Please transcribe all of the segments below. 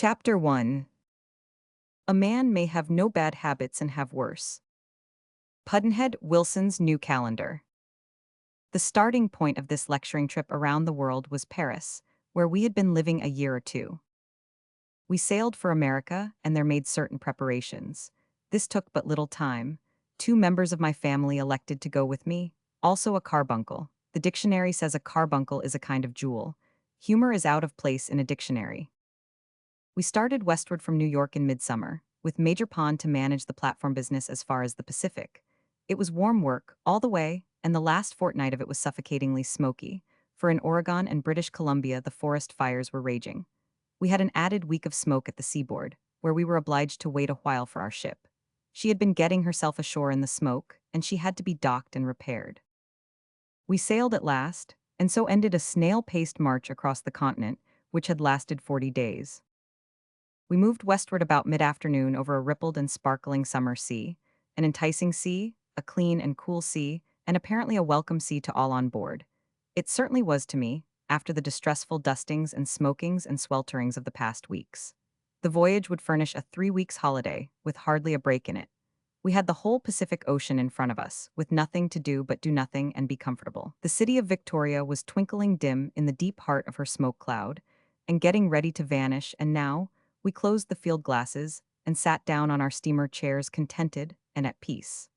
Chapter 1. A man may have no bad habits and have worse. Pudd'nhead Wilson's New Calendar. The starting point of this lecturing trip around the world was Paris, where we had been living a year or two. We sailed for America, and there made certain preparations. This took but little time. 2 members of my family elected to go with me, also a carbuncle. The dictionary says a carbuncle is a kind of jewel. Humor is out of place in a dictionary. We started westward from New York in midsummer, with Major Pond to manage the platform business as far as the Pacific. It was warm work, all the way, and the last fortnight of it was suffocatingly smoky, for in Oregon and British Columbia the forest fires were raging. We had an added week of smoke at the seaboard, where we were obliged to wait a while for our ship. She had been getting herself ashore in the smoke, and she had to be docked and repaired. We sailed at last, and so ended a snail-paced march across the continent, which had lasted 40 days. We moved westward about mid-afternoon over a rippled and sparkling summer sea, an enticing sea, a clean and cool sea, and apparently a welcome sea to all on board. It certainly was to me, after the distressful dustings and smokings and swelterings of the past weeks. The voyage would furnish a 3 weeks holiday, with hardly a break in it. We had the whole Pacific Ocean in front of us, with nothing to do but do nothing and be comfortable. The city of Victoria was twinkling dim in the deep heart of her smoke cloud, and getting ready to vanish, and now, we closed the field glasses and sat down on our steamer chairs contented and at peace.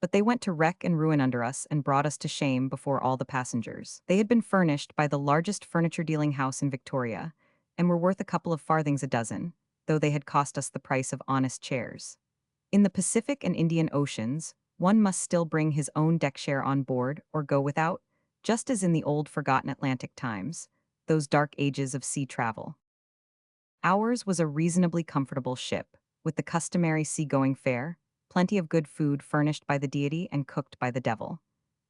But they went to wreck and ruin under us and brought us to shame before all the passengers. They had been furnished by the largest furniture-dealing house in Victoria, and were worth a couple of farthings a dozen, though they had cost us the price of honest chairs. In the Pacific and Indian Oceans, one must still bring his own deck chair on board or go without, just as in the old forgotten Atlantic times, those dark ages of sea travel. Ours was a reasonably comfortable ship, with the customary seagoing fare, plenty of good food furnished by the deity and cooked by the devil.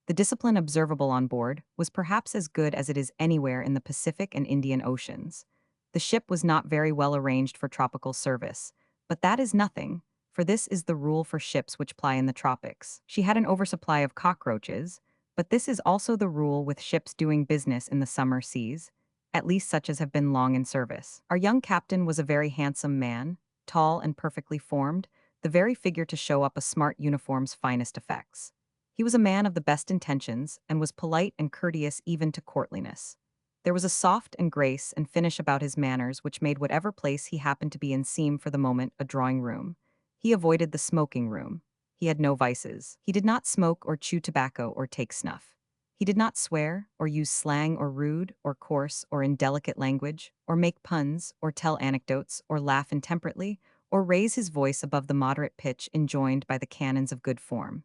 The discipline observable on board was perhaps as good as it is anywhere in the Pacific and Indian Oceans. The ship was not very well arranged for tropical service, but that is nothing, for this is the rule for ships which ply in the tropics. She had an oversupply of cockroaches, but this is also the rule with ships doing business in the summer seas, at least such as have been long in service. Our young captain was a very handsome man, tall and perfectly formed, the very figure to show up a smart uniform's finest effects. He was a man of the best intentions, and was polite and courteous even to courtliness. There was a soft and grace and finish about his manners which made whatever place he happened to be in seem for the moment a drawing room. He avoided the smoking room. He had no vices. He did not smoke or chew tobacco or take snuff. He did not swear, or use slang or rude, or coarse, or indelicate language, or make puns, or tell anecdotes, or laugh intemperately, or raise his voice above the moderate pitch enjoined by the canons of good form.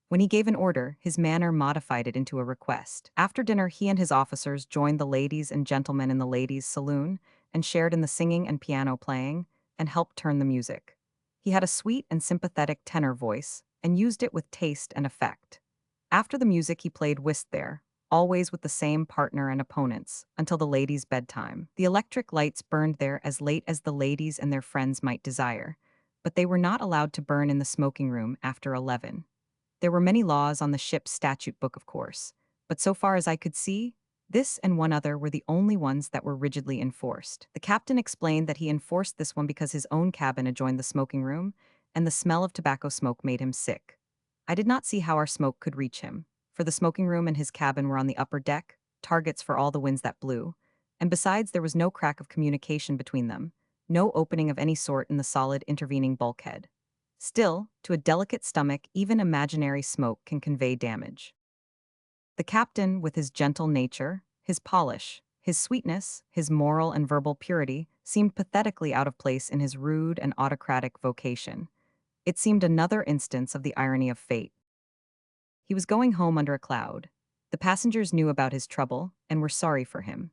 When he gave an order, his manner modified it into a request. After dinner, he and his officers joined the ladies and gentlemen in the ladies' saloon, and shared in the singing and piano playing, and helped turn the music. He had a sweet and sympathetic tenor voice, and used it with taste and effect. After the music he played whist there, always with the same partner and opponents, until the ladies' bedtime. The electric lights burned there as late as the ladies and their friends might desire, but they were not allowed to burn in the smoking room after 11. There were many laws on the ship's statute book, of course, but so far as I could see, this and one other were the only ones that were rigidly enforced. The captain explained that he enforced this one because his own cabin adjoined the smoking room, and the smell of tobacco smoke made him sick. I did not see how our smoke could reach him, for the smoking room and his cabin were on the upper deck, targets for all the winds that blew, and besides there was no crack of communication between them, no opening of any sort in the solid intervening bulkhead. Still, to a delicate stomach, even imaginary smoke can convey damage. The captain, with his gentle nature, his polish, his sweetness, his moral and verbal purity, seemed pathetically out of place in his rude and autocratic vocation. It seemed another instance of the irony of fate. He was going home under a cloud. The passengers knew about his trouble and were sorry for him.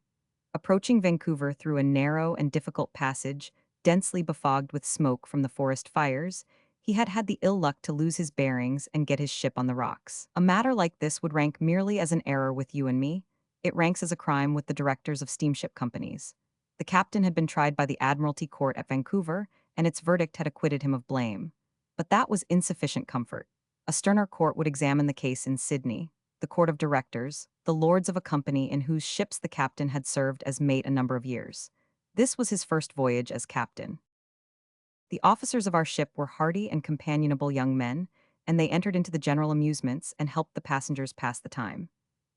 Approaching Vancouver through a narrow and difficult passage, densely befogged with smoke from the forest fires, he had had the ill luck to lose his bearings and get his ship on the rocks. A matter like this would rank merely as an error with you and me. It ranks as a crime with the directors of steamship companies. The captain had been tried by the Admiralty Court at Vancouver, and its verdict had acquitted him of blame. But that was insufficient comfort. A sterner court would examine the case in Sydney, the court of directors, the lords of a company in whose ships the captain had served as mate a number of years. This was his first voyage as captain. The officers of our ship were hardy and companionable young men, and they entered into the general amusements and helped the passengers pass the time.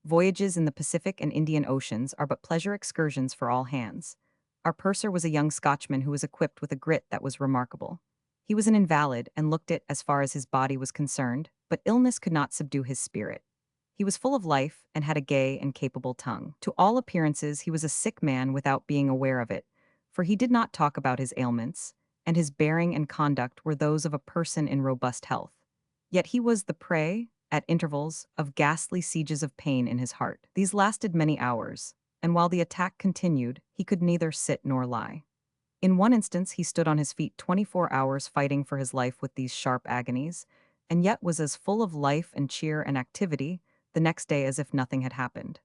Voyages in the Pacific and Indian Oceans are but pleasure excursions for all hands. Our purser was a young Scotchman who was equipped with a grit that was remarkable. He was an invalid and looked it as far as his body was concerned, but illness could not subdue his spirit. He was full of life and had a gay and capable tongue. To all appearances, he was a sick man without being aware of it, for he did not talk about his ailments, and his bearing and conduct were those of a person in robust health. Yet he was the prey, at intervals, of ghastly sieges of pain in his heart. These lasted many hours, and while the attack continued, he could neither sit nor lie. In one instance, he stood on his feet 24 hours fighting for his life with these sharp agonies, and yet was as full of life and cheer and activity the next day as if nothing had happened.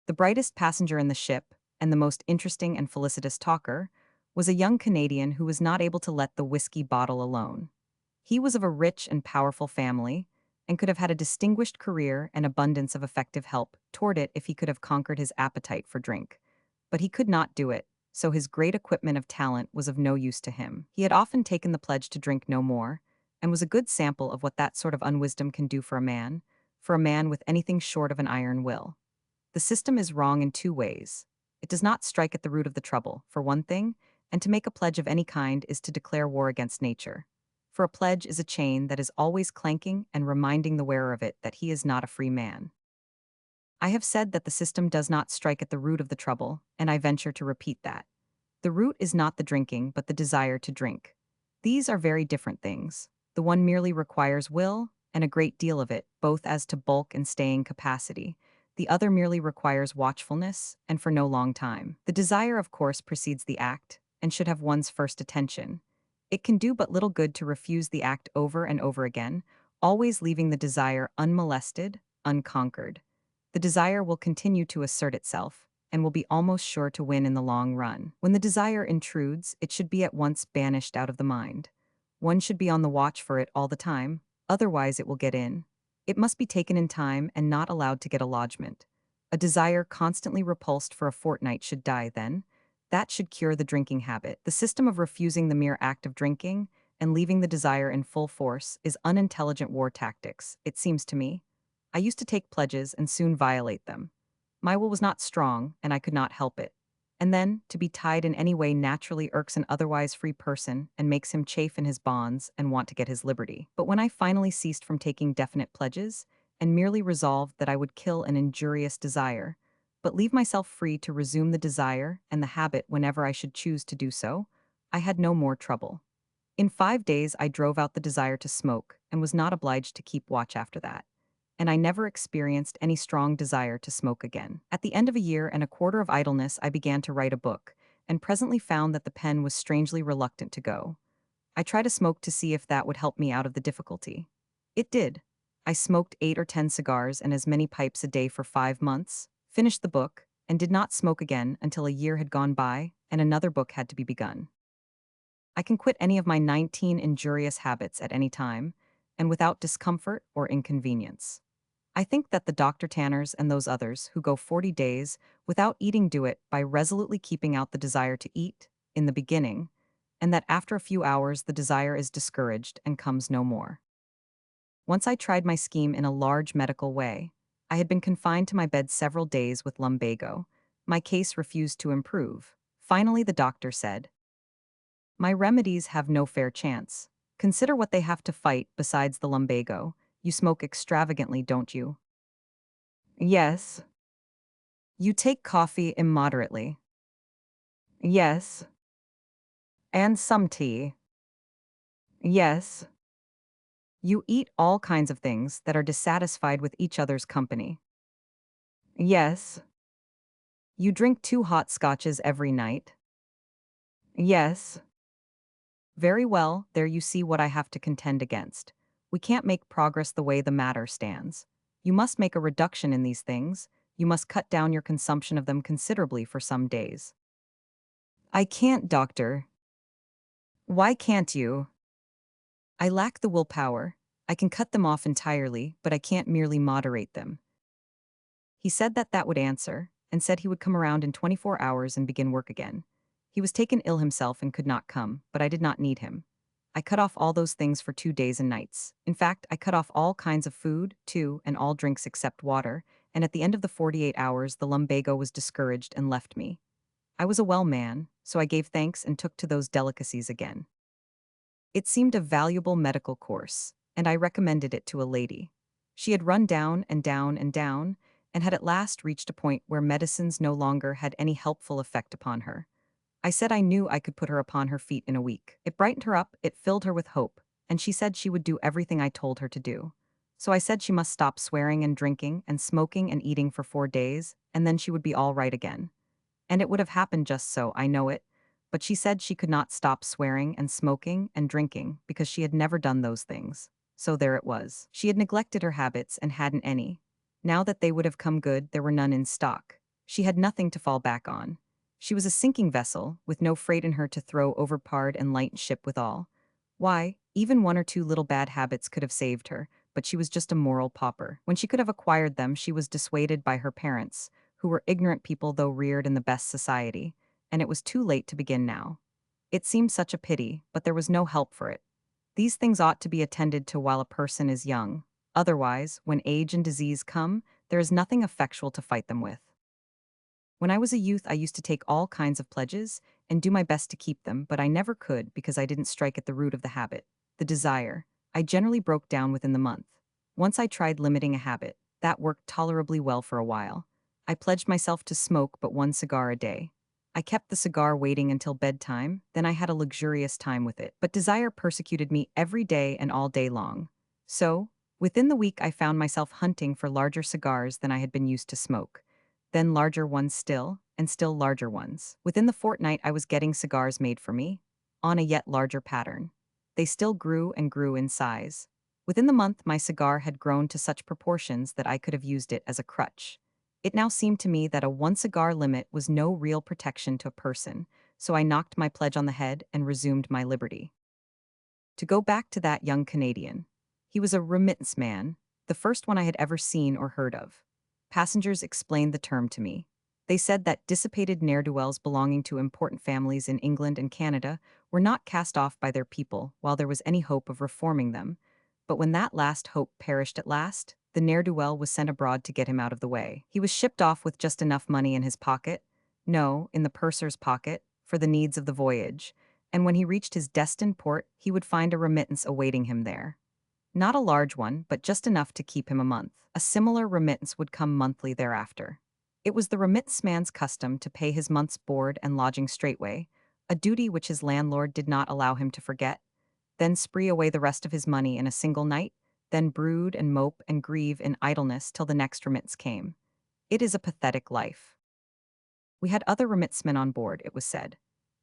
The brightest passenger in the ship, and the most interesting and felicitous talker, was a young Canadian who was not able to let the whiskey bottle alone. He was of a rich and powerful family, and could have had a distinguished career and abundance of effective help toward it if he could have conquered his appetite for drink. But he could not do it, so his great equipment of talent was of no use to him. He had often taken the pledge to drink no more, and was a good sample of what that sort of unwisdom can do for a man with anything short of an iron will. The system is wrong in two ways. It does not strike at the root of the trouble, for one thing, and to make a pledge of any kind is to declare war against nature. For a pledge is a chain that is always clanking and reminding the wearer of it that he is not a free man. I have said that the system does not strike at the root of the trouble, and I venture to repeat that. The root is not the drinking, but the desire to drink. These are very different things. The one merely requires will, and a great deal of it, both as to bulk and staying capacity. The other merely requires watchfulness, and for no long time. The desire, of course, precedes the act, and should have one's first attention. It can do but little good to refuse the act over and over again, always leaving the desire unmolested, unconquered. The desire will continue to assert itself, and will be almost sure to win in the long run. When the desire intrudes, it should be at once banished out of the mind. One should be on the watch for it all the time, otherwise it will get in. It must be taken in time and not allowed to get a lodgment. A desire constantly repulsed for a fortnight should die then. That should cure the drinking habit. The system of refusing the mere act of drinking and leaving the desire in full force is unintelligent war tactics, it seems to me. I used to take pledges and soon violate them. My will was not strong, and I could not help it. And then, to be tied in any way naturally irks an otherwise free person and makes him chafe in his bonds and want to get his liberty. But when I finally ceased from taking definite pledges, and merely resolved that I would kill an injurious desire, but leave myself free to resume the desire and the habit whenever I should choose to do so, I had no more trouble. In 5 days I drove out the desire to smoke, and was not obliged to keep watch after that, and I never experienced any strong desire to smoke again. At the end of a year and a quarter of idleness, I began to write a book, and presently found that the pen was strangely reluctant to go. I tried to smoke to see if that would help me out of the difficulty. It did. I smoked 8 or 10 cigars and as many pipes a day for 5 months, finished the book, and did not smoke again until a year had gone by and another book had to be begun. I can quit any of my 19 injurious habits at any time, and without discomfort or inconvenience. I think that the Dr. Tanners and those others who go 40 days without eating do it by resolutely keeping out the desire to eat, in the beginning, and that after a few hours the desire is discouraged and comes no more. Once I tried my scheme in a large medical way. I had been confined to my bed several days with lumbago. My case refused to improve. Finally the doctor said, "My remedies have no fair chance. Consider what they have to fight besides the lumbago. You smoke extravagantly, don't you?" "Yes." "You take coffee immoderately." "Yes." "And some tea." "Yes." "You eat all kinds of things that are dissatisfied with each other's company." "Yes." "You drink 2 hot scotches every night." "Yes." "Very well, there you see what I have to contend against. We can't make progress the way the matter stands. You must make a reduction in these things. You must cut down your consumption of them considerably for some days." "I can't, doctor." "Why can't you?" "I lack the willpower. I can cut them off entirely, but I can't merely moderate them." He said that that would answer, and said he would come around in 24 hours and begin work again. He was taken ill himself and could not come, but I did not need him. I cut off all those things for 2 days and nights. In fact, I cut off all kinds of food, too, and all drinks except water, and at the end of the 48 hours the lumbago was discouraged and left me. I was a well man, so I gave thanks and took to those delicacies again. It seemed a valuable medical course, and I recommended it to a lady. She had run down and down and down, and had at last reached a point where medicines no longer had any helpful effect upon her. I said I knew I could put her upon her feet in a week. It brightened her up, it filled her with hope, and she said she would do everything I told her to do. So I said she must stop swearing and drinking and smoking and eating for 4 days, and then she would be all right again. And it would have happened just so, I know it, but she said she could not stop swearing and smoking and drinking because she had never done those things. So there it was. She had neglected her habits and hadn't any. Now that they would have come good, there were none in stock. She had nothing to fall back on. She was a sinking vessel, with no freight in her to throw overpard and light ship withal. Why, even one or two little bad habits could have saved her, but she was just a moral pauper. When she could have acquired them, she was dissuaded by her parents, who were ignorant people though reared in the best society, and it was too late to begin now. It seemed such a pity, but there was no help for it. These things ought to be attended to while a person is young. Otherwise, when age and disease come, there is nothing effectual to fight them with. When I was a youth, I used to take all kinds of pledges and do my best to keep them, but I never could because I didn't strike at the root of the habit, the desire. I generally broke down within the month. Once I tried limiting a habit. That worked tolerably well for a while. I pledged myself to smoke but 1 cigar a day. I kept the cigar waiting until bedtime, then I had a luxurious time with it. But desire persecuted me every day and all day long. So, within the week I found myself hunting for larger cigars than I had been used to smoke. Then larger ones still, and still larger ones. Within the fortnight I was getting cigars made for me, on a yet larger pattern. They still grew and grew in size. Within the month my cigar had grown to such proportions that I could have used it as a crutch. It now seemed to me that a 1 cigar limit was no real protection to a person, so I knocked my pledge on the head and resumed my liberty. To go back to that young Canadian. He was a remittance man, the first one I had ever seen or heard of. Passengers explained the term to me. They said that dissipated ne'er-do-wells belonging to important families in England and Canada were not cast off by their people while there was any hope of reforming them, but when that last hope perished at last, the ne'er-do-well was sent abroad to get him out of the way. He was shipped off with just enough money in his pocket, no, in the purser's pocket, for the needs of the voyage, and when he reached his destined port, he would find a remittance awaiting him there. Not a large one, but just enough to keep him a month. A similar remittance would come monthly thereafter. It was the remittance man's custom to pay his month's board and lodging straightway, a duty which his landlord did not allow him to forget, then spree away the rest of his money in a single night, then brood and mope and grieve in idleness till the next remittance came. It is a pathetic life. We had other remittsmen on board, it was said.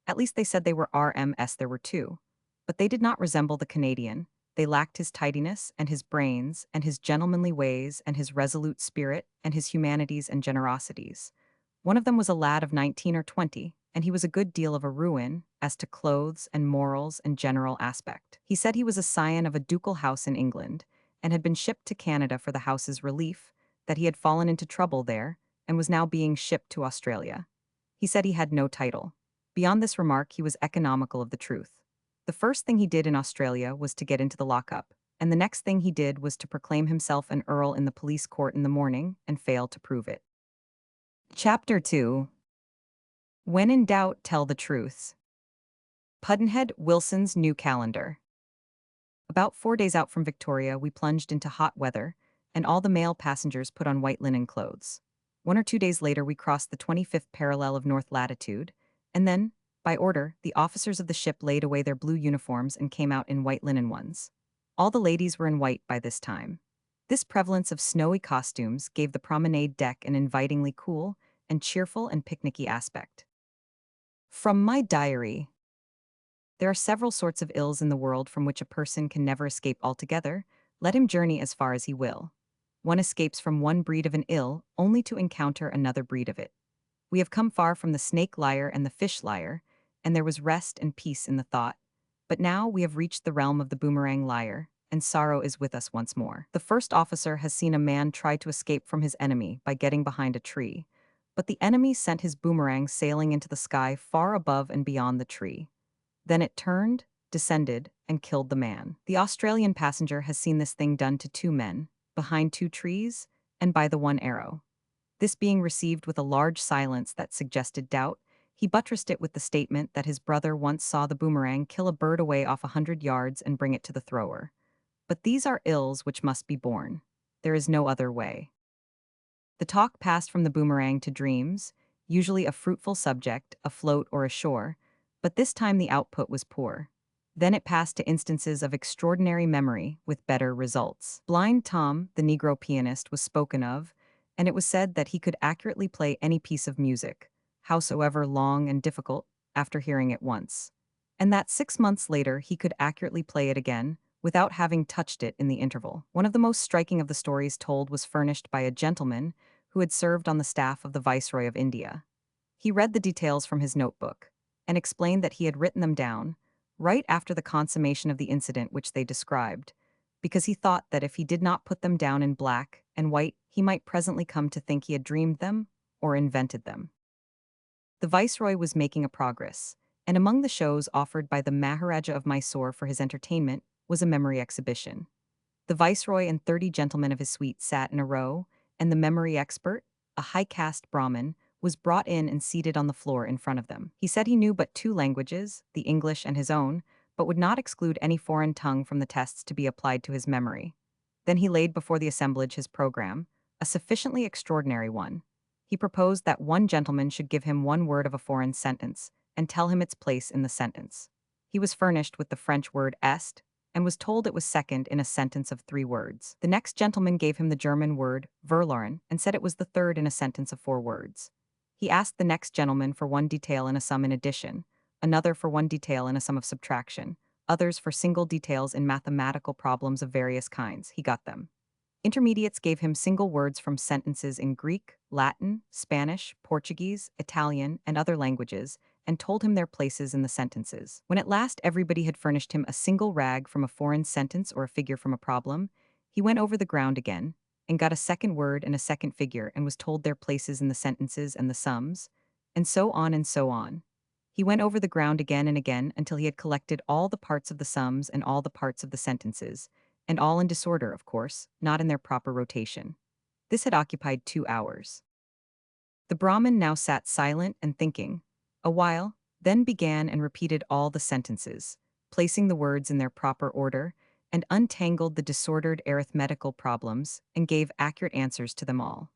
At least they said they were RMS, there were two. But they did not resemble the Canadian. They lacked his tidiness and his brains and his gentlemanly ways and his resolute spirit and his humanities and generosities. One of them was a lad of 19 or 20, and he was a good deal of a ruin as to clothes and morals and general aspect. He said he was a scion of a ducal house in England, and had been shipped to Canada for the house's relief, that he had fallen into trouble there, and was now being shipped to Australia. He said he had no title. Beyond this remark, he was economical of the truth. The first thing he did in Australia was to get into the lockup, and the next thing he did was to proclaim himself an earl in the police court in the morning and fail to prove it. Chapter 2. When in doubt, tell the truths. Pudd'nhead Wilson's New Calendar. About 4 days out from Victoria, we plunged into hot weather, and all the male passengers put on white linen clothes. 1 or 2 days later, we crossed the 25th parallel of north latitude, and then, by order, the officers of the ship laid away their blue uniforms and came out in white linen ones. All the ladies were in white by this time. This prevalence of snowy costumes gave the promenade deck an invitingly cool and cheerful and picnicky aspect. From my diary. There are several sorts of ills in the world from which a person can never escape altogether, let him journey as far as he will. One escapes from one breed of an ill only to encounter another breed of it. We have come far from the snake lyre and the fish lyre, and there was rest and peace in the thought. But now we have reached the realm of the boomerang lyre, and sorrow is with us once more. The first officer has seen a man try to escape from his enemy by getting behind a tree, But the enemy sent his boomerang sailing into the sky far above and beyond the tree. Then it turned, descended, and killed the man. The Australian passenger has seen this thing done to two men, behind two trees, and by the one arrow. This being received with a large silence that suggested doubt, he buttressed it with the statement that his brother once saw the boomerang kill a bird away off 100 yards and bring it to the thrower. But these are ills which must be borne. There is no other way. The talk passed from the boomerang to dreams, usually a fruitful subject, afloat or ashore, but this time the output was poor. Then it passed to instances of extraordinary memory with better results. Blind Tom, the Negro pianist, was spoken of, and it was said that he could accurately play any piece of music, howsoever long and difficult, after hearing it once. And that 6 months later he could accurately play it again, without having touched it in the interval. One of the most striking of the stories told was furnished by a gentleman who had served on the staff of the Viceroy of India. He read the details from his notebook and explained that he had written them down right after the consummation of the incident which they described, because he thought that if he did not put them down in black and white, he might presently come to think he had dreamed them or invented them. The Viceroy was making a progress, and among the shows offered by the Maharaja of Mysore for his entertainment was a memory exhibition. The Viceroy and 30 gentlemen of his suite sat in a row, and the memory expert, a high-caste Brahmin, was brought in and seated on the floor in front of them. He said he knew but two languages, the English and his own, but would not exclude any foreign tongue from the tests to be applied to his memory. Then he laid before the assemblage his program, a sufficiently extraordinary one. He proposed that one gentleman should give him one word of a foreign sentence and tell him its place in the sentence. He was furnished with the French word est, and was told it was second in a sentence of 3 words. The next gentleman gave him the German word verloren and said it was the third in a sentence of 4 words. He asked the next gentleman for one detail in a sum in addition, another for one detail in a sum of subtraction, others for single details in mathematical problems of various kinds. He got them. Intermediates gave him single words from sentences in Greek, Latin, Spanish, Portuguese, Italian, and other languages, and told him their places in the sentences. When at last everybody had furnished him a single rag from a foreign sentence or a figure from a problem, he went over the ground again, and got a second word and a second figure and was told their places in the sentences and the sums, and so on and so on. He went over the ground again and again until he had collected all the parts of the sums and all the parts of the sentences, and all in disorder, of course, not in their proper rotation. This had occupied 2 hours. The Brahmin now sat silent and thinking a while, then began and repeated all the sentences, placing the words in their proper order, and untangled the disordered arithmetical problems and gave accurate answers to them all.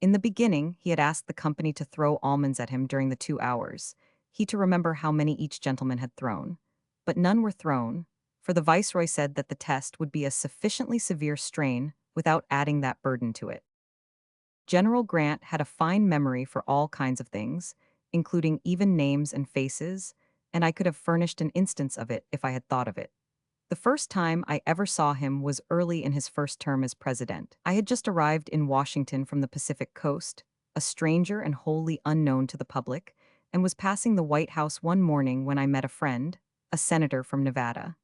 In the beginning, he had asked the company to throw almonds at him during the 2 hours, he to remember how many each gentleman had thrown. But none were thrown, for the Viceroy said that the test would be a sufficiently severe strain without adding that burden to it. General Grant had a fine memory for all kinds of things, including even names and faces, and I could have furnished an instance of it if I had thought of it. The first time I ever saw him was early in his first term as president. I had just arrived in Washington from the Pacific Coast, a stranger and wholly unknown to the public, and was passing the White House one morning when I met a friend, a senator from Nevada.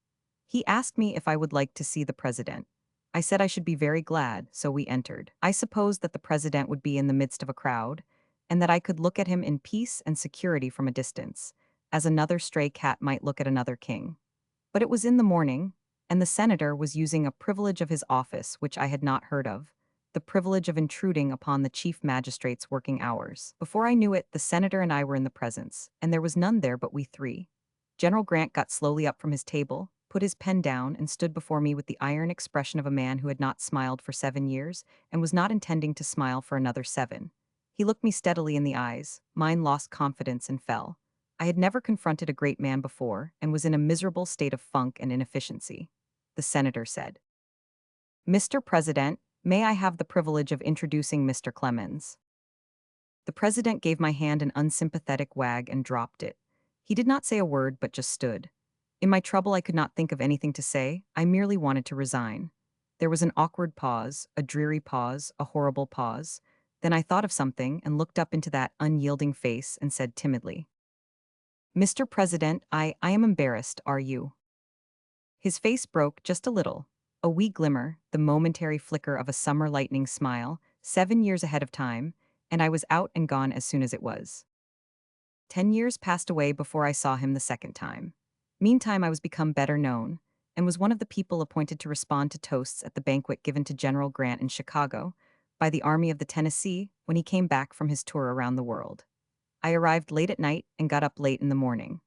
He asked me if I would like to see the president. I said I should be very glad, so we entered. I supposed that the president would be in the midst of a crowd, and that I could look at him in peace and security from a distance, as another stray cat might look at another king. But it was in the morning, and the senator was using a privilege of his office which I had not heard of, the privilege of intruding upon the chief magistrate's working hours. Before I knew it, the senator and I were in the presence, and there was none there but we 3. General Grant got slowly up from his table, put his pen down, and stood before me with the iron expression of a man who had not smiled for 7 years, and was not intending to smile for another 7. He looked me steadily in the eyes, mine lost confidence and fell. I had never confronted a great man before, and was in a miserable state of funk and inefficiency. The senator said, "Mr. President, may I have the privilege of introducing Mr. Clemens?" The president gave my hand an unsympathetic wag and dropped it. He did not say a word but just stood. In my trouble I could not think of anything to say, I merely wanted to resign. There was an awkward pause, a dreary pause, a horrible pause. Then I thought of something and looked up into that unyielding face and said timidly, "Mr. President, I am embarrassed, are you?" His face broke just a little, a wee glimmer, the momentary flicker of a summer lightning smile, 7 years ahead of time, and I was out and gone as soon as it was. 10 years passed away before I saw him the second time. Meantime, I was become better known, and was one of the people appointed to respond to toasts at the banquet given to General Grant in Chicago by the Army of the Tennessee when he came back from his tour around the world. I arrived late at night and got up late in the morning.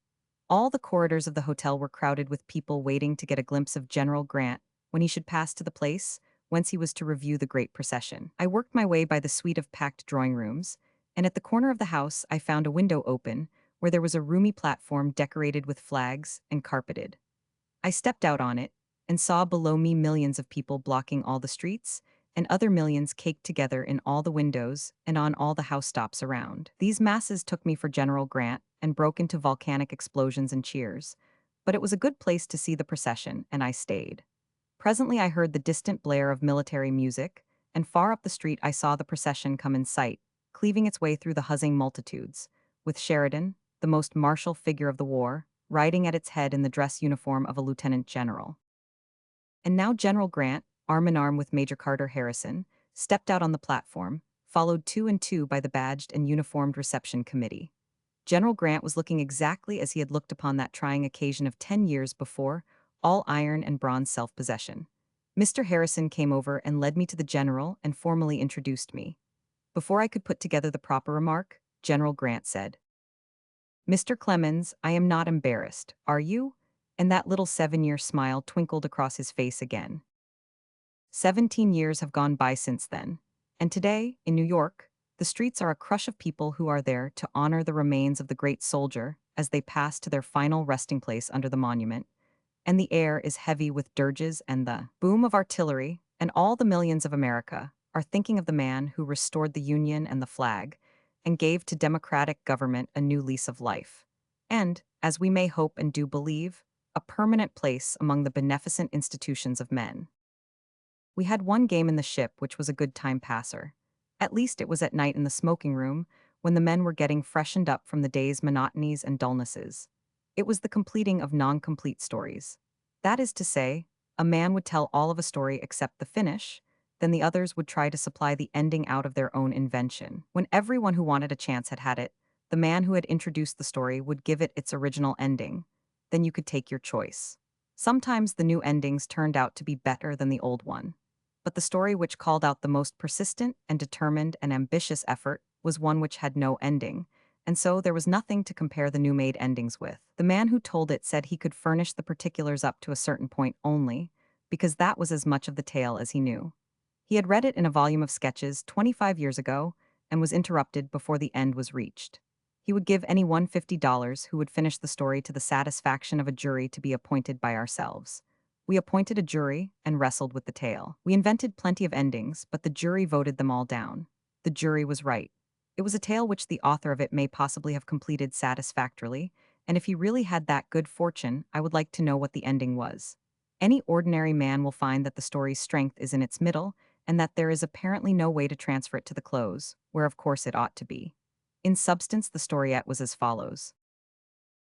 All the corridors of the hotel were crowded with people waiting to get a glimpse of General Grant when he should pass to the place whence he was to review the great procession. I worked my way by the suite of packed drawing rooms, and at the corner of the house I found a window open where there was a roomy platform decorated with flags and carpeted. I stepped out on it and saw below me millions of people blocking all the streets, and other millions caked together in all the windows and on all the housetops around. These masses took me for General Grant and broke into volcanic explosions and cheers. But it was a good place to see the procession, and I stayed. Presently I heard the distant blare of military music, and far up the street I saw the procession come in sight, cleaving its way through the huzzing multitudes, with Sheridan, the most martial figure of the war, riding at its head in the dress uniform of a lieutenant general. And now General Grant, arm in arm with Major Carter Harrison, stepped out on the platform, followed two and two by the badged and uniformed reception committee. General Grant was looking exactly as he had looked upon that trying occasion of 10 years before, all iron and bronze self-possession. Mr. Harrison came over and led me to the general and formally introduced me. Before I could put together the proper remark, General Grant said, "Mr. Clemens, I am not embarrassed, are you?" And that little 7-year smile twinkled across his face again. 17 years have gone by since then, and today, in New York, the streets are a crush of people who are there to honor the remains of the great soldier as they pass to their final resting place under the monument, and the air is heavy with dirges and the boom of artillery, and all the millions of America are thinking of the man who restored the Union and the flag, and gave to democratic government a new lease of life, and, as we may hope and do believe, a permanent place among the beneficent institutions of men. We had one game in the ship which was a good time passer. At least it was at night in the smoking room, when the men were getting freshened up from the day's monotonies and dullnesses. It was the completing of non-complete stories. That is to say, a man would tell all of a story except the finish, then the others would try to supply the ending out of their own invention. When everyone who wanted a chance had had it, the man who had introduced the story would give it its original ending. Then you could take your choice. Sometimes the new endings turned out to be better than the old one. But the story which called out the most persistent and determined and ambitious effort was one which had no ending, and so there was nothing to compare the new-made endings with. The man who told it said he could furnish the particulars up to a certain point only, because that was as much of the tale as he knew. He had read it in a volume of sketches 25 years ago and was interrupted before the end was reached. He would give anyone $50 who would finish the story to the satisfaction of a jury to be appointed by ourselves. We appointed a jury and wrestled with the tale. We invented plenty of endings, but the jury voted them all down. The jury was right. It was a tale which the author of it may possibly have completed satisfactorily, and if he really had that good fortune, I would like to know what the ending was. Any ordinary man will find that the story's strength is in its middle, and that there is apparently no way to transfer it to the close, where of course it ought to be. In substance, the storiette was as follows.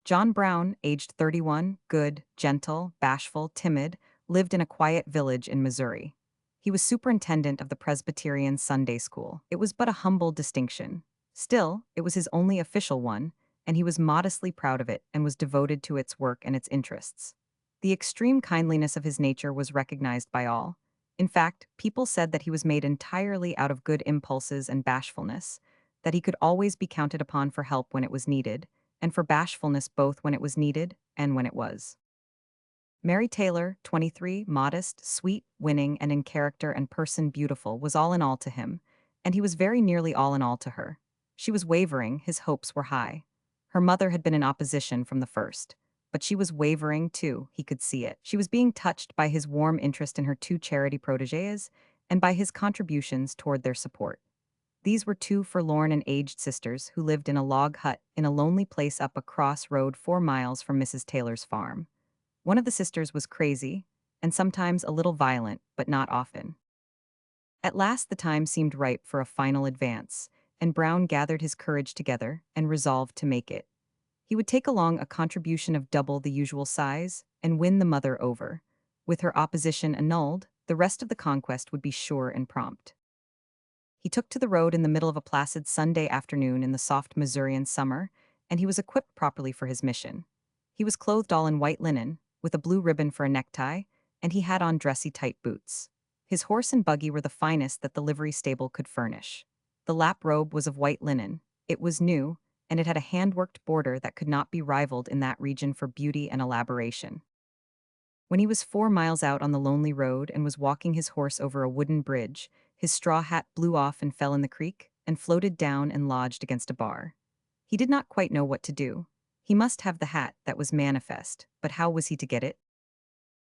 John Brown, aged 31, good, gentle, bashful, timid, lived in a quiet village in Missouri. He was superintendent of the Presbyterian Sunday School. It was but a humble distinction. Still, it was his only official one, and he was modestly proud of it and was devoted to its work and its interests. The extreme kindliness of his nature was recognized by all. In fact, people said that he was made entirely out of good impulses and bashfulness, that he could always be counted upon for help when it was needed, and for bashfulness both when it was needed and when it was. Mary Taylor, 23, modest, sweet, winning, and in character and person beautiful, was all in all to him, and he was very nearly all in all to her. She was wavering, his hopes were high. Her mother had been in opposition from the first, but she was wavering too, he could see it. She was being touched by his warm interest in her two charity protégées and by his contributions toward their support. These were two forlorn and aged sisters who lived in a log hut in a lonely place up a cross road 4 miles from Mrs. Taylor's farm. One of the sisters was crazy, and sometimes a little violent, but not often. At last the time seemed ripe for a final advance, and Brown gathered his courage together and resolved to make it. He would take along a contribution of double the usual size and win the mother over. With her opposition annulled, the rest of the conquest would be sure and prompt. He took to the road in the middle of a placid Sunday afternoon in the soft Missourian summer, and he was equipped properly for his mission. He was clothed all in white linen, with a blue ribbon for a necktie, and he had on dressy tight boots. His horse and buggy were the finest that the livery stable could furnish. The lap robe was of white linen. It was new, and it had a hand-worked border that could not be rivaled in that region for beauty and elaboration. When he was 4 miles out on the lonely road and was walking his horse over a wooden bridge, his straw hat blew off and fell in the creek, and floated down and lodged against a bar. He did not quite know what to do. He must have the hat, that was manifest, but how was he to get it?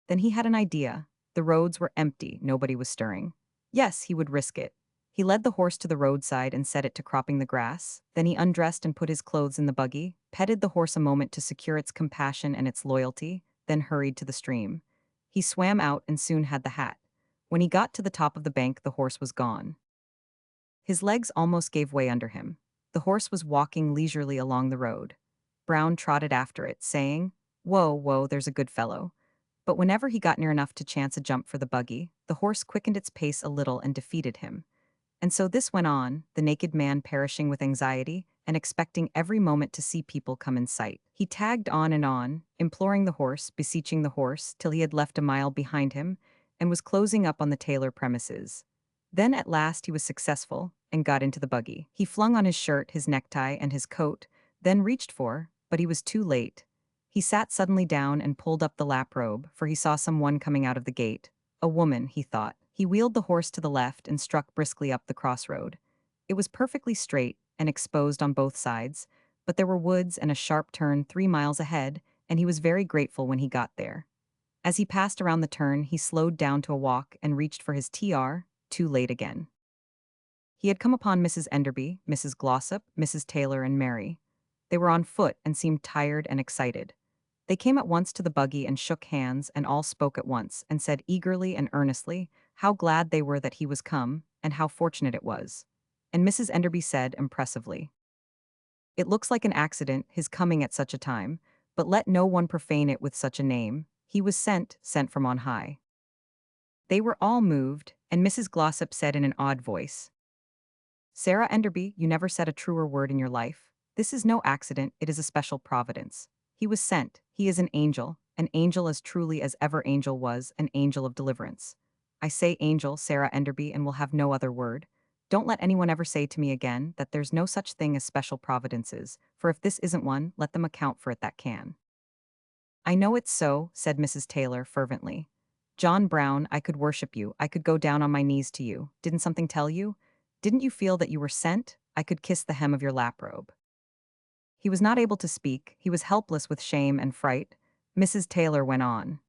Then he had an idea. The roads were empty, nobody was stirring. Yes, he would risk it. He led the horse to the roadside and set it to cropping the grass. Then he undressed and put his clothes in the buggy, petted the horse a moment to secure its compassion and its loyalty, then hurried to the stream. He swam out and soon had the hat. When he got to the top of the bank, the horse was gone. His legs almost gave way under him. The horse was walking leisurely along the road. Brown trotted after it, saying, "Whoa, whoa, there's a good fellow." But whenever he got near enough to chance a jump for the buggy, the horse quickened its pace a little and defeated him. And so this went on, the naked man perishing with anxiety and expecting every moment to see people come in sight. He tagged on, imploring the horse, beseeching the horse, till he had left a mile behind him and was closing up on the Taylor premises. Then at last he was successful and got into the buggy. He flung on his shirt, his necktie, and his coat, then reached for, but he was too late. He sat suddenly down and pulled up the lap robe, for he saw someone coming out of the gate. A woman, he thought. He wheeled the horse to the left and struck briskly up the crossroad. It was perfectly straight and exposed on both sides, but there were woods and a sharp turn 3 miles ahead, and he was very grateful when he got there. As he passed around the turn, he slowed down to a walk and reached for his TR, too late again. He had come upon Mrs. Enderby, Mrs. Glossop, Mrs. Taylor, and Mary. They were on foot and seemed tired and excited. They came at once to the buggy and shook hands, and all spoke at once, and said eagerly and earnestly how glad they were that he was come, and how fortunate it was. And Mrs. Enderby said impressively, "It looks like an accident, his coming at such a time, but let no one profane it with such a name. He was sent from on high." They were all moved, and Mrs. Glossop said in an odd voice, "Sarah Enderby, you never said a truer word in your life. This is no accident, it is a special providence. He was sent, he is an angel as truly as ever angel was, an angel of deliverance. I say angel, Sarah Enderby, and will have no other word. Don't let anyone ever say to me again that there's no such thing as special providences, for if this isn't one, let them account for it that can." "I know it's so," said Mrs. Taylor fervently. "John Brown, I could worship you, I could go down on my knees to you. Didn't something tell you? Didn't you feel that you were sent? I could kiss the hem of your lap robe." He was not able to speak, he was helpless with shame and fright. Mrs. Taylor went on.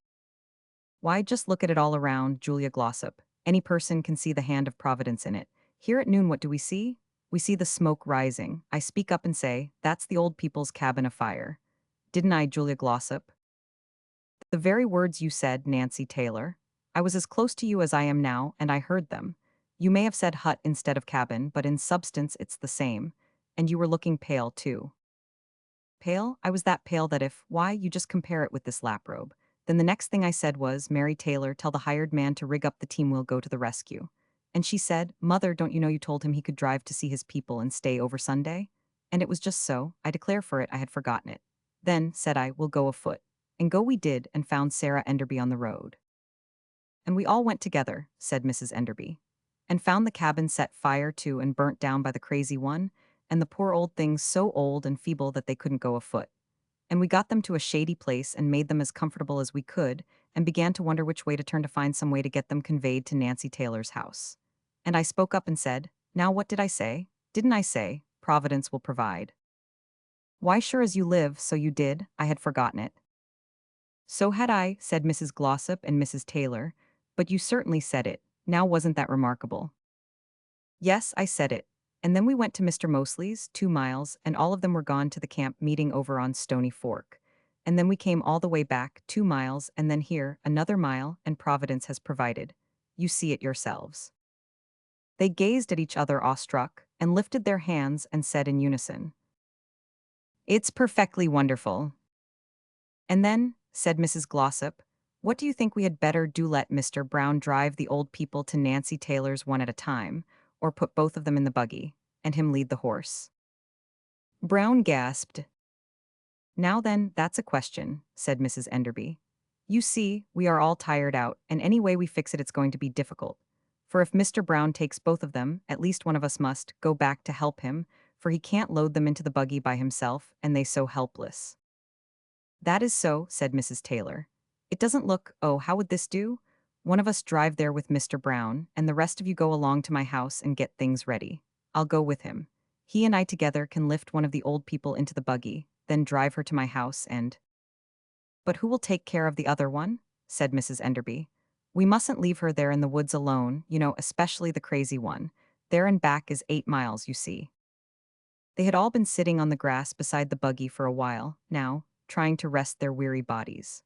"Why, just look at it all around, Julia Glossop. Any person can see the hand of Providence in it. Here at noon, what do we see? We see the smoke rising. I speak up and say, that's the old people's cabin afire. Didn't I, Julia Glossop?" "The very words you said, Nancy Taylor. I was as close to you as I am now, and I heard them. You may have said hut instead of cabin, but in substance it's the same. And you were looking pale, too." "Pale? I was that pale that why, you just compare it with this lap robe." Then the next thing I said was, "Mary Taylor, tell the hired man to rig up the team, we'll go to the rescue." And she said, "Mother, don't you know you told him he could drive to see his people and stay over Sunday?" And it was just so, I declare for it, I had forgotten it. "Then," said I, "we'll go afoot." And go we did, and found Sarah Enderby on the road. "And we all went together," said Mrs. Enderby, "and found the cabin set fire to and burnt down by the crazy one, and the poor old things so old and feeble that they couldn't go afoot. And we got them to a shady place and made them as comfortable as we could, and began to wonder which way to turn to find some way to get them conveyed to Nancy Taylor's house. And I spoke up and said, 'Now what did I say? Didn't I say, Providence will provide?' Why, sure as you live, so you did, I had forgotten it." "So had I," said Mrs. Glossop and Mrs. Taylor, "but you certainly said it. Now wasn't that remarkable?" "Yes, I said it. And then we went to Mr. Mosley's, 2 miles, and all of them were gone to the camp meeting over on Stony Fork. And then we came all the way back, 2 miles, and then here, another mile, and Providence has provided. You see it yourselves." They gazed at each other awestruck, and lifted their hands and said in unison, "It's perfectly wonderful." "And then," said Mrs. Glossop, "what do you think we had better do, let Mr. Brown drive the old people to Nancy Taylor's one at a time, or put both of them in the buggy, and him lead the horse. Brown gasped. Now then, that's a question, said Mrs. Enderby. You see, we are all tired out, and any way we fix it, it's going to be difficult. For if Mr. Brown takes both of them, at least one of us must go back to help him, for he can't load them into the buggy by himself, and they so helpless. That is so, said Mrs. Taylor. It doesn't look, oh, how would this do? One of us drive there with Mr. Brown, and the rest of you go along to my house and get things ready. I'll go with him. He and I together can lift one of the old people into the buggy, then drive her to my house and— But who will take care of the other one? Said Mrs. Enderby. We mustn't leave her there in the woods alone, especially the crazy one. There and back is 8 miles, you see. They had all been sitting on the grass beside the buggy for a while, now, trying to rest their weary bodies.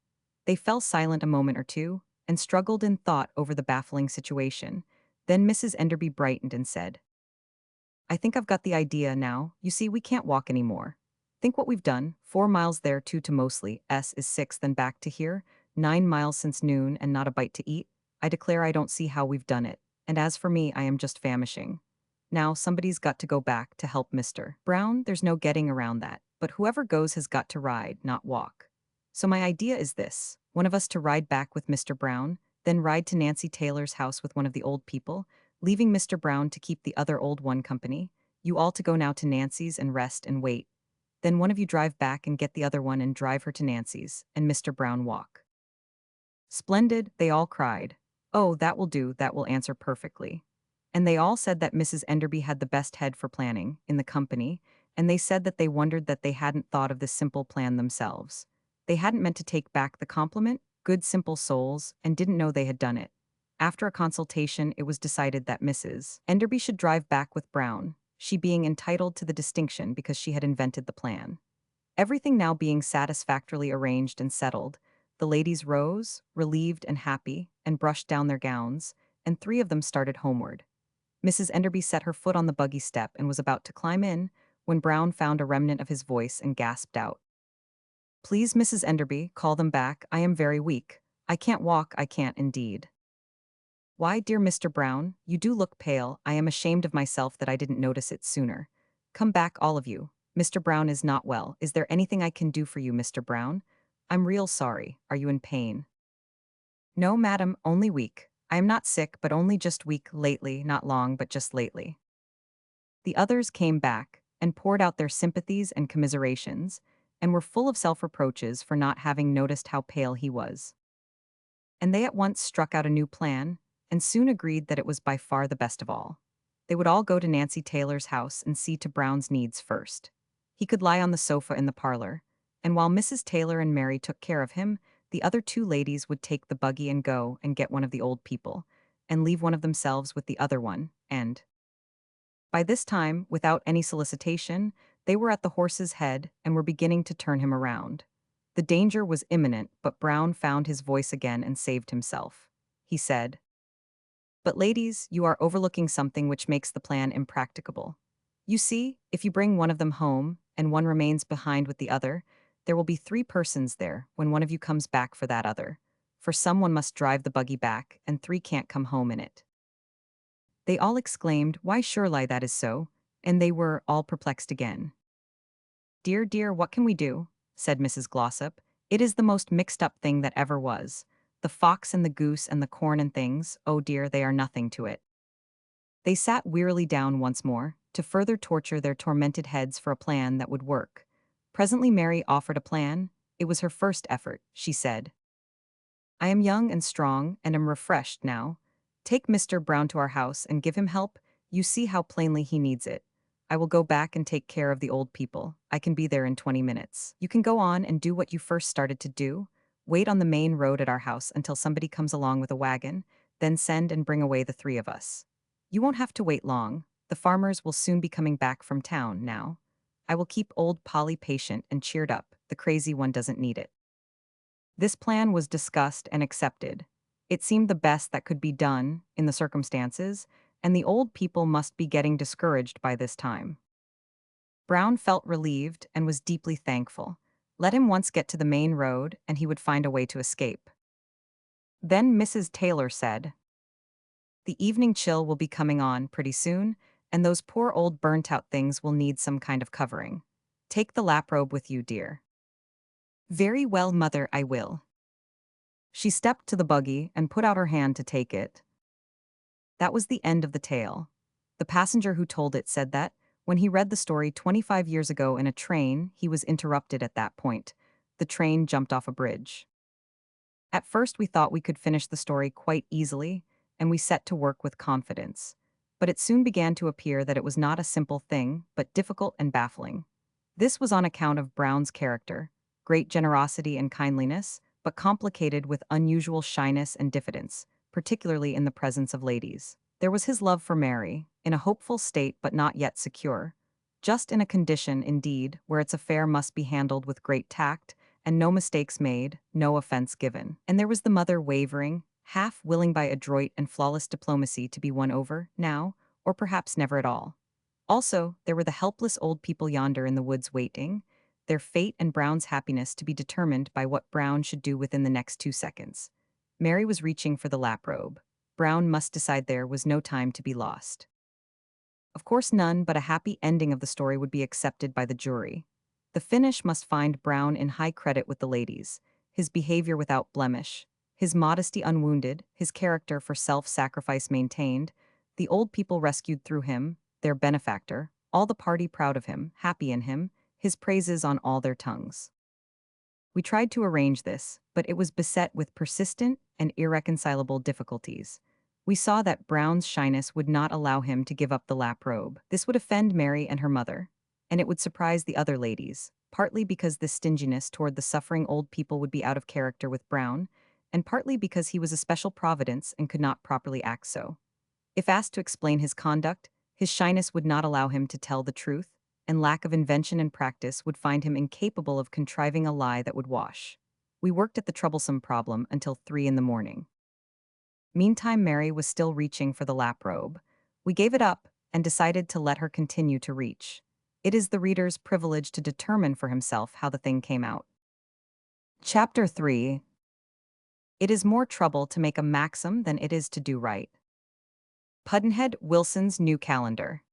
They fell silent a moment or two, and struggled in thought over the baffling situation. Then Mrs. Enderby brightened and said, I think I've got the idea now. You see, we can't walk anymore. Think what we've done. 4 miles there, 2 to Mostly, S is 6, then back to here. 9 miles since noon and not a bite to eat. I declare I don't see how we've done it. And as for me, I am just famishing. Now, somebody's got to go back to help Mr. Brown. There's no getting around that. But whoever goes has got to ride, not walk. So my idea is this. One of us to ride back with Mr. Brown, then ride to Nancy Taylor's house with one of the old people, leaving Mr. Brown to keep the other old one company. You all to go now to Nancy's and rest and wait. Then one of you drive back and get the other one and drive her to Nancy's, and Mr. Brown walk. Splendid, they all cried. Oh, that will do, that will answer perfectly. And they all said that Mrs. Enderby had the best head for planning, in the company, and they said that they wondered that they hadn't thought of this simple plan themselves. They hadn't meant to take back the compliment, good simple souls, and didn't know they had done it. After a consultation, it was decided that Mrs. Enderby should drive back with Brown, she being entitled to the distinction because she had invented the plan. Everything now being satisfactorily arranged and settled, the ladies rose, relieved and happy, and brushed down their gowns, and 3 of them started homeward. Mrs. Enderby set her foot on the buggy step and was about to climb in, when Brown found a remnant of his voice and gasped out. Please, Mrs. Enderby, call them back. I am very weak. I can't walk, I can't indeed. Why, dear Mr. Brown, you do look pale. I am ashamed of myself that I didn't notice it sooner. Come back, all of you. Mr. Brown is not well. Is there anything I can do for you, Mr. Brown? I'm real sorry. Are you in pain? No, madam, only weak. I am not sick, but only just weak lately, not long, but just lately. The others came back, and poured out their sympathies and commiserations, and were full of self-reproaches for not having noticed how pale he was. And they at once struck out a new plan, and soon agreed that it was by far the best of all. They would all go to Nancy Taylor's house and see to Brown's needs first. He could lie on the sofa in the parlor, and while Mrs. Taylor and Mary took care of him, the other 2 ladies would take the buggy and go and get one of the old people, and leave one of themselves with the other one, and by this time, without any solicitation, they were at the horse's head and were beginning to turn him around. The danger was imminent, but Brown found his voice again and saved himself. He said, But ladies, you are overlooking something which makes the plan impracticable. You see, if you bring one of them home, and one remains behind with the other, there will be 3 persons there when one of you comes back for that other. For someone must drive the buggy back, and 3 can't come home in it. They all exclaimed, Why surely that is so, and they were all perplexed again. Dear, dear, what can we do? Said Mrs. Glossop. It is the most mixed-up thing that ever was. The fox and the goose and the corn and things, oh dear, they are nothing to it. They sat wearily down once more, to further torture their tormented heads for a plan that would work. Presently Mary offered a plan. It was her first effort, she said. I am young and strong, and am refreshed now. Take Mr. Brown to our house and give him help. You see how plainly he needs it. I will go back and take care of the old people. I can be there in 20 minutes. You can go on and do what you first started to do. Wait on the main road at our house until somebody comes along with a wagon, then send and bring away the 3 of us. You won't have to wait long. The farmers will soon be coming back from town now. I will keep old Polly patient and cheered up. The crazy one doesn't need it. This plan was discussed and accepted. It seemed the best that could be done, in the circumstances, and the old people must be getting discouraged by this time. Brown felt relieved and was deeply thankful. Let him once get to the main road, and he would find a way to escape. Then Mrs. Taylor said, The evening chill will be coming on pretty soon, and those poor old burnt-out things will need some kind of covering. Take the laprobe with you, dear. Very well, mother, I will. She stepped to the buggy and put out her hand to take it. That was the end of the tale. The passenger who told it said that, when he read the story 25 years ago in a train, he was interrupted at that point. The train jumped off a bridge. At first, we thought we could finish the story quite easily, and we set to work with confidence. But it soon began to appear that it was not a simple thing, but difficult and baffling. This was on account of Brown's character, great generosity and kindliness, but complicated with unusual shyness and diffidence, particularly in the presence of ladies. There was his love for Mary, in a hopeful state but not yet secure, just in a condition, indeed, where its affair must be handled with great tact, and no mistakes made, no offense given. And there was the mother wavering, half willing by adroit and flawless diplomacy to be won over, now, or perhaps never at all. Also, there were the helpless old people yonder in the woods waiting, their fate and Brown's happiness to be determined by what Brown should do within the next 2 seconds. Mary was reaching for the laprobe. Brown must decide. There was no time to be lost. Of course, none but a happy ending of the story would be accepted by the jury. The finish must find Brown in high credit with the ladies, his behavior without blemish, his modesty unwounded, his character for self-sacrifice maintained, the old people rescued through him, their benefactor, all the party proud of him, happy in him, his praises on all their tongues. We tried to arrange this, but it was beset with persistent and irreconcilable difficulties. We saw that Brown's shyness would not allow him to give up the laprobe. This would offend Mary and her mother, and it would surprise the other ladies, partly because this stinginess toward the suffering old people would be out of character with Brown, and partly because he was a special providence and could not properly act so. If asked to explain his conduct, his shyness would not allow him to tell the truth, and lack of invention and practice would find him incapable of contriving a lie that would wash. We worked at the troublesome problem until 3 in the morning. Meantime, Mary was still reaching for the laprobe. We gave it up and decided to let her continue to reach. It is the reader's privilege to determine for himself how the thing came out. Chapter 3. It is more trouble to make a maxim than it is to do right. Pudd'nhead Wilson's New Calendar.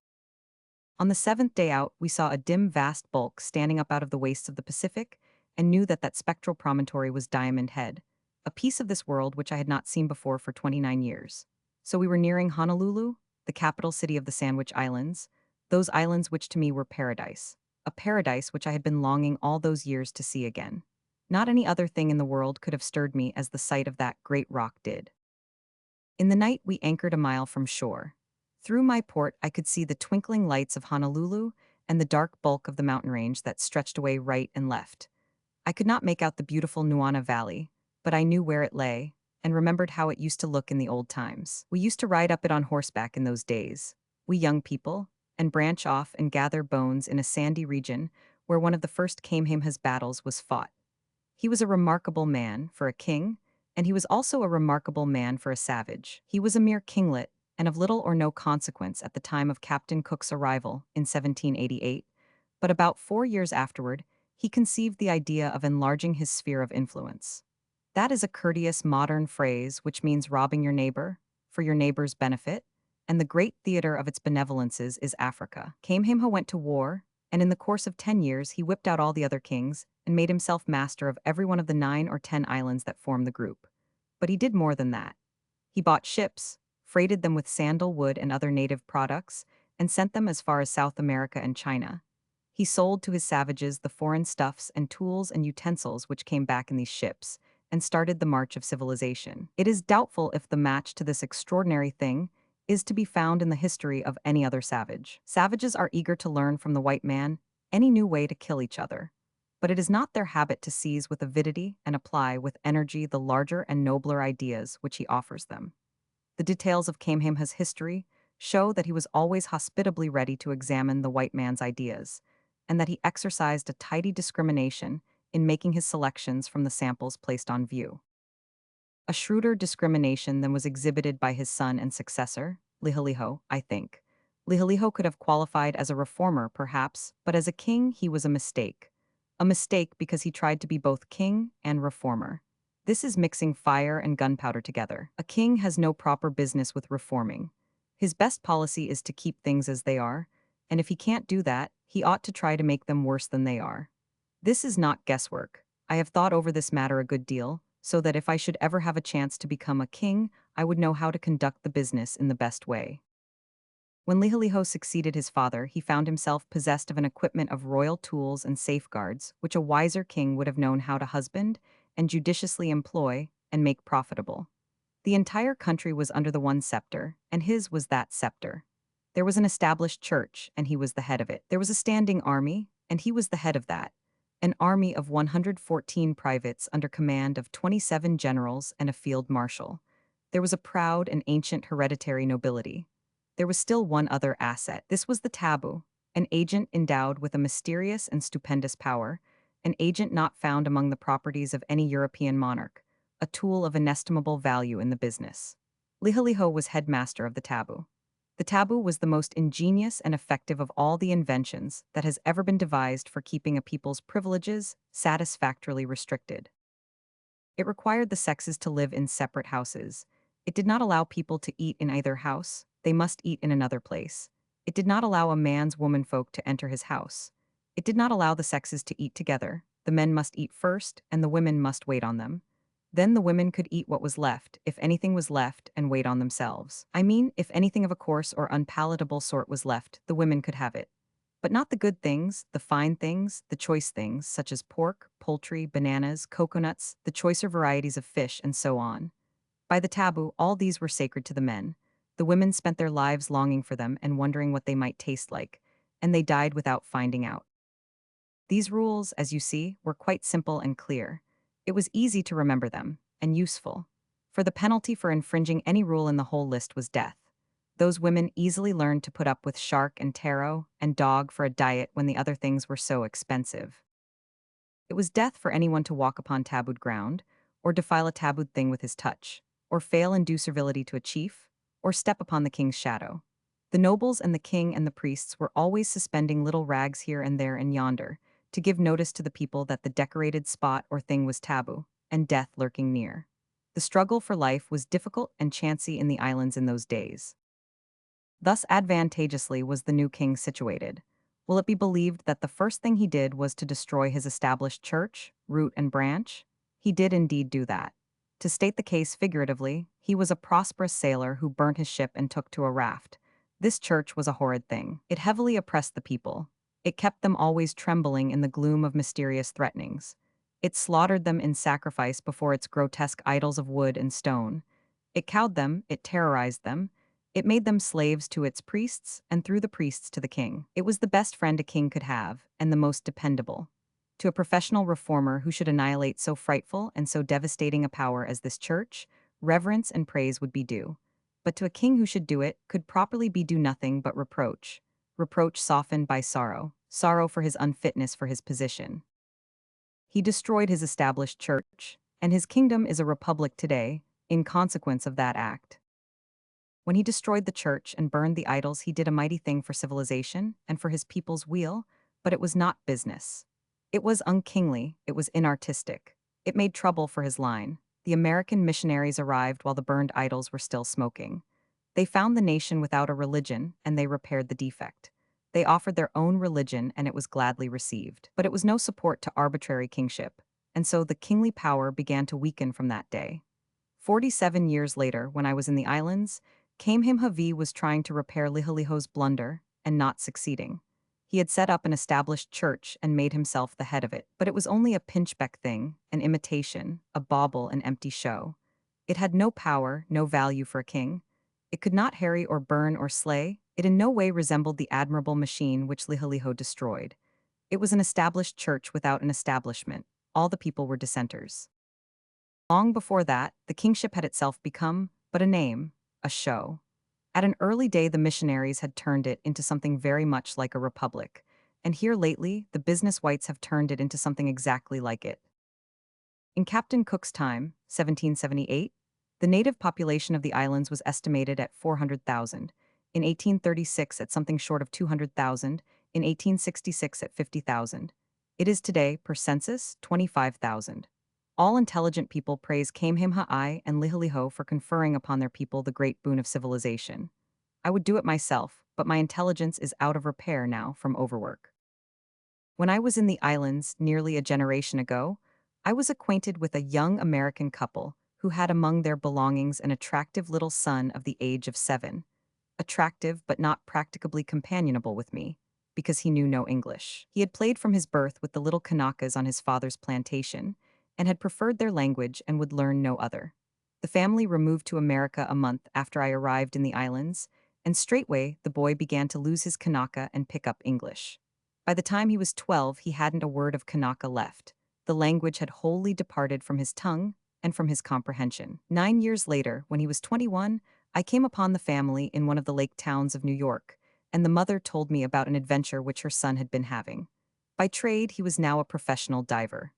On the 7th day out, we saw a dim, vast bulk standing up out of the wastes of the Pacific, and knew that that spectral promontory was Diamond Head, a piece of this world which I had not seen before for 29 years. So we were nearing Honolulu, the capital city of the Sandwich Islands, those islands which to me were paradise, a paradise which I had been longing all those years to see again. Not any other thing in the world could have stirred me as the sight of that great rock did. In the night, we anchored a mile from shore. Through my port, I could see the twinkling lights of Honolulu and the dark bulk of the mountain range that stretched away right and left. I could not make out the beautiful Nuana Valley, but I knew where it lay, and remembered how it used to look in the old times. We used to ride up it on horseback in those days, we young people, and branch off and gather bones in a sandy region where one of the first Kamehameha's battles was fought. He was a remarkable man for a king, and he was also a remarkable man for a savage. He was a mere kinglet, and of little or no consequence at the time of Captain Cook's arrival in 1788, but about 4 years afterward, he conceived the idea of enlarging his sphere of influence. That is a courteous modern phrase which means robbing your neighbor, for your neighbor's benefit, and the great theater of its benevolences is Africa. Kamehameha went to war, and in the course of 10 years he whipped out all the other kings and made himself master of every one of the 9 or 10 islands that form the group. But he did more than that. He bought ships, freighted them with sandalwood and other native products, and sent them as far as South America and China. He sold to his savages the foreign stuffs and tools and utensils which came back in these ships, and started the march of civilization. It is doubtful if the match to this extraordinary thing is to be found in the history of any other savage. Savages are eager to learn from the white man any new way to kill each other, but it is not their habit to seize with avidity and apply with energy the larger and nobler ideas which he offers them. The details of Kamehameha's history show that he was always hospitably ready to examine the white man's ideas, and that he exercised a tidy discrimination in making his selections from the samples placed on view. A shrewder discrimination than was exhibited by his son and successor, Liholiho, I think. Liholiho could have qualified as a reformer, perhaps, but as a king he was a mistake. A mistake because he tried to be both king and reformer. This is mixing fire and gunpowder together. A king has no proper business with reforming. His best policy is to keep things as they are, and if he can't do that, he ought to try to make them worse than they are. This is not guesswork. I have thought over this matter a good deal, so that if I should ever have a chance to become a king, I would know how to conduct the business in the best way. When Liholiho succeeded his father, he found himself possessed of an equipment of royal tools and safeguards, which a wiser king would have known how to husband and judiciously employ and make profitable. The entire country was under the one scepter, and his was that scepter. There was an established church, and he was the head of it. There was a standing army, and he was the head of that. An army of 114 privates under command of 27 generals and a field marshal. There was a proud and ancient hereditary nobility. There was still one other asset. This was the taboo, an agent endowed with a mysterious and stupendous power, an agent not found among the properties of any European monarch, a tool of inestimable value in the business. Liholiho was headmaster of the taboo. The taboo was the most ingenious and effective of all the inventions that has ever been devised for keeping a people's privileges satisfactorily restricted. It required the sexes to live in separate houses. It did not allow people to eat in either house, they must eat in another place. It did not allow a man's womanfolk to enter his house. It did not allow the sexes to eat together. The men must eat first, and the women must wait on them. Then the women could eat what was left, if anything was left, and wait on themselves. I mean, if anything of a coarse or unpalatable sort was left, the women could have it. But not the good things, the fine things, the choice things, such as pork, poultry, bananas, coconuts, the choicer varieties of fish, and so on. By the taboo, all these were sacred to the men. The women spent their lives longing for them and wondering what they might taste like, and they died without finding out. These rules, as you see, were quite simple and clear. It was easy to remember them, and useful. For the penalty for infringing any rule in the whole list was death. Those women easily learned to put up with shark and taro and dog for a diet when the other things were so expensive. It was death for anyone to walk upon tabooed ground, or defile a tabooed thing with his touch, or fail in due servility to a chief, or step upon the king's shadow. The nobles and the king and the priests were always suspending little rags here and there and yonder, to give notice to the people that the decorated spot or thing was taboo, and death lurking near. The struggle for life was difficult and chancy in the islands in those days. Thus advantageously was the new king situated. Will it be believed that the first thing he did was to destroy his established church, root and branch? He did indeed do that. To state the case figuratively, he was a prosperous sailor who burnt his ship and took to a raft. This church was a horrid thing. It heavily oppressed the people. It kept them always trembling in the gloom of mysterious threatenings. It slaughtered them in sacrifice before its grotesque idols of wood and stone. It cowed them, it terrorized them. It made them slaves to its priests, and through the priests to the king. It was the best friend a king could have, and the most dependable. To a professional reformer who should annihilate so frightful and so devastating a power as this church, reverence and praise would be due. But to a king who should do it, could properly be due nothing but reproach. Reproach softened by sorrow, sorrow for his unfitness for his position. He destroyed his established church, and his kingdom is a republic today, in consequence of that act. When he destroyed the church and burned the idols, he did a mighty thing for civilization and for his people's weal, but it was not business. It was unkingly, it was inartistic. It made trouble for his line. The American missionaries arrived while the burned idols were still smoking. They found the nation without a religion, and they repaired the defect. They offered their own religion, and it was gladly received. But it was no support to arbitrary kingship, and so the kingly power began to weaken from that day. 47 years later, when I was in the islands, Kamehimhavi was trying to repair Liholiho's blunder, and not succeeding. He had set up an established church and made himself the head of it, but it was only a pinchbeck thing, an imitation, a bauble, an empty show. It had no power, no value for a king. It could not harry or burn or slay. It in no way resembled the admirable machine which Liholiho destroyed. It was an established church without an establishment. All the people were dissenters. Long before that, the kingship had itself become but a name, a show. At an early day, the missionaries had turned it into something very much like a republic, and here lately, the business whites have turned it into something exactly like it. In Captain Cook's time, 1778, the native population of the islands was estimated at 400,000, in 1836 at something short of 200,000, in 1866 at 50,000. It is today, per census, 25,000. All intelligent people praise Kamehameha and Lihaliho for conferring upon their people the great boon of civilization. I would do it myself, but my intelligence is out of repair now from overwork. When I was in the islands nearly a generation ago, I was acquainted with a young American couple who had among their belongings an attractive little son of the age of 7, attractive but not practicably companionable with me, because he knew no English. He had played from his birth with the little Kanakas on his father's plantation, and had preferred their language and would learn no other. The family removed to America a month after I arrived in the islands, and straightway the boy began to lose his Kanaka and pick up English. By the time he was 12, he hadn't a word of Kanaka left. The language had wholly departed from his tongue and from his comprehension. 9 years later, when he was 21, I came upon the family in one of the lake towns of New York, and the mother told me about an adventure which her son had been having. By trade, he was now a professional diver.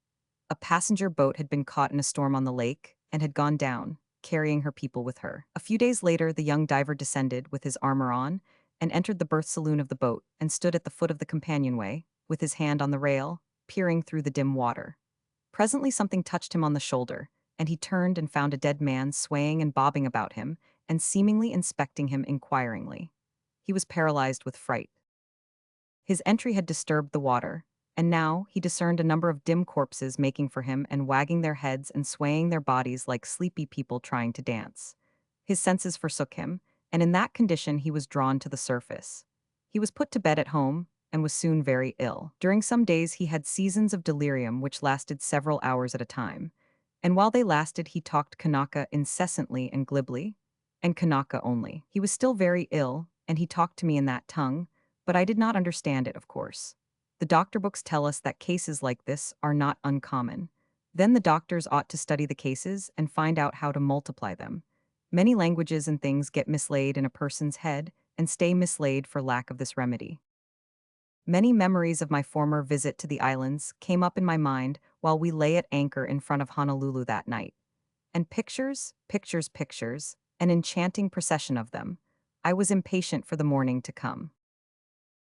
A passenger boat had been caught in a storm on the lake and had gone down, carrying her people with her. A few days later, the young diver descended with his armor on and entered the berth saloon of the boat and stood at the foot of the companionway, with his hand on the rail, peering through the dim water. Presently something touched him on the shoulder, and he turned and found a dead man swaying and bobbing about him and seemingly inspecting him inquiringly. He was paralyzed with fright. His entry had disturbed the water, and now he discerned a number of dim corpses making for him and wagging their heads and swaying their bodies like sleepy people trying to dance. His senses forsook him, and in that condition he was drawn to the surface. He was put to bed at home, and was soon very ill. During some days he had seasons of delirium which lasted several hours at a time, and while they lasted he talked Kanaka incessantly and glibly, and Kanaka only. He was still very ill, and he talked to me in that tongue, but I did not understand it, of course. The doctor books tell us that cases like this are not uncommon. Then the doctors ought to study the cases and find out how to multiply them. Many languages and things get mislaid in a person's head and stay mislaid for lack of this remedy. Many memories of my former visit to the islands came up in my mind while we lay at anchor in front of Honolulu that night. And pictures, pictures, pictures, an enchanting procession of them. I was impatient for the morning to come.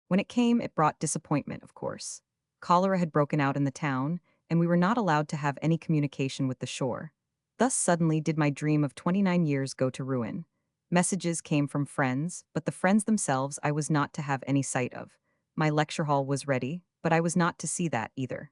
When it came, it brought disappointment, of course. Cholera had broken out in the town, and we were not allowed to have any communication with the shore. Thus suddenly did my dream of 29 years go to ruin. Messages came from friends, but the friends themselves I was not to have any sight of. My lecture hall was ready, but I was not to see that either.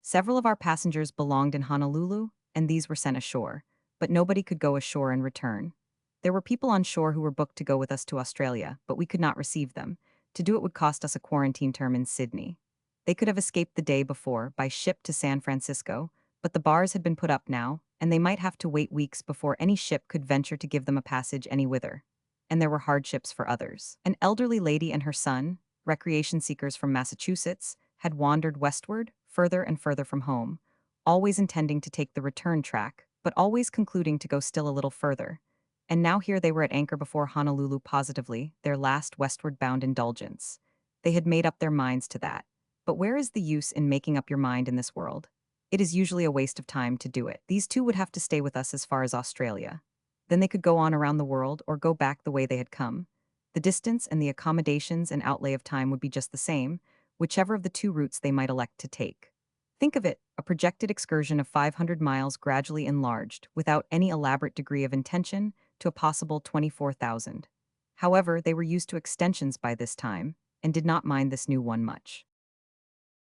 Several of our passengers belonged in Honolulu, and these were sent ashore, but nobody could go ashore and return. There were people on shore who were booked to go with us to Australia, but we could not receive them. To do it would cost us a quarantine term in Sydney. They could have escaped the day before by ship to San Francisco, but the bars had been put up now, and they might have to wait weeks before any ship could venture to give them a passage anywhither. And there were hardships for others. An elderly lady and her son, recreation seekers from Massachusetts, had wandered westward, further and further from home, always intending to take the return track, but always concluding to go still a little further. And now here they were at anchor before Honolulu, positively, their last westward-bound indulgence. They had made up their minds to that. But where is the use in making up your mind in this world? It is usually a waste of time to do it. These two would have to stay with us as far as Australia. Then they could go on around the world or go back the way they had come. The distance and the accommodations and outlay of time would be just the same, whichever of the two routes they might elect to take. Think of it, a projected excursion of 500 miles gradually enlarged, without any elaborate degree of intention, to a possible 24,000. However, they were used to extensions by this time, and did not mind this new one much.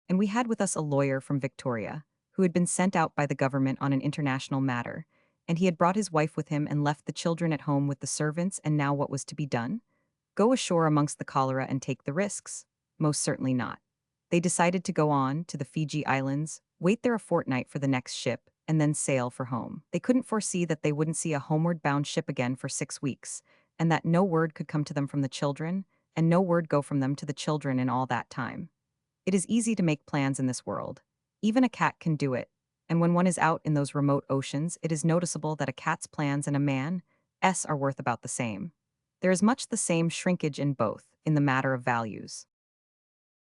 And we had with us a lawyer from Victoria, who had been sent out by the government on an international matter, and he had brought his wife with him and left the children at home with the servants, and now what was to be done? Go ashore amongst the cholera and take the risks? Most certainly not. They decided to go on to the Fiji Islands, wait there a fortnight for the next ship, and then sail for home. They couldn't foresee that they wouldn't see a homeward-bound ship again for 6 weeks, and that no word could come to them from the children, and no word go from them to the children in all that time. It is easy to make plans in this world. Even a cat can do it, and when one is out in those remote oceans, it is noticeable that a cat's plans and a man's are worth about the same. There is much the same shrinkage in both, in the matter of values.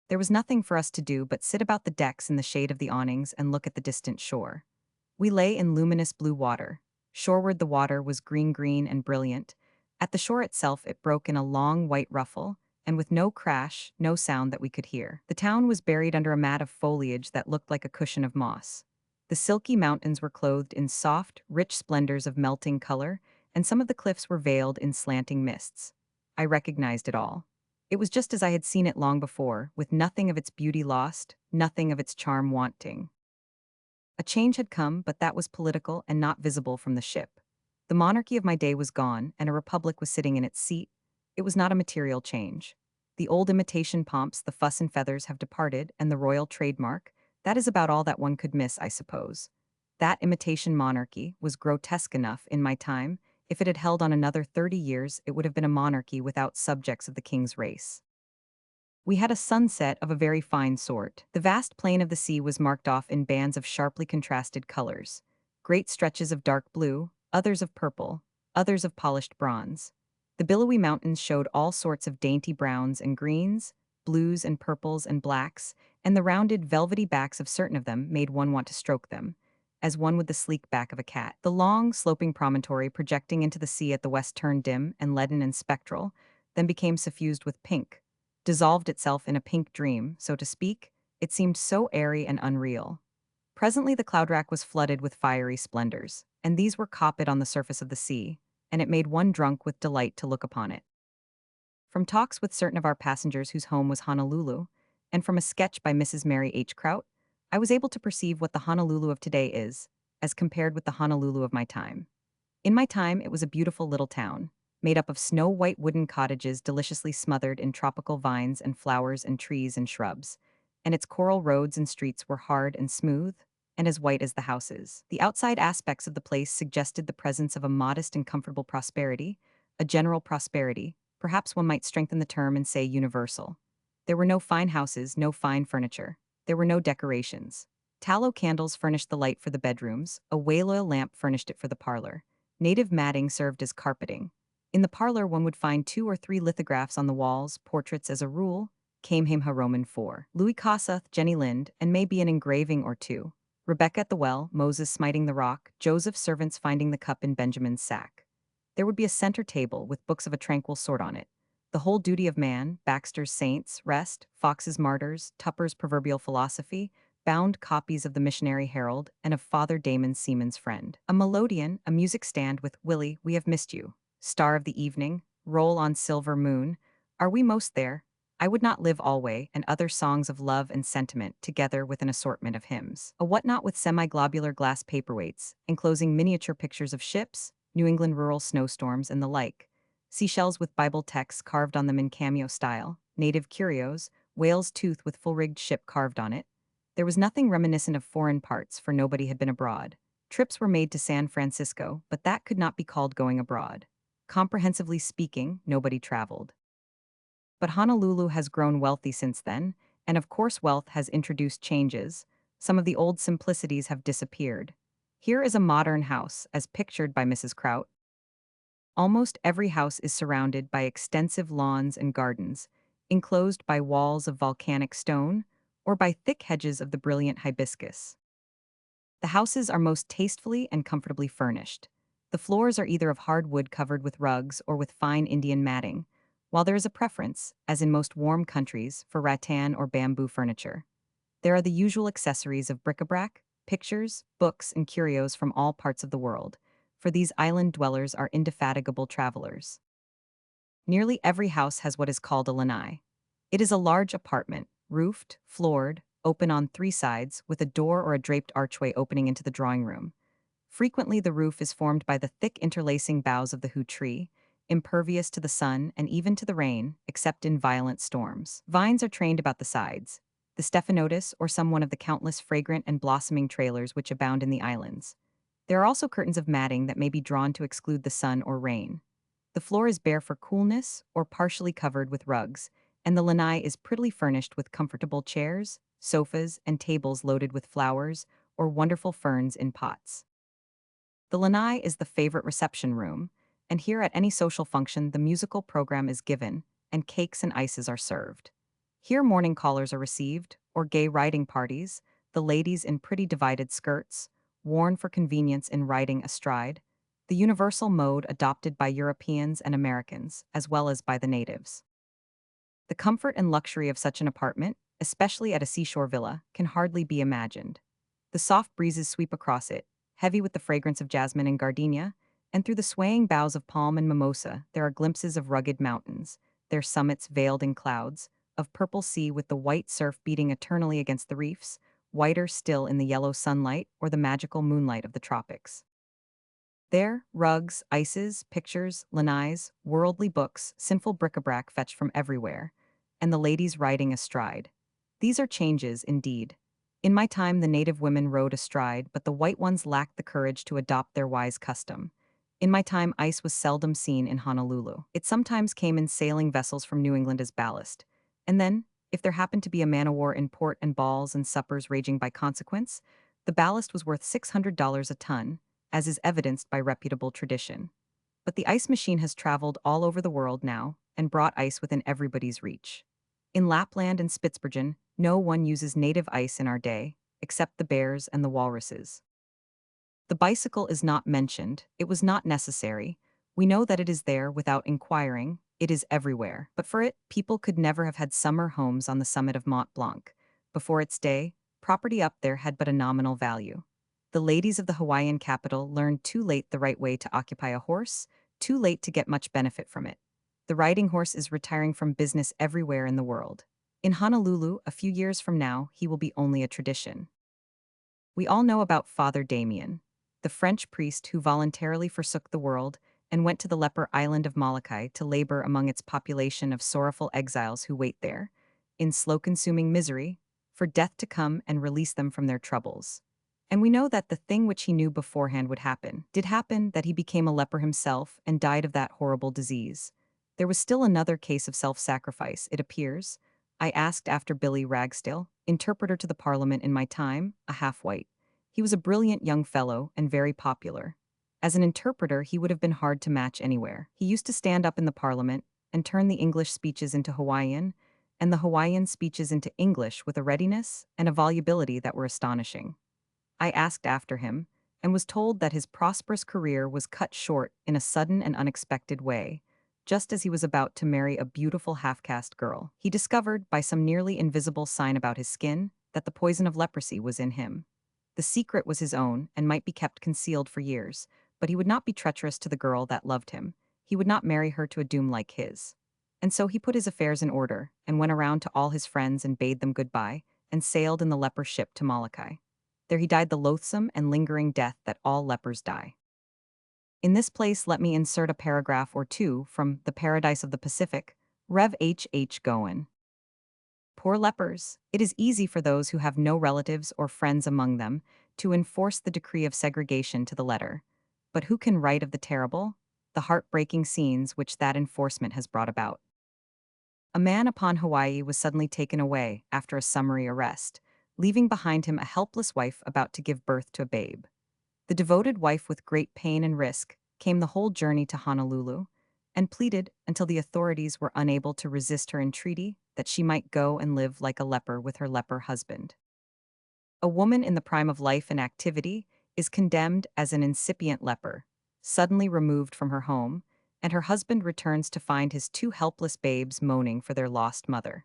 There was nothing for us to do but sit about the decks in the shade of the awnings and look at the distant shore. We lay in luminous blue water. Shoreward the water was green and brilliant. At the shore itself it broke in a long white ruffle, and with no crash, no sound that we could hear. The town was buried under a mat of foliage that looked like a cushion of moss. The silky mountains were clothed in soft, rich splendors of melting color, and some of the cliffs were veiled in slanting mists. I recognized it all. It was just as I had seen it long before, with nothing of its beauty lost, nothing of its charm wanting. A change had come, but that was political and not visible from the ship. The monarchy of my day was gone, and a republic was sitting in its seat. It was not a material change. The old imitation pomps, the fuss and feathers have departed, and the royal trademark, that is about all that one could miss, I suppose. That imitation monarchy was grotesque enough in my time. If it had held on another 30 years, it would have been a monarchy without subjects of the king's race. We had a sunset of a very fine sort. The vast plain of the sea was marked off in bands of sharply contrasted colors. Great stretches of dark blue, others of purple, others of polished bronze. The billowy mountains showed all sorts of dainty browns and greens, blues and purples and blacks, and the rounded, velvety backs of certain of them made one want to stroke them, as one would the sleek back of a cat. The long, sloping promontory projecting into the sea at the west turned dim and leaden and spectral, then became suffused with pink, dissolved itself in a pink dream, so to speak. It seemed so airy and unreal. Presently the cloud rack was flooded with fiery splendors, and these were copped on the surface of the sea, and it made one drunk with delight to look upon it. From talks with certain of our passengers whose home was Honolulu, and from a sketch by Mrs. Mary H. Kraut, I was able to perceive what the Honolulu of today is, as compared with the Honolulu of my time. In my time, it was a beautiful little town, made up of snow-white wooden cottages deliciously smothered in tropical vines and flowers and trees and shrubs, and its coral roads and streets were hard and smooth, and as white as the houses. The outside aspects of the place suggested the presence of a modest and comfortable prosperity, a general prosperity. Perhaps one might strengthen the term and say universal. There were no fine houses, no fine furniture. There were no decorations. Tallow candles furnished the light for the bedrooms, a whale oil lamp furnished it for the parlor. Native matting served as carpeting. In the parlor one would find 2 or 3 lithographs on the walls, portraits as a rule, Kamehameha Roman 4. Louis Kossuth, Jenny Lind, and maybe an engraving or two. Rebecca at the well, Moses smiting the rock, Joseph's servants finding the cup in Benjamin's sack. There would be a center table with books of a tranquil sort on it. The Whole Duty of Man, Baxter's Saints, Rest, Fox's Martyrs, Tupper's Proverbial Philosophy, bound copies of the Missionary Herald, and of Father Damon's Seaman's Friend. A melodeon, a music stand with Willie, We Have Missed You, Star of the Evening, Roll on Silver Moon, Are We Most There, I Would Not Live Alway, and other songs of love and sentiment, together with an assortment of hymns. A whatnot with semi-globular glass paperweights, enclosing miniature pictures of ships, New England rural snowstorms, and the like. Seashells with Bible texts carved on them in cameo style, native curios, whale's tooth with full-rigged ship carved on it. There was nothing reminiscent of foreign parts, for nobody had been abroad. Trips were made to San Francisco, but that could not be called going abroad. Comprehensively speaking, nobody traveled. But Honolulu has grown wealthy since then, and of course wealth has introduced changes. Some of the old simplicities have disappeared. Here is a modern house, as pictured by Mrs. Kraut. Almost every house is surrounded by extensive lawns and gardens, enclosed by walls of volcanic stone, or by thick hedges of the brilliant hibiscus. The houses are most tastefully and comfortably furnished. The floors are either of hard wood covered with rugs or with fine Indian matting, while there is a preference, as in most warm countries, for rattan or bamboo furniture. There are the usual accessories of bric-a-brac, pictures, books, and curios from all parts of the world, for these island dwellers are indefatigable travelers. Nearly every house has what is called a lanai. It is a large apartment, roofed, floored, open on 3 sides, with a door or a draped archway opening into the drawing room. Frequently the roof is formed by the thick interlacing boughs of the hu tree, impervious to the sun and even to the rain, except in violent storms. Vines are trained about the sides, the stephanotis or some one of the countless fragrant and blossoming trailers which abound in the islands. There are also curtains of matting that may be drawn to exclude the sun or rain. The floor is bare for coolness or partially covered with rugs, and the lanai is prettily furnished with comfortable chairs, sofas, and tables loaded with flowers or wonderful ferns in pots. The lanai is the favorite reception room, and here at any social function the musical program is given, and cakes and ices are served. Here morning callers are received, or gay riding parties, the ladies in pretty divided skirts, worn for convenience in riding astride, the universal mode adopted by Europeans and Americans, as well as by the natives. The comfort and luxury of such an apartment, especially at a seashore villa, can hardly be imagined. The soft breezes sweep across it, heavy with the fragrance of jasmine and gardenia, and through the swaying boughs of palm and mimosa, there are glimpses of rugged mountains, their summits veiled in clouds, of purple sea with the white surf beating eternally against the reefs, whiter still in the yellow sunlight or the magical moonlight of the tropics. There, rugs, ices, pictures, lanais, worldly books, sinful bric-a-brac fetched from everywhere, and the ladies riding astride. These are changes, indeed. In my time, the native women rode astride, but the white ones lacked the courage to adopt their wise custom. In my time, ice was seldom seen in Honolulu. It sometimes came in sailing vessels from New England as ballast. And then, if there happened to be a man-o'-war in port and balls and suppers raging by consequence, the ballast was worth $600 a ton, as is evidenced by reputable tradition. But the ice machine has traveled all over the world now and brought ice within everybody's reach. In Lapland and Spitsbergen, no one uses native ice in our day, except the bears and the walruses. The bicycle is not mentioned, it was not necessary. We know that it is there without inquiring, it is everywhere. But for it, people could never have had summer homes on the summit of Mont Blanc. Before its day, property up there had but a nominal value. The ladies of the Hawaiian capital learned too late the right way to occupy a horse, too late to get much benefit from it. The riding horse is retiring from business everywhere in the world. In Honolulu, a few years from now, he will be only a tradition. We all know about Father Damien, the French priest who voluntarily forsook the world and went to the leper island of Molokai to labor among its population of sorrowful exiles who wait there, in slow-consuming misery, for death to come and release them from their troubles. And we know that the thing which he knew beforehand would happen, did happen, that he became a leper himself and died of that horrible disease. There was still another case of self-sacrifice, it appears. I asked after Billy Ragsdale, interpreter to the Parliament in my time, a half-white. He was a brilliant young fellow and very popular. As an interpreter, he would have been hard to match anywhere. He used to stand up in the Parliament and turn the English speeches into Hawaiian, and the Hawaiian speeches into English with a readiness and a volubility that were astonishing. I asked after him, and was told that his prosperous career was cut short in a sudden and unexpected way, just as he was about to marry a beautiful half-caste girl. He discovered, by some nearly invisible sign about his skin, that the poison of leprosy was in him. The secret was his own and might be kept concealed for years, but he would not be treacherous to the girl that loved him. He would not marry her to a doom like his. And so he put his affairs in order and went around to all his friends and bade them goodbye, and sailed in the leper ship to Molokai. There he died the loathsome and lingering death that all lepers die. In this place, let me insert a paragraph or two from The Paradise of the Pacific, Rev. H. H. Goen. Poor lepers, it is easy for those who have no relatives or friends among them to enforce the decree of segregation to the letter. But who can write of the terrible, the heartbreaking scenes which that enforcement has brought about? A man upon Hawaii was suddenly taken away after a summary arrest, leaving behind him a helpless wife about to give birth to a babe. The devoted wife, with great pain and risk, came the whole journey to Honolulu, and pleaded until the authorities were unable to resist her entreaty that she might go and live like a leper with her leper husband. A woman in the prime of life and activity is condemned as an incipient leper, suddenly removed from her home, and her husband returns to find his two helpless babes moaning for their lost mother.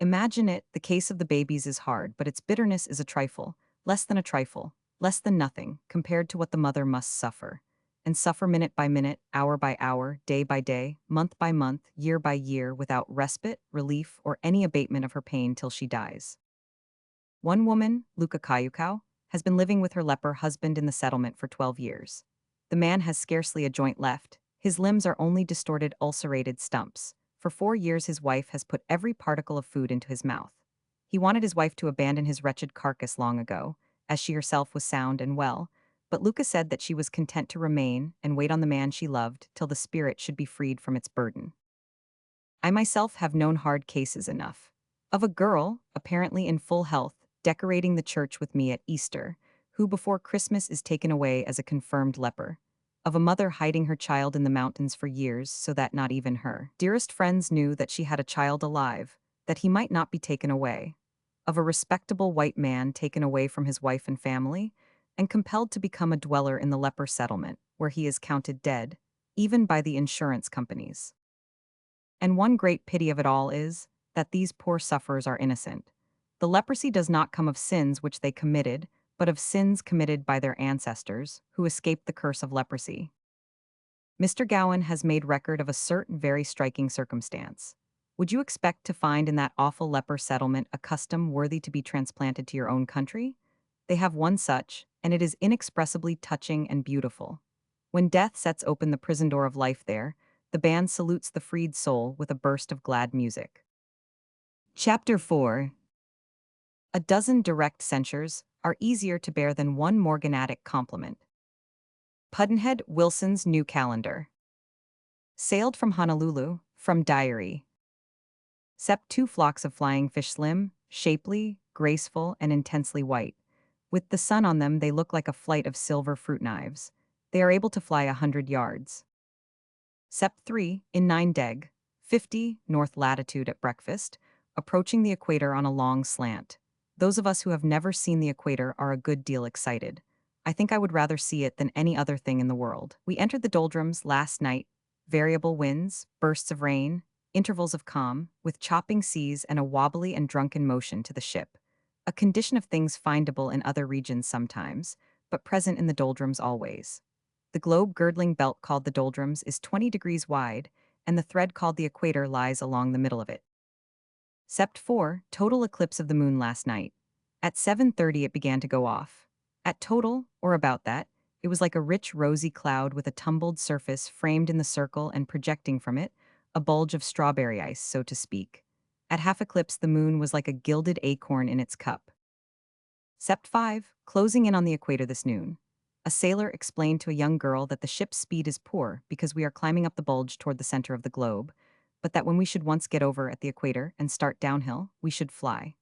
Imagine it, the case of the babies is hard, but its bitterness is a trifle, less than a trifle, less than nothing, compared to what the mother must suffer. And suffer minute by minute, hour by hour, day by day, month by month, year by year, without respite, relief, or any abatement of her pain till she dies. One woman, Luka Kayukau, has been living with her leper husband in the settlement for 12 years. The man has scarcely a joint left. His limbs are only distorted, ulcerated stumps. For 4 years his wife has put every particle of food into his mouth. He wanted his wife to abandon his wretched carcass long ago, as she herself was sound and well, but Luca said that she was content to remain and wait on the man she loved till the spirit should be freed from its burden. I myself have known hard cases enough. Of a girl, apparently in full health, decorating the church with me at Easter, who before Christmas is taken away as a confirmed leper. Of a mother hiding her child in the mountains for years so that not even her dearest friends knew that she had a child alive, that he might not be taken away. Of a respectable white man taken away from his wife and family, and compelled to become a dweller in the leper settlement, where he is counted dead, even by the insurance companies. And one great pity of it all is that these poor sufferers are innocent. The leprosy does not come of sins which they committed, but of sins committed by their ancestors, who escaped the curse of leprosy. Mr. Gowan has made record of a certain very striking circumstance. Would you expect to find in that awful leper settlement a custom worthy to be transplanted to your own country? They have one such, and it is inexpressibly touching and beautiful. When death sets open the prison door of life there, the band salutes the freed soul with a burst of glad music. Chapter 4. A dozen direct censures are easier to bear than one morganatic compliment. Pudd'nhead Wilson's New Calendar. Sailed from Honolulu, from diary. Sept 2 flocks of flying fish slim, shapely, graceful, and intensely white. With the sun on them, they look like a flight of silver fruit knives. They are able to fly 100 yards. Sept 3, in 9 deg, 50 north latitude at breakfast, approaching the equator on a long slant. Those of us who have never seen the equator are a good deal excited. I think I would rather see it than any other thing in the world. We entered the doldrums last night. Variable winds, bursts of rain, intervals of calm, with chopping seas and a wobbly and drunken motion to the ship. A condition of things findable in other regions sometimes, but present in the doldrums always. The globe-girdling belt called the doldrums is 20 degrees wide, and the thread called the equator lies along the middle of it. Sept 4, total eclipse of the moon last night. At 7:30 it began to go off. At total, or about that, it was like a rich rosy cloud with a tumbled surface framed in the circle and projecting from it, a bulge of strawberry ice, so to speak. At half eclipse the moon was like a gilded acorn in its cup. Sept 5, closing in on the equator this noon. A sailor explained to a young girl that the ship's speed is poor because we are climbing up the bulge toward the center of the globe, but that when we should once get over at the equator and start downhill, we should fly.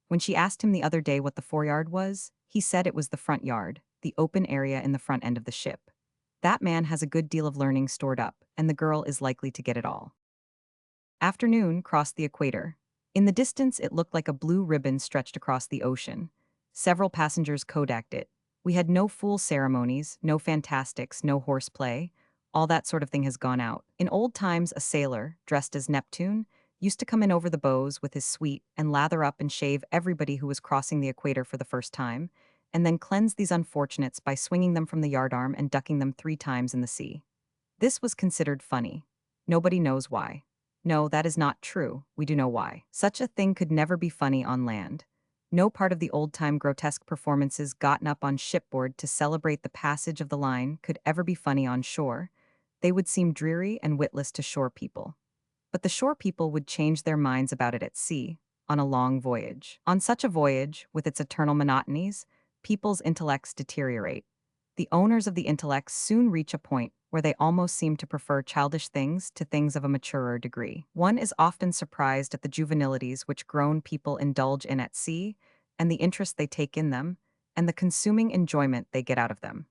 When she asked him the other day what the foreyard was, he said it was the front yard, the open area in the front end of the ship. That man has a good deal of learning stored up, and the girl is likely to get it all. Afternoon crossed the equator. In the distance, it looked like a blue ribbon stretched across the ocean. Several passengers kodaked it. We had no fool ceremonies, no fantastics, no horseplay. All that sort of thing has gone out. In old times, a sailor, dressed as Neptune, used to come in over the bows with his suite and lather up and shave everybody who was crossing the equator for the first time, and then cleanse these unfortunates by swinging them from the yardarm and ducking them 3 times in the sea. This was considered funny. Nobody knows why. No, that is not true. We do know why. Such a thing could never be funny on land. No part of the old-time grotesque performances gotten up on shipboard to celebrate the passage of the line could ever be funny on shore. They would seem dreary and witless to shore people. But the shore people would change their minds about it at sea, on a long voyage. On such a voyage, with its eternal monotonies, people's intellects deteriorate. The owners of the intellects soon reach a point where they almost seem to prefer childish things to things of a maturer degree. One is often surprised at the juvenilities which grown people indulge in at sea, and the interest they take in them, and the consuming enjoyment they get out of them.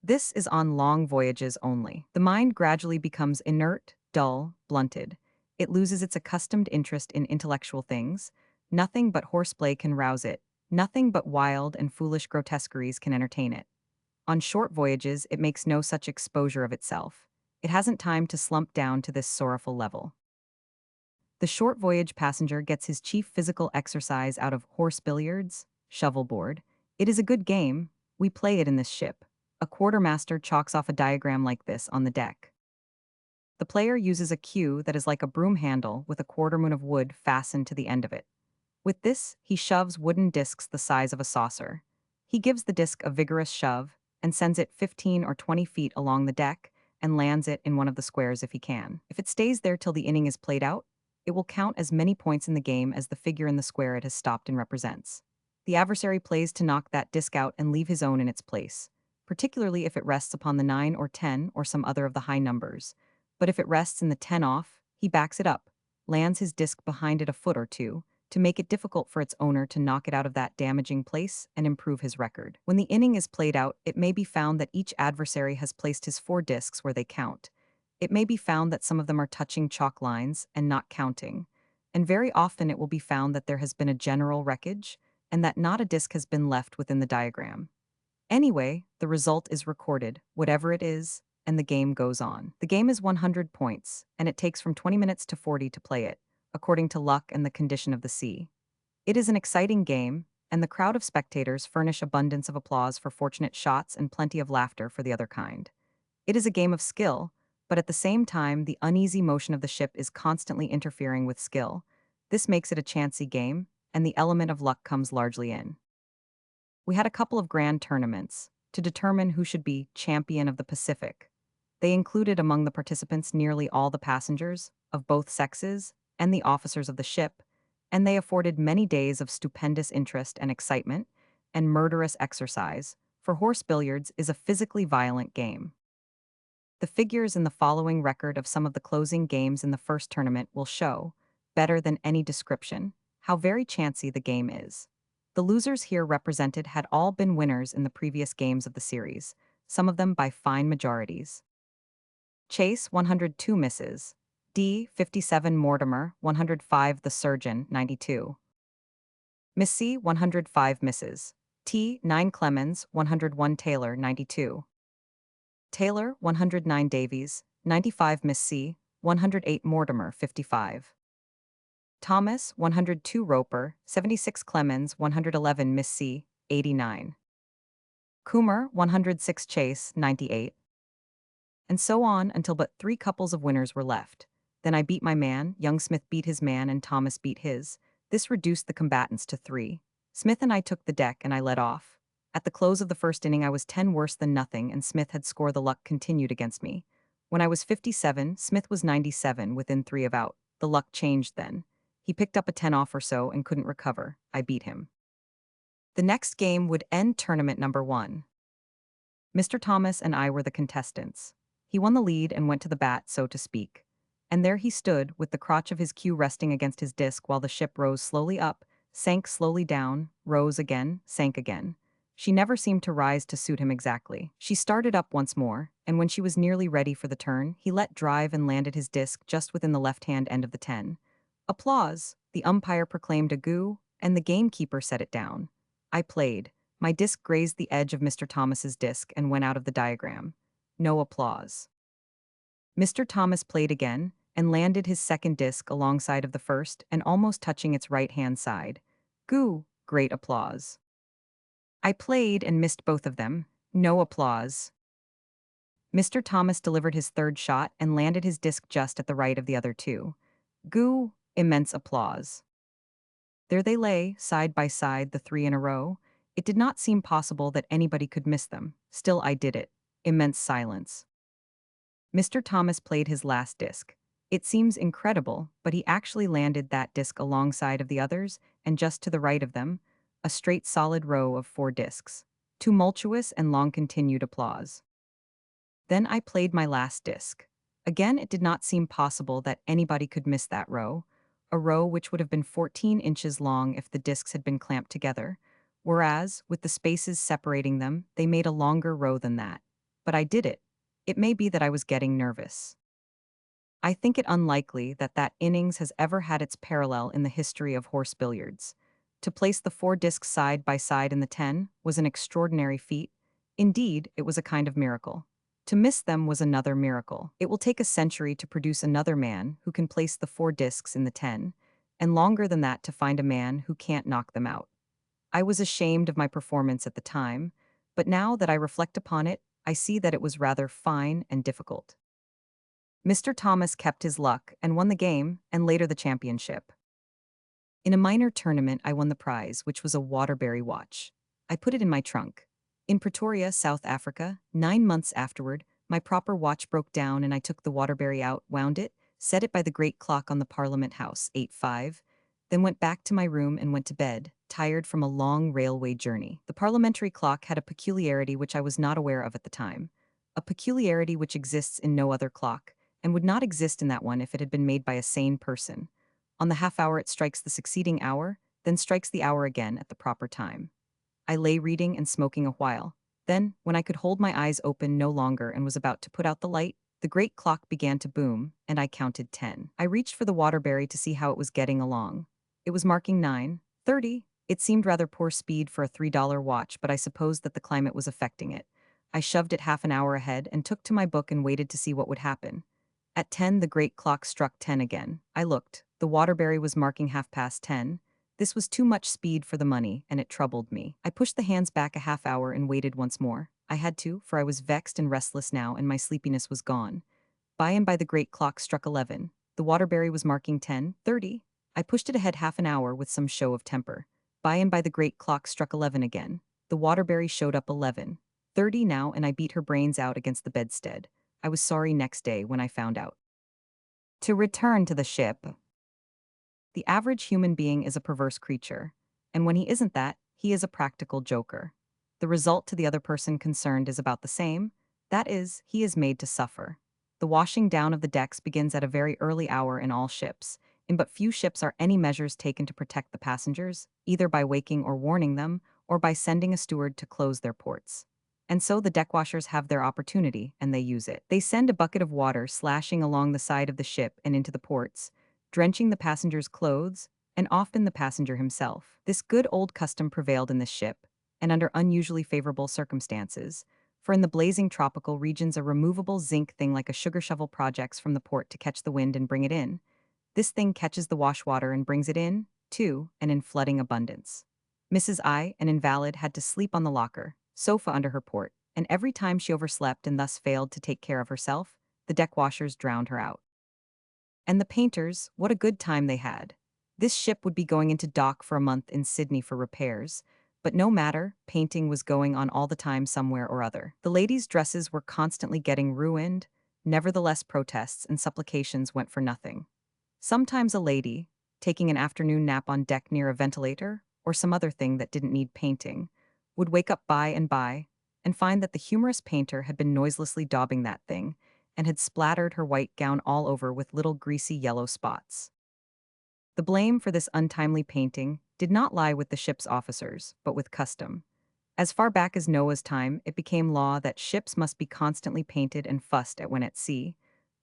This is on long voyages only. The mind gradually becomes inert, dull, blunted. It loses its accustomed interest in intellectual things. Nothing but horseplay can rouse it. Nothing but wild and foolish grotesqueries can entertain it. On short voyages, it makes no such exposure of itself. It hasn't time to slump down to this sorrowful level. The short voyage passenger gets his chief physical exercise out of horse billiards, shovelboard. It is a good game. We play it in this ship. A quartermaster chalks off a diagram like this on the deck. The player uses a cue that is like a broom handle with a quarter-moon of wood fastened to the end of it. With this, he shoves wooden discs the size of a saucer. He gives the disc a vigorous shove and sends it 15 or 20 feet along the deck and lands it in one of the squares if he can. If it stays there till the inning is played out, it will count as many points in the game as the figure in the square it has stopped and represents. The adversary plays to knock that disc out and leave his own in its place, particularly if it rests upon the 9 or 10 or some other of the high numbers. But if it rests in the 10 off, he backs it up, lands his disc behind it a foot or two, to make it difficult for its owner to knock it out of that damaging place and improve his record. When the inning is played out, it may be found that each adversary has placed his 4 discs where they count. It may be found that some of them are touching chalk lines and not counting. And very often it will be found that there has been a general wreckage and that not a disc has been left within the diagram. Anyway, the result is recorded, whatever it is, and the game goes on. The game is 100 points, and it takes from 20 minutes to 40 to play it, according to luck and the condition of the sea. It is an exciting game, and the crowd of spectators furnish abundance of applause for fortunate shots and plenty of laughter for the other kind. It is a game of skill, but at the same time, the uneasy motion of the ship is constantly interfering with skill. This makes it a chancy game, and the element of luck comes largely in. We had a couple of grand tournaments to determine who should be champion of the Pacific. They included among the participants nearly all the passengers, of both sexes, and the officers of the ship, and they afforded many days of stupendous interest and excitement, and murderous exercise, for horse billiards is a physically violent game. The figures in the following record of some of the closing games in the first tournament will show, better than any description, how very chancy the game is. The losers here represented had all been winners in the previous games of the series, some of them by fine majorities. Chase, 102 misses. D, 57 Mortimer, 105 The Surgeon, 92. Miss C, 105 misses. T, 9 Clemens, 101 Taylor, 92. Taylor, 109 Davies, 95 Miss C, 108 Mortimer, 55. Thomas, 102 Roper, 76 Clemens, 111 Miss C, 89. Coomer, 106 Chase, 98. And so on until but 3 couples of winners were left. Then I beat my man, young Smith beat his man, and Thomas beat his. This reduced the combatants to 3. Smith and I took the deck and I led off. At the close of the first inning I was 10 worse than nothing and Smith had scored. The luck continued against me. When I was 57, Smith was 97 within 3 of out. The luck changed then. He picked up a 10 off or so and couldn't recover. I beat him. The next game would end tournament number 1. Mr. Thomas and I were the contestants. He won the lead and went to the bat, so to speak. And there he stood, with the crotch of his cue resting against his disc while the ship rose slowly up, sank slowly down, rose again, sank again. She never seemed to rise to suit him exactly. She started up once more, and when she was nearly ready for the turn, he let drive and landed his disc just within the left-hand end of the 10. Applause. The umpire proclaimed a goo, and the gamekeeper set it down. I played. My disc grazed the edge of Mr. Thomas's disc and went out of the diagram. No applause. Mr. Thomas played again and landed his second disc alongside of the first and almost touching its right-hand side. Goo! Great applause. I played and missed both of them. No applause. Mr. Thomas delivered his third shot and landed his disc just at the right of the other 2. Goo! Immense applause. There they lay, side by side, the 3 in a row. It did not seem possible that anybody could miss them. Still I did it. Immense silence. Mr. Thomas played his last disc. It seems incredible, but he actually landed that disc alongside of the others, and just to the right of them, a straight solid row of 4 discs. Tumultuous and long-continued applause. Then I played my last disc. Again, it did not seem possible that anybody could miss that row, a row which would have been 14 inches long if the discs had been clamped together, whereas, with the spaces separating them, they made a longer row than that. But I did it. It may be that I was getting nervous. I think it unlikely that that innings has ever had its parallel in the history of horse billiards. To place the 4 discs side by side in the 10 was an extraordinary feat. Indeed, it was a kind of miracle. To miss them was another miracle. It will take a century to produce another man who can place the 4 discs in the 10, and longer than that to find a man who can't knock them out. I was ashamed of my performance at the time, but now that I reflect upon it, I see that it was rather fine and difficult. Mr. Thomas kept his luck and won the game and later the championship. In a minor tournament, I won the prize, which was a Waterbury watch. I put it in my trunk. In Pretoria, South Africa, 9 months afterward, my proper watch broke down and I took the Waterbury out, wound it, set it by the great clock on the Parliament House, 8:05, then went back to my room and went to bed, tired from a long railway journey. The parliamentary clock had a peculiarity which I was not aware of at the time, a peculiarity which exists in no other clock, and would not exist in that one if it had been made by a sane person. On the half hour it strikes the succeeding hour, then strikes the hour again at the proper time. I lay reading and smoking a while. Then, when I could hold my eyes open no longer and was about to put out the light, the great clock began to boom, and I counted 10. I reached for the Waterbury to see how it was getting along. It was marking 9:30. It seemed rather poor speed for a $3 watch, but I supposed that the climate was affecting it. I shoved it half an hour ahead and took to my book and waited to see what would happen. At 10, the great clock struck 10 again. I looked. The Waterbury was marking 10:30. This was too much speed for the money, and it troubled me. I pushed the hands back a half hour and waited once more. I had to, for I was vexed and restless now, and my sleepiness was gone. By and by the great clock struck 11. The Waterbury was marking 10:30. I pushed it ahead half an hour with some show of temper. By and by the great clock struck 11 again. The Waterbury showed up 11:30 now, and I beat her brains out against the bedstead. I was sorry next day when I found out. To return to the ship. The average human being is a perverse creature, and when he isn't that, he is a practical joker. The result to the other person concerned is about the same, that is, he is made to suffer. The washing down of the decks begins at a very early hour in all ships. In but few ships are any measures taken to protect the passengers, either by waking or warning them, or by sending a steward to close their ports. And so the deckwashers have their opportunity, and they use it. They send a bucket of water slashing along the side of the ship and into the ports, drenching the passenger's clothes, and often the passenger himself. This good old custom prevailed in this ship, and under unusually favorable circumstances, for in the blazing tropical regions a removable zinc thing like a sugar shovel projects from the port to catch the wind and bring it in. This thing catches the wash water and brings it in, too, and in flooding abundance. Mrs. I, an invalid, had to sleep on the locker, sofa under her port, and every time she overslept and thus failed to take care of herself, the deckwashers drowned her out. And the painters, what a good time they had. This ship would be going into dock for a month in Sydney for repairs, but no matter, painting was going on all the time somewhere or other. The ladies' dresses were constantly getting ruined, nevertheless protests and supplications went for nothing. Sometimes a lady, taking an afternoon nap on deck near a ventilator, or some other thing that didn't need painting, would wake up by and find that the humorous painter had been noiselessly daubing that thing, and had splattered her white gown all over with little greasy yellow spots. The blame for this untimely painting did not lie with the ship's officers, but with custom. As far back as Noah's time, it became law that ships must be constantly painted and fussed at when at sea.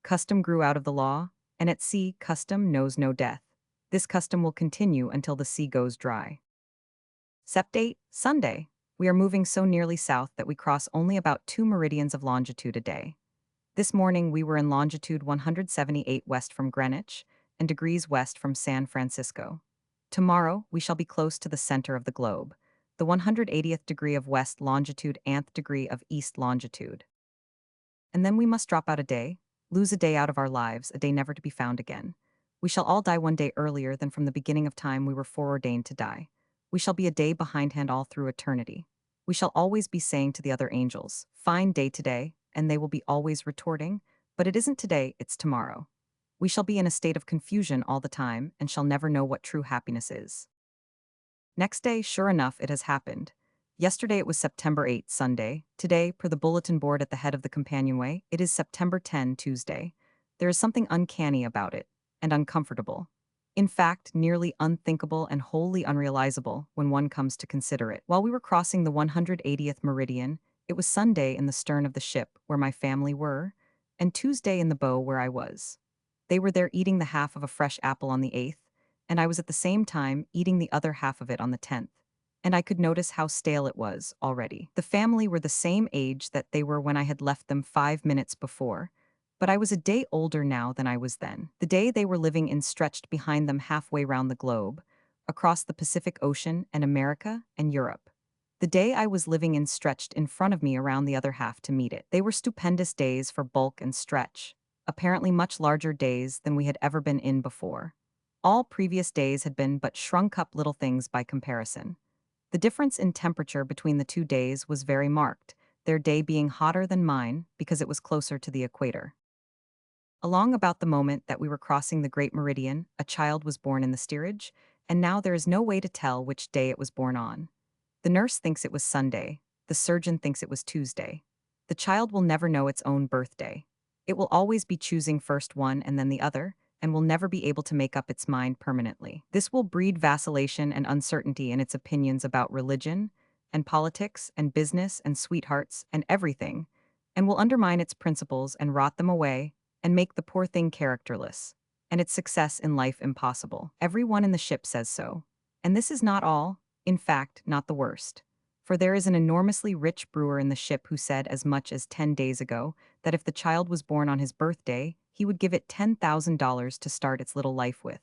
Custom grew out of the law, and at sea, custom knows no death. This custom will continue until the sea goes dry. Sept 8, Sunday. We are moving so nearly south that we cross only about 2 meridians of longitude a day. This morning we were in longitude 178 west from Greenwich and degrees west from San Francisco. Tomorrow we shall be close to the center of the globe, the 180th degree of west longitude, nth degree of east longitude. And then we must drop out a day, lose a day out of our lives, a day never to be found again. We shall all die one day earlier than from the beginning of time we were foreordained to die. We shall be a day behindhand all through eternity. We shall always be saying to the other angels, "Fine day today," and they will be always retorting, "But it isn't today, it's tomorrow." We shall be in a state of confusion all the time and shall never know what true happiness is. Next day, sure enough, it has happened. Yesterday it was September 8, Sunday. Today, per the bulletin board at the head of the companionway, it is September 10, Tuesday. There is something uncanny about it, and uncomfortable. In fact, nearly unthinkable and wholly unrealizable when one comes to consider it. While we were crossing the 180th meridian, it was Sunday in the stern of the ship, where my family were, and Tuesday in the bow where I was. They were there eating the half of a fresh apple on the 8th, and I was at the same time eating the other half of it on the 10th. And I could notice how stale it was already. The family were the same age that they were when I had left them 5 minutes before, but I was a day older now than I was then. The day they were living in stretched behind them halfway round the globe, across the Pacific Ocean and America and Europe. The day I was living in stretched in front of me around the other half to meet it. They were stupendous days for bulk and stretch, apparently much larger days than we had ever been in before. All previous days had been but shrunk-up little things by comparison. The difference in temperature between the 2 days was very marked, their day being hotter than mine because it was closer to the equator. Along about the moment that we were crossing the Great Meridian, a child was born in the steerage, and now there is no way to tell which day it was born on. The nurse thinks it was Sunday, the surgeon thinks it was Tuesday. The child will never know its own birthday. It will always be choosing first one and then the other, and will never be able to make up its mind permanently. This will breed vacillation and uncertainty in its opinions about religion, and politics, and business, and sweethearts, and everything, and will undermine its principles and rot them away, and make the poor thing characterless, and its success in life impossible. Everyone in the ship says so. And this is not all, in fact, not the worst. For there is an enormously rich brewer in the ship who said as much as 10 days ago that if the child was born on his birthday, he would give it $10,000 to start its little life with.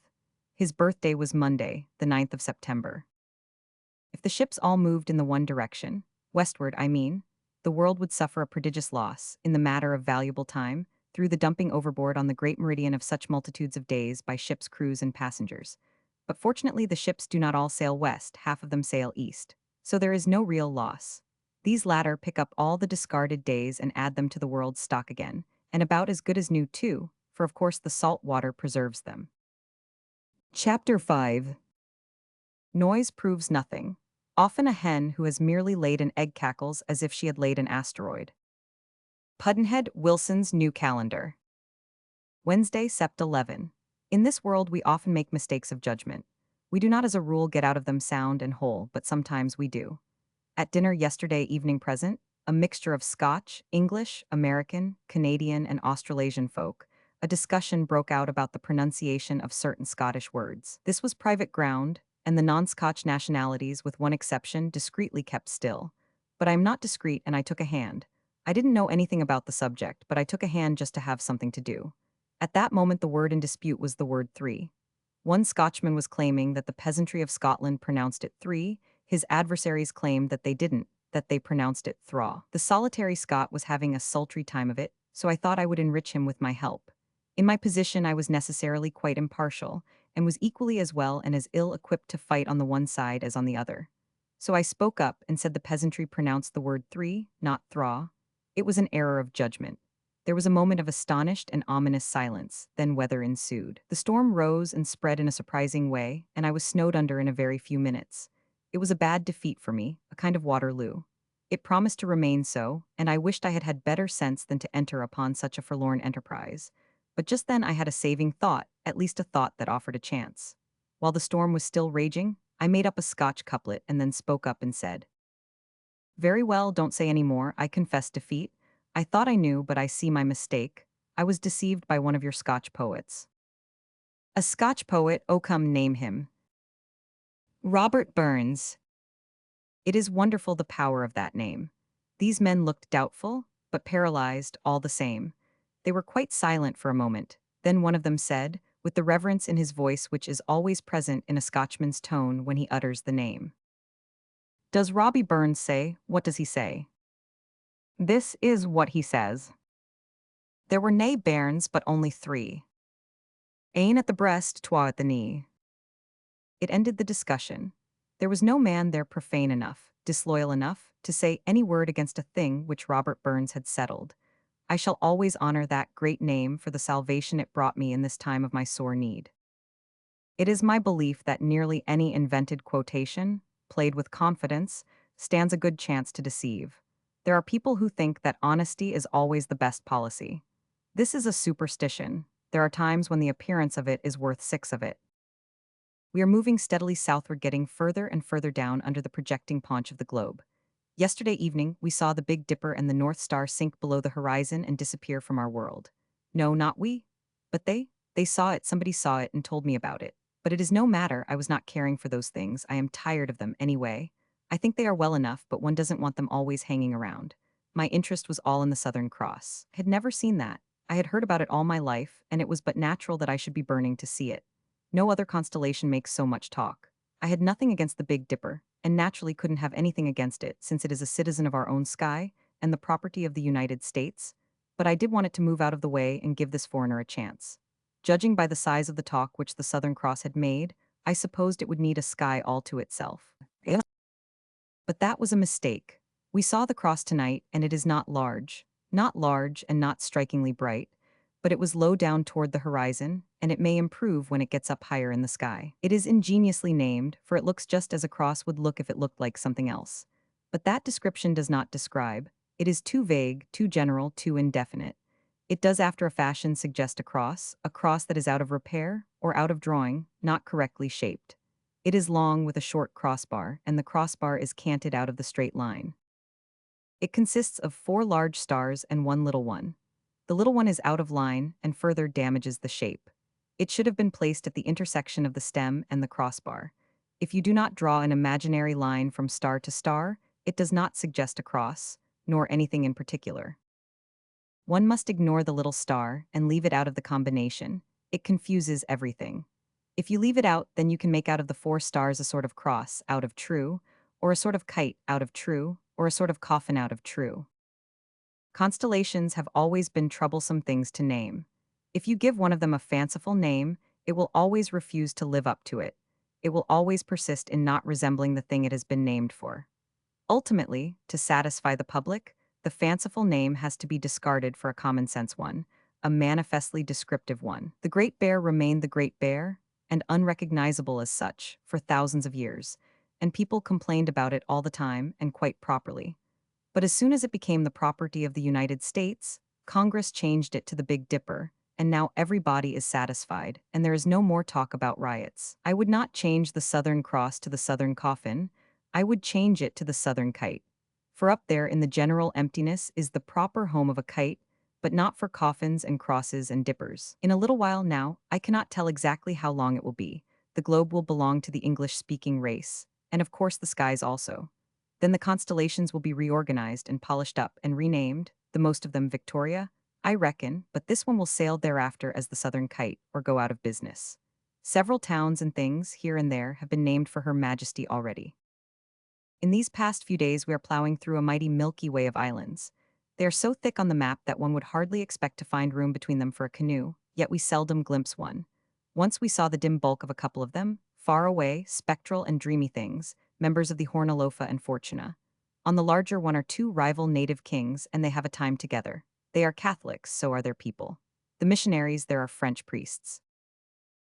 His birthday was Monday, the 9th of September. If the ships all moved in the one direction, westward I mean, the world would suffer a prodigious loss, in the matter of valuable time, through the dumping overboard on the great meridian of such multitudes of days by ships' crews and passengers. But fortunately the ships do not all sail west, half of them sail east. So there is no real loss. These latter pick up all the discarded days and add them to the world's stock again, and about as good as new too, for of course the salt water preserves them. Chapter 5. Noise proves nothing. Often a hen who has merely laid an egg cackles as if she had laid an asteroid. Pudd'nhead Wilson's New Calendar. Wednesday, Sept. 11. In this world we often make mistakes of judgment. We do not as a rule get out of them sound and whole, but sometimes we do. At dinner yesterday evening present, a mixture of Scotch, English, American, Canadian, and Australasian folk, a discussion broke out about the pronunciation of certain Scottish words. This was private ground, and the non-Scotch nationalities, with one exception, discreetly kept still. But I am not discreet, and I took a hand. I didn't know anything about the subject, but I took a hand just to have something to do. At that moment the word in dispute was the word three. One Scotchman was claiming that the peasantry of Scotland pronounced it three, his adversaries claimed that they didn't, that they pronounced it thraw. The solitary Scot was having a sultry time of it, so I thought I would enrich him with my help. In my position I was necessarily quite impartial, and was equally as well and as ill-equipped to fight on the one side as on the other. So I spoke up and said the peasantry pronounced the word three, not thraw. It was an error of judgment. There was a moment of astonished and ominous silence, then weather ensued. The storm rose and spread in a surprising way, and I was snowed under in a very few minutes. It was a bad defeat for me, a kind of Waterloo. It promised to remain so, and I wished I had had better sense than to enter upon such a forlorn enterprise. But just then I had a saving thought, at least a thought that offered a chance. While the storm was still raging, I made up a Scotch couplet and then spoke up and said, "Very well, don't say any more, I confess defeat. I thought I knew, but I see my mistake. I was deceived by one of your Scotch poets." A Scotch poet, oh come name him. Robert Burns. It is wonderful the power of that name. These men looked doubtful, but paralyzed all the same. They were quite silent for a moment. Then one of them said, with the reverence in his voice which is always present in a Scotchman's tone when he utters the name, "Does Robbie Burns say, what does he say?" This is what he says. There were nae bairns, but only three. Ane at the breast, twa at the knee. It ended the discussion. There was no man there profane enough, disloyal enough, to say any word against a thing which Robert Burns had settled. I shall always honor that great name for the salvation it brought me in this time of my sore need. It is my belief that nearly any invented quotation, played with confidence, stands a good chance to deceive. There are people who think that honesty is always the best policy. This is a superstition. There are times when the appearance of it is worth six of it. We are moving steadily southward, getting further and further down under the projecting paunch of the globe. Yesterday evening, we saw the Big Dipper and the North Star sink below the horizon and disappear from our world. No, not we. But they saw it, somebody saw it and told me about it. But it is no matter, I was not caring for those things, I am tired of them anyway. I think they are well enough, but one doesn't want them always hanging around. My interest was all in the Southern Cross. I had never seen that. I had heard about it all my life, and it was but natural that I should be burning to see it. No other constellation makes so much talk. I had nothing against the Big Dipper, and naturally couldn't have anything against it since it is a citizen of our own sky and the property of the United States, but I did want it to move out of the way and give this foreigner a chance. Judging by the size of the talk which the Southern Cross had made, I supposed it would need a sky all to itself. But that was a mistake. We saw the cross tonight, and it is not large and not strikingly bright, but it was low down toward the horizon, and it may improve when it gets up higher in the sky. It is ingeniously named, for it looks just as a cross would look if it looked like something else. But that description does not describe. It is too vague, too general, too indefinite. It does after a fashion suggest a cross that is out of repair, or out of drawing, not correctly shaped. It is long with a short crossbar, and the crossbar is canted out of the straight line. It consists of 4 large stars and 1 little one. The little one is out of line and further damages the shape. It should have been placed at the intersection of the stem and the crossbar. If you do not draw an imaginary line from star to star, it does not suggest a cross, nor anything in particular. One must ignore the little star and leave it out of the combination. It confuses everything. If you leave it out, then you can make out of the four stars a sort of cross out of true, or a sort of kite out of true, or a sort of coffin out of true. Constellations have always been troublesome things to name. If you give one of them a fanciful name, it will always refuse to live up to it. It will always persist in not resembling the thing it has been named for. Ultimately, to satisfy the public, the fanciful name has to be discarded for a common sense one, a manifestly descriptive one. The Great Bear remained the Great Bear, and unrecognizable as such, for thousands of years, and people complained about it all the time, and quite properly. But as soon as it became the property of the United States, Congress changed it to the Big Dipper, and now everybody is satisfied, and there is no more talk about riots. I would not change the Southern Cross to the Southern Coffin, I would change it to the Southern Kite. For up there in the general emptiness is the proper home of a kite, but not for coffins and crosses and dippers. In a little while now, I cannot tell exactly how long it will be. The globe will belong to the English-speaking race, and of course the skies also. Then the constellations will be reorganized and polished up and renamed, the most of them Victoria, I reckon, but this one will sail thereafter as the Southern Kite, or go out of business. Several towns and things, here and there, have been named for Her Majesty already. In these past few days we are plowing through a mighty Milky Way of islands. They are so thick on the map that one would hardly expect to find room between them for a canoe, yet we seldom glimpse one. Once we saw the dim bulk of a couple of them, far away, spectral and dreamy things, members of the Hornalofa and Fortuna. On the larger one are two rival native kings, and they have a time together. They are Catholics, so are their people. The missionaries, there are French priests.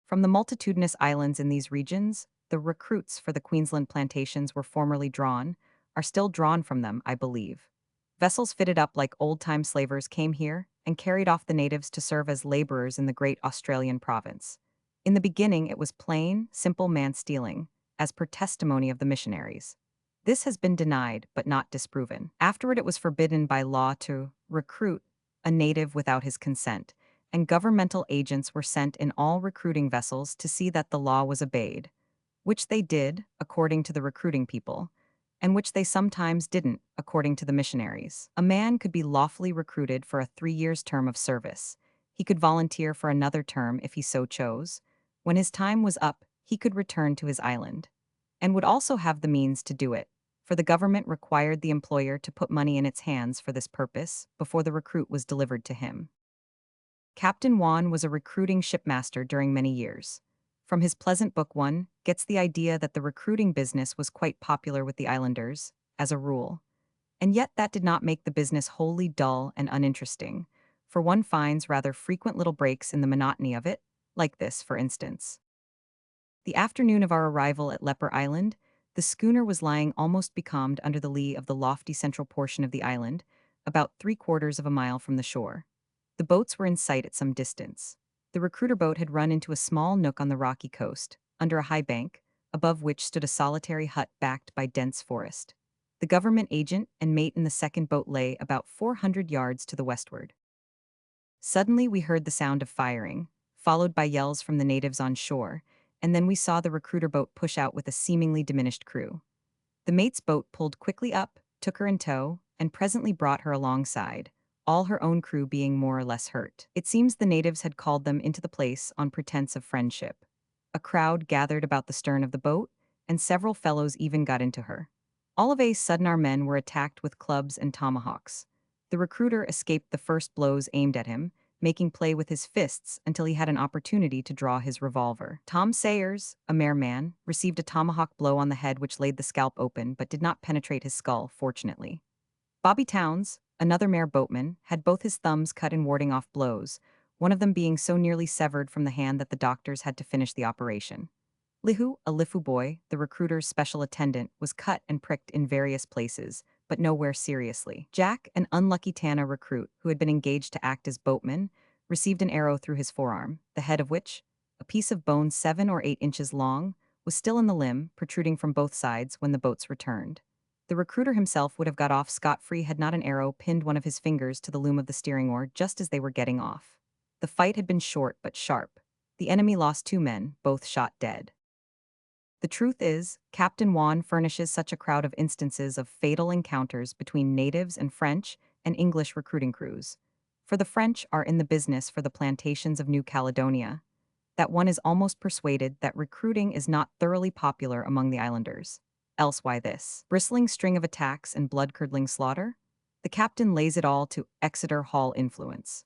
From the multitudinous islands in these regions, the recruits for the Queensland plantations were formerly drawn, are still drawn from them, I believe. Vessels fitted up like old-time slavers came here and carried off the natives to serve as laborers in the great Australian province. In the beginning, it was plain, simple man-stealing, as per testimony of the missionaries. This has been denied, but not disproven. Afterward, it was forbidden by law to recruit a native without his consent, and governmental agents were sent in all recruiting vessels to see that the law was obeyed, which they did, according to the recruiting people, and which they sometimes didn't, according to the missionaries. A man could be lawfully recruited for a 3 years term of service. He could volunteer for another term if he so chose. When his time was up, he could return to his island, and would also have the means to do it, for the government required the employer to put money in its hands for this purpose before the recruit was delivered to him. Captain Juan was a recruiting shipmaster during many years. From his pleasant book one gets the idea that the recruiting business was quite popular with the islanders, as a rule. And yet that did not make the business wholly dull and uninteresting, for one finds rather frequent little breaks in the monotony of it, like this, for instance. The afternoon of our arrival at Leper Island, the schooner was lying almost becalmed under the lee of the lofty central portion of the island, about 3/4 of a mile from the shore. The boats were in sight at some distance. The recruiter boat had run into a small nook on the rocky coast, under a high bank, above which stood a solitary hut backed by dense forest. The government agent and mate in the second boat lay about 400 yards to the westward. Suddenly we heard the sound of firing, followed by yells from the natives on shore, and then we saw the recruiter boat push out with a seemingly diminished crew. The mate's boat pulled quickly up, took her in tow, and presently brought her alongside, all her own crew being more or less hurt. It seems the natives had called them into the place on pretense of friendship. A crowd gathered about the stern of the boat, and several fellows even got into her. All of a sudden our men were attacked with clubs and tomahawks. The recruiter escaped the first blows aimed at him, making play with his fists until he had an opportunity to draw his revolver. Tom Sayers, a mere man, received a tomahawk blow on the head which laid the scalp open but did not penetrate his skull, fortunately. Bobby Towns, another mere boatman, had both his thumbs cut in warding off blows, one of them being so nearly severed from the hand that the doctors had to finish the operation. Lihu, a Lifu boy, the recruiter's special attendant, was cut and pricked in various places, but nowhere seriously. Jack, an unlucky Tana recruit who had been engaged to act as boatman, received an arrow through his forearm, the head of which, a piece of bone 7 or 8 inches long, was still in the limb, protruding from both sides when the boats returned. The recruiter himself would have got off scot-free had not an arrow pinned one of his fingers to the loom of the steering oar just as they were getting off. The fight had been short but sharp. The enemy lost 2 men, both shot dead. The truth is, Captain Juan furnishes such a crowd of instances of fatal encounters between natives and French and English recruiting crews. For the French are in the business for the plantations of New Caledonia. that one is almost persuaded that recruiting is not thoroughly popular among the islanders. Else why this bristling string of attacks and blood-curdling slaughter? The captain lays it all to Exeter Hall influence.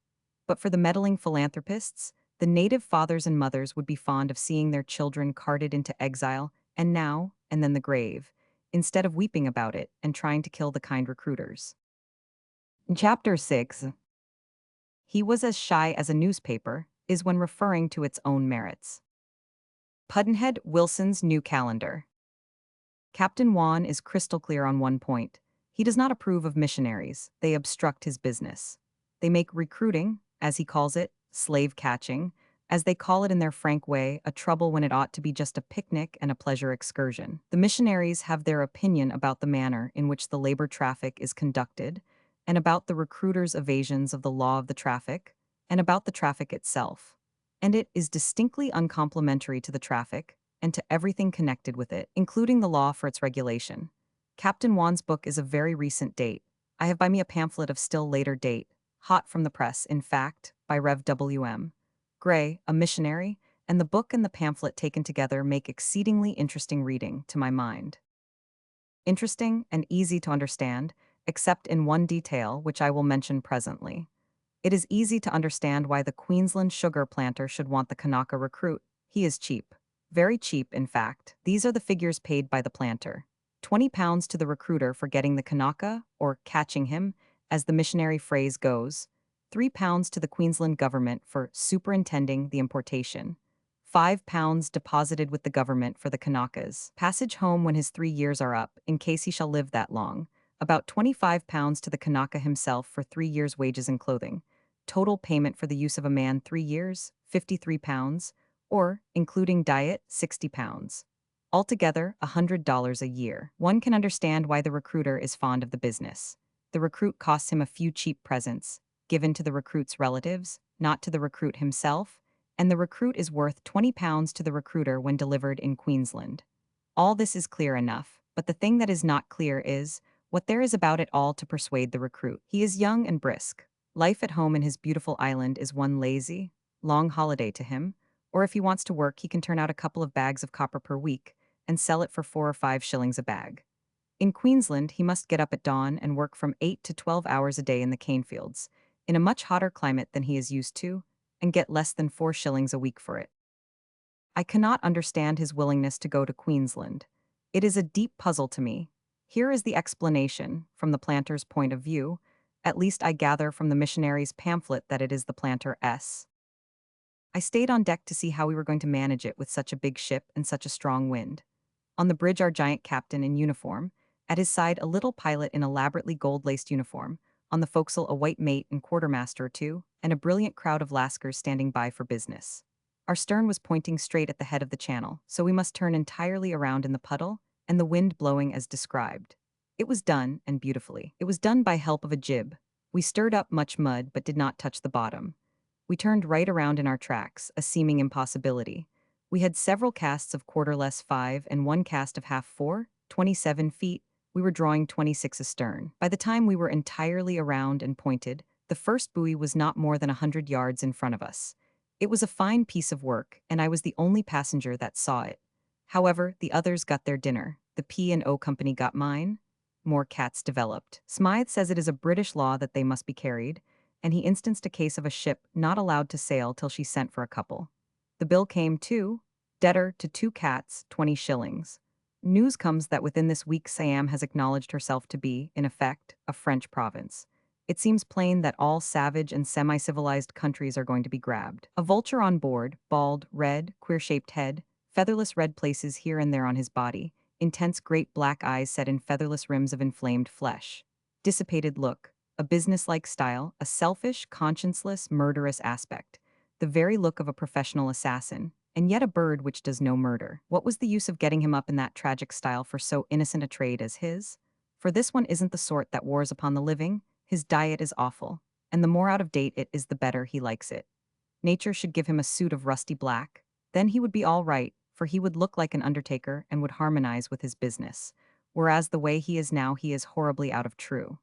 But for the meddling philanthropists, the native fathers and mothers would be fond of seeing their children carted into exile, and now, and then the grave, instead of weeping about it and trying to kill the kind recruiters. In Chapter 6, he was as shy as a newspaper is when referring to its own merits. Pudd'nhead Wilson's New Calendar. Captain Juan is crystal clear on one point. He does not approve of missionaries. They obstruct his business. They make recruiting, as he calls it, slave catching, as they call it in their frank way, a trouble when it ought to be just a picnic and a pleasure excursion. The missionaries have their opinion about the manner in which the labor traffic is conducted, and about the recruiters' evasions of the law of the traffic, and about the traffic itself. And it is distinctly uncomplimentary to the traffic, and to everything connected with it, including the law for its regulation. Captain Juan's book is of very recent date. I have by me a pamphlet of still later date, hot from the press, in fact, by Rev. W.M. Gray, a missionary, and the book and the pamphlet taken together make exceedingly interesting reading, to my mind. Interesting and easy to understand, except in one detail which I will mention presently. It is easy to understand why the Queensland sugar planter should want the Kanaka recruit. He is cheap. Very cheap, in fact. These are the figures paid by the planter. £20 to the recruiter for getting the Kanaka, or catching him, as the missionary phrase goes. £3 to the Queensland government for superintending the importation. £5 deposited with the government for the Kanakas. Passage home when his 3 years are up, in case he shall live that long. About £25 to the Kanaka himself for 3 years' wages and clothing. Total payment for the use of a man 3 years, £53, or, including diet, £60. Altogether, $100 a year. One can understand why the recruiter is fond of the business. The recruit costs him a few cheap presents, given to the recruit's relatives, not to the recruit himself, and the recruit is worth £20 to the recruiter when delivered in Queensland. All this is clear enough, but the thing that is not clear is what there is about it all to persuade the recruit. He is young and brisk. Life at home in his beautiful island is one lazy, long holiday to him, or if he wants to work, he can turn out a couple of bags of copper per week and sell it for 4 or 5 shillings a bag. In Queensland, he must get up at dawn and work from 8 to 12 hours a day in the cane fields, in a much hotter climate than he is used to, and get less than 4 shillings a week for it. I cannot understand his willingness to go to Queensland. It is a deep puzzle to me. Here is the explanation, from the planter's point of view. At least I gather from the missionary's pamphlet that it is the planter's. I stayed on deck to see how we were going to manage it with such a big ship and such a strong wind. On the bridge our giant captain in uniform, at his side a little pilot in elaborately gold-laced uniform, on the forecastle a white mate and quartermaster or two, and a brilliant crowd of lascars standing by for business. Our stern was pointing straight at the head of the channel, so we must turn entirely around in the puddle, and the wind blowing as described. It was done, and beautifully. It was done by help of a jib. We stirred up much mud but did not touch the bottom. We turned right around in our tracks, a seeming impossibility. We had several casts of quarter-less 5 and one cast of half 4, 27 feet. We were drawing 26 astern. By the time we were entirely around and pointed, the first buoy was not more than 100 yards in front of us. It was a fine piece of work, and I was the only passenger that saw it. However, the others got their dinner. The P&O Company got mine. More cats developed. Smythe says it is a British law that they must be carried, and he instanced a case of a ship not allowed to sail till she sent for a couple. The bill came too. Debtor to 2 cats, 20 shillings. News comes that within this week Siam has acknowledged herself to be, in effect, a French province. It seems plain that all savage and semi-civilized countries are going to be grabbed. A vulture on board, bald, red, queer-shaped head, featherless red places here and there on his body, intense great black eyes set in featherless rims of inflamed flesh. Dissipated look, a businesslike style, a selfish, conscienceless, murderous aspect. The very look of a professional assassin, and yet a bird which does no murder. What was the use of getting him up in that tragic style for so innocent a trade as his? For this one isn't the sort that wars upon the living. His diet is awful, and the more out of date it is the better he likes it. Nature should give him a suit of rusty black. Then he would be all right, for he would look like an undertaker and would harmonize with his business, whereas the way he is now he is horribly out of true.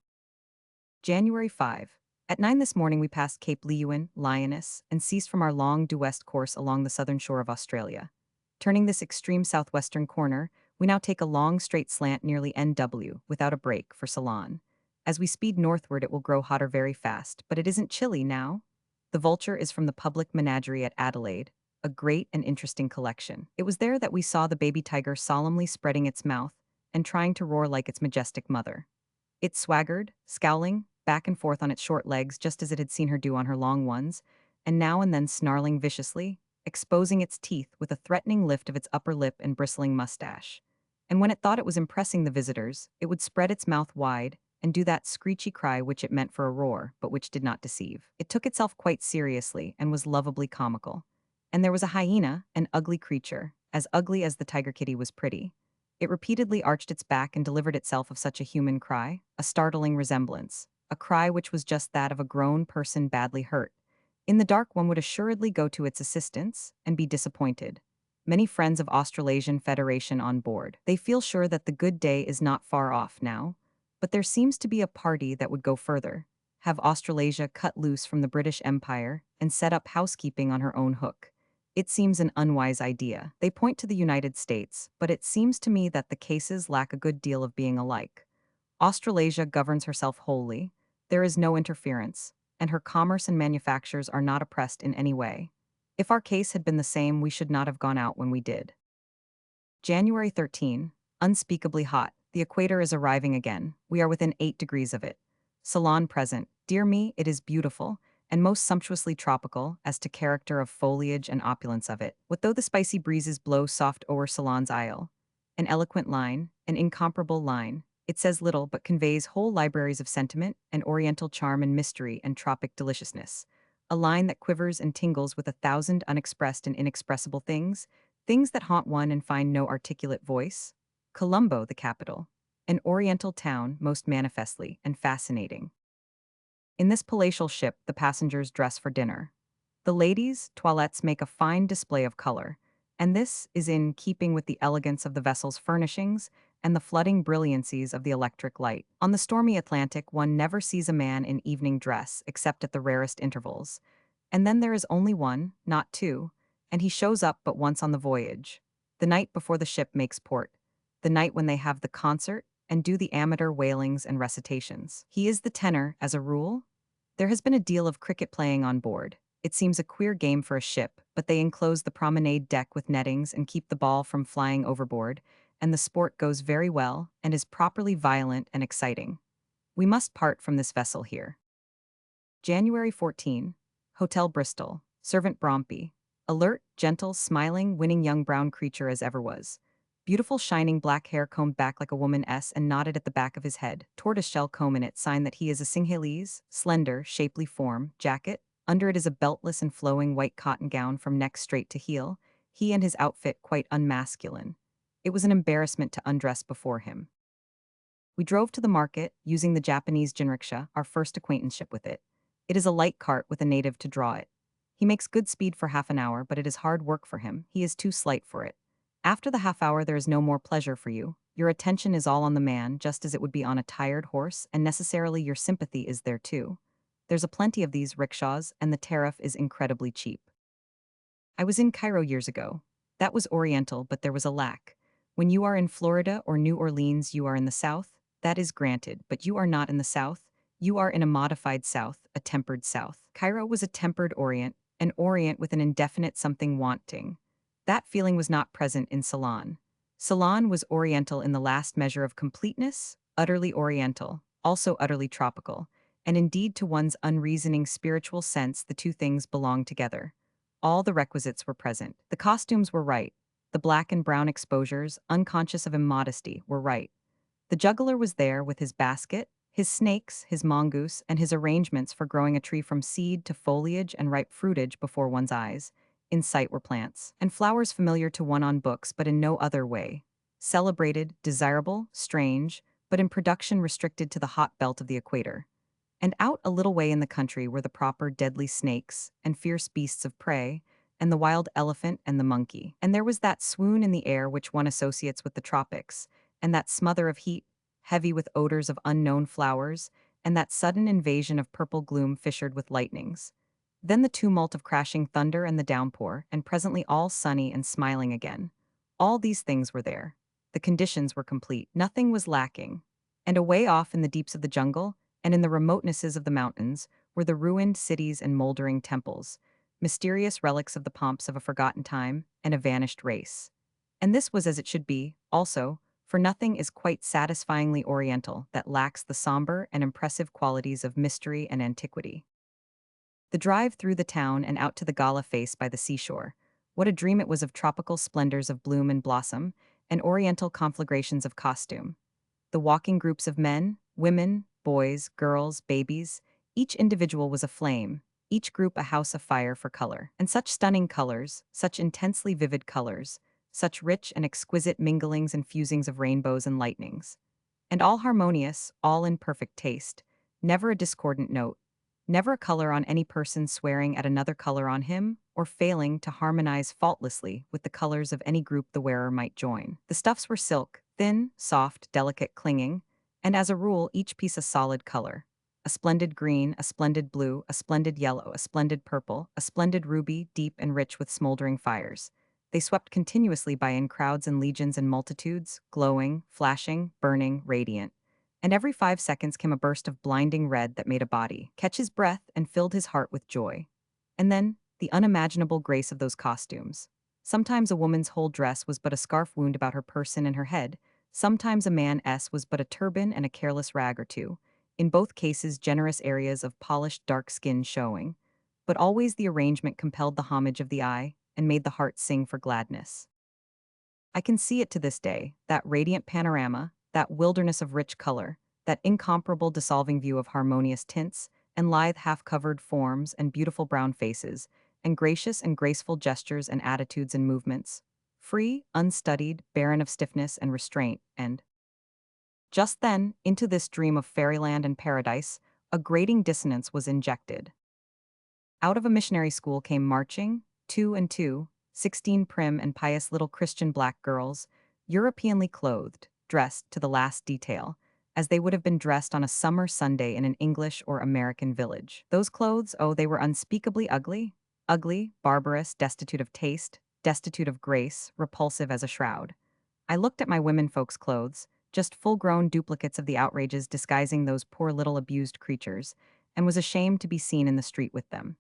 January 5. At 9 this morning, we passed Cape Leeuwin, Lioness, and ceased from our long due west course along the southern shore of Australia. Turning this extreme southwestern corner, we now take a long straight slant nearly NW, without a break, for Ceylon. As we speed northward, it will grow hotter very fast, but it isn't chilly now. The vulture is from the public menagerie at Adelaide, a great and interesting collection. It was there that we saw the baby tiger solemnly spreading its mouth and trying to roar like its majestic mother. It swaggered, scowling, back and forth on its short legs just as it had seen her do on her long ones, and now and then snarling viciously, exposing its teeth with a threatening lift of its upper lip and bristling mustache. And when it thought it was impressing the visitors, it would spread its mouth wide and do that screechy cry which it meant for a roar, but which did not deceive. It took itself quite seriously and was lovably comical. And there was a hyena, an ugly creature, as ugly as the tiger kitty was pretty. It repeatedly arched its back and delivered itself of such a human cry, a startling resemblance, a cry which was just that of a grown person badly hurt. In the dark, one would assuredly go to its assistance and be disappointed. Many friends of Australasian Federation on board. They feel sure that the good day is not far off now, but there seems to be a party that would go further, have Australasia cut loose from the British Empire and set up housekeeping on her own hook. It seems an unwise idea. They point to the United States, but it seems to me that the cases lack a good deal of being alike. Australasia governs herself wholly, there is no interference, and her commerce and manufactures are not oppressed in any way. If our case had been the same, we should not have gone out when we did. January 13, unspeakably hot. The equator is arriving again. We are within 8 degrees of it. Ceylon present. Dear me, it is beautiful, and most sumptuously tropical, as to character of foliage and opulence of it. What though the spicy breezes blow soft o'er Ceylon's isle? An eloquent line, an incomparable line. It says little but conveys whole libraries of sentiment and oriental charm and mystery and tropic deliciousness. A line that quivers and tingles with 1,000 unexpressed and inexpressible things, things that haunt one and find no articulate voice. Colombo, the capital. An oriental town, most manifestly, and fascinating. In this palatial ship, the passengers dress for dinner. The ladies' toilettes make a fine display of color, and this is in keeping with the elegance of the vessel's furnishings and the flooding brilliancies of the electric light. On the stormy Atlantic, one never sees a man in evening dress except at the rarest intervals. And then there is only one, not two, and he shows up but once on the voyage. The night before the ship makes port, the night when they have the concert and do the amateur wailings and recitations. He is the tenor, as a rule. There has been a deal of cricket playing on board. It seems a queer game for a ship, but they enclose the promenade deck with nettings and keep the ball from flying overboard, and the sport goes very well and is properly violent and exciting. We must part from this vessel here. January 14, Hotel Bristol, servant Brompy. Alert, gentle, smiling, winning young brown creature as ever was. Beautiful shining black hair combed back like a woman's and knotted at the back of his head, tortoiseshell comb in it, sign that he is a Sinhalese, slender, shapely form, jacket. Under it is a beltless and flowing white cotton gown from neck straight to heel, he and his outfit quite unmasculine. It was an embarrassment to undress before him. We drove to the market, using the Japanese jinricksha, our first acquaintanceship with it. It is a light cart with a native to draw it. He makes good speed for half an hour, but it is hard work for him. He is too slight for it. After the half hour, there is no more pleasure for you. Your attention is all on the man, just as it would be on a tired horse, and necessarily your sympathy is there too. There's a plenty of these rickshaws, and the tariff is incredibly cheap. I was in Cairo years ago. That was Oriental, but there was a lack. When you are in Florida or New Orleans, you are in the South. That is granted, but you are not in the South. You are in a modified South, a tempered South. Cairo was a tempered Orient, an Orient with an indefinite something wanting. That feeling was not present in Ceylon. Ceylon was Oriental in the last measure of completeness, utterly Oriental, also utterly tropical, and indeed to one's unreasoning spiritual sense the two things belong together. All the requisites were present. The costumes were right. The black and brown exposures, unconscious of immodesty, were right. The juggler was there with his basket, his snakes, his mongoose, and his arrangements for growing a tree from seed to foliage and ripe fruitage before one's eyes. In sight were plants, and flowers familiar to one on books but in no other way. Celebrated, desirable, strange, but in production restricted to the hot belt of the equator. And out a little way in the country were the proper deadly snakes and fierce beasts of prey, and the wild elephant and the monkey. And there was that swoon in the air which one associates with the tropics, and that smother of heat, heavy with odors of unknown flowers, and that sudden invasion of purple gloom fissured with lightnings. Then the tumult of crashing thunder and the downpour, and presently all sunny and smiling again. All these things were there. The conditions were complete, nothing was lacking. And away off in the deeps of the jungle, and in the remotenesses of the mountains, were the ruined cities and moldering temples, mysterious relics of the pomps of a forgotten time and a vanished race. And this was as it should be, also, for nothing is quite satisfyingly oriental that lacks the somber and impressive qualities of mystery and antiquity. The drive through the town and out to the gala face by the seashore, what a dream it was of tropical splendors of bloom and blossom, and oriental conflagrations of costume. The walking groups of men, women, boys, girls, babies, each individual was a flame, each group a house afire for color. And such stunning colors, such intensely vivid colors, such rich and exquisite minglings and fusings of rainbows and lightnings. And all harmonious, all in perfect taste, never a discordant note, never a color on any person swearing at another color on him, or failing to harmonize faultlessly with the colors of any group the wearer might join. The stuffs were silk, thin, soft, delicate, clinging, and as a rule each piece a solid color. A splendid green, a splendid blue, a splendid yellow, a splendid purple, a splendid ruby, deep and rich with smoldering fires. They swept continuously by in crowds and legions and multitudes, glowing, flashing, burning, radiant. And every 5 seconds came a burst of blinding red that made a body catch his breath and filled his heart with joy. And then, the unimaginable grace of those costumes. Sometimes a woman's whole dress was but a scarf wound about her person and her head, sometimes a man's was but a turban and a careless rag or two, in both cases generous areas of polished dark skin showing, but always the arrangement compelled the homage of the eye and made the heart sing for gladness. I can see it to this day, that radiant panorama, that wilderness of rich color, that incomparable dissolving view of harmonious tints, and lithe half-covered forms and beautiful brown faces, and gracious and graceful gestures and attitudes and movements, free, unstudied, barren of stiffness and restraint, and just then, into this dream of fairyland and paradise, a grating dissonance was injected. Out of a missionary school came marching, 2 and 2, 16 prim and pious little Christian black girls, Europeanly clothed, dressed to the last detail, as they would have been dressed on a summer Sunday in an English or American village. Those clothes, oh, they were unspeakably ugly, ugly, barbarous, destitute of taste, destitute of grace, repulsive as a shroud. I looked at my womenfolk's clothes, just full-grown duplicates of the outrages disguising those poor little abused creatures, and was ashamed to be seen in the street with them.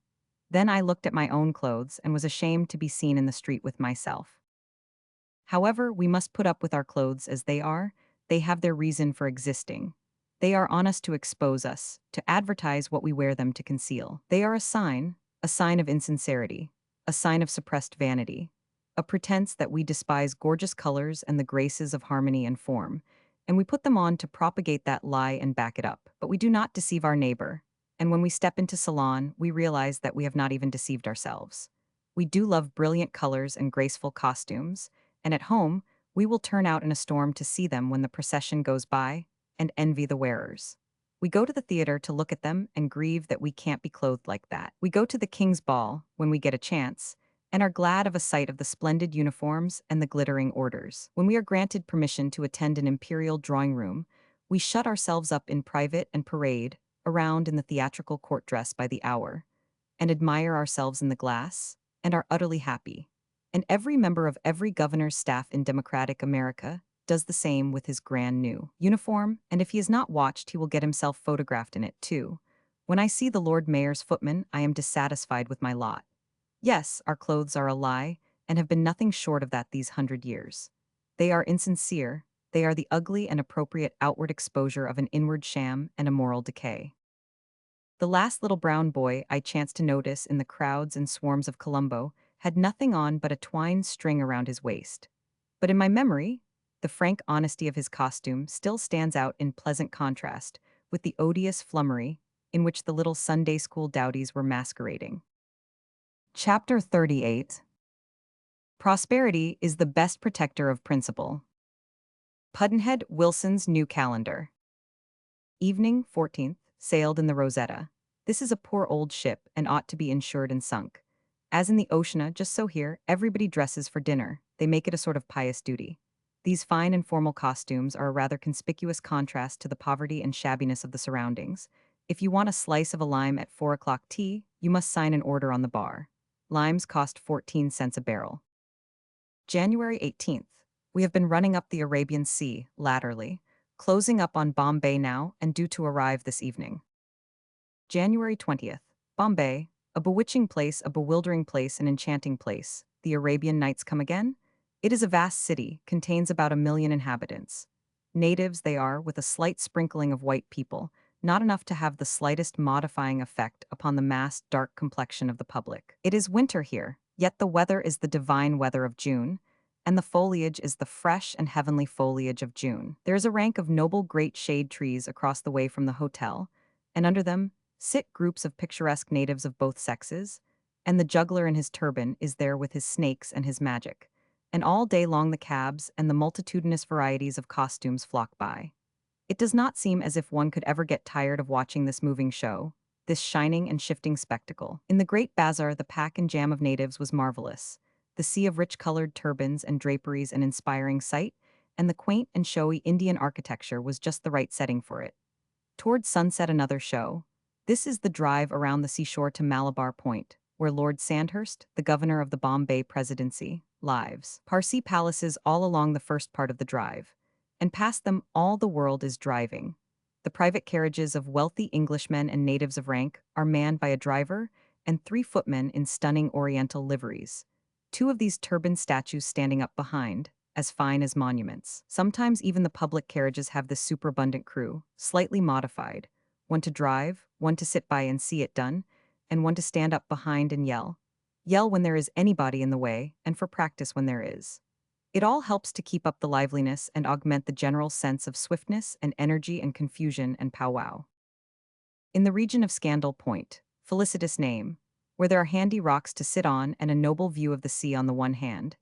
Then I looked at my own clothes and was ashamed to be seen in the street with myself. However, we must put up with our clothes as they have their reason for existing. They are on us to expose us, to advertise what we wear them to conceal. They are a sign of insincerity, a sign of suppressed vanity, a pretense that we despise gorgeous colors and the graces of harmony and form, and we put them on to propagate that lie and back it up. But we do not deceive our neighbor, and when we step into Ceylon, we realize that we have not even deceived ourselves. We do love brilliant colors and graceful costumes, and at home, we will turn out in a storm to see them when the procession goes by, and envy the wearers. We go to the theater to look at them and grieve that we can't be clothed like that. We go to the King's Ball, when we get a chance, and are glad of a sight of the splendid uniforms and the glittering orders. When we are granted permission to attend an imperial drawing room, we shut ourselves up in private and parade around in the theatrical court dress by the hour, and admire ourselves in the glass, and are utterly happy. And every member of every governor's staff in democratic America does the same with his grand new uniform, and if he is not watched, he will get himself photographed in it too. When I see the Lord Mayor's footman, I am dissatisfied with my lot. Yes, our clothes are a lie, and have been nothing short of that these 100 years. They are insincere, they are the ugly and appropriate outward exposure of an inward sham and a moral decay. The last little brown boy I chanced to notice in the crowds and swarms of Colombo had nothing on but a twine string around his waist. But in my memory, the frank honesty of his costume still stands out in pleasant contrast with the odious flummery in which the little Sunday school dowdies were masquerading. Chapter 38. Prosperity is the best protector of principle. Pudd'nhead Wilson's New Calendar. Evening, 14th, sailed in the Rosetta. This is a poor old ship and ought to be insured and sunk. As in the Oceana, just so here, everybody dresses for dinner. They make it a sort of pious duty. These fine and formal costumes are a rather conspicuous contrast to the poverty and shabbiness of the surroundings. If you want a slice of a lime at 4 o'clock tea, you must sign an order on the bar. Limes cost 14 cents a barrel. January 18th. We have been running up the Arabian Sea, latterly, closing up on Bombay now and due to arrive this evening. January 20th. Bombay, a bewitching place, a bewildering place, an enchanting place. The Arabian Nights come again? It is a vast city, contains about 1 million inhabitants. Natives they are, with a slight sprinkling of white people, not enough to have the slightest modifying effect upon the massed dark complexion of the public. It is winter here, yet the weather is the divine weather of June, and the foliage is the fresh and heavenly foliage of June. There is a rank of noble great shade trees across the way from the hotel, and under them sit groups of picturesque natives of both sexes, and the juggler in his turban is there with his snakes and his magic, and all day long the cabs and the multitudinous varieties of costumes flock by. It does not seem as if one could ever get tired of watching this moving show, this shining and shifting spectacle. In the great bazaar, the pack and jam of natives was marvelous. The sea of rich-colored turbans and draperies an inspiring sight, and the quaint and showy Indian architecture was just the right setting for it. Towards sunset, another show. This is the drive around the seashore to Malabar Point, where Lord Sandhurst, the governor of the Bombay Presidency, lives. Parsi palaces all along the first part of the drive, and past them all the world is driving. The private carriages of wealthy Englishmen and natives of rank are manned by a driver and 3 footmen in stunning oriental liveries. 2 of these turban statues standing up behind, as fine as monuments. Sometimes even the public carriages have this superabundant crew, slightly modified, one to drive, one to sit by and see it done, and one to stand up behind and yell. Yell when there is anybody in the way, and for practice when there is. It all helps to keep up the liveliness and augment the general sense of swiftness and energy and confusion and powwow. In the region of Scandal Point, felicitous name, where there are handy rocks to sit on and a noble view of the sea on the one hand,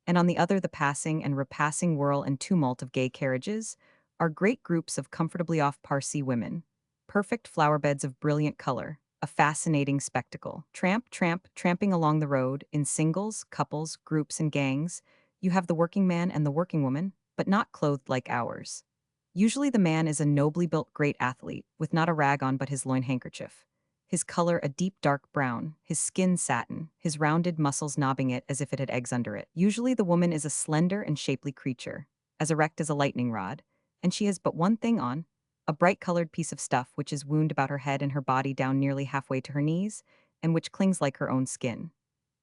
and on the other the passing and repassing whirl and tumult of gay carriages, are great groups of comfortably off Parsi women, perfect flowerbeds of brilliant color, a fascinating spectacle. Tramp, tramp, tramping along the road, in singles, couples, groups, and gangs, you have the working man and the working woman, but not clothed like ours. Usually the man is a nobly built great athlete, with not a rag on but his loin handkerchief. His color a deep dark brown, his skin satin, his rounded muscles knobbing it as if it had eggs under it. Usually the woman is a slender and shapely creature, as erect as a lightning rod, and she has but one thing on, a bright-colored piece of stuff which is wound about her head and her body down nearly halfway to her knees, and which clings like her own skin.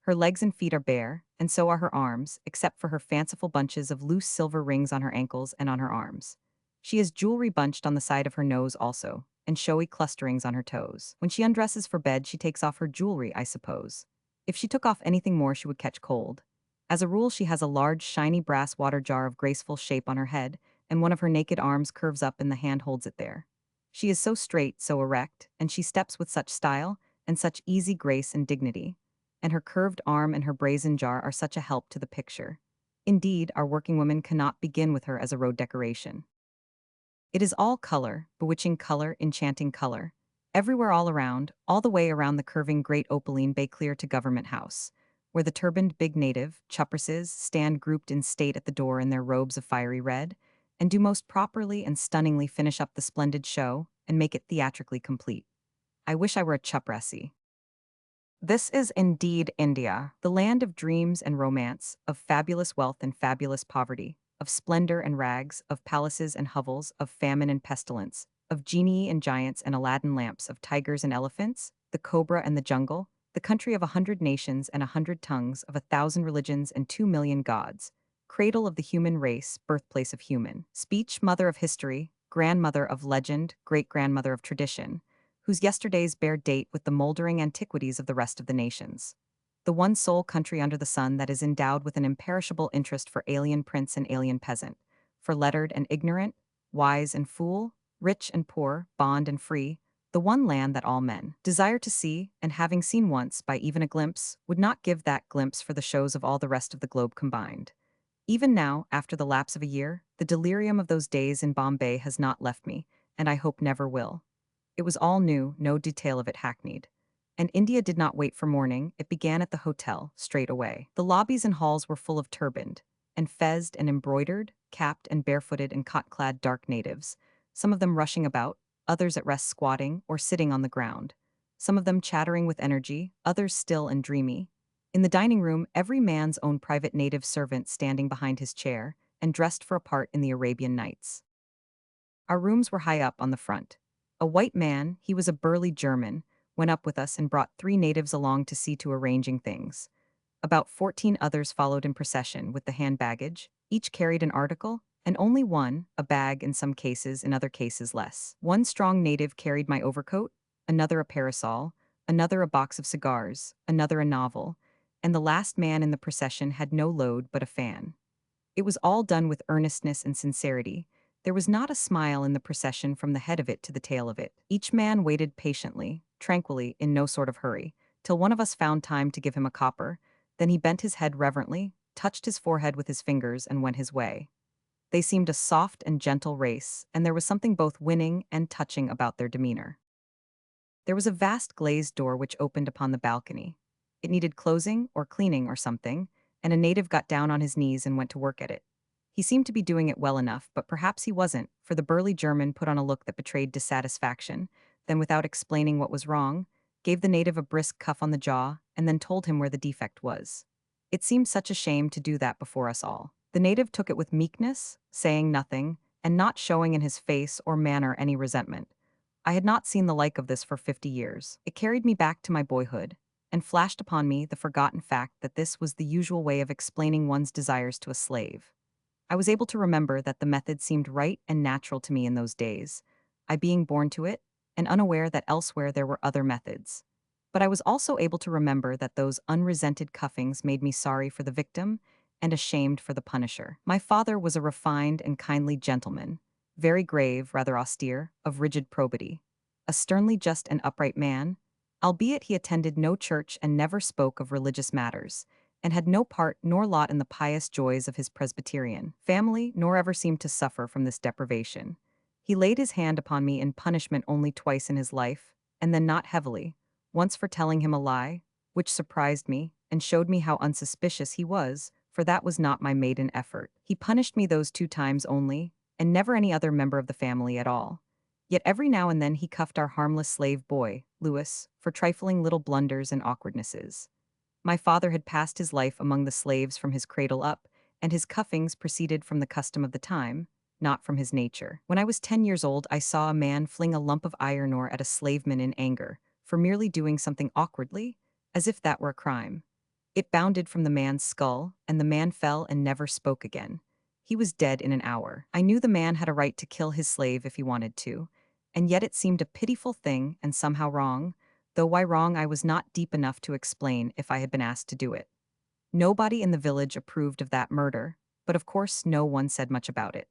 Her legs and feet are bare, and so are her arms, except for her fanciful bunches of loose silver rings on her ankles and on her arms. She has jewelry bunched on the side of her nose also, and showy clusterings on her toes. When she undresses for bed, she takes off her jewelry, I suppose. If she took off anything more, she would catch cold. As a rule, she has a large, shiny brass water jar of graceful shape on her head, and one of her naked arms curves up and the hand holds it there. She is so straight, so erect, and she steps with such style, and such easy grace and dignity, and her curved arm and her brazen jar are such a help to the picture. Indeed, our working women cannot begin with her as a road decoration. It is all color, bewitching color, enchanting color. Everywhere all around, all the way around the curving great opaline bay clear to Government House, where the turbaned big native, chuppresses, stand grouped in state at the door in their robes of fiery red, and do most properly and stunningly finish up the splendid show and make it theatrically complete. I wish I were a chupressy. This is indeed India, the land of dreams and romance, of fabulous wealth and fabulous poverty, of splendor and rags, of palaces and hovels, of famine and pestilence, of genii and giants and Aladdin lamps, of tigers and elephants, the cobra and the jungle, the country of 100 nations and 100 tongues, of 1,000 religions and 2 million gods, cradle of the human race, birthplace of human speech, mother of history, grandmother of legend, great-grandmother of tradition, whose yesterdays bear date with the moldering antiquities of the rest of the nations. The one sole country under the sun that is endowed with an imperishable interest for alien prince and alien peasant, for lettered and ignorant, wise and fool, rich and poor, bond and free, the one land that all men desire to see, and having seen once by even a glimpse, would not give that glimpse for the shows of all the rest of the globe combined. Even now, after the lapse of a year, the delirium of those days in Bombay has not left me, and I hope never will. It was all new, no detail of it hackneyed. And India did not wait for morning, it began at the hotel, straight away. The lobbies and halls were full of turbaned, and fezzed and embroidered, capped and barefooted and cot-clad dark natives, some of them rushing about, others at rest squatting or sitting on the ground, some of them chattering with energy, others still and dreamy. In the dining room, every man's own private native servant standing behind his chair and dressed for a part in the Arabian Nights. Our rooms were high up on the front. A white man, he was a burly German, went up with us and brought 3 natives along to see to arranging things. About 14 others followed in procession with the hand baggage. Each carried an article, and only one, a bag in some cases, in other cases less. One strong native carried my overcoat, another a parasol, another a box of cigars, another a novel, and the last man in the procession had no load but a fan. It was all done with earnestness and sincerity. There was not a smile in the procession from the head of it to the tail of it. Each man waited patiently, tranquilly, in no sort of hurry, till one of us found time to give him a copper. Then he bent his head reverently, touched his forehead with his fingers, and went his way. They seemed a soft and gentle race, and there was something both winning and touching about their demeanor. There was a vast glazed door which opened upon the balcony. It needed closing or cleaning or something, and a native got down on his knees and went to work at it. He seemed to be doing it well enough, but perhaps he wasn't, for the burly German put on a look that betrayed dissatisfaction, then without explaining what was wrong, gave the native a brisk cuff on the jaw, and then told him where the defect was. It seemed such a shame to do that before us all. The native took it with meekness, saying nothing, and not showing in his face or manner any resentment. I had not seen the like of this for 50 years. It carried me back to my boyhood, and flashed upon me the forgotten fact that this was the usual way of explaining one's desires to a slave. I was able to remember that the method seemed right and natural to me in those days, I being born to it, and unaware that elsewhere there were other methods. But I was also able to remember that those unresented cuffings made me sorry for the victim and ashamed for the punisher. My father was a refined and kindly gentleman, very grave, rather austere, of rigid probity, a sternly just and upright man, albeit he attended no church and never spoke of religious matters, and had no part nor lot in the pious joys of his Presbyterian family, nor ever seemed to suffer from this deprivation. He laid his hand upon me in punishment only twice in his life, and then not heavily, once for telling him a lie, which surprised me, and showed me how unsuspicious he was, for that was not my maiden effort. He punished me those 2 times only, and never any other member of the family at all. Yet every now and then he cuffed our harmless slave boy, Louis, for trifling little blunders and awkwardnesses. My father had passed his life among the slaves from his cradle up, and his cuffings proceeded from the custom of the time, not from his nature. When I was 10 years old, I saw a man fling a lump of iron ore at a slaveman in anger, for merely doing something awkwardly, as if that were a crime. It bounded from the man's skull, and the man fell and never spoke again. He was dead in an hour. I knew the man had a right to kill his slave if he wanted to, and yet it seemed a pitiful thing and somehow wrong, though why wrong I was not deep enough to explain if I had been asked to do it. Nobody in the village approved of that murder, but of course no one said much about it.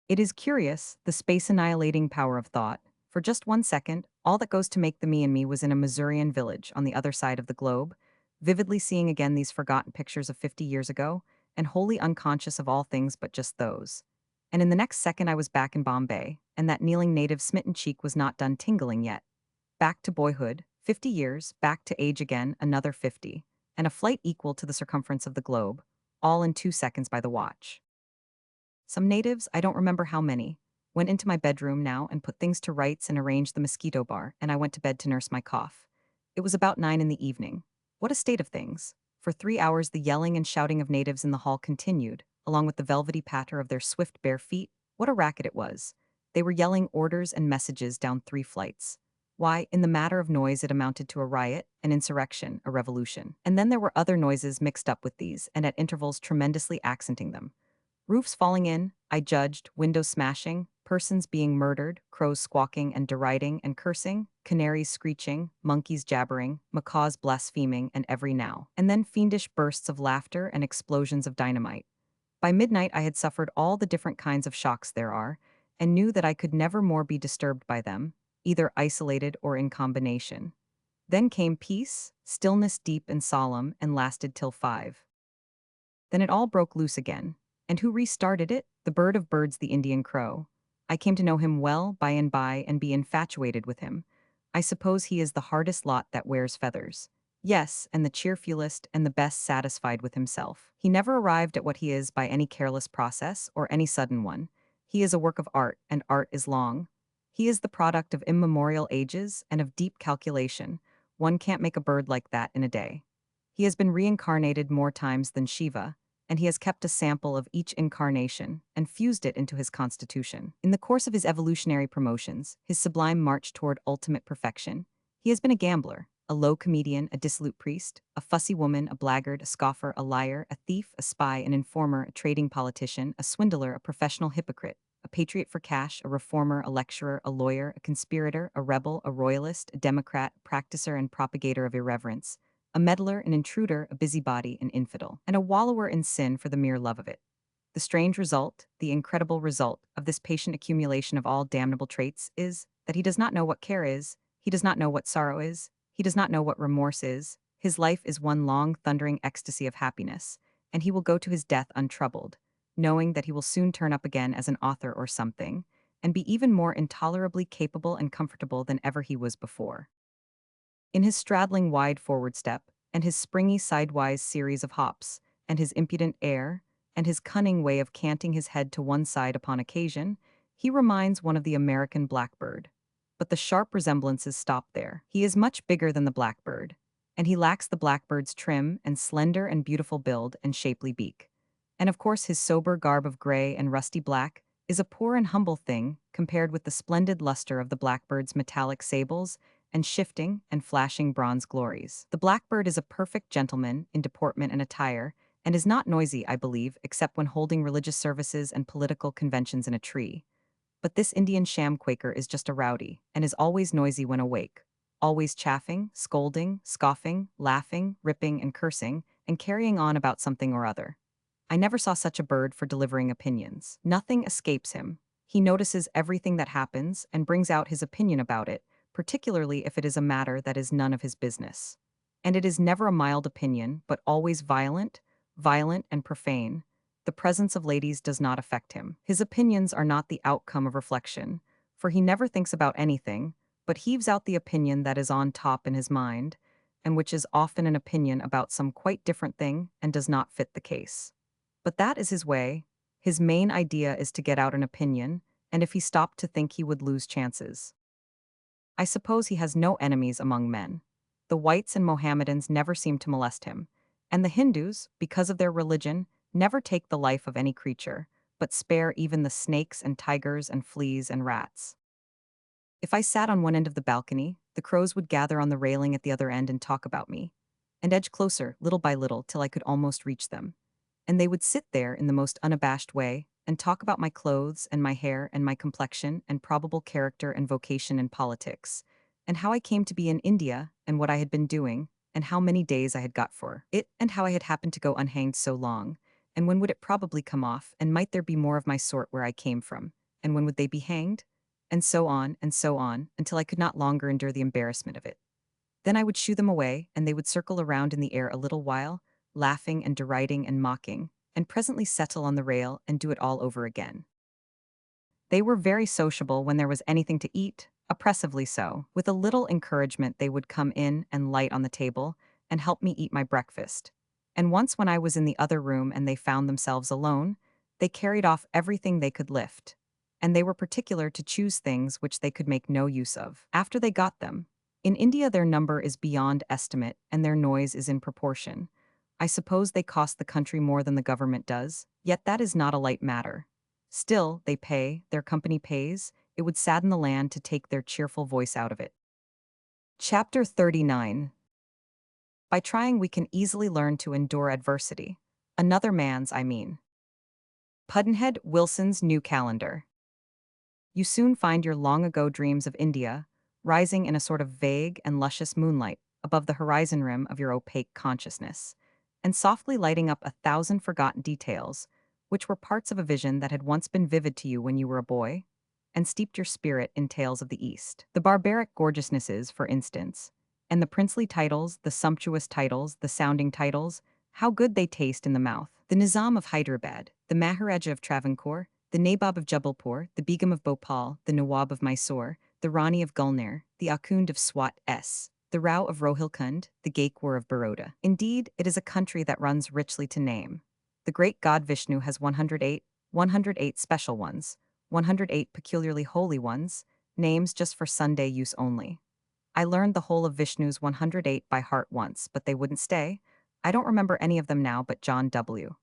It is curious, the space-annihilating power of thought. For just 1 second, all that goes to make the me and me was in a Missourian village on the other side of the globe, vividly seeing again these forgotten pictures of 50 years ago, and wholly unconscious of all things but just those. And in the next second I was back in Bombay, and that kneeling native smitten cheek was not done tingling yet. Back to boyhood, 50 years, back to age again, another 50, and a flight equal to the circumference of the globe, all in 2 seconds by the watch. Some natives, I don't remember how many, went into my bedroom now and put things to rights and arranged the mosquito bar, and I went to bed to nurse my cough. It was about 9 in the evening. What a state of things. For 3 hours the yelling and shouting of natives in the hall continued, along with the velvety patter of their swift bare feet. What a racket it was. They were yelling orders and messages down 3 flights. Why, in the matter of noise it amounted to a riot, an insurrection, a revolution. And then there were other noises mixed up with these, and at intervals tremendously accenting them. Roofs falling in, I judged, windows smashing, persons being murdered, crows squawking and deriding and cursing, canaries screeching, monkeys jabbering, macaws blaspheming, and every now and then fiendish bursts of laughter and explosions of dynamite. By midnight I had suffered all the different kinds of shocks there are, and knew that I could never more be disturbed by them, either isolated or in combination. Then came peace, stillness deep and solemn, and lasted till 5. Then it all broke loose again. And who restarted it? The bird of birds, the Indian crow. I came to know him well by and be infatuated with him. I suppose he is the hardest lot that wears feathers. Yes, and the cheerfulest and the best satisfied with himself. He never arrived at what he is by any careless process or any sudden one. He is a work of art, and art is long. He is the product of immemorial ages and of deep calculation. One can't make a bird like that in a day. He has been reincarnated more times than Shiva, and he has kept a sample of each incarnation and fused it into his constitution. In the course of his evolutionary promotions, his sublime march toward ultimate perfection, he has been a gambler, a low comedian, a dissolute priest, a fussy woman, a blackguard, a scoffer, a liar, a thief, a spy, an informer, a trading politician, a swindler, a professional hypocrite, a patriot for cash, a reformer, a lecturer, a lawyer, a conspirator, a rebel, a royalist, a democrat, a practicer and propagator of irreverence, a meddler, an intruder, a busybody, an infidel, and a wallower in sin for the mere love of it. The strange result, the incredible result of this patient accumulation of all damnable traits is that he does not know what care is, he does not know what sorrow is, he does not know what remorse is. His life is one long, thundering ecstasy of happiness, and he will go to his death untroubled, knowing that he will soon turn up again as an author or something, and be even more intolerably capable and comfortable than ever he was before. In his straddling wide forward step, and his springy sidewise series of hops, and his impudent air, and his cunning way of canting his head to one side upon occasion, he reminds one of the American blackbird. But the sharp resemblances stop there. He is much bigger than the blackbird, and he lacks the blackbird's trim and slender and beautiful build and shapely beak. And of course his sober garb of gray and rusty black is a poor and humble thing compared with the splendid luster of the blackbird's metallic sables and shifting and flashing bronze glories. The blackbird is a perfect gentleman in deportment and attire, and is not noisy, I believe, except when holding religious services and political conventions in a tree. But this Indian sham Quaker is just a rowdy, and is always noisy when awake, always chaffing, scolding, scoffing, laughing, ripping, and cursing, and carrying on about something or other. I never saw such a bird for delivering opinions. Nothing escapes him. He notices everything that happens and brings out his opinion about it, particularly if it is a matter that is none of his business. And it is never a mild opinion, but always violent and profane. The presence of ladies does not affect him. His opinions are not the outcome of reflection, for he never thinks about anything, but heaves out the opinion that is on top in his mind, and which is often an opinion about some quite different thing and does not fit the case. But that is his way. His main idea is to get out an opinion, and if he stopped to think he would lose chances. I suppose he has no enemies among men. The whites and Mohammedans never seem to molest him, and the Hindus, because of their religion, never take the life of any creature, but spare even the snakes and tigers and fleas and rats. If I sat on one end of the balcony, the crows would gather on the railing at the other end and talk about me, and edge closer, little by little, till I could almost reach them. And they would sit there in the most unabashed way, and talk about my clothes and my hair and my complexion and probable character and vocation in politics, and how I came to be in India and what I had been doing, and how many days I had got for it, and how I had happened to go unhanged so long, and when would it probably come off, and might there be more of my sort where I came from, and when would they be hanged? And so on, until I could not longer endure the embarrassment of it. Then I would shoo them away, and they would circle around in the air a little while, laughing and deriding and mocking, and presently settle on the rail and do it all over again. They were very sociable when there was anything to eat, oppressively so. With a little encouragement they would come in and light on the table, and help me eat my breakfast. And once when I was in the other room and they found themselves alone, they carried off everything they could lift. And they were particular to choose things which they could make no use of, after they got them. In India their number is beyond estimate, and their noise is in proportion. I suppose they cost the country more than the government does, yet that is not a light matter. Still, they pay, their company pays, it would sadden the land to take their cheerful voice out of it. Chapter 39. By trying we can easily learn to endure adversity. Another man's, I mean. Pudd'nhead Wilson's New Calendar. You soon find your long-ago dreams of India rising in a sort of vague and luscious moonlight above the horizon rim of your opaque consciousness, and softly lighting up 1,000 forgotten details, which were parts of a vision that had once been vivid to you when you were a boy, and steeped your spirit in tales of the East. The barbaric gorgeousnesses, for instance, and the princely titles, the sumptuous titles, the sounding titles, how good they taste in the mouth. The Nizam of Hyderabad, the Maharaja of Travancore, the Nabob of Jabalpur, the Begum of Bhopal, the Nawab of Mysore, the Rani of Gulner, the Akhund of Swat S. The Rao of Rohilkund, the Gaekwar of Baroda. Indeed, it is a country that runs richly to name. The great god Vishnu has 108 special ones, 108 peculiarly holy ones, names just for Sunday use only. I learned the whole of Vishnu's 108 by heart once, but they wouldn't stay. I don't remember any of them now but John W.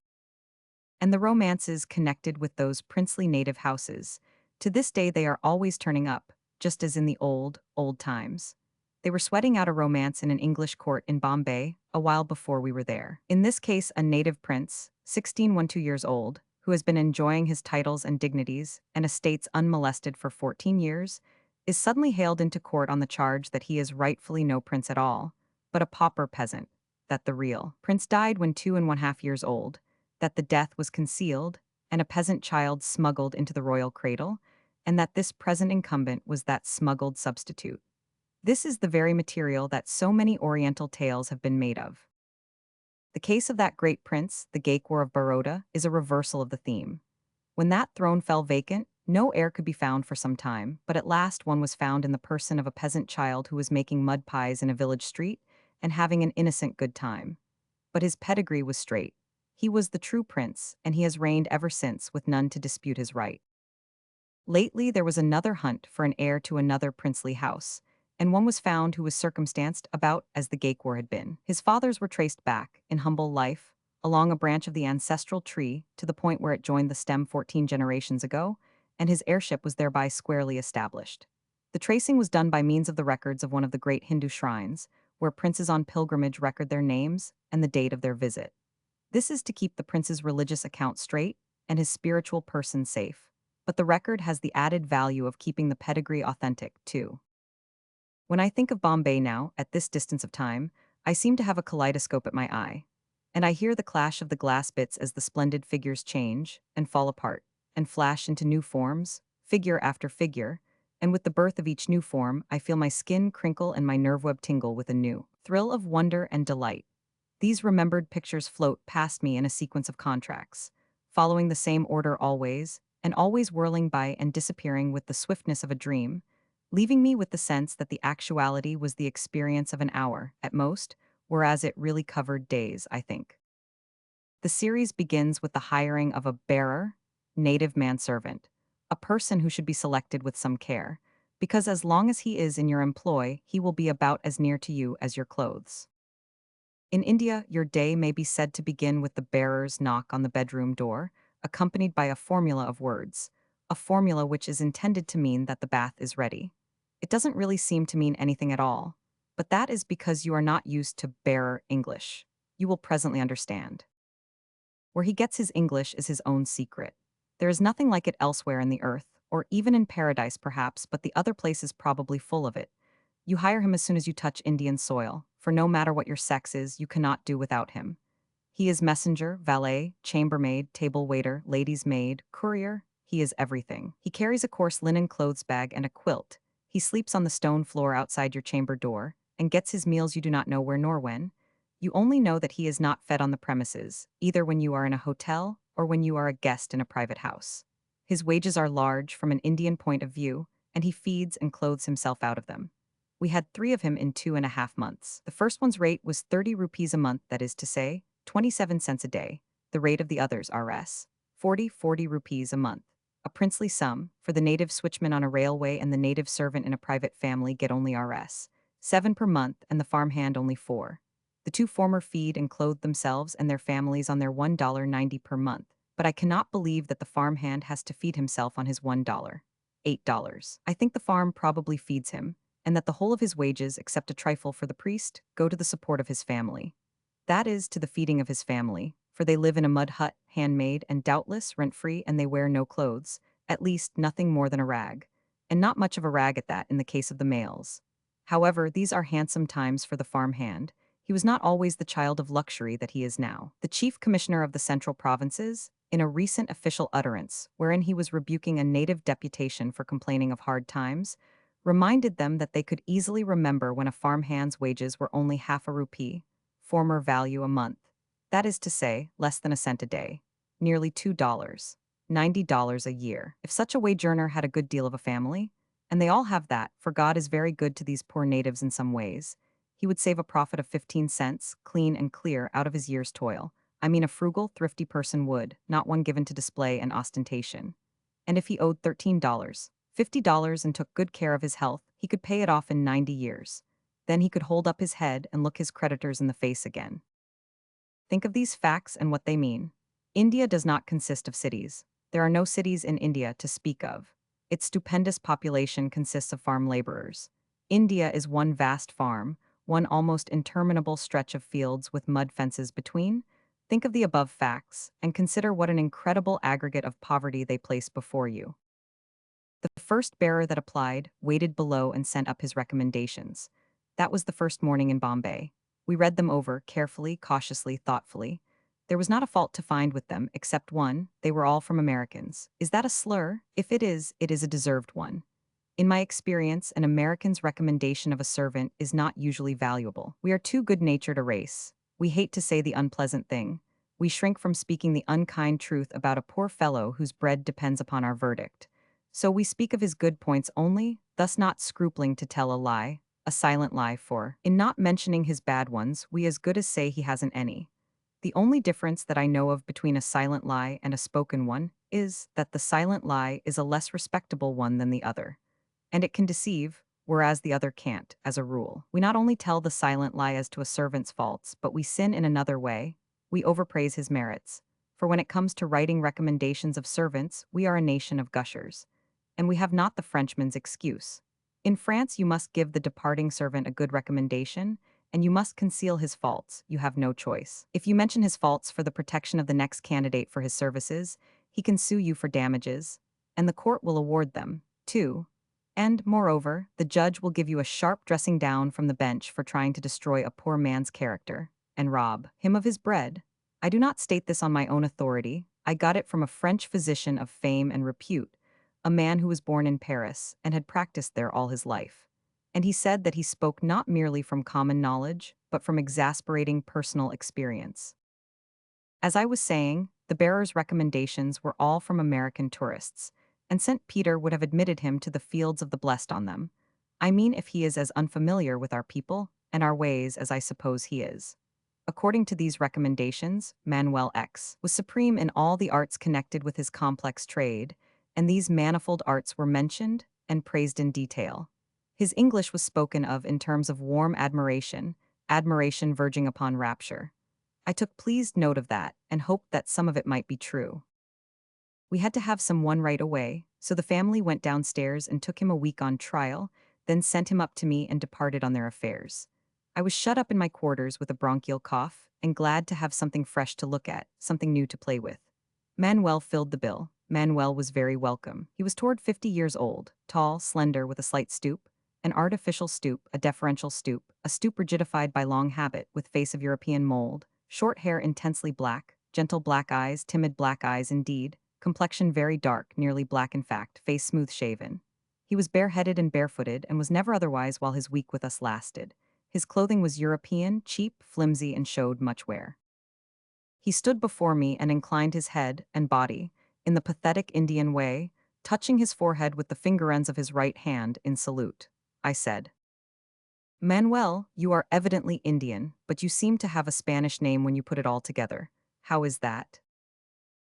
And the romances connected with those princely native houses. To this day they are always turning up, just as in the old times. They were sweating out a romance in an English court in Bombay a while before we were there. In this case, a native prince, 16 years old, who has been enjoying his titles and dignities and estates unmolested for 14 years, is suddenly hailed into court on the charge that he is rightfully no prince at all, but a pauper peasant, that the real prince died when 2.5 years old, that the death was concealed and a peasant child smuggled into the royal cradle, and that this present incumbent was that smuggled substitute. This is the very material that so many Oriental tales have been made of. The case of that great prince, the Gaekwar of Baroda, is a reversal of the theme. When that throne fell vacant, no heir could be found for some time, but at last one was found in the person of a peasant child who was making mud pies in a village street and having an innocent good time. But his pedigree was straight. He was the true prince, and he has reigned ever since with none to dispute his right. Lately there was another hunt for an heir to another princely house, and one was found who was circumstanced about as the Gaekwar had been. His fathers were traced back, in humble life, along a branch of the ancestral tree to the point where it joined the stem 14 generations ago, and his heirship was thereby squarely established. The tracing was done by means of the records of one of the great Hindu shrines, where princes on pilgrimage record their names and the date of their visit. This is to keep the prince's religious account straight and his spiritual person safe. But the record has the added value of keeping the pedigree authentic, too. When I think of Bombay now, at this distance of time, I seem to have a kaleidoscope at my eye, and I hear the clash of the glass bits as the splendid figures change and fall apart and flash into new forms, figure after figure, and with the birth of each new form, I feel my skin crinkle and my nerve web tingle with a new thrill of wonder and delight. These remembered pictures float past me in a sequence of contracts, following the same order always, and always whirling by and disappearing with the swiftness of a dream, leaving me with the sense that the actuality was the experience of an hour, at most, whereas it really covered days, I think. The series begins with the hiring of a bearer, native manservant, a person who should be selected with some care, because as long as he is in your employ, he will be about as near to you as your clothes. In India, your day may be said to begin with the bearer's knock on the bedroom door, accompanied by a formula of words, a formula which is intended to mean that the bath is ready. It doesn't really seem to mean anything at all, but that is because you are not used to bearer English. You will presently understand. Where he gets his English is his own secret. There is nothing like it elsewhere in the earth, or even in paradise perhaps, but the other place is probably full of it. You hire him as soon as you touch Indian soil, for no matter what your sex is, you cannot do without him. He is messenger, valet, chambermaid, table waiter, lady's maid, courier. He is everything. He carries a coarse linen clothes bag and a quilt. He sleeps on the stone floor outside your chamber door, and gets his meals you do not know where nor when. You only know that he is not fed on the premises, either when you are in a hotel or when you are a guest in a private house. His wages are large from an Indian point of view, and he feeds and clothes himself out of them. We had 3 of him in 2.5 months. The first one's rate was 30 rupees a month, that is to say, 27 cents a day. The rate of the others, Rs. 40 rupees a month. A princely sum, for the native switchman on a railway and the native servant in a private family get only Rs. 7 per month and the farmhand only 4. The two former feed and clothe themselves and their families on their $1.90 per month, but I cannot believe that the farmhand has to feed himself on his $1. $8. I think the farm probably feeds him, and that the whole of his wages, except a trifle for the priest, go to the support of his family. That is, to the feeding of his family, for they live in a mud hut, handmade, and doubtless rent-free, and they wear no clothes, at least nothing more than a rag, and not much of a rag at that in the case of the males. However, these are handsome times for the farmhand. He was not always the child of luxury that he is now. The chief commissioner of the Central Provinces, in a recent official utterance, wherein he was rebuking a native deputation for complaining of hard times, reminded them that they could easily remember when a farmhand's wages were only half a rupee, former value a month. That is to say, less than a cent a day, nearly $2, $90 a year. If such a wage earner had a good deal of a family, and they all have that, for God is very good to these poor natives in some ways, He would save a profit of 15 cents, clean and clear, out of his year's toil. I mean, a frugal, thrifty person would, not one given to display and ostentation. And if he owed $13, $50, and took good care of his health, he could pay it off in 90 years. Then he could hold up his head and look his creditors in the face again. Think of these facts and what they mean. India does not consist of cities. There are no cities in India to speak of. Its stupendous population consists of farm laborers. India is one vast farm, one almost interminable stretch of fields with mud fences between. Think of the above facts, and consider what an incredible aggregate of poverty they place before you. The first bearer that applied waited below and sent up his recommendations. That was the first morning in Bombay. We read them over, carefully, cautiously, thoughtfully. There was not a fault to find with them, except one: they were all from Americans. Is that a slur? If it is a deserved one. In my experience, an American's recommendation of a servant is not usually valuable. We are too good-natured a race. We hate to say the unpleasant thing. We shrink from speaking the unkind truth about a poor fellow whose bread depends upon our verdict. So we speak of his good points only, thus not scrupling to tell a lie, a silent lie, for, in not mentioning his bad ones, we as good as say he hasn't any. The only difference that I know of between a silent lie and a spoken one is that the silent lie is a less respectable one than the other. And it can deceive, whereas the other can't, as a rule. We not only tell the silent lie as to a servant's faults, but we sin in another way. We overpraise his merits. For when it comes to writing recommendations of servants, we are a nation of gushers. And we have not the Frenchman's excuse. In France, you must give the departing servant a good recommendation, and you must conceal his faults. You have no choice. If you mention his faults for the protection of the next candidate for his services, he can sue you for damages, and the court will award them, too. And, moreover, the judge will give you a sharp dressing down from the bench for trying to destroy a poor man's character, and rob him of his bread. I do not state this on my own authority. I got it from a French physician of fame and repute, a man who was born in Paris and had practiced there all his life. And he said that he spoke not merely from common knowledge, but from exasperating personal experience. As I was saying, the bearer's recommendations were all from American tourists, and St. Peter would have admitted him to the fields of the blessed on them. I mean, if he is as unfamiliar with our people and our ways as I suppose he is. According to these recommendations, Manuel X was supreme in all the arts connected with his complex trade, and these manifold arts were mentioned and praised in detail. His English was spoken of in terms of warm admiration, admiration verging upon rapture. I took pleased note of that and hoped that some of it might be true. We had to have someone right away, so the family went downstairs and took him a week on trial, then sent him up to me and departed on their affairs. I was shut up in my quarters with a bronchial cough, and glad to have something fresh to look at, something new to play with. Manuel filled the bill. Manuel was very welcome. He was toward 50 years old, tall, slender, with a slight stoop, an artificial stoop, a deferential stoop, a stoop rigidified by long habit, with face of European mold, short hair intensely black, gentle black eyes, timid black eyes indeed, complexion very dark, nearly black in fact, face smooth-shaven. He was bareheaded and barefooted, and was never otherwise while his week with us lasted. His clothing was European, cheap, flimsy, and showed much wear. He stood before me and inclined his head and body, in the pathetic Indian way, touching his forehead with the finger ends of his right hand in salute. I said, "Manuel, you are evidently Indian, but you seem to have a Spanish name when you put it all together. How is that?"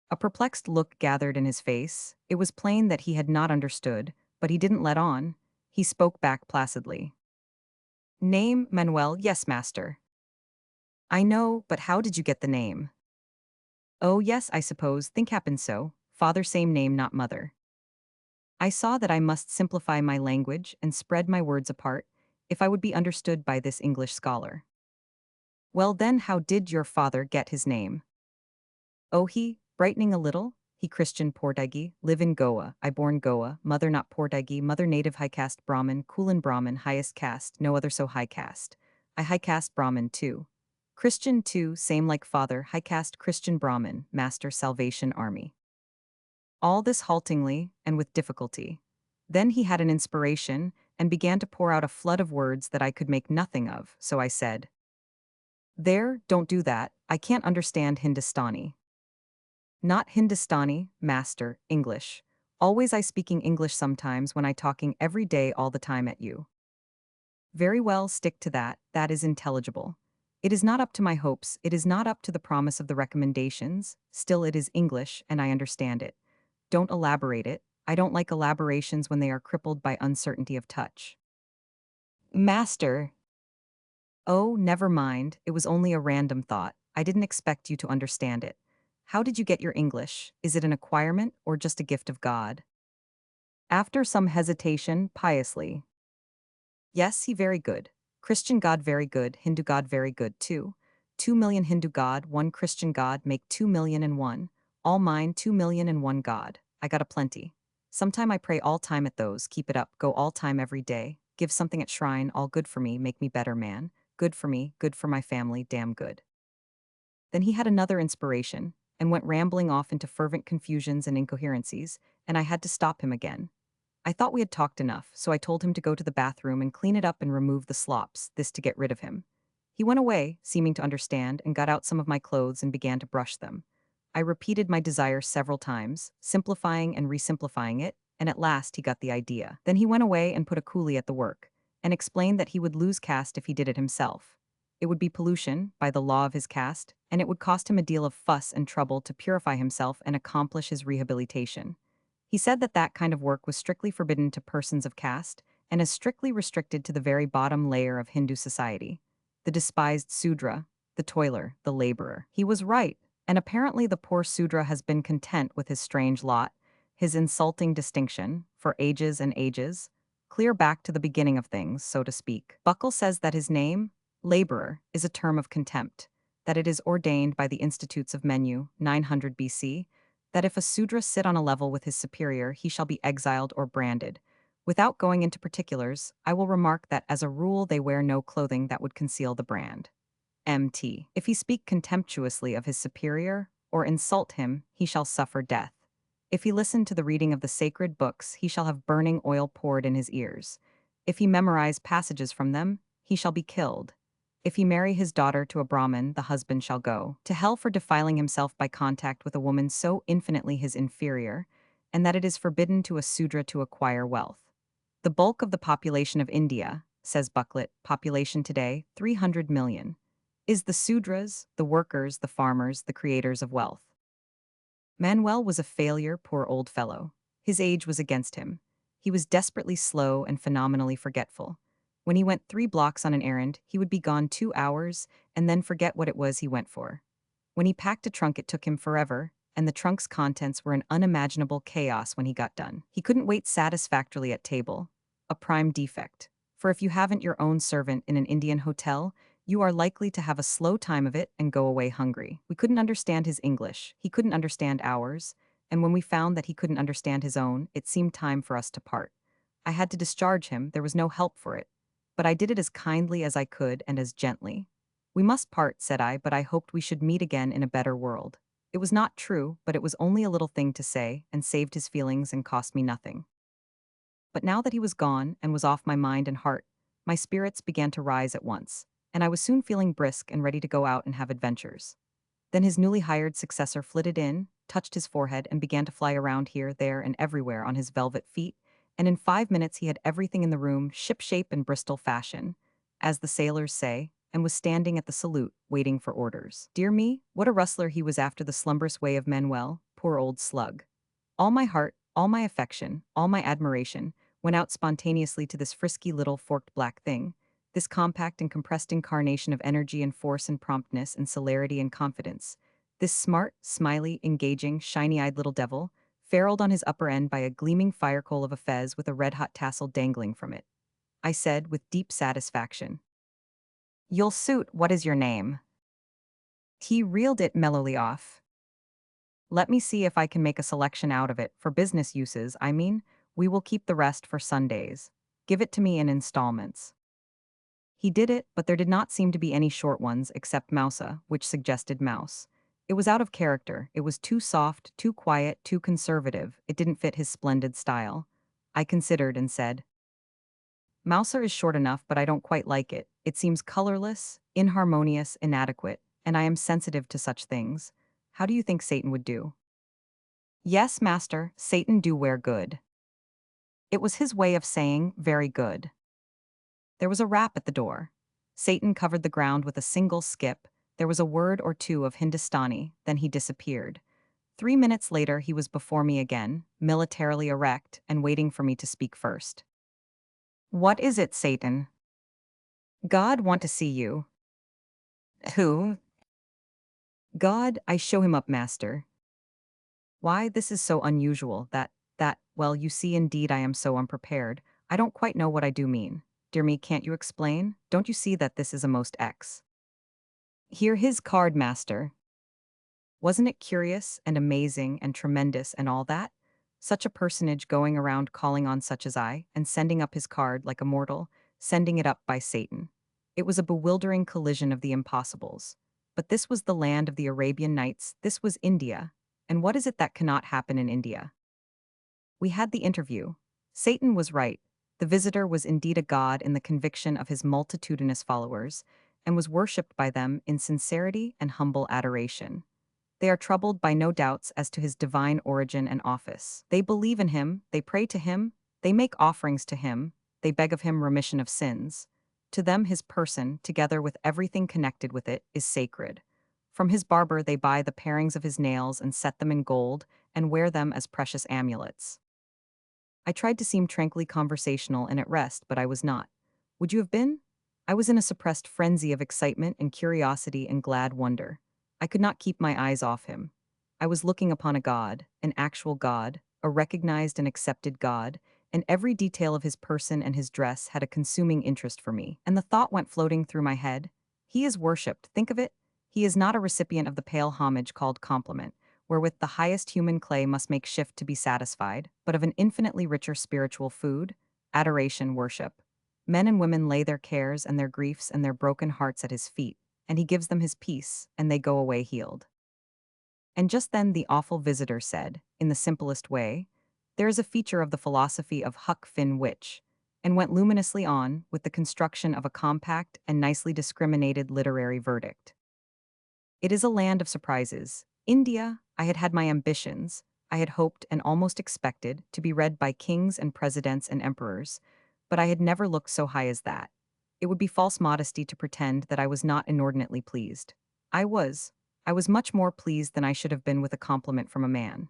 A perplexed look gathered in his face. It was plain that he had not understood, but he didn't let on. He spoke back placidly. "Name, Manuel, yes, master. I know, but how did you get the name?" "Oh, yes, I suppose, think happened so. Father same name, not mother." I saw that I must simplify my language and spread my words apart, if I would be understood by this English scholar. "Well then, how did your father get his name?" "Oh, he, brightening a little, he Christian Portagi, live in Goa, I born Goa, mother not Portagi, mother native high caste Brahmin, Kulin Brahmin, highest caste, no other so high caste. I high caste Brahmin too. Christian too, same like father, high caste Christian Brahmin, master Salvation Army." All this haltingly and with difficulty. Then he had an inspiration and began to pour out a flood of words that I could make nothing of, so I said, "There, don't do that, I can't understand Hindustani." "Not Hindustani, master, English. Always I speaking English sometimes when I talking every day all the time at you." Very well, stick to that. That is intelligible. It is not up to my hopes, it is not up to the promise of the recommendations. Still, it is English, and I understand it. Don't elaborate it. I don't like elaborations when they are crippled by uncertainty of touch. Master. Oh, never mind. It was only a random thought. I didn't expect you to understand it. How did you get your English? Is it an acquirement or just a gift of God? After some hesitation, piously. Yes, he very good. Christian God very good, Hindu God very good too. 2 million Hindu God, 1 Christian God make 2 million and 1. All mine 2 million and 1 God. I got a plenty. Sometime I pray all time at those, keep it up, go all time every day. Give something at shrine, all good for me, make me better man. Good for me, good for my family, damn good. Then he had another inspiration, and went rambling off into fervent confusions and incoherencies, and I had to stop him again. I thought we had talked enough, so I told him to go to the bathroom and clean it up and remove the slops, this to get rid of him. He went away, seeming to understand, and got out some of my clothes and began to brush them. I repeated my desire several times, simplifying and resimplifying it, and at last he got the idea. Then he went away and put a coolie at the work, and explained that he would lose caste if he did it himself. It would be pollution, by the law of his caste, and it would cost him a deal of fuss and trouble to purify himself and accomplish his rehabilitation. He said that that kind of work was strictly forbidden to persons of caste, and as strictly restricted to the very bottom layer of Hindu society, the despised Sudra, the toiler, the laborer. He was right, and apparently the poor Sudra has been content with his strange lot, his insulting distinction, for ages and ages, clear back to the beginning of things, so to speak. Buckle says that his name, laborer, is a term of contempt, that it is ordained by the Institutes of Menu, 900 BC, that if a Sudra sit on a level with his superior, he shall be exiled or branded. Without going into particulars, I will remark that as a rule they wear no clothing that would conceal the brand. MT. If he speak contemptuously of his superior, or insult him, he shall suffer death. If he listen to the reading of the sacred books, he shall have burning oil poured in his ears. If he memorize passages from them, he shall be killed. If he marry his daughter to a Brahmin, the husband shall go to hell for defiling himself by contact with a woman so infinitely his inferior, and that it is forbidden to a Sudra to acquire wealth. The bulk of the population of India, says Bucklet, population today, 300 million, is the Sudras, the workers, the farmers, the creators of wealth. Manuel was a failure, poor old fellow. His age was against him. He was desperately slow and phenomenally forgetful. When he went 3 blocks on an errand, he would be gone 2 hours and then forget what it was he went for. When he packed a trunk, it took him forever, and the trunk's contents were an unimaginable chaos when he got done. He couldn't wait satisfactorily at table, a prime defect. For if you haven't your own servant in an Indian hotel, you are likely to have a slow time of it and go away hungry. We couldn't understand his English, he couldn't understand ours, and when we found that he couldn't understand his own, it seemed time for us to part. I had to discharge him, there was no help for it. But I did it as kindly as I could and as gently. We must part, said I, but I hoped we should meet again in a better world. It was not true, but it was only a little thing to say, and saved his feelings and cost me nothing. But now that he was gone and was off my mind and heart, my spirits began to rise at once, and I was soon feeling brisk and ready to go out and have adventures. Then his newly hired successor flitted in, touched his forehead, and began to fly around here, there, and everywhere on his velvet feet, and in 5 minutes he had everything in the room ship-shape and Bristol fashion, as the sailors say, and was standing at the salute, waiting for orders. Dear me, what a rustler he was after the slumberous way of Manuel, poor old slug. All my heart, all my affection, all my admiration, went out spontaneously to this frisky little forked black thing, this compact and compressed incarnation of energy and force and promptness and celerity and confidence, this smart, smiley, engaging, shiny-eyed little devil, ferruled on his upper end by a gleaming fire-coal of a fez with a red-hot tassel dangling from it. I said with deep satisfaction, "You'll suit, what is your name?" He reeled it mellowly off. "Let me see if I can make a selection out of it, for business uses, I mean. We will keep the rest for Sundays. Give it to me in installments." He did it, but there did not seem to be any short ones except Mousa, which suggested mouse. It was out of character, it was too soft, too quiet, too conservative, it didn't fit his splendid style. I considered and said, "Mouser is short enough, but I don't quite like it. It seems colorless, inharmonious, inadequate, and I am sensitive to such things. How do you think Satan would do?" "Yes, master, Satan do wear good." It was his way of saying, very good. There was a rap at the door. Satan covered the ground with a single skip. There was a word or two of Hindustani, then he disappeared. 3 minutes later, he was before me again, militarily erect and waiting for me to speak first. What is it, Satan? God want to see you. Who? God, I show him up, master. Why, this is so unusual well, you see, indeed, I am so unprepared. I don't quite know what I do mean. Dear me, can't you explain? Don't you see that this is a most X? Here his card, master. Wasn't it curious and amazing and tremendous and all that? Such a personage going around calling on such as I, and sending up his card like a mortal, sending it up by Satan. It was a bewildering collision of the impossibles. But this was the land of the Arabian Nights, this was India. And what is it that cannot happen in India? We had the interview. Satan was right. The visitor was indeed a god in the conviction of his multitudinous followers, and was worshipped by them in sincerity and humble adoration. They are troubled by no doubts as to his divine origin and office. They believe in him, they pray to him, they make offerings to him, they beg of him remission of sins. To them his person, together with everything connected with it, is sacred. From his barber they buy the parings of his nails and set them in gold, and wear them as precious amulets. I tried to seem tranquilly conversational and at rest, but I was not. Would you have been? I was in a suppressed frenzy of excitement and curiosity and glad wonder. I could not keep my eyes off him. I was looking upon a god, an actual god, a recognized and accepted god, and every detail of his person and his dress had a consuming interest for me. And the thought went floating through my head. He is worshipped, think of it. He is not a recipient of the pale homage called compliment, wherewith the highest human clay must make shift to be satisfied, but of an infinitely richer spiritual food, adoration, worship. Men and women lay their cares and their griefs and their broken hearts at his feet, and he gives them his peace, and they go away healed. And just then the awful visitor said, in the simplest way, there is a feature of the philosophy of Huck Finn which, and went luminously on with the construction of a compact and nicely discriminated literary verdict. It is a land of surprises. India, I had had my ambitions, I had hoped and almost expected to be read by kings and presidents and emperors, but I had never looked so high as that. It would be false modesty to pretend that I was not inordinately pleased. I was. I was much more pleased than I should have been with a compliment from a man.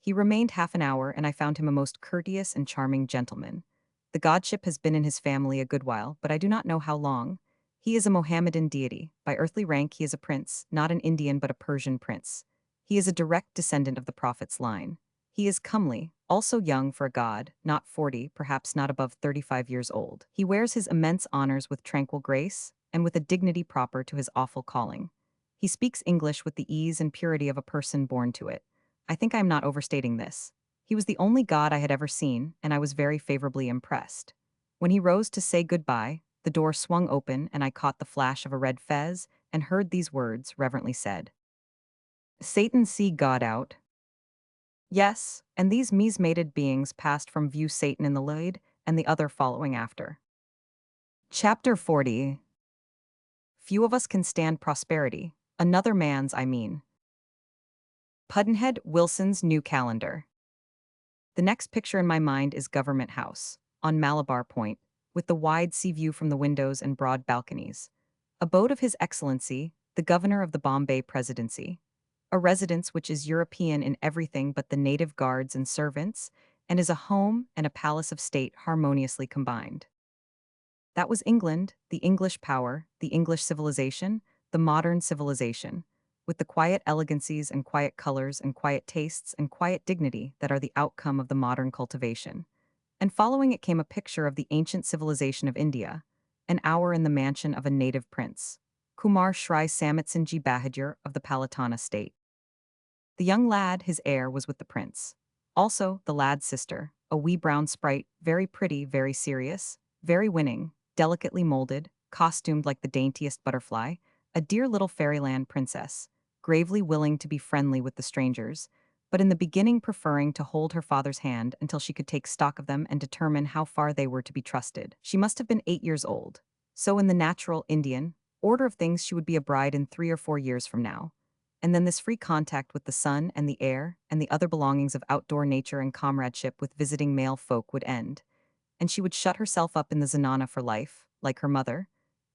He remained half an hour, and I found him a most courteous and charming gentleman. The godship has been in his family a good while, but I do not know how long. He is a Mohammedan deity. By earthly rank he is a prince, not an Indian but a Persian prince. He is a direct descendant of the prophet's line. He is comely, also young for a god, not 40, perhaps not above 35 years old. He wears his immense honors with tranquil grace, and with a dignity proper to his awful calling. He speaks English with the ease and purity of a person born to it. I think I am not overstating this. He was the only god I had ever seen, and I was very favorably impressed. When he rose to say goodbye, the door swung open and I caught the flash of a red fez and heard these words reverently said. Satan see God out. Yes, and these mesmated beings passed from view, Satan in the lead, and the other following after. Chapter 40. Few of us can stand prosperity, another man's I mean. Pudd'nhead Wilson's New Calendar. The next picture in my mind is Government House, on Malabar Point, with the wide sea view from the windows and broad balconies. Abode of His Excellency, the Governor of the Bombay Presidency. A residence which is European in everything but the native guards and servants, and is a home and a palace of state harmoniously combined. That was England, the English power, the English civilization, the modern civilization, with the quiet elegancies and quiet colors and quiet tastes and quiet dignity that are the outcome of the modern cultivation. And following it came a picture of the ancient civilization of India, an hour in the mansion of a native prince, Kumar Shri Samitsinji Bahadur of the Palatana state. The young lad, his heir, was with the prince. Also, the lad's sister, a wee brown sprite, very pretty, very serious, very winning, delicately molded, costumed like the daintiest butterfly, a dear little fairyland princess, gravely willing to be friendly with the strangers, but in the beginning preferring to hold her father's hand until she could take stock of them and determine how far they were to be trusted. She must have been 8 years old. So in the natural Indian order of things she would be a bride in 3 or 4 years from now. And then this free contact with the sun and the air and the other belongings of outdoor nature and comradeship with visiting male folk would end. and she would shut herself up in the zenana for life, like her mother,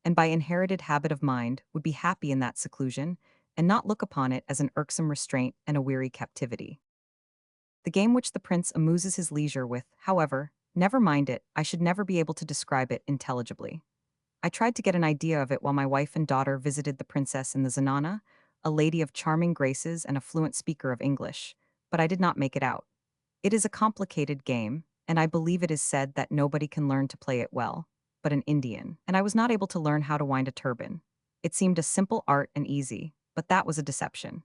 and by inherited habit of mind would be happy in that seclusion and not look upon it as an irksome restraint and a weary captivity. The game which the prince amuses his leisure with, however, never mind it, I should never be able to describe it intelligibly. I tried to get an idea of it while my wife and daughter visited the princess in the zenana, a lady of charming graces and a fluent speaker of English, but I did not make it out. It is a complicated game, and I believe it is said that nobody can learn to play it well, but an Indian, and I was not able to learn how to wind a turban. It seemed a simple art and easy, but that was a deception.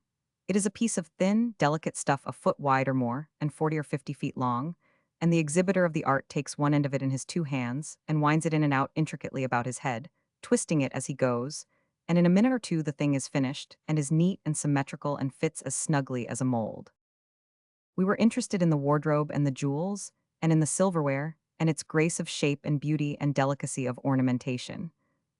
It is a piece of thin, delicate stuff a foot wide or more, and 40 or 50 feet long, and the exhibitor of the art takes one end of it in his two hands and winds it in and out intricately about his head, twisting it as he goes, and in a minute or two the thing is finished and is neat and symmetrical and fits as snugly as a mold. We were interested in the wardrobe and the jewels, and in the silverware, and its grace of shape and beauty and delicacy of ornamentation.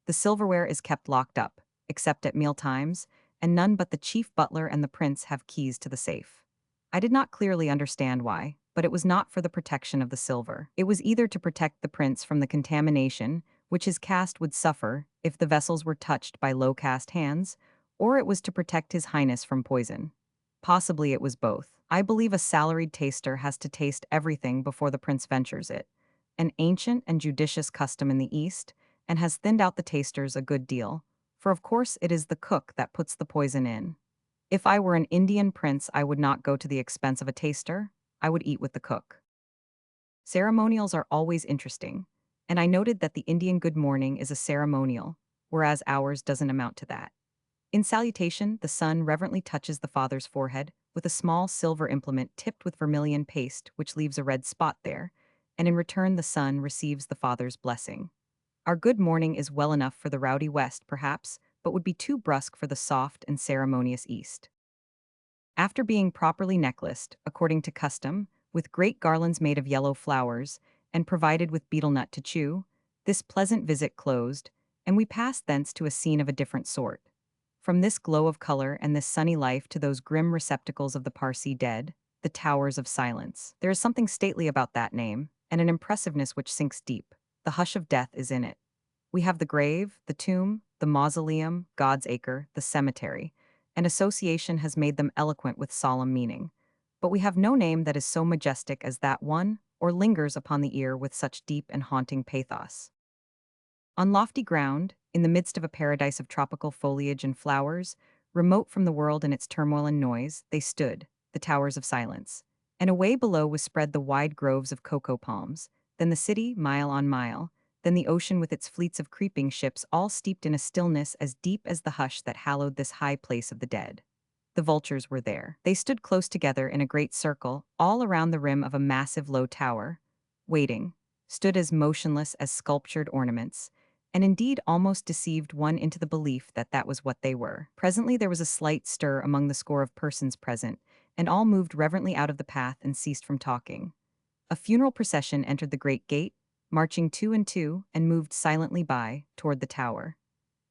The silverware is kept locked up, except at meal times, and none but the chief butler and the prince have keys to the safe. I did not clearly understand why, but it was not for the protection of the silver. It was either to protect the prince from the contamination which his caste would suffer if the vessels were touched by low-caste hands, or it was to protect his highness from poison. Possibly it was both. I believe a salaried taster has to taste everything before the prince ventures it, an ancient and judicious custom in the East, and has thinned out the tasters a good deal, for of course it is the cook that puts the poison in. If I were an Indian prince, I would not go to the expense of a taster, I would eat with the cook. Ceremonials are always interesting, and I noted that the Indian good morning is a ceremonial, whereas ours doesn't amount to that. In salutation, the son reverently touches the father's forehead with a small silver implement tipped with vermilion paste, which leaves a red spot there, and in return the son receives the father's blessing. Our good morning is well enough for the rowdy West, perhaps, but would be too brusque for the soft and ceremonious East. After being properly necklaced, according to custom, with great garlands made of yellow flowers, and provided with betel nut to chew, this pleasant visit closed, and we passed thence to a scene of a different sort. From this glow of color and this sunny life to those grim receptacles of the Parsee dead, the Towers of Silence. There is something stately about that name, and an impressiveness which sinks deep. The hush of death is in it. We have the grave, the tomb, the mausoleum, God's acre, the cemetery, and association has made them eloquent with solemn meaning. But we have no name that is so majestic as that one, or lingers upon the ear with such deep and haunting pathos. On lofty ground, in the midst of a paradise of tropical foliage and flowers, remote from the world and its turmoil and noise, they stood, the Towers of Silence. And away below was spread the wide groves of cocoa palms, then the city, mile on mile, then the ocean with its fleets of creeping ships all steeped in a stillness as deep as the hush that hallowed this high place of the dead. The vultures were there. They stood close together in a great circle, all around the rim of a massive low tower, waiting, stood as motionless as sculptured ornaments, and indeed almost deceived one into the belief that that was what they were. Presently there was a slight stir among the score of persons present, and all moved reverently out of the path and ceased from talking. A funeral procession entered the great gate, marching two and two, and moved silently by, toward the tower.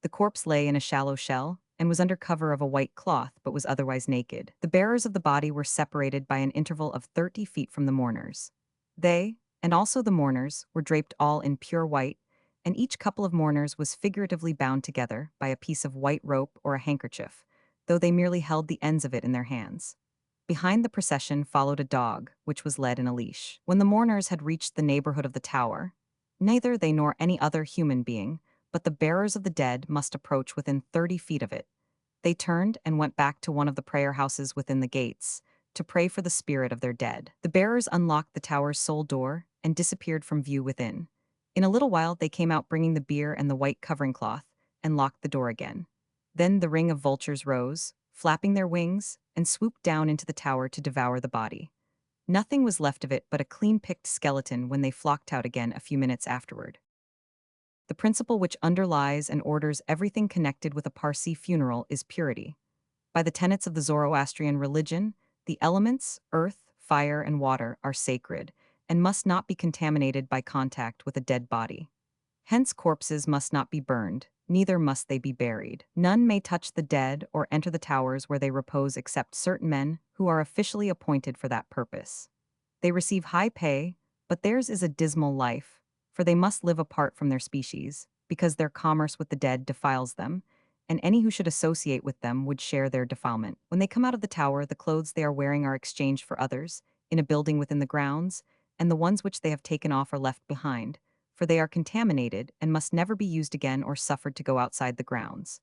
The corpse lay in a shallow shell, and was under cover of a white cloth, but was otherwise naked. The bearers of the body were separated by an interval of 30 feet from the mourners. They, and also the mourners, were draped all in pure white, and each couple of mourners was figuratively bound together by a piece of white rope or a handkerchief, though they merely held the ends of it in their hands. Behind the procession followed a dog, which was led in a leash. When the mourners had reached the neighborhood of the tower, neither they nor any other human being, but the bearers of the dead must approach within 30 feet of it. They turned and went back to one of the prayer houses within the gates, to pray for the spirit of their dead. The bearers unlocked the tower's sole door and disappeared from view within. In a little while they came out bringing the bier and the white covering cloth, and locked the door again. Then the ring of vultures rose, flapping their wings, and swooped down into the tower to devour the body. Nothing was left of it but a clean-picked skeleton when they flocked out again a few minutes afterward. The principle which underlies and orders everything connected with a Parsee funeral is purity. By the tenets of the Zoroastrian religion, the elements, earth, fire, and water, are sacred, and must not be contaminated by contact with a dead body. Hence corpses must not be burned, neither must they be buried. None may touch the dead or enter the towers where they repose except certain men who are officially appointed for that purpose. They receive high pay, but theirs is a dismal life, for they must live apart from their species, because their commerce with the dead defiles them, and any who should associate with them would share their defilement. When they come out of the tower, the clothes they are wearing are exchanged for others, in a building within the grounds, and the ones which they have taken off are left behind, for they are contaminated and must never be used again or suffered to go outside the grounds.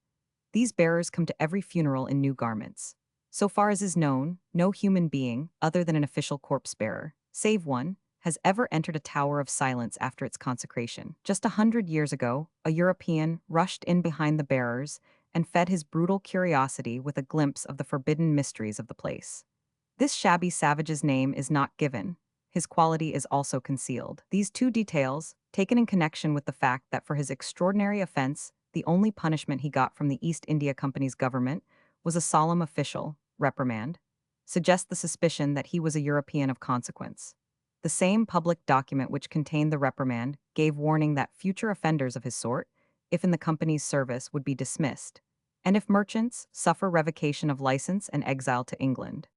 These bearers come to every funeral in new garments. So far as is known, no human being, other than an official corpse bearer, save one, has ever entered a tower of silence after its consecration. Just 100 years ago, a European rushed in behind the bearers and fed his brutal curiosity with a glimpse of the forbidden mysteries of the place. This shabby savage's name is not given. His quality is also concealed. These two details, taken in connection with the fact that for his extraordinary offense, the only punishment he got from the East India Company's government was a solemn official reprimand, suggest the suspicion that he was a European of consequence. The same public document which contained the reprimand gave warning that future offenders of his sort, if in the company's service, would be dismissed, and if merchants, suffer revocation of license and exile to England.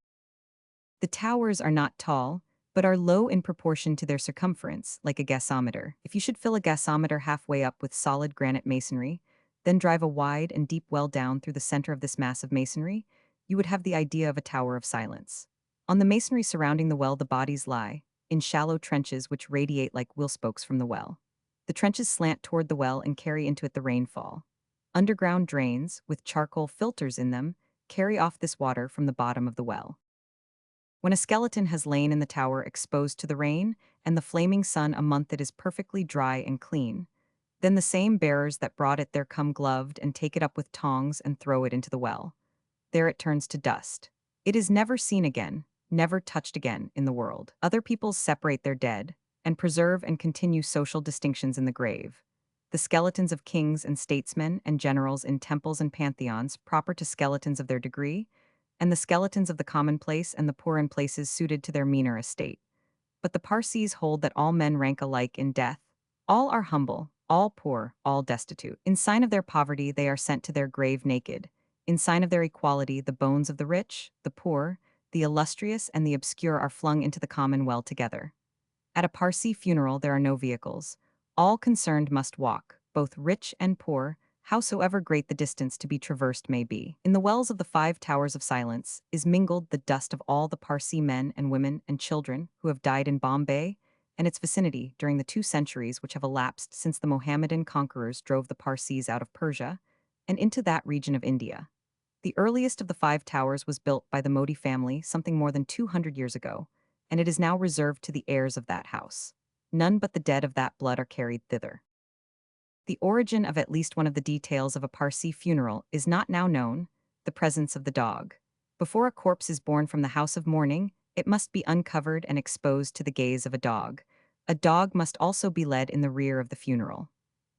The towers are not tall, but are low in proportion to their circumference, like a gasometer. If you should fill a gasometer halfway up with solid granite masonry, then drive a wide and deep well down through the center of this mass of masonry, you would have the idea of a tower of silence. On the masonry surrounding the well, the bodies lie, in shallow trenches which radiate like wheel spokes from the well. The trenches slant toward the well and carry into it the rainfall. Underground drains, with charcoal filters in them, carry off this water from the bottom of the well. When a skeleton has lain in the tower exposed to the rain and the flaming sun a month, it is perfectly dry and clean. Then the same bearers that brought it there come gloved and take it up with tongs and throw it into the well. There it turns to dust. It is never seen again, never touched again in the world. Other peoples separate their dead and preserve and continue social distinctions in the grave. The skeletons of kings and statesmen and generals in temples and pantheons proper to skeletons of their degree, and the skeletons of the commonplace and the poor in places suited to their meaner estate. But the Parsees hold that all men rank alike in death. All are humble, all poor, all destitute. In sign of their poverty, they are sent to their grave naked. In sign of their equality, the bones of the rich, the poor, the illustrious, and the obscure are flung into the common well together. At a Parsee funeral, there are no vehicles. All concerned must walk, both rich and poor, howsoever great the distance to be traversed may be. In the wells of the 5 towers of silence is mingled the dust of all the Parsee men and women and children who have died in Bombay and its vicinity during the 2 centuries which have elapsed since the Mohammedan conquerors drove the Parsees out of Persia and into that region of India. The earliest of the 5 towers was built by the Modi family something more than 200 years ago, and it is now reserved to the heirs of that house. None but the dead of that blood are carried thither. The origin of at least one of the details of a Parsee funeral is not now known, the presence of the dog. Before a corpse is borne from the house of mourning, it must be uncovered and exposed to the gaze of a dog. A dog must also be led in the rear of the funeral.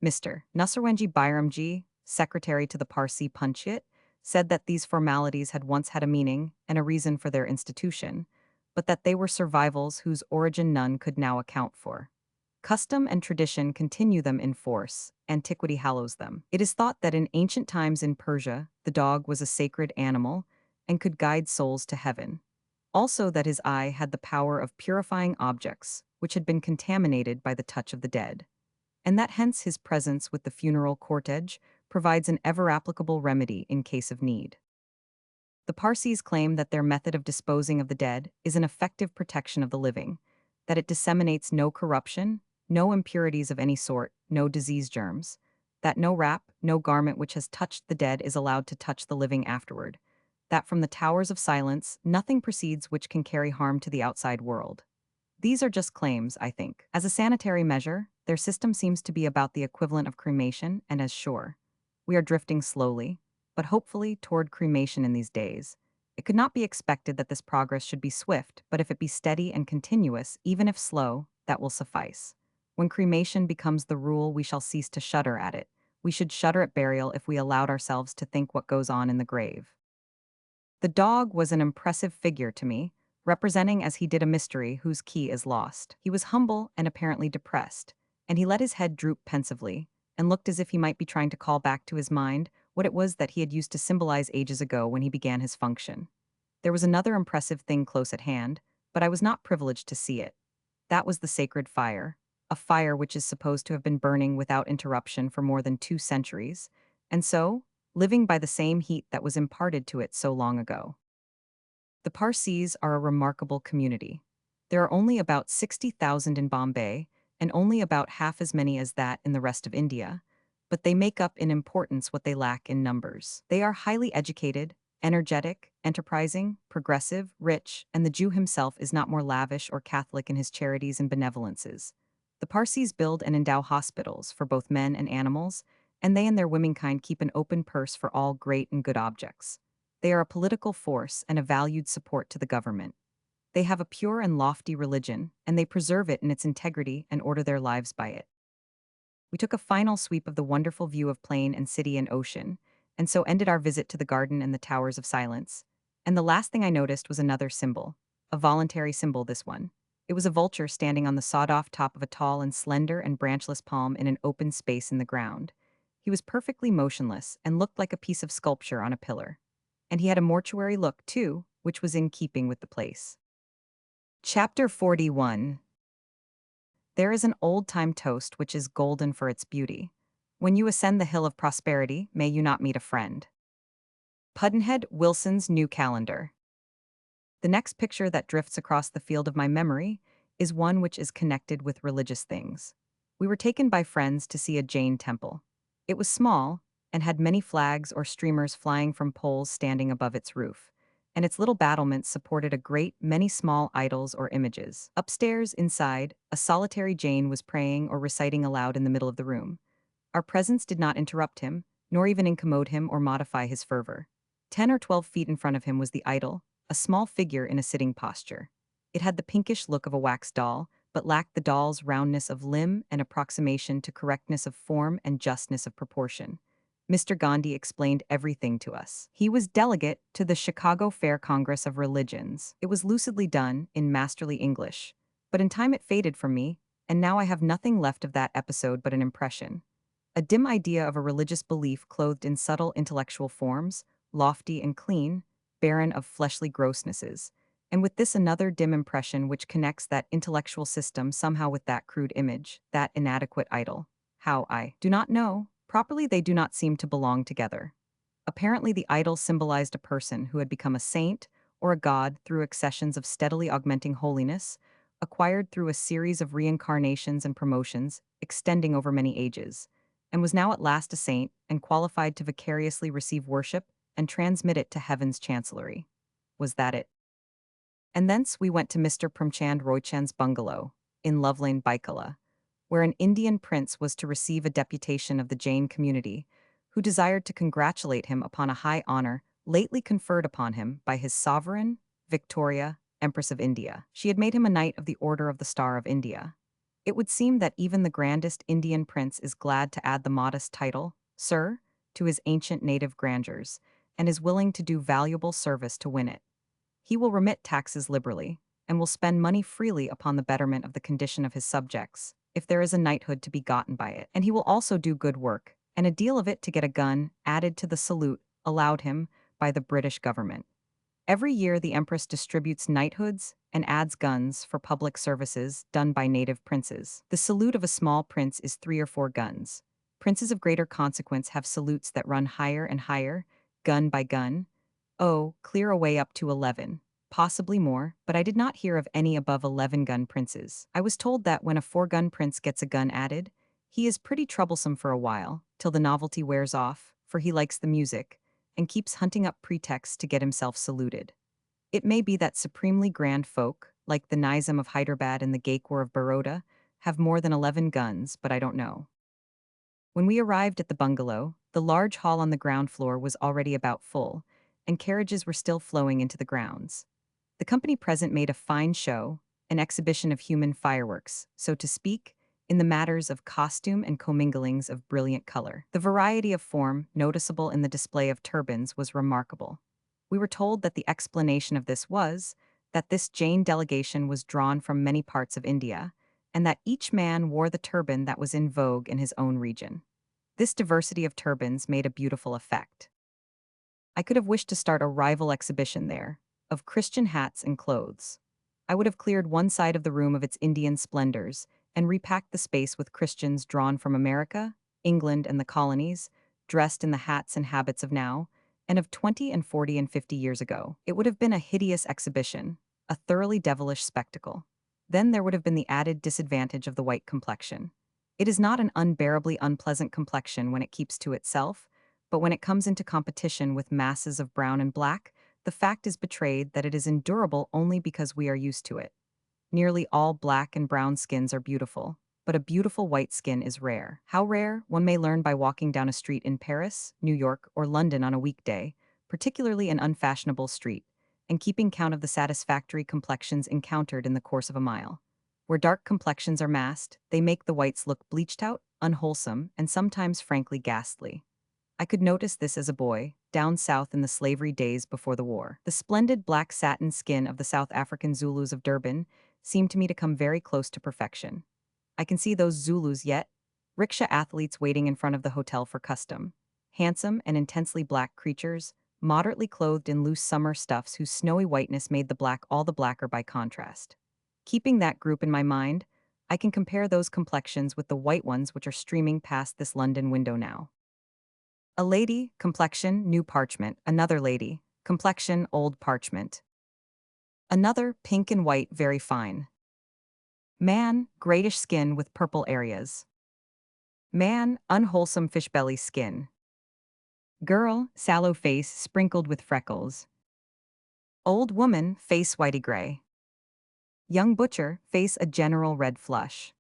Mr. Nusarwenji Bairamji, secretary to the Parsee Punchit, said that these formalities had once had a meaning and a reason for their institution, but that they were survivals whose origin none could now account for. Custom and tradition continue them in force, antiquity hallows them. It is thought that in ancient times in Persia, the dog was a sacred animal and could guide souls to heaven. Also that his eye had the power of purifying objects, which had been contaminated by the touch of the dead, and that hence his presence with the funeral cortege provides an ever-applicable remedy in case of need. The Parsees claim that their method of disposing of the dead is an effective protection of the living, that it disseminates no corruption, no impurities of any sort, no disease germs, that no wrap, no garment which has touched the dead is allowed to touch the living afterward, that from the towers of silence nothing proceeds which can carry harm to the outside world. These are just claims, I think. As a sanitary measure, their system seems to be about the equivalent of cremation and as sure. We are drifting slowly, but hopefully toward cremation in these days. It could not be expected that this progress should be swift, but if it be steady and continuous, even if slow, that will suffice. When cremation becomes the rule, we shall cease to shudder at it. We should shudder at burial if we allowed ourselves to think what goes on in the grave. The dog was an impressive figure to me, representing as he did a mystery whose key is lost. He was humble and apparently depressed, and he let his head droop pensively, and looked as if he might be trying to call back to his mind what it was that he had used to symbolize ages ago when he began his function. There was another impressive thing close at hand, but I was not privileged to see it. That was the sacred fire, a fire which is supposed to have been burning without interruption for more than 2 centuries, and so, living by the same heat that was imparted to it so long ago. The Parsis are a remarkable community. There are only about 60,000 in Bombay, and only about half as many as that in the rest of India, but they make up in importance what they lack in numbers. They are highly educated, energetic, enterprising, progressive, rich, and the Jew himself is not more lavish or Catholic in his charities and benevolences. The Parsis build and endow hospitals for both men and animals, and they and their womenkind keep an open purse for all great and good objects. They are a political force and a valued support to the government. They have a pure and lofty religion, and they preserve it in its integrity and order their lives by it. We took a final sweep of the wonderful view of plain and city and ocean, and so ended our visit to the garden and the towers of silence. And the last thing I noticed was another symbol, a voluntary symbol, this one. It was a vulture standing on the sawed-off top of a tall and slender and branchless palm in an open space in the ground. He was perfectly motionless and looked like a piece of sculpture on a pillar. And he had a mortuary look, too, which was in keeping with the place. Chapter 41. There is an old-time toast which is golden for its beauty. When you ascend the hill of prosperity, may you not meet a friend. Pudd'nhead Wilson's New Calendar. The next picture that drifts across the field of my memory is one which is connected with religious things. We were taken by friends to see a Jain temple. It was small, and had many flags or streamers flying from poles standing above its roof, and its little battlements supported a great many small idols or images. Upstairs, inside, a solitary Jain was praying or reciting aloud in the middle of the room. Our presence did not interrupt him, nor even incommode him or modify his fervor. 10 or 12 feet in front of him was the idol, a small figure in a sitting posture. It had the pinkish look of a wax doll, but lacked the doll's roundness of limb and approximation to correctness of form and justness of proportion. Mr. Gandhi explained everything to us. He was delegate to the Chicago Fair Congress of Religions. It was lucidly done, in masterly English. But in time it faded from me, and now I have nothing left of that episode but an impression. A dim idea of a religious belief clothed in subtle intellectual forms, lofty and clean, barren of fleshly grossnesses, and with this another dim impression which connects that intellectual system somehow with that crude image, that inadequate idol. How, I do not know. Properly they do not seem to belong together. Apparently the idol symbolized a person who had become a saint or a god through accessions of steadily augmenting holiness, acquired through a series of reincarnations and promotions extending over many ages, and was now at last a saint and qualified to vicariously receive worship and transmit it to heaven's chancellery. Was that it? And thence we went to Mr. Premchand Roychand's bungalow, in Love Lane, Baikala, where an Indian prince was to receive a deputation of the Jain community, who desired to congratulate him upon a high honor lately conferred upon him by his sovereign, Victoria, Empress of India. She had made him a Knight of the Order of the Star of India. It would seem that even the grandest Indian prince is glad to add the modest title, Sir, to his ancient native grandeurs, and is willing to do valuable service to win it. He will remit taxes liberally, and will spend money freely upon the betterment of the condition of his subjects, if there is a knighthood to be gotten by it. And he will also do good work, and a deal of it to get a gun added to the salute allowed him by the British government. Every year the Empress distributes knighthoods and adds guns for public services done by native princes. The salute of a small prince is 3 or 4 guns. Princes of greater consequence have salutes that run higher and higher, gun by gun. Oh, clear away up to 11, possibly more, but I did not hear of any above 11-gun princes. I was told that when a 4-gun prince gets a gun added, he is pretty troublesome for a while, till the novelty wears off, for he likes the music, and keeps hunting up pretexts to get himself saluted. It may be that supremely grand folk, like the Nizam of Hyderabad and the Gaikwar of Baroda, have more than 11 guns, but I don't know. When we arrived at the bungalow, the large hall on the ground floor was already about full, and carriages were still flowing into the grounds. The company present made a fine show, an exhibition of human fireworks, so to speak, in the matters of costume and comminglings of brilliant color. The variety of form, noticeable in the display of turbans, was remarkable. We were told that the explanation of this was that this Jain delegation was drawn from many parts of India, and that each man wore the turban that was in vogue in his own region. This diversity of turbans made a beautiful effect. I could have wished to start a rival exhibition there, of Christian hats and clothes. I would have cleared one side of the room of its Indian splendors, and repacked the space with Christians drawn from America, England, and the colonies, dressed in the hats and habits of now, and of 20 and 40 and 50 years ago. It would have been a hideous exhibition, a thoroughly devilish spectacle. Then there would have been the added disadvantage of the white complexion. It is not an unbearably unpleasant complexion when it keeps to itself, but when it comes into competition with masses of brown and black, the fact is betrayed that it is endurable only because we are used to it. Nearly all black and brown skins are beautiful, but a beautiful white skin is rare. How rare, one may learn by walking down a street in Paris, New York, or London on a weekday, particularly an unfashionable street, and keeping count of the satisfactory complexions encountered in the course of a mile. Where dark complexions are masked, they make the whites look bleached out, unwholesome, and sometimes frankly ghastly. I could notice this as a boy, down south in the slavery days before the war. The splendid black satin skin of the South African Zulus of Durban seemed to me to come very close to perfection. I can see those Zulus yet, rickshaw athletes waiting in front of the hotel for custom. Handsome and intensely black creatures, moderately clothed in loose summer stuffs whose snowy whiteness made the black all the blacker by contrast. Keeping that group in my mind, I can compare those complexions with the white ones which are streaming past this London window now. A lady, complexion, new parchment. Another lady, complexion, old parchment. Another, pink and white, very fine. Man, grayish skin with purple areas. Man, unwholesome fish belly skin. Girl, sallow face sprinkled with freckles. Old woman, face whitey gray. Young butcher, face a general red flush.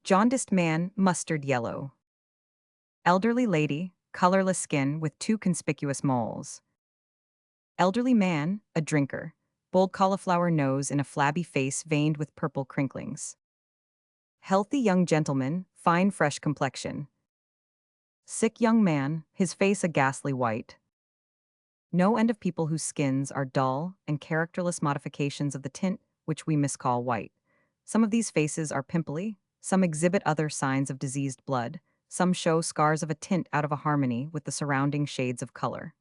Jaundiced man, mustard yellow. Elderly lady, colorless skin with two conspicuous moles. Elderly man, a drinker, bold cauliflower nose in a flabby face veined with purple crinklings. Healthy young gentleman, fine fresh complexion. Sick young man, his face a ghastly white. No end of people whose skins are dull and characterless modifications of the tint which we miscall white. Some of these faces are pimply, some exhibit other signs of diseased blood, some show scars of a tint out of a harmony with the surrounding shades of color.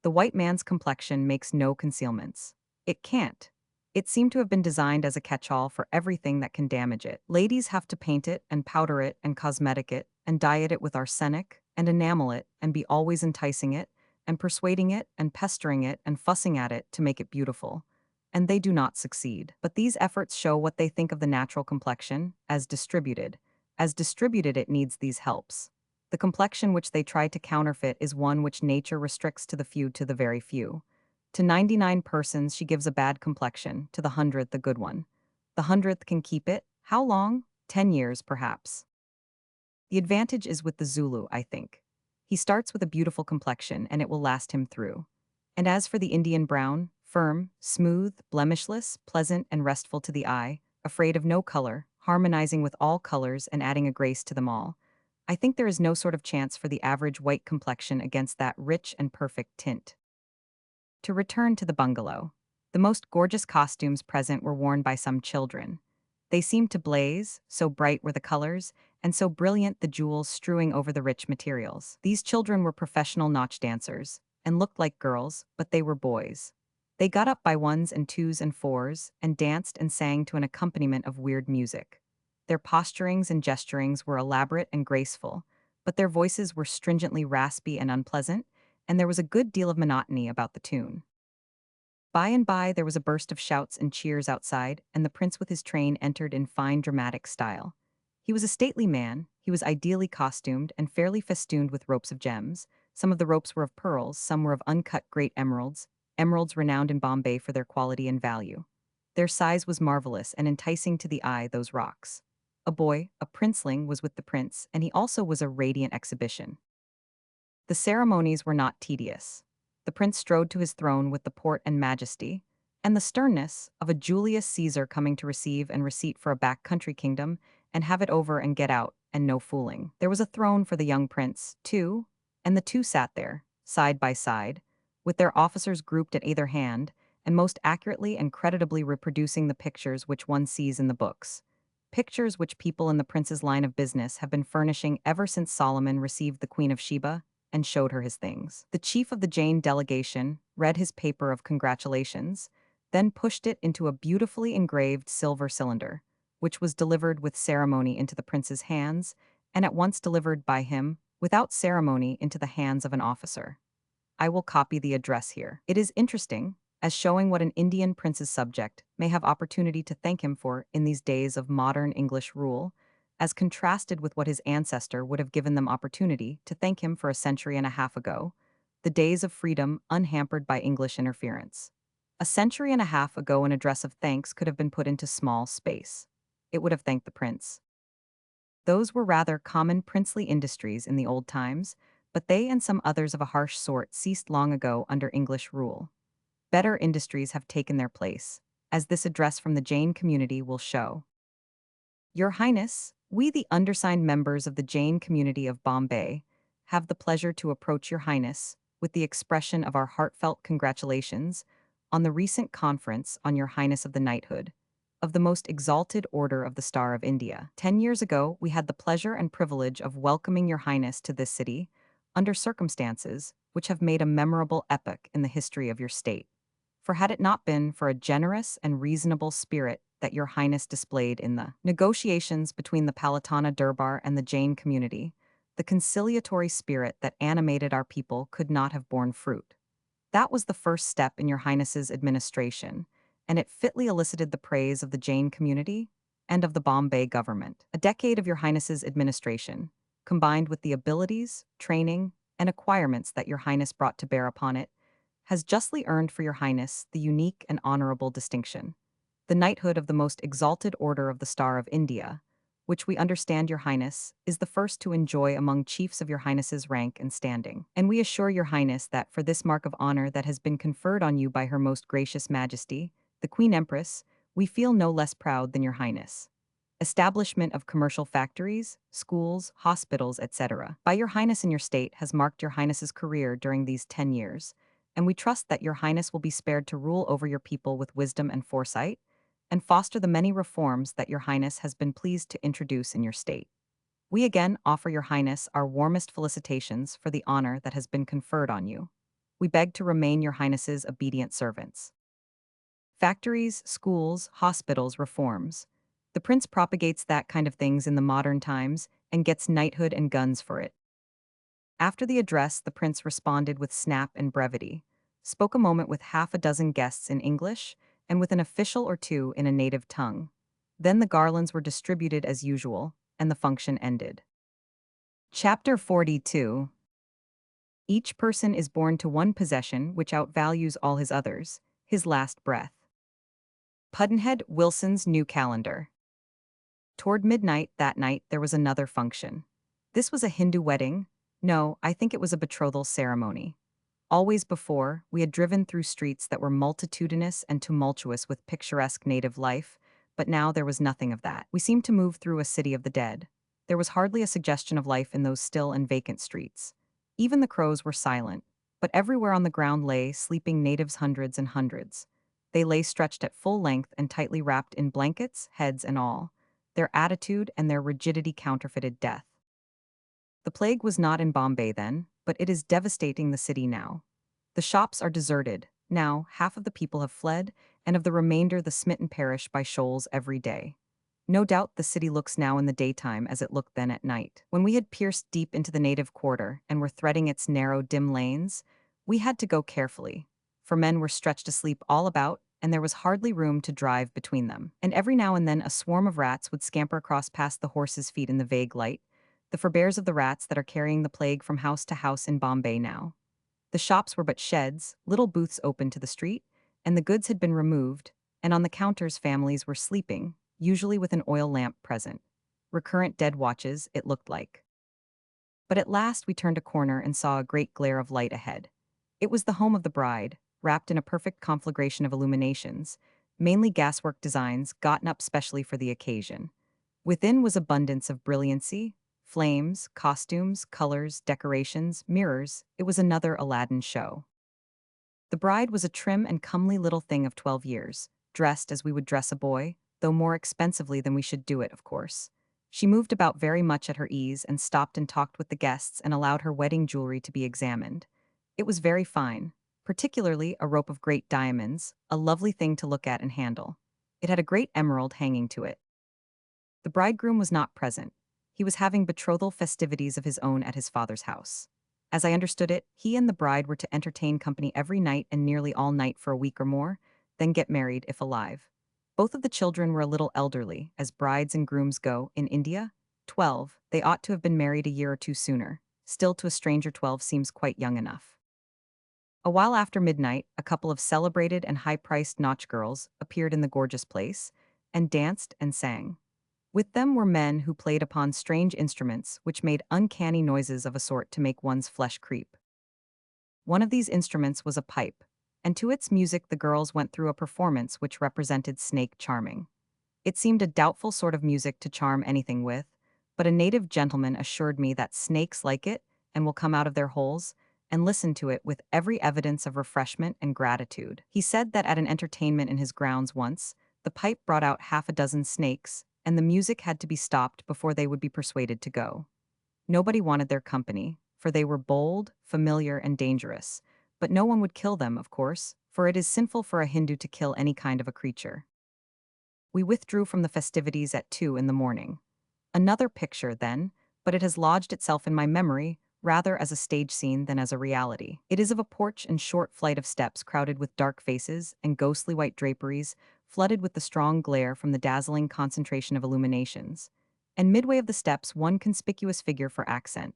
The white man's complexion makes no concealments. It can't. It seemed to have been designed as a catch-all for everything that can damage it. Ladies have to paint it and powder it and cosmetic it and diet it with arsenic and enamel it and be always enticing it and persuading it and pestering it and fussing at it to make it beautiful. And they do not succeed. But these efforts show what they think of the natural complexion as distributed. As distributed, it needs these helps. The complexion which they try to counterfeit is one which nature restricts to the few, to the very few. To 99 persons she gives a bad complexion, to the 100th a good one. The 100th can keep it. How long? 10 years, perhaps. The advantage is with the Zulu, I think. He starts with a beautiful complexion and it will last him through. And as for the Indian brown, firm, smooth, blemishless, pleasant and restful to the eye, afraid of no color, harmonizing with all colors and adding a grace to them all, I think there is no sort of chance for the average white complexion against that rich and perfect tint. To return to the bungalow. The most gorgeous costumes present were worn by some children. They seemed to blaze, so bright were the colors, and so brilliant the jewels strewing over the rich materials. These children were professional nautch dancers, and looked like girls, but they were boys. They got up by ones and twos and fours, and danced and sang to an accompaniment of weird music. Their posturings and gesturings were elaborate and graceful, but their voices were stringently raspy and unpleasant, and there was a good deal of monotony about the tune. By and by there was a burst of shouts and cheers outside, and the prince with his train entered in fine dramatic style. He was a stately man, he was ideally costumed and fairly festooned with ropes of gems. Some of the ropes were of pearls, some were of uncut great emeralds, emeralds renowned in Bombay for their quality and value. Their size was marvelous and enticing to the eye, those rocks. A boy, a princeling, was with the prince, and he also was a radiant exhibition. The ceremonies were not tedious. The prince strode to his throne with the port and majesty, and the sternness of a Julius Caesar coming to receive and receipt for a back country kingdom, and have it over and get out, and no fooling. There was a throne for the young prince, too, and the two sat there, side by side, with their officers grouped at either hand, and most accurately and creditably reproducing the pictures which one sees in the books. Pictures which people in the prince's line of business have been furnishing ever since Solomon received the Queen of Sheba and showed her his things. The chief of the Jain delegation read his paper of congratulations, then pushed it into a beautifully engraved silver cylinder, which was delivered with ceremony into the prince's hands, and at once delivered by him, without ceremony, into the hands of an officer. I will copy the address here. It is interesting, as showing what an Indian prince's subject may have opportunity to thank him for in these days of modern English rule, as contrasted with what his ancestor would have given them opportunity to thank him for a century and a half ago, the days of freedom unhampered by English interference. A century and a half ago, an address of thanks could have been put into small space. It would have thanked the prince. Those were rather common princely industries in the old times, but they and some others of a harsh sort ceased long ago under English rule. Better industries have taken their place, as this address from the Jain community will show. Your Highness, we the undersigned members of the Jain community of Bombay have the pleasure to approach Your Highness with the expression of our heartfelt congratulations on the recent conference on Your Highness of the knighthood of the most exalted order of the Star of India. 10 years ago, we had the pleasure and privilege of welcoming Your Highness to this city under circumstances which have made a memorable epoch in the history of your state. For had it not been for a generous and reasonable spirit that Your Highness displayed in the negotiations between the Palatana Durbar and the Jain community, the conciliatory spirit that animated our people could not have borne fruit. That was the first step in Your Highness's administration, and it fitly elicited the praise of the Jain community and of the Bombay government. A decade of Your Highness's administration, combined with the abilities, training, and acquirements that Your Highness brought to bear upon it, has justly earned for Your Highness the unique and honorable distinction, the knighthood of the most exalted order of the Star of India, which we understand Your Highness is the first to enjoy among chiefs of Your Highness's rank and standing. And we assure Your Highness that for this mark of honor that has been conferred on you by Her Most Gracious Majesty, the Queen Empress, we feel no less proud than Your Highness. Establishment of commercial factories, schools, hospitals, etc. by Your Highness in your state has marked Your Highness's career during these 10 years, and we trust that Your Highness will be spared to rule over your people with wisdom and foresight, and foster the many reforms that Your Highness has been pleased to introduce in your state. We again offer Your Highness our warmest felicitations for the honor that has been conferred on you. We beg to remain Your Highness's obedient servants. Factories, schools, hospitals, reforms. The prince propagates that kind of things in the modern times and gets knighthood and guns for it. After the address, the prince responded with snap and brevity, spoke a moment with half a dozen guests in English, and with an official or two in a native tongue. Then the garlands were distributed as usual, and the function ended. Chapter 42. Each person is born to one possession which outvalues all his others, his last breath. Pudd'nhead Wilson's New Calendar. Toward midnight that night there was another function. This was a Hindu wedding. No, I think it was a betrothal ceremony. Always before, we had driven through streets that were multitudinous and tumultuous with picturesque native life, but now there was nothing of that. We seemed to move through a city of the dead. There was hardly a suggestion of life in those still and vacant streets. Even the crows were silent, but everywhere on the ground lay sleeping natives, hundreds and hundreds. They lay stretched at full length and tightly wrapped in blankets, heads and all. Their attitude and their rigidity counterfeited death. The plague was not in Bombay then, but it is devastating the city now. The shops are deserted. Now, half of the people have fled, and of the remainder the smitten perish by shoals every day. No doubt the city looks now in the daytime as it looked then at night. When we had pierced deep into the native quarter and were threading its narrow, dim lanes, we had to go carefully, for men were stretched asleep all about, and there was hardly room to drive between them. And every now and then a swarm of rats would scamper across past the horses' feet in the vague light, the forebears of the rats that are carrying the plague from house to house in Bombay now. The shops were but sheds, little booths open to the street, and the goods had been removed, and on the counters families were sleeping, usually with an oil lamp present. Recurrent dead watches, it looked like. But at last we turned a corner and saw a great glare of light ahead. It was the home of the bride, wrapped in a perfect conflagration of illuminations, mainly gaswork designs gotten up specially for the occasion. Within was abundance of brilliancy, flames, costumes, colors, decorations, mirrors. It was another Aladdin show. The bride was a trim and comely little thing of 12 years, dressed as we would dress a boy, though more expensively than we should do it, of course. She moved about very much at her ease and stopped and talked with the guests and allowed her wedding jewelry to be examined. It was very fine, particularly a rope of great diamonds, a lovely thing to look at and handle. It had a great emerald hanging to it. The bridegroom was not present. He was having betrothal festivities of his own at his father's house. As I understood it, he and the bride were to entertain company every night and nearly all night for a week or more, then get married if alive. Both of the children were a little elderly, as brides and grooms go in India. 12, they ought to have been married a year or two sooner. Still, to a stranger, 12 seems quite young enough. A while after midnight, a couple of celebrated and high-priced nautch girls appeared in the gorgeous place, and danced and sang. With them were men who played upon strange instruments which made uncanny noises of a sort to make one's flesh creep. One of these instruments was a pipe, and to its music the girls went through a performance which represented snake charming. It seemed a doubtful sort of music to charm anything with, but a native gentleman assured me that snakes like it and will come out of their holes, and listen to it with every evidence of refreshment and gratitude. He said that at an entertainment in his grounds once, the pipe brought out half a dozen snakes, and the music had to be stopped before they would be persuaded to go. Nobody wanted their company, for they were bold, familiar, and dangerous. But no one would kill them, of course, for it is sinful for a Hindu to kill any kind of a creature. We withdrew from the festivities at 2 in the morning. Another picture, then, but it has lodged itself in my memory rather as a stage scene than as a reality. It is of a porch and short flight of steps crowded with dark faces and ghostly white draperies, flooded with the strong glare from the dazzling concentration of illuminations. And midway of the steps one conspicuous figure for accent,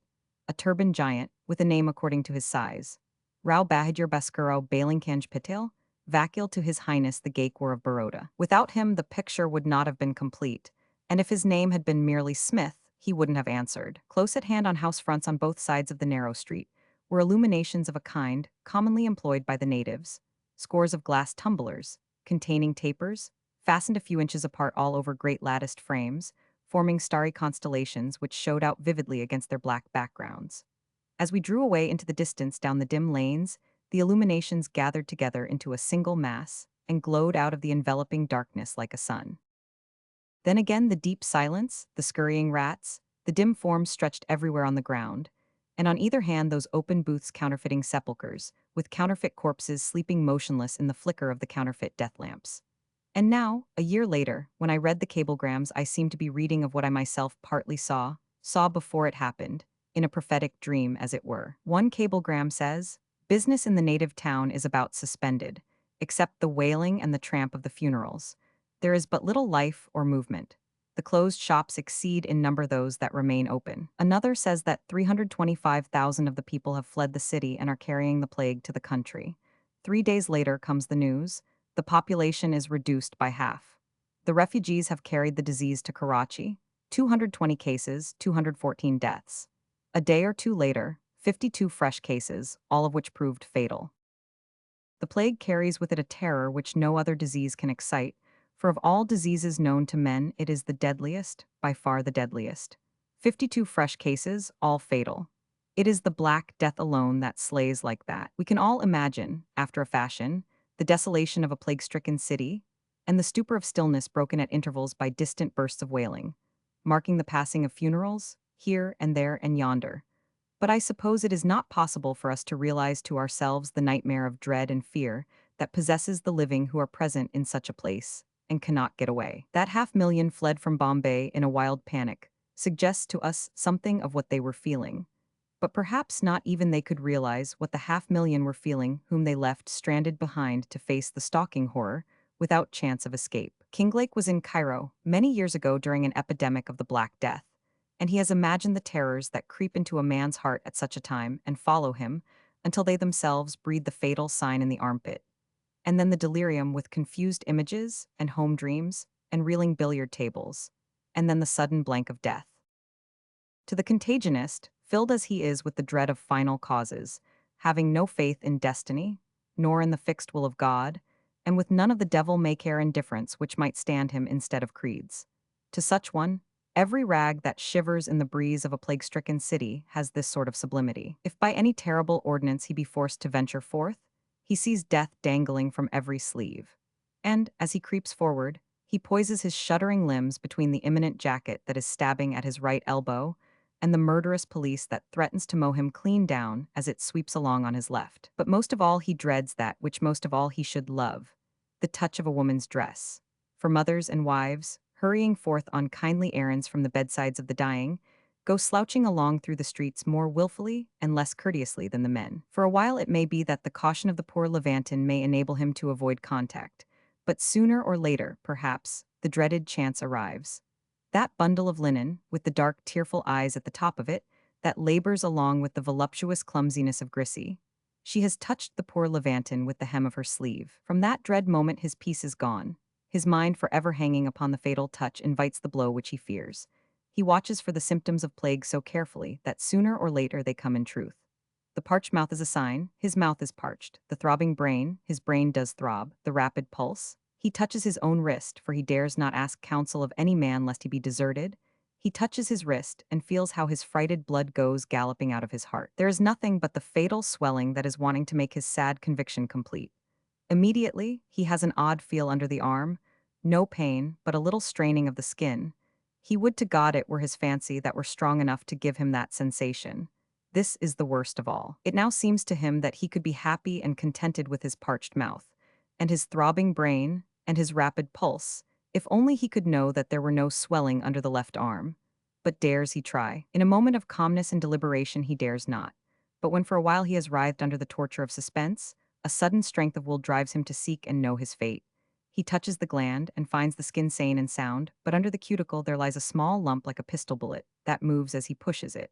a turbaned giant, with a name according to his size. Rao Bahadur Baskurao Bailingkanj Patel, Vakil to His Highness the Gaekwar of Baroda. Without him the picture would not have been complete, and if his name had been merely Smith, he wouldn't have answered. Close at hand on house fronts on both sides of the narrow street were illuminations of a kind commonly employed by the natives, scores of glass tumblers, containing tapers, fastened a few inches apart all over great latticed frames, forming starry constellations which showed out vividly against their black backgrounds. As we drew away into the distance down the dim lanes, the illuminations gathered together into a single mass and glowed out of the enveloping darkness like a sun. Then again the deep silence, the scurrying rats, the dim forms stretched everywhere on the ground, and on either hand those open booths counterfeiting sepulchres, with counterfeit corpses sleeping motionless in the flicker of the counterfeit death lamps. And now, a year later, when I read the cablegrams, I seemed to be reading of what I myself partly saw before it happened, in a prophetic dream, as it were. One cablegram says, "Business in the native town is about suspended, except the wailing and the tramp of the funerals. There is but little life or movement. The closed shops exceed in number those that remain open." Another says that 325,000 of the people have fled the city and are carrying the plague to the country. 3 days later comes the news: the population is reduced by half. The refugees have carried the disease to Karachi, 220 cases, 214 deaths. A day or two later, 52 fresh cases, all of which proved fatal. The plague carries with it a terror which no other disease can excite, for of all diseases known to men it is the deadliest, by far the deadliest. 52 fresh cases, all fatal. It is the Black Death alone that slays like that. We can all imagine, after a fashion, the desolation of a plague-stricken city, and the stupor of stillness broken at intervals by distant bursts of wailing, marking the passing of funerals, here and there and yonder. But I suppose it is not possible for us to realize to ourselves the nightmare of dread and fear that possesses the living who are present in such a place, and cannot get away. That 500,000 fled from Bombay in a wild panic suggests to us something of what they were feeling. But perhaps not even they could realize what the 500,000 were feeling whom they left stranded behind to face the stalking horror, without chance of escape. Kinglake was in Cairo many years ago during an epidemic of the Black Death, and he has imagined the terrors that creep into a man's heart at such a time and follow him until they themselves breathe the fatal sign in the armpit. And then the delirium with confused images and home dreams and reeling billiard tables, and then the sudden blank of death. To the contagionist, filled as he is with the dread of final causes, having no faith in destiny, nor in the fixed will of God, and with none of the devil-may-care indifference which might stand him instead of creeds. To such one, every rag that shivers in the breeze of a plague-stricken city has this sort of sublimity. If by any terrible ordinance he be forced to venture forth, he sees death dangling from every sleeve. And, as he creeps forward, he poises his shuddering limbs between the imminent jacket that is stabbing at his right elbow and the murderous police that threatens to mow him clean down as it sweeps along on his left. But most of all he dreads that which most of all he should love, the touch of a woman's dress. For mothers and wives, hurrying forth on kindly errands from the bedsides of the dying, go slouching along through the streets more wilfully and less courteously than the men. For a while it may be that the caution of the poor Levantin may enable him to avoid contact, but sooner or later, perhaps, the dreaded chance arrives. That bundle of linen, with the dark, tearful eyes at the top of it, that labors along with the voluptuous clumsiness of Grissy. She has touched the poor Levantin with the hem of her sleeve. From that dread moment his peace is gone. His mind, forever hanging upon the fatal touch, invites the blow which he fears. He watches for the symptoms of plague so carefully that sooner or later they come in truth. The parched mouth is a sign, his mouth is parched. The throbbing brain, his brain does throb. The rapid pulse. He touches his own wrist, for he dares not ask counsel of any man lest he be deserted. He touches his wrist and feels how his frighted blood goes galloping out of his heart. There is nothing but the fatal swelling that is wanting to make his sad conviction complete. Immediately, he has an odd feel under the arm, no pain, but a little straining of the skin. He would to God it were his fancy that were strong enough to give him that sensation. This is the worst of all. It now seems to him that he could be happy and contented with his parched mouth, and his throbbing brain, and his rapid pulse, if only he could know that there were no swelling under the left arm. But dares he try? In a moment of calmness and deliberation he dares not. But when for a while he has writhed under the torture of suspense, a sudden strength of will drives him to seek and know his fate. He touches the gland and finds the skin sane and sound, but under the cuticle there lies a small lump like a pistol bullet that moves as he pushes it.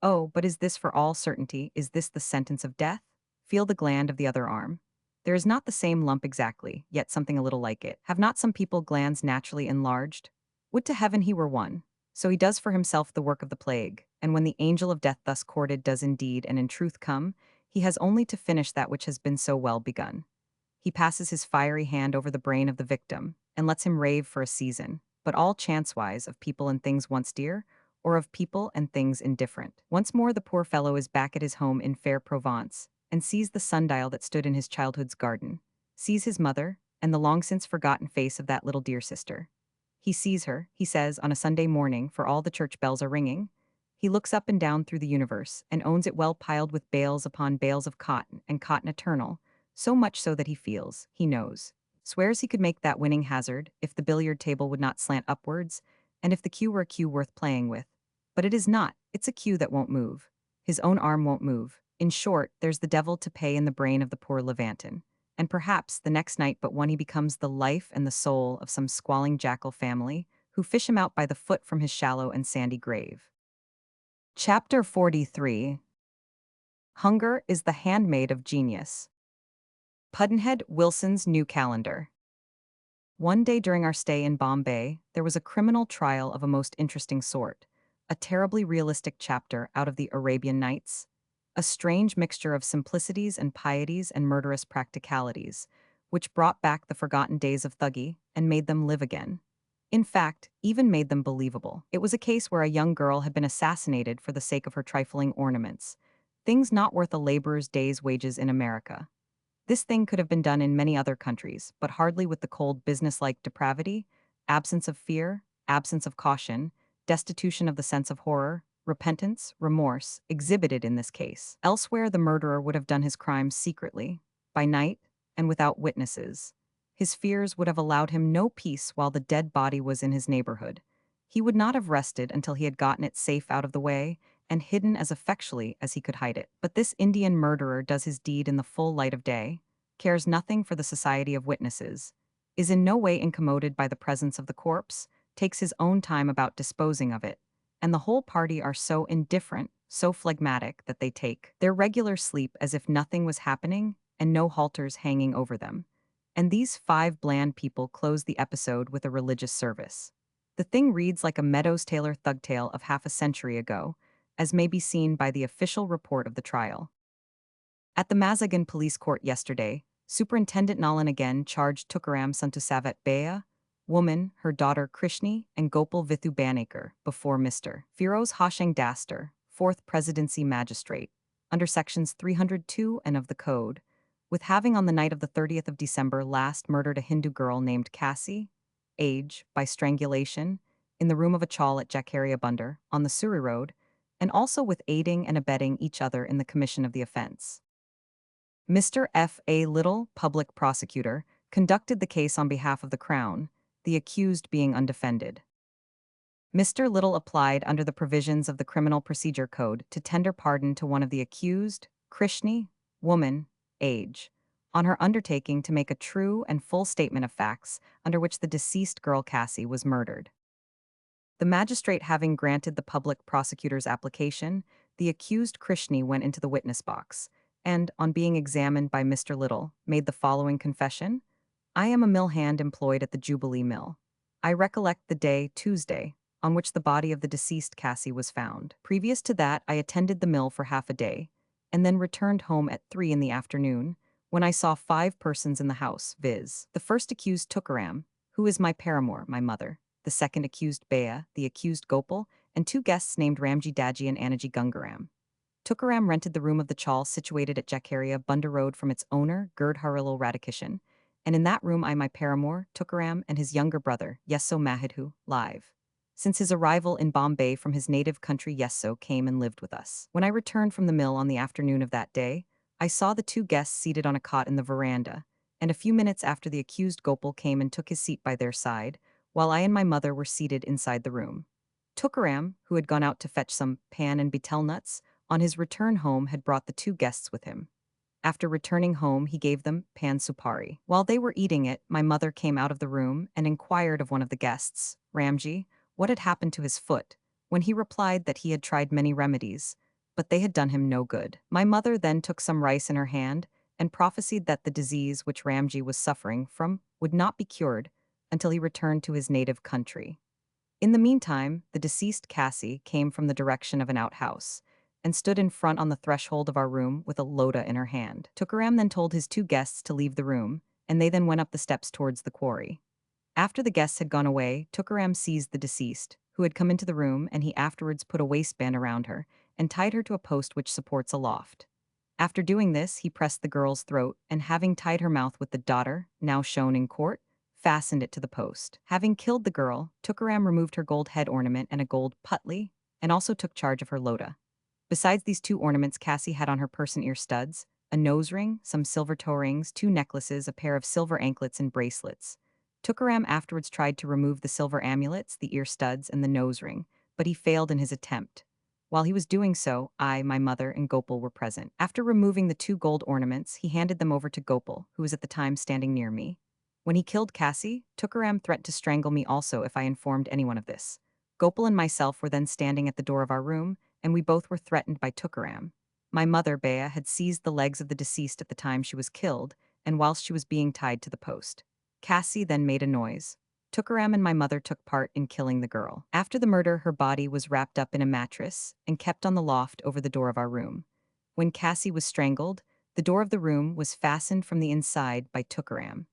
Oh, but is this for all certainty? Is this the sentence of death? Feel the gland of the other arm. There is not the same lump exactly, yet something a little like it. Have not some people glands naturally enlarged? Would to heaven he were one. So he does for himself the work of the plague, and when the angel of death thus courted does indeed and in truth come, he has only to finish that which has been so well begun. He passes his fiery hand over the brain of the victim, and lets him rave for a season, but all chance-wise of people and things once dear, or of people and things indifferent. Once more the poor fellow is back at his home in fair Provence, and sees the sundial that stood in his childhood's garden, sees his mother, and the long-since forgotten face of that little dear sister. He sees her, he says, on a Sunday morning, for all the church bells are ringing. He looks up and down through the universe, and owns it well piled with bales upon bales of cotton, and cotton eternal, so much so that he feels, he knows, swears he could make that winning hazard, if the billiard table would not slant upwards, and if the cue were a cue worth playing with. But it is not, it's a cue that won't move. His own arm won't move. In short, there's the devil to pay in the brain of the poor Levantin. And perhaps, the next night but one he becomes the life and the soul of some squalling jackal family, who fish him out by the foot from his shallow and sandy grave. Chapter 43. Hunger is the handmaid of genius. Pudd'nhead Wilson's New Calendar. One day during our stay in Bombay, there was a criminal trial of a most interesting sort, a terribly realistic chapter out of the Arabian Nights, a strange mixture of simplicities and pieties and murderous practicalities, which brought back the forgotten days of Thuggee and made them live again. In fact, even made them believable. It was a case where a young girl had been assassinated for the sake of her trifling ornaments, things not worth a laborer's day's wages in America. This thing could have been done in many other countries, but hardly with the cold business-like depravity, absence of fear, absence of caution, destitution of the sense of horror, repentance, remorse, exhibited in this case. Elsewhere the murderer would have done his crimes secretly, by night, and without witnesses. His fears would have allowed him no peace while the dead body was in his neighborhood. He would not have rested until he had gotten it safe out of the way, and hidden as effectually as he could hide it. But this Indian murderer does his deed in the full light of day, cares nothing for the society of witnesses, is in no way incommoded by the presence of the corpse, takes his own time about disposing of it, and the whole party are so indifferent, so phlegmatic that they take their regular sleep as if nothing was happening and no halters hanging over them. And these 5 bland people close the episode with a religious service. The thing reads like a Meadows Taylor thug tale of half a century ago, as may be seen by the official report of the trial. At the Mazagan police court yesterday, Superintendent Nalan again charged Tukaram Santusavat Bea, woman, her daughter Krishni, and Gopal Vithu Banekar before Mr. Firoz Hoshang Daster, 4th Presidency Magistrate, under sections 302 and of the Code, with having on the night of the 30th of December last murdered a Hindu girl named Cassie, age, by strangulation, in the room of a chawl at Jakaria Bunder, on the Surrey Road, and also with aiding and abetting each other in the commission of the offense. Mr. F. A. Little, public prosecutor, conducted the case on behalf of the Crown, the accused being undefended. Mr. Little applied under the provisions of the Criminal Procedure Code to tender pardon to one of the accused, Krishni, woman, age, on her undertaking to make a true and full statement of facts under which the deceased girl Cassie was murdered. The magistrate having granted the public prosecutor's application, the accused Krishni went into the witness box and, on being examined by Mr. Little, made the following confession: I am a mill hand employed at the Jubilee Mill. I recollect the day, Tuesday, on which the body of the deceased Cassie was found. Previous to that, I attended the mill for half a day, and then returned home at 3 in the afternoon, when I saw 5 persons in the house, viz. The first accused Tukaram, who is my paramour, my mother; the second accused Bea, the accused Gopal, and 2 guests named Ramji Daji and Anaji Gungaram. Tukaram rented the room of the chawl situated at Jakaria Bunda Road from its owner, Gerd Harilal Radhakishan, and in that room I my paramour, Tukaram, and his younger brother, Yesso Mahidhu, live. Since his arrival in Bombay from his native country, Yesso came and lived with us. When I returned from the mill on the afternoon of that day, I saw the 2 guests seated on a cot in the veranda, and a few minutes after the accused Gopal came and took his seat by their side, while I and my mother were seated inside the room. Tukaram, who had gone out to fetch some pan and betel nuts, on his return home had brought the 2 guests with him. After returning home, he gave them pan supari. While they were eating it, my mother came out of the room and inquired of one of the guests, Ramji, what had happened to his foot, when he replied that he had tried many remedies, but they had done him no good. My mother then took some rice in her hand and prophesied that the disease which Ramji was suffering from would not be cured until he returned to his native country. In the meantime, the deceased Cassie came from the direction of an outhouse and stood in front on the threshold of our room with a loda in her hand. Tukaram then told his 2 guests to leave the room, and they then went up the steps towards the quarry. After the guests had gone away, Tukaram seized the deceased, who had come into the room, and he afterwards put a waistband around her and tied her to a post which supports a loft. After doing this, he pressed the girl's throat, and having tied her mouth with the daughter, now shown in court, fastened it to the post. Having killed the girl, Tukaram removed her gold head ornament and a gold putli, and also took charge of her loda. Besides these 2 ornaments, Cassie had on her person ear studs, a nose ring, some silver toe rings, 2 necklaces, a pair of silver anklets and bracelets. Tukaram afterwards tried to remove the silver amulets, the ear studs, and the nose ring, but he failed in his attempt. While he was doing so, I, my mother, and Gopal were present. After removing the 2 gold ornaments, he handed them over to Gopal, who was at the time standing near me. When he killed Cassie, Tukaram threatened to strangle me also if I informed anyone of this. Gopal and myself were then standing at the door of our room, and we both were threatened by Tukaram. My mother, Bea, had seized the legs of the deceased at the time she was killed, and whilst she was being tied to the post. Cassie then made a noise. Tukaram and my mother took part in killing the girl. After the murder, her body was wrapped up in a mattress and kept on the loft over the door of our room. When Cassie was strangled, the door of the room was fastened from the inside by Tukaram.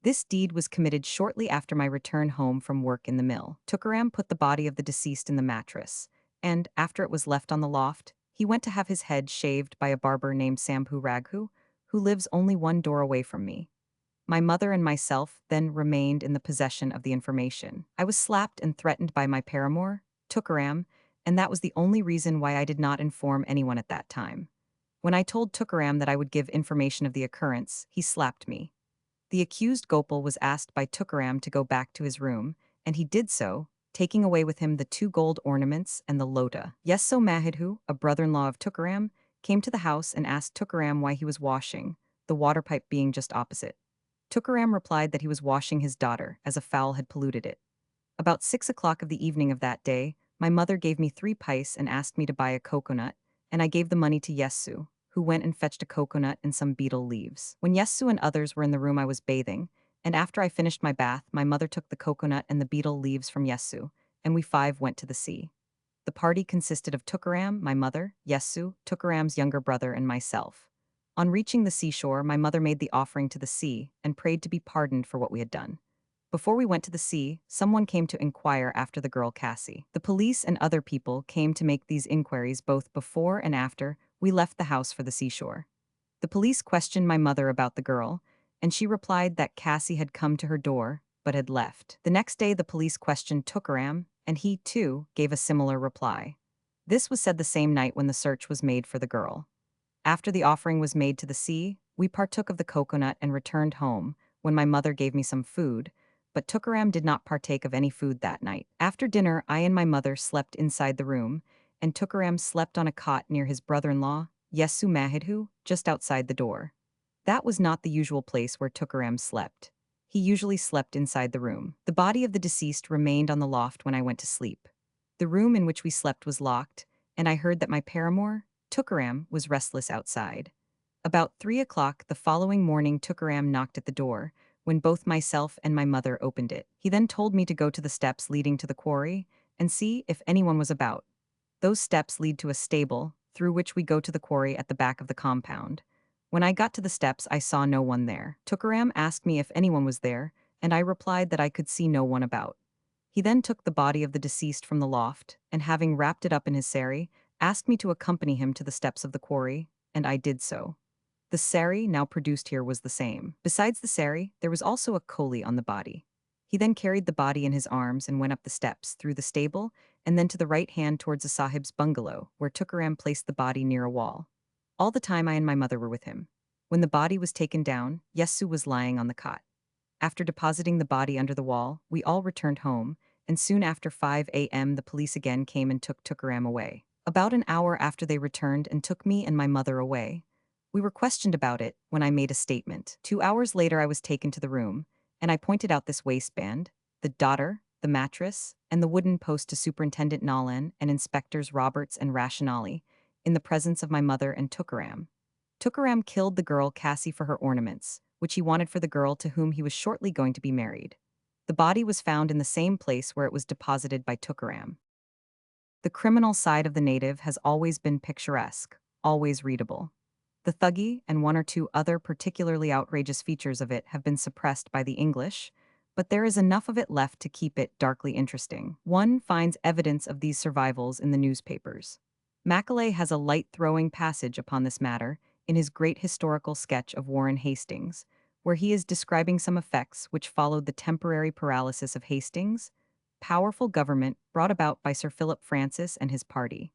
This deed was committed shortly after my return home from work in the mill. Tukaram put the body of the deceased in the mattress, and, after it was left on the loft, he went to have his head shaved by a barber named Sambhu Raghu, who lives only 1 door away from me. My mother and myself then remained in the possession of the information. I was slapped and threatened by my paramour, Tukaram, and that was the only reason why I did not inform anyone at that time. When I told Tukaram that I would give information of the occurrence, he slapped me. The accused Gopal was asked by Tukaram to go back to his room, and he did so, taking away with him the 2 gold ornaments and the lota. Yesso Mahidhu, a brother-in-law of Tukaram, came to the house and asked Tukaram why he was washing, the water pipe being just opposite. Tukaram replied that he was washing his daughter, as a fowl had polluted it. About 6 o'clock of the evening of that day, my mother gave me 3 pice and asked me to buy a coconut, and I gave the money to Yesu, who went and fetched a coconut and some betel leaves. When Yesu and others were in the room, I was bathing, and after I finished my bath, my mother took the coconut and the betel leaves from Yesu, and we 5 went to the sea. The party consisted of Tukaram, my mother, Yesu, Tukaram's younger brother, and myself. On reaching the seashore, my mother made the offering to the sea and prayed to be pardoned for what we had done. Before we went to the sea, someone came to inquire after the girl Cassie. The police and other people came to make these inquiries both before and after we left the house for the seashore. The police questioned my mother about the girl, and she replied that Cassie had come to her door, but had left. The next day, the police questioned Tukaram, and he, too, gave a similar reply. This was said the same night when the search was made for the girl. After the offering was made to the sea, we partook of the coconut and returned home, when my mother gave me some food, but Tukaram did not partake of any food that night. After dinner, I and my mother slept inside the room, and Tukaram slept on a cot near his brother-in-law, Yesu Mahidhu, just outside the door. That was not the usual place where Tukaram slept. He usually slept inside the room. The body of the deceased remained on the loft when I went to sleep. The room in which we slept was locked, and I heard that my paramour, Tukaram, was restless outside. About 3 o'clock the following morning, Tukaram knocked at the door, when both myself and my mother opened it. He then told me to go to the steps leading to the quarry and see if anyone was about. Those steps lead to a stable, through which we go to the quarry at the back of the compound. When I got to the steps, I saw no one there. Tukaram asked me if anyone was there, and I replied that I could see no one about. He then took the body of the deceased from the loft, and having wrapped it up in his sari, asked me to accompany him to the steps of the quarry, and I did so. The sari now produced here was the same. Besides the sari, there was also a koli on the body. He then carried the body in his arms and went up the steps, through the stable, and then to the right hand towards the sahib's bungalow, where Tukaram placed the body near a wall. All the time I and my mother were with him. When the body was taken down, Yesu was lying on the cot. After depositing the body under the wall, we all returned home, and soon after 5 a.m. the police again came and took Tukaram away. About an hour after they returned and took me and my mother away. We were questioned about it when I made a statement. 2 hours later I was taken to the room, and I pointed out this waistband, the daughter, the mattress, and the wooden post to Superintendent Nalan and Inspectors Roberts and Rationale, in the presence of my mother and Tukaram. Tukaram killed the girl Cassie for her ornaments, which he wanted for the girl to whom he was shortly going to be married. The body was found in the same place where it was deposited by Tukaram. The criminal side of the native has always been picturesque, always readable. The thuggy and one or two other particularly outrageous features of it have been suppressed by the English, but there is enough of it left to keep it darkly interesting. One finds evidence of these survivals in the newspapers. Macaulay has a light-throwing passage upon this matter in his great historical sketch of Warren Hastings, where he is describing some effects which followed the temporary paralysis of Hastings' powerful government brought about by Sir Philip Francis and his party.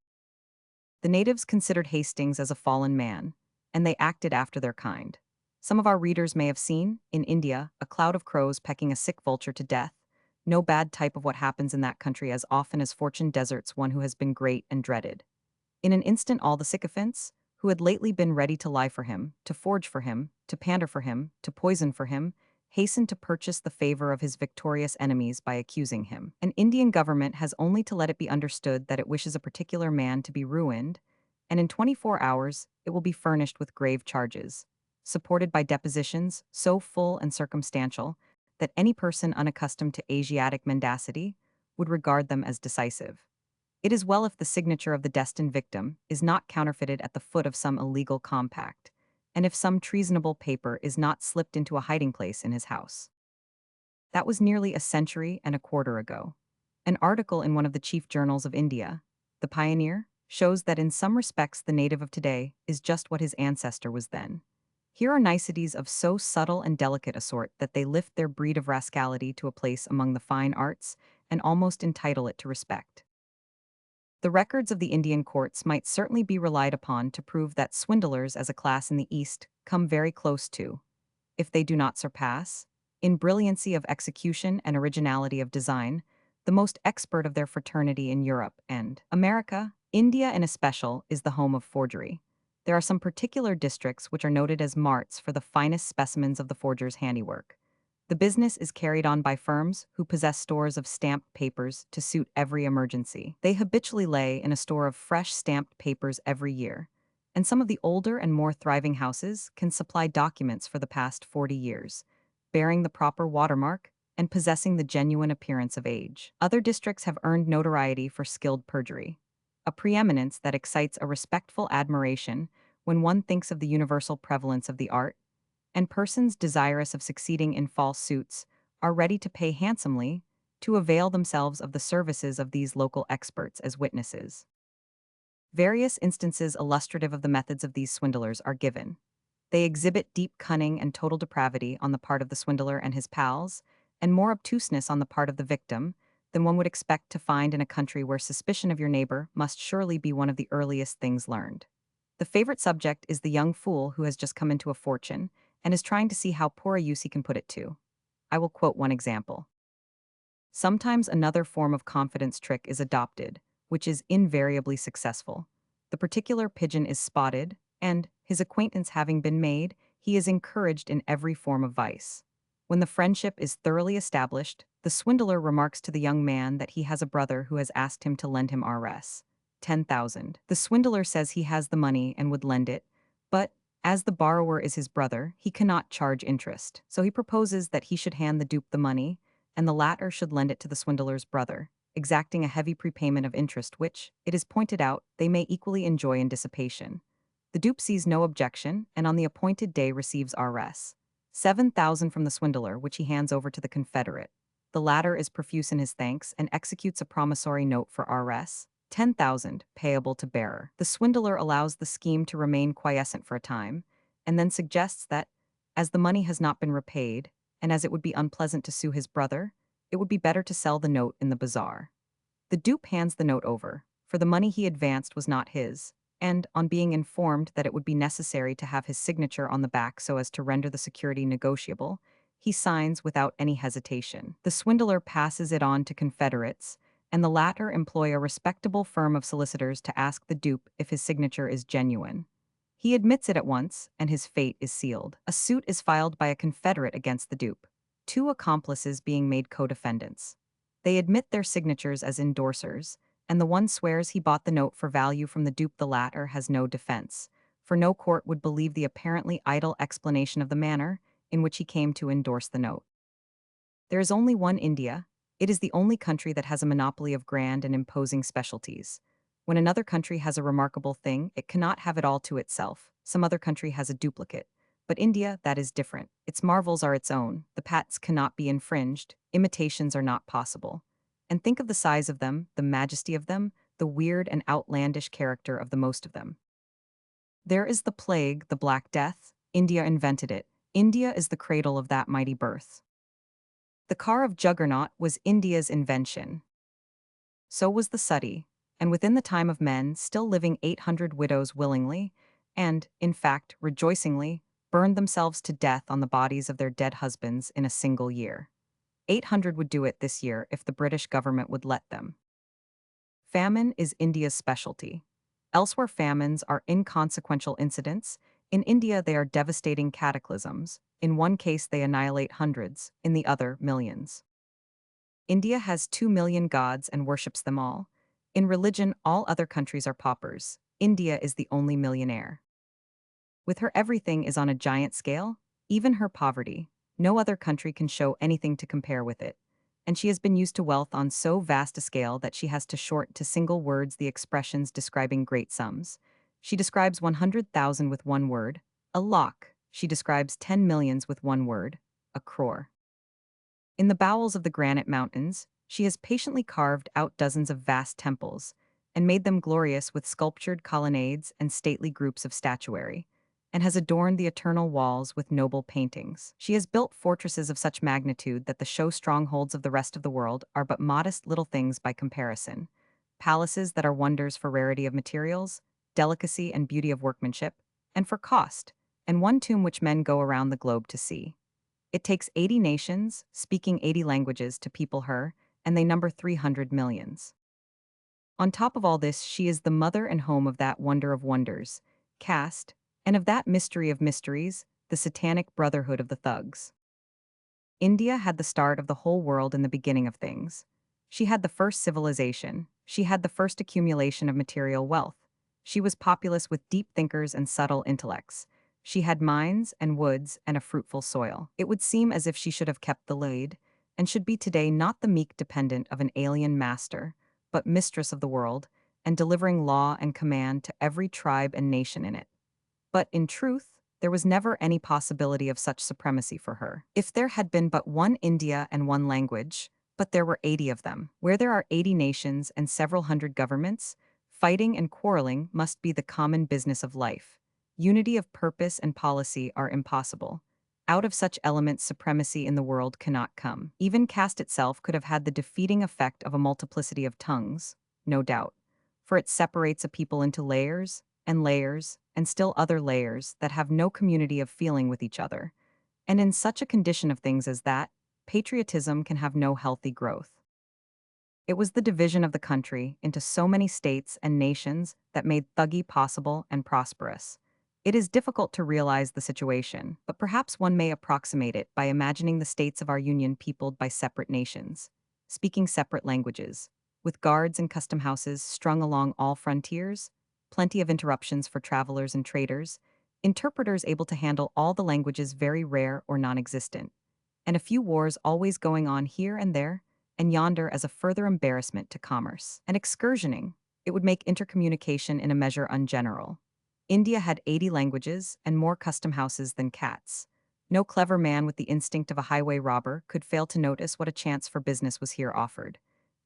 The natives considered Hastings as a fallen man, and they acted after their kind. Some of our readers may have seen, in India, a cloud of crows pecking a sick vulture to death, no bad type of what happens in that country as often as fortune deserts one who has been great and dreaded. In an instant all the sycophants, who had lately been ready to lie for him, to forge for him, to pander for him, to poison for him, hastened to purchase the favor of his victorious enemies by accusing him. An Indian government has only to let it be understood that it wishes a particular man to be ruined, and in 24 hours it will be furnished with grave charges, supported by depositions so full and circumstantial that any person unaccustomed to Asiatic mendacity would regard them as decisive. It is well if the signature of the destined victim is not counterfeited at the foot of some illegal compact, and if some treasonable paper is not slipped into a hiding place in his house. That was nearly a century and a quarter ago. An article in one of the chief journals of India, The Pioneer, shows that in some respects the native of today is just what his ancestor was then. Here are niceties of so subtle and delicate a sort that they lift their breed of rascality to a place among the fine arts and almost entitle it to respect. The records of the Indian courts might certainly be relied upon to prove that swindlers as a class in the East come very close to, if they do not surpass, in brilliancy of execution and originality of design, the most expert of their fraternity in Europe and America. India in especial is the home of forgery. There are some particular districts which are noted as marts for the finest specimens of the forger's handiwork. The business is carried on by firms who possess stores of stamped papers to suit every emergency. They habitually lay in a store of fresh stamped papers every year, and some of the older and more thriving houses can supply documents for the past 40 years, bearing the proper watermark and possessing the genuine appearance of age. Other districts have earned notoriety for skilled perjury, a preeminence that excites a respectful admiration when one thinks of the universal prevalence of the art, and persons desirous of succeeding in false suits are ready to pay handsomely to avail themselves of the services of these local experts as witnesses. Various instances illustrative of the methods of these swindlers are given. They exhibit deep cunning and total depravity on the part of the swindler and his pals, and more obtuseness on the part of the victim than one would expect to find in a country where suspicion of your neighbor must surely be one of the earliest things learned. The favorite subject is the young fool who has just come into a fortune and is trying to see how poor a use he can put it to. I will quote one example. Sometimes another form of confidence trick is adopted, which is invariably successful. The particular pigeon is spotted, and, his acquaintance having been made, he is encouraged in every form of vice. When the friendship is thoroughly established, the swindler remarks to the young man that he has a brother who has asked him to lend him Rs. 10,000. The swindler says he has the money and would lend it, but, as the borrower is his brother, he cannot charge interest. So he proposes that he should hand the dupe the money, and the latter should lend it to the swindler's brother, exacting a heavy prepayment of interest which, it is pointed out, they may equally enjoy in dissipation. The dupe sees no objection, and on the appointed day receives Rs. 7,000 from the swindler, which he hands over to the confederate. The latter is profuse in his thanks and executes a promissory note for Rs. 10,000, payable to bearer. The swindler allows the scheme to remain quiescent for a time, and then suggests that, as the money has not been repaid, and as it would be unpleasant to sue his brother, it would be better to sell the note in the bazaar. The dupe hands the note over, for the money he advanced was not his, and, on being informed that it would be necessary to have his signature on the back so as to render the security negotiable, he signs without any hesitation. The swindler passes it on to confederates, and the latter employ a respectable firm of solicitors to ask the dupe if his signature is genuine. He admits it at once, and his fate is sealed. A suit is filed by a confederate against the dupe, two accomplices being made co-defendants. They admit their signatures as endorsers, and the one swears he bought the note for value from the dupe. The latter has no defense, for no court would believe the apparently idle explanation of the manner in which he came to endorse the note. There is only one India. It is the only country that has a monopoly of grand and imposing specialties. When another country has a remarkable thing, it cannot have it all to itself. Some other country has a duplicate. But India, that is different. Its marvels are its own. The patents cannot be infringed. Imitations are not possible. And think of the size of them, the majesty of them, the weird and outlandish character of the most of them. There is the plague, the Black Death. India invented it. India is the cradle of that mighty birth. The car of Juggernaut was India's invention. So was the Sati, and within the time of men, still living 800 widows willingly, and, in fact, rejoicingly, burned themselves to death on the bodies of their dead husbands in a single year. 800 would do it this year if the British government would let them. Famine is India's specialty. Elsewhere famines are inconsequential incidents. In India they are devastating cataclysms. In one case they annihilate hundreds, in the other millions. India has 2 million gods and worships them all. In religion all other countries are paupers. India is the only millionaire. With her everything is on a giant scale, even her poverty. No other country can show anything to compare with it. And she has been used to wealth on so vast a scale that she has to short to single words the expressions describing great sums. She describes 100,000 with one word, a lakh. She describes 10 millions with one word, a crore. In the bowels of the granite mountains, she has patiently carved out dozens of vast temples, and made them glorious with sculptured colonnades and stately groups of statuary, and has adorned the eternal walls with noble paintings. She has built fortresses of such magnitude that the show strongholds of the rest of the world are but modest little things by comparison. Palaces that are wonders for rarity of materials, delicacy and beauty of workmanship, and for cost, and one tomb which men go around the globe to see. It takes 80 nations, speaking 80 languages, to people her, and they number 300 millions. On top of all this, she is the mother and home of that wonder of wonders, caste, and of that mystery of mysteries, the satanic brotherhood of the thugs. India had the start of the whole world in the beginning of things. She had the first civilization. She had the first accumulation of material wealth. She was populous with deep thinkers and subtle intellects. She had mines and woods and a fruitful soil. It would seem as if she should have kept the lead, and should be today not the meek dependent of an alien master, but mistress of the world, and delivering law and command to every tribe and nation in it. But, in truth, there was never any possibility of such supremacy for her. If there had been but one India and one language, but there were 80 of them. Where there are 80 nations and several hundred governments, fighting and quarreling must be the common business of life. Unity of purpose and policy are impossible. Out of such elements supremacy in the world cannot come. Even caste itself could have had the defeating effect of a multiplicity of tongues, no doubt, for it separates a people into layers, and still other layers that have no community of feeling with each other. And in such a condition of things as that, patriotism can have no healthy growth. It was the division of the country into so many states and nations that made Thuggee possible and prosperous. It is difficult to realize the situation, but perhaps one may approximate it by imagining the states of our union peopled by separate nations, speaking separate languages, with guards and custom houses strung along all frontiers, plenty of interruptions for travelers and traders, interpreters able to handle all the languages very rare or non-existent, and a few wars always going on here and there, and yonder as a further embarrassment to commerce. And excursioning, it would make intercommunication in a measure ungeneral. India had 80 languages and more custom houses than cats. No clever man with the instinct of a highway robber could fail to notice what a chance for business was here offered.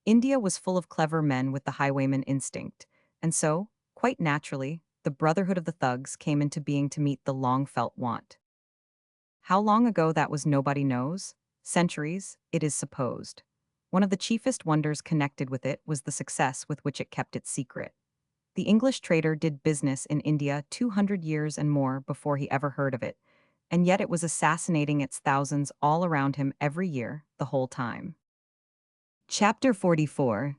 India was full of clever men with the highwayman instinct, and so, quite naturally, the Brotherhood of the Thugs came into being to meet the long-felt want. How long ago that was nobody knows. Centuries, it is supposed. One of the chiefest wonders connected with it was the success with which it kept its secret. The English trader did business in India 200 years and more before he ever heard of it, and yet it was assassinating its thousands all around him every year, the whole time. Chapter 44.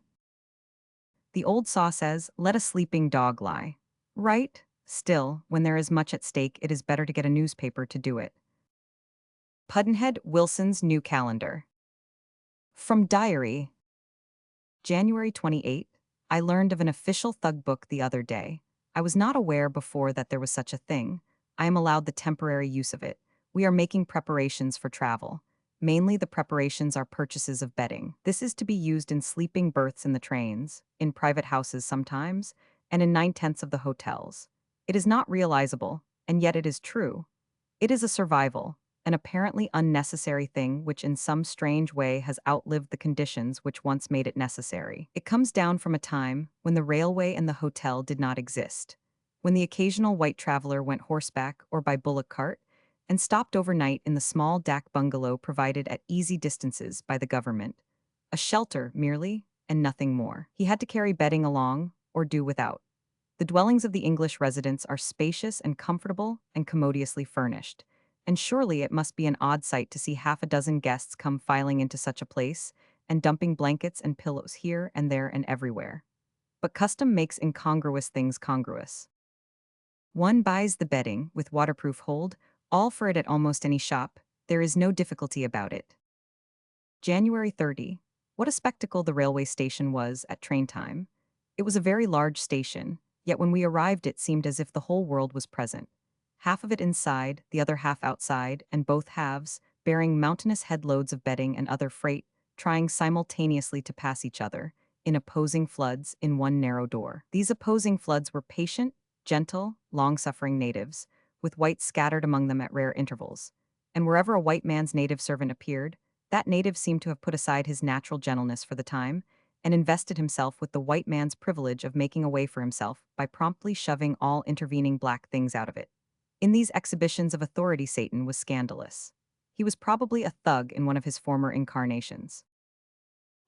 The old saw says, "Let a sleeping dog lie." Right? Still, when there is much at stake, it is better to get a newspaper to do it. Pudd'nhead Wilson's New Calendar. From Diary. January 28. I learned of an official thug book the other day. I was not aware before that there was such a thing. I am allowed the temporary use of it. We are making preparations for travel. Mainly the preparations are purchases of bedding. This is to be used in sleeping berths in the trains, in private houses sometimes, and in 9/10 of the hotels. It is not realizable, and yet it is true. It is a survival, an apparently unnecessary thing which in some strange way has outlived the conditions which once made it necessary. It comes down from a time when the railway and the hotel did not exist, when the occasional white traveler went horseback or by bullock cart and stopped overnight in the small dak bungalow provided at easy distances by the government, a shelter merely and nothing more. He had to carry bedding along or do without. The dwellings of the English residents are spacious and comfortable and commodiously furnished, and surely it must be an odd sight to see half a dozen guests come filing into such a place, and dumping blankets and pillows here and there and everywhere. But custom makes incongruous things congruous. One buys the bedding, with waterproof hold, all for it at almost any shop. There is no difficulty about it. January 30. What a spectacle the railway station was at train time. It was a very large station, yet when we arrived it seemed as if the whole world was present. Half of it inside, the other half outside, and both halves, bearing mountainous headloads of bedding and other freight, trying simultaneously to pass each other, in opposing floods, in one narrow door. These opposing floods were patient, gentle, long-suffering natives, with whites scattered among them at rare intervals. And wherever a white man's native servant appeared, that native seemed to have put aside his natural gentleness for the time, and invested himself with the white man's privilege of making a way for himself by promptly shoving all intervening black things out of it. In these exhibitions of authority Satan was scandalous. He was probably a thug in one of his former incarnations.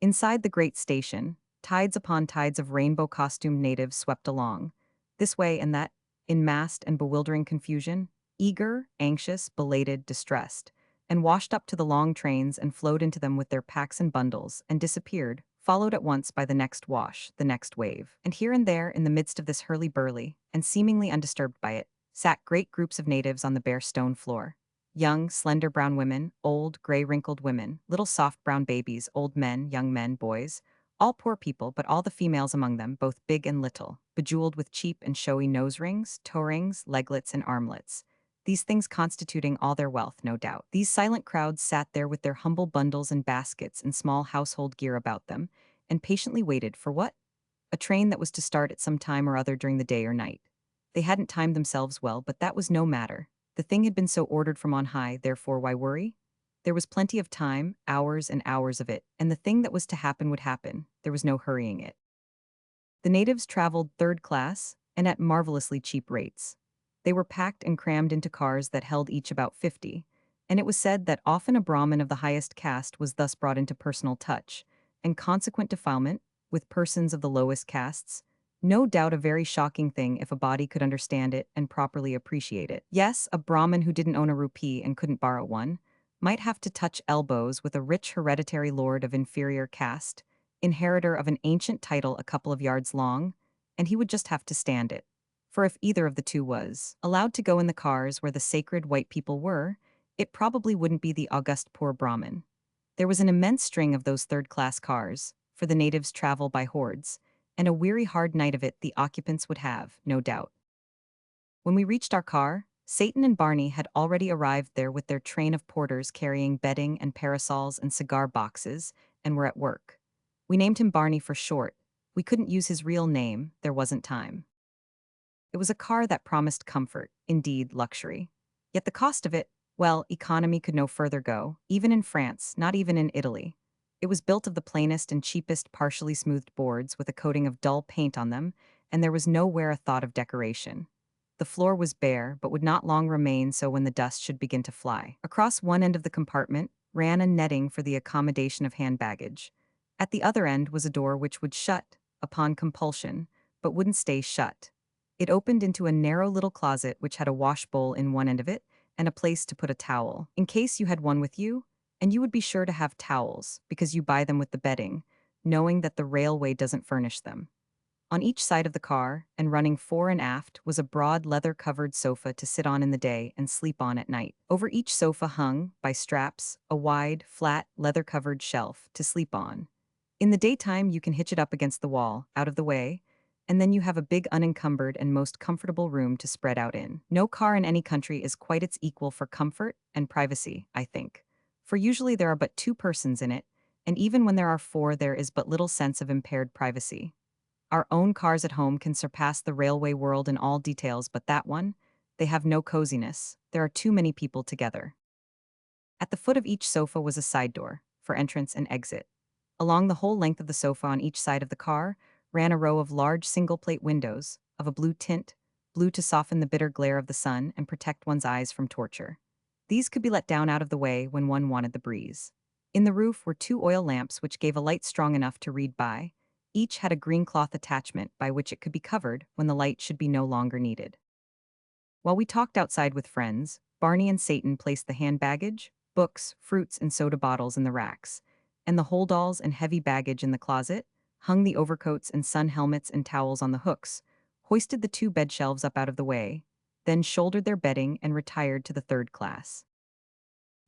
Inside the great station, tides upon tides of rainbow-costumed natives swept along, this way and that, in massed and bewildering confusion, eager, anxious, belated, distressed, and washed up to the long trains and flowed into them with their packs and bundles, and disappeared, followed at once by the next wash, the next wave. And here and there, in the midst of this hurly-burly, and seemingly undisturbed by it, sat great groups of natives on the bare stone floor. Young, slender brown women, old, gray-wrinkled women, little soft brown babies, old men, young men, boys, all poor people, but all the females among them, both big and little, bejeweled with cheap and showy nose rings, toe rings, leglets, and armlets. These things constituting all their wealth, no doubt. These silent crowds sat there with their humble bundles and baskets and small household gear about them, and patiently waited for what? A train that was to start at some time or other during the day or night. They hadn't timed themselves well, but that was no matter. The thing had been so ordered from on high, therefore why worry? There was plenty of time, hours and hours of it, and the thing that was to happen would happen. There was no hurrying it. The natives traveled third class, and at marvelously cheap rates. They were packed and crammed into cars that held each about 50, and it was said that often a Brahmin of the highest caste was thus brought into personal touch, and consequent defilement, with persons of the lowest castes. No doubt a very shocking thing if a body could understand it and properly appreciate it. Yes, a Brahmin who didn't own a rupee and couldn't borrow one might have to touch elbows with a rich hereditary lord of inferior caste, inheritor of an ancient title a couple of yards long, and he would just have to stand it. For if either of the two was allowed to go in the cars where the sacred white people were, it probably wouldn't be the august poor Brahmin. There was an immense string of those third-class cars, for the natives travel by hordes, and a weary hard night of it the occupants would have, no doubt. When we reached our car, Satan and Barney had already arrived there with their train of porters carrying bedding and parasols and cigar boxes, and were at work. We named him Barney for short. We couldn't use his real name, there wasn't time. It was a car that promised comfort, indeed luxury. Yet the cost of it, well, economy could no further go, even in France, not even in Italy. It was built of the plainest and cheapest partially smoothed boards with a coating of dull paint on them, and there was nowhere a thought of decoration. The floor was bare, but would not long remain so when the dust should begin to fly. Across one end of the compartment ran a netting for the accommodation of hand baggage. At the other end was a door which would shut, upon compulsion, but wouldn't stay shut. It opened into a narrow little closet which had a wash bowl in one end of it and a place to put a towel, in case you had one with you, and you would be sure to have towels, because you buy them with the bedding, knowing that the railway doesn't furnish them. On each side of the car, and running fore and aft, was a broad leather-covered sofa to sit on in the day and sleep on at night. Over each sofa hung, by straps, a wide, flat, leather-covered shelf to sleep on. In the daytime you can hitch it up against the wall, out of the way, and then you have a big unencumbered and most comfortable room to spread out in. No car in any country is quite its equal for comfort and privacy, I think. For usually there are but two persons in it, and even when there are four there is but little sense of impaired privacy. Our own cars at home can surpass the railway world in all details, but that one, they have no coziness. There are too many people together. At the foot of each sofa was a side door, for entrance and exit. Along the whole length of the sofa on each side of the car ran a row of large single-plate windows, of a blue tint, blue to soften the bitter glare of the sun and protect one's eyes from torture. These could be let down out of the way when one wanted the breeze. In the roof were two oil lamps which gave a light strong enough to read by. Each had a green cloth attachment by which it could be covered when the light should be no longer needed. While we talked outside with friends, Barney and Satan placed the hand baggage, books, fruits, and soda bottles in the racks, and the holdalls and heavy baggage in the closet, hung the overcoats and sun helmets and towels on the hooks, hoisted the two bed shelves up out of the way, then shouldered their bedding and retired to the third class.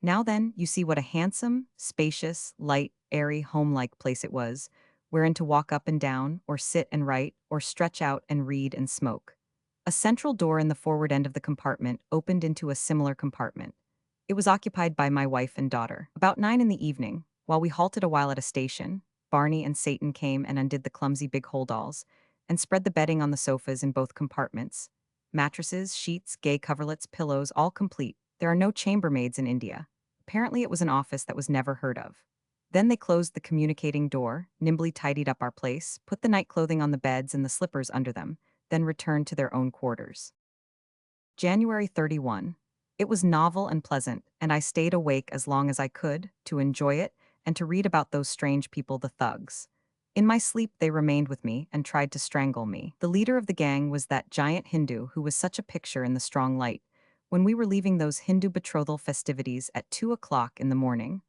Now then, you see what a handsome, spacious, light, airy, home-like place it was, wherein to walk up and down, or sit and write, or stretch out and read and smoke. A central door in the forward end of the compartment opened into a similar compartment. It was occupied by my wife and daughter. About 9 in the evening, while we halted a while at a station, Barney and Satan came and undid the clumsy big holdalls, and spread the bedding on the sofas in both compartments. Mattresses, sheets, gay coverlets, pillows, all complete. There are no chambermaids in India. Apparently it was an office that was never heard of. Then they closed the communicating door, nimbly tidied up our place, put the night clothing on the beds and the slippers under them, then returned to their own quarters. January 31. It was novel and pleasant, and I stayed awake as long as I could, to enjoy it, and to read about those strange people, the thugs. In my sleep they remained with me and tried to strangle me. The leader of the gang was that giant Hindu who was such a picture in the strong light. When we were leaving those Hindu betrothal festivities at 2 o'clock in the morning,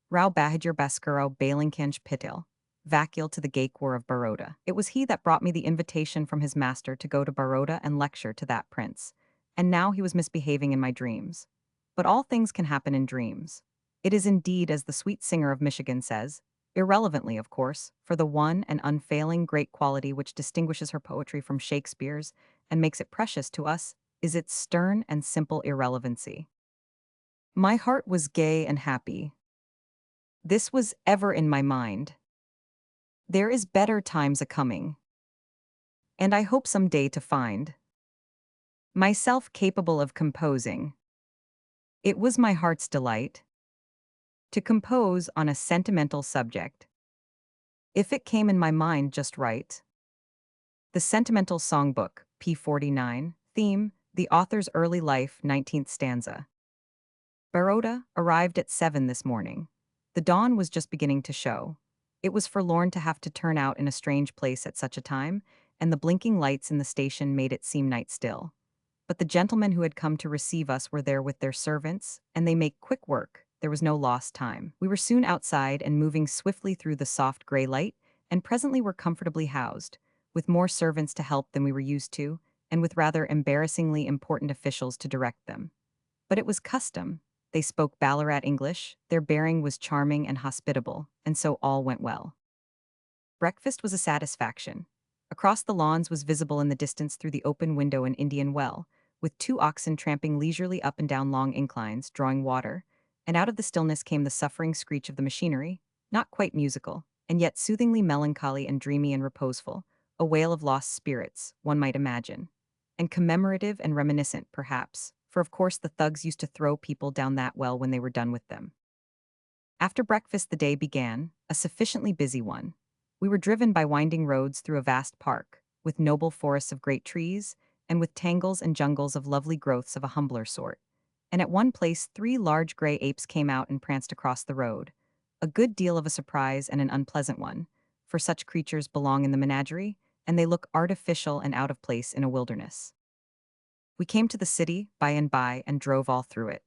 Rao Bahadur Baskaro Balinkanj Pitil, Vakil to the Gaikwar of Baroda. It was he that brought me the invitation from his master to go to Baroda and lecture to that prince. And now he was misbehaving in my dreams. But all things can happen in dreams. It is indeed, as the sweet singer of Michigan says, irrelevantly, of course, for the one and unfailing great quality which distinguishes her poetry from Shakespeare's and makes it precious to us is its stern and simple irrelevancy. My heart was gay and happy. This was ever in my mind. There is better times a-coming, and I hope some day to find myself capable of composing. It was my heart's delight to compose on a sentimental subject, if it came in my mind just right. The Sentimental Songbook, p. 49, theme, the author's early life, 19th stanza. Baroda arrived at 7 this morning. The dawn was just beginning to show. It was forlorn to have to turn out in a strange place at such a time, and the blinking lights in the station made it seem night still. But the gentlemen who had come to receive us were there with their servants, and they make quick work. There was no lost time. We were soon outside and moving swiftly through the soft gray light, and presently were comfortably housed, with more servants to help than we were used to, and with rather embarrassingly important officials to direct them. But it was custom. They spoke Ballarat English, their bearing was charming and hospitable, and so all went well. Breakfast was a satisfaction. Across the lawns was visible in the distance through the open window an Indian well, with two oxen tramping leisurely up and down long inclines, drawing water, and out of the stillness came the suffering screech of the machinery, not quite musical, and yet soothingly melancholy and dreamy and reposeful, a wail of lost spirits, one might imagine. And commemorative and reminiscent, perhaps, for of course the thugs used to throw people down that well when they were done with them. After breakfast the day began, a sufficiently busy one. We were driven by winding roads through a vast park, with noble forests of great trees, and with tangles and jungles of lovely growths of a humbler sort. And at one place 3 large gray apes came out and pranced across the road. A good deal of a surprise and an unpleasant one, for such creatures belong in the menagerie, and they look artificial and out of place in a wilderness. We came to the city, by and drove all through it.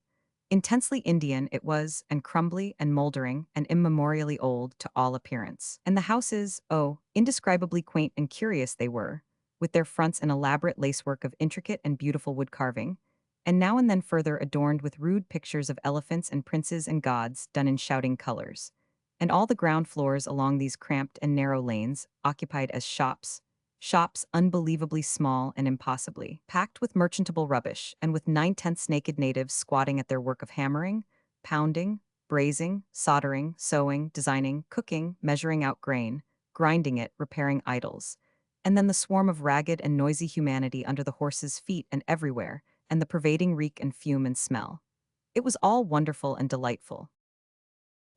Intensely Indian it was, and crumbly and moldering and immemorially old to all appearance. And the houses, oh, indescribably quaint and curious they were, with their fronts an elaborate lacework of intricate and beautiful wood carving, and now and then further adorned with rude pictures of elephants and princes and gods done in shouting colors. And all the ground floors along these cramped and narrow lanes occupied as shops, shops unbelievably small and impossibly packed with merchantable rubbish, and with 9/10 naked natives squatting at their work of hammering, pounding, brazing, soldering, sewing, designing, cooking, measuring out grain, grinding it, repairing idols. And then the swarm of ragged and noisy humanity under the horses' feet and everywhere, and the pervading reek and fume and smell. It was all wonderful and delightful.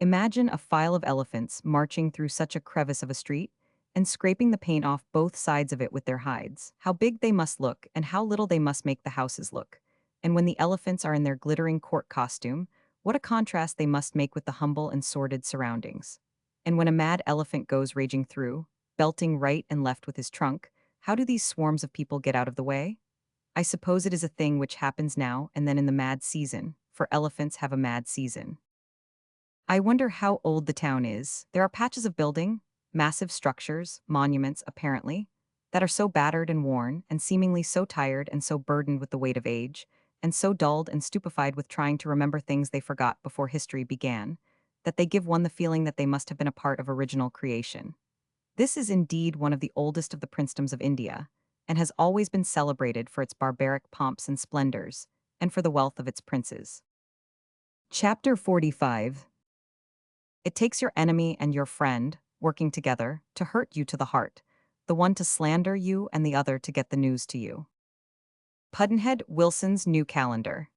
Imagine a file of elephants marching through such a crevice of a street, and scraping the paint off both sides of it with their hides. How big they must look, and how little they must make the houses look. And when the elephants are in their glittering court costume, what a contrast they must make with the humble and sordid surroundings. And when a mad elephant goes raging through, belting right and left with his trunk, how do these swarms of people get out of the way? I suppose it is a thing which happens now and then in the mad season, for elephants have a mad season. I wonder how old the town is. There are patches of building, massive structures, monuments, apparently, that are so battered and worn, and seemingly so tired and so burdened with the weight of age, and so dulled and stupefied with trying to remember things they forgot before history began, that they give one the feeling that they must have been a part of original creation. This is indeed one of the oldest of the princedoms of India, and has always been celebrated for its barbaric pomps and splendors, and for the wealth of its princes. Chapter 45. It takes your enemy and your friend, working together, to hurt you to the heart, the one to slander you and the other to get the news to you. Pudd'nhead Wilson's New Calendar.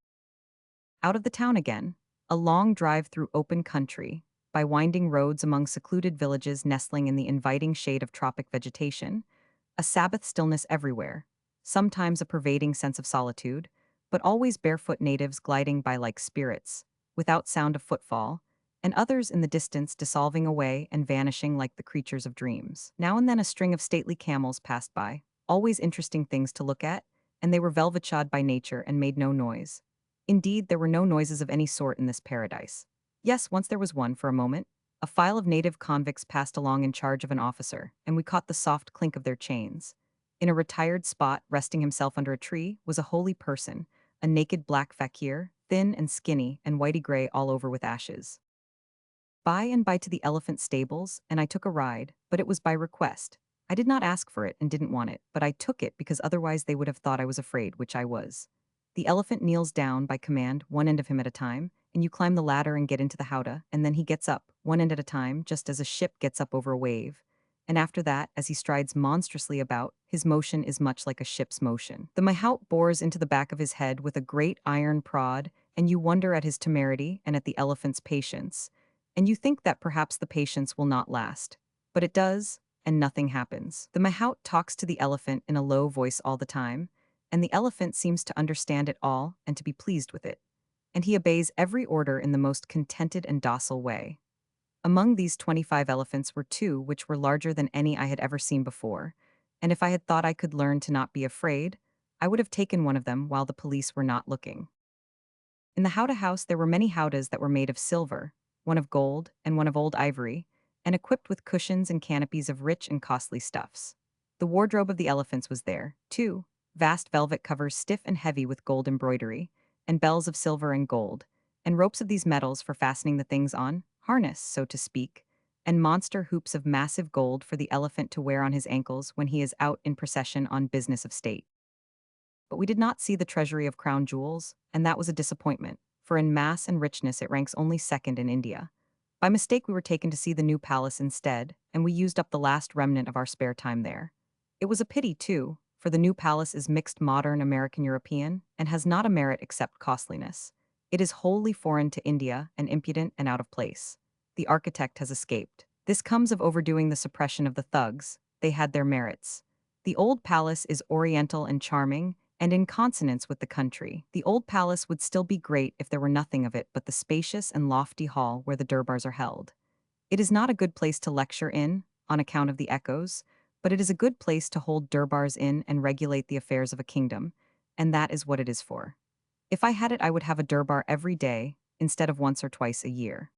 Out of the town again, a long drive through open country, by winding roads among secluded villages nestling in the inviting shade of tropic vegetation, a Sabbath stillness everywhere, sometimes a pervading sense of solitude, but always barefoot natives gliding by like spirits, without sound of footfall, and others in the distance dissolving away and vanishing like the creatures of dreams. Now and then a string of stately camels passed by, always interesting things to look at, and they were velvet-shod by nature and made no noise. Indeed, there were no noises of any sort in this paradise. Yes, once there was one for a moment. A file of native convicts passed along in charge of an officer, and we caught the soft clink of their chains. In a retired spot, resting himself under a tree, was a holy person, a naked black fakir, thin and skinny and whitey-gray all over with ashes. By and by to the elephant stables, and I took a ride, but it was by request. I did not ask for it and didn't want it, but I took it because otherwise they would have thought I was afraid, which I was. The elephant kneels down by command, one end of him at a time, and you climb the ladder and get into the howdah, and then he gets up, one end at a time, just as a ship gets up over a wave. And after that, as he strides monstrously about, his motion is much like a ship's motion. The mahout bores into the back of his head with a great iron prod, and you wonder at his temerity and at the elephant's patience. And you think that perhaps the patience will not last. But it does, and nothing happens. The mahout talks to the elephant in a low voice all the time, and the elephant seems to understand it all and to be pleased with it. And he obeys every order in the most contented and docile way. Among these 25 elephants were 2 which were larger than any I had ever seen before, and if I had thought I could learn to not be afraid, I would have taken one of them while the police were not looking. In the howdah house there were many howdahs that were made of silver, one of gold and one of old ivory, and equipped with cushions and canopies of rich and costly stuffs. The wardrobe of the elephants was there, too, vast velvet covers stiff and heavy with gold embroidery, and bells of silver and gold, and ropes of these metals for fastening the things on, harness, so to speak, and monster hoops of massive gold for the elephant to wear on his ankles when he is out in procession on business of state. But we did not see the treasury of crown jewels, and that was a disappointment, for in mass and richness it ranks only second in India. By mistake, we were taken to see the new palace instead, and we used up the last remnant of our spare time there. It was a pity, too, for the new palace is mixed modern American European and has not a merit except costliness. It is wholly foreign to India and impudent and out of place. The architect has escaped. This comes of overdoing the suppression of the thugs. They had their merits. The old palace is oriental and charming, and in consonance with the country. The old palace would still be great if there were nothing of it but the spacious and lofty hall where the durbars are held. It is not a good place to lecture in, on account of the echoes, but it is a good place to hold durbars in and regulate the affairs of a kingdom, and that is what it is for. If I had it, I would have a durbar every day, instead of once or twice a year.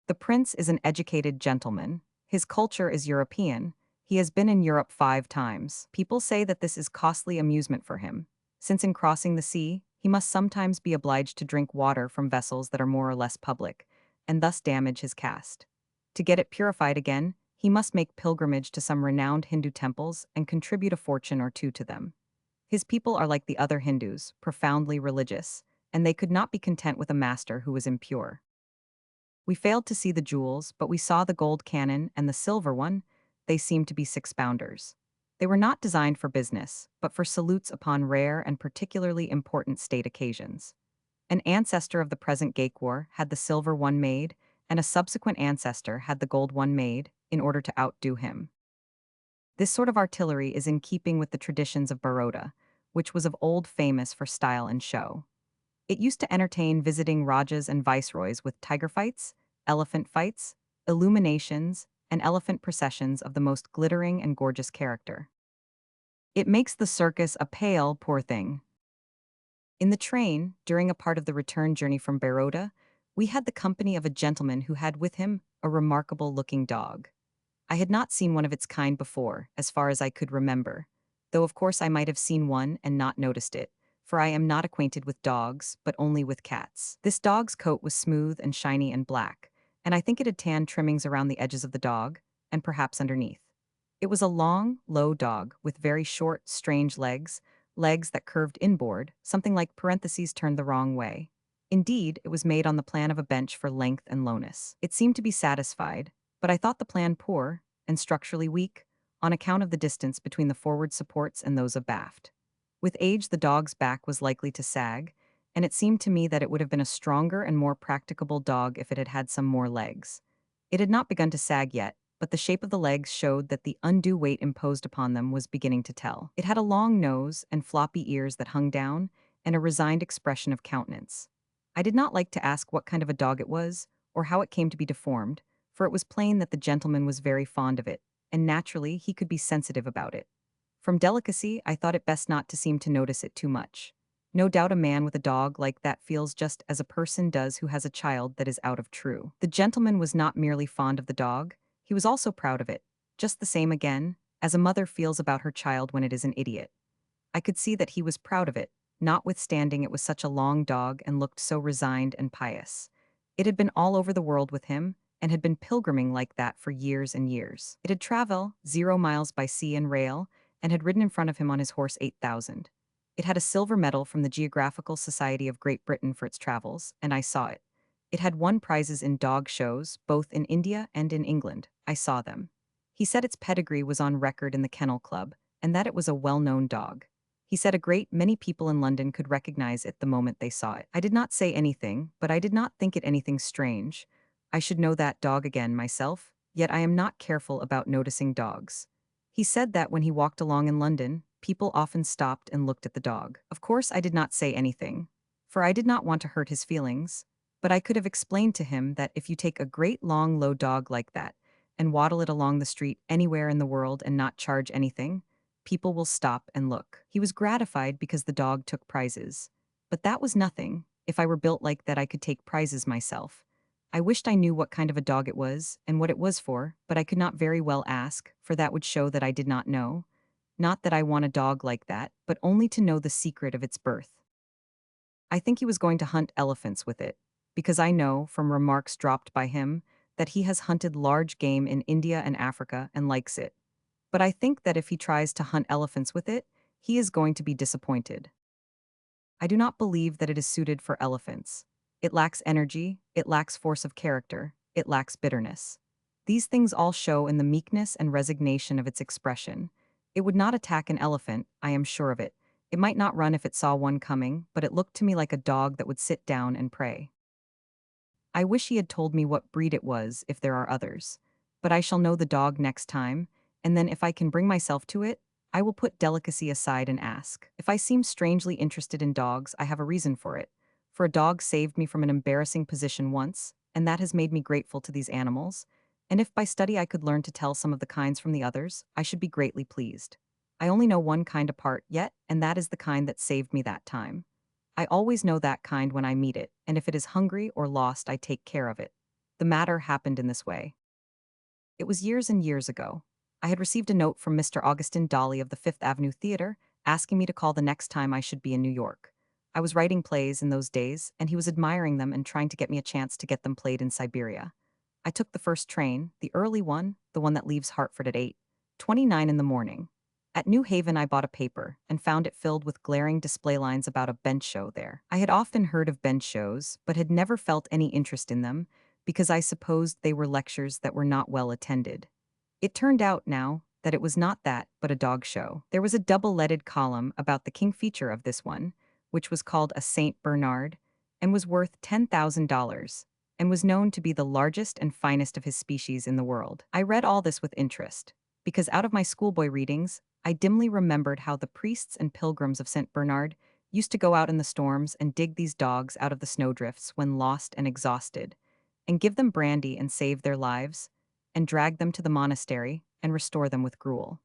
The prince is an educated gentleman. His culture is European. He has been in Europe 5 times. People say that this is costly amusement for him, since in crossing the sea, he must sometimes be obliged to drink water from vessels that are more or less public, and thus damage his caste. To get it purified again, he must make pilgrimage to some renowned Hindu temples and contribute a fortune or two to them. His people are like the other Hindus, profoundly religious, and they could not be content with a master who was impure. We failed to see the jewels, but we saw the gold cannon and the silver one. They seemed to be 6-pounders. They were not designed for business, but for salutes upon rare and particularly important state occasions. An ancestor of the present Gaekwar had the silver one made, and a subsequent ancestor had the gold one made, in order to outdo him. This sort of artillery is in keeping with the traditions of Baroda, which was of old famous for style and show. It used to entertain visiting rajas and viceroys with tiger fights, elephant fights, illuminations, and elephant processions of the most glittering and gorgeous character. It makes the circus a pale, poor thing. In the train, during a part of the return journey from Baroda, we had the company of a gentleman who had with him a remarkable-looking dog. I had not seen one of its kind before, as far as I could remember, though of course I might have seen one and not noticed it, for I am not acquainted with dogs, but only with cats. This dog's coat was smooth and shiny and black, and I think it had tan trimmings around the edges of the dog, and perhaps underneath. It was a long, low dog, with very short, strange legs, legs that curved inboard, something like parentheses turned the wrong way. Indeed, it was made on the plan of a bench for length and lowness. It seemed to be satisfied, but I thought the plan poor, and structurally weak, on account of the distance between the forward supports and those abaft. With age, the dog's back was likely to sag, and it seemed to me that it would have been a stronger and more practicable dog if it had had some more legs. It had not begun to sag yet, but the shape of the legs showed that the undue weight imposed upon them was beginning to tell. It had a long nose and floppy ears that hung down, and a resigned expression of countenance. I did not like to ask what kind of a dog it was, or how it came to be deformed, for it was plain that the gentleman was very fond of it, and naturally he could be sensitive about it. From delicacy, I thought it best not to seem to notice it too much. No doubt a man with a dog like that feels just as a person does who has a child that is out of true. The gentleman was not merely fond of the dog, he was also proud of it, just the same again, as a mother feels about her child when it is an idiot. I could see that he was proud of it, notwithstanding it was such a long dog and looked so resigned and pious. It had been all over the world with him, and had been pilgriming like that for years and years. It had traveled 0 miles by sea and rail, and had ridden in front of him on his horse 8,000. It had a silver medal from the Geographical Society of Great Britain for its travels, and I saw it. It had won prizes in dog shows, both in India and in England. I saw them. He said its pedigree was on record in the Kennel Club, and that it was a well-known dog. He said a great many people in London could recognize it the moment they saw it. I did not say anything, but I did not think it anything strange. I should know that dog again myself, yet I am not careful about noticing dogs. He said that when he walked along in London, people often stopped and looked at the dog. Of course, I did not say anything, for I did not want to hurt his feelings, but I could have explained to him that if you take a great long low dog like that and waddle it along the street anywhere in the world and not charge anything, people will stop and look. He was gratified because the dog took prizes. But that was nothing. If I were built like that, I could take prizes myself. I wished I knew what kind of a dog it was and what it was for, but I could not very well ask, for that would show that I did not know. Not that I want a dog like that, but only to know the secret of its birth. I think he was going to hunt elephants with it, because I know, from remarks dropped by him, that he has hunted large game in India and Africa and likes it. But I think that if he tries to hunt elephants with it, he is going to be disappointed. I do not believe that it is suited for elephants. It lacks energy, it lacks force of character, it lacks bitterness. These things all show in the meekness and resignation of its expression. It would not attack an elephant, I am sure of it. It might not run if it saw one coming, but it looked to me like a dog that would sit down and pray. I wish he had told me what breed it was if there are others. But I shall know the dog next time, and then if I can bring myself to it, I will put delicacy aside and ask. If I seem strangely interested in dogs, I have a reason for it. For a dog saved me from an embarrassing position once, and that has made me grateful to these animals. And if by study I could learn to tell some of the kinds from the others, I should be greatly pleased. I only know one kind apart yet, and that is the kind that saved me that time. I always know that kind when I meet it, and if it is hungry or lost, I take care of it. The matter happened in this way. It was years and years ago. I had received a note from Mr. Augustin Dolly of the Fifth Avenue Theater asking me to call the next time I should be in New York. I was writing plays in those days, and he was admiring them and trying to get me a chance to get them played in Siberia. I took the first train, the early one, the one that leaves Hartford at 8:29 in the morning. At New Haven, I bought a paper and found it filled with glaring display lines about a bench show there. I had often heard of bench shows, but had never felt any interest in them because I supposed they were lectures that were not well attended. It turned out now that it was not that, but a dog show. There was a double-leaded column about the king feature of this one, which was called a Saint Bernard, and was worth $10,000, and was known to be the largest and finest of his species in the world. I read all this with interest, because out of my schoolboy readings, I dimly remembered how the priests and pilgrims of St. Bernard used to go out in the storms and dig these dogs out of the snowdrifts when lost and exhausted, and give them brandy and save their lives, and drag them to the monastery and restore them with gruel.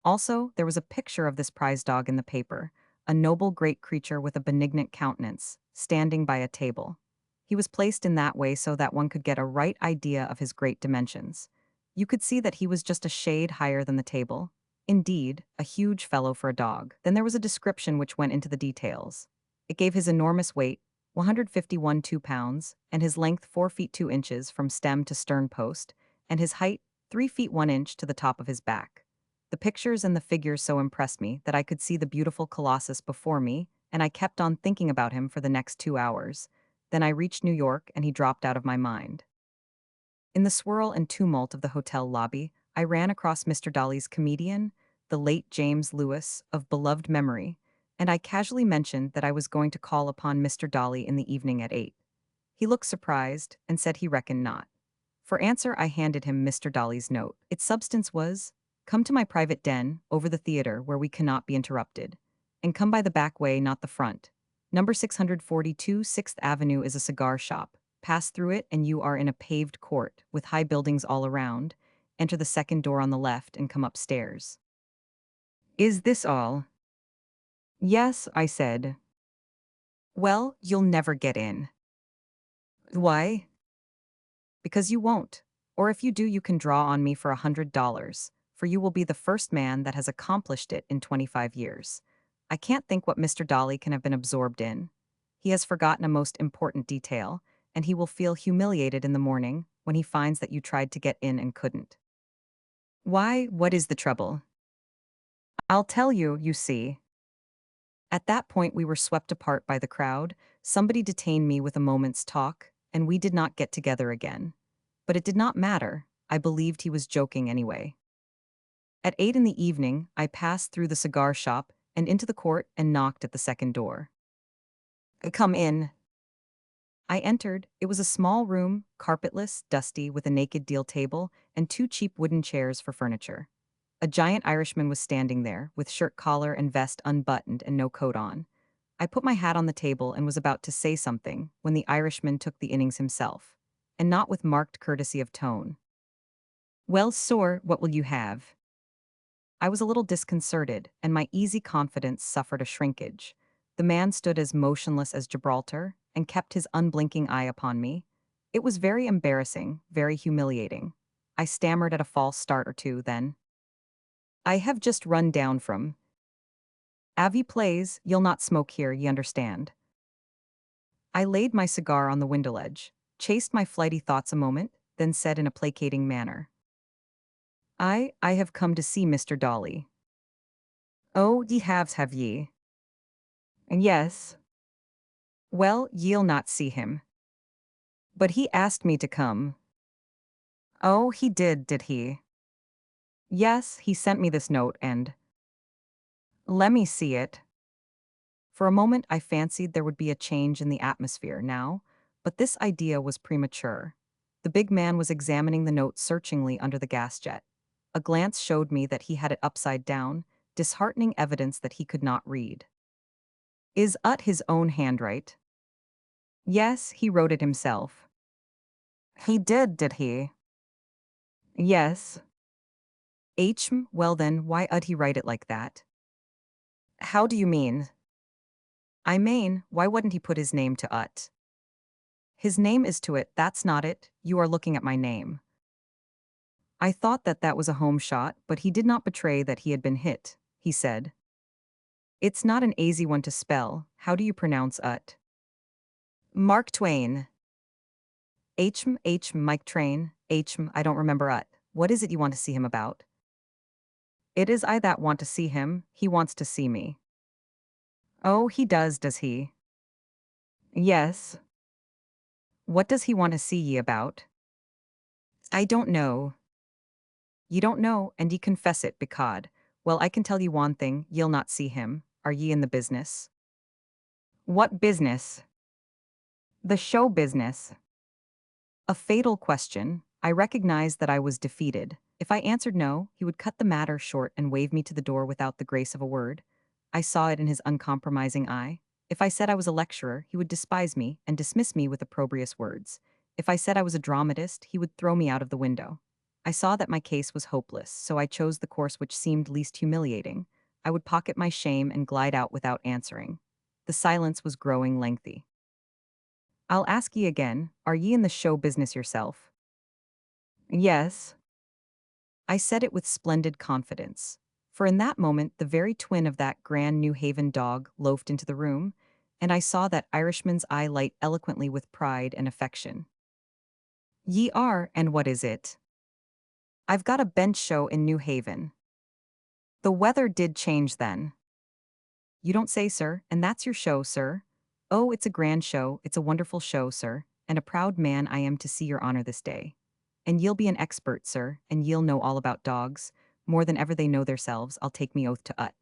Also, there was a picture of this prize dog in the paper, a noble great creature with a benignant countenance, standing by a table. He was placed in that way so that one could get a right idea of his great dimensions. You could see that he was just a shade higher than the table. Indeed, a huge fellow for a dog. Then there was a description which went into the details. It gave his enormous weight, 151 2 pounds, and his length 4 feet 2 inches from stem to stern post, and his height 3 feet 1 inch to the top of his back. The pictures and the figures so impressed me that I could see the beautiful colossus before me, and I kept on thinking about him for the next 2 hours. Then I reached New York and he dropped out of my mind. In the swirl and tumult of the hotel lobby, I ran across Mr. Dolly's comedian, the late James Lewis, of beloved memory, and I casually mentioned that I was going to call upon Mr. Dolly in the evening at 8. He looked surprised and said he reckoned not. For answer, I handed him Mr. Dolly's note. Its substance was, "Come to my private den, over the theater, where we cannot be interrupted. And come by the back way, not the front. Number 642 Sixth Avenue is a cigar shop. Pass through it and you are in a paved court, with high buildings all around. Enter the second door on the left and come upstairs." Is this all? Yes, I said. Well, you'll never get in. Why? Because you won't. Or if you do, you can draw on me for $100, for you will be the first man that has accomplished it in 25 years. I can't think what Mr. Dolly can have been absorbed in. He has forgotten a most important detail, and he will feel humiliated in the morning when he finds that you tried to get in and couldn't. Why, what is the trouble? I'll tell you, you see. At that point, we were swept apart by the crowd. Somebody detained me with a moment's talk, and we did not get together again. But it did not matter. I believed he was joking anyway. At 8 in the evening, I passed through the cigar shop and into the court and knocked at the second door. Come in. I entered. It was a small room, carpetless, dusty, with a naked deal table and 2 cheap wooden chairs for furniture. A giant Irishman was standing there, with shirt collar and vest unbuttoned and no coat on. I put my hat on the table and was about to say something when the Irishman took the innings himself, and not with marked courtesy of tone. Well, sir, what will you have? I was a little disconcerted, and my easy confidence suffered a shrinkage. The man stood as motionless as Gibraltar, and kept his unblinking eye upon me. It was very embarrassing, very humiliating. I stammered at a false start or two, then. I have just run down from. Avi plays, you'll not smoke here, ye understand. I laid my cigar on the window ledge, chased my flighty thoughts a moment, then said in a placating manner. I have come to see Mr. Dolly. Oh, ye have ye? And yes. Well, ye'll not see him. But he asked me to come. Oh, he did he? Yes, he sent me this note and. Lemme see it. For a moment I fancied there would be a change in the atmosphere now, but this idea was premature. The big man was examining the note searchingly under the gas jet. A glance showed me that he had it upside down, disheartening evidence that he could not read. Is ut his own handwrite? Yes, he wrote it himself. He did he? Yes. Well then, why ud he write it like that? How do you mean? I mean, why wouldn't he put his name to ut? His name is to it, that's not it, you are looking at my name. I thought that that was a home shot, but he did not betray that he had been hit, he said. It's not an easy one to spell, how do you pronounce ut? Mark Twain. Mike Train, I don't remember ut. What is it you want to see him about? It is I that want to see him, he wants to see me. Oh, he does he? Yes. What does he want to see ye about? I don't know. Ye don't know, and ye confess it, becod. Well, I can tell ye one thing, ye'll not see him. Are ye in the business? What business? The show business. A fatal question. I recognized that I was defeated. If I answered no, he would cut the matter short and wave me to the door without the grace of a word. I saw it in his uncompromising eye. If I said I was a lecturer, he would despise me and dismiss me with opprobrious words. If I said I was a dramatist, he would throw me out of the window. I saw that my case was hopeless, so I chose the course which seemed least humiliating. I would pocket my shame and glide out without answering. The silence was growing lengthy. I'll ask ye again, are ye in the show business yourself? Yes. I said it with splendid confidence. For in that moment the very twin of that grand New Haven dog loafed into the room, and I saw that Irishman's eye light eloquently with pride and affection. Ye are, and what is it? I've got a bench show in New Haven. The weather did change then. You don't say, sir, and that's your show, sir? Oh, it's a grand show, it's a wonderful show, sir, and a proud man I am to see your honor this day. And ye'll be an expert, sir, and ye'll know all about dogs, more than ever they know theirselves, I'll take me oath to ut.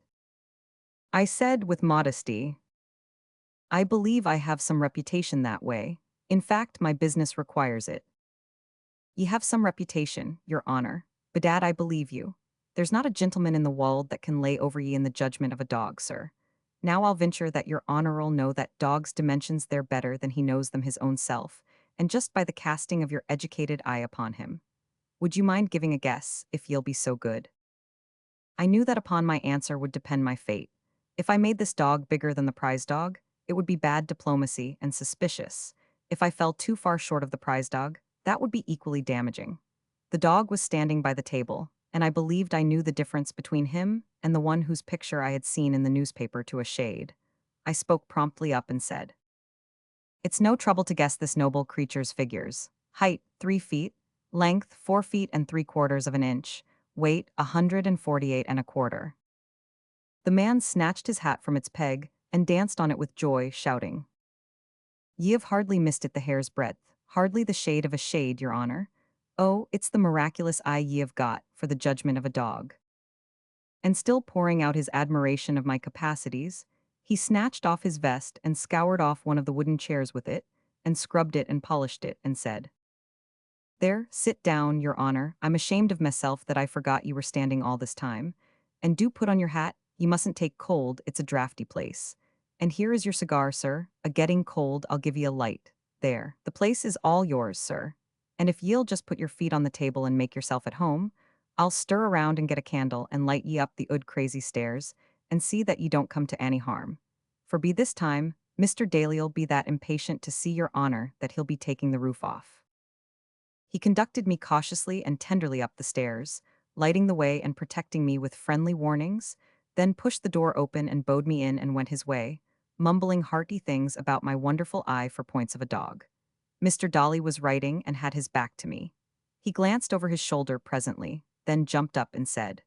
I said with modesty, I believe I have some reputation that way. In fact, my business requires it. Ye have some reputation, your honor. Bedad, I believe you. There's not a gentleman in the world that can lay over ye in the judgment of a dog, sir. Now I'll venture that your honor'll know that dog's dimensions they're better than he knows them his own self, and just by the casting of your educated eye upon him. Would you mind giving a guess, if ye'll be so good? I knew that upon my answer would depend my fate. If I made this dog bigger than the prize dog, it would be bad diplomacy and suspicious. If I fell too far short of the prize dog, that would be equally damaging. The dog was standing by the table, and I believed I knew the difference between him and the one whose picture I had seen in the newspaper to a shade. I spoke promptly up and said, it's no trouble to guess this noble creature's figures. Height, 3 feet. Length, 4 feet and 3/4 of an inch. Weight, 148 and a quarter. The man snatched his hat from its peg and danced on it with joy, shouting, Ye have hardly missed it the hair's breadth, hardly the shade of a shade, your honor. Oh, it's the miraculous eye ye have got for the judgment of a dog. And still pouring out his admiration of my capacities, he snatched off his vest and scoured off one of the wooden chairs with it, and scrubbed it and polished it, and said, There, sit down, your honor. I'm ashamed of myself that I forgot you were standing all this time. And do put on your hat, you mustn't take cold, it's a draughty place. And here is your cigar, sir. A getting cold, I'll give ye a light. There, the place is all yours, sir. And if ye'll just put your feet on the table and make yourself at home, I'll stir around and get a candle and light ye up the crazy stairs, and see that ye don't come to any harm. For be this time, Mr. Daly'll be that impatient to see your honor that he'll be taking the roof off. He conducted me cautiously and tenderly up the stairs, lighting the way and protecting me with friendly warnings, then pushed the door open and bowed me in and went his way, mumbling hearty things about my wonderful eye for points of a dog. Mr. Dolly was writing and had his back to me. He glanced over his shoulder presently, then jumped up and said,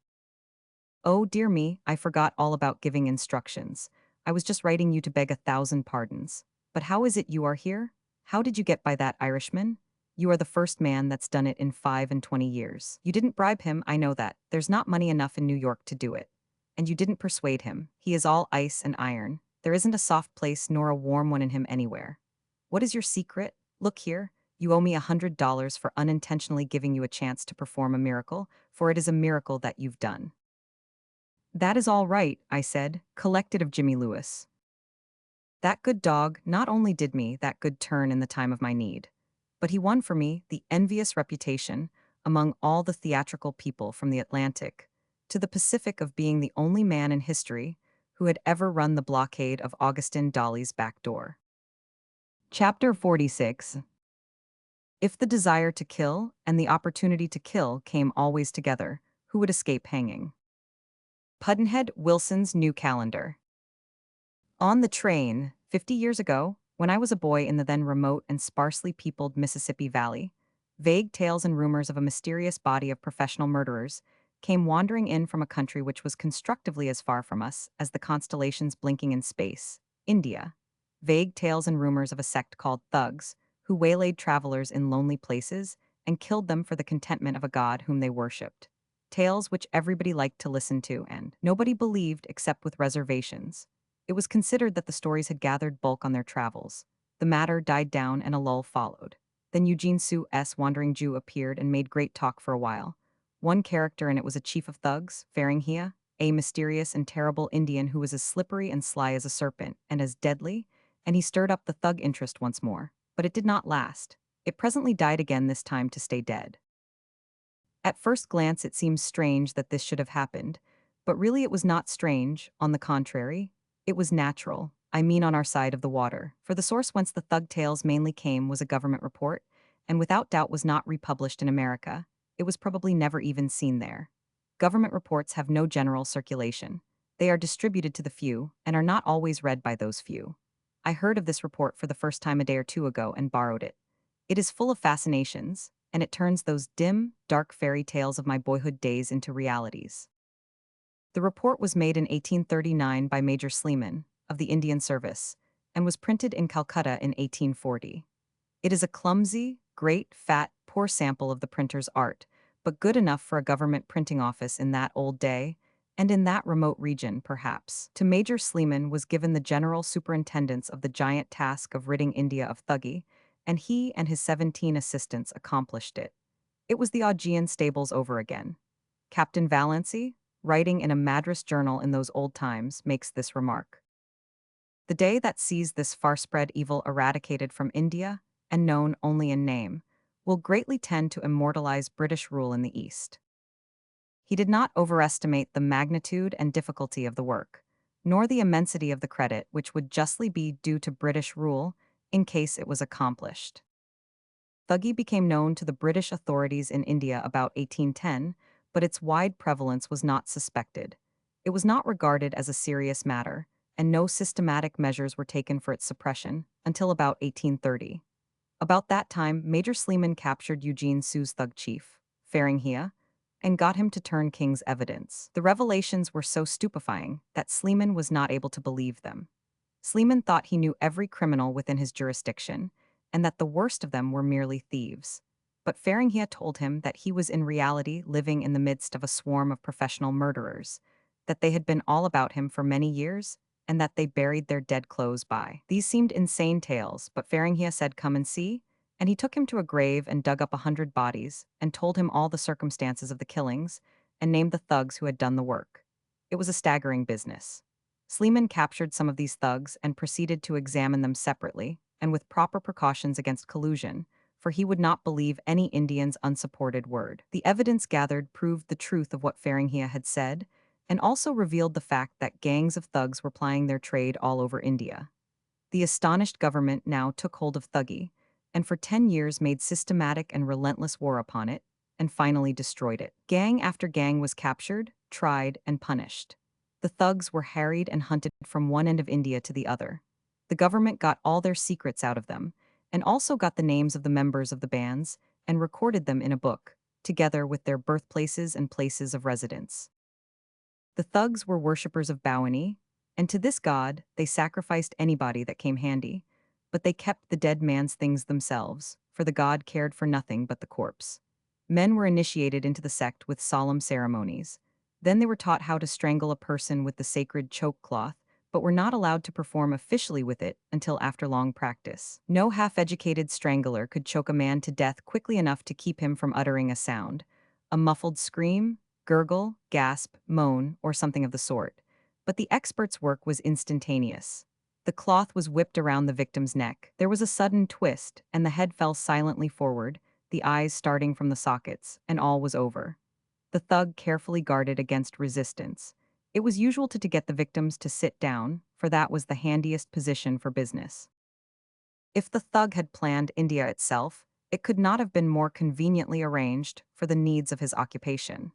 "Oh, dear me, I forgot all about giving instructions. I was just writing you to beg 1,000 pardons. But how is it you are here? How did you get by that Irishman? You are the first man that's done it in 25 years. You didn't bribe him, I know that. There's not money enough in New York to do it. And you didn't persuade him. He is all ice and iron. There isn't a soft place nor a warm one in him anywhere. What is your secret? Look here. You owe me $100 for unintentionally giving you a chance to perform a miracle, for it is a miracle that you've done." "That is all right," I said, collected of Jimmy Lewis. That good dog not only did me that good turn in the time of my need, but he won for me the envious reputation among all the theatrical people from the Atlantic to the Pacific of being the only man in history who had ever run the blockade of Augustin Dolly's back door. Chapter 46. If the desire to kill and the opportunity to kill came always together, who would escape hanging? Pudd'nhead Wilson's New Calendar. On the train, 50 years ago, when I was a boy in the then remote and sparsely peopled Mississippi Valley, vague tales and rumors of a mysterious body of professional murderers came wandering in from a country which was constructively as far from us as the constellations blinking in space, India. Vague tales and rumors of a sect called thugs, who waylaid travelers in lonely places and killed them for the contentment of a god whom they worshipped. Tales which everybody liked to listen to and nobody believed except with reservations. It was considered that the stories had gathered bulk on their travels. The matter died down and a lull followed. Then Eugene Sue's Wandering Jew appeared and made great talk for a while. One character in it was a chief of thugs, Faringhia, a mysterious and terrible Indian who was as slippery and sly as a serpent, and as deadly, and he stirred up the thug interest once more. But it did not last. It presently died again, this time to stay dead. At first glance it seems strange that this should have happened, but really it was not strange, on the contrary. It was natural, I mean on our side of the water, for the source whence the thug tales mainly came was a government report, and without doubt was not republished in America. It was probably never even seen there. Government reports have no general circulation. They are distributed to the few, and are not always read by those few. I heard of this report for the first time a day or two ago and borrowed it. It is full of fascinations, and it turns those dim, dark fairy tales of my boyhood days into realities. The report was made in 1839 by Major Sleeman, of the Indian Service, and was printed in Calcutta in 1840. It is a clumsy, great, fat, poor sample of the printer's art, but good enough for a government printing office in that old day, and in that remote region, perhaps. To Major Sleeman was given the general superintendence of the giant task of ridding India of thuggee, and he and his 17 assistants accomplished it. It was the Augean stables over again. Captain Valancy, writing in a Madras journal in those old times, makes this remark: "The day that sees this far-spread evil eradicated from India, and known only in name, will greatly tend to immortalize British rule in the East." He did not overestimate the magnitude and difficulty of the work, nor the immensity of the credit which would justly be due to British rule in case it was accomplished. Thuggee became known to the British authorities in India about 1810, but its wide prevalence was not suspected. It was not regarded as a serious matter, and no systematic measures were taken for its suppression until about 1830. About that time, Major Sleeman captured Eugene Sue's thug chief, Faringhia, and got him to turn King's evidence. The revelations were so stupefying that Sleeman was not able to believe them. Sleeman thought he knew every criminal within his jurisdiction, and that the worst of them were merely thieves. But Faringhia told him that he was in reality living in the midst of a swarm of professional murderers, that they had been all about him for many years, and that they buried their dead close by. These seemed insane tales, but Faringhia said, "Come and see," and he took him to a grave and dug up 100 bodies, and told him all the circumstances of the killings, and named the thugs who had done the work. It was a staggering business. Sleeman captured some of these thugs and proceeded to examine them separately, and with proper precautions against collusion, for he would not believe any Indian's unsupported word. The evidence gathered proved the truth of what Faringhia had said, and also revealed the fact that gangs of thugs were plying their trade all over India. The astonished government now took hold of Thuggee, and for 10 years made systematic and relentless war upon it, and finally destroyed it. Gang after gang was captured, tried, and punished. The thugs were harried and hunted from one end of India to the other. The government got all their secrets out of them, and also got the names of the members of the bands, and recorded them in a book, together with their birthplaces and places of residence. The thugs were worshippers of Bowani, and to this god they sacrificed anybody that came handy, but they kept the dead man's things themselves, for the god cared for nothing but the corpse. Men were initiated into the sect with solemn ceremonies. Then they were taught how to strangle a person with the sacred choke cloth, but were not allowed to perform officially with it until after long practice. No half-educated strangler could choke a man to death quickly enough to keep him from uttering a sound. A muffled scream, gurgle, gasp, moan, or something of the sort. But the expert's work was instantaneous. The cloth was whipped around the victim's neck. There was a sudden twist, and the head fell silently forward, the eyes starting from the sockets, and all was over. The thug carefully guarded against resistance. It was usual to get the victims to sit down, for that was the handiest position for business. If the thug had planned India itself, it could not have been more conveniently arranged for the needs of his occupation.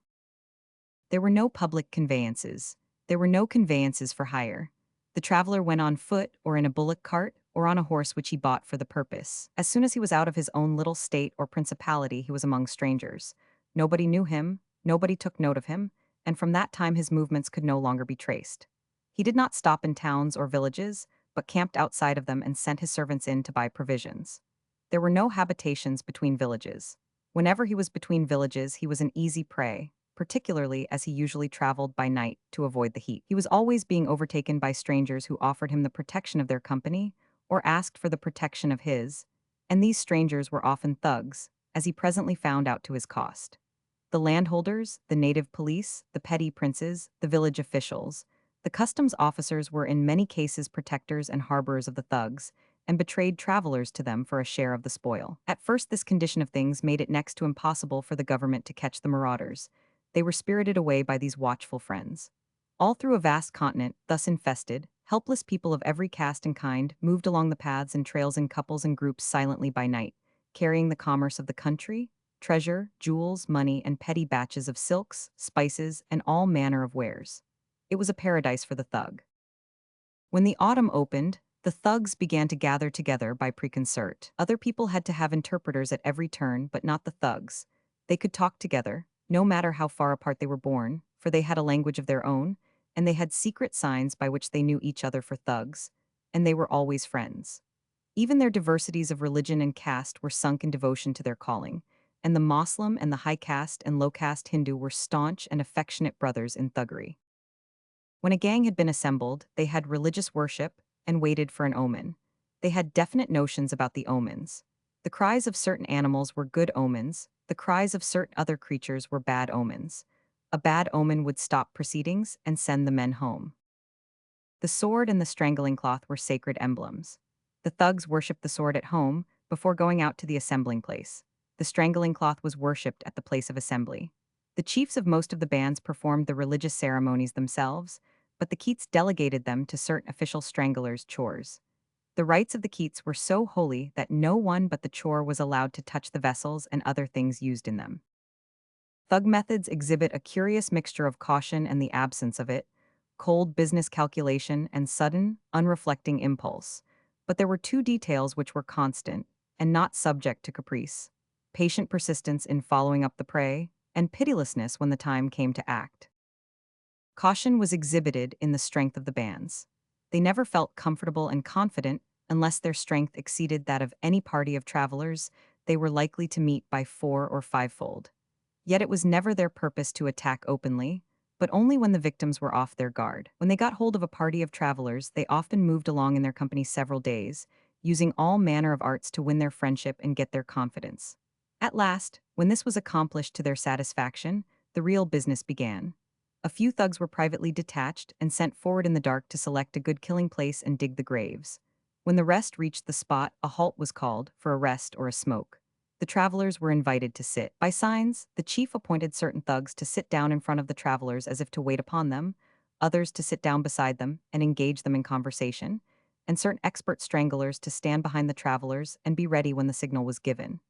There were no public conveyances. There were no conveyances for hire. The traveler went on foot or in a bullock cart or on a horse which he bought for the purpose. As soon as he was out of his own little state or principality, he was among strangers. Nobody knew him, nobody took note of him, and from that time his movements could no longer be traced. He did not stop in towns or villages, but camped outside of them and sent his servants in to buy provisions. There were no habitations between villages. Whenever he was between villages, he was an easy prey, particularly as he usually traveled by night to avoid the heat. He was always being overtaken by strangers who offered him the protection of their company or asked for the protection of his, and these strangers were often thugs, as he presently found out to his cost. The landholders, the native police, the petty princes, the village officials, the customs officers were in many cases protectors and harborers of the thugs, and betrayed travelers to them for a share of the spoil. At first, this condition of things made it next to impossible for the government to catch the marauders. They were spirited away by these watchful friends. All through a vast continent, thus infested, helpless people of every caste and kind moved along the paths and trails in couples and groups silently by night, carrying the commerce of the country, treasure, jewels, money, and petty batches of silks, spices, and all manner of wares. It was a paradise for the thug. When the autumn opened, the thugs began to gather together by preconcert. Other people had to have interpreters at every turn, but not the thugs. They could talk together, no matter how far apart they were born, for they had a language of their own, and they had secret signs by which they knew each other for thugs, and they were always friends. Even their diversities of religion and caste were sunk in devotion to their calling, and the Moslem and the high caste and low caste Hindu were staunch and affectionate brothers in thuggery. When a gang had been assembled, they had religious worship and waited for an omen. They had definite notions about the omens. The cries of certain animals were good omens, the cries of certain other creatures were bad omens. A bad omen would stop proceedings and send the men home. The sword and the strangling cloth were sacred emblems. The thugs worshipped the sword at home before going out to the assembling place. The strangling cloth was worshipped at the place of assembly. The chiefs of most of the bands performed the religious ceremonies themselves, but the Keats delegated them to certain official stranglers' chores. The rites of the Keats were so holy that no one but the chore was allowed to touch the vessels and other things used in them. Thug methods exhibit a curious mixture of caution and the absence of it, cold business calculation and sudden, unreflecting impulse. But there were two details which were constant and not subject to caprice: patient persistence in following up the prey, and pitilessness when the time came to act. Caution was exhibited in the strength of the bands. They never felt comfortable and confident unless their strength exceeded that of any party of travelers they were likely to meet by 4 or 5-fold. Yet it was never their purpose to attack openly, but only when the victims were off their guard. When they got hold of a party of travelers, they often moved along in their company several days, using all manner of arts to win their friendship and get their confidence. At last, when this was accomplished to their satisfaction, the real business began. A few thugs were privately detached and sent forward in the dark to select a good killing place and dig the graves. When the rest reached the spot, a halt was called for a rest or a smoke. The travelers were invited to sit. By signs, the chief appointed certain thugs to sit down in front of the travelers as if to wait upon them, others to sit down beside them and engage them in conversation, and certain expert stranglers to stand behind the travelers and be ready when the signal was given.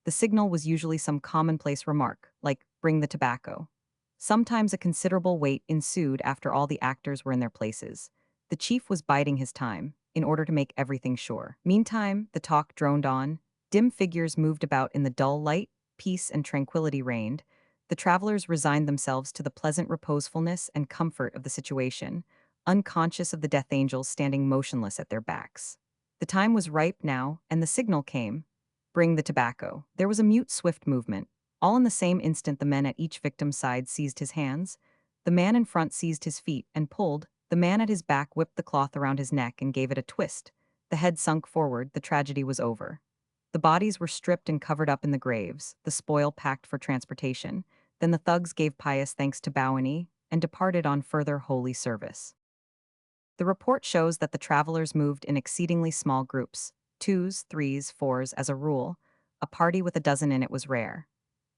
The signal was usually some commonplace remark, like, "Bring the tobacco." Sometimes a considerable wait ensued after all the actors were in their places. The chief was biding his time, in order to make everything sure. Meantime, the talk droned on. Dim figures moved about in the dull light, peace and tranquility reigned. The travelers resigned themselves to the pleasant reposefulness and comfort of the situation, unconscious of the death angels standing motionless at their backs. The time was ripe now, and the signal came. "Bring the tobacco." There was a mute, swift movement. All in the same instant, the men at each victim's side seized his hands. The man in front seized his feet and pulled. The man at his back whipped the cloth around his neck and gave it a twist. The head sunk forward. The tragedy was over. The bodies were stripped and covered up in the graves, the spoil packed for transportation. Then the thugs gave pious thanks to Bowani and departed on further holy service. The report shows that the travelers moved in exceedingly small groups, twos, threes, fours as a rule. A party with a dozen in it was rare.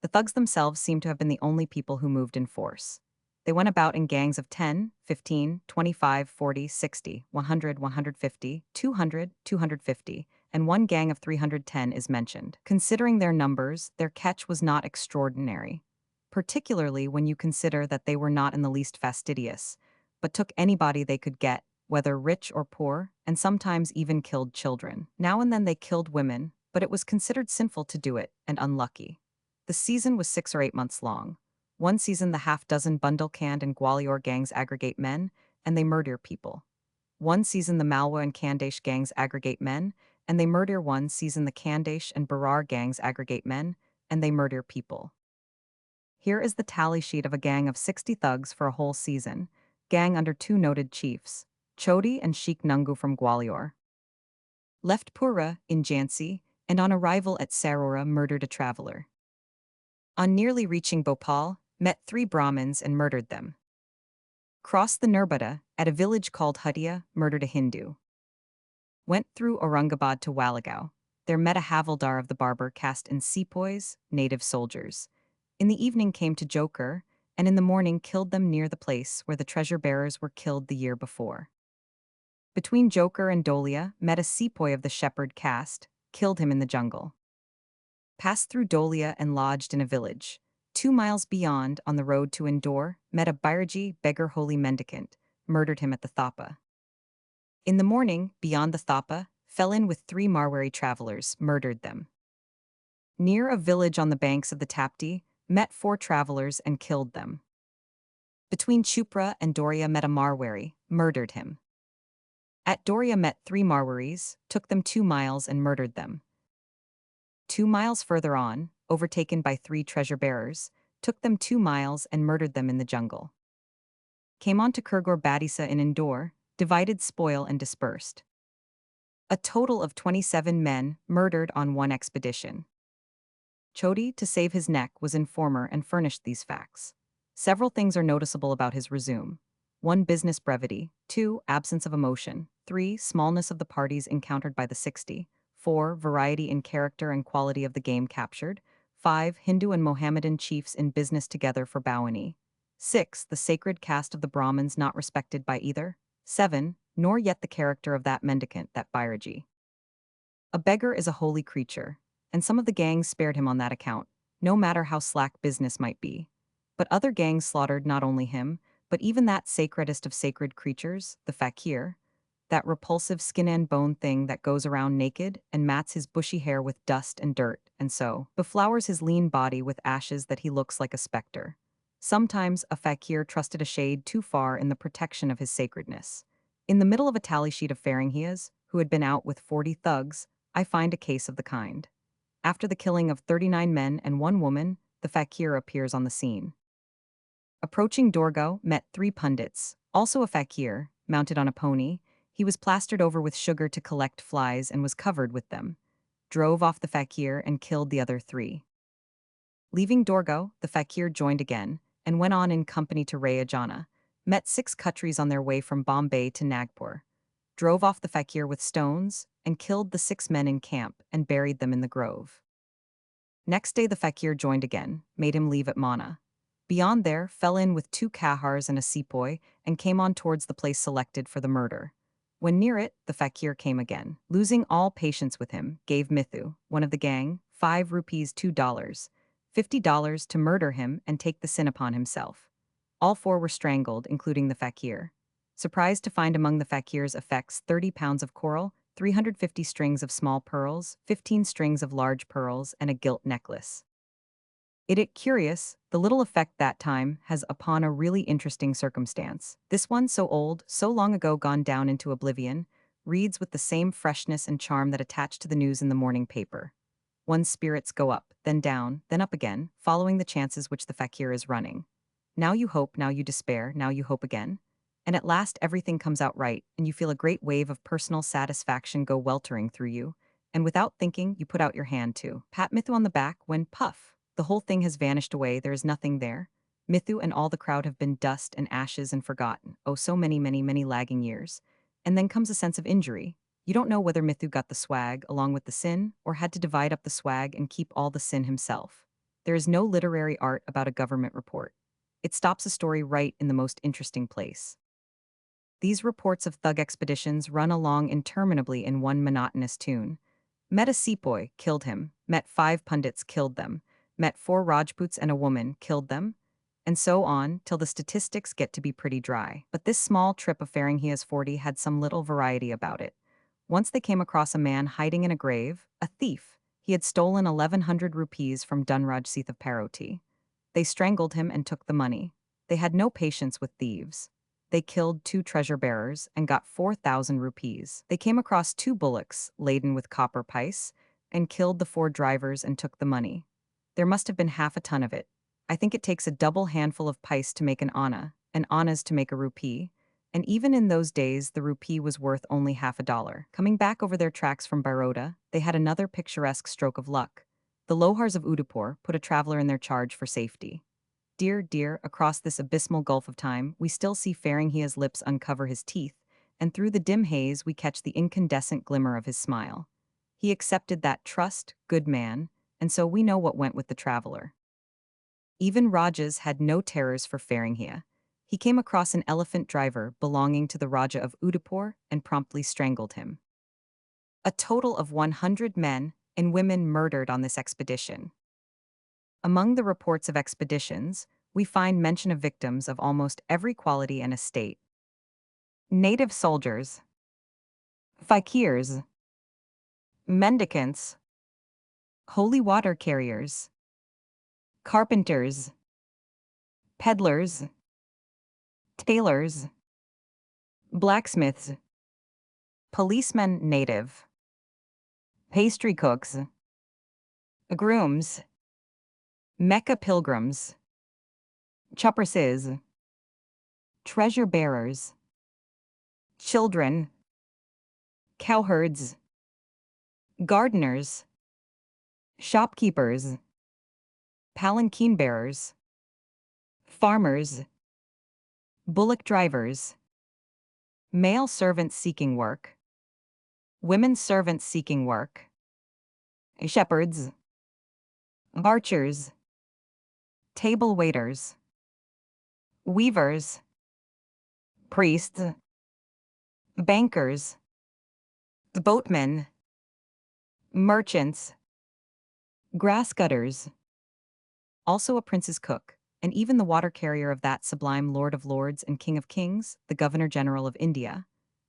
The thugs themselves seem to have been the only people who moved in force. They went about in gangs of 10, 15, 25, 40, 60, 100, 150, 200, 250, and one gang of 310 is mentioned. Considering their numbers, their catch was not extraordinary, particularly when you consider that they were not in the least fastidious, but took anybody they could get, whether rich or poor, and sometimes even killed children. Now and then they killed women, but it was considered sinful to do it, and unlucky. The season was 6 or 8 months long. One season the half-dozen Bundelkhand and Gwalior gangs aggregate men, and they murder people. One season the Malwa and Khandesh gangs aggregate men, and they murder. One season the Khandesh and Berar gangs aggregate men, and they murder people. Here is the tally sheet of a gang of 60 thugs for a whole season, gang under two noted chiefs, Chodi and Sheikh Nungu from Gwalior. Left Pura, in Jhansi, and on arrival at Sarora murdered a traveler. On nearly reaching Bhopal, met 3 Brahmins and murdered them. Crossed the Nirmada, at a village called Hutia, murdered a Hindu. Went through Aurangabad to Walagaon. There met a havildar of the barber caste in sepoys, native soldiers. In the evening came to Joker, and in the morning killed them near the place where the treasure-bearers were killed the year before. Between Joker and Dolia, met a sepoy of the shepherd caste, killed him in the jungle. Passed through Dolia and lodged in a village. 2 miles beyond, on the road to Indore, met a Bairaji beggar holy mendicant, murdered him at the Thapa. In the morning, beyond the Thapa, fell in with 3 Marwari travelers, murdered them. Near a village on the banks of the Tapti, met 4 travelers and killed them. Between Chupra and Doria met a Marwari, murdered him. At Doria met 3 Marwaris, took them 2 miles and murdered them. 2 miles further on, overtaken by 3 treasure-bearers, took them 2 miles and murdered them in the jungle. Came on to Kurgur Badisa in Indore, divided spoil and dispersed. A total of 27 men murdered on one expedition. Chodi, to save his neck, was informer and furnished these facts. Several things are noticeable about his resume. 1. Business brevity. 2. Absence of emotion. 3. Smallness of the parties encountered by the 60. 4. Variety in character and quality of the game captured. 5. Hindu and Mohammedan chiefs in business together for Bowani. 6. The sacred caste of the Brahmins not respected by either. 7. Nor yet the character of that mendicant, that Bairaji. A beggar is a holy creature, and some of the gangs spared him on that account, no matter how slack business might be. But other gangs slaughtered not only him, but even that sacredest of sacred creatures, the fakir, that repulsive skin and bone thing that goes around naked and mats his bushy hair with dust and dirt, and so beflowers his lean body with ashes that he looks like a specter. Sometimes a fakir trusted a shade too far in the protection of his sacredness. In the middle of a tally sheet of Faringhias, who had been out with 40 thugs, I find a case of the kind. After the killing of 39 men and 1 woman, the fakir appears on the scene. Approaching Dorgo, met 3 pundits, also a fakir, mounted on a pony. He was plastered over with sugar to collect flies and was covered with them. Drove off the fakir and killed the other 3. Leaving Dorgo, the fakir joined again, and went on in company to Rayajana, met 6 Khatris on their way from Bombay to Nagpur. Drove off the fakir with stones, and killed the 6 men in camp and buried them in the grove. Next day the fakir joined again, made him leave at Mana. Beyond there, fell in with 2 Kahars and a sepoy, and came on towards the place selected for the murder. When near it, the fakir came again. Losing all patience with him, gave Mithu, one of the gang, 5 rupees $2, $50 to murder him and take the sin upon himself. All 4 were strangled, including the fakir. Surprised to find among the fakir's effects 30 pounds of coral, 350 strings of small pearls, 15 strings of large pearls, and a gilt necklace. It curious, the little effect that time has upon a really interesting circumstance. This one so old, so long ago gone down into oblivion, reads with the same freshness and charm that attached to the news in the morning paper. One's spirits go up, then down, then up again, following the chances which the fakir is running. Now you hope, now you despair, now you hope again. And at last everything comes out right, and you feel a great wave of personal satisfaction go weltering through you, and without thinking, you put out your hand to pat Mithu on the back when, puff, the whole thing has vanished away, there is nothing there. Mithu and all the crowd have been dust and ashes and forgotten, oh so many, many, many lagging years. And then comes a sense of injury. You don't know whether Mithu got the swag along with the sin, or had to divide up the swag and keep all the sin himself. There is no literary art about a government report. It stops a story right in the most interesting place. These reports of thug expeditions run along interminably in one monotonous tune. Met a sepoy, killed him. Met 5 pundits, killed them. Met 4 Rajputs and a woman, killed them. And so on, till the statistics get to be pretty dry. But this small trip of Faringhia's 40 had some little variety about it. Once they came across a man hiding in a grave, a thief. He had stolen 1,100 rupees from Dunraj Seath of Paroti. They strangled him and took the money. They had no patience with thieves. They killed 2 treasure bearers and got 4,000 rupees. They came across 2 bullocks laden with copper pice and killed the 4 drivers and took the money. There must have been half a ton of it. I think it takes a double handful of pice to make an annas to make a rupee, and even in those days the rupee was worth only half a dollar. Coming back over their tracks from Baroda, they had another picturesque stroke of luck. The Lohars of Udaipur put a traveler in their charge for safety. Dear, across this abysmal gulf of time, we still see Faringhia's lips uncover his teeth, and through the dim haze we catch the incandescent glimmer of his smile. He accepted that trust, good man, and so we know what went with the traveler. Even Rajas had no terrors for Faringhia. He came across an elephant driver belonging to the Raja of Udaipur and promptly strangled him. A total of 100 men and women murdered on this expedition. Among the reports of expeditions, we find mention of victims of almost every quality and estate. Native soldiers, fakirs, mendicants, holy water carriers, carpenters, peddlers, tailors, blacksmiths, policemen native, pastry cooks, grooms, Mecca pilgrims, chaprasis, treasure bearers, children, cowherds, gardeners, shopkeepers, palanquin bearers, farmers, bullock drivers, male servants seeking work, women servants seeking work, shepherds, archers, table waiters, weavers, priests, bankers, boatmen, merchants, grass cutters, also a prince's cook, and even the water carrier of that sublime Lord of Lords and King of Kings, the Governor-General of India.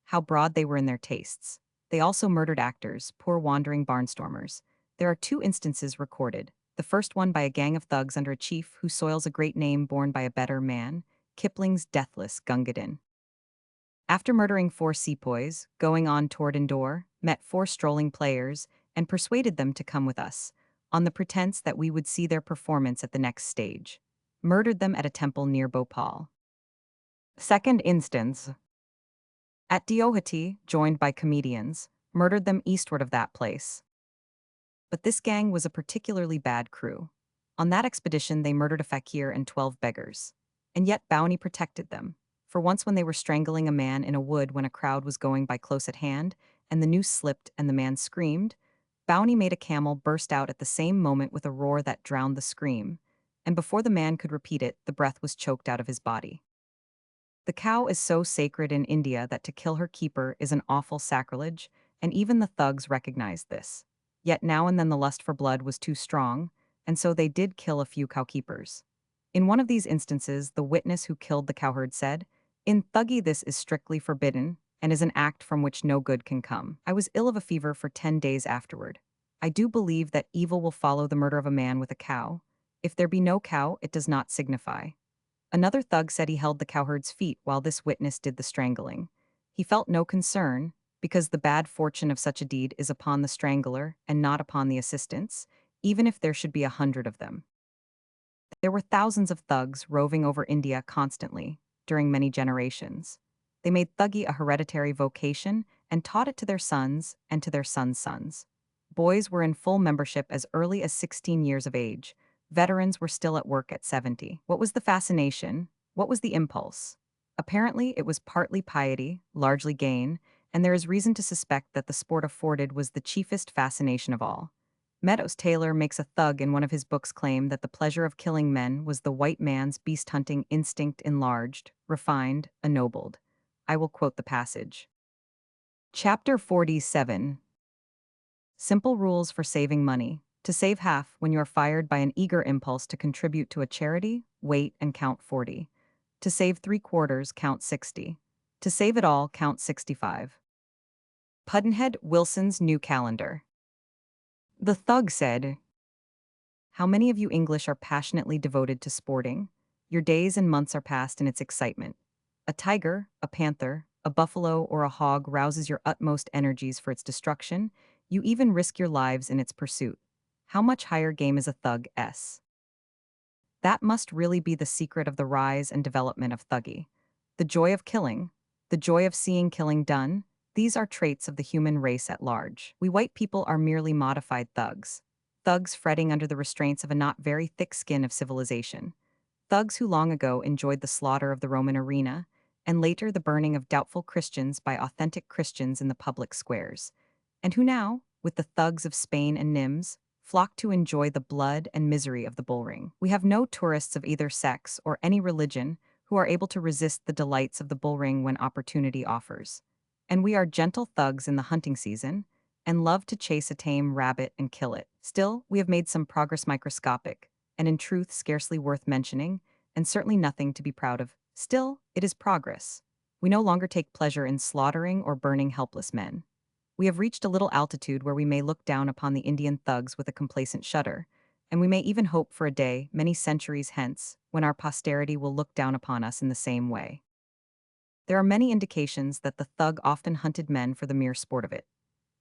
How broad they were in their tastes. They also murdered actors, poor wandering barnstormers. There are 2 instances recorded, the first one by a gang of thugs under a chief who soils a great name borne by a better man, Kipling's deathless Gungadin. After murdering 4 sepoys, going on toward Indore, met 4 strolling players, and persuaded them to come with us, on the pretense that we would see their performance at the next stage. Murdered them at a temple near Bhopal. Second instance. At Diohati, joined by comedians, murdered them eastward of that place. But this gang was a particularly bad crew. On that expedition they murdered a fakir and 12 beggars. And yet Bounty protected them. For once when they were strangling a man in a wood when a crowd was going by close at hand, and the noose slipped and the man screamed, Bounty made a camel burst out at the same moment with a roar that drowned the scream, and before the man could repeat it, the breath was choked out of his body. The cow is so sacred in India that to kill her keeper is an awful sacrilege, and even the thugs recognized this. Yet now and then the lust for blood was too strong, and so they did kill a few cowkeepers. In one of these instances, the witness who killed the cowherd said, "In Thuggee this is strictly forbidden, and is an act from which no good can come. I was ill of a fever for 10 days afterward. I do believe that evil will follow the murder of a man with a cow. If there be no cow, it does not signify." Another thug said he held the cowherd's feet while this witness did the strangling. He felt no concern, because the bad fortune of such a deed is upon the strangler and not upon the assistants, even if there should be 100 of them. There were thousands of thugs roving over India constantly, during many generations. They made thuggee a hereditary vocation and taught it to their sons and to their sons' sons. Boys were in full membership as early as 16 years of age. Veterans were still at work at 70. What was the fascination? What was the impulse? Apparently, it was partly piety, largely gain, and there is reason to suspect that the sport afforded was the chiefest fascination of all. Meadows Taylor makes a thug in one of his books claim that the pleasure of killing men was the white man's beast-hunting instinct enlarged, refined, ennobled. I will quote the passage. Chapter 47. Simple rules for saving money. To save half when you are fired by an eager impulse to contribute to a charity, wait and count 40. To save 3/4, count 60. To save it all, count 65. Pudd'nhead Wilson's New Calendar. The thug said, "How many of you English are passionately devoted to sporting? Your days and months are passed in its excitement. A tiger, a panther, a buffalo, or a hog rouses your utmost energies for its destruction. You even risk your lives in its pursuit. How much higher game is a thug S? That must really be the secret of the rise and development of thuggee. The joy of killing, the joy of seeing killing done, these are traits of the human race at large. We white people are merely modified thugs. Thugs fretting under the restraints of a not very thick skin of civilization. Thugs who long ago enjoyed the slaughter of the Roman arena, and later the burning of doubtful Christians by authentic Christians in the public squares, and who now, with the thugs of Spain and Nims, flock to enjoy the blood and misery of the bullring. We have no tourists of either sex or any religion who are able to resist the delights of the bullring when opportunity offers. And we are gentle thugs in the hunting season, and love to chase a tame rabbit and kill it. Still, we have made some progress microscopic, and in truth scarcely worth mentioning, and certainly nothing to be proud of. Still, it is progress. We no longer take pleasure in slaughtering or burning helpless men. We have reached a little altitude where we may look down upon the Indian thugs with a complacent shudder, and we may even hope for a day, many centuries hence, when our posterity will look down upon us in the same way. There are many indications that the thug often hunted men for the mere sport of it,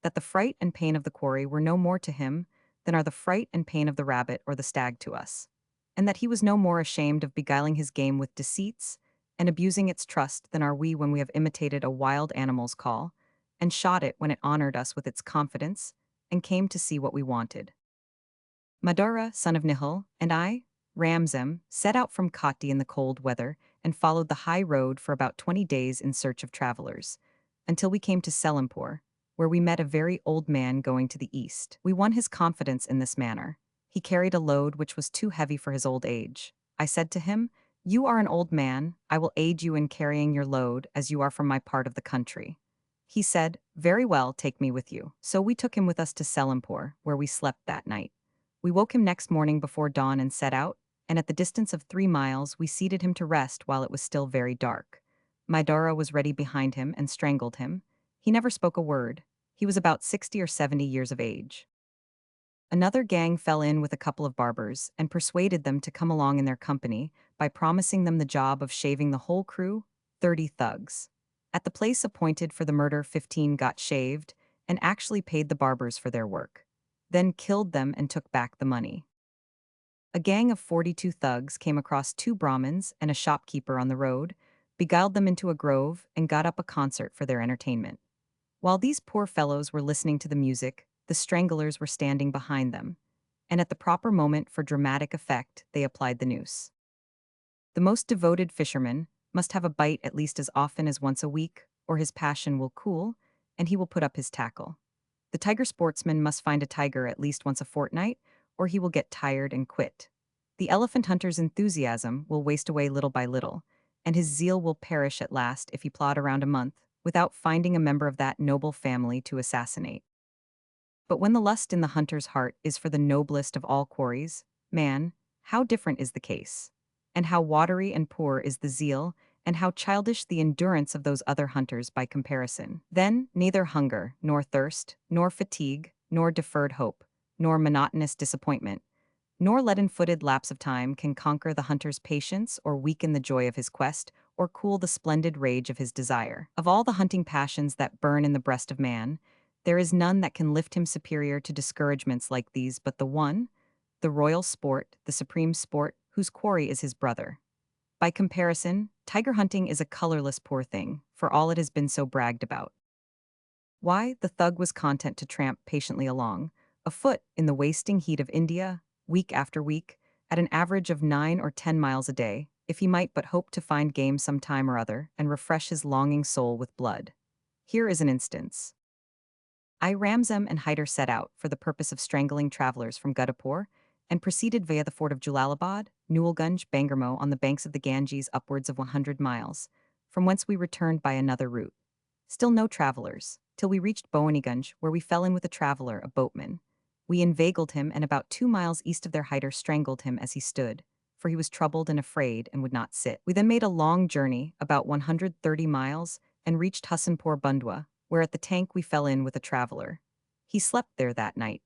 that the fright and pain of the quarry were no more to him than are the fright and pain of the rabbit or the stag to us, and that he was no more ashamed of beguiling his game with deceits and abusing its trust than are we when we have imitated a wild animal's call, and shot it when it honored us with its confidence, and came to see what we wanted. Madara, son of Nihil, and I, Ramzem, set out from Kati in the cold weather and followed the high road for about 20 days in search of travelers, until we came to Selampur, where we met a very old man going to the east. We won his confidence in this manner. He carried a load which was too heavy for his old age. I said to him, "You are an old man, I will aid you in carrying your load, as you are from my part of the country." He said, "Very well, take me with you." So we took him with us to Selampur, where we slept that night. We woke him next morning before dawn and set out, and at the distance of 3 miles we seated him to rest while it was still very dark. Midara was ready behind him and strangled him. He never spoke a word. He was about 60 or 70 years of age. Another gang fell in with a couple of barbers and persuaded them to come along in their company by promising them the job of shaving the whole crew, 30 thugs. At the place appointed for the murder, 15 got shaved and actually paid the barbers for their work, then killed them and took back the money. A gang of 42 thugs came across 2 Brahmins and a shopkeeper on the road, beguiled them into a grove, and got up a concert for their entertainment. While these poor fellows were listening to the music, the stranglers were standing behind them, and at the proper moment for dramatic effect, they applied the noose. The most devoted fisherman must have a bite at least as often as once a week, or his passion will cool, and he will put up his tackle. The tiger sportsman must find a tiger at least once a fortnight, or he will get tired and quit. The elephant hunter's enthusiasm will waste away little by little, and his zeal will perish at last if he plod around a month without finding a member of that noble family to assassinate. But when the lust in the hunter's heart is for the noblest of all quarries, man, how different is the case? And how watery and poor is the zeal, and how childish the endurance of those other hunters by comparison. Then neither hunger, nor thirst, nor fatigue, nor deferred hope, nor monotonous disappointment, nor leaden-footed lapse of time can conquer the hunter's patience or weaken the joy of his quest or cool the splendid rage of his desire. Of all the hunting passions that burn in the breast of man, there is none that can lift him superior to discouragements like these but the one, the royal sport, the supreme sport, whose quarry is his brother. By comparison, tiger hunting is a colorless poor thing, for all it has been so bragged about. Why, the thug was content to tramp patiently along, afoot in the wasting heat of India, week after week, at an average of 9 or 10 miles a day, if he might but hope to find game some time or other and refresh his longing soul with blood. Here is an instance. I, Ramzam and Hyder set out for the purpose of strangling travelers from Gudapur and proceeded via the fort of Jalalabad, Newalgunj, Bangarmo on the banks of the Ganges upwards of 100 miles, from whence we returned by another route. Still no travelers, till we reached Bowanigunj, where we fell in with a traveler, a boatman. We inveigled him, and about 2 miles east of their Hyder strangled him as he stood, for he was troubled and afraid and would not sit. We then made a long journey, about 130 miles, and reached Hassanpur Bundwa, where at the tank we fell in with a traveler. He slept there that night.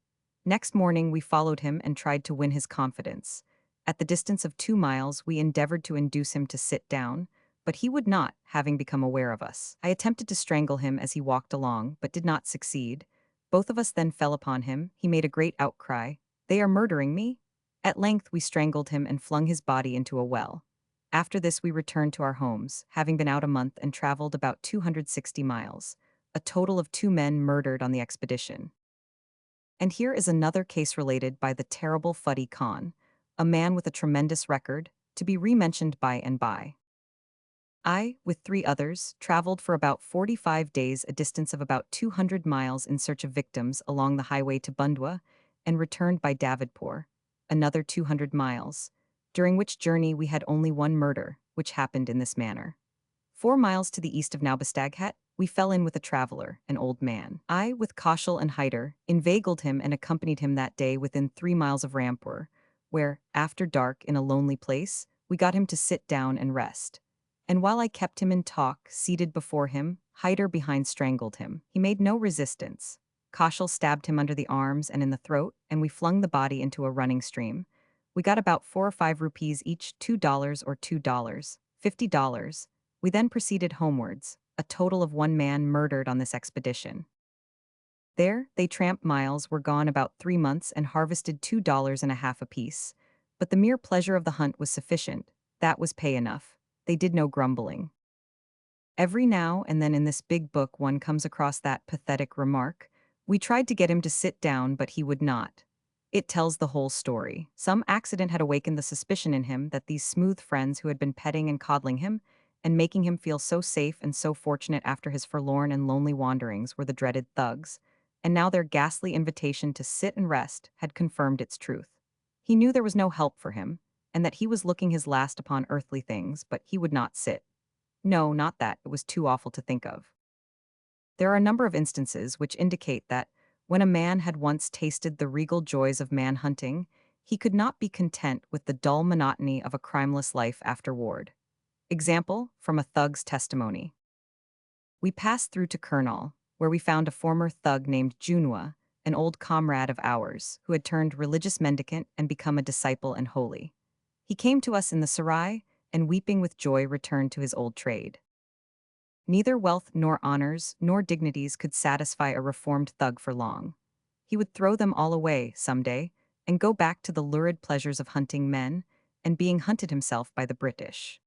Next morning we followed him and tried to win his confidence. At the distance of 2 miles we endeavored to induce him to sit down, but he would not, having become aware of us. I attempted to strangle him as he walked along, but did not succeed. Both of us then fell upon him. He made a great outcry. "They are murdering me!" At length we strangled him and flung his body into a well. After this we returned to our homes, having been out a month and traveled about 260 miles. A total of 2 men murdered on the expedition. And here is another case related by the terrible Fuddy Khan, a man with a tremendous record, to be rementioned by and by. I, with 3 others, traveled for about 45 days a distance of about 200 miles in search of victims along the highway to Bundwa, and returned by Davidpur, another 200 miles, during which journey we had only one murder, which happened in this manner. 4 miles to the east of Naubastaghat, we fell in with a traveler, an old man. I, with Kaushal and Hyder, inveigled him and accompanied him that day within 3 miles of Rampur, where, after dark in a lonely place, we got him to sit down and rest. And while I kept him in talk, seated before him, Hyder behind strangled him. He made no resistance. Kaushal stabbed him under the arms and in the throat, and we flung the body into a running stream. We got about 4 or 5 rupees each, $2 or $2, $50. We then proceeded homewards, a total of 1 man murdered on this expedition. There, they tramped miles, were gone about 3 months, and harvested $2.50 apiece. But the mere pleasure of the hunt was sufficient. That was pay enough. They did no grumbling. Every now and then in this big book one comes across that pathetic remark. We tried to get him to sit down, but he would not. It tells the whole story. Some accident had awakened the suspicion in him that these smooth friends who had been petting and coddling him, and making him feel so safe and so fortunate after his forlorn and lonely wanderings, were the dreaded thugs, and now their ghastly invitation to sit and rest had confirmed its truth. He knew there was no help for him, and that he was looking his last upon earthly things, but he would not sit. No, not that, it was too awful to think of. There are a number of instances which indicate that, when a man had once tasted the regal joys of man-hunting, he could not be content with the dull monotony of a crimeless life afterward. Example, from a thug's testimony. We passed through to Kurnaul, where we found a former thug named Junwa, an old comrade of ours, who had turned religious mendicant and become a disciple and holy. He came to us in the Sarai, and weeping with joy returned to his old trade. Neither wealth nor honors nor dignities could satisfy a reformed thug for long. He would throw them all away some day, and go back to the lurid pleasures of hunting men, and being hunted himself by the British.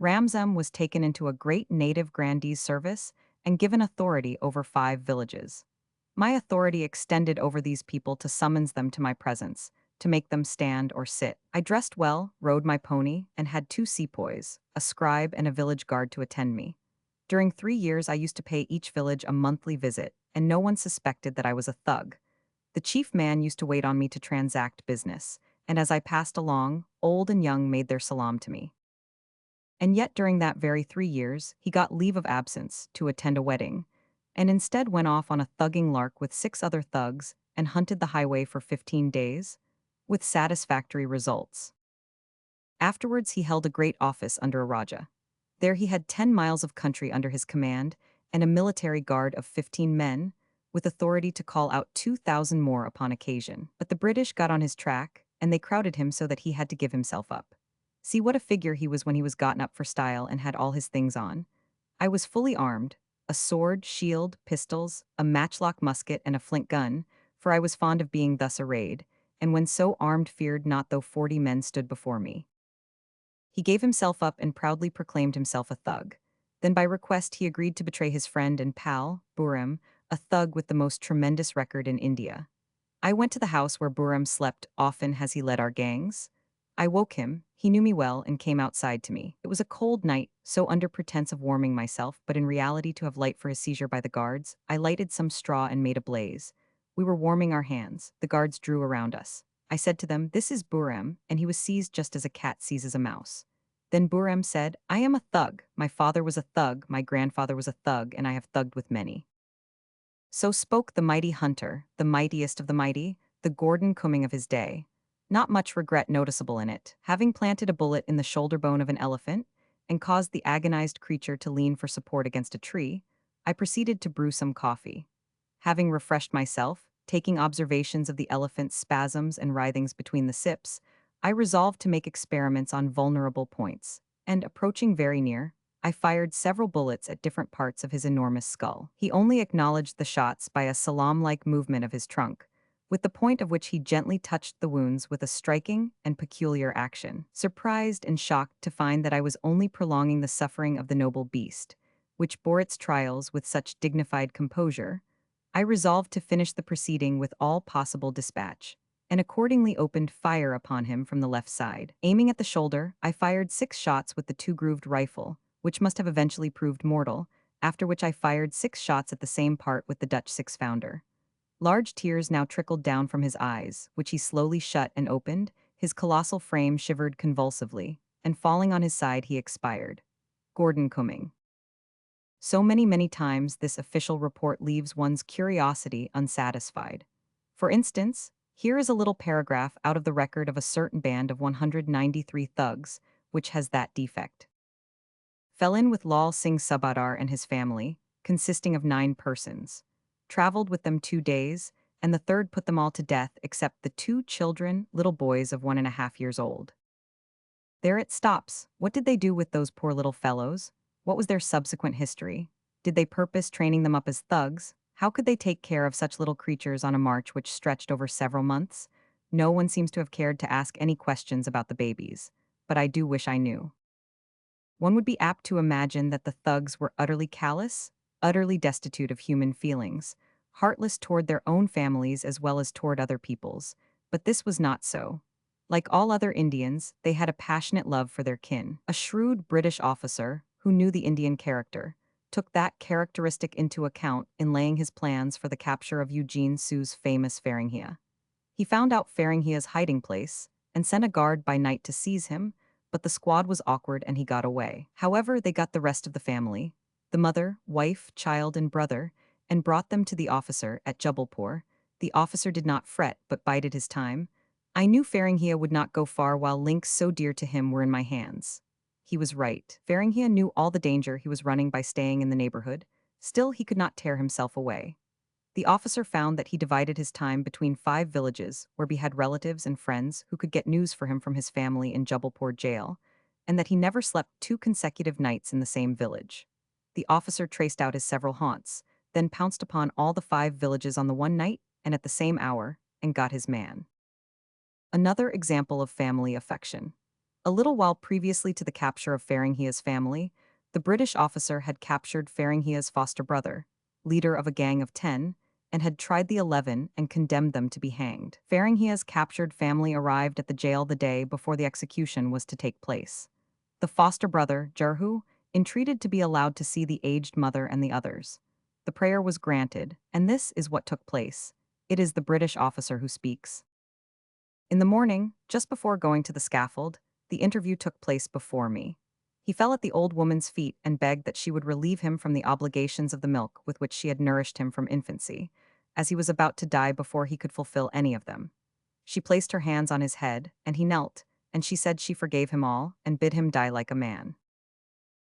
Ramzam was taken into a great native grandee's service and given authority over 5 villages. My authority extended over these people to summons them to my presence, to make them stand or sit. I dressed well, rode my pony, and had 2 sepoys, a scribe and a village guard to attend me. During 3 years I used to pay each village a monthly visit, and no one suspected that I was a thug. The chief man used to wait on me to transact business, and as I passed along, old and young made their salam to me. And yet during that very 3 years, he got leave of absence to attend a wedding, and instead went off on a thugging lark with 6 other thugs and hunted the highway for 15 days, with satisfactory results. Afterwards, he held a great office under a Raja. There he had 10 miles of country under his command and a military guard of 15 men, with authority to call out 2,000 more upon occasion. But the British got on his track, and they crowded him so that he had to give himself up. See what a figure he was when he was gotten up for style and had all his things on. I was fully armed, a sword, shield, pistols, a matchlock musket, and a flint gun, for I was fond of being thus arrayed, and when so armed feared not though 40 men stood before me. He gave himself up and proudly proclaimed himself a thug. Then by request he agreed to betray his friend and pal, Burem, a thug with the most tremendous record in India. I went to the house where Burem slept often as he led our gangs. I woke him, he knew me well and came outside to me. It was a cold night, so under pretense of warming myself, but in reality to have light for his seizure by the guards, I lighted some straw and made a blaze. We were warming our hands, the guards drew around us. I said to them, "This is Burem," and he was seized just as a cat seizes a mouse. Then Burem said, "I am a thug, my father was a thug, my grandfather was a thug, and I have thugged with many." So spoke the mighty hunter, the mightiest of the mighty, the Gordon Cumming of his day. Not much regret noticeable in it, having planted a bullet in the shoulder bone of an elephant, and caused the agonized creature to lean for support against a tree, I proceeded to brew some coffee. Having refreshed myself, taking observations of the elephant's spasms and writhings between the sips, I resolved to make experiments on vulnerable points, and approaching very near, I fired several bullets at different parts of his enormous skull. He only acknowledged the shots by a salam-like movement of his trunk, with the point of which he gently touched the wounds with a striking and peculiar action. Surprised and shocked to find that I was only prolonging the suffering of the noble beast, which bore its trials with such dignified composure, I resolved to finish the proceeding with all possible dispatch, and accordingly opened fire upon him from the left side. Aiming at the shoulder, I fired 6 shots with the two-grooved rifle, which must have eventually proved mortal, after which I fired 6 shots at the same part with the Dutch six-pounder. Large tears now trickled down from his eyes, which he slowly shut and opened, his colossal frame shivered convulsively, and falling on his side he expired. Gordon Cumming. So many times this official report leaves one's curiosity unsatisfied. For instance, here is a little paragraph out of the record of a certain band of 193 thugs, which has that defect. Fell in with Lal Singh Subadar and his family, consisting of 9 persons. Traveled with them 2 days, and the third put them all to death except the 2 children, little boys of 1.5 years old. There it stops. What did they do with those poor little fellows? What was their subsequent history? Did they purpose training them up as thugs? How could they take care of such little creatures on a march which stretched over several months? No one seems to have cared to ask any questions about the babies, but I do wish I knew. One would be apt to imagine that the thugs were utterly callous, utterly destitute of human feelings, heartless toward their own families as well as toward other people's, but this was not so. Like all other Indians, they had a passionate love for their kin. A shrewd British officer, who knew the Indian character, took that characteristic into account in laying his plans for the capture of Eugene Sue's famous Feringhea. He found out Feringhea's hiding place, and sent a guard by night to seize him, but the squad was awkward and he got away. However, they got the rest of the family, the mother, wife, child, and brother, and brought them to the officer at Jubbulpore. The officer did not fret, but bided his time. I knew Feringhea would not go far while links so dear to him were in my hands. He was right. Feringhea knew all the danger he was running by staying in the neighborhood. Still, he could not tear himself away. The officer found that he divided his time between 5 villages where he had relatives and friends who could get news for him from his family in Jubbulpore jail, and that he never slept 2 consecutive nights in the same village. The officer traced out his several haunts, then pounced upon all the 5 villages on the one night and at the same hour, and got his man. Another example of family affection. A little while previously to the capture of Feringhea's family, the British officer had captured Feringhea's foster brother, leader of a gang of 10, and had tried the 11 and condemned them to be hanged. Feringhea's captured family arrived at the jail the day before the execution was to take place. The foster brother, Jarhu, entreated to be allowed to see the aged mother and the others. The prayer was granted, and this is what took place. It is the British officer who speaks. In the morning, just before going to the scaffold, the interview took place before me. He fell at the old woman's feet and begged that she would relieve him from the obligations of the milk with which she had nourished him from infancy, as he was about to die before he could fulfill any of them. She placed her hands on his head, and he knelt, and she said she forgave him all and bid him die like a man.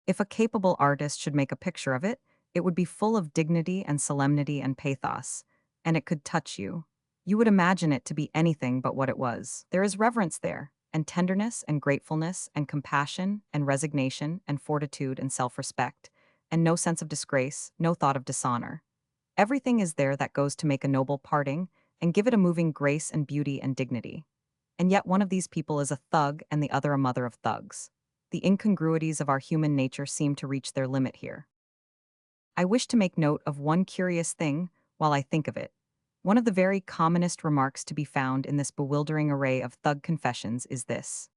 If a capable artist should make a picture of it, it would be full of dignity and solemnity and pathos, and it could touch you. You would imagine it to be anything but what it was. There is reverence there, and tenderness and gratefulness and compassion and resignation and fortitude and self-respect, and no sense of disgrace, no thought of dishonor. Everything is there that goes to make a noble parting and give it a moving grace and beauty and dignity. And yet one of these people is a thug and the other a mother of thugs. The incongruities of our human nature seem to reach their limit here. I wish to make note of one curious thing while I think of it. One of the very commonest remarks to be found in this bewildering array of thug confessions is this: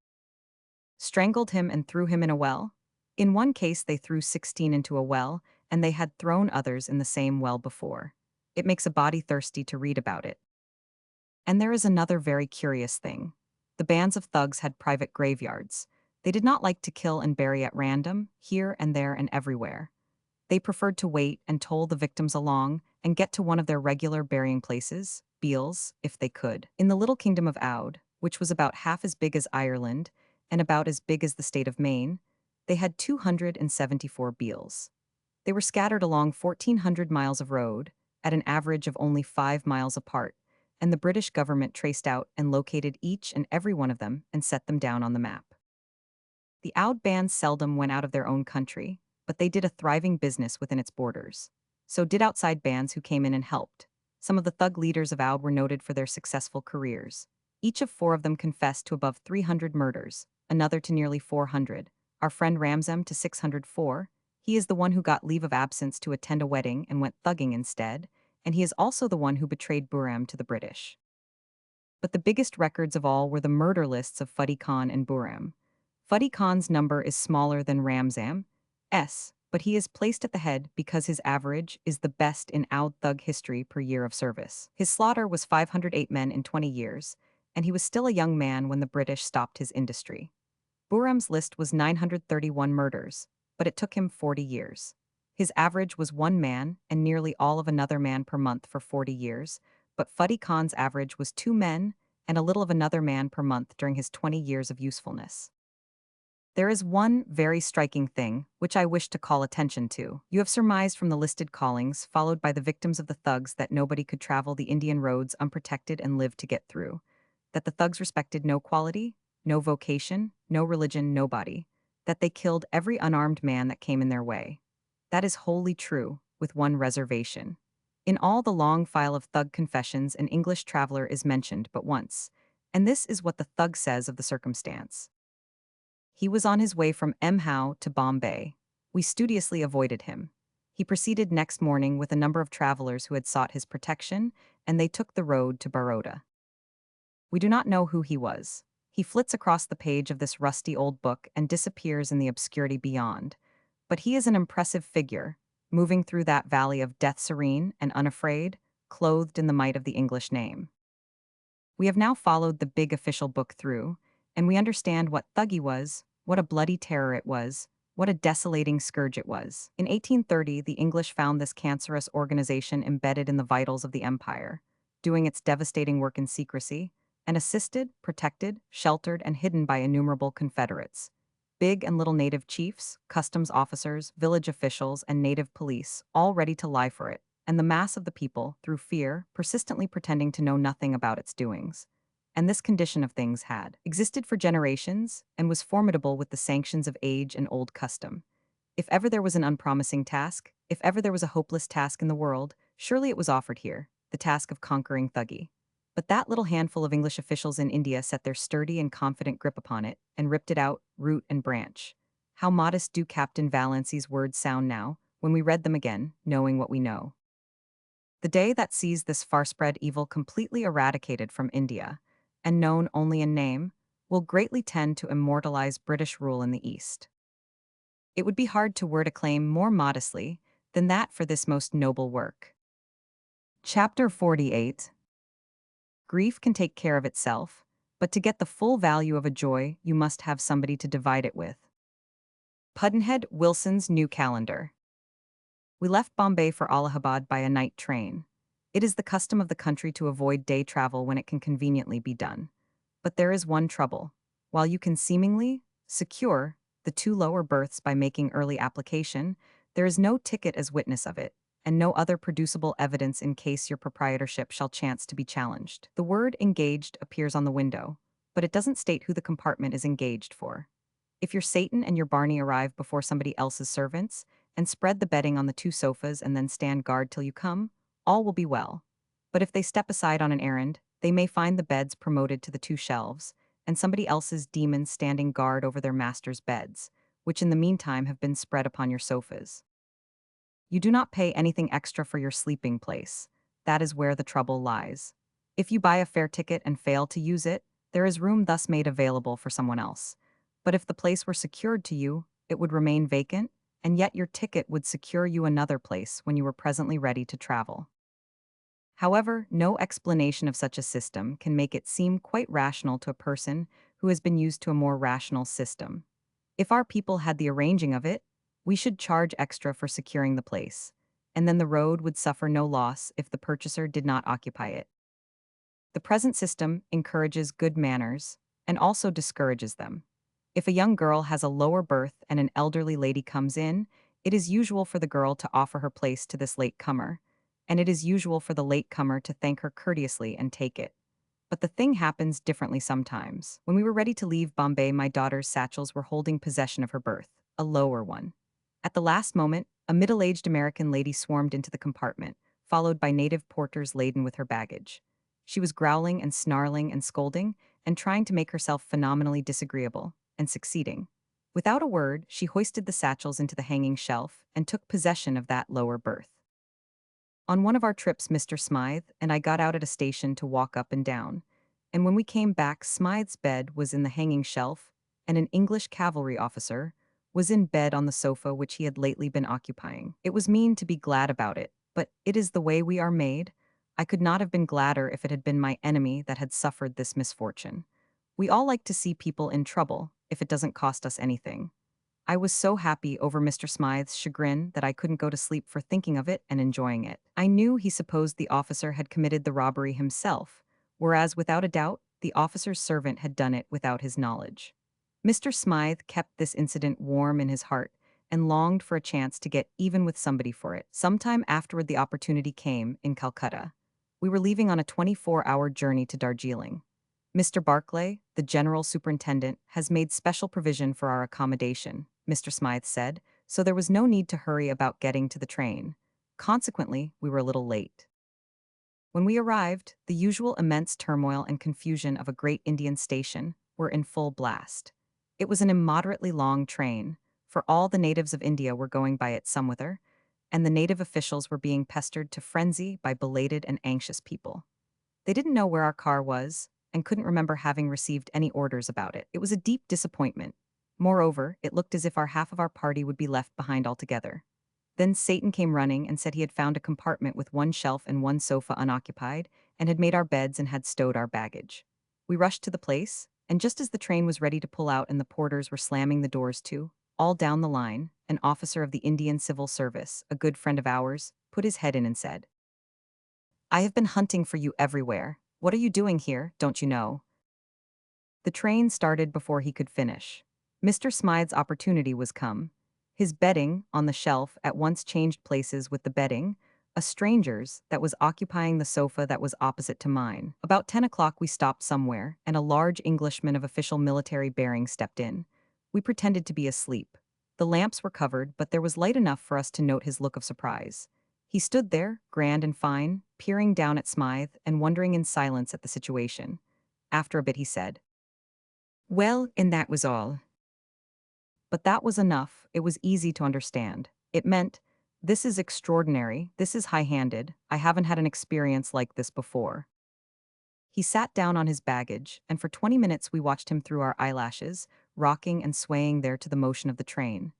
strangled him and threw him in a well. In one case, they threw 16 into a well, and they had thrown others in the same well before. It makes a body thirsty to read about it. And there is another very curious thing. The bands of thugs had private graveyards. They did not like to kill and bury at random, here and there and everywhere. They preferred to wait and toll the victims along and get to one of their regular burying places, Beals, if they could. In the little kingdom of Oud, which was about half as big as Ireland and about as big as the state of Maine, they had 274 Beals. They were scattered along 1,400 miles of road, at an average of only 5 miles apart, and the British government traced out and located each and every one of them and set them down on the map. The Oud bands seldom went out of their own country, but they did a thriving business within its borders. So did outside bands who came in and helped. Some of the thug leaders of Oud were noted for their successful careers. Each of 4 of them confessed to above 300 murders, another to nearly 400. Our friend Ramsam to 604. He is the one who got leave of absence to attend a wedding and went thugging instead, and he is also the one who betrayed Buram to the British. But the biggest records of all were the murder lists of Fuddy Khan and Buram. Fuddy Khan's number is smaller than Ramsam's, but he is placed at the head because his average is the best in Oud thug history per year of service. His slaughter was 508 men in 20 years, and he was still a young man when the British stopped his industry. Buram's list was 931 murders, but it took him 40 years. His average was 1 man and nearly all of another man per month for 40 years, but Fuddy Khan's average was 2 men and a little of another man per month during his 20 years of usefulness. There is one very striking thing which I wish to call attention to. You have surmised from the listed callings, followed by the victims of the thugs, that nobody could travel the Indian roads unprotected and live to get through. That the thugs respected no quality, no vocation, no religion, nobody. That they killed every unarmed man that came in their way. That is wholly true, with one reservation. In all the long file of thug confessions, an English traveler is mentioned but once, and this is what the thug says of the circumstance. He was on his way from Mhow to Bombay. We studiously avoided him. He proceeded next morning with a number of travelers who had sought his protection, and they took the road to Baroda. We do not know who he was. He flits across the page of this rusty old book and disappears in the obscurity beyond. But he is an impressive figure, moving through that valley of death serene and unafraid, clothed in the might of the English name. We have now followed the big official book through, and we understand what Thuggee was, what a bloody terror it was, what a desolating scourge it was. In 1830, the English found this cancerous organization embedded in the vitals of the empire, doing its devastating work in secrecy, and assisted, protected, sheltered, and hidden by innumerable Confederates. Big and little native chiefs, customs officers, village officials, and native police, all ready to lie for it, and the mass of the people, through fear, persistently pretending to know nothing about its doings. And this condition of things had existed for generations and was formidable with the sanctions of age and old custom. If ever there was an unpromising task, if ever there was a hopeless task in the world, surely it was offered here, the task of conquering Thuggee. But that little handful of English officials in India set their sturdy and confident grip upon it and ripped it out, root and branch. How modest do Captain Vallancey's words sound now, when we read them again, knowing what we know. The day that sees this far-spread evil completely eradicated from India, and known only in name, will greatly tend to immortalize British rule in the East. It would be hard to word a claim more modestly than that for this most noble work. Chapter 48. Grief can take care of itself, but to get the full value of a joy, you must have somebody to divide it with. Pudd'nhead Wilson's New Calendar. We left Bombay for Allahabad by a night train. It is the custom of the country to avoid day travel when it can conveniently be done. But there is one trouble. While you can seemingly secure the two lower berths by making early application, there is no ticket as witness of it, and no other producible evidence in case your proprietorship shall chance to be challenged. The word engaged appears on the window, but it doesn't state who the compartment is engaged for. If your Satan and your Barney arrive before somebody else's servants, and spread the bedding on the two sofas and then stand guard till you come, all will be well. But if they step aside on an errand, they may find the beds promoted to the two shelves, and somebody else's demons standing guard over their master's beds, which in the meantime have been spread upon your sofas. You do not pay anything extra for your sleeping place. That is where the trouble lies. If you buy a fare ticket and fail to use it, there is room thus made available for someone else. But if the place were secured to you, it would remain vacant, and yet your ticket would secure you another place when you were presently ready to travel. However, no explanation of such a system can make it seem quite rational to a person who has been used to a more rational system. If our people had the arranging of it, we should charge extra for securing the place, and then the road would suffer no loss if the purchaser did not occupy it. The present system encourages good manners and also discourages them. If a young girl has a lower berth and an elderly lady comes in, it is usual for the girl to offer her place to this late comer, and it is usual for the late comer to thank her courteously and take it. But the thing happens differently sometimes. When we were ready to leave Bombay, my daughter's satchels were holding possession of her berth, a lower one. At the last moment, a middle-aged American lady swarmed into the compartment, followed by native porters laden with her baggage. She was growling and snarling and scolding, and trying to make herself phenomenally disagreeable, and succeeding. Without a word, she hoisted the satchels into the hanging shelf and took possession of that lower berth. On one of our trips, Mr. Smythe and I got out at a station to walk up and down, and when we came back, Smythe's bed was in the hanging shelf, and an English cavalry officer was in bed on the sofa which he had lately been occupying. It was mean to be glad about it, but it is the way we are made. I could not have been gladder if it had been my enemy that had suffered this misfortune. We all like to see people in trouble, if it doesn't cost us anything. I was so happy over Mr. Smythe's chagrin that I couldn't go to sleep for thinking of it and enjoying it. I knew he supposed the officer had committed the robbery himself, whereas without a doubt, the officer's servant had done it without his knowledge. Mr. Smythe kept this incident warm in his heart and longed for a chance to get even with somebody for it. Sometime afterward the opportunity came in Calcutta. We were leaving on a 24-hour journey to Darjeeling. Mr. Barclay, the general superintendent, has made special provision for our accommodation, Mr. Smythe said, so there was no need to hurry about getting to the train. Consequently, we were a little late. When we arrived, the usual immense turmoil and confusion of a great Indian station were in full blast. It was an immoderately long train, for all the natives of India were going by it somewhither, and the native officials were being pestered to frenzy by belated and anxious people. They didn't know where our car was, and couldn't remember having received any orders about it. It was a deep disappointment. Moreover, it looked as if half of our party would be left behind altogether. Then Satan came running and said he had found a compartment with one shelf and one sofa unoccupied, and had made our beds and had stowed our baggage. We rushed to the place, and just as the train was ready to pull out and the porters were slamming the doors to, all down the line, an officer of the Indian Civil Service, a good friend of ours, put his head in and said, "I have been hunting for you everywhere. What are you doing here, don't you know?" The train started before he could finish. Mr. Smythe's opportunity was come. His bedding, on the shelf, at once changed places with the bedding, a stranger's, that was occupying the sofa that was opposite to mine. About 10 o'clock we stopped somewhere, and a large Englishman of official military bearing stepped in. We pretended to be asleep. The lamps were covered, but there was light enough for us to note his look of surprise. He stood there, grand and fine, peering down at Smythe and wondering in silence at the situation. After a bit he said, "Well, and that was all." But that was enough. It was easy to understand. It meant, "This is extraordinary, this is high-handed, I haven't had an experience like this before." He sat down on his baggage, and for 20 minutes we watched him through our eyelashes, rocking and swaying there to the motion of the train.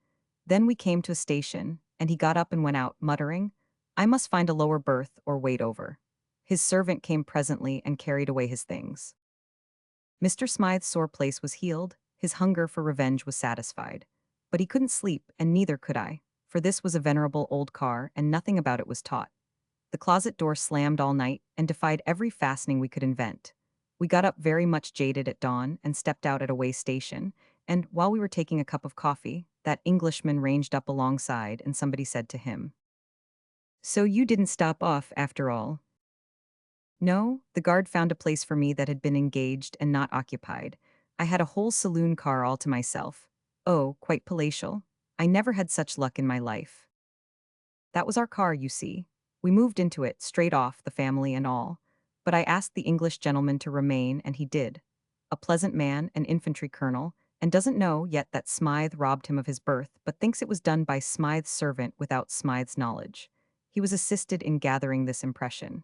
Then we came to a station, and he got up and went out, muttering, "I must find a lower berth or wait over." His servant came presently and carried away his things. Mr. Smythe's sore place was healed, his hunger for revenge was satisfied. But he couldn't sleep, and neither could I, for this was a venerable old car, and nothing about it was taut. The closet door slammed all night and defied every fastening we could invent. We got up very much jaded at dawn and stepped out at a way station, and while we were taking a cup of coffee, that Englishman ranged up alongside and somebody said to him, "So you didn't stop off after all?" No, the guard found a place for me that had been engaged and not occupied. I had a whole saloon car all to myself. Oh, quite palatial. I never had such luck in my life. That was our car, you see. We moved into it, straight off, the family and all. But I asked the English gentleman to remain, and he did. A pleasant man, an infantry colonel, and doesn't know yet that Smythe robbed him of his berth, but thinks it was done by Smythe's servant without Smythe's knowledge. He was assisted in gathering this impression.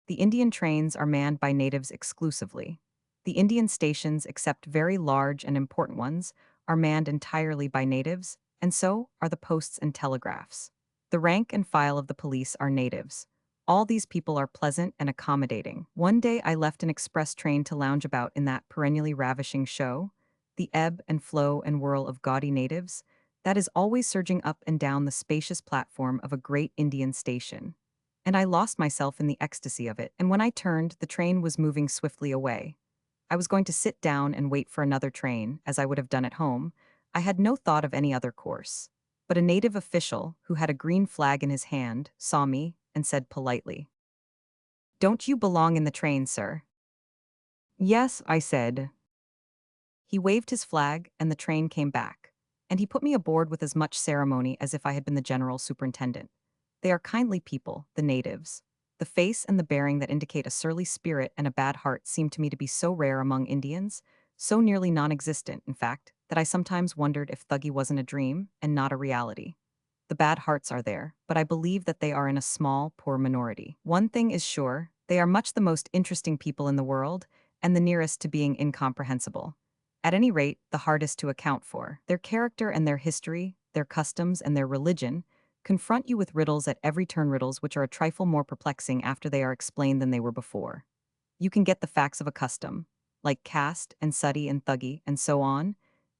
The Indian trains are manned by natives exclusively. The Indian stations, except very large and important ones, are manned entirely by natives, and so are the posts and telegraphs. The rank and file of the police are natives. All these people are pleasant and accommodating. One day I left an express train to lounge about in that perennially ravishing show, the ebb and flow and whirl of gaudy natives, that is always surging up and down the spacious platform of a great Indian station. And I lost myself in the ecstasy of it, and when I turned, the train was moving swiftly away. I was going to sit down and wait for another train, as I would have done at home. I had no thought of any other course. But a native official, who had a green flag in his hand, saw me and said politely, "Don't you belong in the train, sir?" "Yes," I said. He waved his flag, and the train came back. And he put me aboard with as much ceremony as if I had been the general superintendent. They are kindly people, the natives. The face and the bearing that indicate a surly spirit and a bad heart seem to me to be so rare among Indians, so nearly non-existent, in fact, that I sometimes wondered if Thuggee wasn't a dream and not a reality. The bad hearts are there, but I believe that they are in a small, poor minority. One thing is sure, they are much the most interesting people in the world, and the nearest to being incomprehensible. At any rate, the hardest to account for. Their character and their history, their customs and their religion, confront you with riddles at every turn, riddles which are a trifle more perplexing after they are explained than they were before. You can get the facts of a custom, like caste and sati and thuggee and so on,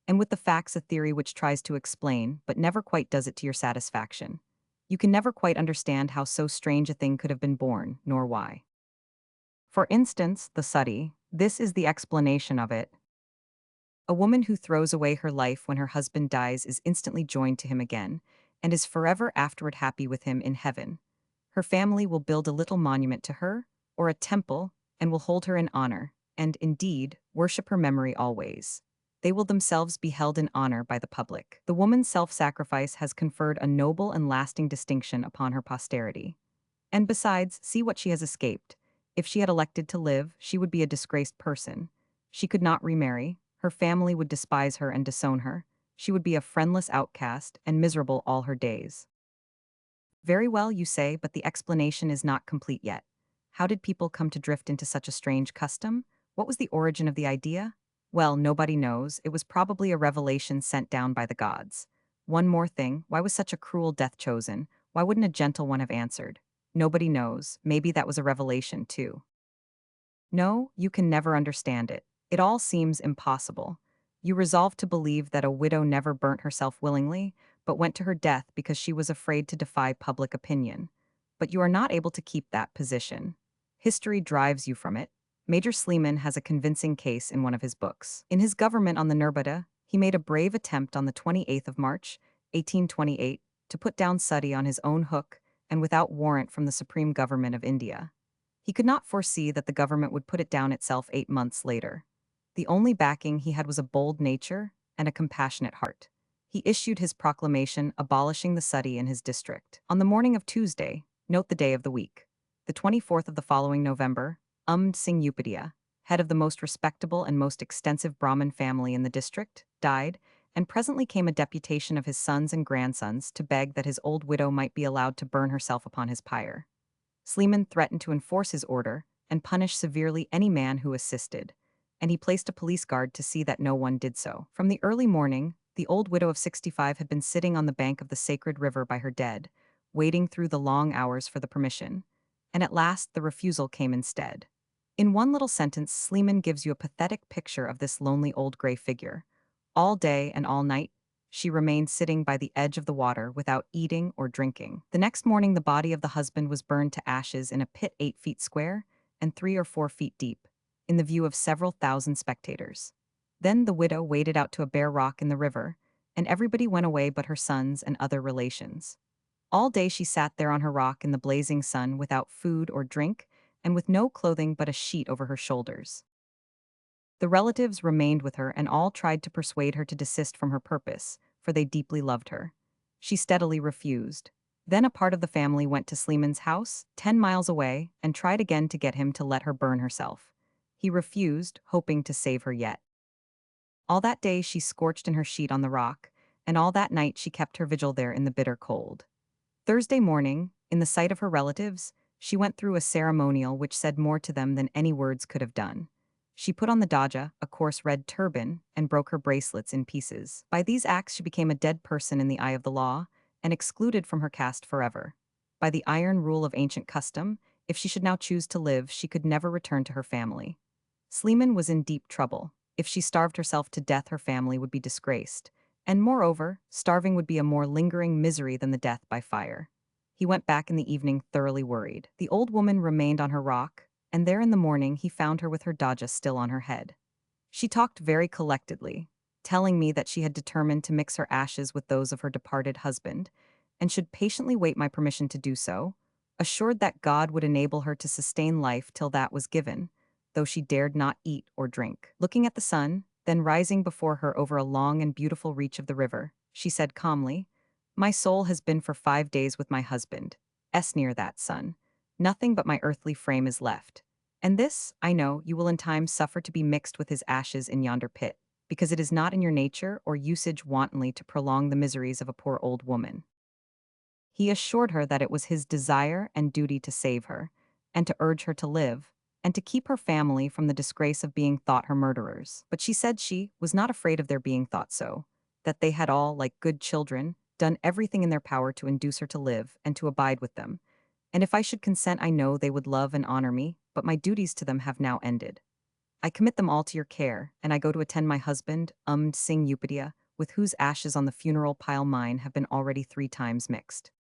and with the facts a theory which tries to explain but never quite does it to your satisfaction. You can never quite understand how so strange a thing could have been born, nor why. For instance, the sati, this is the explanation of it. A woman who throws away her life when her husband dies is instantly joined to him again, and is forever afterward happy with him in heaven. Her family will build a little monument to her, or a temple, and will hold her in honor, and, indeed, worship her memory always. They will themselves be held in honor by the public. The woman's self-sacrifice has conferred a noble and lasting distinction upon her posterity. And besides, see what she has escaped. If she had elected to live, she would be a disgraced person. She could not remarry, her family would despise her and disown her, she would be a friendless outcast and miserable all her days. Very well, you say, but the explanation is not complete yet. How did people come to drift into such a strange custom? What was the origin of the idea? Well, nobody knows. It was probably a revelation sent down by the gods. One more thing, why was such a cruel death chosen? Why wouldn't a gentle one have answered? Nobody knows. Maybe that was a revelation, too. No, you can never understand it. It all seems impossible. You resolve to believe that a widow never burnt herself willingly, but went to her death because she was afraid to defy public opinion. But you are not able to keep that position. History drives you from it. Major Sleeman has a convincing case in one of his books. In his government on the Nirmada, he made a brave attempt on the 28th of March, 1828, to put down Sati on his own hook and without warrant from the Supreme Government of India. He could not foresee that the government would put it down itself 8 months later. The only backing he had was a bold nature and a compassionate heart. He issued his proclamation abolishing the sati in his district. On the morning of Tuesday, note the day of the week, the 24th of the following November, Singh Upadhyaya, head of the most respectable and most extensive Brahmin family in the district, died, and presently came a deputation of his sons and grandsons to beg that his old widow might be allowed to burn herself upon his pyre. Sleeman threatened to enforce his order and punish severely any man who assisted, and he placed a police guard to see that no one did so. From the early morning, the old widow of 65 had been sitting on the bank of the sacred river by her dead, waiting through the long hours for the permission, and at last the refusal came instead. In one little sentence, Sleeman gives you a pathetic picture of this lonely old gray figure. All day and all night, she remained sitting by the edge of the water without eating or drinking. The next morning, the body of the husband was burned to ashes in a pit 8 feet square and 3 or 4 feet deep, in the view of several thousand spectators. Then the widow waded out to a bare rock in the river, and everybody went away but her sons and other relations. All day she sat there on her rock in the blazing sun without food or drink, and with no clothing but a sheet over her shoulders. The relatives remained with her and all tried to persuade her to desist from her purpose, for they deeply loved her. She steadily refused. Then a part of the family went to Sleeman's house, 10 miles away, and tried again to get him to let her burn herself. He refused, hoping to save her yet. All that day she scorched in her sheet on the rock, and all that night she kept her vigil there in the bitter cold. Thursday morning, in the sight of her relatives, she went through a ceremonial which said more to them than any words could have done. She put on the daja, a coarse red turban, and broke her bracelets in pieces. By these acts she became a dead person in the eye of the law, and excluded from her caste forever. By the iron rule of ancient custom, if she should now choose to live, she could never return to her family. Sleeman was in deep trouble. If she starved herself to death, her family would be disgraced. And moreover, starving would be a more lingering misery than the death by fire. He went back in the evening thoroughly worried. The old woman remained on her rock, and there in the morning he found her with her daja still on her head. She talked very collectedly, telling me that she had determined to mix her ashes with those of her departed husband, and should patiently wait my permission to do so, assured that God would enable her to sustain life till that was given, though she dared not eat or drink. Looking at the sun, then rising before her over a long and beautiful reach of the river, she said calmly, "My soul has been for 5 days with my husband. Near that sun. Nothing but my earthly frame is left. And this, I know, you will in time suffer to be mixed with his ashes in yonder pit, because it is not in your nature or usage wantonly to prolong the miseries of a poor old woman." He assured her that it was his desire and duty to save her, and to urge her to live, and to keep her family from the disgrace of being thought her murderers. But she said she was not afraid of their being thought so, that they had all, like good children, done everything in their power to induce her to live and to abide with them. And if I should consent, I know they would love and honor me, but my duties to them have now ended. I commit them all to your care, and I go to attend my husband, Singh Upadhyaya, with whose ashes on the funeral pile mine have been already 3 times mixed.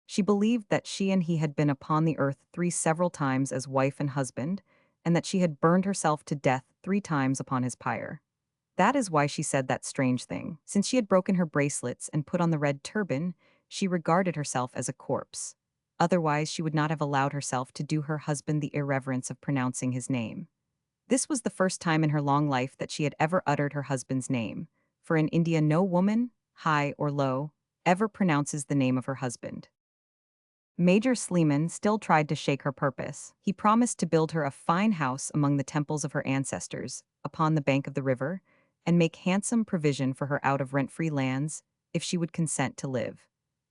She believed that she and he had been upon the earth 3 several times as wife and husband, and that she had burned herself to death 3 times upon his pyre. That is why she said that strange thing. Since she had broken her bracelets and put on the red turban, she regarded herself as a corpse. Otherwise, she would not have allowed herself to do her husband the irreverence of pronouncing his name. This was the first time in her long life that she had ever uttered her husband's name, for in India no woman, high or low, ever pronounces the name of her husband. Major Sleeman still tried to shake her purpose. He promised to build her a fine house among the temples of her ancestors, upon the bank of the river, and make handsome provision for her out of rent-free lands, if she would consent to live.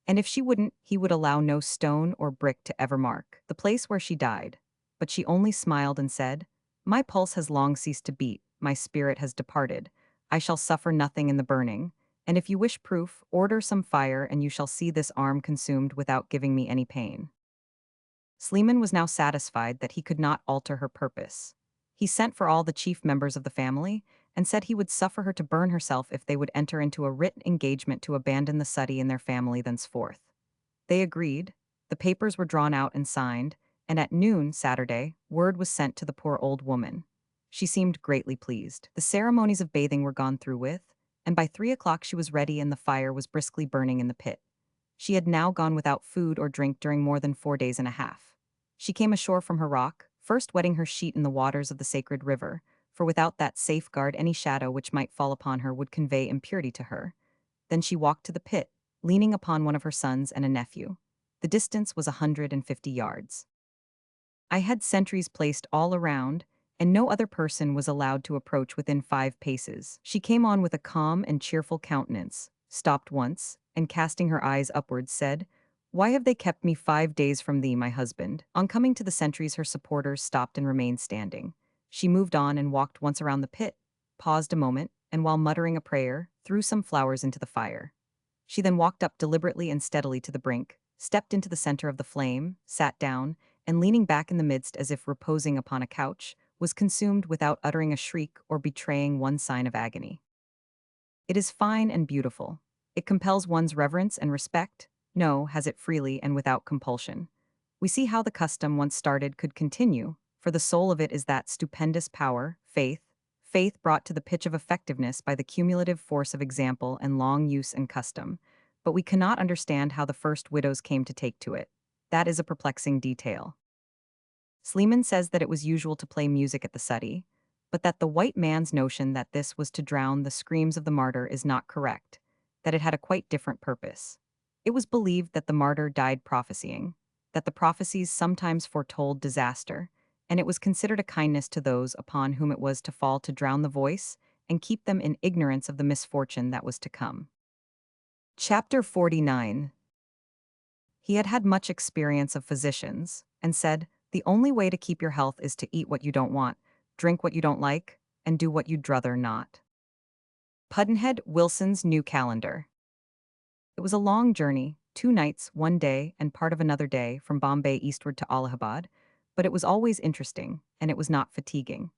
And if she wouldn't, he would allow no stone or brick to ever mark the place where she died. But she only smiled and said, "My pulse has long ceased to beat, my spirit has departed. I shall suffer nothing in the burning. And if you wish proof, order some fire and you shall see this arm consumed without giving me any pain." Sleeman was now satisfied that he could not alter her purpose. He sent for all the chief members of the family, and said he would suffer her to burn herself if they would enter into a written engagement to abandon the Sati in their family thenceforth. They agreed, the papers were drawn out and signed, and at noon Saturday, word was sent to the poor old woman. She seemed greatly pleased. The ceremonies of bathing were gone through with, and by 3 o'clock she was ready and the fire was briskly burning in the pit. She had now gone without food or drink during more than 4 days and a half. She came ashore from her rock, first wetting her sheet in the waters of the sacred river, for without that safeguard any shadow which might fall upon her would convey impurity to her. Then she walked to the pit, leaning upon one of her sons and a nephew. The distance was 150 yards. I had sentries placed all around, and no other person was allowed to approach within 5 paces. She came on with a calm and cheerful countenance, stopped once, and casting her eyes upwards said, "Why have they kept me 5 days from thee, my husband?" On coming to the sentries, her supporters stopped and remained standing. She moved on and walked once around the pit, paused a moment, and while muttering a prayer, threw some flowers into the fire. She then walked up deliberately and steadily to the brink, stepped into the center of the flame, sat down, and leaning back in the midst as if reposing upon a couch, was consumed without uttering a shriek or betraying one sign of agony. It is fine and beautiful. It compels one's reverence and respect. No, has it freely and without compulsion. We see how the custom once started could continue, for the soul of it is that stupendous power, faith brought to the pitch of effectiveness by the cumulative force of example and long use and custom. But we cannot understand how the first widows came to take to it. That is a perplexing detail. Sleeman says that it was usual to play music at the suttee, but that the white man's notion that this was to drown the screams of the martyr is not correct, that it had a quite different purpose. It was believed that the martyr died prophesying, that the prophecies sometimes foretold disaster, and it was considered a kindness to those upon whom it was to fall to drown the voice and keep them in ignorance of the misfortune that was to come. Chapter 49. He had had much experience of physicians, and said, the only way to keep your health is to eat what you don't want, drink what you don't like, and do what you'd druther not. Pudd'nhead Wilson's New Calendar. It was a long journey, 2 nights, 1 day, and part of another day from Bombay eastward to Allahabad, but it was always interesting, and it was not fatiguing.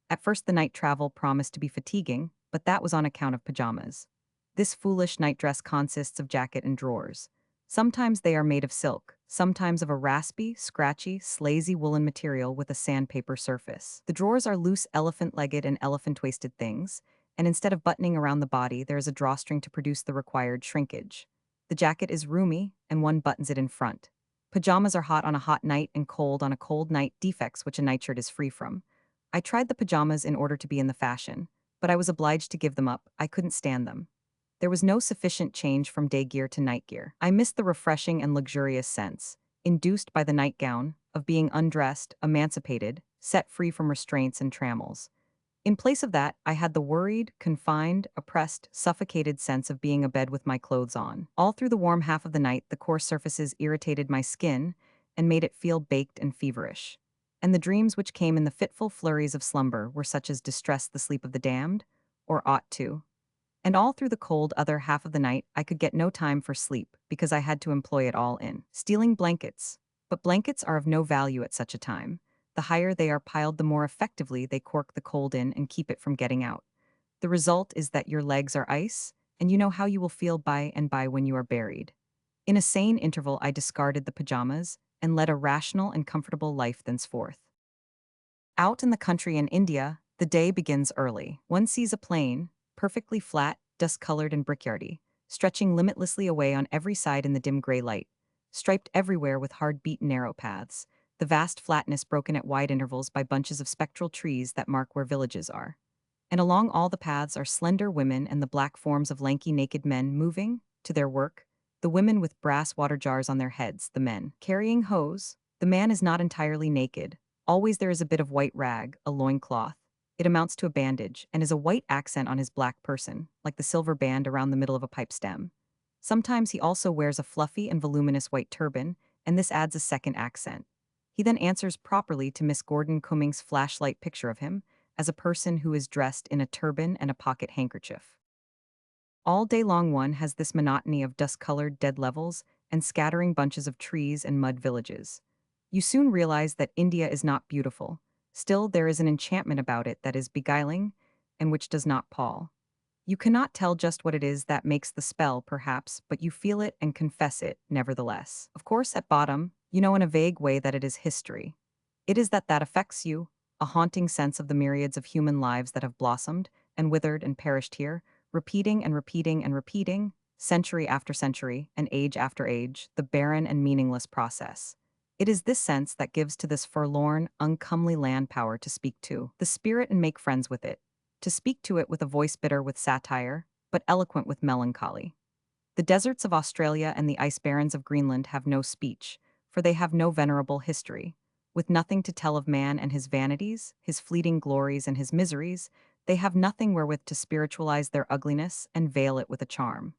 At first the night travel promised to be fatiguing, but that was on account of pajamas. This foolish night dress consists of jacket and drawers. Sometimes they are made of silk, sometimes of a raspy, scratchy, slazy woolen material with a sandpaper surface. The drawers are loose elephant-legged and elephant-waisted things, and instead of buttoning around the body, there is a drawstring to produce the required shrinkage. The jacket is roomy, and one buttons it in front. Pajamas are hot on a hot night and cold on a cold night, defects which a nightshirt is free from. I tried the pajamas in order to be in the fashion, but I was obliged to give them up. I couldn't stand them. There was no sufficient change from day gear to night gear. I missed the refreshing and luxurious sense, induced by the nightgown, of being undressed, emancipated, set free from restraints and trammels. In place of that, I had the worried, confined, oppressed, suffocated sense of being abed with my clothes on. All through the warm half of the night, the coarse surfaces irritated my skin and made it feel baked and feverish. And the dreams which came in the fitful flurries of slumber were such as distress the sleep of the damned, or ought to. And all through the cold other half of the night, I could get no time for sleep, because I had to employ it all in stealing blankets. But blankets are of no value at such a time. The higher they are piled, the more effectively they cork the cold in and keep it from getting out. The result is that your legs are ice, and you know how you will feel by and by when you are buried. In a sane interval, I discarded the pajamas and led a rational and comfortable life thenceforth. Out in the country in India, the day begins early. One sees a plain, perfectly flat, dust-colored and brickyardy, stretching limitlessly away on every side in the dim gray light, striped everywhere with hard-beaten narrow paths, the vast flatness broken at wide intervals by bunches of spectral trees that mark where villages are. And along all the paths are slender women and the black forms of lanky naked men moving, to their work, the women with brass water jars on their heads, the men carrying hoes. The man is not entirely naked. Always there is a bit of white rag, a loincloth. It amounts to a bandage, and is a white accent on his black person, like the silver band around the middle of a pipe stem. Sometimes he also wears a fluffy and voluminous white turban, and this adds a second accent. He then answers properly to Miss Gordon Cumming's flashlight picture of him, as a person who is dressed in a turban and a pocket handkerchief. All day long one has this monotony of dust-colored dead levels and scattering bunches of trees and mud villages. You soon realize that India is not beautiful. Still, there is an enchantment about it that is beguiling and which does not pall. You cannot tell just what it is that makes the spell, perhaps, but you feel it and confess it, nevertheless. Of course, at bottom, you know in a vague way that it is history. It is that affects you, a haunting sense of the myriads of human lives that have blossomed and withered and perished here, repeating and repeating and repeating, century after century and age after age, the barren and meaningless process. It is this sense that gives to this forlorn, uncomely land power to speak to the spirit and make friends with it, to speak to it with a voice bitter with satire, but eloquent with melancholy. The deserts of Australia and the ice barrens of Greenland have no speech, for they have no venerable history. With nothing to tell of man and his vanities, his fleeting glories and his miseries, they have nothing wherewith to spiritualize their ugliness and veil it with a charm.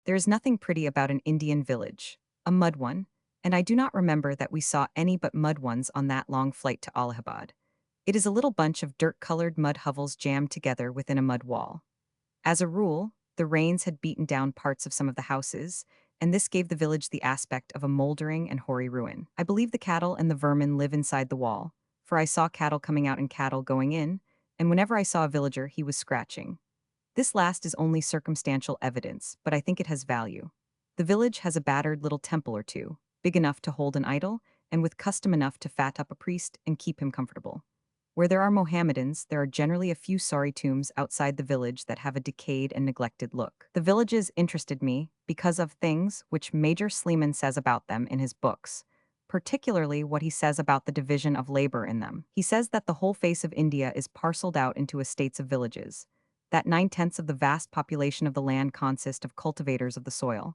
There is nothing pretty about an Indian village, a mud one, and I do not remember that we saw any but mud ones on that long flight to Allahabad. It is a little bunch of dirt-colored mud hovels jammed together within a mud wall. As a rule, the rains had beaten down parts of some of the houses, and this gave the village the aspect of a moldering and hoary ruin. I believe the cattle and the vermin live inside the wall, for I saw cattle coming out and cattle going in, and whenever I saw a villager he was scratching. This last is only circumstantial evidence, but I think it has value. The village has a battered little temple or two, big enough to hold an idol, and with custom enough to fat up a priest and keep him comfortable. Where there are Mohammedans, there are generally a few sorry tombs outside the village that have a decayed and neglected look. The villages interested me because of things which Major Sleeman says about them in his books, particularly what he says about the division of labor in them. He says that the whole face of India is parceled out into estates of villages, that 9/10 of the vast population of the land consist of cultivators of the soil,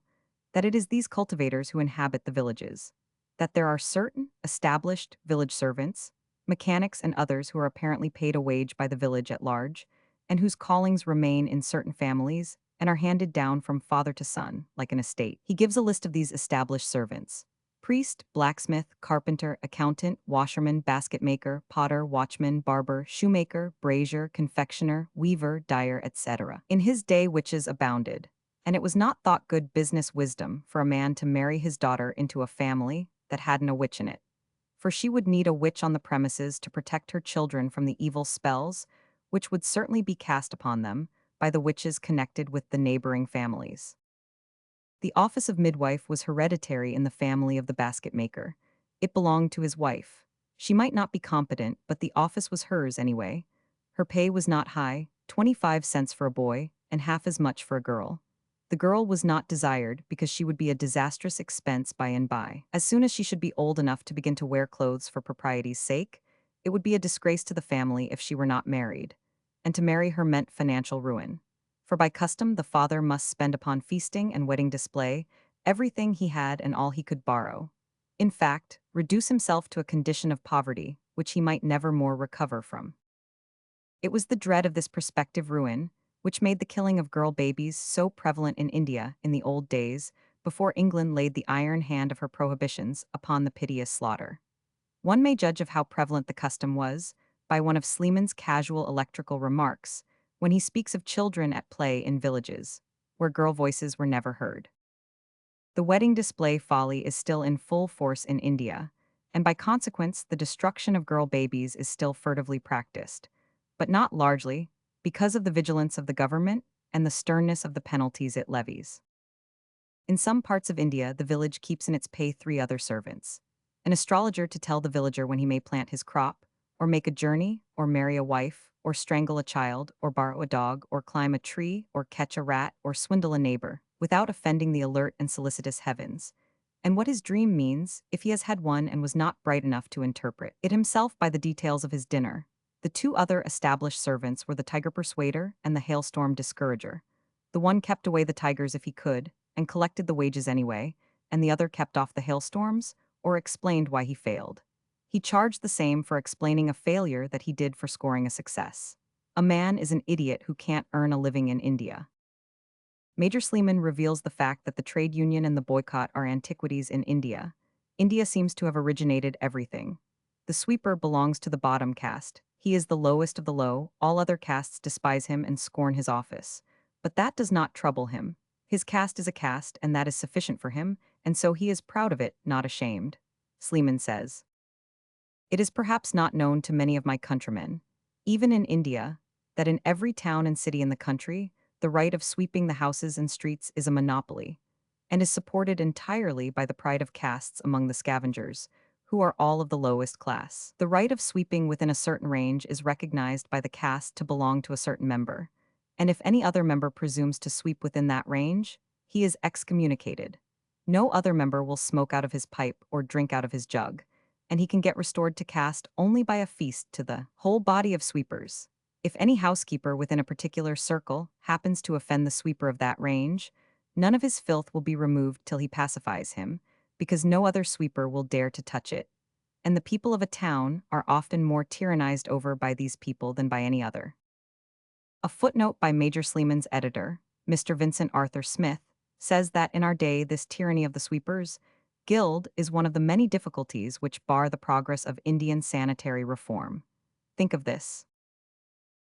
that it is these cultivators who inhabit the villages, that there are certain established village servants, mechanics, and others who are apparently paid a wage by the village at large, and whose callings remain in certain families and are handed down from father to son, like an estate. He gives a list of these established servants: priest, blacksmith, carpenter, accountant, washerman, basket maker, potter, watchman, barber, shoemaker, brazier, confectioner, weaver, dyer, etc. In his day witches abounded, and it was not thought good business wisdom for a man to marry his daughter into a family that hadn't a witch in it, for she would need a witch on the premises to protect her children from the evil spells, which would certainly be cast upon them by the witches connected with the neighboring families. The office of midwife was hereditary in the family of the basket maker. It belonged to his wife. She might not be competent, but the office was hers anyway. Her pay was not high, 25 cents for a boy, and half as much for a girl. The girl was not desired because she would be a disastrous expense by and by. As soon as she should be old enough to begin to wear clothes for propriety's sake, it would be a disgrace to the family if she were not married, and to marry her meant financial ruin. For by custom the father must spend upon feasting and wedding display everything he had and all he could borrow. In fact, reduce himself to a condition of poverty, which he might never more recover from. It was the dread of this prospective ruin which made the killing of girl babies so prevalent in India in the old days, before England laid the iron hand of her prohibitions upon the piteous slaughter. One may judge of how prevalent the custom was by one of Sleeman's casual electrical remarks when he speaks of children at play in villages, where girl voices were never heard. The wedding display folly is still in full force in India, and by consequence the destruction of girl babies is still furtively practiced, but not largely, because of the vigilance of the government and the sternness of the penalties it levies. In some parts of India, the village keeps in its pay 3 other servants: an astrologer to tell the villager when he may plant his crop, or make a journey, or marry a wife, or strangle a child, or borrow a dog, or climb a tree, or catch a rat, or swindle a neighbor, without offending the alert and solicitous heavens, and what his dream means, if he has had one and was not bright enough to interpret it himself by the details of his dinner. The 2 other established servants were the tiger persuader and the hailstorm discourager. The one kept away the tigers if he could, and collected the wages anyway, and the other kept off the hailstorms, or explained why he failed. He charged the same for explaining a failure that he did for scoring a success. A man is an idiot who can't earn a living in India. Major Sleeman reveals the fact that the trade union and the boycott are antiquities in India. India seems to have originated everything. The sweeper belongs to the bottom caste. He is the lowest of the low, all other castes despise him and scorn his office. But that does not trouble him. His caste is a caste, and that is sufficient for him, and so he is proud of it, not ashamed. Sleeman says, "It is perhaps not known to many of my countrymen, even in India, that in every town and city in the country, the right of sweeping the houses and streets is a monopoly, and is supported entirely by the pride of castes among the scavengers, who are all of the lowest class. The right of sweeping within a certain range is recognized by the caste to belong to a certain member, and if any other member presumes to sweep within that range, he is excommunicated. No other member will smoke out of his pipe or drink out of his jug, and he can get restored to caste only by a feast to the whole body of sweepers. If any housekeeper within a particular circle happens to offend the sweeper of that range, none of his filth will be removed till he pacifies him, because no other sweeper will dare to touch it. And the people of a town are often more tyrannized over by these people than by any other." A footnote by Major Sleeman's editor, Mr. Vincent Arthur Smith, says that in our day this tyranny of the sweepers guild is one of the many difficulties which bar the progress of Indian sanitary reform. Think of this.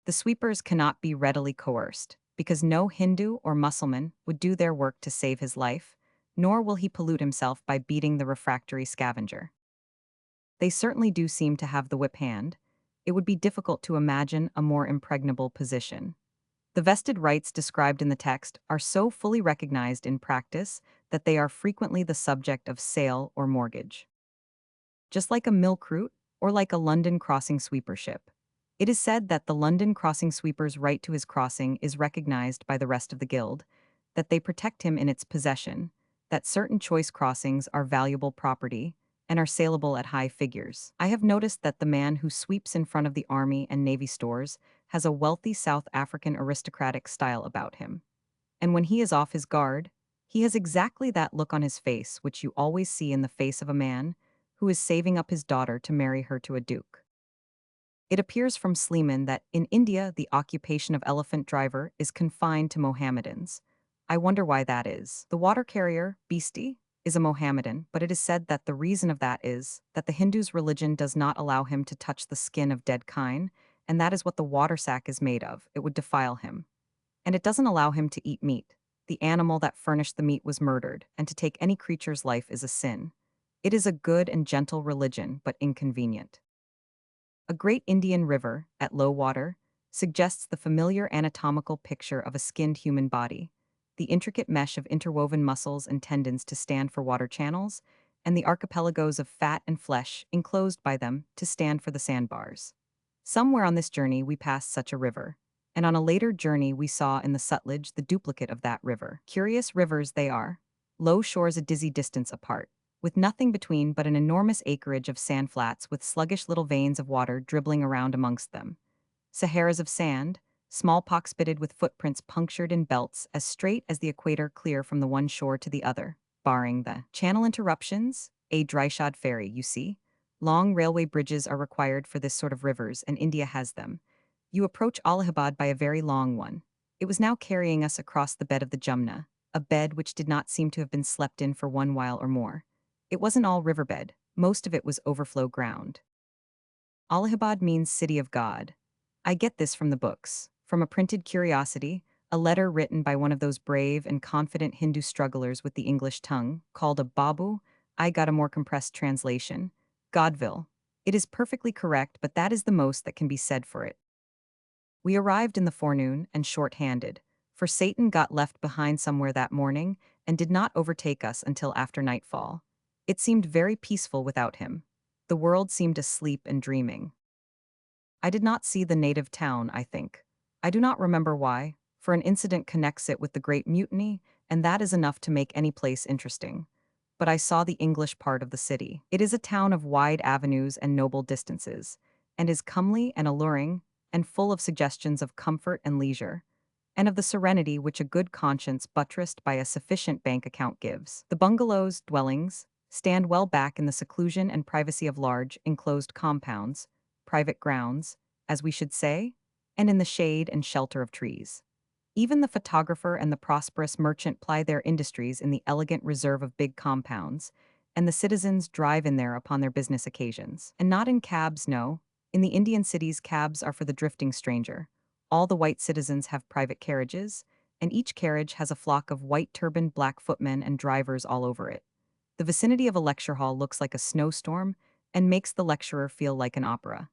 The sweepers cannot be readily coerced, because no Hindu or Mussulman would do their work to save his life, nor will he pollute himself by beating the refractory scavenger. They certainly do seem to have the whip hand. It would be difficult to imagine a more impregnable position. The vested rights described in the text are so fully recognized in practice that they are frequently the subject of sale or mortgage. Just like a milk route or like a London crossing sweeper ship. It is said that the London crossing sweeper's right to his crossing is recognized by the rest of the guild, that they protect him in its possession, that certain choice crossings are valuable property and are saleable at high figures. I have noticed that the man who sweeps in front of the army and navy stores has a wealthy South African aristocratic style about him. And when he is off his guard, he has exactly that look on his face which you always see in the face of a man who is saving up his daughter to marry her to a duke. It appears from Sleeman that in India the occupation of elephant driver is confined to Mohammedans. I wonder why that is. The water carrier, beastie, is a Mohammedan, but it is said that the reason of that is that the Hindu's religion does not allow him to touch the skin of dead kine, and that is what the water sack is made of. It would defile him. And it doesn't allow him to eat meat. The animal that furnished the meat was murdered, and to take any creature's life is a sin. It is a good and gentle religion, but inconvenient. A great Indian river, at low water, suggests the familiar anatomical picture of a skinned human body, the intricate mesh of interwoven muscles and tendons to stand for water channels, and the archipelagos of fat and flesh enclosed by them to stand for the sandbars. Somewhere on this journey we passed such a river, and on a later journey we saw in the Sutlej the duplicate of that river. Curious rivers they are, low shores a dizzy distance apart, with nothing between but an enormous acreage of sand flats with sluggish little veins of water dribbling around amongst them. Saharas of sand, smallpox-bitted with footprints punctured in belts as straight as the equator clear from the one shore to the other, barring the channel interruptions, a dryshod ferry, you see. Long railway bridges are required for this sort of rivers, and India has them. You approach Allahabad by a very long one. It was now carrying us across the bed of the Jumna, a bed which did not seem to have been slept in for one while or more. It wasn't all riverbed, most of it was overflow ground. Allahabad means city of God. I get this from the books, from a printed curiosity, a letter written by one of those brave and confident Hindu strugglers with the English tongue, called a Babu. I got a more compressed translation. Godville. It is perfectly correct, but that is the most that can be said for it. We arrived in the forenoon and short-handed, for Satan got left behind somewhere that morning and did not overtake us until after nightfall. It seemed very peaceful without him. The world seemed asleep and dreaming. I did not see the native town, I think. I do not remember why, for an incident connects it with the Great Mutiny, and that is enough to make any place interesting. But I saw the English part of the city. It is a town of wide avenues and noble distances, and is comely and alluring, and full of suggestions of comfort and leisure, and of the serenity which a good conscience buttressed by a sufficient bank account gives. The bungalows, dwellings, stand well back in the seclusion and privacy of large, enclosed compounds, private grounds, as we should say, and in the shade and shelter of trees. Even the photographer and the prosperous merchant ply their industries in the elegant reserve of big compounds, and the citizens drive in there upon their business occasions. And not in cabs, no. In the Indian cities, cabs are for the drifting stranger. All the white citizens have private carriages, and each carriage has a flock of white-turbaned black footmen and drivers all over it. The vicinity of a lecture hall looks like a snowstorm and makes the lecturer feel like an opera.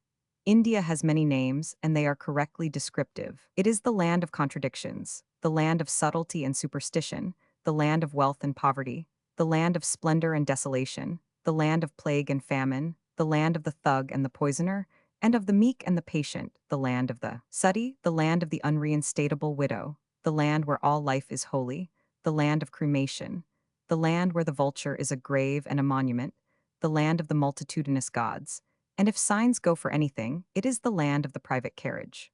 India has many names, and they are correctly descriptive. It is the land of contradictions, the land of subtlety and superstition, the land of wealth and poverty, the land of splendor and desolation, the land of plague and famine, the land of the thug and the poisoner, and of the meek and the patient, the land of the sooty, the land of the unreinstatable widow, the land where all life is holy, the land of cremation, the land where the vulture is a grave and a monument, the land of the multitudinous gods, and if signs go for anything, it is the land of the private carriage.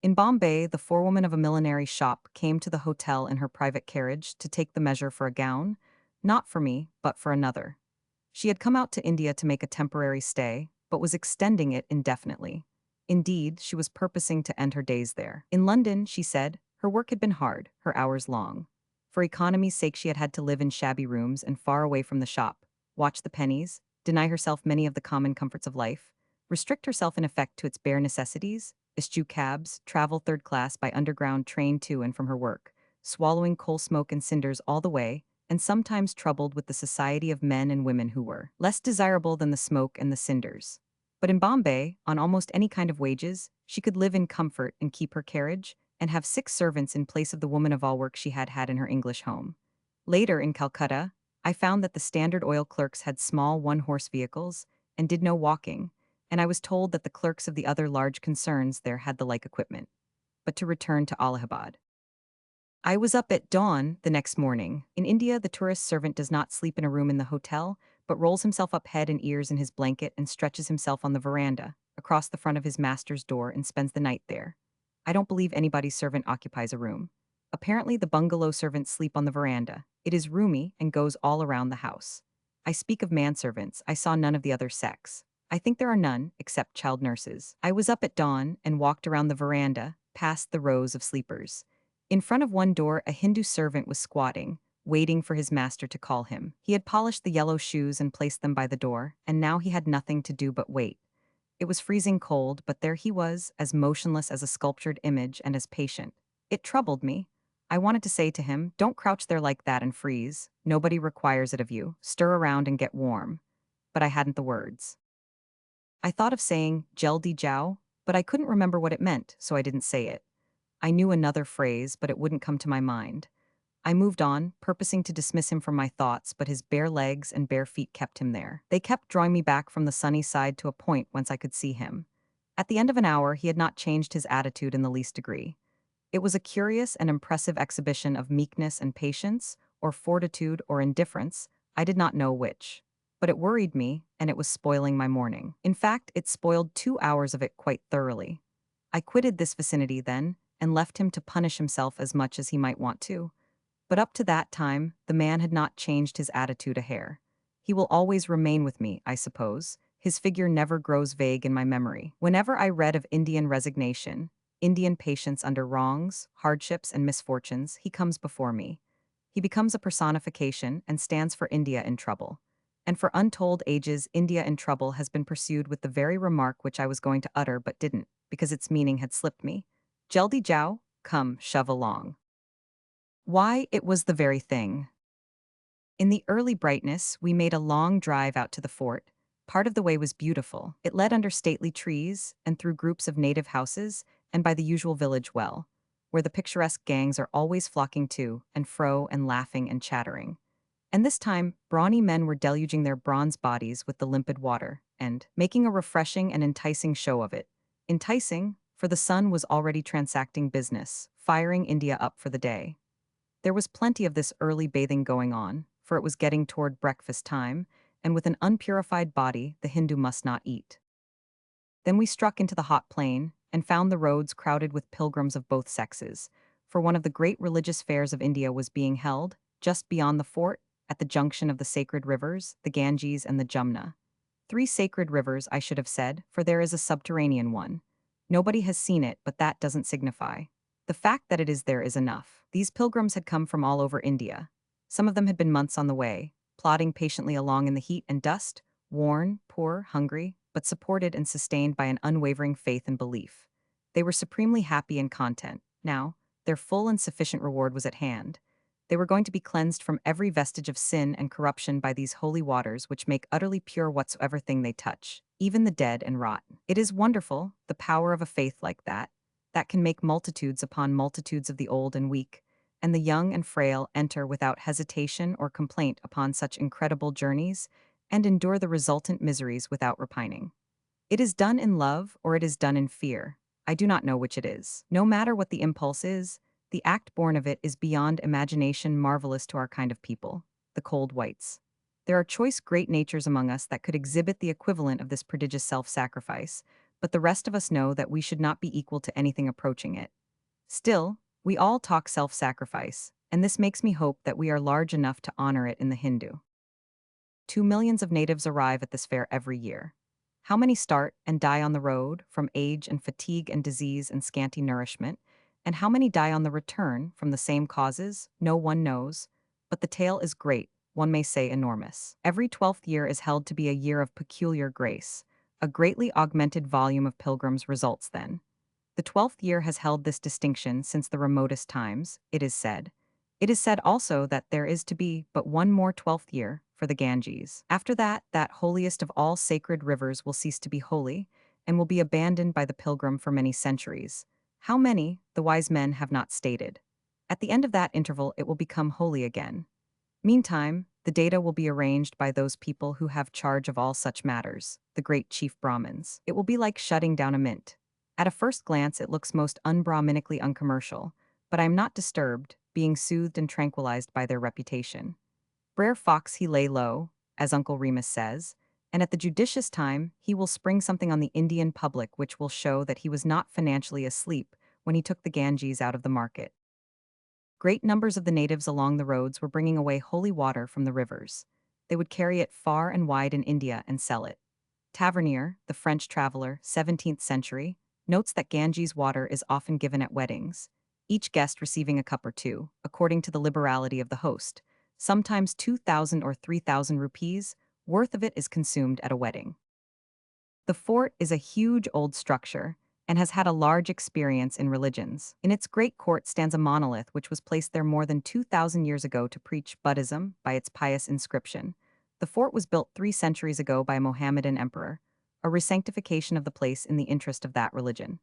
In Bombay, the forewoman of a millinery shop came to the hotel in her private carriage to take the measure for a gown, not for me, but for another. She had come out to India to make a temporary stay, but was extending it indefinitely. Indeed, she was purposing to end her days there. In London, she said, her work had been hard, her hours long. For economy's sake she had had to live in shabby rooms and far away from the shop, watch the pennies, deny herself many of the common comforts of life, restrict herself in effect to its bare necessities, eschew cabs, travel third class by underground train to and from her work, swallowing coal smoke and cinders all the way, and sometimes troubled with the society of men and women who were less desirable than the smoke and the cinders. But in Bombay, on almost any kind of wages, she could live in comfort and keep her carriage, and have 6 servants in place of the woman of all work she had had in her English home. Later, in Calcutta, I found that the Standard Oil clerks had small one-horse vehicles and did no walking, and I was told that the clerks of the other large concerns there had the like equipment. But to return to Allahabad. I was up at dawn the next morning. In India, the tourist servant does not sleep in a room in the hotel, but rolls himself up head and ears in his blanket and stretches himself on the veranda, across the front of his master's door, and spends the night there. I don't believe anybody's servant occupies a room. Apparently, the bungalow servants sleep on the veranda. It is roomy and goes all around the house. I speak of manservants. I saw none of the other sex. I think there are none, except child nurses. I was up at dawn and walked around the veranda, past the rows of sleepers. In front of one door, a Hindu servant was squatting, waiting for his master to call him. He had polished the yellow shoes and placed them by the door, and now he had nothing to do but wait. It was freezing cold, but there he was, as motionless as a sculptured image and as patient. It troubled me. I wanted to say to him, "Don't crouch there like that and freeze. Nobody requires it of you. Stir around and get warm." But I hadn't the words. I thought of saying, "Jeldi Jow," but I couldn't remember what it meant, so I didn't say it. I knew another phrase, but it wouldn't come to my mind. I moved on, purposing to dismiss him from my thoughts, but his bare legs and bare feet kept him there. They kept drawing me back from the sunny side to a point whence I could see him. At the end of an hour, he had not changed his attitude in the least degree. It was a curious and impressive exhibition of meekness and patience, or fortitude or indifference, I did not know which. But it worried me, and it was spoiling my morning. In fact, it spoiled 2 hours of it quite thoroughly. I quitted this vicinity then, and left him to punish himself as much as he might want to. But up to that time, the man had not changed his attitude a hair. He will always remain with me, I suppose. His figure never grows vague in my memory. Whenever I read of Indian resignation, Indian patience under wrongs, hardships, and misfortunes, he comes before me. He becomes a personification and stands for India in trouble. And for untold ages, India in trouble has been pursued with the very remark which I was going to utter but didn't, because its meaning had slipped me. Jeldi Jow, come, shove along. Why, it was the very thing. In the early brightness, we made a long drive out to the fort. Part of the way was beautiful. It led under stately trees, and through groups of native houses, and by the usual village well, where the picturesque gangs are always flocking to and fro and laughing and chattering. And this time, brawny men were deluging their bronze bodies with the limpid water, and making a refreshing and enticing show of it. Enticing, for the sun was already transacting business, firing India up for the day. There was plenty of this early bathing going on, for it was getting toward breakfast time, and with an unpurified body the Hindu must not eat. Then we struck into the hot plain, and found the roads crowded with pilgrims of both sexes, for one of the great religious fairs of India was being held, just beyond the fort, at the junction of the sacred rivers, the Ganges and the Jumna. 3 sacred rivers, I should have said, for there is a subterranean one. Nobody has seen it, but that doesn't signify. The fact that it is there is enough. These pilgrims had come from all over India. Some of them had been months on the way, plodding patiently along in the heat and dust, worn, poor, hungry, but supported and sustained by an unwavering faith and belief. They were supremely happy and content. Now, their full and sufficient reward was at hand. They were going to be cleansed from every vestige of sin and corruption by these holy waters which make utterly pure whatsoever thing they touch, even the dead and rotten. It is wonderful, the power of a faith like that can make multitudes upon multitudes of the old and weak, and the young and frail enter without hesitation or complaint upon such incredible journeys, and endure the resultant miseries without repining. It is done in love or it is done in fear. I do not know which it is. No matter what the impulse is, the act born of it is beyond imagination marvelous to our kind of people, the cold whites. There are choice great natures among us that could exhibit the equivalent of this prodigious self-sacrifice, but the rest of us know that we should not be equal to anything approaching it. Still, we all talk self-sacrifice, and this makes me hope that we are large enough to honor it in the Hindu. 2 millions of natives arrive at this fair every year. How many start and die on the road, from age and fatigue and disease and scanty nourishment, and how many die on the return, from the same causes, no one knows, but the tale is great, one may say enormous. Every 12th year is held to be a year of peculiar grace. A greatly augmented volume of pilgrims results then. The 12th year has held this distinction since the remotest times, it is said. It is said also that there is to be but one more 12th year, for the Ganges. After that, that holiest of all sacred rivers will cease to be holy, and will be abandoned by the pilgrim for many centuries. How many, the wise men have not stated. At the end of that interval, it will become holy again. Meantime, the data will be arranged by those people who have charge of all such matters, the great chief Brahmins. It will be like shutting down a mint. At a first glance, it looks most unbrahminically uncommercial, but I am not disturbed, being soothed and tranquilized by their reputation. Brer Fox he lay low, as Uncle Remus says, and at the judicious time he will spring something on the Indian public which will show that he was not financially asleep when he took the Ganges out of the market. Great numbers of the natives along the roads were bringing away holy water from the rivers. They would carry it far and wide in India and sell it. Tavernier, the French traveler, 17th century, notes that Ganges water is often given at weddings, each guest receiving a cup or two, according to the liberality of the host. Sometimes 2,000 or 3,000 rupees worth of it is consumed at a wedding. The fort is a huge old structure and has had a large experience in religions. In its great court stands a monolith which was placed there more than 2,000 years ago to preach Buddhism by its pious inscription. The fort was built 3 centuries ago by a Mohammedan emperor, a resanctification of the place in the interest of that religion.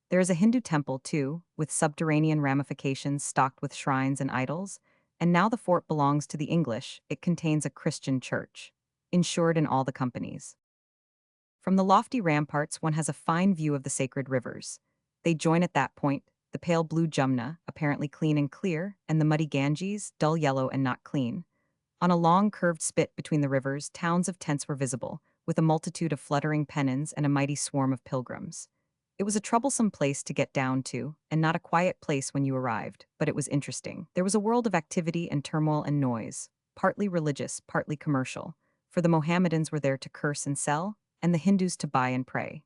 There is a Hindu temple, too, with subterranean ramifications stocked with shrines and idols, and now the fort belongs to the English. It contains a Christian church, insured in all the companies. From the lofty ramparts, one has a fine view of the sacred rivers. They join at that point, the pale blue Jumna, apparently clean and clear, and the muddy Ganges, dull yellow and not clean. On a long curved spit between the rivers, towns of tents were visible, with a multitude of fluttering pennons and a mighty swarm of pilgrims. It was a troublesome place to get down to, and not a quiet place when you arrived, but it was interesting. There was a world of activity and turmoil and noise, partly religious, partly commercial, for the Mohammedans were there to curse and sell, and the Hindus to buy and pray.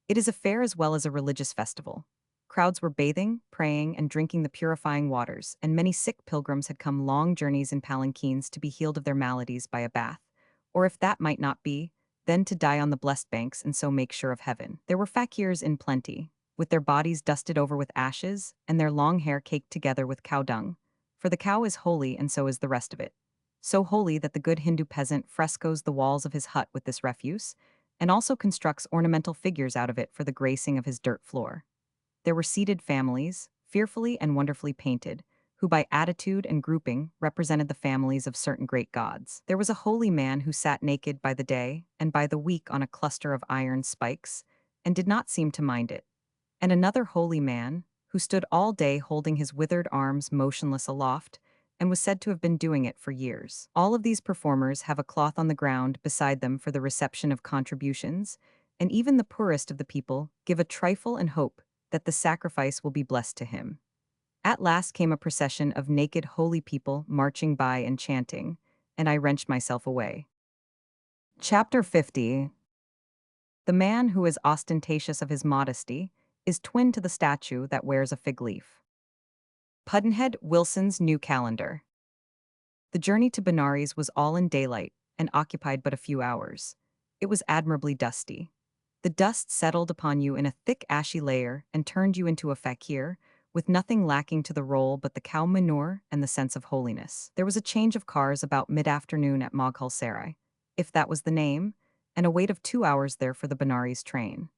It is a fair as well as a religious festival. Crowds were bathing, praying, and drinking the purifying waters, and many sick pilgrims had come long journeys in palanquins to be healed of their maladies by a bath, or if that might not be, then to die on the blessed banks and so make sure of heaven. There were fakirs in plenty, with their bodies dusted over with ashes, and their long hair caked together with cow dung, for the cow is holy and so is the rest of it. So holy that the good Hindu peasant frescoes the walls of his hut with this refuse, and also constructs ornamental figures out of it for the gracing of his dirt floor. There were seated families, fearfully and wonderfully painted, who by attitude and grouping represented the families of certain great gods. There was a holy man who sat naked by the day and by the week on a cluster of iron spikes, and did not seem to mind it, and another holy man who stood all day holding his withered arms motionless aloft, and was said to have been doing it for years. All of these performers have a cloth on the ground beside them for the reception of contributions, and even the poorest of the people give a trifle and hope that the sacrifice will be blessed to him. At last came a procession of naked holy people marching by and chanting, and I wrenched myself away. Chapter 50. The man who is ostentatious of his modesty is twin to the statue that wears a fig leaf. Pudd'nhead Wilson's New Calendar. The journey to Benares was all in daylight and occupied but a few hours. It was admirably dusty. The dust settled upon you in a thick ashy layer and turned you into a fakir, with nothing lacking to the role but the cow manure and the sense of holiness. There was a change of cars about mid-afternoon at Moghal Sarai, if that was the name, and a wait of 2 hours there for the Benares train.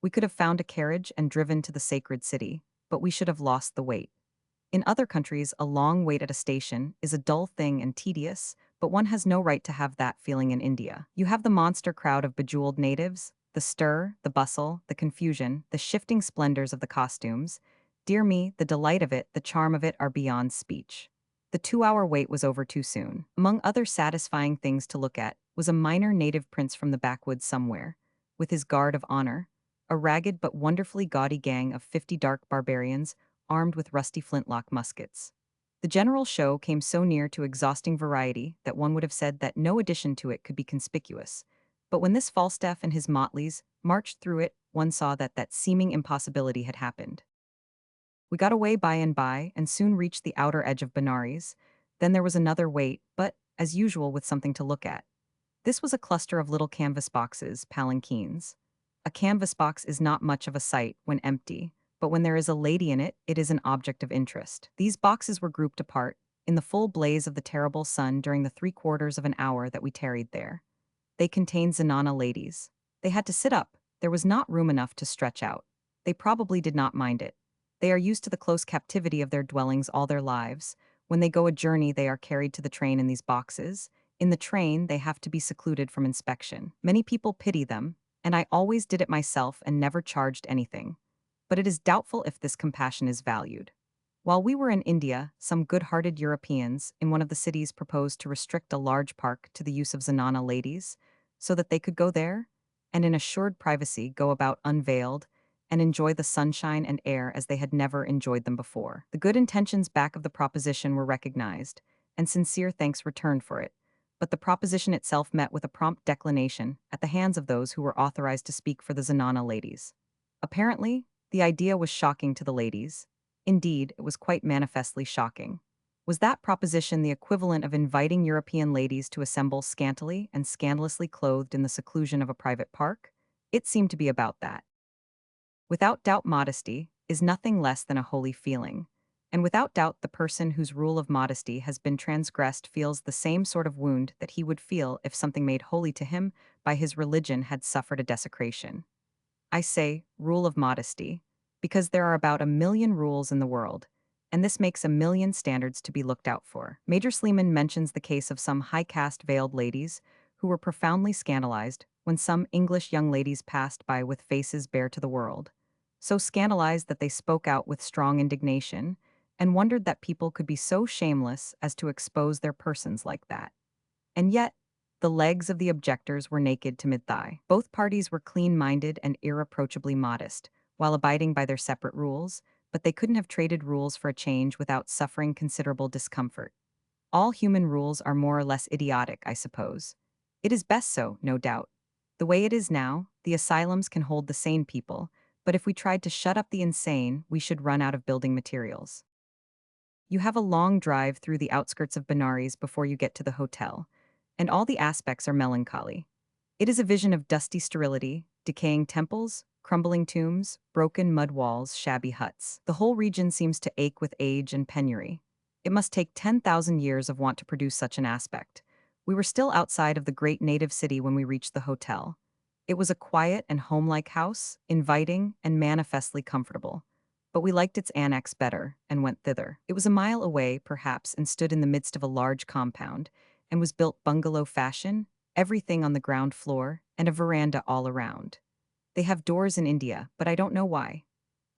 We could have found a carriage and driven to the sacred city, but we should have lost the wait. In other countries, a long wait at a station is a dull thing and tedious, but one has no right to have that feeling in India. You have the monster crowd of bejeweled natives, the stir, the bustle, the confusion, the shifting splendors of the costumes. Dear me, the delight of it, the charm of it are beyond speech. The 2-hour wait was over too soon. Among other satisfying things to look at was a minor native prince from the backwoods somewhere, with his guard of honor, a ragged but wonderfully gaudy gang of 50 dark barbarians armed with rusty flintlock muskets. The general show came so near to exhausting variety that one would have said that no addition to it could be conspicuous. But when this Falstaff and his motleys marched through it, one saw that seeming impossibility had happened. We got away by and soon reached the outer edge of Benares. Then there was another wait, but, as usual, with something to look at. This was a cluster of little canvas boxes, palanquins. A canvas box is not much of a sight when empty, but when there is a lady in it, it is an object of interest. These boxes were grouped apart, in the full blaze of the terrible sun during the 3/4 of an hour that we tarried there. They contained Zenana ladies. They had to sit up. There was not room enough to stretch out. They probably did not mind it. They are used to the close captivity of their dwellings all their lives. When they go a journey, they are carried to the train in these boxes. In the train, they have to be secluded from inspection. Many people pity them, and I always did it myself and never charged anything. But it is doubtful if this compassion is valued. While we were in India, some good-hearted Europeans in one of the cities proposed to restrict a large park to the use of Zenana ladies, so that they could go there, and in assured privacy go about unveiled, and enjoy the sunshine and air as they had never enjoyed them before. The good intentions back of the proposition were recognized, and sincere thanks returned for it, but the proposition itself met with a prompt declination at the hands of those who were authorized to speak for the Zenana ladies. Apparently, the idea was shocking to the ladies. Indeed, it was quite manifestly shocking. Was that proposition the equivalent of inviting European ladies to assemble scantily and scandalously clothed in the seclusion of a private park? It seemed to be about that. Without doubt, modesty is nothing less than a holy feeling. And without doubt, the person whose rule of modesty has been transgressed feels the same sort of wound that he would feel if something made holy to him by his religion had suffered a desecration. I say rule of modesty because there are about 1 million rules in the world, and this makes 1 million standards to be looked out for. Major Sleeman mentions the case of some high-caste veiled ladies who were profoundly scandalized when some English young ladies passed by with faces bare to the world, so scandalized that they spoke out with strong indignation and wondered that people could be so shameless as to expose their persons like that. And yet, the legs of the objectors were naked to mid-thigh. Both parties were clean-minded and irreproachably modest, while abiding by their separate rules, but they couldn't have traded rules for a change without suffering considerable discomfort. All human rules are more or less idiotic, I suppose. It is best so, no doubt. The way it is now, the asylums can hold the sane people, but if we tried to shut up the insane, we should run out of building materials. You have a long drive through the outskirts of Benares before you get to the hotel, and all the aspects are melancholy. It is a vision of dusty sterility, decaying temples, crumbling tombs, broken mud walls, shabby huts. The whole region seems to ache with age and penury. It must take 10,000 years of want to produce such an aspect. We were still outside of the great native city when we reached the hotel. It was a quiet and homelike house, inviting and manifestly comfortable. But we liked its annex better and went thither. It was a mile away, perhaps, and stood in the midst of a large compound, and was built bungalow fashion, everything on the ground floor, and a veranda all around. They have doors in India, but I don't know why.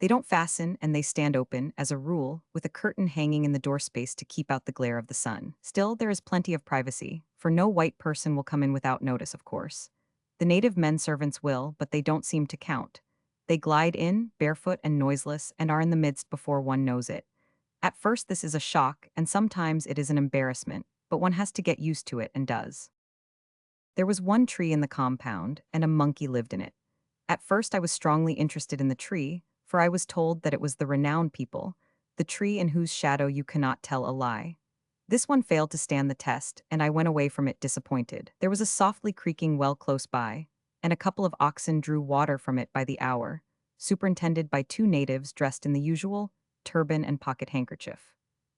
They don't fasten and they stand open, as a rule, with a curtain hanging in the door space to keep out the glare of the sun. Still, there is plenty of privacy, for no white person will come in without notice, of course. The native men servants will, but they don't seem to count. They glide in, barefoot and noiseless, and are in the midst before one knows it. At first this is a shock, and sometimes it is an embarrassment, but one has to get used to it and does. There was one tree in the compound, and a monkey lived in it. At first I was strongly interested in the tree, for I was told that it was the renowned people, the tree in whose shadow you cannot tell a lie. This one failed to stand the test, and I went away from it disappointed. There was a softly creaking well close by, and a couple of oxen drew water from it by the hour, superintended by 2 natives dressed in the usual turban and pocket handkerchief.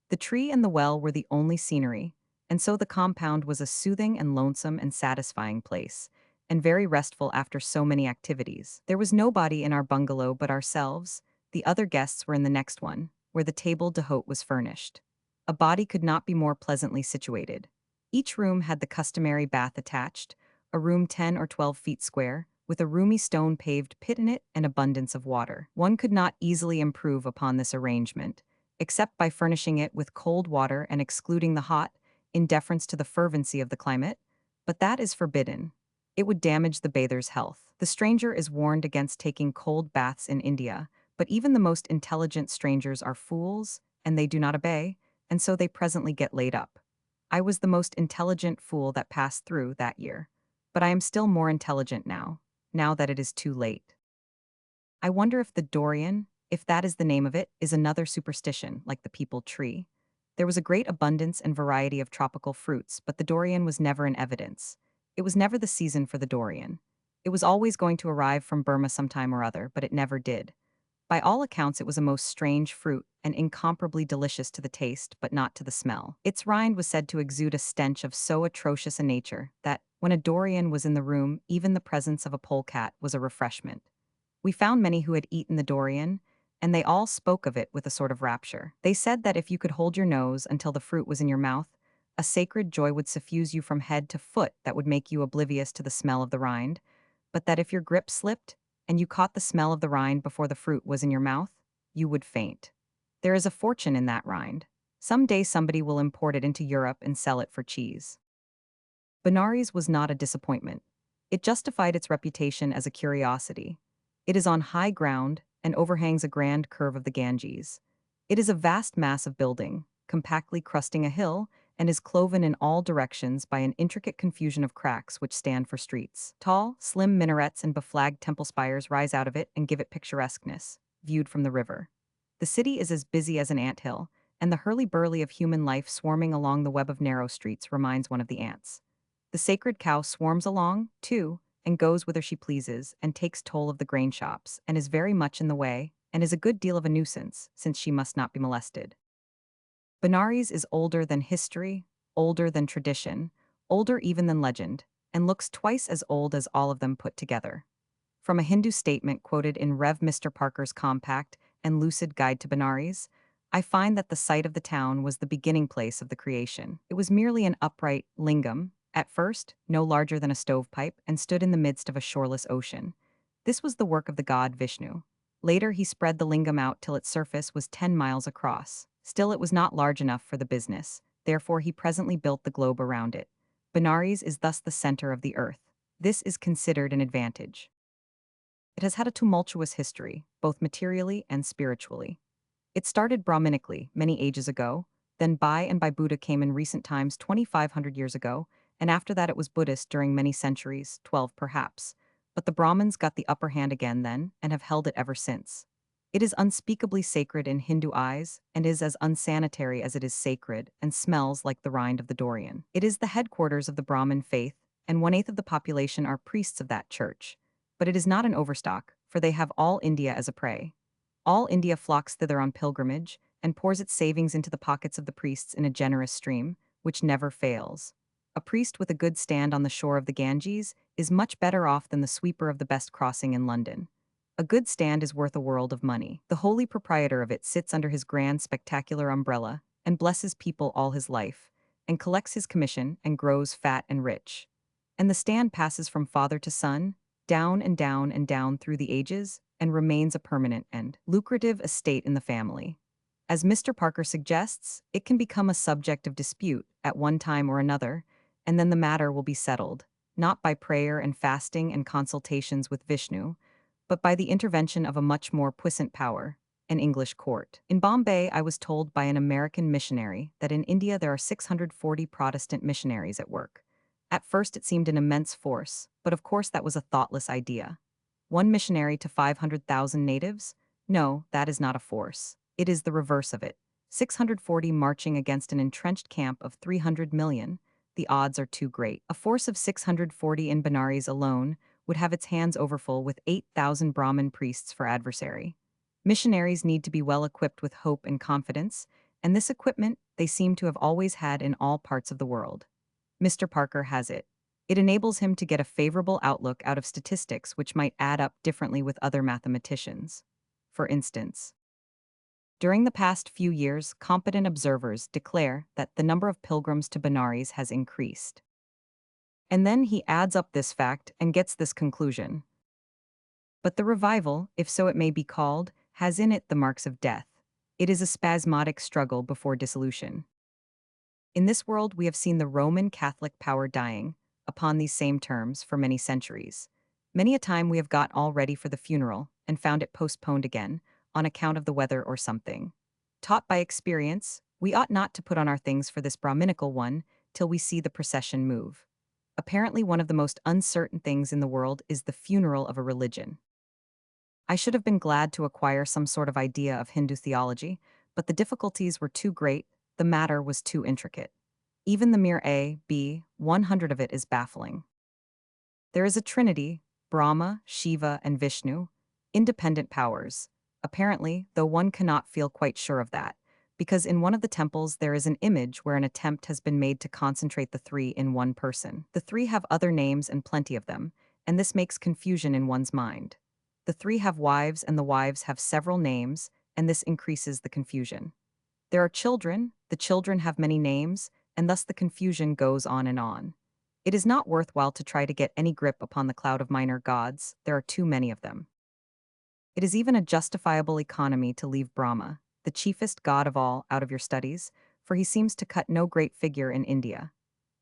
The tree and the well were the only scenery, and so the compound was a soothing and lonesome and satisfying place, and very restful after so many activities. There was nobody in our bungalow but ourselves. The other guests were in the next one, where the table d'hote was furnished. A body could not be more pleasantly situated. Each room had the customary bath attached, a room 10 or 12 feet square, with a roomy stone-paved pit in it and abundance of water. One could not easily improve upon this arrangement, except by furnishing it with cold water and excluding the hot, in deference to the fervency of the climate, but that is forbidden. It would damage the bather's health. The stranger is warned against taking cold baths in India, but even the most intelligent strangers are fools, and they do not obey, and so they presently get laid up. I was the most intelligent fool that passed through that year, but I am still more intelligent now that it is too late. I wonder if the dorian, if that is the name of it, is another superstition, like the peepal tree. There was a great abundance and variety of tropical fruits, but the dorian was never in evidence. It was never the season for the dorian. It was always going to arrive from Burma sometime or other, but it never did. By all accounts, it was a most strange fruit, and incomparably delicious to the taste, but not to the smell. Its rind was said to exude a stench of so atrocious a nature that, when a dorian was in the room, even the presence of a polecat was a refreshment. We found many who had eaten the dorian, and they all spoke of it with a sort of rapture. They said that if you could hold your nose until the fruit was in your mouth, a sacred joy would suffuse you from head to foot that would make you oblivious to the smell of the rind, but that if your grip slipped and you caught the smell of the rind before the fruit was in your mouth, you would faint. There is a fortune in that rind. Someday somebody will import it into Europe and sell it for cheese. Benares was not a disappointment. It justified its reputation as a curiosity. It is on high ground and overhangs a grand curve of the Ganges. It is a vast mass of building, compactly crusting a hill, and is cloven in all directions by an intricate confusion of cracks which stand for streets. Tall, slim minarets and beflagged temple spires rise out of it and give it picturesqueness, viewed from the river. The city is as busy as an anthill, and the hurly-burly of human life swarming along the web of narrow streets reminds one of the ants. The sacred cow swarms along, too, and goes whither she pleases, and takes toll of the grain shops, and is very much in the way, and is a good deal of a nuisance, since she must not be molested. Benares is older than history, older than tradition, older even than legend, and looks twice as old as all of them put together. From a Hindu statement quoted in Rev. Mr. Parker's compact and lucid guide to Benares, I find that the site of the town was the beginning place of the creation. It was merely an upright lingam, at first no larger than a stovepipe, and stood in the midst of a shoreless ocean. This was the work of the god Vishnu. Later he spread the lingam out till its surface was 10 miles across. Still it was not large enough for the business, therefore he presently built the globe around it. Benares is thus the center of the earth. This is considered an advantage. It has had a tumultuous history, both materially and spiritually. It started Brahminically many ages ago, then by Buddha came in recent times 2,500 years ago, and after that it was Buddhist during many centuries, 12 perhaps. But the Brahmins got the upper hand again then, and have held it ever since. It is unspeakably sacred in Hindu eyes, and is as unsanitary as it is sacred, and smells like the rind of the durian. It is the headquarters of the Brahmin faith, and 1/8 of the population are priests of that church. But it is not an overstock, for they have all India as a prey. All India flocks thither on pilgrimage, and pours its savings into the pockets of the priests in a generous stream, which never fails. A priest with a good stand on the shore of the Ganges is much better off than the sweeper of the best crossing in London. A good stand is worth a world of money. The holy proprietor of it sits under his grand spectacular umbrella, and blesses people all his life, and collects his commission, and grows fat and rich. And the stand passes from father to son, down and down and down through the ages, and remains a permanent and lucrative estate in the family. As Mr. Parker suggests, it can become a subject of dispute at one time or another, and then the matter will be settled, not by prayer and fasting and consultations with Vishnu, but by the intervention of a much more puissant power, an English court. In Bombay, I was told by an American missionary that in India there are 640 Protestant missionaries at work. At first it seemed an immense force, but of course that was a thoughtless idea. One missionary to 500,000 natives? No, that is not a force. It is the reverse of it. 640 marching against an entrenched camp of 300 million. The odds are too great. A force of 640 in Benares alone would have its hands overfull with 8,000 Brahmin priests for adversary. Missionaries need to be well equipped with hope and confidence, and this equipment they seem to have always had in all parts of the world. Mr. Parker has it. It enables him to get a favorable outlook out of statistics which might add up differently with other mathematicians. For instance, during the past few years, competent observers declare that the number of pilgrims to Benares has increased. And then he adds up this fact and gets this conclusion. But the revival, if so it may be called, has in it the marks of death. It is a spasmodic struggle before dissolution. In this world we have seen the Roman Catholic power dying, upon these same terms, for many centuries. Many a time we have got all ready for the funeral, and found it postponed again, on account of the weather or something. Taught by experience, we ought not to put on our things for this Brahminical one, till we see the procession move. Apparently one of the most uncertain things in the world is the funeral of a religion. I should have been glad to acquire some sort of idea of Hindu theology, but the difficulties were too great, the matter was too intricate. Even the mere A, 100 of it is baffling. There is a trinity, Brahma, Shiva, and Vishnu, independent powers, apparently, though one cannot feel quite sure of that, because in one of the temples there is an image where an attempt has been made to concentrate the three in one person. The three have other names and plenty of them, and this makes confusion in one's mind. The three have wives and the wives have several names, and this increases the confusion. There are children, the children have many names, and thus the confusion goes on and on. It is not worthwhile to try to get any grip upon the cloud of minor gods, there are too many of them. It is even a justifiable economy to leave Brahma, the chiefest god of all, out of your studies, for he seems to cut no great figure in India.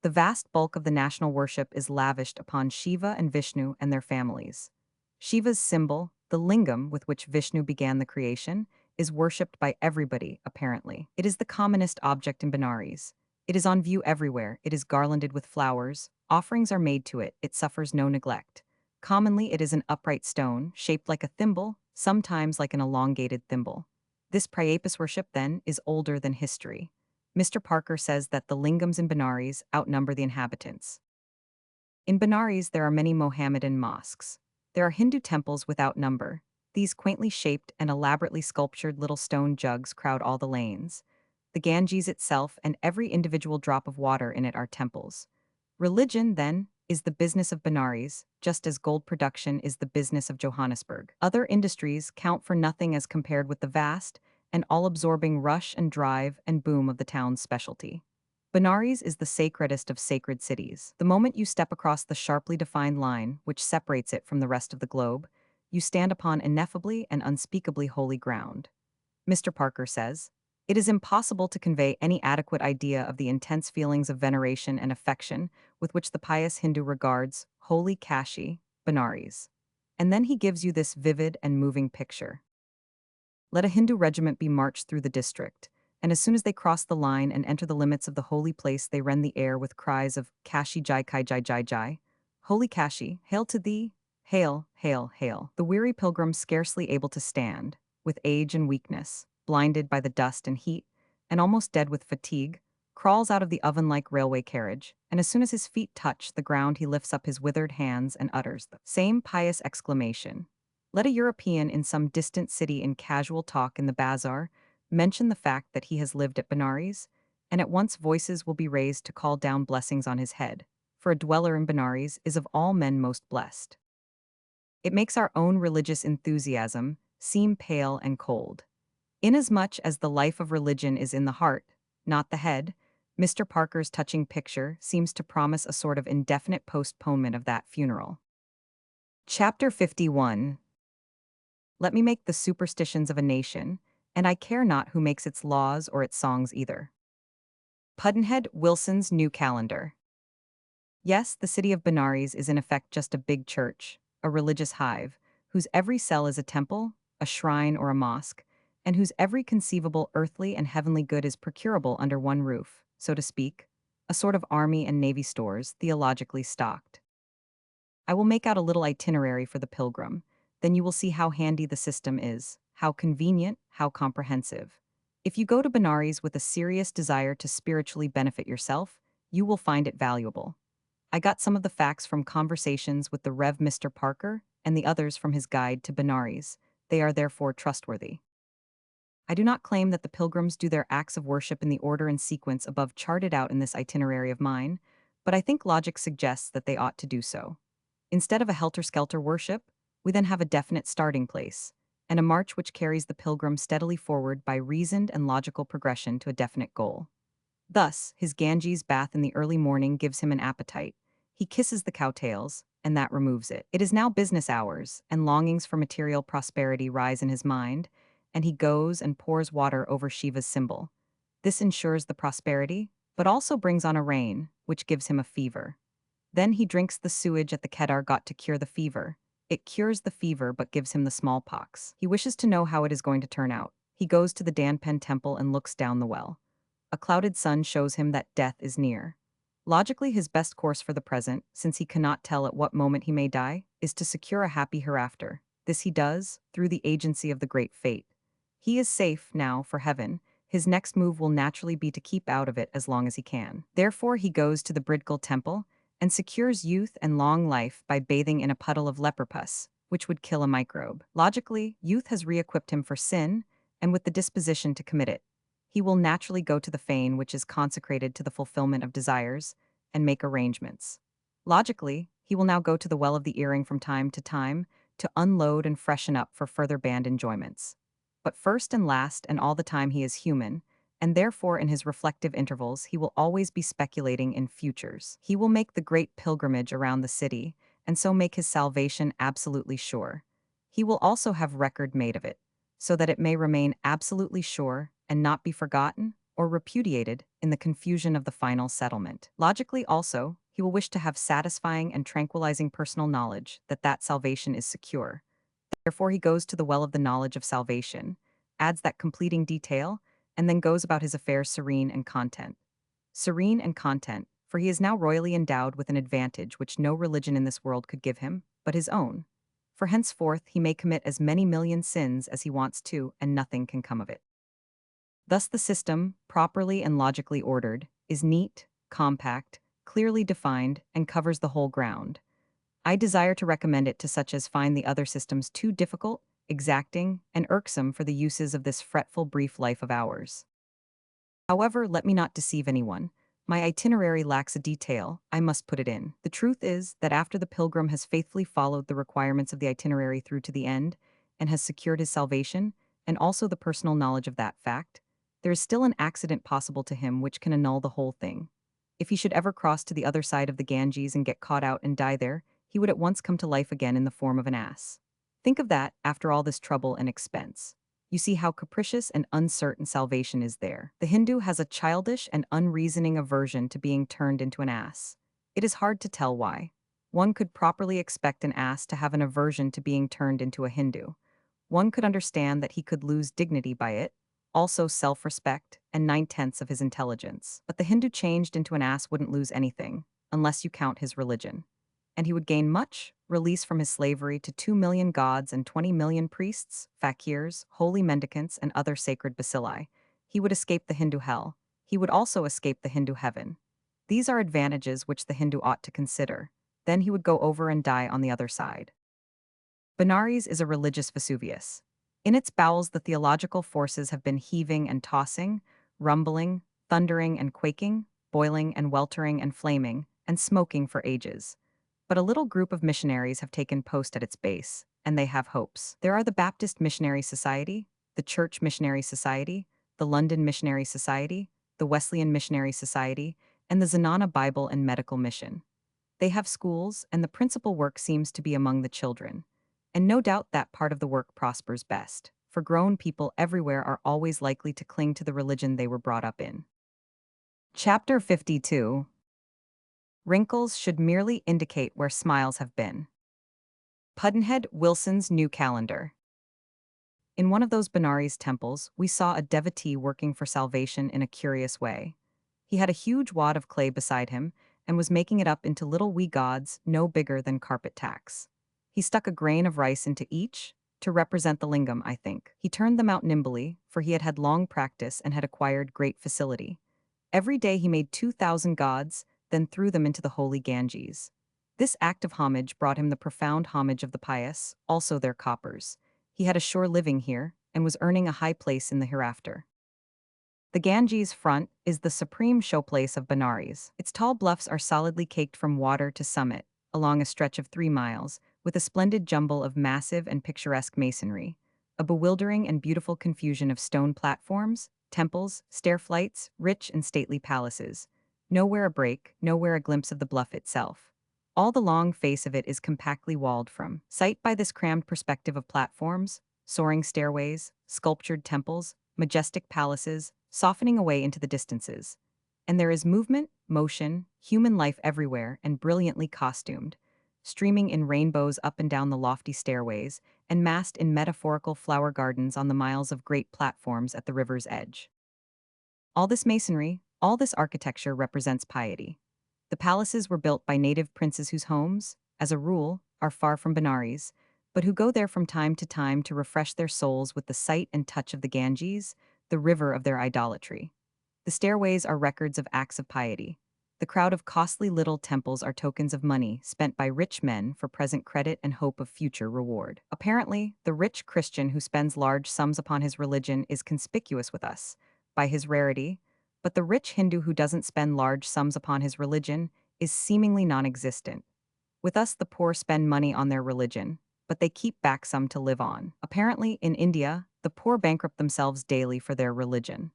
The vast bulk of the national worship is lavished upon Shiva and Vishnu and their families. Shiva's symbol, the lingam with which Vishnu began the creation, is worshipped by everybody, apparently. It is the commonest object in Benares. It is on view everywhere, it is garlanded with flowers, offerings are made to it, it suffers no neglect. Commonly it is an upright stone, shaped like a thimble, sometimes like an elongated thimble. This Priapus worship, then, is older than history. Mr. Parker says that the lingams in Benares outnumber the inhabitants. In Benares there are many Mohammedan mosques. There are Hindu temples without number. These quaintly shaped and elaborately sculptured little stone jugs crowd all the lanes. The Ganges itself and every individual drop of water in it are temples. Religion, then, is the business of Benares, just as gold production is the business of Johannesburg. Other industries count for nothing as compared with the vast and all-absorbing rush and drive and boom of the town's specialty. Benares is the sacredest of sacred cities. The moment you step across the sharply defined line which separates it from the rest of the globe, you stand upon ineffably and unspeakably holy ground. Mr. Parker says, "It is impossible to convey any adequate idea of the intense feelings of veneration and affection with which the pious Hindu regards holy Kashi, Benares." And then he gives you this vivid and moving picture. Let a Hindu regiment be marched through the district, and as soon as they cross the line and enter the limits of the holy place, they rend the air with cries of Kashi Jai Kai Jai Jai Jai. Holy Kashi, hail to thee! Hail, hail, hail. The weary pilgrim, scarcely able to stand, with age and weakness, blinded by the dust and heat, and almost dead with fatigue, crawls out of the oven-like railway carriage, and as soon as his feet touch the ground he lifts up his withered hands and utters the same pious exclamation. Let a European in some distant city in casual talk in the bazaar mention the fact that he has lived at Benares, and at once voices will be raised to call down blessings on his head, for a dweller in Benares is of all men most blessed. It makes our own religious enthusiasm seem pale and cold. Inasmuch as the life of religion is in the heart, not the head, Mr. Parker's touching picture seems to promise a sort of indefinite postponement of that funeral. Chapter 51. Let me make the superstitions of a nation, and I care not who makes its laws or its songs either. Pudd'nhead Wilson's New Calendar. Yes, the city of Benares is in effect just a big church, a religious hive, whose every cell is a temple, a shrine, or a mosque, and whose every conceivable earthly and heavenly good is procurable under one roof, so to speak, a sort of army and navy stores theologically stocked. I will make out a little itinerary for the pilgrim, then you will see how handy the system is, how convenient, how comprehensive. If you go to Benares with a serious desire to spiritually benefit yourself, you will find it valuable. I got some of the facts from conversations with the Rev. Mr. Parker and the others from his guide to Benares. They are therefore trustworthy. I do not claim that the pilgrims do their acts of worship in the order and sequence above charted out in this itinerary of mine, but I think logic suggests that they ought to do so. Instead of a helter-skelter worship, we then have a definite starting place, and a march which carries the pilgrim steadily forward by reasoned and logical progression to a definite goal. Thus, his Ganges bath in the early morning gives him an appetite. He kisses the cowtails, and that removes it. It is now business hours, and longings for material prosperity rise in his mind, and he goes and pours water over Shiva's symbol. This ensures the prosperity, but also brings on a rain, which gives him a fever. Then he drinks the sewage at the Kedar got to cure the fever. It cures the fever but gives him the smallpox. He wishes to know how it is going to turn out. He goes to the Danpen temple and looks down the well. A clouded sun shows him that death is near. Logically, his best course for the present, since he cannot tell at what moment he may die, is to secure a happy hereafter. This he does, through the agency of the great fate. He is safe, now, for heaven. His next move will naturally be to keep out of it as long as he can. Therefore he goes to the Bridgal temple, and secures youth and long life by bathing in a puddle of leper pus, which would kill a microbe. Logically, youth has re-equipped him for sin, and with the disposition to commit it. He will naturally go to the fane which is consecrated to the fulfillment of desires, and make arrangements. Logically, he will now go to the well of the earring from time to time, to unload and freshen up for further band enjoyments. But first and last and all the time he is human, and therefore in his reflective intervals he will always be speculating in futures. He will make the great pilgrimage around the city, and so make his salvation absolutely sure. He will also have record made of it, so that it may remain absolutely sure and not be forgotten or repudiated in the confusion of the final settlement. Logically also, he will wish to have satisfying and tranquilizing personal knowledge that that salvation is secure. Therefore he goes to the well of the knowledge of salvation, adds that completing detail, and then goes about his affairs serene and content. Serene and content, for he is now royally endowed with an advantage which no religion in this world could give him, but his own. For henceforth he may commit as many million sins as he wants to, and nothing can come of it. Thus the system, properly and logically ordered, is neat, compact, clearly defined, and covers the whole ground. I desire to recommend it to such as find the other systems too difficult, exacting, and irksome for the uses of this fretful brief life of ours. However, let me not deceive anyone. My itinerary lacks a detail, I must put it in. The truth is that after the pilgrim has faithfully followed the requirements of the itinerary through to the end, and has secured his salvation, and also the personal knowledge of that fact, there is still an accident possible to him which can annul the whole thing. If he should ever cross to the other side of the Ganges and get caught out and die there, he would at once come to life again in the form of an ass. Think of that, after all this trouble and expense. You see how capricious and uncertain salvation is there. The Hindu has a childish and unreasoning aversion to being turned into an ass. It is hard to tell why. One could properly expect an ass to have an aversion to being turned into a Hindu. One could understand that he could lose dignity by it, also self-respect, and 9/10 of his intelligence. But the Hindu changed into an ass wouldn't lose anything, unless you count his religion. And he would gain much, release from his slavery to 2 million gods and 20 million priests, fakirs, holy mendicants, and other sacred bacilli. He would escape the Hindu hell. He would also escape the Hindu heaven. These are advantages which the Hindu ought to consider. Then he would go over and die on the other side. Benares is a religious Vesuvius. In its bowels the theological forces have been heaving and tossing, rumbling, thundering and quaking, boiling and weltering and flaming, and smoking for ages. But a little group of missionaries have taken post at its base, and they have hopes. There are the Baptist Missionary Society, the Church Missionary Society, the London Missionary Society, the Wesleyan Missionary Society, and the Zenana Bible and Medical Mission. They have schools, and the principal work seems to be among the children. And no doubt that part of the work prospers best, for grown people everywhere are always likely to cling to the religion they were brought up in. Chapter 52. Wrinkles should merely indicate where smiles have been. Pudd'nhead Wilson's New Calendar. In one of those Benares temples, we saw a devotee working for salvation in a curious way. He had a huge wad of clay beside him and was making it up into little wee gods no bigger than carpet tacks. He stuck a grain of rice into each, to represent the lingam, I think. He turned them out nimbly, for he had had long practice and had acquired great facility. Every day he made 2,000 gods, then threw them into the holy Ganges. This act of homage brought him the profound homage of the pious, also their coppers. He had a sure living here, and was earning a high place in the hereafter. The Ganges front is the supreme showplace of Benares. Its tall bluffs are solidly caked from water to summit, along a stretch of 3 miles, with a splendid jumble of massive and picturesque masonry, a bewildering and beautiful confusion of stone platforms, temples, stair flights, rich and stately palaces. Nowhere a break, nowhere a glimpse of the bluff itself. All the long face of it is compactly walled from sight by this crammed perspective of platforms, soaring stairways, sculptured temples, majestic palaces, softening away into the distances. And there is movement, motion, human life everywhere, and brilliantly costumed, streaming in rainbows up and down the lofty stairways, and massed in metaphorical flower gardens on the miles of great platforms at the river's edge. All this masonry, all this architecture represents piety. The palaces were built by native princes whose homes, as a rule, are far from Benares, but who go there from time to time to refresh their souls with the sight and touch of the Ganges, the river of their idolatry. The stairways are records of acts of piety. The crowd of costly little temples are tokens of money spent by rich men for present credit and hope of future reward. Apparently, the rich Christian who spends large sums upon his religion is conspicuous with us, by his rarity, but the rich Hindu who doesn't spend large sums upon his religion is seemingly non-existent. With us the poor spend money on their religion, but they keep back some to live on. Apparently, in India, the poor bankrupt themselves daily for their religion.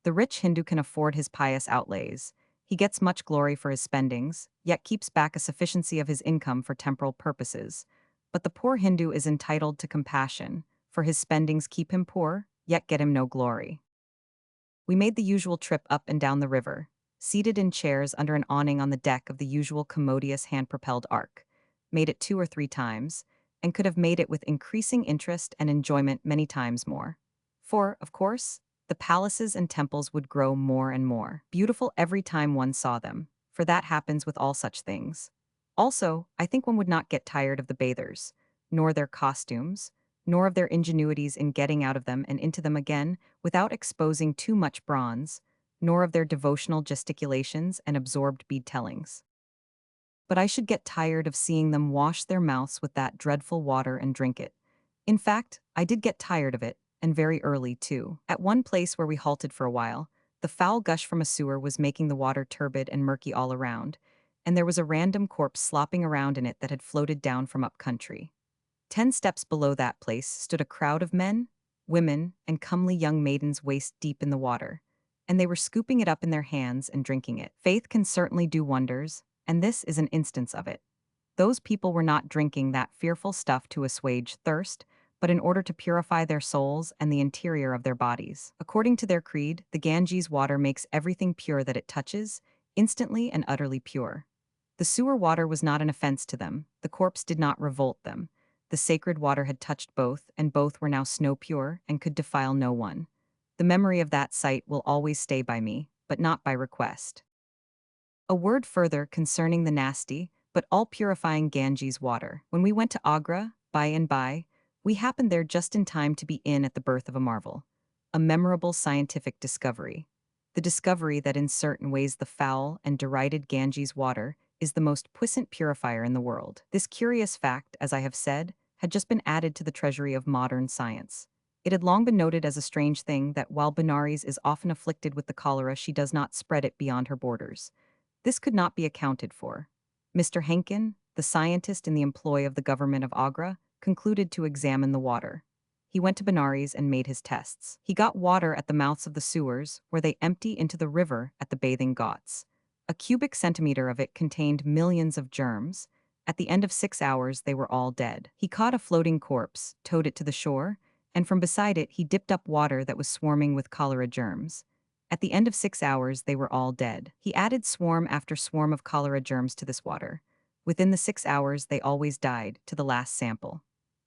The rich Hindu can afford his pious outlays. He gets much glory for his spendings, yet keeps back a sufficiency of his income for temporal purposes. But the poor Hindu is entitled to compassion, for his spendings keep him poor, yet get him no glory. We made the usual trip up and down the river, seated in chairs under an awning on the deck of the usual commodious hand-propelled ark. Made it 2 or 3 times, and could have made it with increasing interest and enjoyment many times more. For, of course, the palaces and temples would grow more and more beautiful every time one saw them, for that happens with all such things. Also, I think one would not get tired of the bathers, nor their costumes, nor of their ingenuities in getting out of them and into them again without exposing too much bronze, nor of their devotional gesticulations and absorbed bead-tellings. But I should get tired of seeing them wash their mouths with that dreadful water and drink it. In fact, I did get tired of it, and very early, too. At one place where we halted for a while, the foul gush from a sewer was making the water turbid and murky all around, and there was a random corpse slopping around in it that had floated down from up country. 10 steps below that place stood a crowd of men, women, and comely young maidens waist-deep in the water, and they were scooping it up in their hands and drinking it. Faith can certainly do wonders, and this is an instance of it. Those people were not drinking that fearful stuff to assuage thirst, but in order to purify their souls and the interior of their bodies. According to their creed, the Ganges water makes everything pure that it touches, instantly and utterly pure. The sewer water was not an offense to them, the corpse did not revolt them. The sacred water had touched both, and both were now snow-pure and could defile no one. The memory of that sight will always stay by me, but not by request. A word further concerning the nasty, but all-purifying Ganges water. When we went to Agra, by and by, we happened there just in time to be in at the birth of a marvel. A memorable scientific discovery. The discovery that in certain ways the foul and derided Ganges water is the most puissant purifier in the world. This curious fact, as I have said, had just been added to the treasury of modern science. It had long been noted as a strange thing that while Benares is often afflicted with the cholera, she does not spread it beyond her borders. This could not be accounted for. Mr. Henkin, the scientist in the employ of the government of Agra, concluded to examine the water. He went to Benares and made his tests. He got water at the mouths of the sewers, where they empty into the river at the bathing ghats. A cubic centimeter of it contained millions of germs. At the end of 6 hours, they were all dead. He caught a floating corpse, towed it to the shore, and from beside it he dipped up water that was swarming with cholera germs. At the end of 6 hours, they were all dead. He added swarm after swarm of cholera germs to this water. Within the 6 hours, they always died, to the last sample.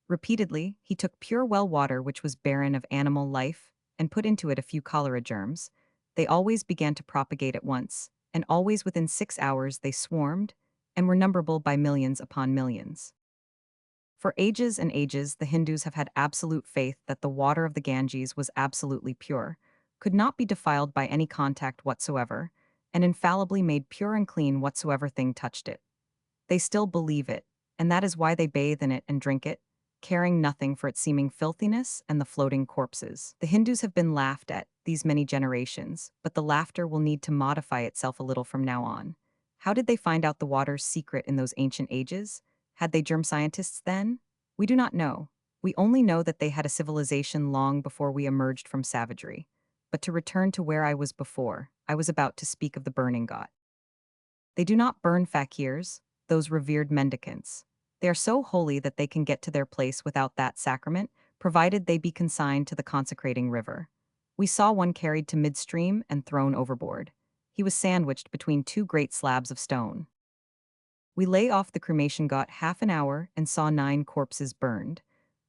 Repeatedly, he took pure well water which was barren of animal life, and put into it a few cholera germs. They always began to propagate at once, and always within 6 hours they swarmed, and were numberable by millions upon millions. For ages and ages, the Hindus have had absolute faith that the water of the Ganges was absolutely pure, could not be defiled by any contact whatsoever, and infallibly made pure and clean whatsoever thing touched it. They still believe it, and that is why they bathe in it and drink it, caring nothing for its seeming filthiness and the floating corpses. The Hindus have been laughed at these many generations, but the laughter will need to modify itself a little from now on. How did they find out the water's secret in those ancient ages? Had they germ scientists then? We do not know. We only know that they had a civilization long before we emerged from savagery. But to return to where I was before, I was about to speak of the burning ghat. They do not burn fakirs, those revered mendicants. They are so holy that they can get to their place without that sacrament, provided they be consigned to the consecrating river. We saw one carried to midstream and thrown overboard. He was sandwiched between 2 great slabs of stone. We lay off the cremation ghat half an hour and saw 9 corpses burned.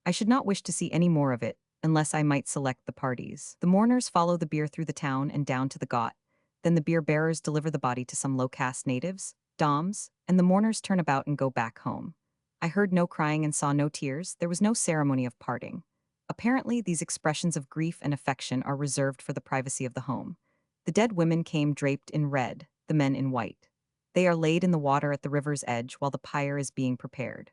I should not wish to see any more of it, unless I might select the parties. The mourners follow the bier through the town and down to the ghat. Then the bier bearers deliver the body to some low-caste natives, Doms, and the mourners turn about and go back home. I heard no crying and saw no tears. There was no ceremony of parting. Apparently, these expressions of grief and affection are reserved for the privacy of the home. The dead women came draped in red, the men in white. They are laid in the water at the river's edge while the pyre is being prepared.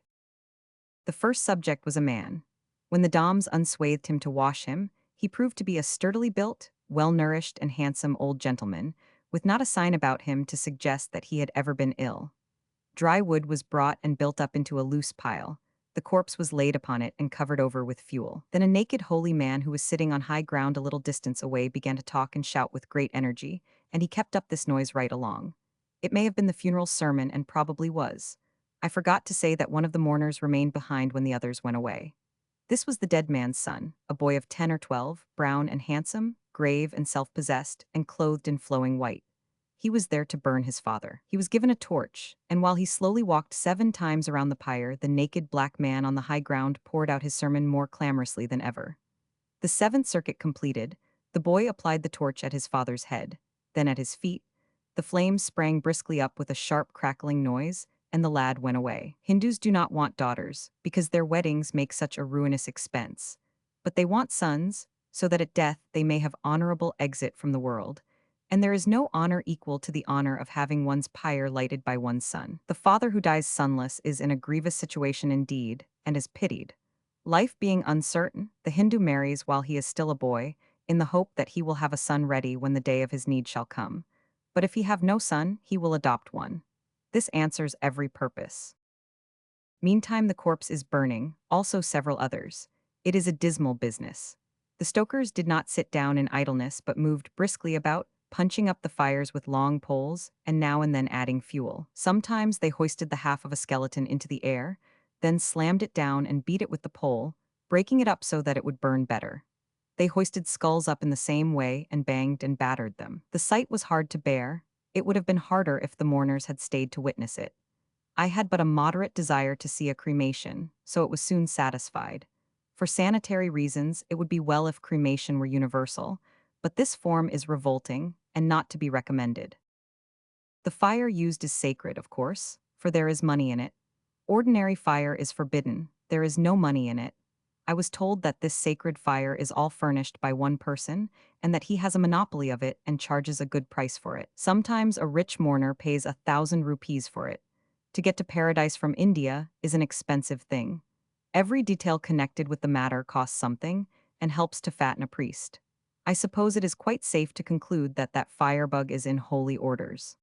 The first subject was a man. When the Doms unswathed him to wash him, he proved to be a sturdily built, well-nourished, and handsome old gentleman, with not a sign about him to suggest that he had ever been ill. Dry wood was brought and built up into a loose pile. The corpse was laid upon it and covered over with fuel. Then a naked holy man who was sitting on high ground a little distance away began to talk and shout with great energy, and he kept up this noise right along. It may have been the funeral sermon and probably was. I forgot to say that one of the mourners remained behind when the others went away. This was the dead man's son, a boy of 10 or 12, brown and handsome, grave and self-possessed, and clothed in flowing white. He was there to burn his father. He was given a torch, and while he slowly walked 7 times around the pyre, the naked black man on the high ground poured out his sermon more clamorously than ever. The 7th circuit completed, the boy applied the torch at his father's head, then at his feet. The flames sprang briskly up with a sharp crackling noise, and the lad went away. Hindus do not want daughters, because their weddings make such a ruinous expense. But they want sons, so that at death they may have honorable exit from the world. And there is no honor equal to the honor of having one's pyre lighted by one's son. The father who dies sonless is in a grievous situation indeed, and is pitied. Life being uncertain, the Hindu marries while he is still a boy, in the hope that he will have a son ready when the day of his need shall come. But if he have no son, he will adopt one. This answers every purpose. Meantime the corpse is burning, also several others. It is a dismal business. The stokers did not sit down in idleness but moved briskly about, punching up the fires with long poles, and now and then adding fuel. Sometimes they hoisted the half of a skeleton into the air, then slammed it down and beat it with the pole, breaking it up so that it would burn better. They hoisted skulls up in the same way and banged and battered them. The sight was hard to bear. It would have been harder if the mourners had stayed to witness it. I had but a moderate desire to see a cremation, so it was soon satisfied. For sanitary reasons, it would be well if cremation were universal, but this form is revolting and not to be recommended. The fire used is sacred, of course, for there is money in it. Ordinary fire is forbidden, there is no money in it. I was told that this sacred fire is all furnished by one person, and that he has a monopoly of it and charges a good price for it. Sometimes a rich mourner pays 1,000 rupees for it. To get to paradise from India is an expensive thing. Every detail connected with the matter costs something, and helps to fatten a priest. I suppose it is quite safe to conclude that that firebug is in holy orders.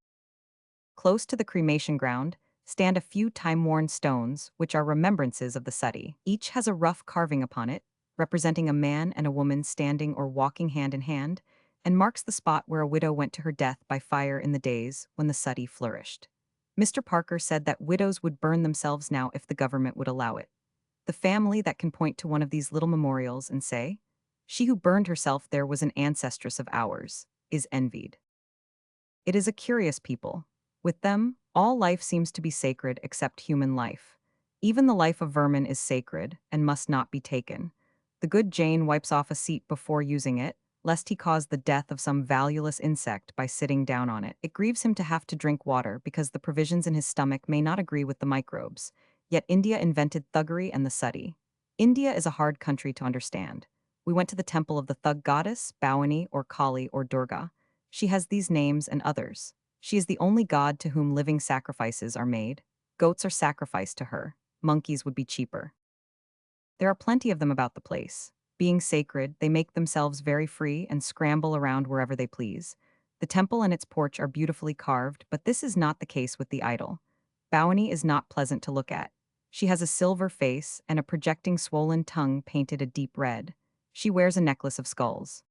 Close to the cremation ground stand a few time-worn stones, which are remembrances of the suttee. Each has a rough carving upon it, representing a man and a woman standing or walking hand in hand, and marks the spot where a widow went to her death by fire in the days when the suttee flourished. Mr. Parker said that widows would burn themselves now if the government would allow it. The family that can point to one of these little memorials and say, "She who burned herself there was an ancestress of ours," is envied. It is a curious people. With them, all life seems to be sacred except human life. Even the life of vermin is sacred and must not be taken. The good Jain wipes off a seat before using it, lest he cause the death of some valueless insect by sitting down on it. It grieves him to have to drink water because the provisions in his stomach may not agree with the microbes. Yet India invented thuggery and the suttee. India is a hard country to understand. We went to the temple of the thug goddess, Bhavani or Kali or Durga. She has these names and others. She is the only god to whom living sacrifices are made. Goats are sacrificed to her. Monkeys would be cheaper. There are plenty of them about the place. Being sacred, they make themselves very free and scramble around wherever they please. The temple and its porch are beautifully carved, but this is not the case with the idol. Bhavani is not pleasant to look at. She has a silver face and a projecting swollen tongue painted a deep red. She wears a necklace of skulls.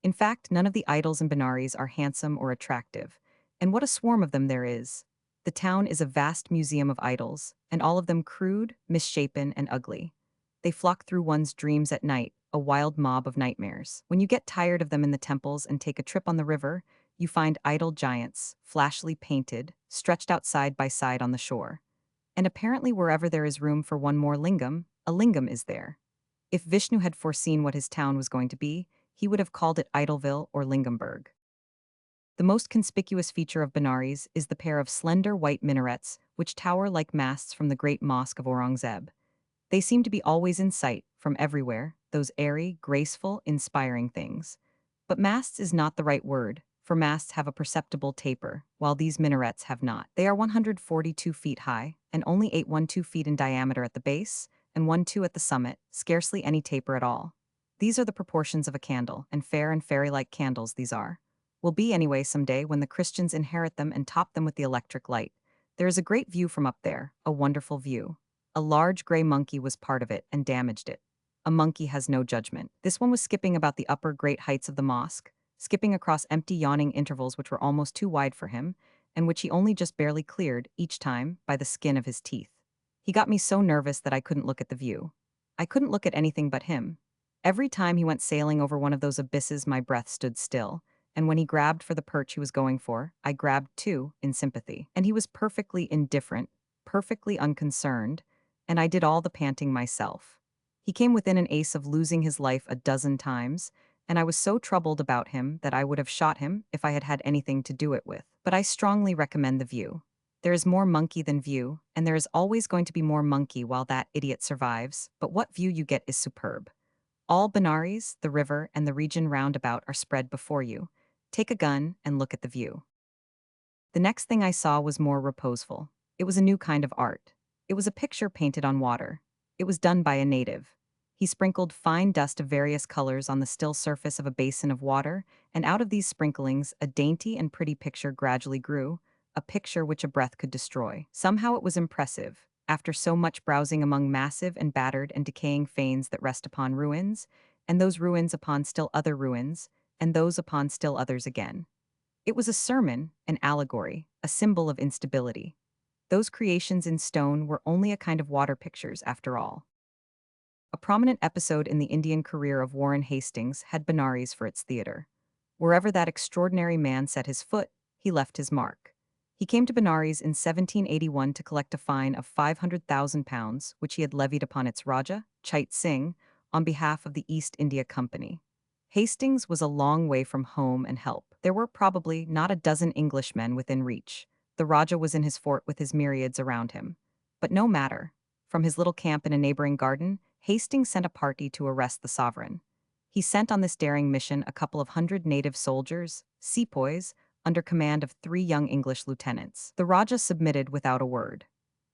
In fact, none of the idols in Benares are handsome or attractive, and what a swarm of them there is. The town is a vast museum of idols, and all of them crude, misshapen, and ugly. They flock through one's dreams at night, a wild mob of nightmares. When you get tired of them in the temples and take a trip on the river, you find idol giants, flashily painted, stretched out side by side on the shore. And apparently wherever there is room for one more lingam, a lingam is there. If Vishnu had foreseen what his town was going to be, he would have called it Idolville or Lingamburg. The most conspicuous feature of Benares is the pair of slender white minarets which tower like masts from the great mosque of Aurangzeb. They seem to be always in sight, from everywhere, those airy, graceful, inspiring things. But masts is not the right word, for masts have a perceptible taper, while these minarets have not. They are 142 feet high, and only 812 feet in diameter at the base, and 12 at the summit, scarcely any taper at all. These are the proportions of a candle, and fair and fairy-like candles these are. Will be anyway someday when the Christians inherit them and top them with the electric light. There is a great view from up there, a wonderful view. A large gray monkey was part of it and damaged it. A monkey has no judgment. This one was skipping about the upper great heights of the mosque, skipping across empty yawning intervals which were almost too wide for him, and which he only just barely cleared, each time, by the skin of his teeth. He got me so nervous that I couldn't look at the view. I couldn't look at anything but him. Every time he went sailing over one of those abysses, my breath stood still, and when he grabbed for the perch he was going for, I grabbed too, in sympathy. And he was perfectly indifferent, perfectly unconcerned, and I did all the panting myself. He came within an ace of losing his life a dozen times, and I was so troubled about him that I would have shot him if I had had anything to do it with. But I strongly recommend the view. There is more monkey than view, and there is always going to be more monkey while that idiot survives, but what view you get is superb. All Benares, the river, and the region round about are spread before you. Take a gun and look at the view. The next thing I saw was more reposeful. It was a new kind of art. It was a picture painted on water. It was done by a native. He sprinkled fine dust of various colors on the still surface of a basin of water, and out of these sprinklings a dainty and pretty picture gradually grew, a picture which a breath could destroy. Somehow it was impressive, after so much browsing among massive and battered and decaying fanes that rest upon ruins, and those ruins upon still other ruins, and those upon still others again. It was a sermon, an allegory, a symbol of instability. Those creations in stone were only a kind of water pictures after all. A prominent episode in the Indian career of Warren Hastings had Benares for its theater. Wherever that extraordinary man set his foot, he left his mark. He came to Benares in 1781 to collect a fine of £500,000, which he had levied upon its Raja, Chait Singh, on behalf of the East India Company. Hastings was a long way from home and help. There were probably not a dozen Englishmen within reach. The Raja was in his fort with his myriads around him. But no matter. From his little camp in a neighboring garden, Hastings sent a party to arrest the sovereign. He sent on this daring mission a couple of hundred native soldiers, sepoys, under command of 3 young English lieutenants. The Raja submitted without a word.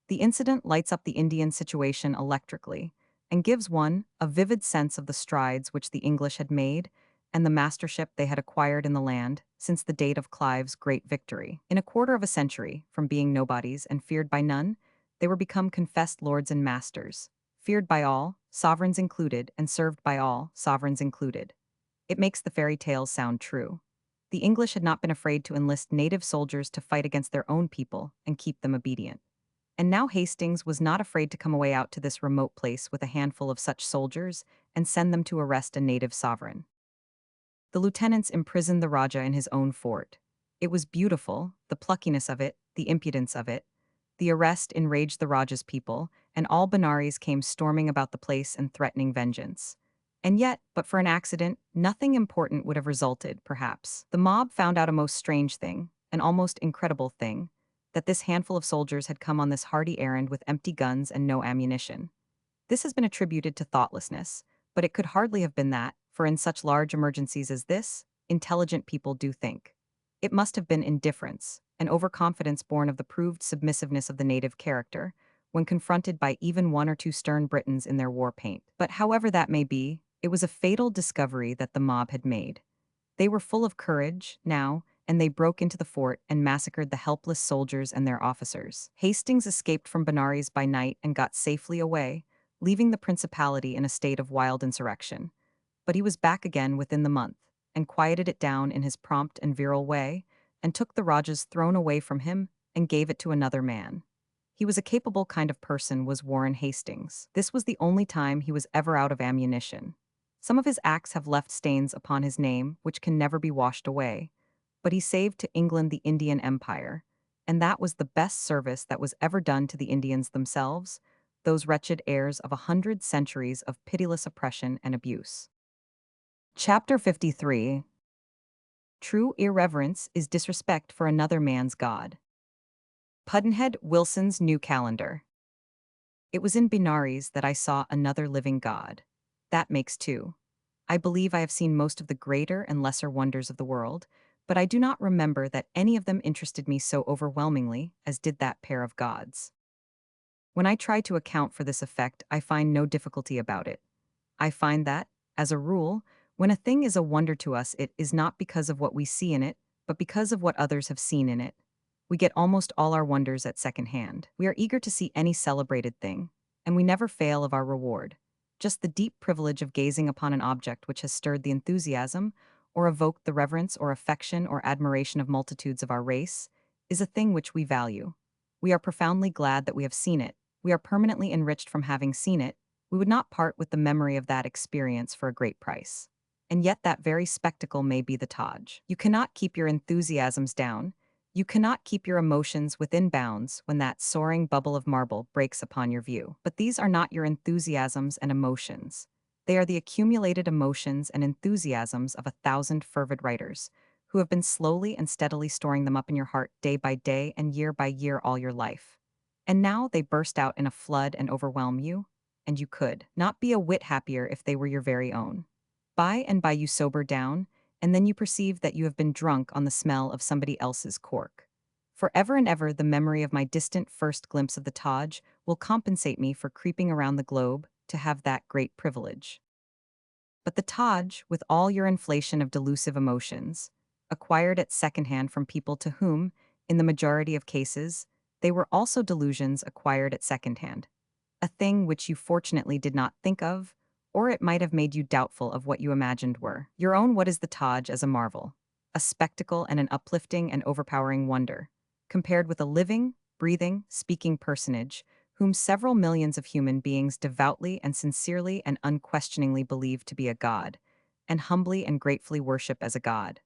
The incident lights up the Indian situation electrically, and gives one a vivid sense of the strides which the English had made and the mastership they had acquired in the land since the date of Clive's great victory. In a quarter of a century, from being nobodies and feared by none, they were become confessed lords and masters, feared by all, sovereigns included, and served by all, sovereigns included. It makes the fairy tales sound true. The English had not been afraid to enlist native soldiers to fight against their own people and keep them obedient. And now Hastings was not afraid to come away out to this remote place with a handful of such soldiers and send them to arrest a native sovereign. The lieutenants imprisoned the Raja in his own fort. It was beautiful, the pluckiness of it, the impudence of it. The arrest enraged the Raja's people, and all Benares came storming about the place and threatening vengeance. And yet, but for an accident, nothing important would have resulted, perhaps. The mob found out a most strange thing, an almost incredible thing, that this handful of soldiers had come on this hardy errand with empty guns and no ammunition. This has been attributed to thoughtlessness, but it could hardly have been that, for in such large emergencies as this, intelligent people do think. It must have been indifference, an overconfidence born of the proved submissiveness of the native character, when confronted by even 1 or 2 stern Britons in their war paint. But however that may be, it was a fatal discovery that the mob had made. They were full of courage, now, and they broke into the fort and massacred the helpless soldiers and their officers. Hastings escaped from Benares by night and got safely away, leaving the principality in a state of wild insurrection. But he was back again within the month, and quieted it down in his prompt and virile way, and took the Raja's throne away from him and gave it to another man. He was a capable kind of person, was Warren Hastings. This was the only time he was ever out of ammunition. Some of his acts have left stains upon his name which can never be washed away, but he saved to England the Indian Empire, and that was the best service that was ever done to the Indians themselves, those wretched heirs of 100 centuries of pitiless oppression and abuse. Chapter 53. True irreverence is disrespect for another man's God. Pudd'nhead Wilson's New Calendar. It was in Benares that I saw another living God. That makes 2. I believe I have seen most of the greater and lesser wonders of the world, but I do not remember that any of them interested me so overwhelmingly as did that pair of gods. When I try to account for this effect, I find no difficulty about it. I find that, as a rule, when a thing is a wonder to us, it is not because of what we see in it, but because of what others have seen in it. We get almost all our wonders at second hand. We are eager to see any celebrated thing. and we never fail of our reward. Just the deep privilege of gazing upon an object which has stirred the enthusiasm, or evoked the reverence or affection or admiration of multitudes of our race, is a thing which we value. We are profoundly glad that we have seen it. We are permanently enriched from having seen it. We would not part with the memory of that experience for a great price. And yet that very spectacle may be the Taj. You cannot keep your enthusiasms down. You cannot keep your emotions within bounds when that soaring bubble of marble breaks upon your view. But these are not your enthusiasms and emotions. They are the accumulated emotions and enthusiasms of 1,000 fervid writers, who have been slowly and steadily storing them up in your heart day by day and year by year all your life. And now they burst out in a flood and overwhelm you, and you could not be a whit happier if they were your very own. By and by you sober down, and then you perceive that you have been drunk on the smell of somebody else's cork. Forever and ever the memory of my distant first glimpse of the Taj will compensate me for creeping around the globe to have that great privilege. But the Taj, with all your inflation of delusive emotions, acquired at secondhand from people to whom, in the majority of cases, they were also delusions acquired at secondhand, a thing which you fortunately did not think of, or it might have made you doubtful of what you imagined were your own. What is the Taj as a marvel, a spectacle and an uplifting and overpowering wonder, compared with a living, breathing, speaking personage, whom several millions of human beings devoutly and sincerely and unquestioningly believe to be a god, and humbly and gratefully worship as a god.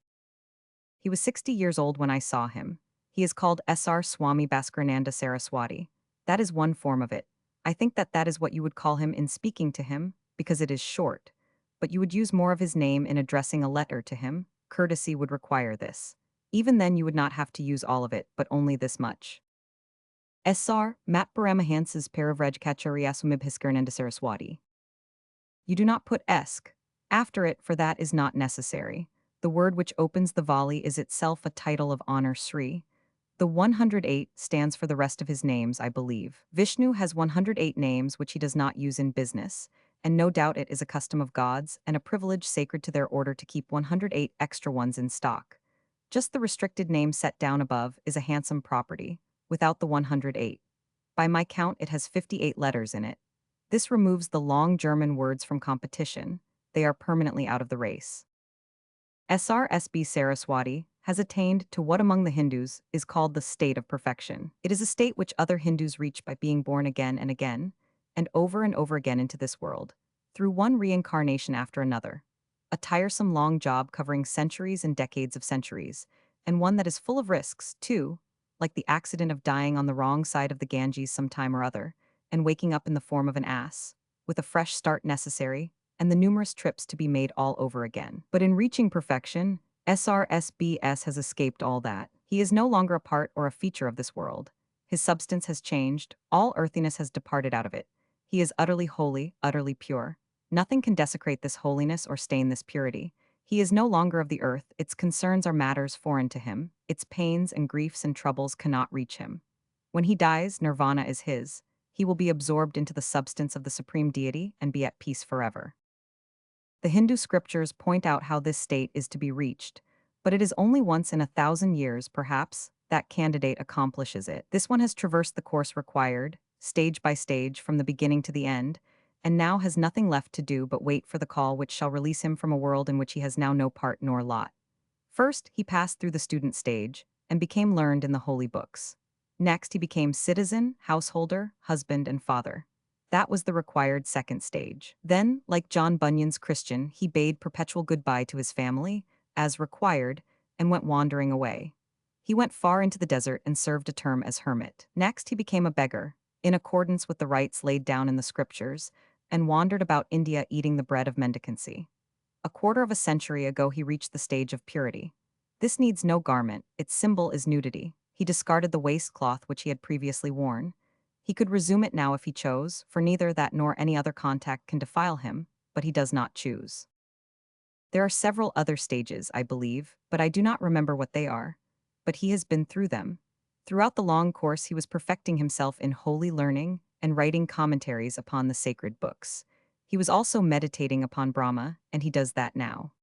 He was 60 years old when I saw him. He is called Sr. Swami Bhaskarananda Saraswati. That is one form of it. I think that that is what you would call him in speaking to him, because it is short. But you would use more of his name in addressing a letter to him. Courtesy would require this. Even then you would not have to use all of it, but only this much. Sr. Mat Paramahansa's Paravrajkacharya Bhaskarananda Saraswati. You do not put esk after it, for that is not necessary. The word which opens the volley is itself a title of honor. Sri. The 108 stands for the rest of his names, I believe. Vishnu has 108 names which he does not use in business, and no doubt it is a custom of gods and a privilege sacred to their order to keep 108 extra ones in stock. Just the restricted name set down above is a handsome property, without the 108. By my count, it has 58 letters in it. This removes the long German words from competition. They are permanently out of the race. SRSB Saraswati has attained to what among the Hindus is called the state of perfection. It is a state which other Hindus reach by being born again and over again into this world, through one reincarnation after another. A tiresome long job covering centuries and decades of centuries, and one that is full of risks, too, like the accident of dying on the wrong side of the Ganges some time or other, and waking up in the form of an ass, with a fresh start necessary, and the numerous trips to be made all over again. But in reaching perfection, SRSBS has escaped all that. He is no longer a part or a feature of this world. His substance has changed, all earthiness has departed out of it. He is utterly holy, utterly pure. Nothing can desecrate this holiness or stain this purity. He is no longer of the earth, its concerns are matters foreign to him, its pains and griefs and troubles cannot reach him. When he dies, nirvana is his. He will be absorbed into the substance of the supreme deity and be at peace forever. The Hindu scriptures point out how this state is to be reached, but it is only once in 1,000 years, perhaps, that candidate accomplishes it. This one has traversed the course required, stage by stage, from the beginning to the end, and now has nothing left to do but wait for the call which shall release him from a world in which he has now no part nor lot. First, he passed through the student stage, and became learned in the holy books. Next, he became citizen, householder, husband, and father. That was the required second stage. Then, like John Bunyan's Christian, he bade perpetual goodbye to his family, as required, and went wandering away. He went far into the desert and served a term as hermit. Next, he became a beggar, in accordance with the rites laid down in the scriptures, and wandered about India eating the bread of mendicancy. A quarter of a century ago he reached the stage of purity. This needs no garment, its symbol is nudity. He discarded the waistcloth which he had previously worn. He could resume it now if he chose, for neither that nor any other contact can defile him, but he does not choose. There are several other stages, I believe, but I do not remember what they are. But he has been through them. Throughout the long course he was perfecting himself in holy learning and writing commentaries upon the sacred books. He was also meditating upon Brahma, and he does that now.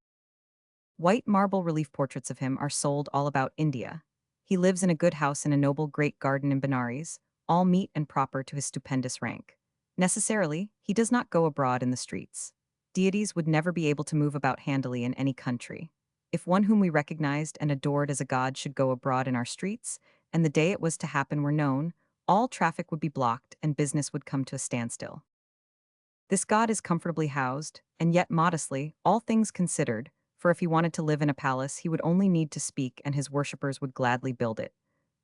White marble relief portraits of him are sold all about India. He lives in a good house in a noble great garden in Benares, all meet and proper to his stupendous rank. Necessarily, he does not go abroad in the streets. Deities would never be able to move about handily in any country. If one whom we recognized and adored as a god should go abroad in our streets, and the day it was to happen were known, all traffic would be blocked and business would come to a standstill. This god is comfortably housed, and yet modestly, all things considered, for if he wanted to live in a palace, he would only need to speak and his worshippers would gladly build it.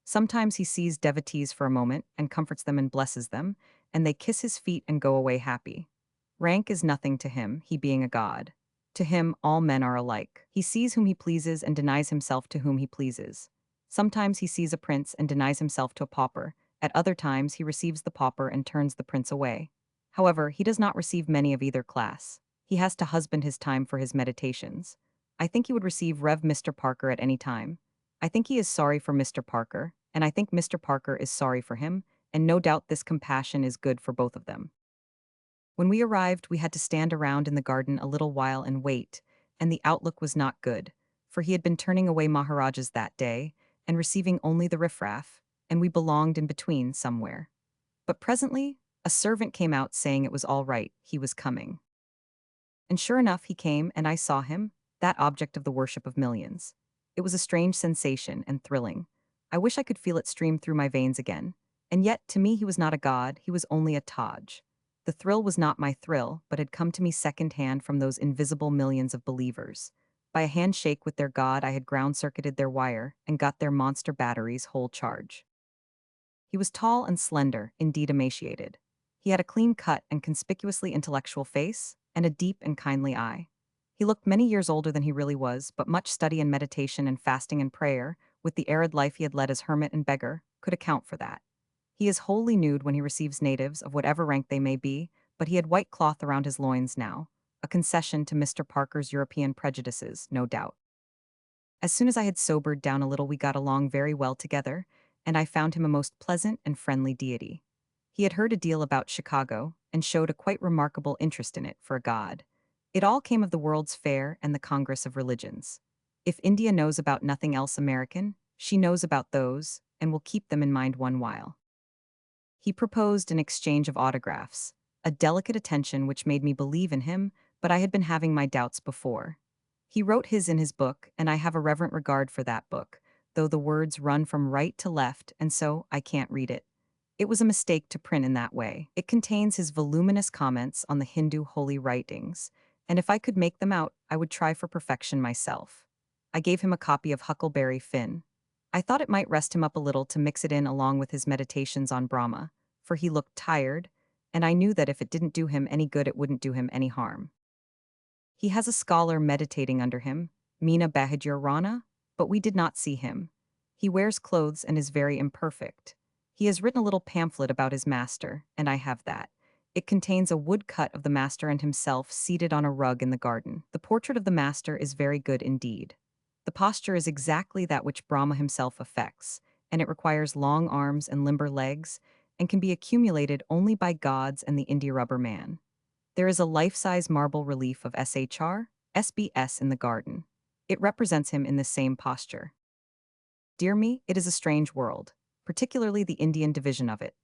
Sometimes he sees devotees for a moment and comforts them and blesses them, and they kiss his feet and go away happy. Rank is nothing to him, he being a god. To him, all men are alike. He sees whom he pleases and denies himself to whom he pleases. Sometimes he sees a prince and denies himself to a pauper. At other times, he receives the pauper and turns the prince away. However, he does not receive many of either class. He has to husband his time for his meditations. I think he would receive Rev. Mr. Parker at any time. I think he is sorry for Mr. Parker, and I think Mr. Parker is sorry for him, and no doubt this compassion is good for both of them. When we arrived, we had to stand around in the garden a little while and wait, and the outlook was not good, for he had been turning away Maharajas that day, and receiving only the riffraff, and we belonged in between somewhere. But presently, a servant came out saying it was all right, he was coming. And sure enough, he came, and I saw him, that object of the worship of millions. It was a strange sensation and thrilling. I wish I could feel it stream through my veins again. And yet, to me, he was not a god, he was only a Taj. The thrill was not my thrill, but had come to me second-hand from those invisible millions of believers. By a handshake with their god, I had ground-circuited their wire and got their monster batteries whole charge. He was tall and slender, indeed emaciated. He had a clean-cut and conspicuously intellectual face, and a deep and kindly eye. He looked many years older than he really was, but much study and meditation and fasting and prayer, with the arid life he had led as hermit and beggar, could account for that. He is wholly nude when he receives natives, of whatever rank they may be, but he had white cloth around his loins now, a concession to Mr. Parker's European prejudices, no doubt. As soon as I had sobered down a little, we got along very well together, and I found him a most pleasant and friendly deity. He had heard a deal about Chicago, and showed a quite remarkable interest in it for a god. It all came of the World's Fair and the Congress of Religions. If India knows about nothing else American, she knows about those, and will keep them in mind one while. He proposed an exchange of autographs, a delicate attention which made me believe in him, but I had been having my doubts before. He wrote his in his book, and I have a reverent regard for that book, though the words run from right to left, and so I can't read it. It was a mistake to print in that way. It contains his voluminous comments on the Hindu holy writings, and if I could make them out, I would try for perfection myself. I gave him a copy of Huckleberry Finn. I thought it might rest him up a little to mix it in along with his meditations on Brahma, for he looked tired, and I knew that if it didn't do him any good, it wouldn't do him any harm. He has a scholar meditating under him, Meena Bahadur Rana, but we did not see him. He wears clothes and is very imperfect. He has written a little pamphlet about his master, and I have that. It contains a woodcut of the master and himself seated on a rug in the garden. The portrait of the master is very good indeed. The posture is exactly that which Brahma himself affects, and it requires long arms and limber legs, and can be accumulated only by gods and the India rubber man. There is a life-size marble relief of SHR, SBS in the garden. It represents him in the same posture. Dear me, it is a strange world, particularly the Indian division of it.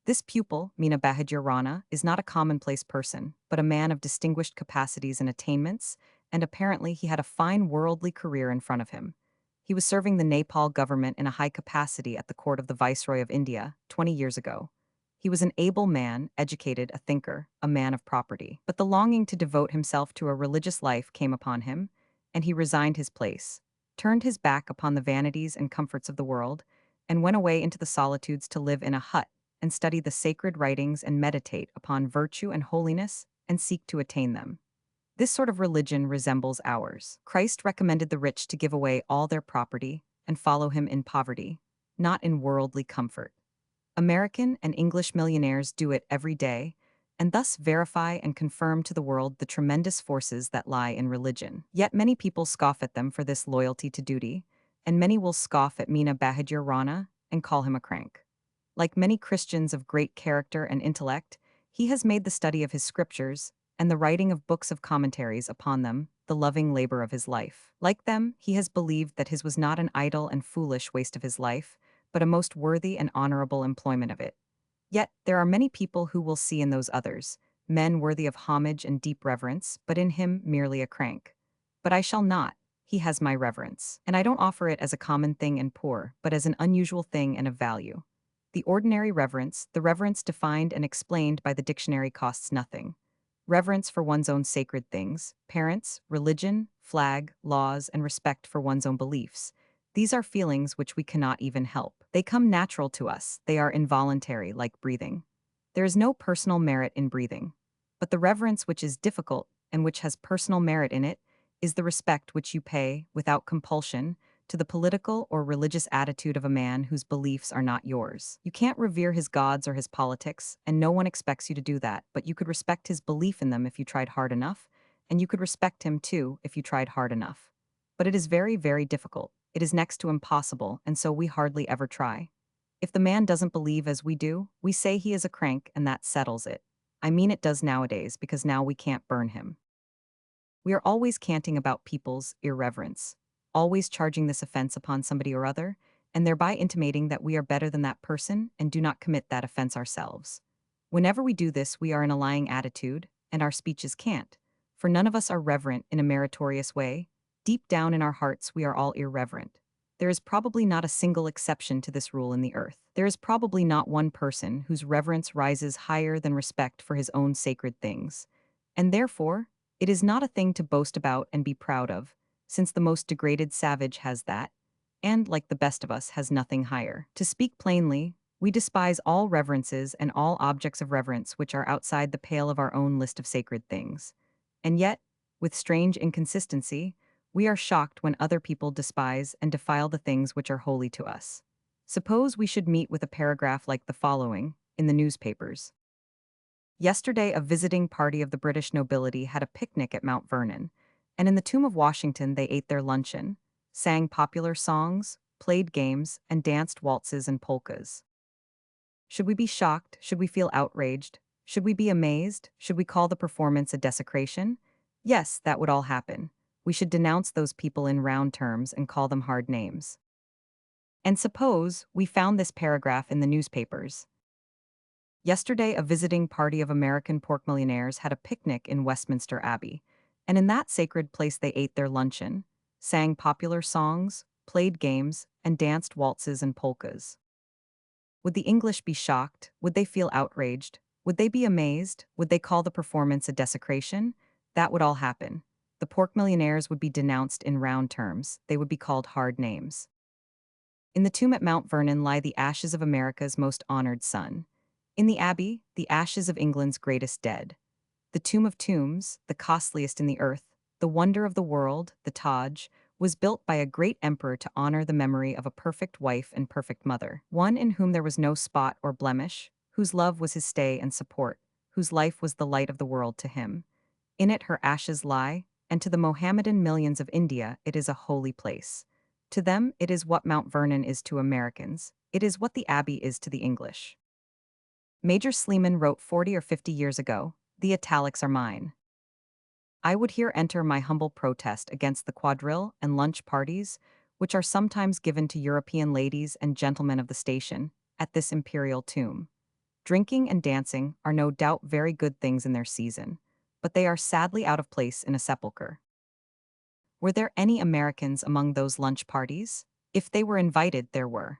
This pupil, Meena Bahadur Rana, is not a commonplace person, but a man of distinguished capacities and attainments, and apparently he had a fine worldly career in front of him. He was serving the Nepal government in a high capacity at the court of the Viceroy of India 20 years ago. He was an able man, educated, a thinker, a man of property. But the longing to devote himself to a religious life came upon him, and he resigned his place, turned his back upon the vanities and comforts of the world, and went away into the solitudes to live in a hut and study the sacred writings and meditate upon virtue and holiness and seek to attain them. This sort of religion resembles ours. Christ recommended the rich to give away all their property and follow him in poverty, not in worldly comfort. American and English millionaires do it every day, and thus verify and confirm to the world the tremendous forces that lie in religion. Yet many people scoff at them for this loyalty to duty, and many will scoff at Meena Bahadur Rana and call him a crank. Like many Christians of great character and intellect, he has made the study of his scriptures and the writing of books of commentaries upon them the loving labor of his life. Like them, he has believed that his was not an idle and foolish waste of his life, but a most worthy and honorable employment of it. Yet, there are many people who will see in those others men worthy of homage and deep reverence, but in him merely a crank. But I shall not. He has my reverence, and I don't offer it as a common thing and poor, but as an unusual thing and of value. The ordinary reverence, the reverence defined and explained by the dictionary, costs nothing. Reverence for one's own sacred things, parents, religion, flag, laws, and respect for one's own beliefs. These are feelings which we cannot even help. They come natural to us, they are involuntary, like breathing. There is no personal merit in breathing. But the reverence which is difficult, and which has personal merit in it, is the respect which you pay, without compulsion, to the political or religious attitude of a man whose beliefs are not yours. You can't revere his gods or his politics, and no one expects you to do that, but you could respect his belief in them if you tried hard enough, and you could respect him too if you tried hard enough. But it is very, very difficult. It is next to impossible, and so we hardly ever try. If the man doesn't believe as we do, we say he is a crank, and that settles it. I mean, it does nowadays, because now we can't burn him. We are always canting about people's irreverence, always charging this offense upon somebody or other, and thereby intimating that we are better than that person and do not commit that offense ourselves. Whenever we do this, we are in a lying attitude, and our speech is cant, for none of us are reverent in a meritorious way. Deep down in our hearts, we are all irreverent. There is probably not a single exception to this rule in the earth. There is probably not one person whose reverence rises higher than respect for his own sacred things. And therefore, it is not a thing to boast about and be proud of, since the most degraded savage has that, and, like the best of us, has nothing higher. To speak plainly, we despise all reverences and all objects of reverence which are outside the pale of our own list of sacred things. And yet, with strange inconsistency, we are shocked when other people despise and defile the things which are holy to us. Suppose we should meet with a paragraph like the following in the newspapers. Yesterday, a visiting party of the British nobility had a picnic at Mount Vernon, and in the tomb of Washington they ate their luncheon, sang popular songs, played games, and danced waltzes and polkas. Should we be shocked? Should we feel outraged? Should we be amazed? Should we call the performance a desecration? Yes, that would all happen. We should denounce those people in round terms and call them hard names. And suppose we found this paragraph in the newspapers. Yesterday, a visiting party of American pork millionaires had a picnic in Westminster Abbey, and in that sacred place they ate their luncheon, sang popular songs, played games, and danced waltzes and polkas. Would the English be shocked? Would they feel outraged? Would they be amazed? Would they call the performance a desecration? That would all happen. The pork millionaires would be denounced in round terms. They would be called hard names. In the tomb at Mount Vernon lie the ashes of America's most honored son. In the Abbey, the ashes of England's greatest dead. The tomb of tombs, the costliest in the earth, the wonder of the world, the Taj, was built by a great emperor to honor the memory of a perfect wife and perfect mother, one in whom there was no spot or blemish, whose love was his stay and support, whose life was the light of the world to him. In it her ashes lie, and to the Mohammedan millions of India it is a holy place. To them it is what Mount Vernon is to Americans, it is what the Abbey is to the English. Major Sleeman wrote 40 or 50 years ago, the italics are mine. I would here enter my humble protest against the quadrille and lunch parties, which are sometimes given to European ladies and gentlemen of the station, at this imperial tomb. Drinking and dancing are no doubt very good things in their season, but they are sadly out of place in a sepulchre. Were there any Americans among those lunch parties? If they were invited, there were.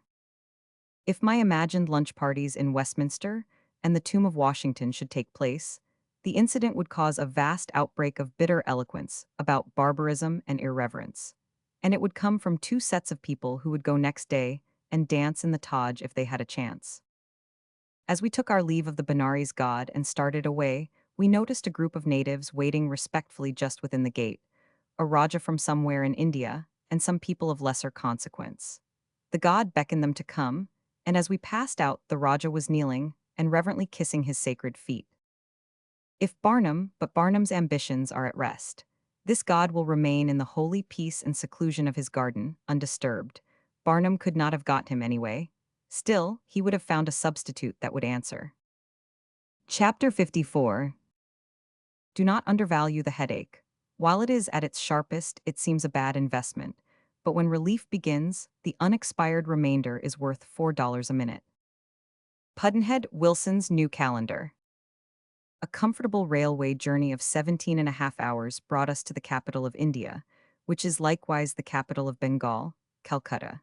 If my imagined lunch parties in Westminster and the tomb of Washington should take place, the incident would cause a vast outbreak of bitter eloquence about barbarism and irreverence. And it would come from two sets of people who would go next day and dance in the Taj if they had a chance. As we took our leave of the Benares god and started away, we noticed a group of natives waiting respectfully just within the gate, a Raja from somewhere in India, and some people of lesser consequence. The god beckoned them to come, and as we passed out, the Raja was kneeling and reverently kissing his sacred feet. If Barnum's ambitions are at rest, this god will remain in the holy peace and seclusion of his garden, undisturbed. Barnum could not have got him anyway. Still, he would have found a substitute that would answer. Chapter 54. Do not undervalue the headache. While it is at its sharpest, it seems a bad investment, but when relief begins, the unexpired remainder is worth $4 a minute. Pudd'nhead Wilson's New Calendar. A comfortable railway journey of 17 and a half hours brought us to the capital of India, which is likewise the capital of Bengal, Calcutta.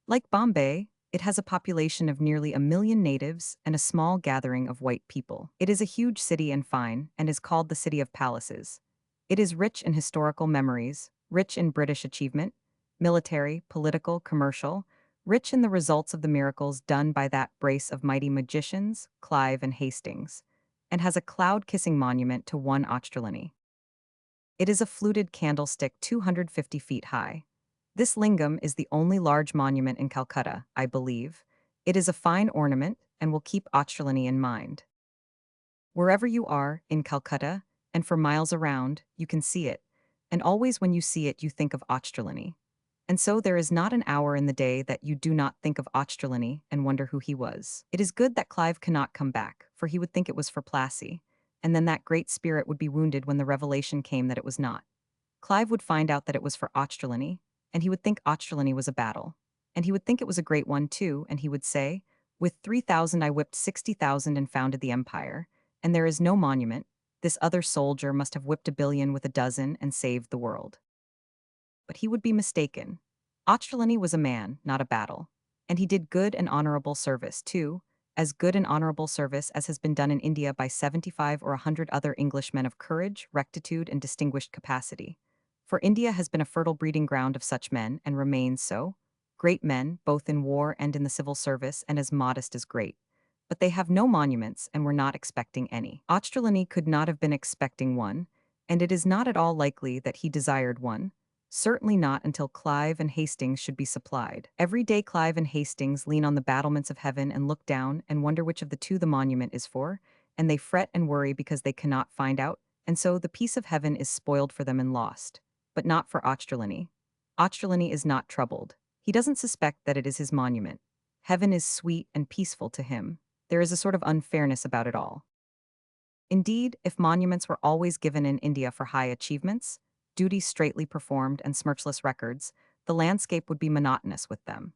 Like Bombay, it has a population of nearly 1 million natives and a small gathering of white people. It is a huge city and fine, and is called the City of Palaces. It is rich in historical memories, rich in British achievement, military, political, commercial, rich in the results of the miracles done by that brace of mighty magicians, Clive and Hastings, and has a cloud-kissing monument to one Australian. It is a fluted candlestick 250 feet high. This lingam is the only large monument in Calcutta, I believe. It is a fine ornament and will keep Australian in mind. Wherever you are, in Calcutta, and for miles around, you can see it, and always when you see it you think of Australian. And so there is not an hour in the day that you do not think of Australian and wonder who he was. It is good that Clive cannot come back, for he would think it was for Plassey, and then that great spirit would be wounded when the revelation came that it was not. Clive would find out that it was for Australian, and he would think Australian was a battle. And he would think it was a great one too, and he would say, "With 3,000 I whipped 60,000 and founded the empire, and there is no monument. This other soldier must have whipped 1 billion with 12 and saved the world." But he would be mistaken. Australian was a man, not a battle. And he did good and honorable service, too, as good and honorable service as has been done in India by 75 or 100 other Englishmen of courage, rectitude, and distinguished capacity. For India has been a fertile breeding ground of such men, and remains so. Great men, both in war and in the civil service, and as modest as great. But they have no monuments, and were not expecting any. Australian could not have been expecting one, and it is not at all likely that he desired one. Certainly not until Clive and Hastings should be supplied. Every day Clive and Hastings lean on the battlements of heaven and look down and wonder which of the two the monument is for, and they fret and worry because they cannot find out, and so the peace of heaven is spoiled for them and lost. But not for Australian. Australian is not troubled. He doesn't suspect that it is his monument. Heaven is sweet and peaceful to him. There is a sort of unfairness about it all. Indeed, if monuments were always given in India for high achievements, duties straightly performed and smirchless records, the landscape would be monotonous with them.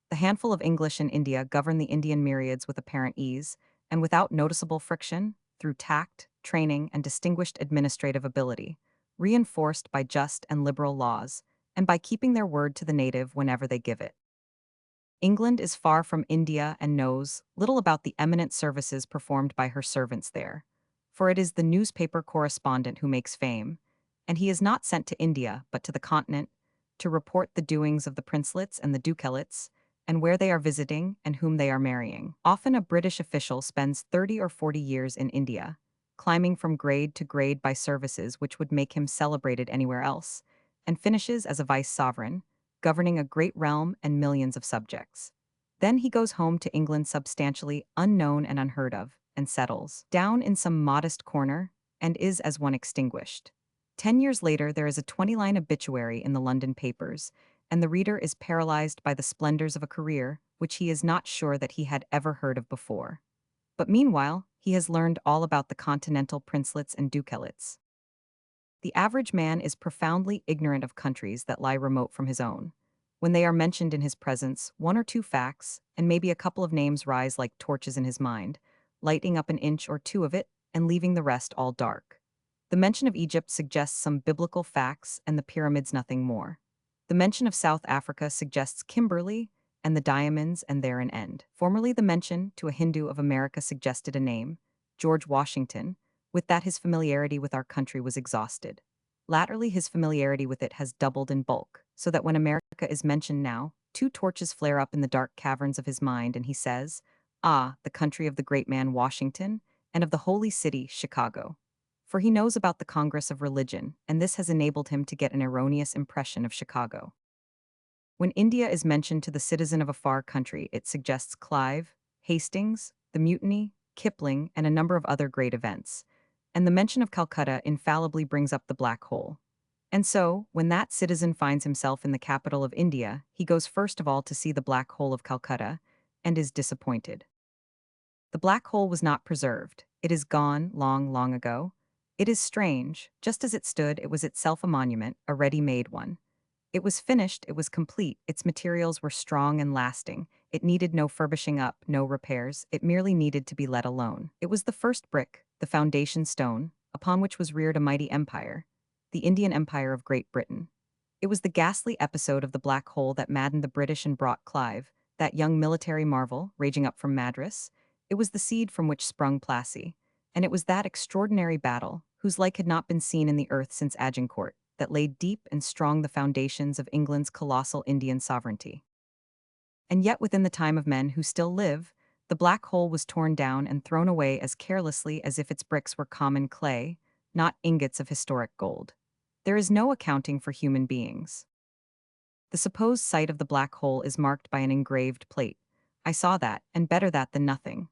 The handful of English in India govern the Indian myriads with apparent ease, and without noticeable friction, through tact, training, and distinguished administrative ability, reinforced by just and liberal laws, and by keeping their word to the native whenever they give it. England is far from India and knows little about the eminent services performed by her servants there, for it is the newspaper correspondent who makes fame, and he is not sent to India but to the continent, to report the doings of the princelets and the ducalates, and where they are visiting and whom they are marrying. Often a British official spends 30 or 40 years in India, climbing from grade to grade by services which would make him celebrated anywhere else, and finishes as a vice-sovereign, governing a great realm and millions of subjects. Then he goes home to England substantially unknown and unheard of, and settles down in some modest corner, and is as one extinguished. 10 years later there is a 20-line obituary in the London papers, and the reader is paralyzed by the splendors of a career which he is not sure that he had ever heard of before. But meanwhile, he has learned all about the continental princelets and ducalates. The average man is profoundly ignorant of countries that lie remote from his own. When they are mentioned in his presence, one or two facts, and maybe a couple of names rise like torches in his mind, lighting up an inch or two of it, and leaving the rest all dark. The mention of Egypt suggests some biblical facts, and the pyramids nothing more. The mention of South Africa suggests Kimberley, and the diamonds, and there an end. Formerly the mention to a Hindu of America suggested a name, George Washington. With that his familiarity with our country was exhausted. Latterly his familiarity with it has doubled in bulk, so that when America is mentioned now, two torches flare up in the dark caverns of his mind, and he says, "Ah, the country of the great man Washington, and of the holy city, Chicago." For he knows about the Congress of Religion, and this has enabled him to get an erroneous impression of Chicago. When India is mentioned to the citizen of a far country, it suggests Clive, Hastings, the Mutiny, Kipling, and a number of other great events. And the mention of Calcutta infallibly brings up the black hole. And so, when that citizen finds himself in the capital of India, he goes first of all to see the black hole of Calcutta, and is disappointed. The black hole was not preserved. It is gone long, long ago. It is strange. Just as it stood, it was itself a monument, a ready-made one. It was finished, it was complete, its materials were strong and lasting. It needed no furbishing up, no repairs, it merely needed to be let alone. It was the first brick, the foundation stone, upon which was reared a mighty empire, the Indian Empire of Great Britain. It was the ghastly episode of the black hole that maddened the British and brought Clive, that young military marvel, raging up from Madras. It was the seed from which sprung Plassey, and it was that extraordinary battle, whose like had not been seen in the earth since Agincourt, that laid deep and strong the foundations of England's colossal Indian sovereignty. And yet within the time of men who still live, the black hole was torn down and thrown away as carelessly as if its bricks were common clay, not ingots of historic gold. There is no accounting for human beings. The supposed site of the black hole is marked by an engraved plate. I saw that, and better that than nothing.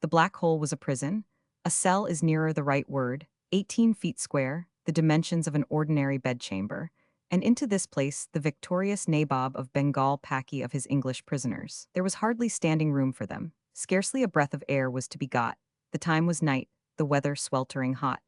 The black hole was a prison. A cell is nearer the right word, 18 feet square, the dimensions of an ordinary bedchamber, and into this place the victorious Nabob of Bengal packy of his English prisoners. There was hardly standing room for them. Scarcely a breath of air was to be got. The time was night, the weather sweltering hot.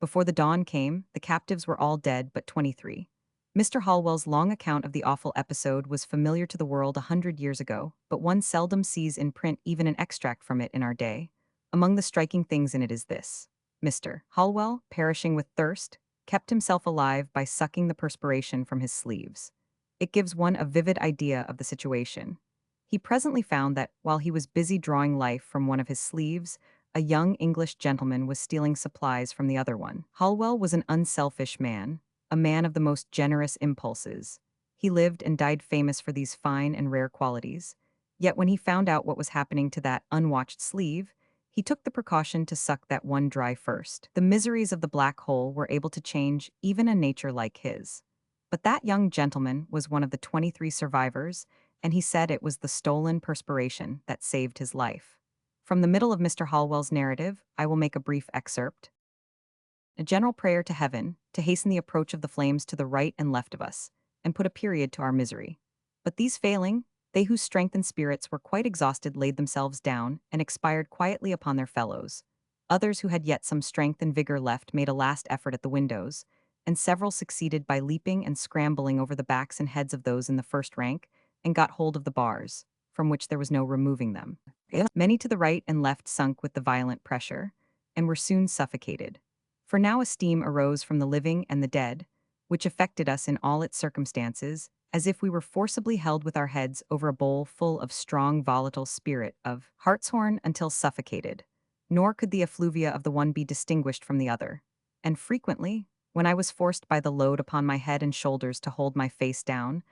Before the dawn came, the captives were all dead but 23. Mr. Hallwell's long account of the awful episode was familiar to the world 100 years ago, but one seldom sees in print even an extract from it in our day. Among the striking things in it is this. Mr. Hallwell, perishing with thirst, kept himself alive by sucking the perspiration from his sleeves. It gives one a vivid idea of the situation. He presently found that, while he was busy drawing life from one of his sleeves, a young English gentleman was stealing supplies from the other one. Hallwell was an unselfish man, a man of the most generous impulses. He lived and died famous for these fine and rare qualities. Yet when he found out what was happening to that unwatched sleeve, he took the precaution to suck that one dry first. The miseries of the black hole were able to change even a nature like his. But that young gentleman was one of the 23 survivors, and he said it was the stolen perspiration that saved his life. From the middle of Mr. Hallwell's narrative, I will make a brief excerpt. A general prayer to heaven to hasten the approach of the flames to the right and left of us, and put a period to our misery. But these failing, they whose strength and spirits were quite exhausted laid themselves down and expired quietly upon their fellows. Others who had yet some strength and vigor left made a last effort at the windows, and several succeeded by leaping and scrambling over the backs and heads of those in the first rank, and got hold of the bars, from which there was no removing them. Many to the right and left sunk with the violent pressure, and were soon suffocated. For now a steam arose from the living and the dead, which affected us in all its circumstances, as if we were forcibly held with our heads over a bowl full of strong volatile spirit of hartshorn until suffocated. Nor could the effluvia of the one be distinguished from the other. And frequently, when I was forced by the load upon my head and shoulders to hold my face down,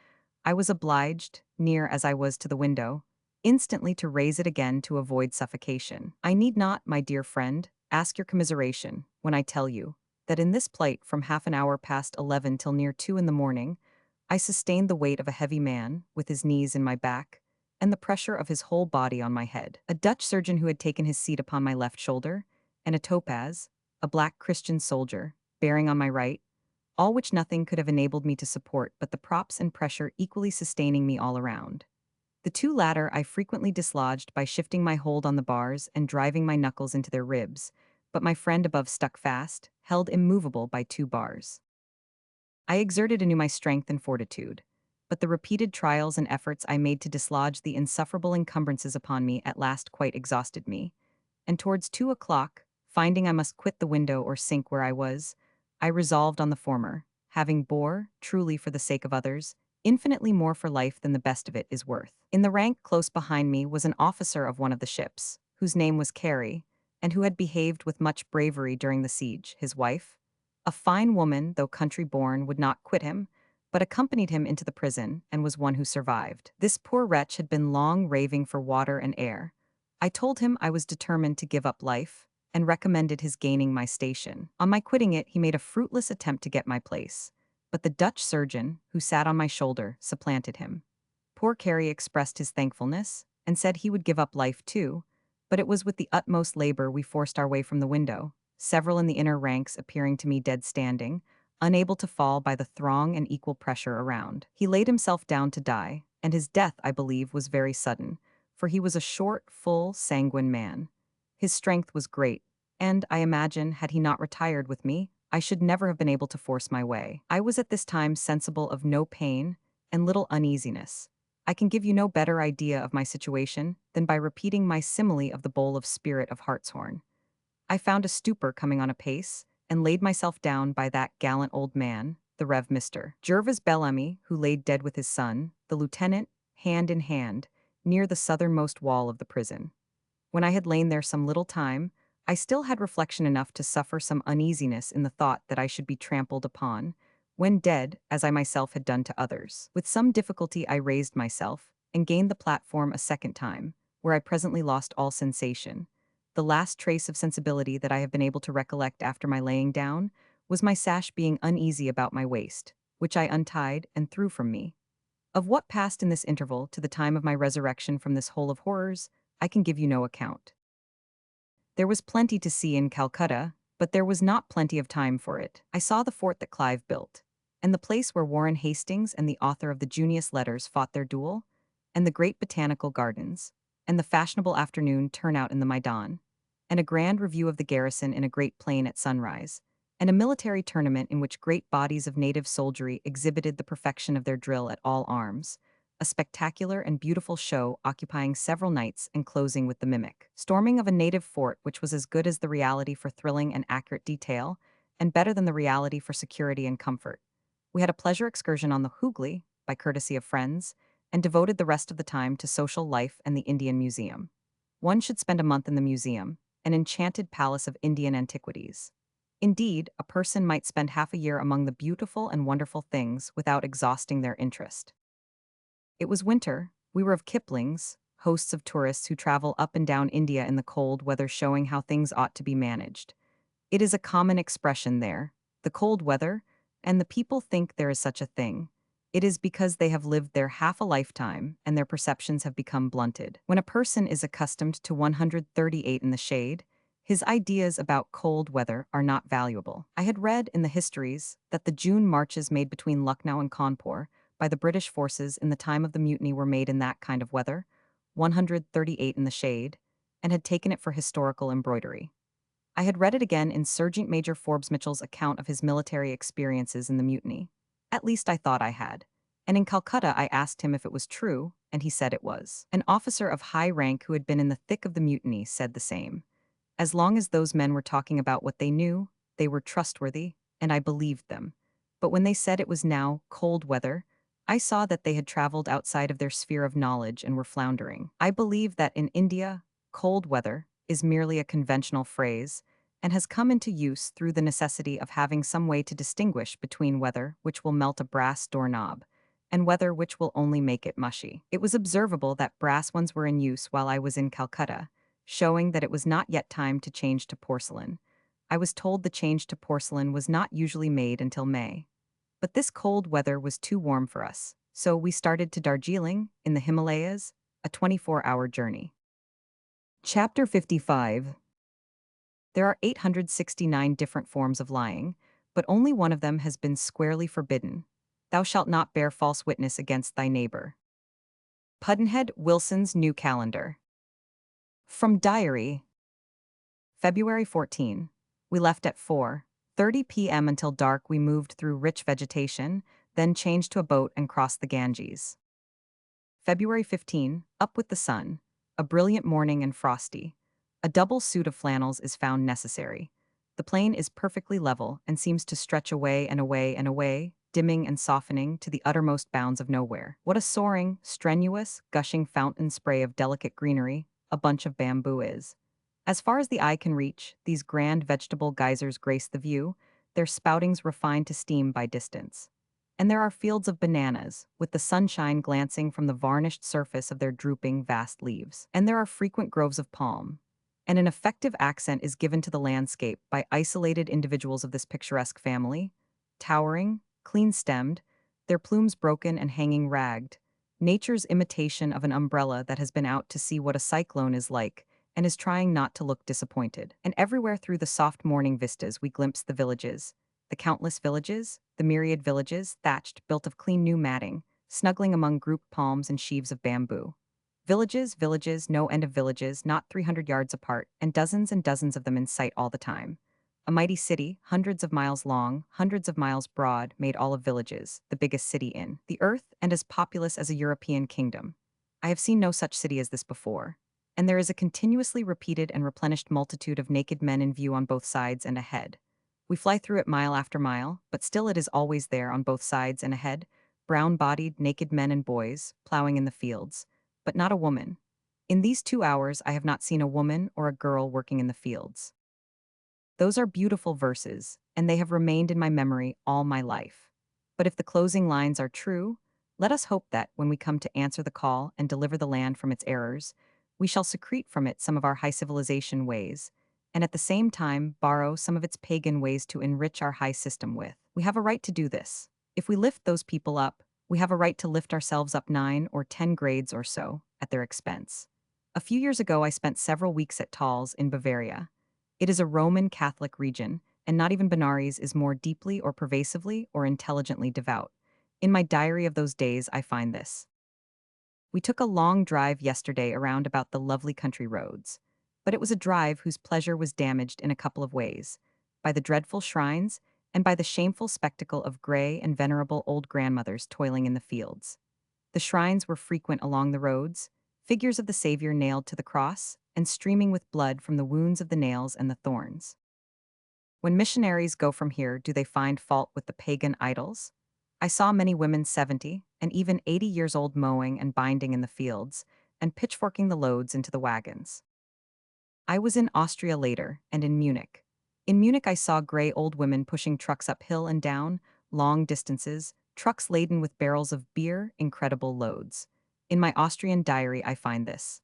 I was obliged, near as I was to the window, instantly to raise it again to avoid suffocation. I need not, my dear friend, ask your commiseration when I tell you that in this plight from half an hour past 11 till near 2 in the morning, I sustained the weight of a heavy man, with his knees in my back, and the pressure of his whole body on my head. A Dutch surgeon who had taken his seat upon my left shoulder, and a topaz, a black Christian soldier, bearing on my right, all which nothing could have enabled me to support but the props and pressure equally sustaining me all around. The two latter I frequently dislodged by shifting my hold on the bars and driving my knuckles into their ribs, but my friend above stuck fast, held immovable by two bars. I exerted anew my strength and fortitude, but the repeated trials and efforts I made to dislodge the insufferable encumbrances upon me at last quite exhausted me, and towards 2 o'clock, finding I must quit the window or sink where I was, I resolved on the former, having bore, truly for the sake of others, infinitely more for life than the best of it is worth. In the rank close behind me was an officer of one of the ships, whose name was Carey, and who had behaved with much bravery during the siege. His wife, a fine woman though country-born, would not quit him, but accompanied him into the prison, and was one who survived. This poor wretch had been long raving for water and air. I told him I was determined to give up life, and recommended his gaining my station. On my quitting it, he made a fruitless attempt to get my place, but the Dutch surgeon, who sat on my shoulder, supplanted him. Poor Carey expressed his thankfulness, and said he would give up life too, but it was with the utmost labor we forced our way from the window, several in the inner ranks appearing to me dead standing, unable to fall by the throng and equal pressure around. He laid himself down to die, and his death, I believe, was very sudden, for he was a short, full, sanguine man. His strength was great, and, I imagine, had he not retired with me, I should never have been able to force my way. I was at this time sensible of no pain and little uneasiness. I can give you no better idea of my situation than by repeating my simile of the bowl of spirit of hartshorn. I found a stupor coming on apace, and laid myself down by that gallant old man, the Rev. Mr. Jervis Bellamy, who laid dead with his son, the lieutenant, hand in hand, near the southernmost wall of the prison. When I had lain there some little time, I still had reflection enough to suffer some uneasiness in the thought that I should be trampled upon, when dead, as I myself had done to others. With some difficulty I raised myself, and gained the platform a second time, where I presently lost all sensation. The last trace of sensibility that I have been able to recollect after my laying down was my sash being uneasy about my waist, which I untied and threw from me. Of what passed in this interval to the time of my resurrection from this hole of horrors, I can give you no account. There was plenty to see in Calcutta, but there was not plenty of time for it. I saw the fort that Clive built, and the place where Warren Hastings and the author of the Junius Letters fought their duel, and the great botanical gardens, and the fashionable afternoon turnout in the Maidan, and a grand review of the garrison in a great plain at sunrise, and a military tournament in which great bodies of native soldiery exhibited the perfection of their drill at all arms, a spectacular and beautiful show occupying several nights and closing with the mimic storming of a native fort which was as good as the reality for thrilling and accurate detail, and better than the reality for security and comfort. We had a pleasure excursion on the Hooghly, by courtesy of friends, and devoted the rest of the time to social life and the Indian Museum. One should spend a month in the museum, an enchanted palace of Indian antiquities. Indeed, a person might spend half a year among the beautiful and wonderful things without exhausting their interest. It was winter. We were of Kipling's, hosts of tourists who travel up and down India in the cold weather, showing how things ought to be managed. It is a common expression there, the cold weather, and the people think there is such a thing. It is because they have lived there half a lifetime and their perceptions have become blunted. When a person is accustomed to 138 in the shade, his ideas about cold weather are not valuable. I had read in the histories that the June marches made between Lucknow and Cawnpore by the British forces in the time of the mutiny were made in that kind of weather, 138 in the shade, and had taken it for historical embroidery. I had read it again in Sergeant Major Forbes Mitchell's account of his military experiences in the mutiny. At least I thought I had. And in Calcutta I asked him if it was true, and he said it was. An officer of high rank who had been in the thick of the mutiny said the same. As long as those men were talking about what they knew, they were trustworthy, and I believed them. But when they said it was now cold weather, I saw that they had traveled outside of their sphere of knowledge and were floundering. I believe that in India, cold weather is merely a conventional phrase and has come into use through the necessity of having some way to distinguish between weather which will melt a brass doorknob and weather which will only make it mushy. It was observable that brass ones were in use while I was in Calcutta, showing that it was not yet time to change to porcelain. I was told the change to porcelain was not usually made until May. But this cold weather was too warm for us, so we started to Darjeeling, in the Himalayas, a 24-hour journey. Chapter 55. There are 869 different forms of lying, but only one of them has been squarely forbidden. Thou shalt not bear false witness against thy neighbor. Pudd'nhead Wilson's New Calendar. From Diary. February 14. We left at 4:30 p.m. Until dark we moved through rich vegetation, then changed to a boat and crossed the Ganges. February 15. Up with the sun. A brilliant morning and frosty. A double suit of flannels is found necessary. The plain is perfectly level and seems to stretch away and away and away, dimming and softening to the uttermost bounds of nowhere. What a soaring, strenuous, gushing fountain spray of delicate greenery a bunch of bamboo is. As far as the eye can reach, these grand vegetable geysers grace the view, their spoutings refined to steam by distance. And there are fields of bananas, with the sunshine glancing from the varnished surface of their drooping, vast leaves. And there are frequent groves of palm. And an effective accent is given to the landscape by isolated individuals of this picturesque family, towering, clean-stemmed, their plumes broken and hanging ragged, nature's imitation of an umbrella that has been out to see what a cyclone is like, and is trying not to look disappointed. And everywhere through the soft morning vistas we glimpse the villages, the countless villages, the myriad villages, thatched, built of clean new matting, snuggling among grouped palms and sheaves of bamboo. Villages, villages, no end of villages, not 300 yards apart, and dozens of them in sight all the time. A mighty city, hundreds of miles long, hundreds of miles broad, made all of villages, the biggest city in the earth, and as populous as a European kingdom. I have seen no such city as this before. And there is a continuously repeated and replenished multitude of naked men in view on both sides and ahead. We fly through it mile after mile, but still it is always there on both sides and ahead, brown-bodied, naked men and boys, plowing in the fields, but not a woman. In these 2 hours I have not seen a woman or a girl working in the fields. Those are beautiful verses, and they have remained in my memory all my life. But if the closing lines are true, let us hope that, when we come to answer the call and deliver the land from its errors, we shall secrete from it some of our high civilization ways, and at the same time borrow some of its pagan ways to enrich our high system with. We have a right to do this. If we lift those people up, we have a right to lift ourselves up 9 or 10 grades or so, at their expense. A few years ago I spent several weeks at Tals in Bavaria. It is a Roman Catholic region, and not even Benares is more deeply or pervasively or intelligently devout. In my diary of those days I find this. We took a long drive yesterday around about the lovely country roads. But it was a drive whose pleasure was damaged in a couple of ways, by the dreadful shrines and by the shameful spectacle of gray and venerable old grandmothers toiling in the fields. The shrines were frequent along the roads, figures of the Savior nailed to the cross, and streaming with blood from the wounds of the nails and the thorns. When missionaries go from here, do they find fault with the pagan idols? I saw many women 70 and even 80 years old mowing and binding in the fields, and pitchforking the loads into the wagons. I was in Austria later, and in Munich. In Munich I saw gray old women pushing trucks up hill and down, long distances, trucks laden with barrels of beer, incredible loads. In my Austrian diary I find this.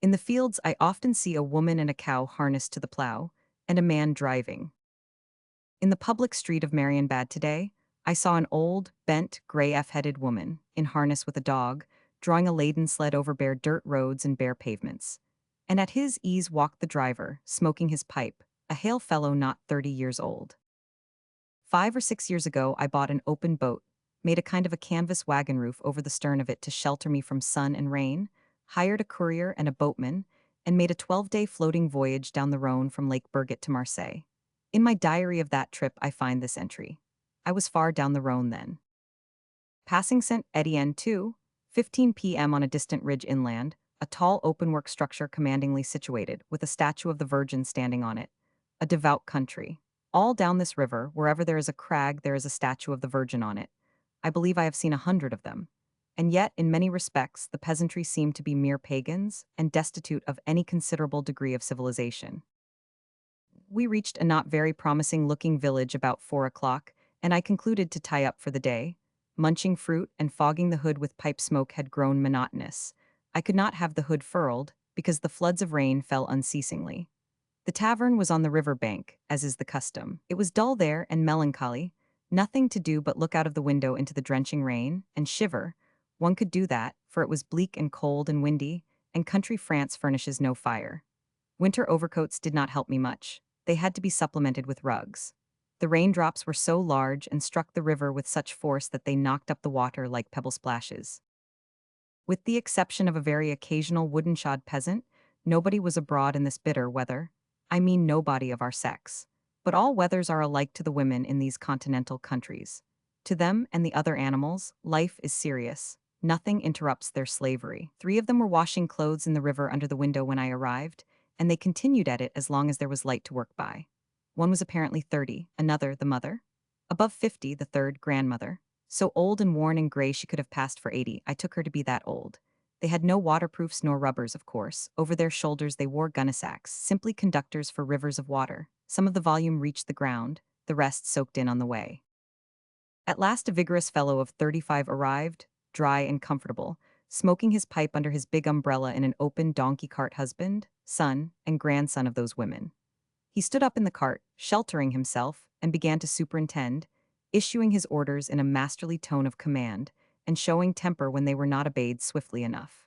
In the fields I often see a woman and a cow harnessed to the plow, and a man driving. In the public street of Marienbad today, I saw an old, bent, gray F-headed woman, in harness with a dog, drawing a laden sled over bare dirt roads and bare pavements. And at his ease walked the driver, smoking his pipe, a hale fellow not 30 years old. 5 or 6 years ago I bought an open boat, made a kind of a canvas wagon roof over the stern of it to shelter me from sun and rain, hired a courier and a boatman, and made a 12-day floating voyage down the Rhone from Lake Birgit to Marseille. In my diary of that trip I find this entry. I was far down the Rhone then. Passing Saint Etienne too, 15 p.m. on a distant ridge inland, a tall open-work structure commandingly situated, with a statue of the Virgin standing on it. A devout country. All down this river, wherever there is a crag there is a statue of the Virgin on it. I believe I have seen 100 of them. And yet, in many respects, the peasantry seem to be mere pagans, and destitute of any considerable degree of civilization. We reached a not very promising-looking village about 4 o'clock, and I concluded to tie up for the day. Munching fruit and fogging the hood with pipe smoke had grown monotonous. I could not have the hood furled, because the floods of rain fell unceasingly. The tavern was on the river bank, as is the custom. It was dull there and melancholy, nothing to do but look out of the window into the drenching rain, and shiver. One could do that, for it was bleak and cold and windy, and country France furnishes no fire. Winter overcoats did not help me much. They had to be supplemented with rugs. The raindrops were so large and struck the river with such force that they knocked up the water like pebble splashes. With the exception of a very occasional wooden-shod peasant, nobody was abroad in this bitter weather. I mean nobody of our sex. But all weathers are alike to the women in these continental countries. To them and the other animals, life is serious. Nothing interrupts their slavery. 3 of them were washing clothes in the river under the window when I arrived, and they continued at it as long as there was light to work by. One was apparently 30, another, the mother. Above 50, the third, grandmother. So old and worn and gray she could have passed for 80, I took her to be that old. They had no waterproofs nor rubbers, of course. Over their shoulders they wore gunnysacks, simply conductors for rivers of water. Some of the volume reached the ground, the rest soaked in on the way. At last a vigorous fellow of 35 arrived, dry and comfortable, smoking his pipe under his big umbrella in an open donkey cart, husband, son, and grandson of those women. He stood up in the cart, sheltering himself, and began to superintend, issuing his orders in a masterly tone of command, and showing temper when they were not obeyed swiftly enough.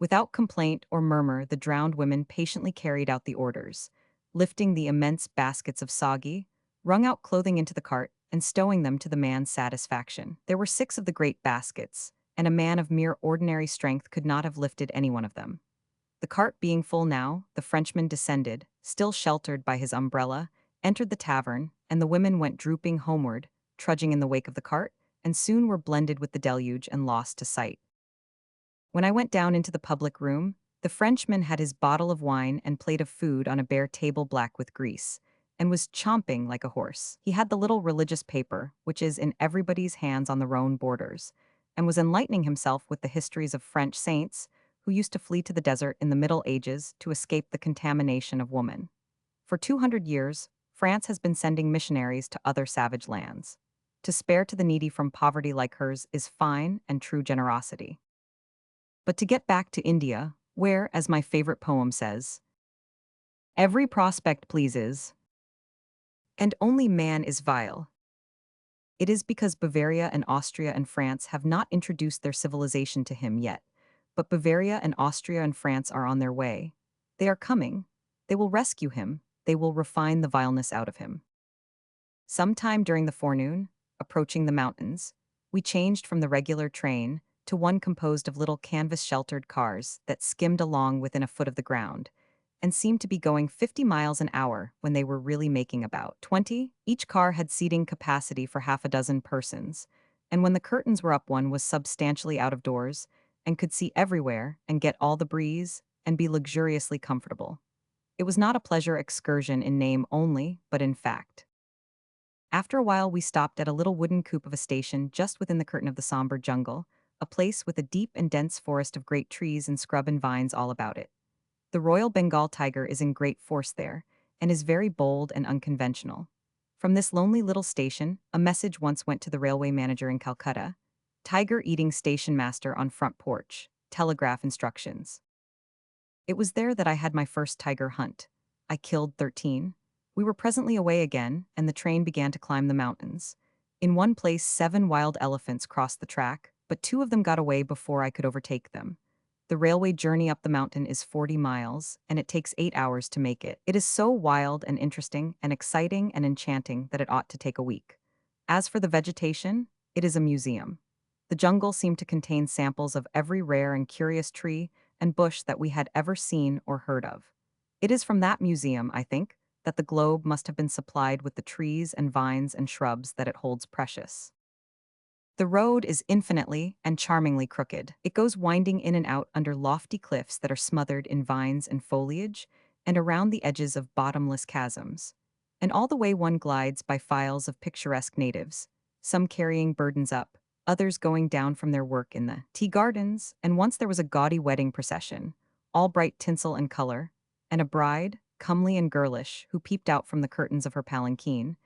Without complaint or murmur, the drowned women patiently carried out the orders, lifting the immense baskets of soggy, wrung-out clothing into the cart, and stowing them to the man's satisfaction. There were 6 of the great baskets, and a man of mere ordinary strength could not have lifted any one of them. The cart being full now, the Frenchman descended, still sheltered by his umbrella, entered the tavern, and the women went drooping homeward, trudging in the wake of the cart, and soon were blended with the deluge and lost to sight. When I went down into the public room, the Frenchman had his bottle of wine and plate of food on a bare table black with grease, and was chomping like a horse. He had the little religious paper, which is in everybody's hands on the Rhone borders, and was enlightening himself with the histories of French saints who used to flee to the desert in the Middle Ages to escape the contamination of woman. For 200 years, France has been sending missionaries to other savage lands. To spare to the needy from poverty like hers is fine and true generosity. But to get back to India, where, as my favorite poem says, every prospect pleases, and only man is vile. It is because Bavaria and Austria and France have not introduced their civilization to him yet, but Bavaria and Austria and France are on their way. They are coming. They will rescue him. They will refine the vileness out of him. Sometime during the forenoon, approaching the mountains, we changed from the regular train to one composed of little canvas-sheltered cars that skimmed along within a foot of the ground, and seemed to be going 50 miles an hour when they were really making about 20. Each car had seating capacity for half a dozen persons, and when the curtains were up one was substantially out of doors, and could see everywhere and get all the breeze and be luxuriously comfortable. It was not a pleasure excursion in name only, but in fact. After a while we stopped at a little wooden coop of a station just within the curtain of the somber jungle, a place with a deep and dense forest of great trees and scrub and vines all about it. The Royal Bengal tiger is in great force there, and is very bold and unconventional. From this lonely little station, a message once went to the railway manager in Calcutta: tiger eating station master on front porch, telegraph instructions. It was there that I had my first tiger hunt. I killed 13. We were presently away again, and the train began to climb the mountains. In one place 7 wild elephants crossed the track, but 2 of them got away before I could overtake them. The railway journey up the mountain is 40 miles, and it takes 8 hours to make it. It is so wild and interesting and exciting and enchanting that it ought to take a week. As for the vegetation, it is a museum. The jungle seemed to contain samples of every rare and curious tree and bush that we had ever seen or heard of. It is from that museum, I think, that the globe must have been supplied with the trees and vines and shrubs that it holds precious. The road is infinitely and charmingly crooked. It goes winding in and out under lofty cliffs that are smothered in vines and foliage, and around the edges of bottomless chasms. And all the way one glides by files of picturesque natives, some carrying burdens up, others going down from their work in the tea gardens, and once there was a gaudy wedding procession, all bright tinsel and color, and a bride, comely and girlish, who peeped out from the curtains of her palanquin,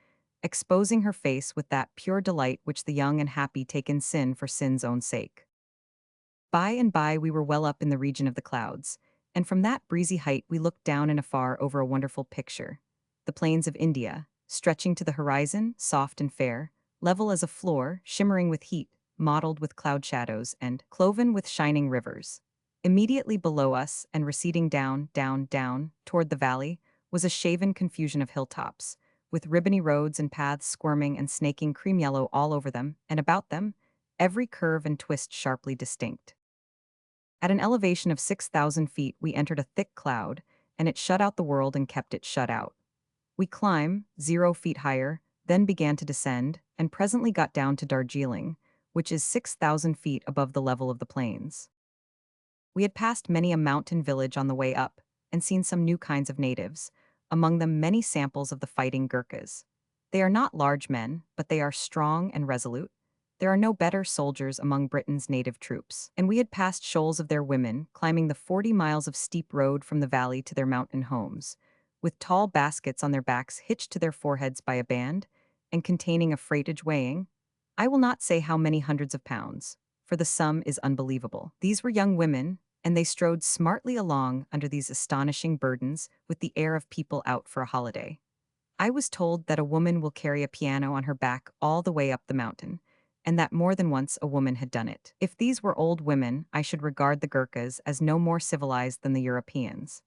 exposing her face with that pure delight which the young and happy take in sin for sin's own sake. By and by we were well up in the region of the clouds, and from that breezy height we looked down and afar over a wonderful picture, the plains of India, stretching to the horizon, soft and fair, level as a floor, shimmering with heat, mottled with cloud shadows, and cloven with shining rivers. Immediately below us, and receding down, down, down, toward the valley, was a shaven confusion of hilltops, with ribbony roads and paths squirming and snaking cream yellow all over them, and about them, every curve and twist sharply distinct. At an elevation of 6,000 feet we entered a thick cloud, and it shut out the world and kept it shut out. We climb, 0 feet higher, then began to descend, and presently got down to Darjeeling, which is 6,000 feet above the level of the plains. We had passed many a mountain village on the way up, and seen some new kinds of natives, among them many samples of the fighting Gurkhas. They are not large men, but they are strong and resolute. There are no better soldiers among Britain's native troops, and we had passed shoals of their women, climbing the 40 miles of steep road from the valley to their mountain homes, with tall baskets on their backs hitched to their foreheads by a band, and containing a freightage weighing, I will not say how many hundreds of pounds, for the sum is unbelievable. These were young women, and they strode smartly along under these astonishing burdens with the air of people out for a holiday. I was told that a woman will carry a piano on her back all the way up the mountain, and that more than once a woman had done it. If these were old women, I should regard the Gurkhas as no more civilized than the Europeans.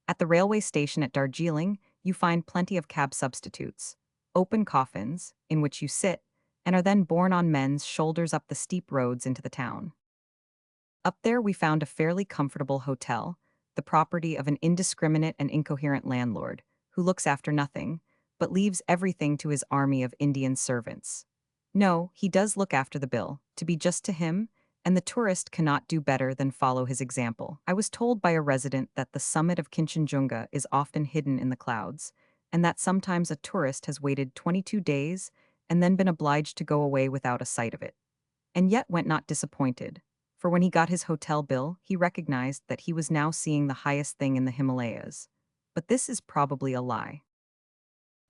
At the railway station at Darjeeling, you find plenty of cab substitutes, open coffins, in which you sit, and are then borne on men's shoulders up the steep roads into the town. Up there we found a fairly comfortable hotel, the property of an indiscriminate and incoherent landlord who looks after nothing, but leaves everything to his army of Indian servants. No, he does look after the bill, to be just to him, and the tourist cannot do better than follow his example. I was told by a resident that the summit of Kinchenjunga is often hidden in the clouds, and that sometimes a tourist has waited 22 days and then been obliged to go away without a sight of it. And yet went not disappointed, for when he got his hotel bill, he recognized that he was now seeing the highest thing in the Himalayas. But this is probably a lie.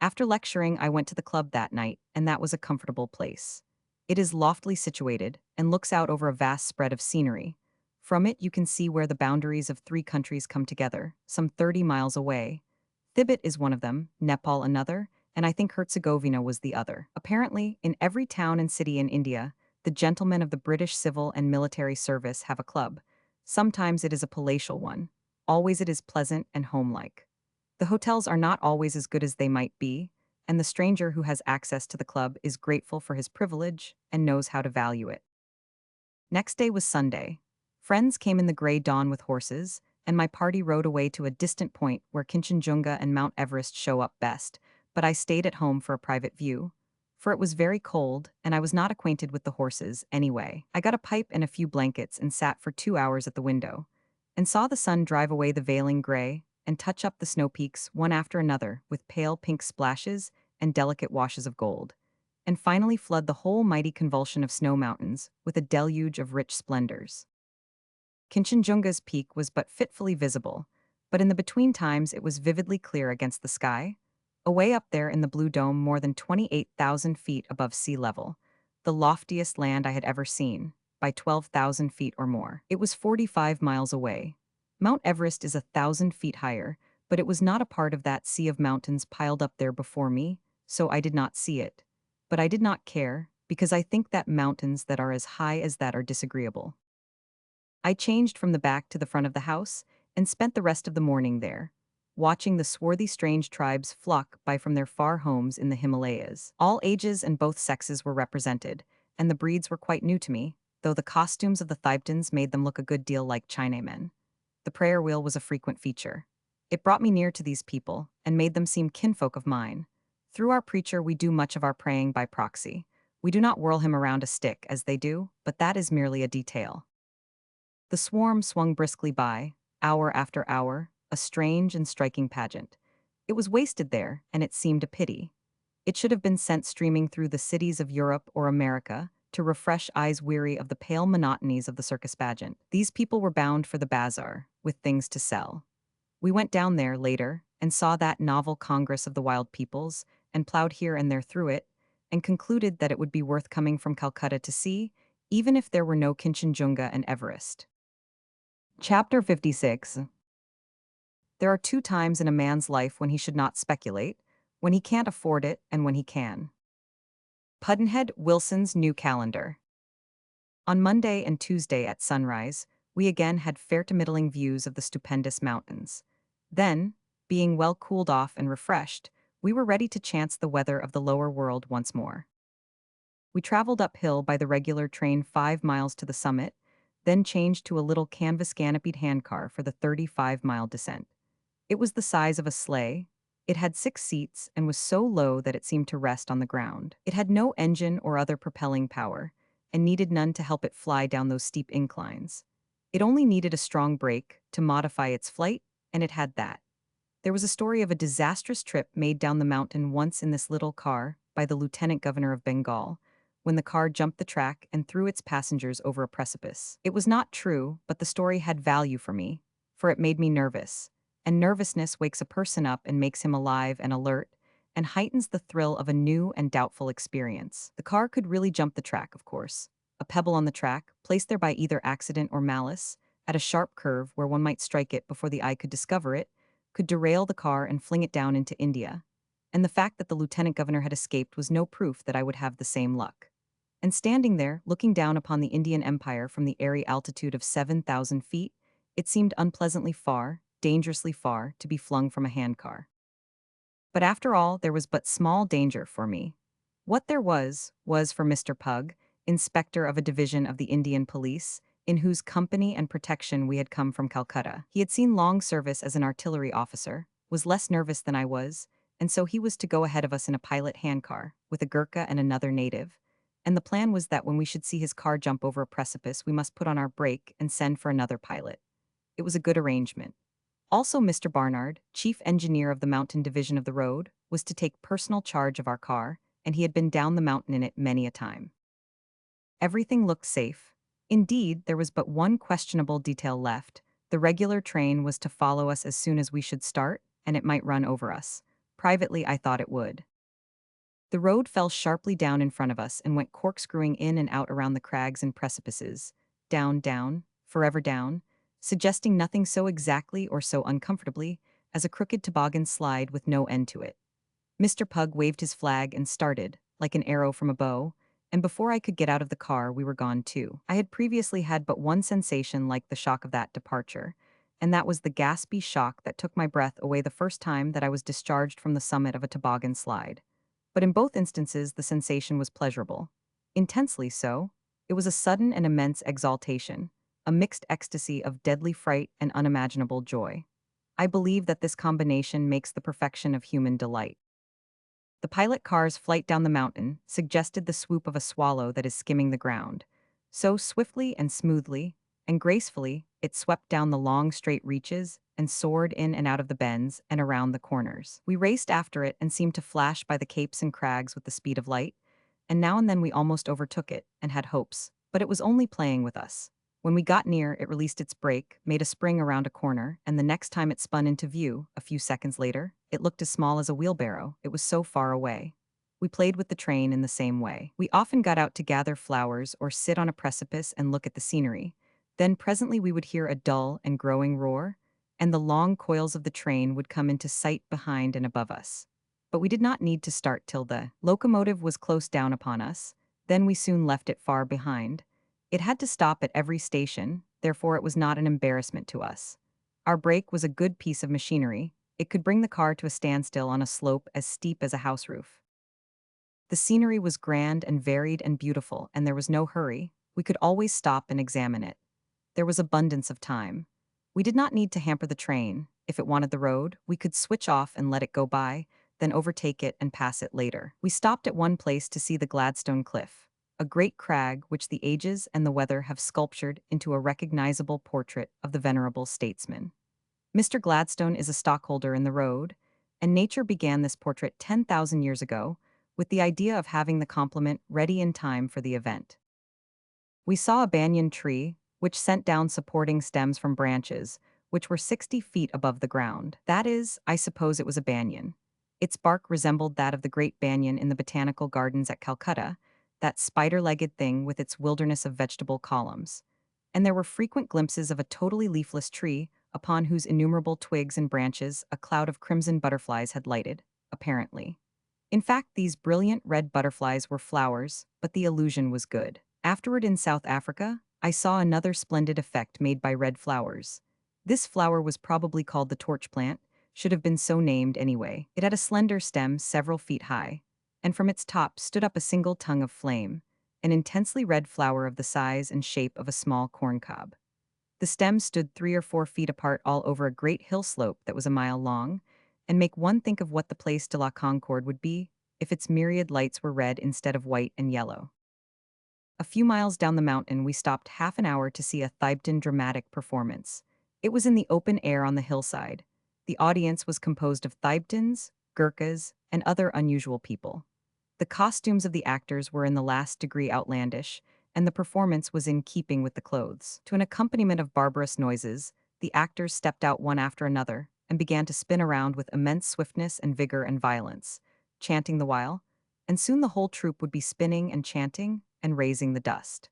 After lecturing, I went to the club that night, and that was a comfortable place. It is loftily situated and looks out over a vast spread of scenery. From it, you can see where the boundaries of three countries come together, some 30 miles away. Tibet is one of them, Nepal another, and I think Herzegovina was the other. Apparently, in every town and city in India, the gentlemen of the British civil and military service have a club. Sometimes it is a palatial one. Always it is pleasant and homelike. The hotels are not always as good as they might be, and the stranger who has access to the club is grateful for his privilege and knows how to value it. Next day was Sunday. Friends came in the gray dawn with horses, and my party rode away to a distant point where Kinchenjunga and Mount Everest show up best, but I stayed at home for a private view. For it was very cold, and I was not acquainted with the horses anyway. I got a pipe and a few blankets and sat for 2 hours at the window, and saw the sun drive away the veiling gray and touch up the snow peaks one after another with pale pink splashes and delicate washes of gold, and finally flood the whole mighty convulsion of snow mountains with a deluge of rich splendors. Kinchenjunga's peak was but fitfully visible, but in the between times it was vividly clear against the sky, away up there in the blue dome more than 28,000 feet above sea level, the loftiest land I had ever seen, by 12,000 feet or more. It was 45 miles away. Mount Everest is 1,000 feet higher, but it was not a part of that sea of mountains piled up there before me, so I did not see it. But I did not care, because I think that mountains that are as high as that are disagreeable. I changed from the back to the front of the house and spent the rest of the morning there, watching the swarthy strange tribes flock by from their far homes in the Himalayas. All ages and both sexes were represented, and the breeds were quite new to me, though the costumes of the Thibetans made them look a good deal like Chinamen. The prayer wheel was a frequent feature. It brought me near to these people and made them seem kinfolk of mine. Through our preacher, we do much of our praying by proxy. We do not whirl him around a stick as they do, but that is merely a detail. The swarm swung briskly by, hour after hour, a strange and striking pageant. It was wasted there, and it seemed a pity. It should have been sent streaming through the cities of Europe or America to refresh eyes weary of the pale monotonies of the circus pageant. These people were bound for the bazaar, with things to sell. We went down there later and saw that novel Congress of the Wild Peoples and plowed here and there through it, and concluded that it would be worth coming from Calcutta to see, even if there were no Kinchenjunga and Everest. Chapter 56. There are two times in a man's life when he should not speculate, when he can't afford it and when he can. Pudd'nhead Wilson's New Calendar. On Monday and Tuesday at sunrise, we again had fair to middling views of the stupendous mountains. Then, being well cooled off and refreshed, we were ready to chance the weather of the lower world once more. We traveled uphill by the regular train 5 miles to the summit, then changed to a little canvas-canopied handcar for the 35-mile descent. It was the size of a sleigh. It had 6 seats and was so low that it seemed to rest on the ground. It had no engine or other propelling power, and needed none to help it fly down those steep inclines. It only needed a strong brake to modify its flight, and it had that. There was a story of a disastrous trip made down the mountain once in this little car by the Lieutenant Governor of Bengal, when the car jumped the track and threw its passengers over a precipice. It was not true, but the story had value for me, for it made me nervous, and nervousness wakes a person up and makes him alive and alert, and heightens the thrill of a new and doubtful experience. The car could really jump the track, of course. A pebble on the track, placed there by either accident or malice, at a sharp curve where one might strike it before the eye could discover it, could derail the car and fling it down into India. And the fact that the lieutenant governor had escaped was no proof that I would have the same luck. And standing there, looking down upon the Indian Empire from the airy altitude of 7,000 feet, it seemed unpleasantly far, dangerously far, to be flung from a handcar. But after all, there was but small danger for me. What there was for Mr. Pug, inspector of a division of the Indian police, in whose company and protection we had come from Calcutta. He had seen long service as an artillery officer, was less nervous than I was, and so he was to go ahead of us in a pilot handcar, with a Gurkha and another native. And the plan was that when we should see his car jump over a precipice, we must put on our brake and send for another pilot. It was a good arrangement. Also, Mr. Barnard, chief engineer of the mountain division of the road, was to take personal charge of our car, and he had been down the mountain in it many a time. Everything looked safe. Indeed, there was but one questionable detail left. The regular train was to follow us as soon as we should start, and it might run over us. Privately, I thought it would. The road fell sharply down in front of us and went corkscrewing in and out around the crags and precipices. Down, down, forever down, suggesting nothing so exactly or so uncomfortably as a crooked toboggan slide with no end to it. Mr. Pug waved his flag and started, like an arrow from a bow, and before I could get out of the car, we were gone too. I had previously had but one sensation like the shock of that departure, and that was the gaspy shock that took my breath away the first time that I was discharged from the summit of a toboggan slide. But in both instances, the sensation was pleasurable. Intensely so. It was a sudden and immense exaltation, a mixed ecstasy of deadly fright and unimaginable joy. I believe that this combination makes the perfection of human delight. The pilot car's flight down the mountain suggested the swoop of a swallow that is skimming the ground. So swiftly and smoothly and gracefully, it swept down the long straight reaches and soared in and out of the bends and around the corners. We raced after it and seemed to flash by the capes and crags with the speed of light, and now and then we almost overtook it and had hopes, but it was only playing with us. When we got near, it released its brake, made a spring around a corner, and the next time it spun into view, a few seconds later, it looked as small as a wheelbarrow. It was so far away. We played with the train in the same way. We often got out to gather flowers or sit on a precipice and look at the scenery. Then presently we would hear a dull and growing roar, and the long coils of the train would come into sight behind and above us. But we did not need to start till the locomotive was close down upon us. Then we soon left it far behind. It had to stop at every station, therefore it was not an embarrassment to us. Our brake was a good piece of machinery. It could bring the car to a standstill on a slope as steep as a house roof. The scenery was grand and varied and beautiful, and there was no hurry. We could always stop and examine it. There was abundance of time. We did not need to hamper the train. If it wanted the road, we could switch off and let it go by, then overtake it and pass it later. We stopped at one place to see the Gladstone Cliff, a great crag which the ages and the weather have sculptured into a recognizable portrait of the venerable statesman. Mr. Gladstone is a stockholder in the road, and nature began this portrait 10,000 years ago with the idea of having the complement ready in time for the event. We saw a banyan tree, which sent down supporting stems from branches, which were 60 feet above the ground. That is, I suppose it was a banyan. Its bark resembled that of the great banyan in the botanical gardens at Calcutta, that spider-legged thing with its wilderness of vegetable columns. And there were frequent glimpses of a totally leafless tree, upon whose innumerable twigs and branches a cloud of crimson butterflies had lighted, apparently. In fact, these brilliant red butterflies were flowers, but the illusion was good. Afterward in South Africa, I saw another splendid effect made by red flowers. This flower was probably called the torch plant, should have been so named anyway. It had a slender stem several feet high, and from its top stood up a single tongue of flame, an intensely red flower of the size and shape of a small corn cob. The stems stood 3 or 4 feet apart all over a great hill slope that was a mile long, and make one think of what the Place de la Concorde would be if its myriad lights were red instead of white and yellow. A few miles down the mountain, we stopped half an hour to see a Thibton dramatic performance. It was in the open air on the hillside. The audience was composed of Thibtons, Gurkhas, and other unusual people. The costumes of the actors were in the last degree outlandish, and the performance was in keeping with the clothes. To an accompaniment of barbarous noises, the actors stepped out one after another and began to spin around with immense swiftness and vigor and violence, chanting the while, and soon the whole troupe would be spinning and chanting and raising the dust.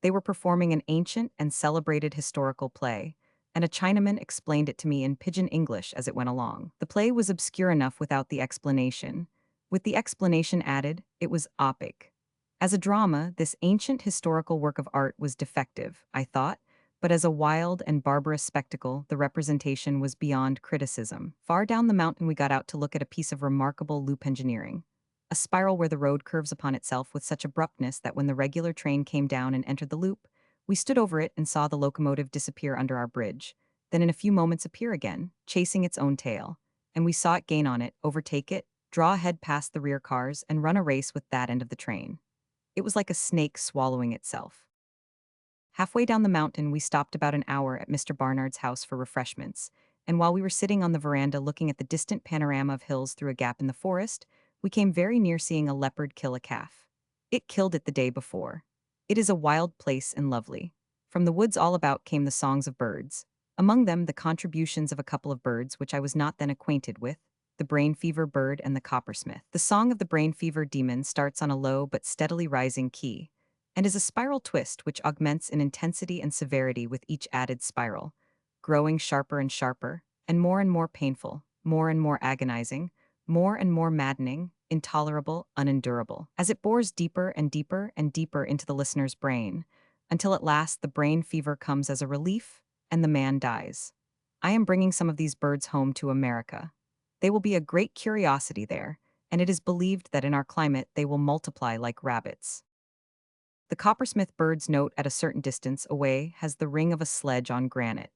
They were performing an ancient and celebrated historical play, and a Chinaman explained it to me in pidgin English as it went along. The play was obscure enough without the explanation. With the explanation added, it was opic. As a drama, this ancient historical work of art was defective, I thought, but as a wild and barbarous spectacle, the representation was beyond criticism. Far down the mountain we got out to look at a piece of remarkable loop engineering, a spiral where the road curves upon itself with such abruptness that when the regular train came down and entered the loop, We stood over it and saw the locomotive disappear under our bridge, then in a few moments appear again, chasing its own tail. And we saw it gain on it, overtake it, draw ahead past the rear cars, and run a race with that end of the train. It was like a snake swallowing itself. Halfway down the mountain, we stopped about an hour at Mr. Barnard's house for refreshments, and while we were sitting on the veranda looking at the distant panorama of hills through a gap in the forest, we came very near seeing a leopard kill a calf. It killed it the day before. It is a wild place and lovely. From the woods all about came the songs of birds, among them the contributions of a couple of birds which I was not then acquainted with, the brain fever bird and the coppersmith. The song of the brain fever demon starts on a low but steadily rising key, and is a spiral twist which augments in intensity and severity with each added spiral, growing sharper and more painful, more and more agonizing, more and more maddening, intolerable, unendurable, as it bores deeper and deeper and deeper into the listener's brain, until at last the brain fever comes as a relief, and the man dies. I am bringing some of these birds home to America. They will be a great curiosity there, and it is believed that in our climate they will multiply like rabbits. The coppersmith bird's note at a certain distance away has the ring of a sledge on granite.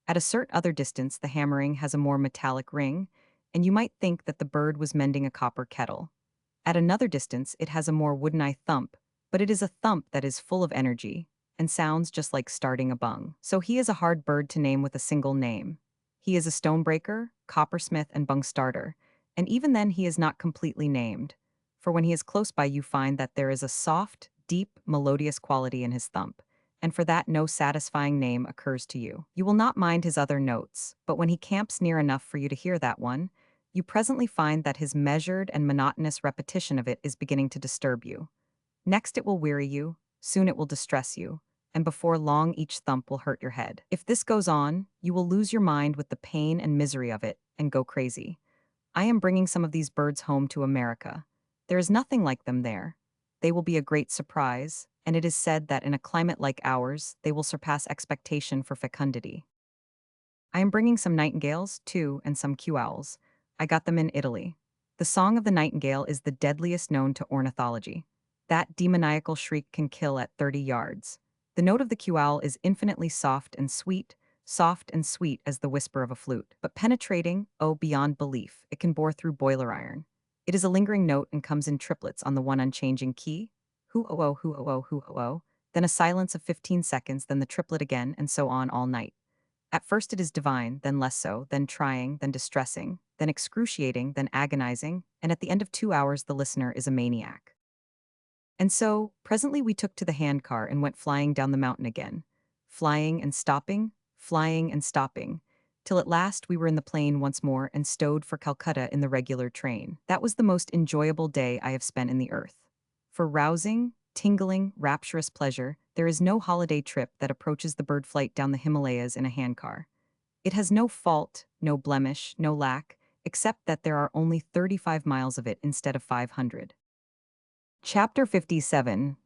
At a certain other distance, the hammering has a more metallic ring, and you might think that the bird was mending a copper kettle. At another distance, it has a more wooden-eye thump, but it is a thump that is full of energy, and sounds just like starting a bung. So he is a hard bird to name with a single name. He is a stonebreaker, coppersmith, and bung starter, and even then he is not completely named, for when he is close by you find that there is a soft, deep, melodious quality in his thump, and for that no satisfying name occurs to you. You will not mind his other notes, but when he camps near enough for you to hear that one, you presently find that his measured and monotonous repetition of it is beginning to disturb you. Next it will weary you, soon it will distress you, and before long each thump will hurt your head. If this goes on, you will lose your mind with the pain and misery of it, and go crazy. I am bringing some of these birds home to America. There is nothing like them there. They will be a great surprise, and it is said that in a climate like ours, they will surpass expectation for fecundity. I am bringing some nightingales, too, and some cue owls. I got them in Italy. The song of the nightingale is the deadliest known to ornithology. That demoniacal shriek can kill at 30 yards. The note of the cue owl is infinitely soft and sweet as the whisper of a flute, but penetrating, oh, beyond belief, it can bore through boiler iron. It is a lingering note and comes in triplets on the one unchanging key, hoo-oh-oh, hoo-oh-oh, hoo-oh-oh, then a silence of 15 seconds, then the triplet again, and so on all night. At first it is divine, then less so, then trying, then distressing, then excruciating, then agonizing, and at the end of 2 hours the listener is a maniac. And so, presently we took to the handcar and went flying down the mountain again, flying and stopping, till at last we were in the plain once more and stowed for Calcutta in the regular train. That was the most enjoyable day I have spent in the earth. For rousing, tingling, rapturous pleasure, there is no holiday trip that approaches the bird flight down the Himalayas in a handcar. It has no fault, no blemish, no lack, except that there are only 35 miles of it instead of 500. Chapter 57.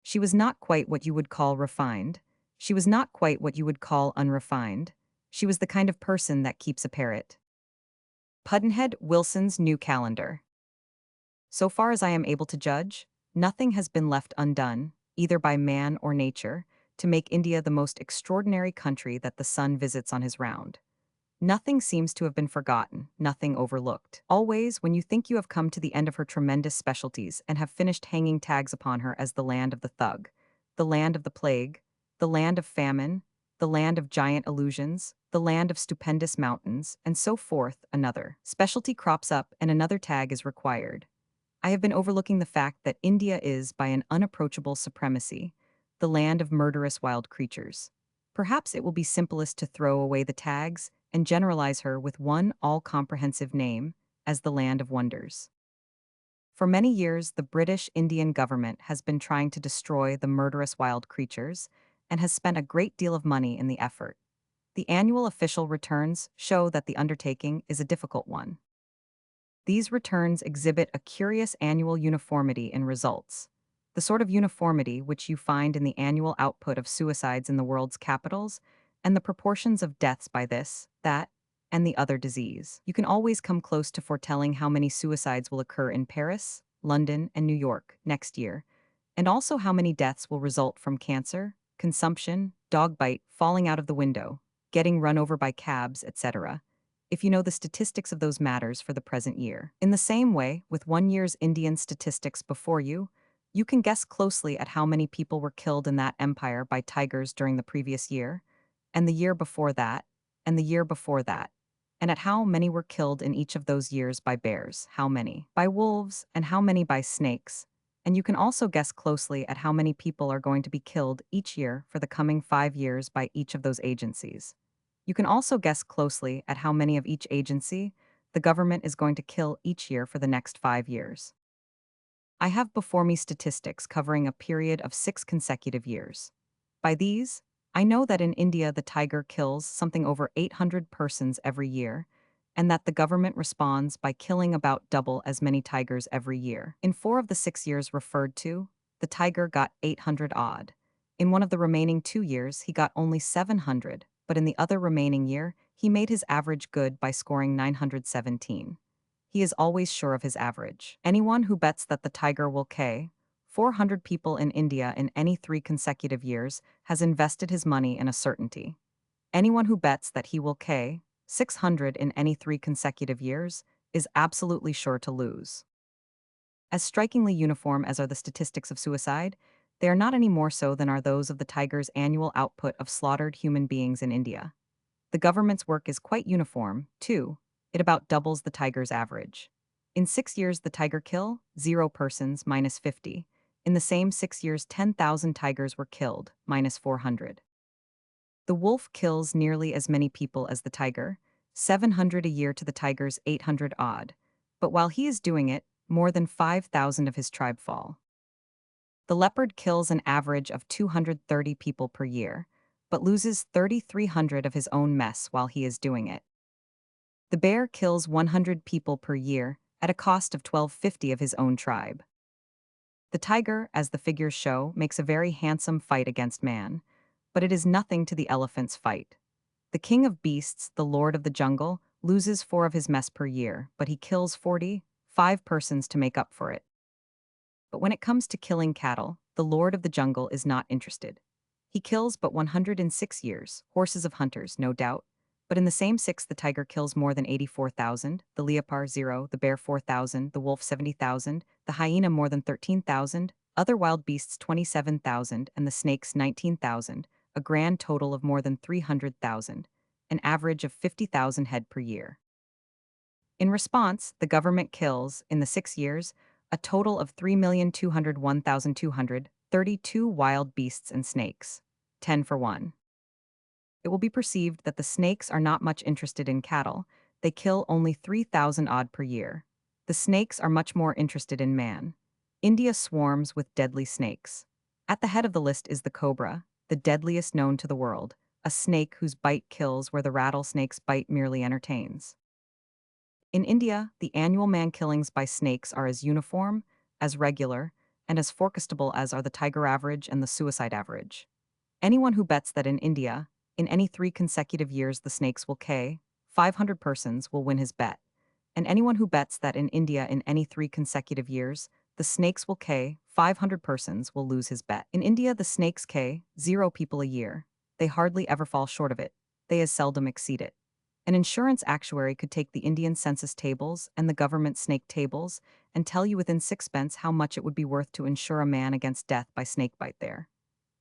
She was not quite what you would call refined. She was not quite what you would call unrefined. She was the kind of person that keeps a parrot. Pudd'nhead Wilson's New Calendar. So far as I am able to judge, nothing has been left undone, either by man or nature, to make India the most extraordinary country that the sun visits on his round. Nothing seems to have been forgotten, nothing overlooked. Always, when you think you have come to the end of her tremendous specialties and have finished hanging tags upon her as the land of the thug, the land of the plague, the land of famine, the land of giant illusions, the land of stupendous mountains, and so forth, another specialty crops up and another tag is required. I have been overlooking the fact that India is, by an unapproachable supremacy, the land of murderous wild creatures. Perhaps it will be simplest to throw away the tags and generalize her with one all-comprehensive name as the land of wonders. For many years, the British Indian government has been trying to destroy the murderous wild creatures and has spent a great deal of money in the effort. The annual official returns show that the undertaking is a difficult one. These returns exhibit a curious annual uniformity in results, the sort of uniformity which you find in the annual output of suicides in the world's capitals and the proportions of deaths by this, that, and the other disease. You can always come close to foretelling how many suicides will occur in Paris, London, and New York next year, and also how many deaths will result from cancer, consumption, dog bite, falling out of the window, getting run over by cabs, etc., if you know the statistics of those matters for the present year. In the same way, with 1 year's Indian statistics before you, you can guess closely at how many people were killed in that empire by tigers during the previous year, and the year before that, and the year before that, and at how many were killed in each of those years by bears, how many by wolves, and how many by snakes. And you can also guess closely at how many people are going to be killed each year for the coming 5 years by each of those agencies. You can also guess closely at how many of each agency the government is going to kill each year for the next 5 years. I have before me statistics covering a period of 6 consecutive years. By these, I know that in India the tiger kills something over 800 persons every year, and that the government responds by killing about double as many tigers every year. In 4 of the 6 years referred to, the tiger got 800 odd. In one of the remaining 2 years, he got only 700, but in the other remaining year, he made his average good by scoring 917. He is always sure of his average. Anyone who bets that the tiger will kill 400 people in India in any 3 consecutive years has invested his money in a certainty. Anyone who bets that he will kill 600 in any 3 consecutive years is absolutely sure to lose. As strikingly uniform as are the statistics of suicide, they are not any more so than are those of the tiger's annual output of slaughtered human beings in India. The government's work is quite uniform, too. It about doubles the tiger's average. In 6 years, the tiger kill 0 persons minus 50. In the same 6 years, 10,000 tigers were killed minus 400. The wolf kills nearly as many people as the tiger, 700 a year to the tiger's 800 odd. But while he is doing it, more than 5,000 of his tribe fall. The leopard kills an average of 230 people per year, but loses 3,300 of his own mess while he is doing it. The bear kills 100 people per year at a cost of 1,250 of his own tribe. The tiger, as the figures show, makes a very handsome fight against man, but it is nothing to the elephant's fight. The king of beasts, the lord of the jungle, loses 4 of his mess per year, but he kills 45 persons to make up for it. But when it comes to killing cattle, the lord of the jungle is not interested. He kills but 106 years, horses of hunters, no doubt. But in the same 6, the tiger kills more than 84,000, the leopard 0, the bear 4,000, the wolf 70,000, the hyena more than 13,000, other wild beasts 27,000, and the snakes 19,000, a grand total of more than 300,000, an average of 50,000 head per year. In response, the government kills, in the 6 years, a total of 3,201,232 wild beasts and snakes, 10 for 1. It will be perceived that the snakes are not much interested in cattle. They kill only 3,000 odd per year. The snakes are much more interested in man. India swarms with deadly snakes. At the head of the list is the cobra, the deadliest known to the world, a snake whose bite kills where the rattlesnake's bite merely entertains. In India, the annual man killings by snakes are as uniform, as regular, and as forecastable as are the tiger average and the suicide average. Anyone who bets that in India, in any 3 consecutive years the snakes will kill 500 persons will win his bet. And anyone who bets that in India in any 3 consecutive years the snakes will kill 500 persons will lose his bet. In India the snakes kill 0 people a year. They hardly ever fall short of it. They as seldom exceed it. An insurance actuary could take the Indian census tables and the government snake tables and tell you within sixpence how much it would be worth to insure a man against death by snakebite there.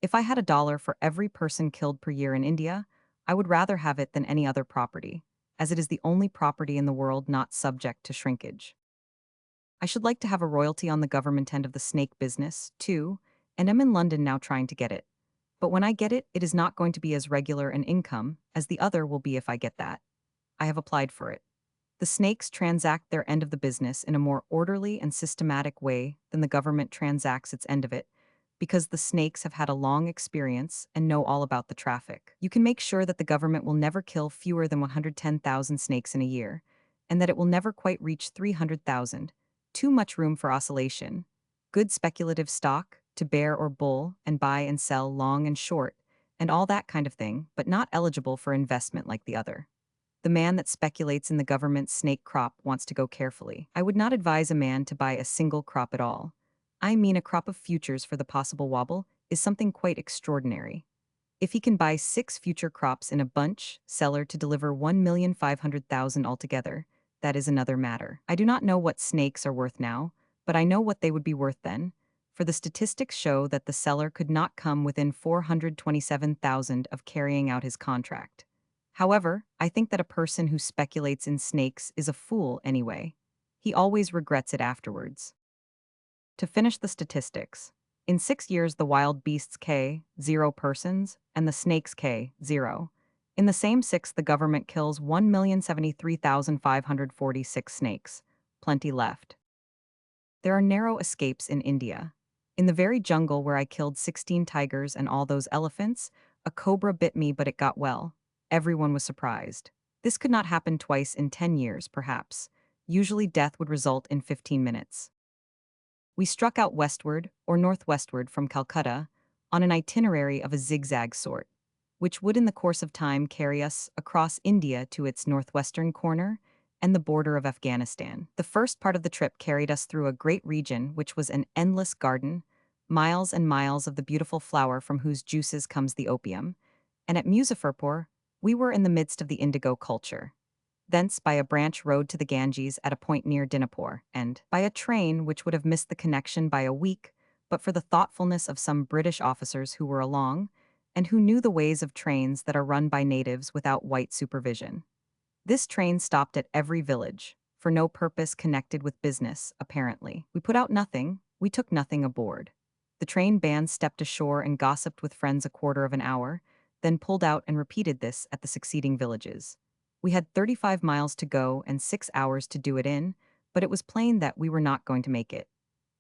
If I had $1 for every person killed per year in India, I would rather have it than any other property, as it is the only property in the world not subject to shrinkage. I should like to have a royalty on the government end of the snake business, too, and am in London now trying to get it. But when I get it, it is not going to be as regular an income as the other will be if I get that. I have applied for it. The snakes transact their end of the business in a more orderly and systematic way than the government transacts its end of it, because the snakes have had a long experience and know all about the traffic. You can make sure that the government will never kill fewer than 110,000 snakes in a year, and that it will never quite reach 300,000. Too much room for oscillation. Good speculative stock, to bear or bull and buy and sell long and short, and all that kind of thing, but not eligible for investment like the other. The man that speculates in the government's snake crop wants to go carefully. I would not advise a man to buy a single crop at all. I mean a crop of futures for the possible wobble, is something quite extraordinary. If he can buy 6 future crops in a bunch seller to deliver 1,500,000 altogether, that is another matter. I do not know what snakes are worth now, but I know what they would be worth then, for the statistics show that the seller could not come within 427,000 of carrying out his contract. However, I think that a person who speculates in snakes is a fool anyway. He always regrets it afterwards. To finish the statistics, in 6 years the wild beasts K, 0 persons, and the snakes K, 0. In the same 6 the government kills 1,073,546 snakes. Plenty left. There are narrow escapes in India. In the very jungle where I killed 16 tigers and all those elephants, a cobra bit me but it got well. Everyone was surprised. This could not happen twice in 10 years, perhaps. Usually death would result in 15 minutes. We struck out westward or northwestward from Calcutta on an itinerary of a zigzag sort, which would in the course of time carry us across India to its northwestern corner and the border of Afghanistan. The first part of the trip carried us through a great region which was an endless garden, miles and miles of the beautiful flower from whose juices comes the opium, and at Muzaffarpur we were in the midst of the indigo culture. Thence by a branch road to the Ganges at a point near Dinapore, and by a train which would have missed the connection by a week, but for the thoughtfulness of some British officers who were along, and who knew the ways of trains that are run by natives without white supervision. This train stopped at every village, for no purpose connected with business, apparently. We put out nothing, we took nothing aboard. The train band stepped ashore and gossiped with friends a quarter of an hour, then pulled out and repeated this at the succeeding villages. We had 35 miles to go and 6 hours to do it in, but it was plain that we were not going to make it.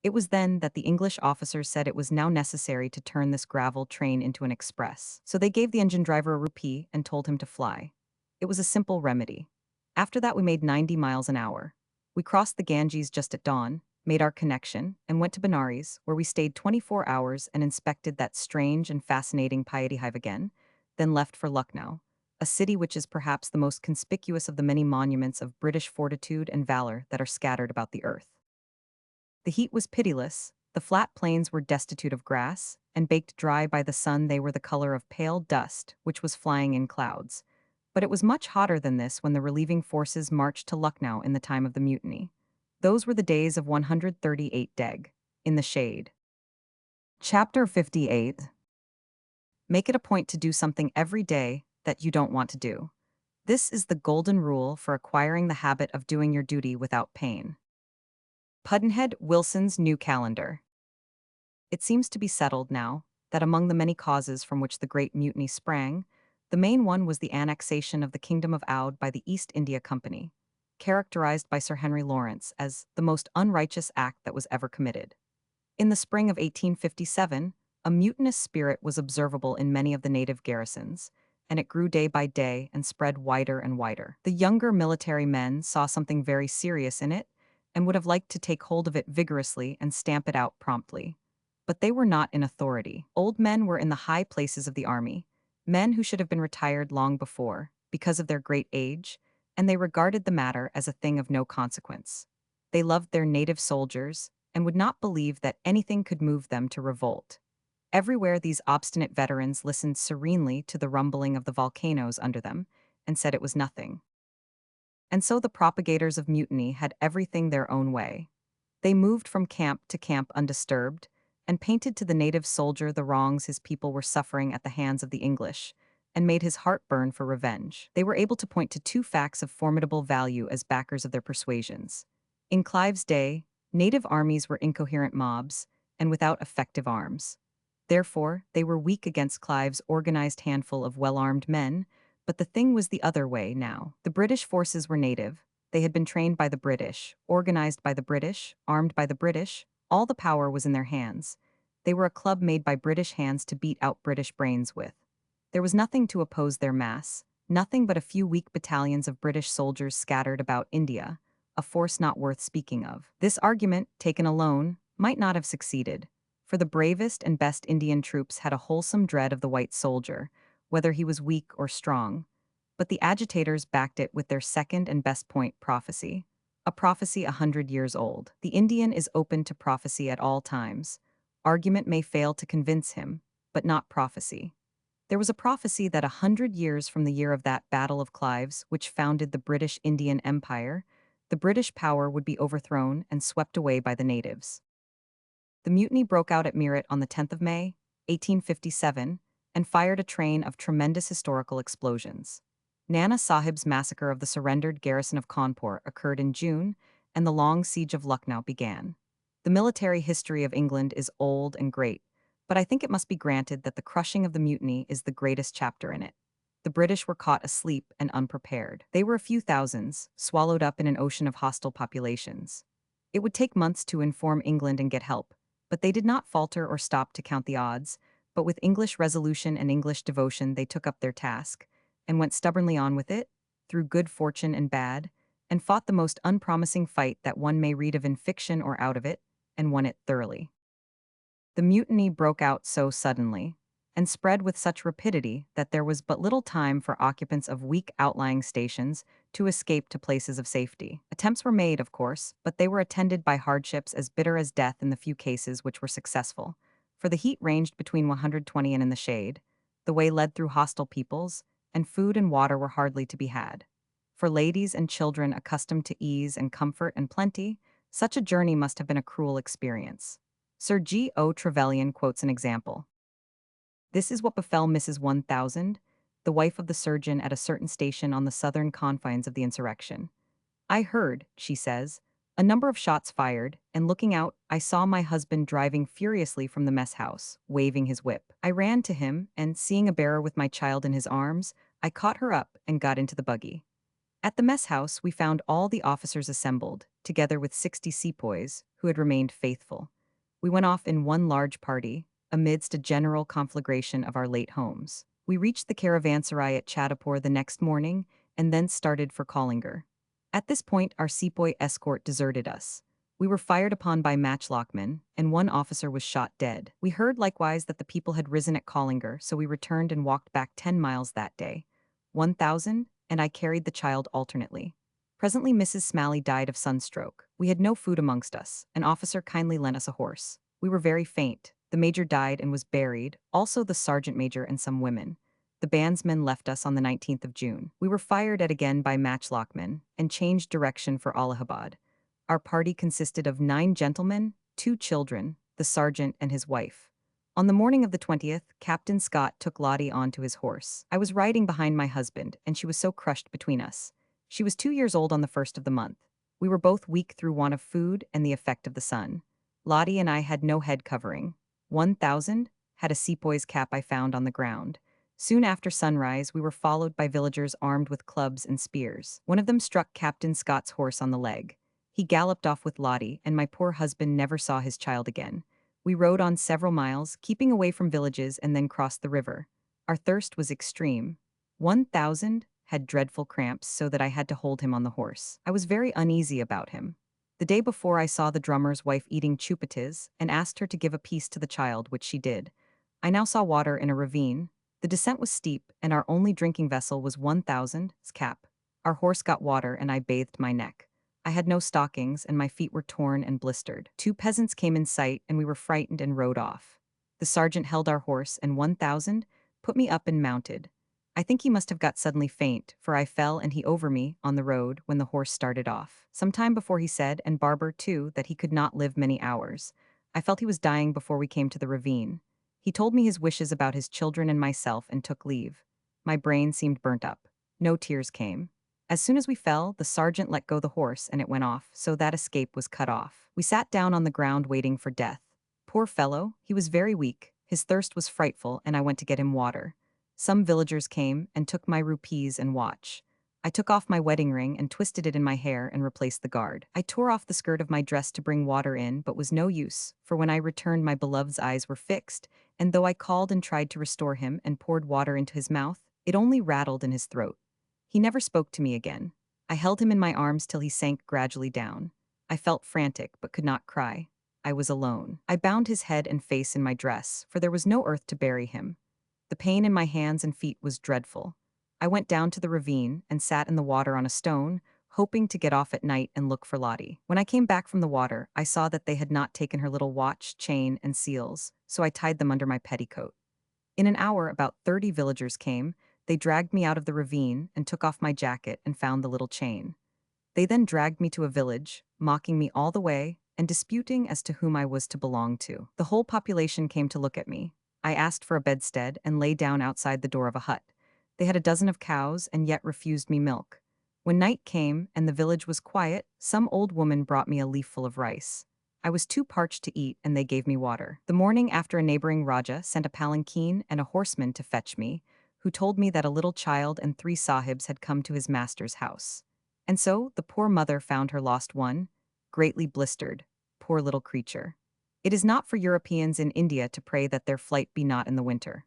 It was then that the English officers said it was now necessary to turn this gravel train into an express. So they gave the engine driver a rupee and told him to fly. It was a simple remedy. After that we made 90 miles an hour. We crossed the Ganges just at dawn, made our connection, and went to Benares, where we stayed 24 hours and inspected that strange and fascinating piety hive again, then left for Lucknow, a city which is perhaps the most conspicuous of the many monuments of British fortitude and valor that are scattered about the earth. The heat was pitiless, the flat plains were destitute of grass, and baked dry by the sun they were the color of pale dust, which was flying in clouds. But it was much hotter than this when the relieving forces marched to Lucknow in the time of the mutiny. Those were the days of 138 Deg, in the shade. Chapter 58. Make it a point to do something every day that you don't want to do. This is the golden rule for acquiring the habit of doing your duty without pain. Pudd'nhead Wilson's New Calendar. It seems to be settled now that among the many causes from which the Great Mutiny sprang, the main one was the annexation of the Kingdom of Oudh by the East India Company, characterized by Sir Henry Lawrence as the most unrighteous act that was ever committed. In the spring of 1857, a mutinous spirit was observable in many of the native garrisons, and it grew day by day and spread wider and wider. The younger military men saw something very serious in it, and would have liked to take hold of it vigorously and stamp it out promptly. But they were not in authority. Old men were in the high places of the army, men who should have been retired long before, because of their great age, and they regarded the matter as a thing of no consequence. They loved their native soldiers, and would not believe that anything could move them to revolt. Everywhere these obstinate veterans listened serenely to the rumbling of the volcanoes under them, and said it was nothing. And so the propagators of mutiny had everything their own way. They moved from camp to camp undisturbed, and painted to the native soldier the wrongs his people were suffering at the hands of the English, and made his heart burn for revenge. They were able to point to 2 facts of formidable value as backers of their persuasions. In Clive's day, native armies were incoherent mobs, and without effective arms. Therefore, they were weak against Clive's organized handful of well-armed men, but the thing was the other way now. The British forces were native, they had been trained by the British, organized by the British, armed by the British, all the power was in their hands. They were a club made by British hands to beat out British brains with. There was nothing to oppose their mass, nothing but a few weak battalions of British soldiers scattered about India, a force not worth speaking of. This argument, taken alone, might not have succeeded, for the bravest and best Indian troops had a wholesome dread of the white soldier, whether he was weak or strong. But the agitators backed it with their second and best point, prophecy. A prophecy 100 years old. The Indian is open to prophecy at all times. Argument may fail to convince him, but not prophecy. There was a prophecy that 100 years from the year of that Battle of Clives, which founded the British Indian Empire, the British power would be overthrown and swept away by the natives. The mutiny broke out at Meerut on the 10th of May, 1857, and fired a train of tremendous historical explosions. Nana Sahib's massacre of the surrendered garrison of Cawnpur occurred in June, and the long siege of Lucknow began. The military history of England is old and great, but I think it must be granted that the crushing of the mutiny is the greatest chapter in it. The British were caught asleep and unprepared. They were a few thousands, swallowed up in an ocean of hostile populations. It would take months to inform England and get help, but they did not falter or stop to count the odds, but with English resolution and English devotion they took up their task, and went stubbornly on with it, through good fortune and bad, and fought the most unpromising fight that one may read of in fiction or out of it, and won it thoroughly. The mutiny broke out so suddenly, and spread with such rapidity that there was but little time for occupants of weak outlying stations to escape to places of safety. Attempts were made, of course, but they were attended by hardships as bitter as death in the few cases which were successful, for the heat ranged between 120 and in the shade, the way led through hostile peoples, and food and water were hardly to be had. For ladies and children accustomed to ease and comfort and plenty, such a journey must have been a cruel experience. Sir G. O. Trevelyan quotes an example. This is what befell Mrs. 1000, the wife of the surgeon at a certain station on the southern confines of the insurrection. I heard, she says, a number of shots fired, and looking out, I saw my husband driving furiously from the mess house, waving his whip. I ran to him, and seeing a bearer with my child in his arms, I caught her up and got into the buggy. At the mess house, we found all the officers assembled, together with 60 sepoys, who had remained faithful. We went off in one large party, amidst a general conflagration of our late homes. We reached the caravanserai at Chadapur the next morning, and thence started for Collinger. At this point, our sepoy escort deserted us. We were fired upon by matchlockmen, and one officer was shot dead. We heard likewise that the people had risen at Collinger, so we returned and walked back 10 miles that day. 1000, and I carried the child alternately. Presently Mrs. Smalley died of sunstroke. We had no food amongst us. An officer kindly lent us a horse. We were very faint. The major died and was buried, also the sergeant major and some women. The bandsmen left us on the 19th of June. We were fired at again by matchlockmen, and changed direction for Allahabad. Our party consisted of 9 gentlemen, 2 children, the sergeant and his wife. On the morning of the 20th, Captain Scott took Lottie on to his horse. I was riding behind my husband, and she was so crushed between us. She was 2 years old on the 1st of the month. We were both weak through want of food and the effect of the sun. Lottie and I had no head covering. 1000 had a sepoy's cap I found on the ground. Soon after sunrise, we were followed by villagers armed with clubs and spears. One of them struck Captain Scott's horse on the leg. He galloped off with Lottie, and my poor husband never saw his child again. We rode on several miles, keeping away from villages, and then crossed the river. Our thirst was extreme. 1000 had dreadful cramps, so that I had to hold him on the horse. I was very uneasy about him. The day before, I saw the drummer's wife eating chupatis, and asked her to give a piece to the child, which she did. I now saw water in a ravine. The descent was steep, and our only drinking vessel was 1000's cap. Our horse got water, and I bathed my neck. I had no stockings, and my feet were torn and blistered. 2 peasants came in sight, and we were frightened and rode off. The sergeant held our horse, and 1000 put me up and mounted. I think he must have got suddenly faint, for I fell and he over me on the road when the horse started off. Some time before he said, and Barber too, that he could not live many hours. I felt he was dying before we came to the ravine. He told me his wishes about his children and myself and took leave. My brain seemed burnt up. No tears came. As soon as we fell, the sergeant let go the horse and it went off, so that escape was cut off. We sat down on the ground waiting for death. Poor fellow, he was very weak, his thirst was frightful, and I went to get him water. Some villagers came and took my rupees and watch. I took off my wedding ring and twisted it in my hair and replaced the guard. I tore off the skirt of my dress to bring water in, but was no use, for when I returned my beloved's eyes were fixed, and though I called and tried to restore him and poured water into his mouth, it only rattled in his throat. He never spoke to me again. I held him in my arms till he sank gradually down. I felt frantic but could not cry. I was alone. I bound his head and face in my dress, for there was no earth to bury him. The pain in my hands and feet was dreadful. I went down to the ravine and sat in the water on a stone, hoping to get off at night and look for Lottie. When I came back from the water, I saw that they had not taken her little watch, chain, and seals, so I tied them under my petticoat. In an hour, about 30 villagers came. They dragged me out of the ravine and took off my jacket and found the little chain. They then dragged me to a village, mocking me all the way and disputing as to whom I was to belong to. The whole population came to look at me. I asked for a bedstead and lay down outside the door of a hut. They had a dozen of cows and yet refused me milk. When night came and the village was quiet, some old woman brought me a leafful of rice. I was too parched to eat and they gave me water. The morning after, a neighboring Raja sent a palanquin and a horseman to fetch me, who told me that a little child and 3 sahibs had come to his master's house. And so the poor mother found her lost one, greatly blistered, poor little creature. It is not for Europeans in India to pray that their flight be not in the winter.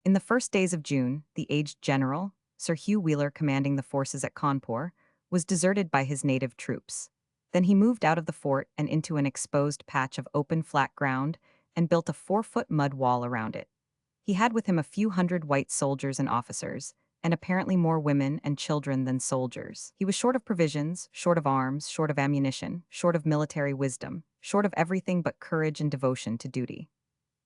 In the first days of June, the aged general, Sir Hugh Wheeler, commanding the forces at Cawnpore, was deserted by his native troops. Then he moved out of the fort and into an exposed patch of open flat ground and built a 4-foot mud wall around it. He had with him a few hundred white soldiers and officers, and apparently more women and children than soldiers. He was short of provisions, short of arms, short of ammunition, short of military wisdom, short of everything but courage and devotion to duty.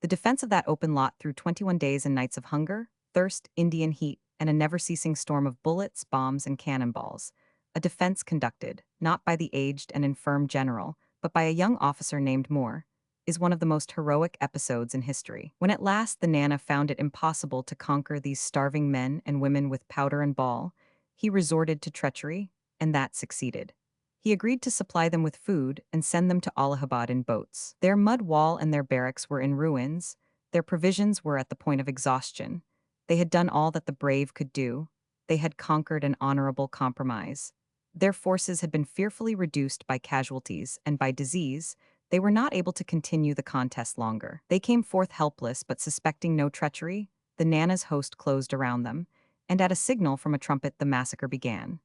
The defense of that open lot through 21 days and nights of hunger, thirst, Indian heat, and a never-ceasing storm of bullets, bombs, and cannonballs, a defense conducted, not by the aged and infirm general, but by a young officer named Moore, is one of the most heroic episodes in history. When at last the Nana found it impossible to conquer these starving men and women with powder and ball, he resorted to treachery, and that succeeded. He agreed to supply them with food and send them to Allahabad in boats. Their mud wall and their barracks were in ruins, their provisions were at the point of exhaustion. They had done all that the brave could do. They had conquered an honorable compromise. Their forces had been fearfully reduced by casualties and by disease. They were not able to continue the contest longer. They came forth helpless, but suspecting no treachery, the Nana's host closed around them, and at a signal from a trumpet the massacre began.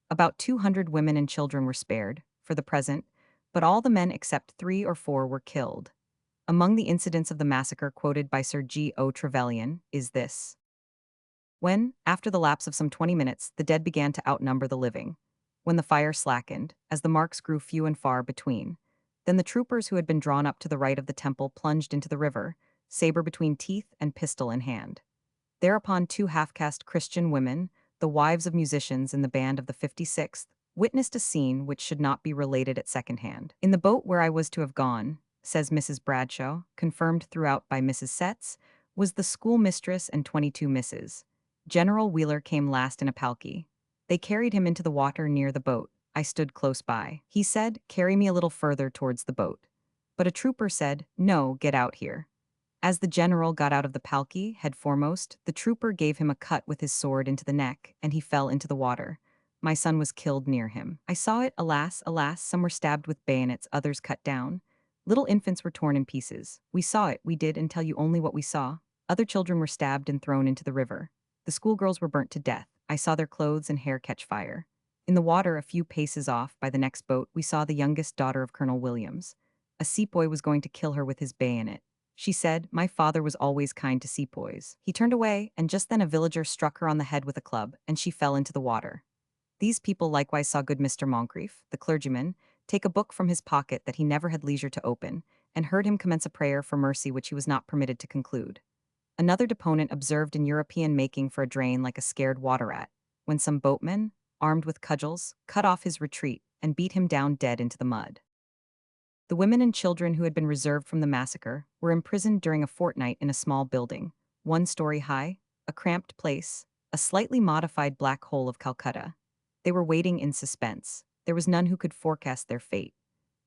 About 200 women and children were spared, for the present, but all the men except 3 or 4 were killed. Among the incidents of the massacre quoted by Sir G. O. Trevelyan is this. When, after the lapse of some 20 minutes, the dead began to outnumber the living, when the fire slackened, as the marks grew few and far between, then the troopers who had been drawn up to the right of the temple plunged into the river, saber between teeth and pistol in hand. Thereupon 2 half-caste Christian women, the wives of musicians in the band of the 56th, witnessed a scene which should not be related at second hand. In the boat where I was to have gone, says Mrs. Bradshaw, confirmed throughout by Mrs. Setts, was the schoolmistress and 22 misses. General Wheeler came last in a palki. They carried him into the water near the boat. I stood close by. He said, "Carry me a little further towards the boat." But a trooper said, "No, get out here." As the general got out of the palki, head foremost, the trooper gave him a cut with his sword into the neck, and he fell into the water. My son was killed near him. I saw it, alas, alas, some were stabbed with bayonets, others cut down. Little infants were torn in pieces. We saw it, we did, and tell you only what we saw. Other children were stabbed and thrown into the river. The schoolgirls were burnt to death. I saw their clothes and hair catch fire. In the water a few paces off, by the next boat, we saw the youngest daughter of Colonel Williams. A sepoy was going to kill her with his bayonet. She said, "My father was always kind to sepoys." He turned away, and just then a villager struck her on the head with a club, and she fell into the water. These people likewise saw good Mr. Moncrief, the clergyman, take a book from his pocket that he never had leisure to open, and heard him commence a prayer for mercy which he was not permitted to conclude. Another deponent observed in European making for a drain like a scared water rat, when some boatmen, armed with cudgels, cut off his retreat and beat him down dead into the mud. The women and children who had been reserved from the massacre were imprisoned during a fortnight in a small building, 1 story high, a cramped place, a slightly modified black hole of Calcutta. They were waiting in suspense. There was none who could forecast their fate.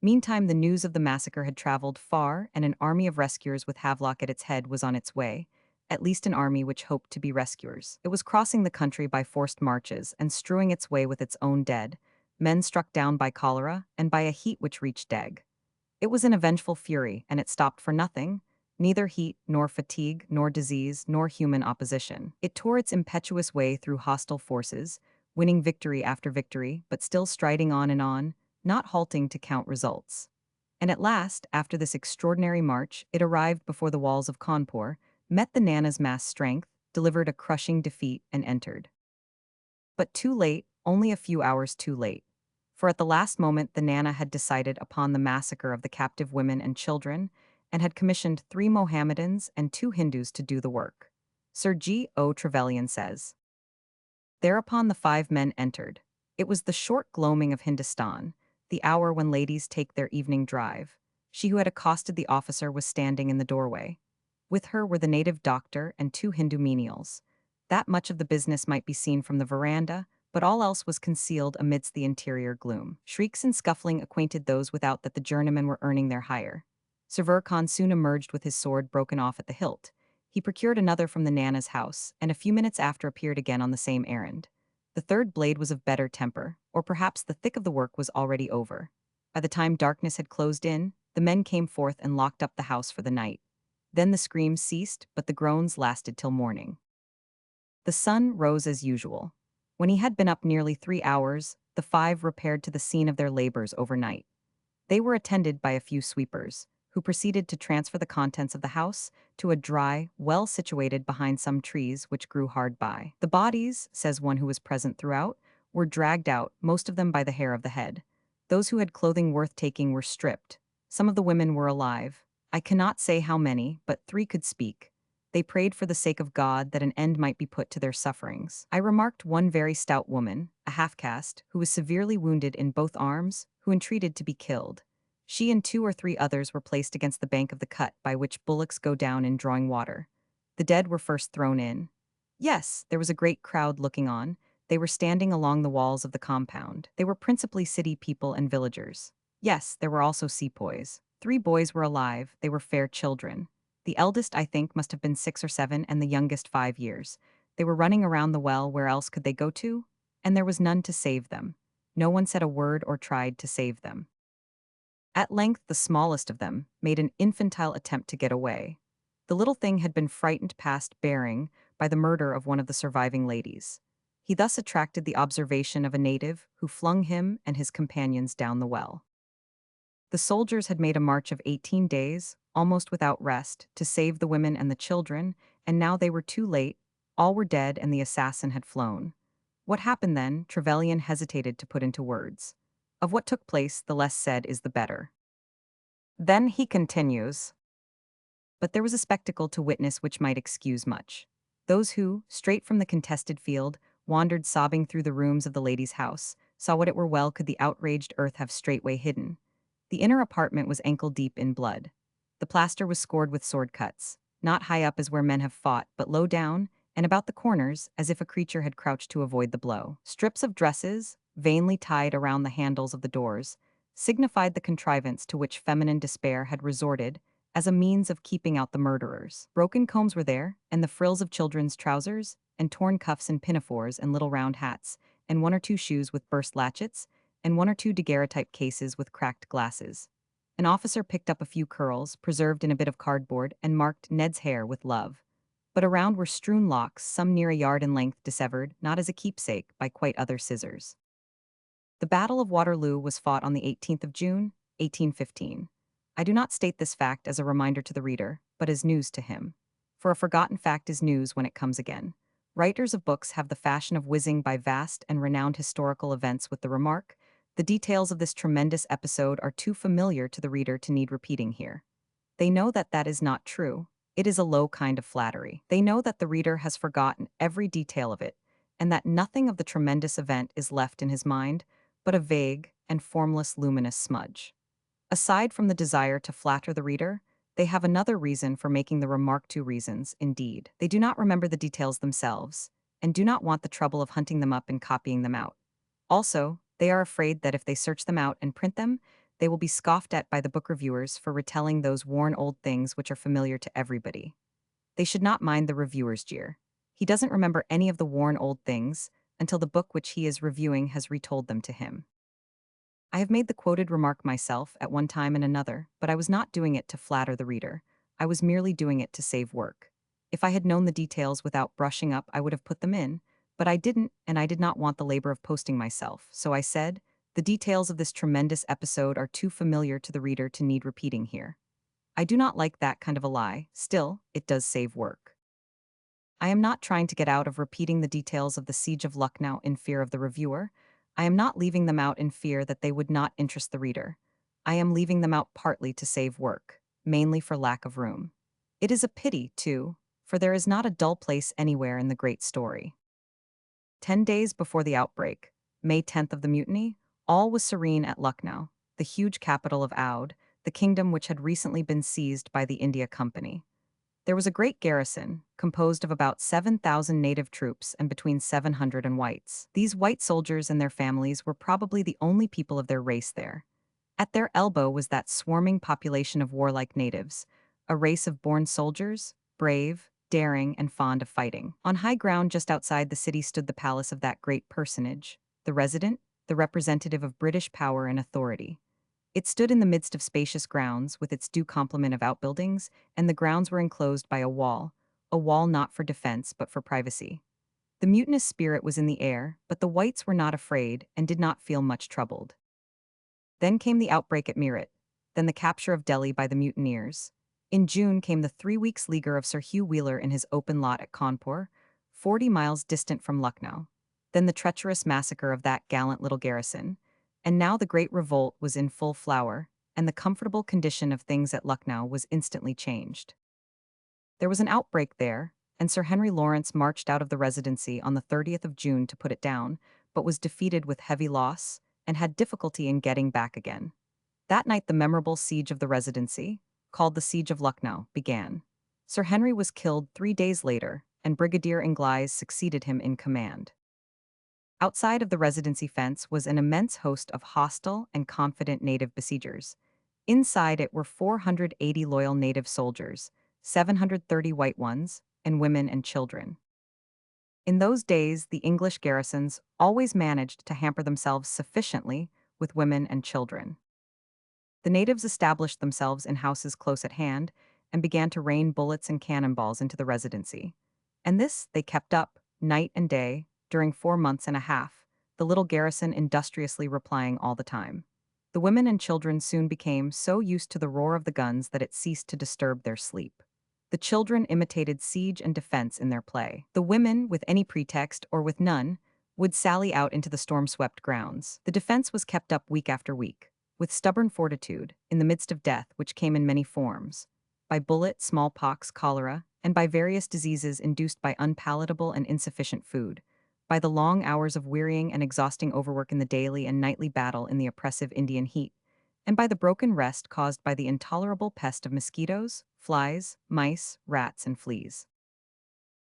Meantime, the news of the massacre had traveled far, and an army of rescuers with Havelock at its head was on its way, at least an army which hoped to be rescuers. It was crossing the country by forced marches and strewing its way with its own dead, men struck down by cholera and by a heat which reached Deg. It was in a vengeful fury, and it stopped for nothing, neither heat, nor fatigue, nor disease, nor human opposition. It tore its impetuous way through hostile forces, winning victory after victory, but still striding on, not halting to count results. And at last, after this extraordinary march, it arrived before the walls of Cawnpore, met the Nana's mass strength, delivered a crushing defeat, and entered. But too late, only a few hours too late. For at the last moment the Nana had decided upon the massacre of the captive women and children, and had commissioned 3 Mohammedans and 2 Hindus to do the work. Sir G. O. Trevelyan says. Thereupon the 5 men entered. It was the short gloaming of Hindustan, the hour when ladies take their evening drive. She who had accosted the officer was standing in the doorway. With her were the native doctor and 2 Hindu menials. That much of the business might be seen from the veranda, but all else was concealed amidst the interior gloom. Shrieks and scuffling acquainted those without that the journeymen were earning their hire. Sir Khan soon emerged with his sword broken off at the hilt. He procured another from the Nana's house, and a few minutes after appeared again on the same errand. The third blade was of better temper, or perhaps the thick of the work was already over. By the time darkness had closed in, the men came forth and locked up the house for the night. Then the screams ceased, but the groans lasted till morning. The sun rose as usual. When he had been up nearly 3 hours, the 5 repaired to the scene of their labors overnight. They were attended by a few sweepers, who proceeded to transfer the contents of the house to a dry well situated behind some trees which grew hard by. The bodies, says one who was present throughout, were dragged out, most of them by the hair of the head. Those who had clothing worth taking were stripped. Some of the women were alive. I cannot say how many, but 3 could speak. They prayed for the sake of God that an end might be put to their sufferings. I remarked one very stout woman, a half-caste, who was severely wounded in both arms, who entreated to be killed. She and 2 or 3 others were placed against the bank of the cut by which bullocks go down in drawing water. The dead were first thrown in. Yes, there was a great crowd looking on. They were standing along the walls of the compound. They were principally city people and villagers. Yes, there were also sepoys. 3 boys were alive. They were fair children. The eldest, I think, must have been 6 or 7, and the youngest 5 years. They were running around the well. Where else could they go to? And there was none to save them. No one said a word or tried to save them. At length the smallest of them made an infantile attempt to get away. The little thing had been frightened past bearing by the murder of one of the surviving ladies. He thus attracted the observation of a native who flung him and his companions down the well. The soldiers had made a march of 18 days, almost without rest, to save the women and the children, and now they were too late. All were dead and the assassin had flown. What happened then, Trevelyan hesitated to put into words. Of what took place, the less said is the better. Then he continues. But there was a spectacle to witness which might excuse much. Those who, straight from the contested field, wandered sobbing through the rooms of the lady's house, saw what it were well could the outraged earth have straightway hidden. The inner apartment was ankle-deep in blood. The plaster was scored with sword cuts, not high up as where men have fought, but low down, and about the corners, as if a creature had crouched to avoid the blow. Strips of dresses, vainly tied around the handles of the doors, signified the contrivance to which feminine despair had resorted as a means of keeping out the murderers. Broken combs were there, and the frills of children's trousers, and torn cuffs and pinafores and little round hats, and 1 or 2 shoes with burst latchets, and 1 or 2 daguerreotype cases with cracked glasses. An officer picked up a few curls, preserved in a bit of cardboard, and marked Ned's hair with love. But around were strewn locks, some near a yard in length, dissevered, not as a keepsake, by quite other scissors. The Battle of Waterloo was fought on the 18th of June, 1815. I do not state this fact as a reminder to the reader, but as news to him. For a forgotten fact is news when it comes again. Writers of books have the fashion of whizzing by vast and renowned historical events with the remark, the details of this tremendous episode are too familiar to the reader to need repeating here. They know that that is not true. It is a low kind of flattery. They know that the reader has forgotten every detail of it, and that nothing of the tremendous event is left in his mind, but a vague and formless luminous smudge. Aside from the desire to flatter the reader, they have another reason for making the remark. 2 reasons, indeed. They do not remember the details themselves, and do not want the trouble of hunting them up and copying them out. Also, they are afraid that if they search them out and print them, they will be scoffed at by the book reviewers for retelling those worn old things which are familiar to everybody. They should not mind the reviewer's jeer. He doesn't remember any of the worn old things until the book which he is reviewing has retold them to him. I have made the quoted remark myself at one time and another, but I was not doing it to flatter the reader. I was merely doing it to save work. If I had known the details without brushing up, I would have put them in, but I didn't, and I did not want the labor of posting myself, so I said, the details of this tremendous episode are too familiar to the reader to need repeating here. I do not like that kind of a lie, still, it does save work. I am not trying to get out of repeating the details of the siege of Lucknow in fear of the reviewer. I am not leaving them out in fear that they would not interest the reader. I am leaving them out partly to save work, mainly for lack of room. It is a pity, too, for there is not a dull place anywhere in the great story. 10 days before the outbreak, May 10th of the mutiny, all was serene at Lucknow, the huge capital of Oudh, the kingdom which had recently been seized by the India Company. There was a great garrison, composed of about 7,000 native troops and between 700 and whites. These white soldiers and their families were probably the only people of their race there. At their elbow was that swarming population of warlike natives, a race of born soldiers, brave, daring, and fond of fighting. On high ground just outside the city stood the palace of that great personage, the resident, the representative of British power and authority. It stood in the midst of spacious grounds, with its due complement of outbuildings, and the grounds were enclosed by a wall not for defense but for privacy. The mutinous spirit was in the air, but the whites were not afraid and did not feel much troubled. Then came the outbreak at Meerut, then the capture of Delhi by the mutineers. In June came the 3 weeks' leaguer of Sir Hugh Wheeler in his open lot at Kanpur, 40 miles distant from Lucknow. Then the treacherous massacre of that gallant little garrison. And now the great revolt was in full flower, and the comfortable condition of things at Lucknow was instantly changed. There was an outbreak there, and Sir Henry Lawrence marched out of the Residency on the 30th of June to put it down, but was defeated with heavy loss, and had difficulty in getting back again. That night the memorable siege of the Residency, called the Siege of Lucknow, began. Sir Henry was killed 3 days later, and Brigadier Inglis succeeded him in command. Outside of the Residency fence was an immense host of hostile and confident native besiegers. Inside it were 480 loyal native soldiers, 730 white ones, and women and children. In those days, the English garrisons always managed to hamper themselves sufficiently with women and children. The natives established themselves in houses close at hand and began to rain bullets and cannonballs into the Residency. And this they kept up, night and day, during 4 months and a half, the little garrison industriously replying all the time. The women and children soon became so used to the roar of the guns that it ceased to disturb their sleep. The children imitated siege and defense in their play. The women, with any pretext or with none, would sally out into the storm-swept grounds. The defense was kept up week after week, with stubborn fortitude, in the midst of death which came in many forms, by bullet, smallpox, cholera, and by various diseases induced by unpalatable and insufficient food, by the long hours of wearying and exhausting overwork in the daily and nightly battle in the oppressive Indian heat, and by the broken rest caused by the intolerable pest of mosquitoes, flies, mice, rats, and fleas.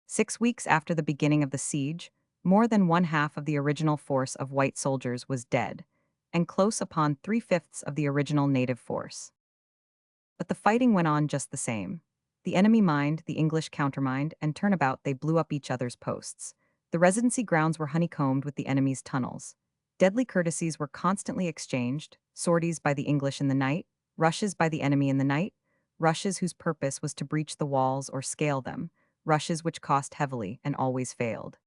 6 weeks after the beginning of the siege, more than one-half of the original force of white soldiers was dead, and close upon 3/5 of the original native force. But the fighting went on just the same. The enemy mined, the English countermined, and turnabout they blew up each other's posts. The Residency grounds were honeycombed with the enemy's tunnels. Deadly courtesies were constantly exchanged, sorties by the English in the night, rushes by the enemy in the night, rushes whose purpose was to breach the walls or scale them, rushes which cost heavily and always failed.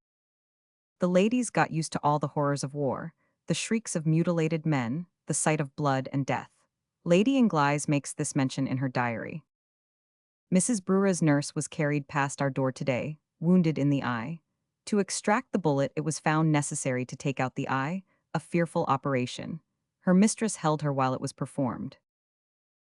The ladies got used to all the horrors of war, the shrieks of mutilated men, the sight of blood and death. Lady Inglis makes this mention in her diary. Mrs. Brewer's nurse was carried past our door today, wounded in the eye. To extract the bullet, it was found necessary to take out the eye, a fearful operation. Her mistress held her while it was performed.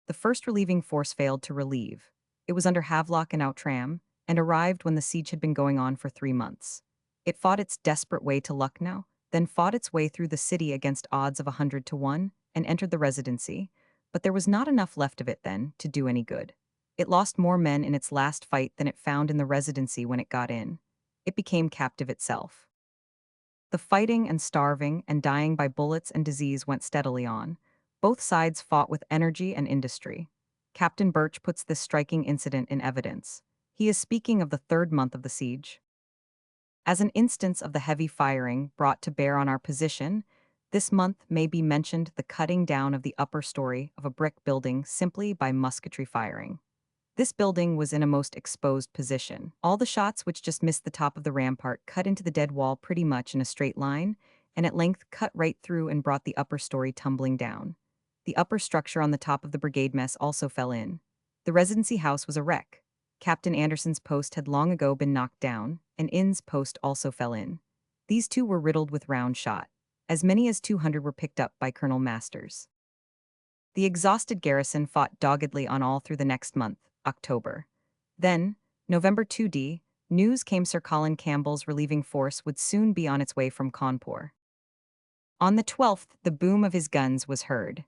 The first relieving force failed to relieve. It was under Havelock and Outram, and arrived when the siege had been going on for 3 months. It fought its desperate way to Lucknow, then fought its way through the city against odds of 100 to 1, and entered the Residency, but there was not enough left of it then to do any good. It lost more men in its last fight than it found in the Residency when it got in. It became captive itself. The fighting and starving and dying by bullets and disease went steadily on. Both sides fought with energy and industry. Captain Birch puts this striking incident in evidence. He is speaking of the 3rd month of the siege. As an instance of the heavy firing brought to bear on our position, this month may be mentioned the cutting down of the upper story of a brick building simply by musketry firing. This building was in a most exposed position. All the shots which just missed the top of the rampart cut into the dead wall pretty much in a straight line, and at length cut right through and brought the upper story tumbling down. The upper structure on the top of the brigade mess also fell in. The Residency house was a wreck. Captain Anderson's post had long ago been knocked down, and Inn's post also fell in. These two were riddled with round shot. As many as 200 were picked up by Colonel Masters. The exhausted garrison fought doggedly on all through the next month, October. Then, November 2d, news came Sir Colin Campbell's relieving force would soon be on its way from Cawnpore. On the 12th, the boom of his guns was heard.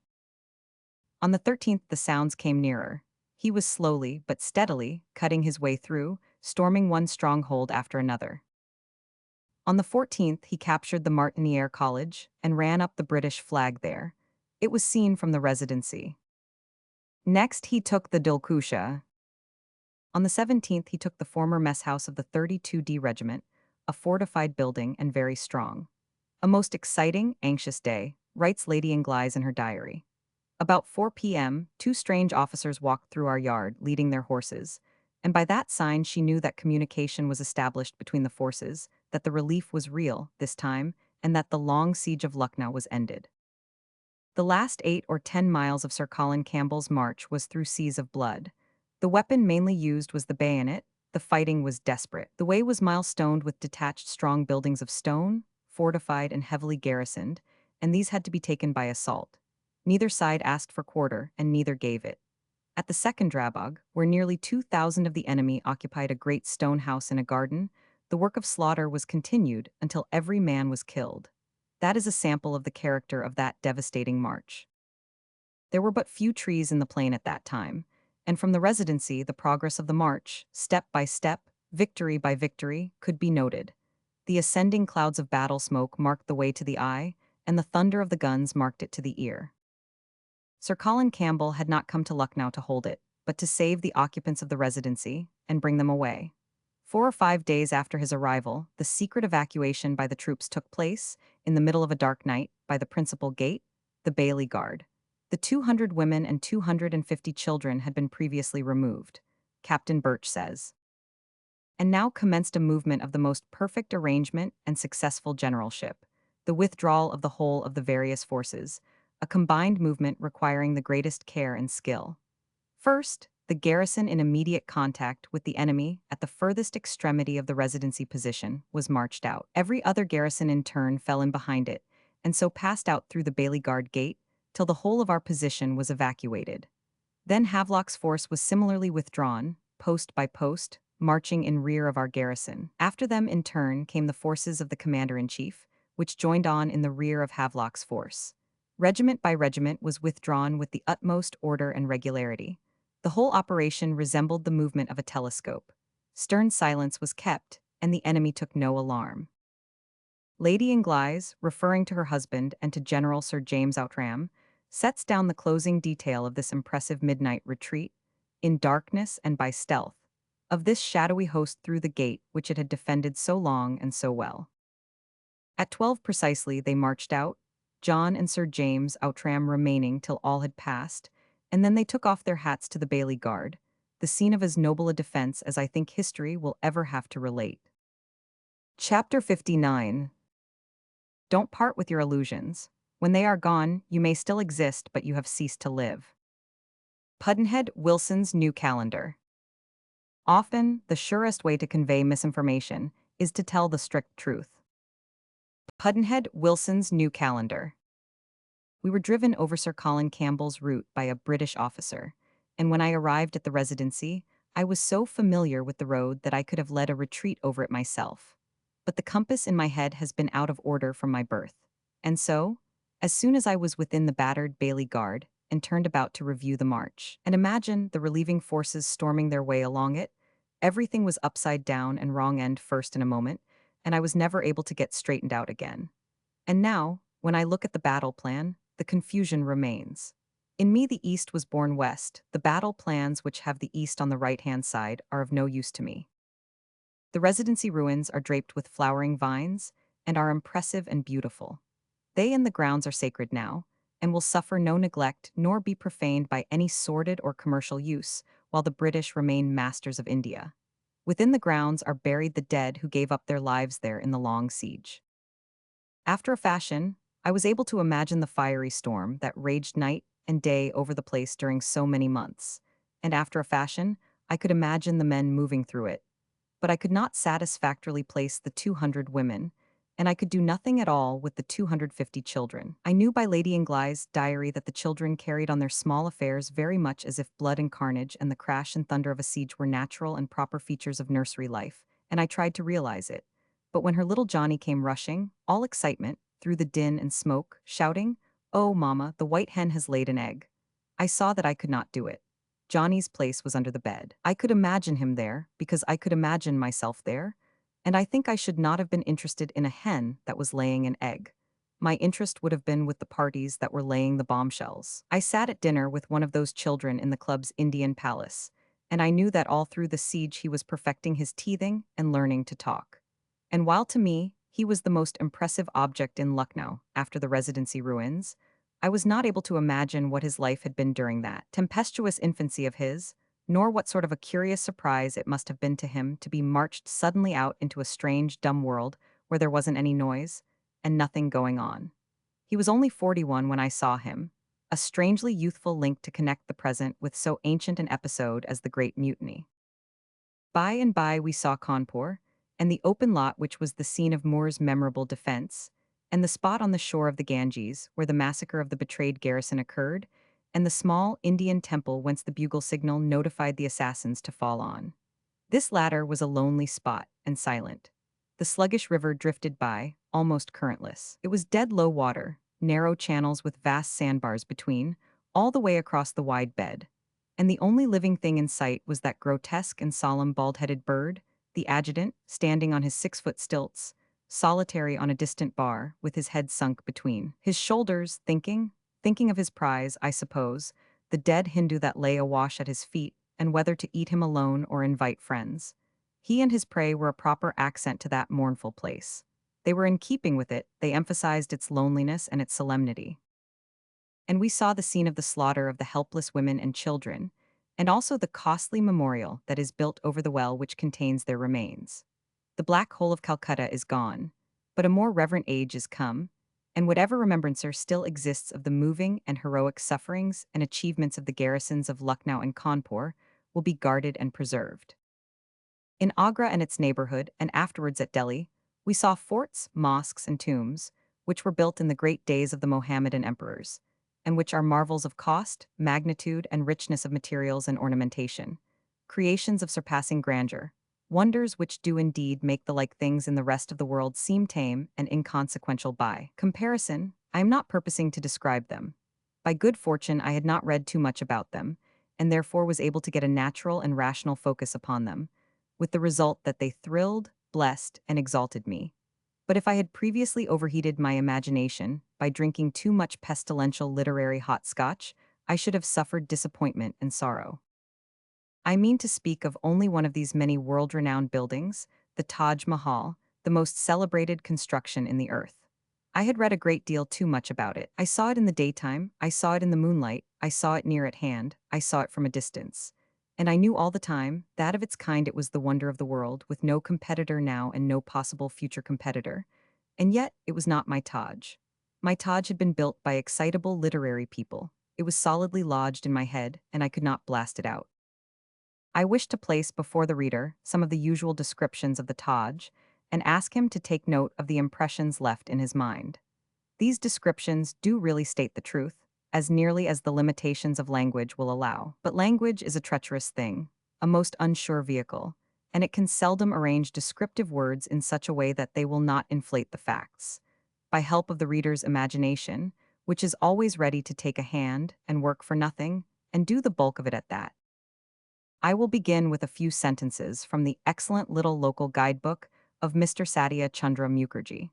On the 13th, the sounds came nearer. He was slowly, but steadily, cutting his way through, storming one stronghold after another. On the 14th, he captured the Martiniere College and ran up the British flag there. It was seen from the Residency. Next, he took the Dulkusha. On the 17th, he took the former mess house of the 32D Regiment, a fortified building and very strong. A most exciting, anxious day, writes Lady Inglis in her diary. About 4 p.m., two strange officers walked through our yard, leading their horses, and by that sign she knew that communication was established between the forces, that the relief was real, this time, and that the long siege of Lucknow was ended. The last 8 or 10 miles of Sir Colin Campbell's march was through seas of blood. The weapon mainly used was the bayonet. The fighting was desperate. The way was milestoned with detached strong buildings of stone, fortified and heavily garrisoned, and these had to be taken by assault. Neither side asked for quarter, and neither gave it. At the second Drabog, where nearly 2,000 of the enemy occupied a great stone house in a garden, the work of slaughter was continued until every man was killed. That is a sample of the character of that devastating march. There were but few trees in the plain at that time, and from the Residency the progress of the march, step by step, victory by victory, could be noted. The ascending clouds of battle smoke marked the way to the eye, and the thunder of the guns marked it to the ear. Sir Colin Campbell had not come to Lucknow to hold it, but to save the occupants of the Residency and bring them away. 4 or 5 days after his arrival, the secret evacuation by the troops took place, in the middle of a dark night, by the principal gate, the Bailey Guard. The 200 women and 250 children had been previously removed, Captain Birch says. And now commenced a movement of the most perfect arrangement and successful generalship, the withdrawal of the whole of the various forces, a combined movement requiring the greatest care and skill. First, the garrison in immediate contact with the enemy at the furthest extremity of the Residency position was marched out. Every other garrison in turn fell in behind it, and so passed out through the Bailey Guard gate till the whole of our position was evacuated. Then Havelock's force was similarly withdrawn, post by post, marching in rear of our garrison. After them in turn came the forces of the commander-in-chief, which joined on in the rear of Havelock's force. Regiment by regiment was withdrawn with the utmost order and regularity. The whole operation resembled the movement of a telescope. Stern silence was kept, and the enemy took no alarm. Lady Inglis, referring to her husband and to General Sir James Outram, sets down the closing detail of this impressive midnight retreat, in darkness and by stealth, of this shadowy host through the gate which it had defended so long and so well. At 12 precisely they marched out, John and Sir James Outram remaining till all had passed, and then they took off their hats to the Bailey Guard, the scene of as noble a defense as I think history will ever have to relate. Chapter 59. Don't part with your illusions. When they are gone, you may still exist, but you have ceased to live. Pudd'nhead Wilson's New Calendar. Often, the surest way to convey misinformation is to tell the strict truth. Pudd'nhead Wilson's New Calendar. We were driven over Sir Colin Campbell's route by a British officer, and when I arrived at the Residency, I was so familiar with the road that I could have led a retreat over it myself. But the compass in my head has been out of order from my birth, and so, as soon as I was within the battered Bailey Guard and turned about to review the march, and imagine the relieving forces storming their way along it, everything was upside down and wrong end first in a moment, and I was never able to get straightened out again. And now, when I look at the battle plan, the confusion remains. In me the East was born West. The battle plans which have the East on the right-hand side are of no use to me. The Residency ruins are draped with flowering vines and are impressive and beautiful. They and the grounds are sacred now, and will suffer no neglect nor be profaned by any sordid or commercial use, while the British remain masters of India. Within the grounds are buried the dead who gave up their lives there in the long siege. After a fashion, I was able to imagine the fiery storm that raged night and day over the place during so many months, and after a fashion, I could imagine the men moving through it, but I could not satisfactorily place the 200 women, and I could do nothing at all with the 250 children. I knew by Lady Ingly's diary that the children carried on their small affairs very much as if blood and carnage and the crash and thunder of a siege were natural and proper features of nursery life, and I tried to realize it. But when her little Johnny came rushing, all excitement, through the din and smoke, shouting, "Oh, Mama, the white hen has laid an egg," I saw that I could not do it. Johnny's place was under the bed. I could imagine him there, because I could imagine myself there, and I think I should not have been interested in a hen that was laying an egg. My interest would have been with the parties that were laying the bombshells. I sat at dinner with one of those children in the club's Indian palace, and I knew that all through the siege he was perfecting his teething and learning to talk. And while to me, he was the most impressive object in Lucknow after the Residency ruins, I was not able to imagine what his life had been during that tempestuous infancy of his, nor what sort of a curious surprise it must have been to him to be marched suddenly out into a strange, dumb world where there wasn't any noise and nothing going on. He was only 41 when I saw him, a strangely youthful link to connect the present with so ancient an episode as the Great Mutiny. By and by we saw Cawnpore, and the open lot which was the scene of Moore's memorable defense, and the spot on the shore of the Ganges where the massacre of the betrayed garrison occurred, and the small Indian temple whence the bugle signal notified the assassins to fall on. This latter was a lonely spot, and silent. The sluggish river drifted by, almost currentless. It was dead low water, narrow channels with vast sandbars between, all the way across the wide bed. And the only living thing in sight was that grotesque and solemn bald-headed bird, the adjutant, standing on his 6-foot stilts, solitary on a distant bar, with his head sunk between his shoulders, thinking of his prize, I suppose, the dead Hindu that lay awash at his feet, and whether to eat him alone or invite friends. He and his prey were a proper accent to that mournful place. They were in keeping with it, they emphasized its loneliness and its solemnity. And we saw the scene of the slaughter of the helpless women and children, and also the costly memorial that is built over the well which contains their remains. The black hole of Calcutta is gone, but a more reverent age is come, and whatever remembrancer still exists of the moving and heroic sufferings and achievements of the garrisons of Lucknow and Cawnpore will be guarded and preserved. In Agra and its neighborhood, and afterwards at Delhi, we saw forts, mosques, and tombs, which were built in the great days of the Mohammedan emperors, and which are marvels of cost, magnitude, and richness of materials and ornamentation, creations of surpassing grandeur, wonders which do indeed make the like things in the rest of the world seem tame and inconsequential by comparison. I am not purposing to describe them. By good fortune, I had not read too much about them, and therefore was able to get a natural and rational focus upon them, with the result that they thrilled, blessed, and exalted me. But if I had previously overheated my imagination by drinking too much pestilential literary hot scotch, I should have suffered disappointment and sorrow. I mean to speak of only one of these many world-renowned buildings, the Taj Mahal, the most celebrated construction in the earth. I had read a great deal too much about it. I saw it in the daytime, I saw it in the moonlight, I saw it near at hand, I saw it from a distance. And I knew all the time that of its kind it was the wonder of the world, with no competitor now and no possible future competitor. And yet, it was not my Taj. My Taj had been built by excitable literary people. It was solidly lodged in my head, and I could not blast it out. I wish to place before the reader some of the usual descriptions of the Taj, and ask him to take note of the impressions left in his mind. These descriptions do really state the truth, as nearly as the limitations of language will allow. But language is a treacherous thing, a most unsure vehicle, and it can seldom arrange descriptive words in such a way that they will not inflate the facts. By help of the reader's imagination, which is always ready to take a hand and work for nothing, and do the bulk of it at that. I will begin with a few sentences from the excellent little local guidebook of Mr. Satya Chandra Mukherjee.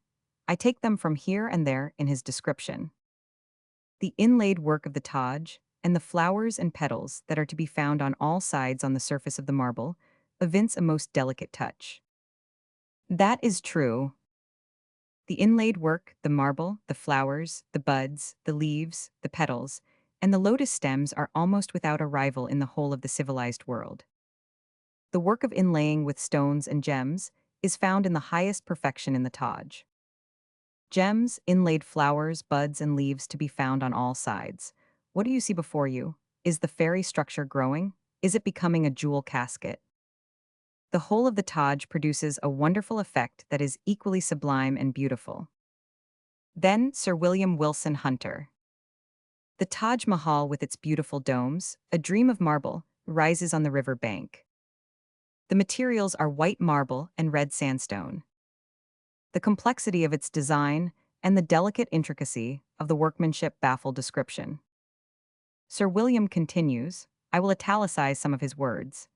I take them from here and there in his description. The inlaid work of the Taj, and the flowers and petals that are to be found on all sides on the surface of the marble, evince a most delicate touch. That is true. The inlaid work, the marble, the flowers, the buds, the leaves, the petals, and the lotus stems are almost without a rival in the whole of the civilized world. The work of inlaying with stones and gems is found in the highest perfection in the Taj. Gems, inlaid flowers, buds, and leaves to be found on all sides. What do you see before you? Is the fairy structure growing, Is it becoming a jewel casket? The whole of the Taj produces a wonderful effect that is equally sublime and beautiful. Then Sir William Wilson Hunter. The Taj Mahal with its beautiful domes, a dream of marble, rises on the river bank. The materials are white marble and red sandstone. The complexity of its design and the delicate intricacy of the workmanship baffle description. Sir William continues, I will italicize some of his words.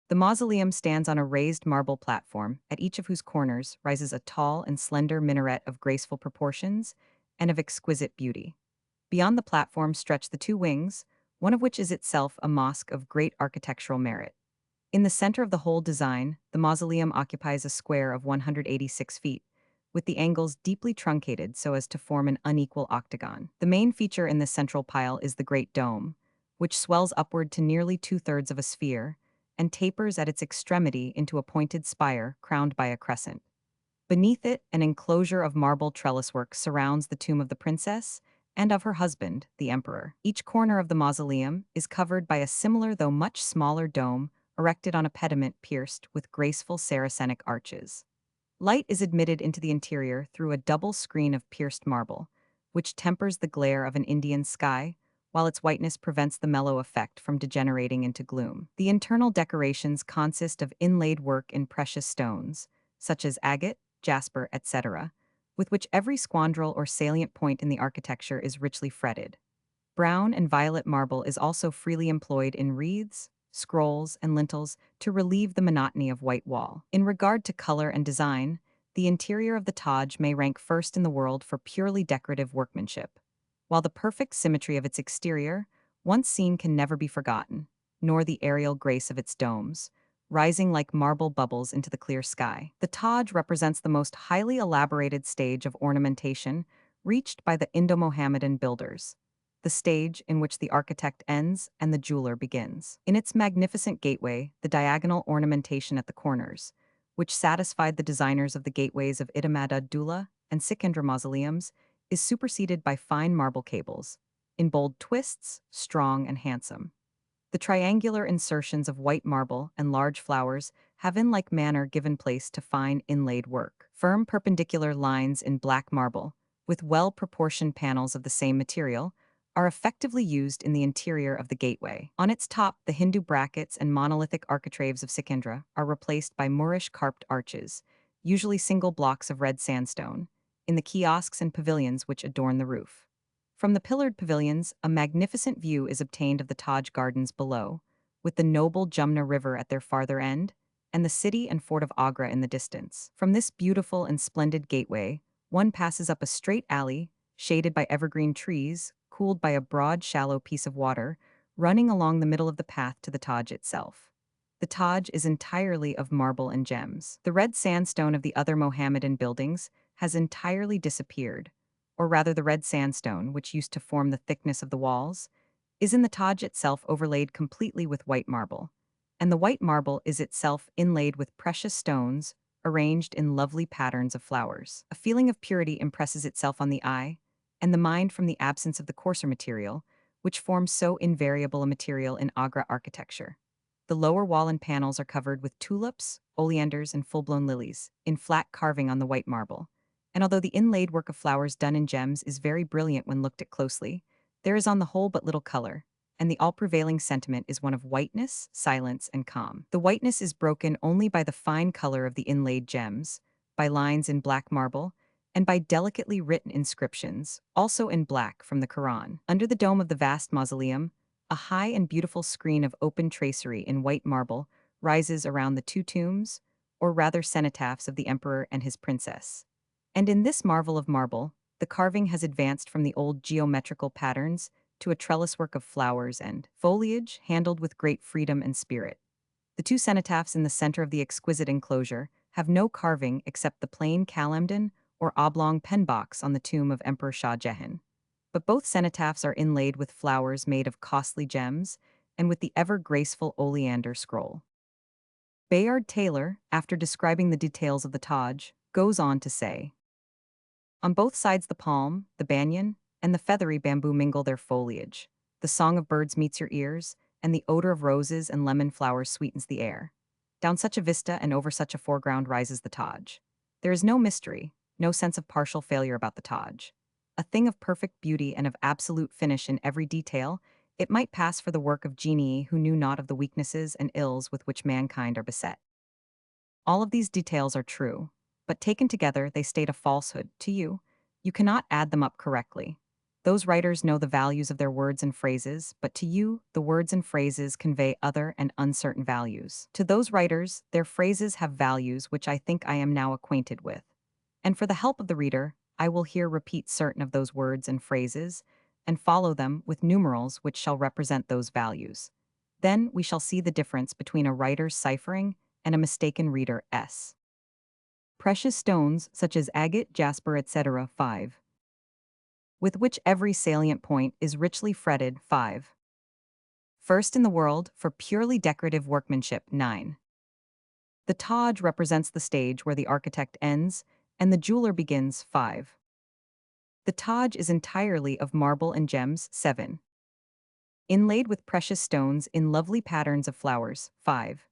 The mausoleum stands on a raised marble platform, at each of whose corners rises a tall and slender minaret of graceful proportions and of exquisite beauty. Beyond the platform stretch the two wings, one of which is itself a mosque of great architectural merit. In the center of the whole design, the mausoleum occupies a square of 186 feet, with the angles deeply truncated so as to form an unequal octagon. The main feature in this central pile is the Great Dome, which swells upward to nearly two-thirds of a sphere and tapers at its extremity into a pointed spire crowned by a crescent. Beneath it, an enclosure of marble trellis work surrounds the tomb of the princess and of her husband, the emperor. Each corner of the mausoleum is covered by a similar though much smaller dome erected on a pediment pierced with graceful Saracenic arches. Light is admitted into the interior through a double screen of pierced marble, which tempers the glare of an Indian sky, while its whiteness prevents the mellow effect from degenerating into gloom. The internal decorations consist of inlaid work in precious stones, such as agate, jasper, etc., with which every squandrel or salient point in the architecture is richly fretted. Brown and violet marble is also freely employed in wreaths, scrolls, and lintels to relieve the monotony of white wall. In regard to color and design, the interior of the Taj may rank first in the world for purely decorative workmanship. While the perfect symmetry of its exterior, once seen, can never be forgotten, nor the aerial grace of its domes, rising like marble bubbles into the clear sky. The Taj represents the most highly elaborated stage of ornamentation reached by the Indo-Mohammedan builders, the stage in which the architect ends and the jeweler begins. In its magnificent gateway, the diagonal ornamentation at the corners, which satisfied the designers of the gateways of Itamad ad-Dula and Sikandra mausoleums, is superseded by fine marble cables, in bold twists, strong and handsome. The triangular insertions of white marble and large flowers have in like manner given place to fine inlaid work. Firm perpendicular lines in black marble, with well-proportioned panels of the same material, are effectively used in the interior of the gateway. On its top, the Hindu brackets and monolithic architraves of Sikandra are replaced by Moorish carped arches, usually single blocks of red sandstone, in the kiosks and pavilions which adorn the roof. From the pillared pavilions, a magnificent view is obtained of the Taj Gardens below, with the noble Jumna River at their farther end, and the city and fort of Agra in the distance. From this beautiful and splendid gateway, one passes up a straight alley, shaded by evergreen trees, cooled by a broad, shallow piece of water, running along the middle of the path to the Taj itself. The Taj is entirely of marble and gems. The red sandstone of the other Mohammedan buildings has entirely disappeared, or rather the red sandstone, which used to form the thickness of the walls, is in the Taj itself overlaid completely with white marble, and the white marble is itself inlaid with precious stones arranged in lovely patterns of flowers. A feeling of purity impresses itself on the eye and the mind from the absence of the coarser material, which forms so invariable a material in Agra architecture. The lower wall and panels are covered with tulips, oleanders, and full-blown lilies, in flat carving on the white marble. And although the inlaid work of flowers done in gems is very brilliant when looked at closely, there is on the whole but little color, and the all-prevailing sentiment is one of whiteness, silence, and calm. The whiteness is broken only by the fine color of the inlaid gems, by lines in black marble, and by delicately written inscriptions, also in black from the Quran. Under the dome of the vast mausoleum, a high and beautiful screen of open tracery in white marble rises around the two tombs, or rather cenotaphs of the emperor and his princess. And in this marvel of marble, the carving has advanced from the old geometrical patterns to a trellis work of flowers and foliage handled with great freedom and spirit. The two cenotaphs in the center of the exquisite enclosure have no carving except the plain calamden or oblong pen box on the tomb of Emperor Shah Jahan. But both cenotaphs are inlaid with flowers made of costly gems and with the ever-graceful oleander scroll. Bayard Taylor, after describing the details of the Taj, goes on to say, on both sides the palm, the banyan, and the feathery bamboo mingle their foliage. The song of birds meets your ears, and the odor of roses and lemon flowers sweetens the air. Down such a vista and over such a foreground rises the Taj. There is no mystery, no sense of partial failure about the Taj. A thing of perfect beauty and of absolute finish in every detail, it might pass for the work of genii who knew not of the weaknesses and ills with which mankind are beset. All of these details are true, but taken together they state a falsehood to you. You cannot add them up correctly. Those writers know the values of their words and phrases, but to you, the words and phrases convey other and uncertain values. To those writers, their phrases have values which I think I am now acquainted with. And for the help of the reader, I will here repeat certain of those words and phrases, and follow them with numerals which shall represent those values. Then we shall see the difference between a writer's ciphering and a mistaken reader's. Precious stones, such as agate, jasper, etc. 5. With which every salient point is richly fretted. 5. First in the world, for purely decorative workmanship. 9. The Taj represents the stage where the architect ends and the jeweler begins. 5. The Taj is entirely of marble and gems. 7. Inlaid with precious stones in lovely patterns of flowers. 5.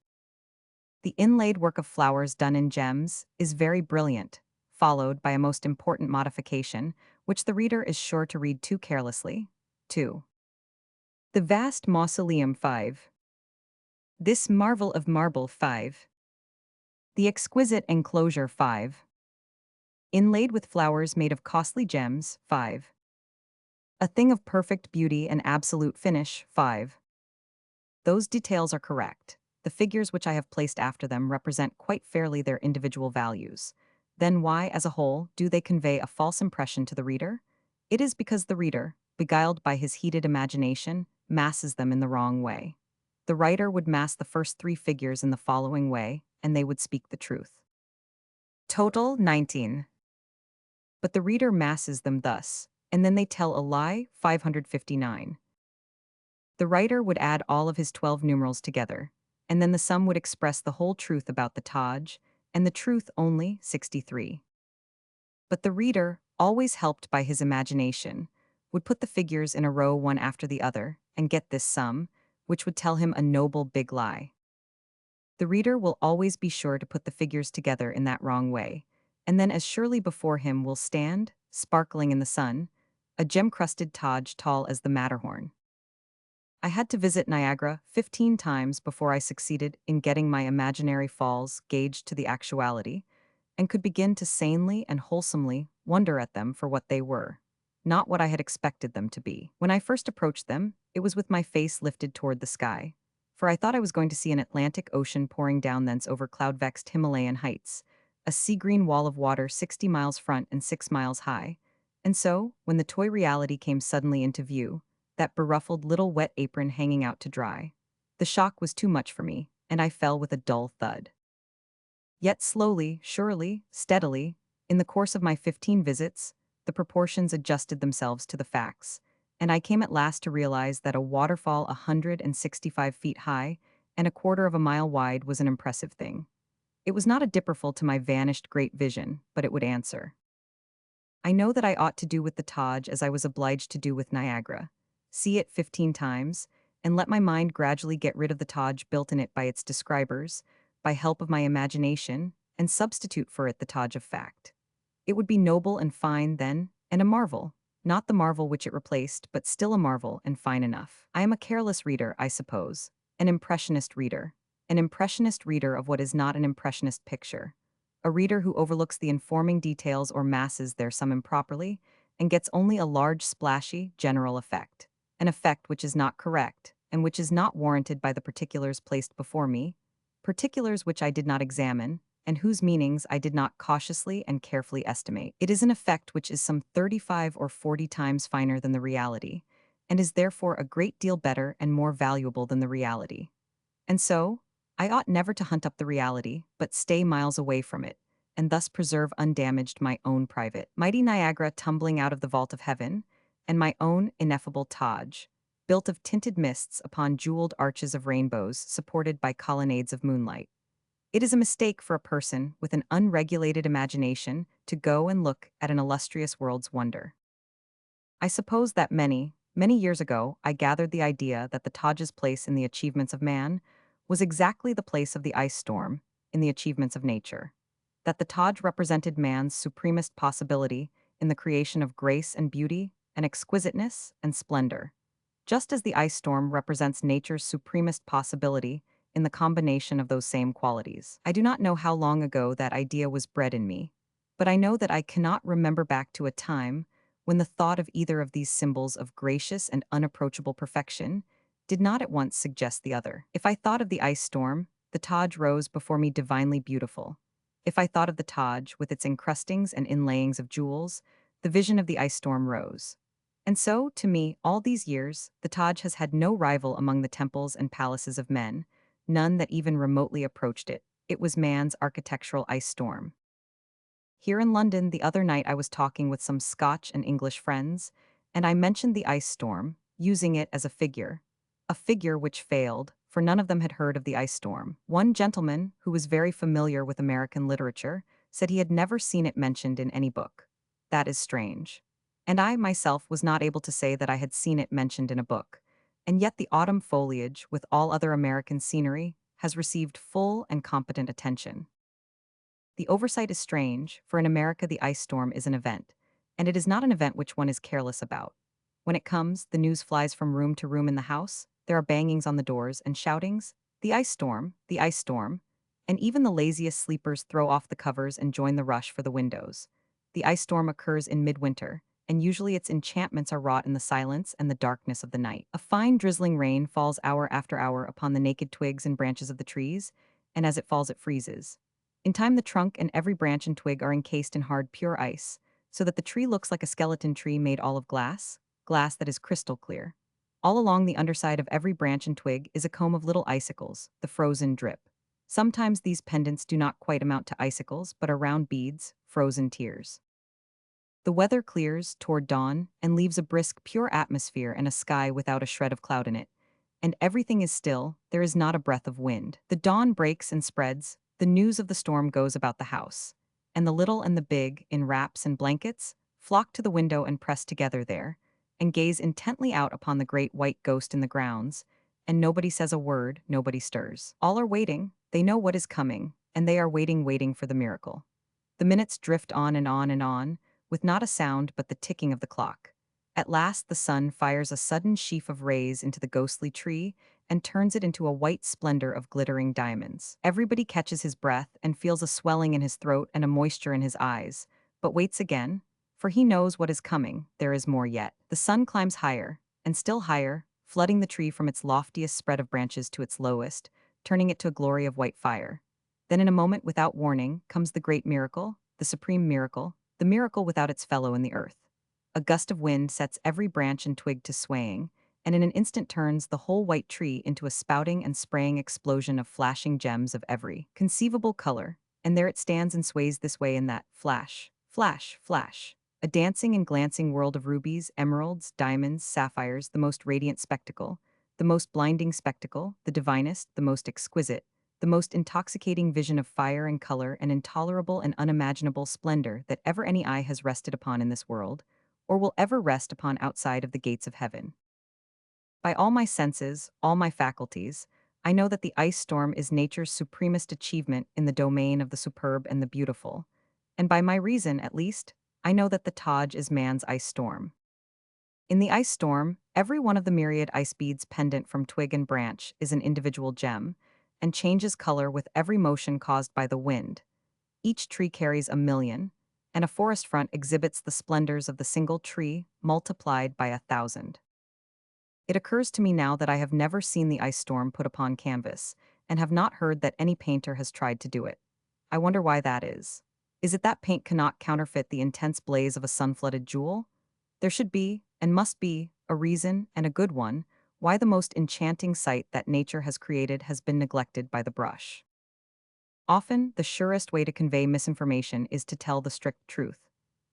The inlaid work of flowers done in gems is very brilliant, followed by a most important modification, which the reader is sure to read too carelessly. 2. The vast mausoleum. 5. This marvel of marble. 5. The exquisite enclosure. 5. Inlaid with flowers made of costly gems. 5. A thing of perfect beauty and absolute finish. 5. Those details are correct. The figures which I have placed after them represent quite fairly their individual values. Then why, as a whole, do they convey a false impression to the reader? It is because the reader, beguiled by his heated imagination, masses them in the wrong way. The writer would mass the first 3 figures in the following way, and they would speak the truth. Total 19. But the reader masses them thus, and then they tell a lie. 559. The writer would add all of his 12 numerals together, and then the sum would express the whole truth about the Taj, and the truth only. 63. But the reader, always helped by his imagination, would put the figures in a row one after the other, and get this sum, which would tell him a noble big lie. The reader will always be sure to put the figures together in that wrong way, and then as surely before him will stand, sparkling in the sun, a gem-crusted Taj tall as the Matterhorn. I had to visit Niagara 15 times before I succeeded in getting my imaginary falls gauged to the actuality, and could begin to sanely and wholesomely wonder at them for what they were, not what I had expected them to be. When I first approached them, it was with my face lifted toward the sky, for I thought I was going to see an Atlantic Ocean pouring down thence over cloud-vexed Himalayan heights, a sea-green wall of water 60 miles front and 6 miles high. And so, when the toy reality came suddenly into view, that beruffled little wet apron hanging out to dry, the shock was too much for me, and I fell with a dull thud. Yet slowly, surely, steadily, in the course of my 15 visits, the proportions adjusted themselves to the facts, and I came at last to realize that a waterfall 165 feet high and a quarter of a mile wide was an impressive thing. It was not a dipperful to my vanished great vision, but it would answer. I know that I ought to do with the Taj as I was obliged to do with Niagara, see it 15 times, and let my mind gradually get rid of the Taj built in it by its describers, by help of my imagination, and substitute for it the Taj of fact. It would be noble and fine then, and a marvel, not the marvel which it replaced, but still a marvel and fine enough. I am a careless reader, I suppose, an impressionist reader of what is not an impressionist picture, a reader who overlooks the informing details or masses their sum improperly, and gets only a large splashy, general effect, an effect which is not correct, and which is not warranted by the particulars placed before me, particulars which I did not examine, and whose meanings I did not cautiously and carefully estimate. It is an effect which is some 35 or 40 times finer than the reality, and is therefore a great deal better and more valuable than the reality. And so, I ought never to hunt up the reality, but stay miles away from it, and thus preserve undamaged my own private, mighty Niagara tumbling out of the vault of heaven, and my own ineffable Taj, built of tinted mists upon jeweled arches of rainbows supported by colonnades of moonlight. It is a mistake for a person with an unregulated imagination to go and look at an illustrious world's wonder. I suppose that many, Many years ago, I gathered the idea that the Taj's place in the achievements of man was exactly the place of the ice storm in the achievements of nature. That the Taj represented man's supremest possibility in the creation of grace and beauty and exquisiteness and splendor, just as the ice storm represents nature's supremest possibility in the combination of those same qualities. I do not know how long ago that idea was bred in me, but I know that I cannot remember back to a time when the thought of either of these symbols of gracious and unapproachable perfection did not at once suggest the other. If I thought of the ice storm, the Taj rose before me divinely beautiful. If I thought of the Taj with its encrustings and inlayings of jewels, the vision of the ice storm rose. And so, to me, all these years, the Taj has had no rival among the temples and palaces of men, none that even remotely approached it. It was man's architectural ice storm. Here in London, the other night I was talking with some Scotch and English friends, and I mentioned the ice storm, using it as a figure which failed, for none of them had heard of the ice storm. One gentleman, who was very familiar with American literature, said he had never seen it mentioned in any book. That is strange. And I, myself, was not able to say that I had seen it mentioned in a book. And yet the autumn foliage, with all other American scenery, has received full and competent attention. The oversight is strange, for in America the ice storm is an event, and it is not an event which one is careless about. When it comes, the news flies from room to room in the house, there are bangings on the doors and shoutings, the ice storm, and even the laziest sleepers throw off the covers and join the rush for the windows. The ice storm occurs in midwinter, and usually its enchantments are wrought in the silence and the darkness of the night. A fine drizzling rain falls hour after hour upon the naked twigs and branches of the trees, and as it falls it freezes. In time the trunk and every branch and twig are encased in hard, pure ice, so that the tree looks like a skeleton tree made all of glass, glass that is crystal clear. All along the underside of every branch and twig is a comb of little icicles, the frozen drip. Sometimes these pendants do not quite amount to icicles, but are round beads, frozen tears. The weather clears toward dawn and leaves a brisk, pure atmosphere and a sky without a shred of cloud in it. And everything is still, there is not a breath of wind. The dawn breaks and spreads, the news of the storm goes about the house. And the little and the big, in wraps and blankets, flock to the window and press together there, and gaze intently out upon the great white ghost in the grounds, and nobody says a word, nobody stirs. All are waiting, they know what is coming, and they are waiting for the miracle. The minutes drift on and on and on, with not a sound but the ticking of the clock. At last the sun fires a sudden sheaf of rays into the ghostly tree and turns it into a white splendor of glittering diamonds. Everybody catches his breath and feels a swelling in his throat and a moisture in his eyes, but waits again, for he knows what is coming, there is more yet. The sun climbs higher, and still higher, flooding the tree from its loftiest spread of branches to its lowest, turning it to a glory of white fire. Then in a moment without warning comes the great miracle, the supreme miracle, the miracle without its fellow in the earth. A gust of wind sets every branch and twig to swaying, and in an instant turns the whole white tree into a spouting and spraying explosion of flashing gems of every conceivable color, and there it stands and sways this way and that, flash, flash, flash. A dancing and glancing world of rubies, emeralds, diamonds, sapphires, the most radiant spectacle, the most blinding spectacle, the divinest, the most exquisite, the most intoxicating vision of fire and color and intolerable and unimaginable splendor that ever any eye has rested upon in this world, or will ever rest upon outside of the gates of heaven. By all my senses, all my faculties, I know that the ice storm is nature's supremest achievement in the domain of the superb and the beautiful, and by my reason, at least, I know that the Taj is man's ice storm. In the ice storm, every one of the myriad ice beads pendant from twig and branch is an individual gem, and changes color with every motion caused by the wind. Each tree carries a million, and a forest front exhibits the splendors of the single tree multiplied by 1,000. It occurs to me now that I have never seen the ice storm put upon canvas, and have not heard that any painter has tried to do it. I wonder why that is. Is it that paint cannot counterfeit the intense blaze of a sun-flooded jewel? There should be, and must be, a reason, and a good one, why the most enchanting sight that nature has created has been neglected by the brush. Often, the surest way to convey misinformation is to tell the strict truth.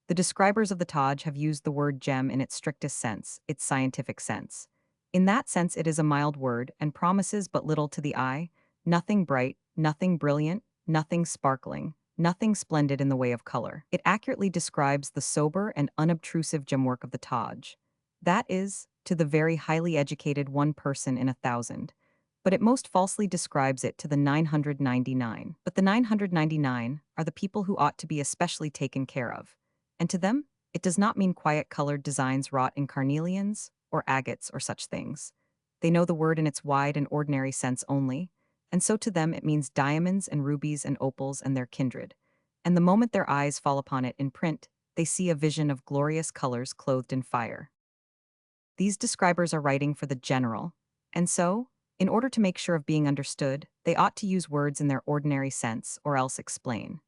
The describers of the Taj have used the word gem in its strictest sense, its scientific sense. In that sense it is a mild word and promises but little to the eye, nothing bright, nothing brilliant, nothing sparkling, nothing splendid in the way of color. It accurately describes the sober and unobtrusive gemwork of the Taj. That is, to the very highly educated one person in 1,000. But it most falsely describes it to the 999. But the 999 are the people who ought to be especially taken care of. And to them, it does not mean quiet colored designs wrought in carnelians or agates or such things. They know the word in its wide and ordinary sense only, and so to them it means diamonds and rubies and opals and their kindred. And the moment their eyes fall upon it in print, they see a vision of glorious colors clothed in fire. These describers are writing for the general, and so, in order to make sure of being understood, they ought to use words in their ordinary sense or else explain.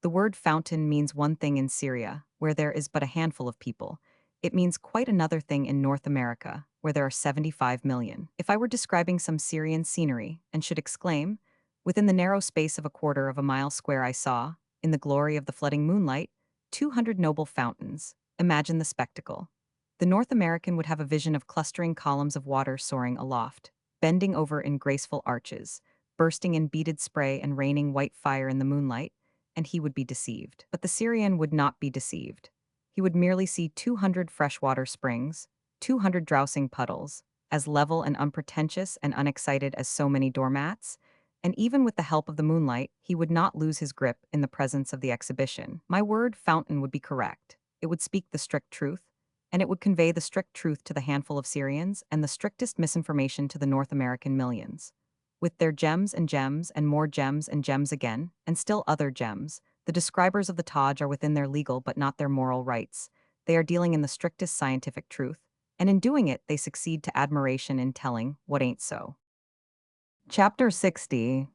The word fountain means one thing in Syria, where there is but a handful of people. It means quite another thing in North America, where there are 75 million. If I were describing some Syrian scenery and should exclaim, within the narrow space of a quarter of a mile square I saw, in the glory of the flooding moonlight, 200 noble fountains, imagine the spectacle. The North American would have a vision of clustering columns of water soaring aloft, bending over in graceful arches, bursting in beaded spray and raining white fire in the moonlight, and he would be deceived. But the Syrian would not be deceived. He would merely see 200 freshwater springs, 200 drowsing puddles, as level and unpretentious and unexcited as so many doormats, and even with the help of the moonlight, he would not lose his grip in the presence of the exhibition. My word fountain would be correct. It would speak the strict truth, and it would convey the strict truth to the handful of Syrians and the strictest misinformation to the North American millions. With their gems and more gems and gems again, and still other gems, the describers of the Taj are within their legal but not their moral rights. They are dealing in the strictest scientific truth, and in doing it, they succeed to admiration in telling what ain't so. Chapter 60.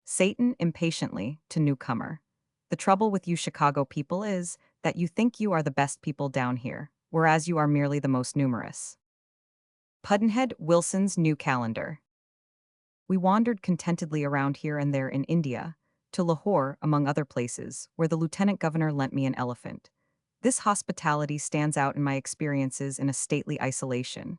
Satan impatiently to newcomer. The trouble with you Chicago people is that you think you are the best people down here, whereas you are merely the most numerous. Pudd'nhead Wilson's New Calendar. We wandered contentedly around here and there in India, to Lahore, among other places, where the lieutenant governor lent me an elephant. This hospitality stands out in my experiences in a stately isolation.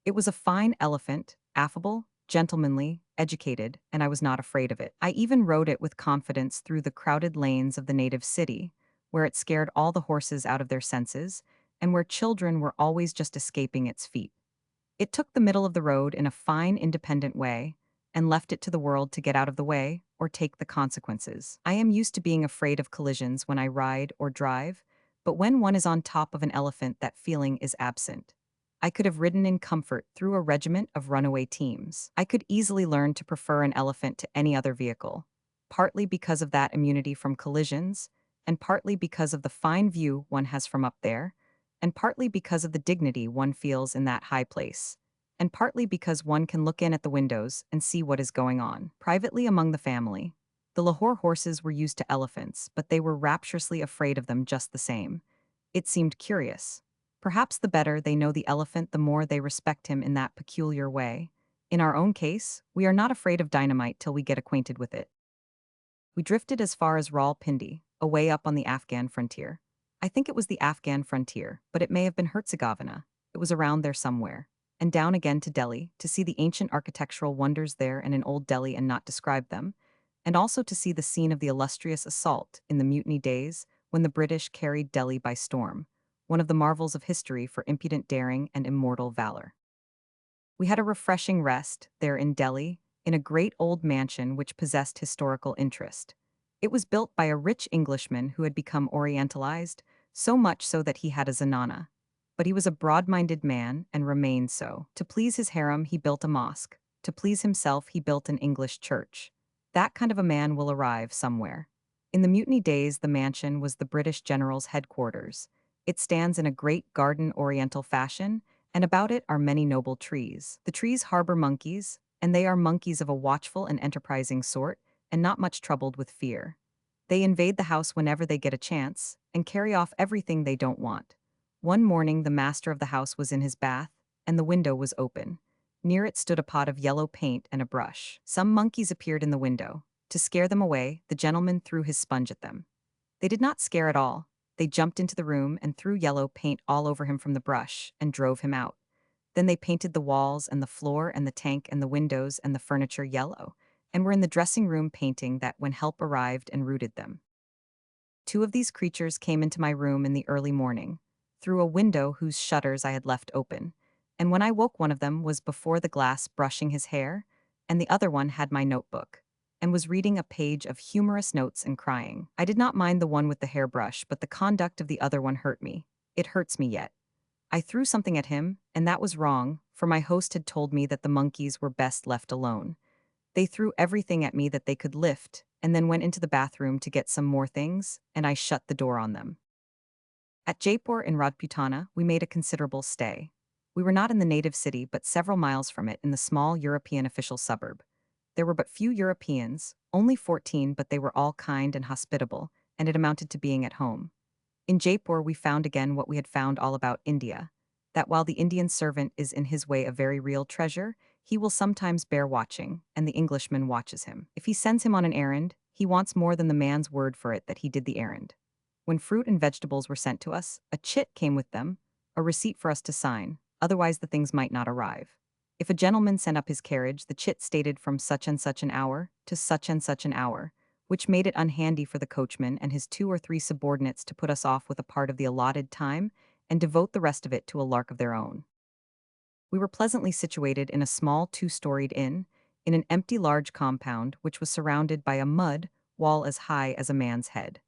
It was a fine elephant, affable, gentlemanly, educated, and I was not afraid of it. I even rode it with confidence through the crowded lanes of the native city, where it scared all the horses out of their senses, and where children were always just escaping its feet. It took the middle of the road in a fine, independent way, and left it to the world to get out of the way or take the consequences. I am used to being afraid of collisions when I ride or drive, but when one is on top of an elephant, that feeling is absent. I could have ridden in comfort through a regiment of runaway teams. I could easily learn to prefer an elephant to any other vehicle, partly because of that immunity from collisions, and partly because of the fine view one has from up there, and partly because of the dignity one feels in that high place, and partly because one can look in at the windows and see what is going on. Privately among the family, the Lahore horses were used to elephants, but they were rapturously afraid of them just the same. It seemed curious. Perhaps the better they know the elephant, the more they respect him in that peculiar way. In our own case, we are not afraid of dynamite till we get acquainted with it. We drifted as far as Rawalpindi, away up on the Afghan frontier. I think it was the Afghan frontier, but it may have been Herzegovina. It was around there somewhere. And down again to Delhi, to see the ancient architectural wonders there and in Old Delhi and not describe them, and also to see the scene of the illustrious assault in the Mutiny days when the British carried Delhi by storm, one of the marvels of history for impudent daring and immortal valor. We had a refreshing rest there in Delhi, in a great old mansion which possessed historical interest. It was built by a rich Englishman who had become orientalized, so much so that he had a zanana. But he was a broad-minded man and remained so. To please his harem, he built a mosque. To please himself, he built an English church. That kind of a man will arrive somewhere. In the Mutiny days, the mansion was the British general's headquarters. It stands in a great garden Oriental fashion, and about it are many noble trees. The trees harbor monkeys, and they are monkeys of a watchful and enterprising sort, and not much troubled with fear. They invade the house whenever they get a chance, and carry off everything they don't want. One morning the master of the house was in his bath, and the window was open. Near it stood a pot of yellow paint and a brush. Some monkeys appeared in the window. To scare them away, the gentleman threw his sponge at them. They did not scare at all. They jumped into the room and threw yellow paint all over him from the brush, and drove him out. Then they painted the walls and the floor and the tank and the windows and the furniture yellow, and were in the dressing room painting that when help arrived and rooted them. Two of these creatures came into my room in the early morning. through a window whose shutters I had left open. And when I woke, one of them was before the glass brushing his hair, and the other one had my notebook, and was reading a page of humorous notes and crying. I did not mind the one with the hairbrush, but the conduct of the other one hurt me. It hurts me yet. I threw something at him, and that was wrong, for my host had told me that the monkeys were best left alone. They threw everything at me that they could lift, and then went into the bathroom to get some more things, and I shut the door on them. At Jaipur in Rajputana, we made a considerable stay. We were not in the native city, but several miles from it in the small European official suburb. There were but few Europeans, only 14, but they were all kind and hospitable, and it amounted to being at home. In Jaipur, we found again what we had found all about India, that while the Indian servant is in his way a very real treasure, he will sometimes bear watching, and the Englishman watches him. If he sends him on an errand, he wants more than the man's word for it that he did the errand. When fruit and vegetables were sent to us, a chit came with them, a receipt for us to sign, otherwise the things might not arrive. If a gentleman sent up his carriage, the chit stated from such and such an hour to such and such an hour, which made it unhandy for the coachman and his 2 or 3 subordinates to put us off with a part of the allotted time and devote the rest of it to a lark of their own. We were pleasantly situated in a small 2-storied inn, in an empty large compound which was surrounded by a mud wall as high as a man's head.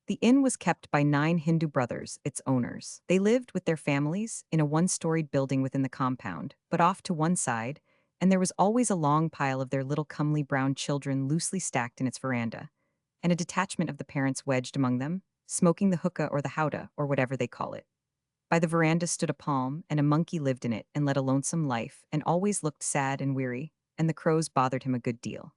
The inn was kept by 9 Hindu brothers, its owners. They lived with their families in a 1-storied building within the compound, but off to one side, and there was always a long pile of their little comely brown children loosely stacked in its veranda, and a detachment of the parents wedged among them, smoking the hookah or the howdah, or whatever they call it. By the veranda stood a palm, and a monkey lived in it and led a lonesome life, and always looked sad and weary, and the crows bothered him a good deal.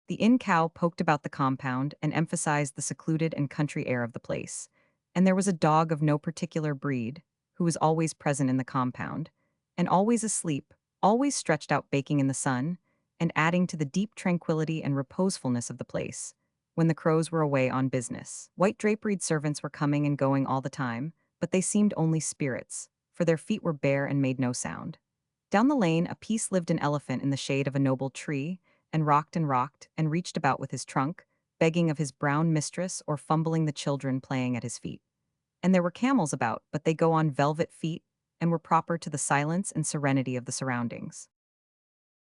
The inn cow poked about the compound and emphasized the secluded and country air of the place, and there was a dog of no particular breed, who was always present in the compound, and always asleep, always stretched out baking in the sun, and adding to the deep tranquility and reposefulness of the place, when the crows were away on business. White draperied servants were coming and going all the time, but they seemed only spirits, for their feet were bare and made no sound. Down the lane, a piece lived an elephant in the shade of a noble tree, and rocked, and reached about with his trunk, begging of his brown mistress or fumbling the children playing at his feet. And there were camels about, but they go on velvet feet, and were proper to the silence and serenity of the surroundings.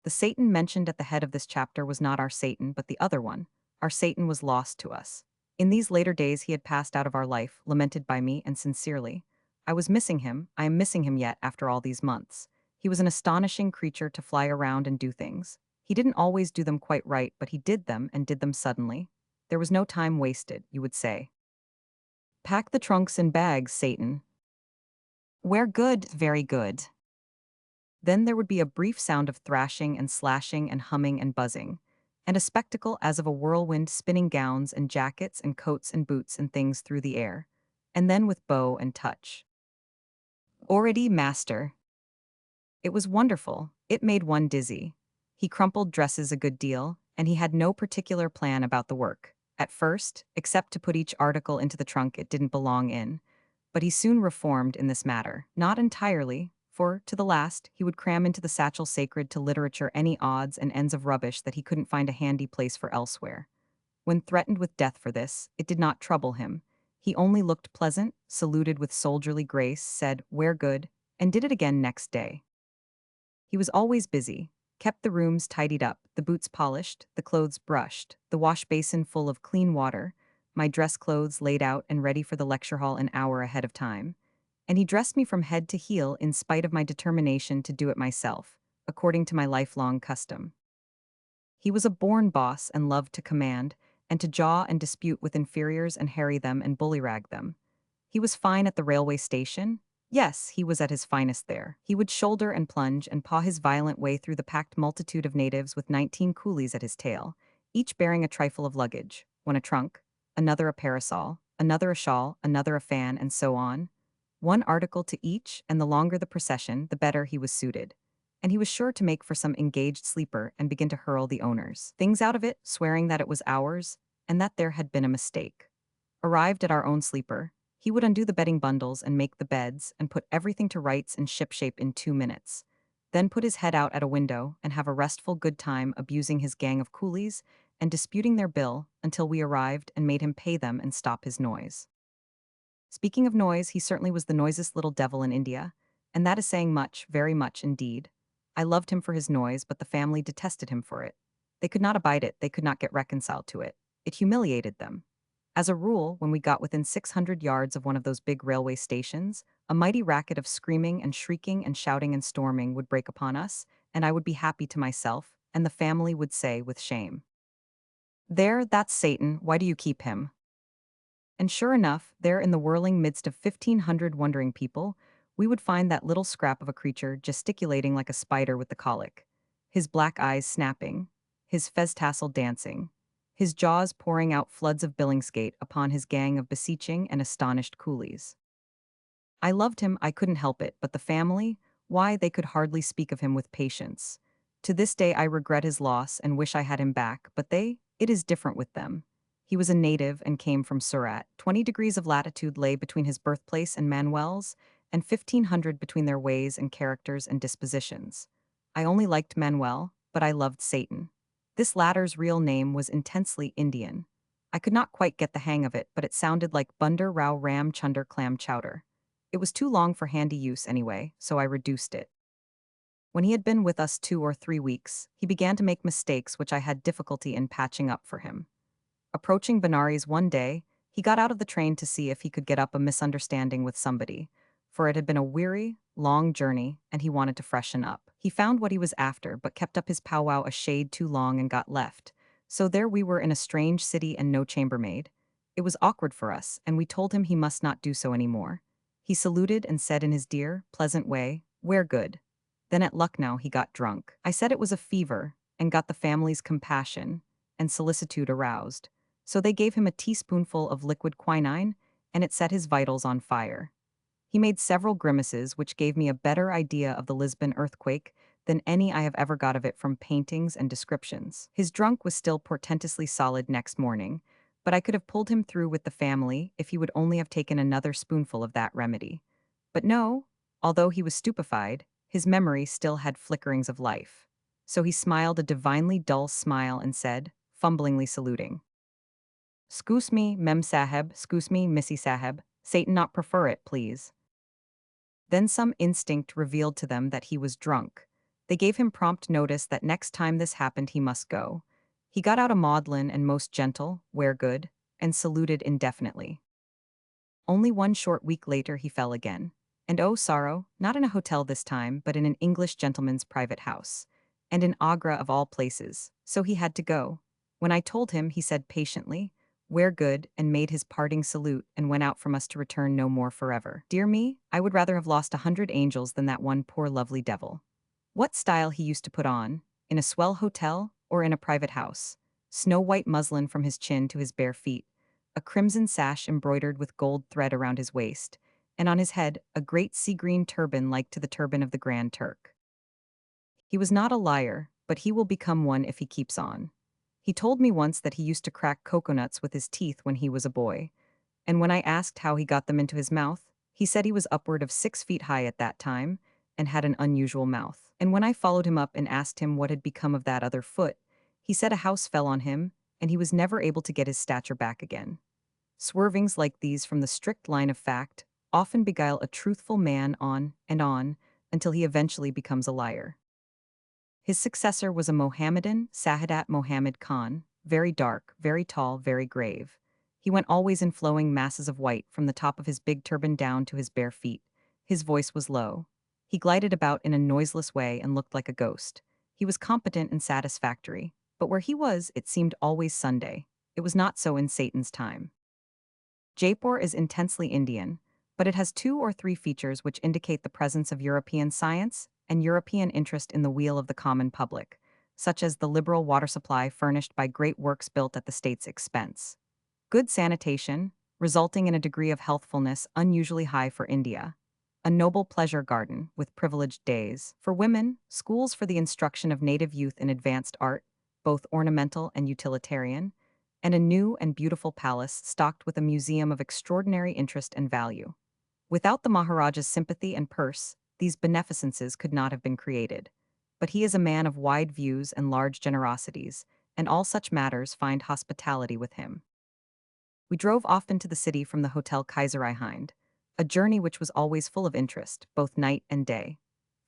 The Satan mentioned at the head of this chapter was not our Satan, but the other one. Our Satan was lost to us. In these later days he had passed out of our life, lamented by me, and sincerely. I was missing him, I am missing him yet after all these months. He was an astonishing creature to fly around and do things. He didn't always do them quite right, but he did them, and did them suddenly. There was no time wasted, you would say. Pack the trunks and bags, Satan. We're good, very good. Then there would be a brief sound of thrashing and slashing and humming and buzzing, and a spectacle as of a whirlwind spinning gowns and jackets and coats and boots and things through the air, and then with bow and touch. Already, master. It was wonderful, it made one dizzy. He crumpled dresses a good deal, and he had no particular plan about the work, at first, except to put each article into the trunk it didn't belong in. But he soon reformed in this matter, not entirely, for, to the last, he would cram into the satchel sacred to literature any odds and ends of rubbish that he couldn't find a handy place for elsewhere. When threatened with death for this, it did not trouble him. He only looked pleasant, saluted with soldierly grace, said, "We're good," and did it again next day. He was always busy, kept the rooms tidied up, the boots polished, the clothes brushed, the wash basin full of clean water, my dress clothes laid out and ready for the lecture hall an hour ahead of time. And he dressed me from head to heel in spite of my determination to do it myself, according to my lifelong custom. He was a born boss and loved to command, and to jaw and dispute with inferiors and harry them and bullyrag them. He was fine at the railway station. Yes, he was at his finest there. He would shoulder and plunge and paw his violent way through the packed multitude of natives with 19 coolies at his tail, each bearing a trifle of luggage, one a trunk, another a parasol, another a shawl, another a fan, and so on. One article to each, and the longer the procession, the better he was suited. And he was sure to make for some engaged sleeper and begin to hurl the owners' things out of it, swearing that it was ours, and that there had been a mistake. Arrived at our own sleeper, he would undo the bedding bundles and make the beds and put everything to rights and shipshape in 2 minutes. Then put his head out at a window and have a restful good time abusing his gang of coolies and disputing their bill until we arrived and made him pay them and stop his noise. Speaking of noise, he certainly was the noisiest little devil in India, and that is saying much, very much indeed. I loved him for his noise, but the family detested him for it. They could not abide it, they could not get reconciled to it. It humiliated them. As a rule, when we got within 600 yards of one of those big railway stations, a mighty racket of screaming and shrieking and shouting and storming would break upon us, and I would be happy to myself, and the family would say with shame, "There, that's Satan, why do you keep him?" And sure enough, there in the whirling midst of 1,500 wondering people, we would find that little scrap of a creature gesticulating like a spider with the colic, his black eyes snapping, his fez tassel dancing, his jaws pouring out floods of billingsgate upon his gang of beseeching and astonished coolies. I loved him, I couldn't help it, but the family, why, they could hardly speak of him with patience. To this day I regret his loss and wish I had him back, but it is different with them. He was a native and came from Surat. 20 degrees of latitude lay between his birthplace and Manuel's, and 1,500 between their ways and characters and dispositions. I only liked Manuel, but I loved Satan. This latter's real name was intensely Indian. I could not quite get the hang of it, but it sounded like Bunder Rao Ram Chunder Clam Chowder. It was too long for handy use anyway, so I reduced it. When he had been with us 2 or 3 weeks, he began to make mistakes which I had difficulty in patching up for him. Approaching Benares one day, he got out of the train to see if he could get up a misunderstanding with somebody, for it had been a weary, long journey, and he wanted to freshen up. He found what he was after, but kept up his powwow a shade too long and got left. So there we were in a strange city and no chambermaid. It was awkward for us, and we told him he must not do so any more. He saluted and said in his dear, pleasant way, "We're good." Then at Lucknow he got drunk. I said it was a fever, and got the family's compassion and solicitude aroused. So they gave him a teaspoonful of liquid quinine, and it set his vitals on fire. He made several grimaces which gave me a better idea of the Lisbon earthquake than any I have ever got of it from paintings and descriptions. His drunk was still portentously solid next morning, but I could have pulled him through with the family if he would only have taken another spoonful of that remedy. But no, although he was stupefied, his memory still had flickerings of life. So he smiled a divinely dull smile and said, fumblingly saluting, "Excuse me, Mem Saheb, excuse me, Missy Saheb, Satan not prefer it, please." Then some instinct revealed to them that he was drunk. They gave him prompt notice that next time this happened he must go. He got out a maudlin and most gentle, "Wear good," and saluted indefinitely. Only 1 short week later he fell again. And oh sorrow, not in a hotel this time, but in an English gentleman's private house. And in Agra of all places, so he had to go. When I told him, he said patiently, "Wear good," and made his parting salute and went out from us to return no more forever. Dear me, I would rather have lost 100 angels than that one poor lovely devil. What style he used to put on, in a swell hotel or in a private house. Snow-white muslin from his chin to his bare feet, a crimson sash embroidered with gold thread around his waist, and on his head a great sea-green turban like to the turban of the Grand Turk. He was not a liar, but he will become one if he keeps on. He told me once that he used to crack coconuts with his teeth when he was a boy, and when I asked how he got them into his mouth, he said he was upward of 6 feet high at that time and had an unusual mouth. And when I followed him up and asked him what had become of that other foot, he said a house fell on him and he was never able to get his stature back again. Swervings like these from the strict line of fact often beguile a truthful man on until he eventually becomes a liar. His successor was a Mohammedan, Sahadat Mohammed Khan, very dark, very tall, very grave. He went always in flowing masses of white from the top of his big turban down to his bare feet. His voice was low. He glided about in a noiseless way and looked like a ghost. He was competent and satisfactory, but where he was, it seemed always Sunday. It was not so in Satan's time. Jaipur is intensely Indian, but it has 2 or 3 features which indicate the presence of European science and European interest in the weal of the common public, such as the liberal water supply furnished by great works built at the state's expense. Good sanitation, resulting in a degree of healthfulness unusually high for India. A noble pleasure garden, with privileged days. For women, schools for the instruction of native youth in advanced art, both ornamental and utilitarian, and a new and beautiful palace stocked with a museum of extraordinary interest and value. Without the Maharaja's sympathy and purse, these beneficences could not have been created. But he is a man of wide views and large generosities, and all such matters find hospitality with him. We drove off into the city from the Hotel Kaiserreihind, a journey which was always full of interest, both night and day.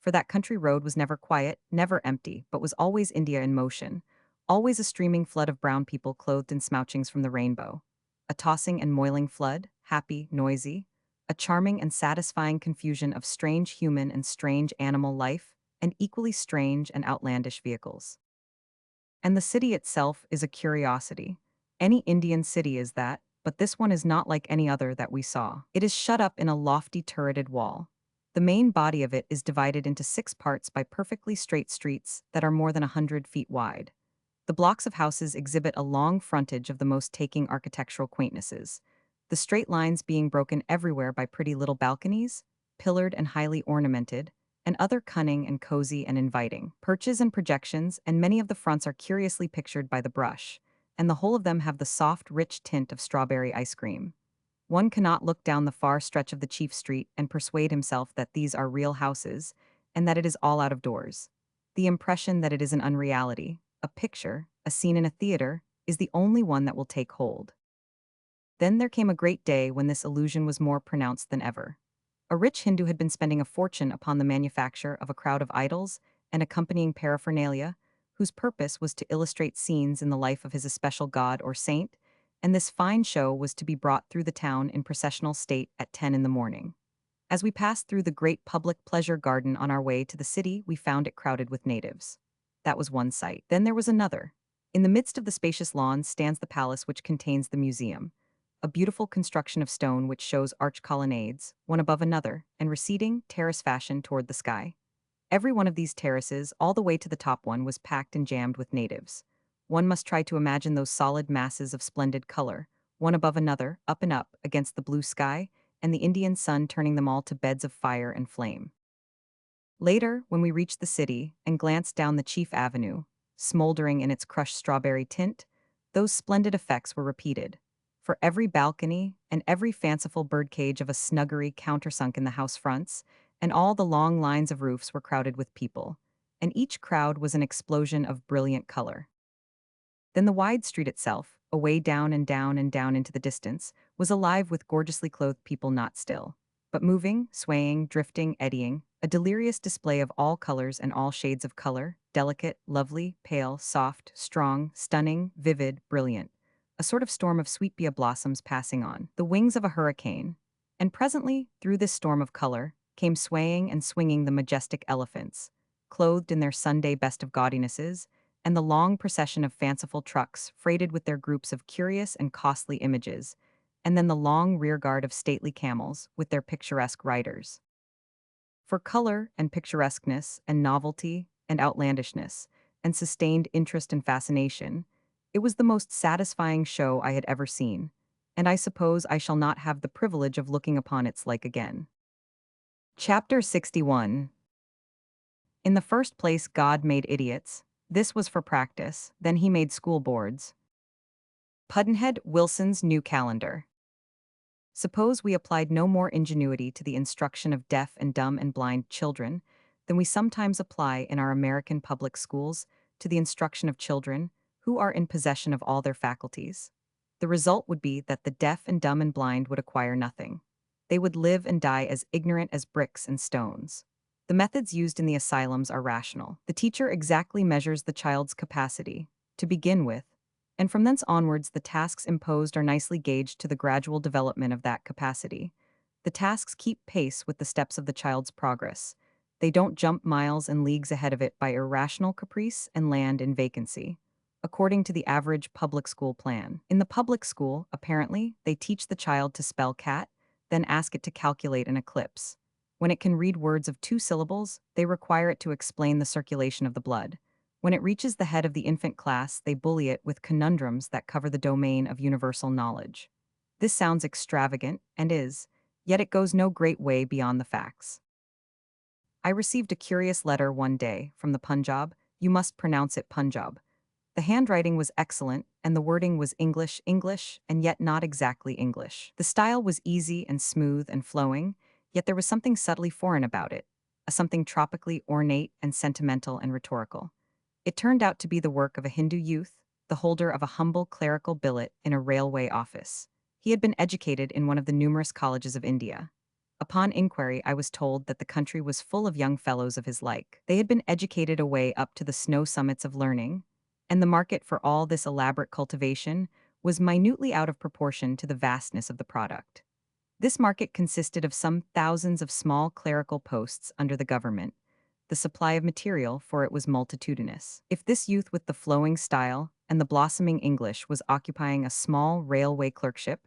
For that country road was never quiet, never empty, but was always India in motion, always a streaming flood of brown people clothed in smouchings from the rainbow. A tossing and moiling flood, happy, noisy, a charming and satisfying confusion of strange human and strange animal life, and equally strange and outlandish vehicles. And the city itself is a curiosity. Any Indian city is that, but this one is not like any other that we saw. It is shut up in a lofty turreted wall. The main body of it is divided into 6 parts by perfectly straight streets that are more than 100 feet wide. The blocks of houses exhibit a long frontage of the most taking architectural quaintnesses, the straight lines being broken everywhere by pretty little balconies, pillared and highly ornamented, and other cunning and cozy and inviting perches and projections, and many of the fronts are curiously pictured by the brush, and the whole of them have the soft, rich tint of strawberry ice cream. One cannot look down the far stretch of the chief street and persuade himself that these are real houses, and that it is all out of doors. The impression that it is an unreality, a picture, a scene in a theater, is the only one that will take hold. Then there came a great day when this illusion was more pronounced than ever. A rich Hindu had been spending a fortune upon the manufacture of a crowd of idols and accompanying paraphernalia, whose purpose was to illustrate scenes in the life of his especial god or saint, and this fine show was to be brought through the town in processional state at 10 in the morning. As we passed through the great public pleasure garden on our way to the city, we found it crowded with natives. That was one sight. Then there was another. In the midst of the spacious lawn stands the palace which contains the museum, a beautiful construction of stone which shows arch colonnades, one above another, and receding, terrace fashion toward the sky. Every one of these terraces, all the way to the top one, was packed and jammed with natives. One must try to imagine those solid masses of splendid color, one above another, up and up, against the blue sky, and the Indian sun turning them all to beds of fire and flame. Later, when we reached the city and glanced down the chief avenue, smoldering in its crushed strawberry tint, those splendid effects were repeated. For every balcony and every fanciful birdcage of a snuggery countersunk in the house fronts, and all the long lines of roofs were crowded with people, and each crowd was an explosion of brilliant color. Then the wide street itself, away down and down and down into the distance, was alive with gorgeously clothed people not still, but moving, swaying, drifting, eddying, a delirious display of all colors and all shades of color, delicate, lovely, pale, soft, strong, stunning, vivid, brilliant. A sort of storm of sweetbea blossoms passing on, the wings of a hurricane. And presently, through this storm of color, came swaying and swinging the majestic elephants, clothed in their Sunday best of gaudinesses, and the long procession of fanciful trucks freighted with their groups of curious and costly images, and then the long rearguard of stately camels with their picturesque riders. For color and picturesqueness and novelty and outlandishness and sustained interest and fascination, it was the most satisfying show I had ever seen, and I suppose I shall not have the privilege of looking upon its like again. Chapter 61. In the first place, God made idiots. This was for practice. Then he made school boards. Pudd'nhead Wilson's New Calendar. Suppose we applied no more ingenuity to the instruction of deaf and dumb and blind children than we sometimes apply in our American public schools to the instruction of children who are in possession of all their faculties. The result would be that the deaf and dumb and blind would acquire nothing. They would live and die as ignorant as bricks and stones. The methods used in the asylums are rational. The teacher exactly measures the child's capacity, to begin with, and from thence onwards the tasks imposed are nicely gauged to the gradual development of that capacity. The tasks keep pace with the steps of the child's progress. They don't jump miles and leagues ahead of it by irrational caprice and land in vacancy, according to the average public school plan. In the public school, apparently, they teach the child to spell cat, then ask it to calculate an eclipse. When it can read words of 2 syllables, they require it to explain the circulation of the blood. When it reaches the head of the infant class, they bully it with conundrums that cover the domain of universal knowledge. This sounds extravagant, and is, yet it goes no great way beyond the facts. I received a curious letter one day from the Punjab. You must pronounce it Punjab. The handwriting was excellent, and the wording was English, and yet not exactly English. The style was easy and smooth and flowing, yet there was something subtly foreign about it, a something tropically ornate and sentimental and rhetorical. It turned out to be the work of a Hindu youth, the holder of a humble clerical billet in a railway office. He had been educated in one of the numerous colleges of India. Upon inquiry, I was told that the country was full of young fellows of his like. They had been educated away up to the snow summits of learning, and the market for all this elaborate cultivation was minutely out of proportion to the vastness of the product. This market consisted of some thousands of small clerical posts under the government, the supply of material for it was multitudinous. If this youth with the flowing style and the blossoming English was occupying a small railway clerkship,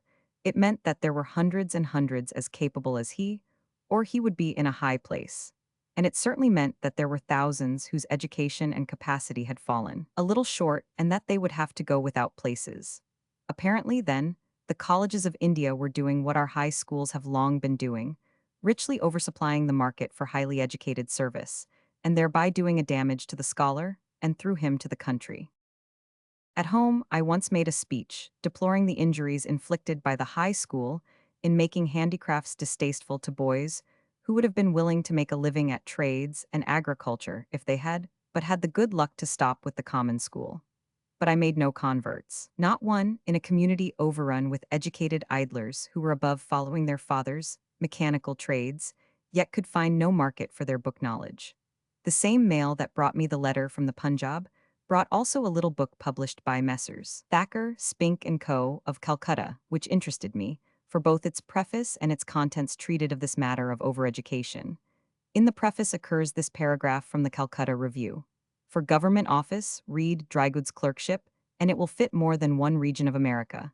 it meant that there were hundreds and hundreds as capable as he, or he would be in a high place. And it certainly meant that there were thousands whose education and capacity had fallen a little short and that they would have to go without places. Apparently, then, the colleges of India were doing what our high schools have long been doing, richly oversupplying the market for highly educated service, and thereby doing a damage to the scholar and through him to the country. At home, I once made a speech deploring the injuries inflicted by the high school in making handicrafts distasteful to boys who would have been willing to make a living at trades and agriculture if they had, but had the good luck to stop with the common school. But I made no converts. Not one in a community overrun with educated idlers who were above following their fathers' mechanical trades, yet could find no market for their book knowledge. The same mail that brought me the letter from the Punjab brought also a little book published by Messrs. Thacker, Spink and Co. of Calcutta, which interested me, for both its preface and its contents treated of this matter of overeducation. In the preface occurs this paragraph from the Calcutta Review. For government office, read dry goods clerkship, and it will fit more than one region of America.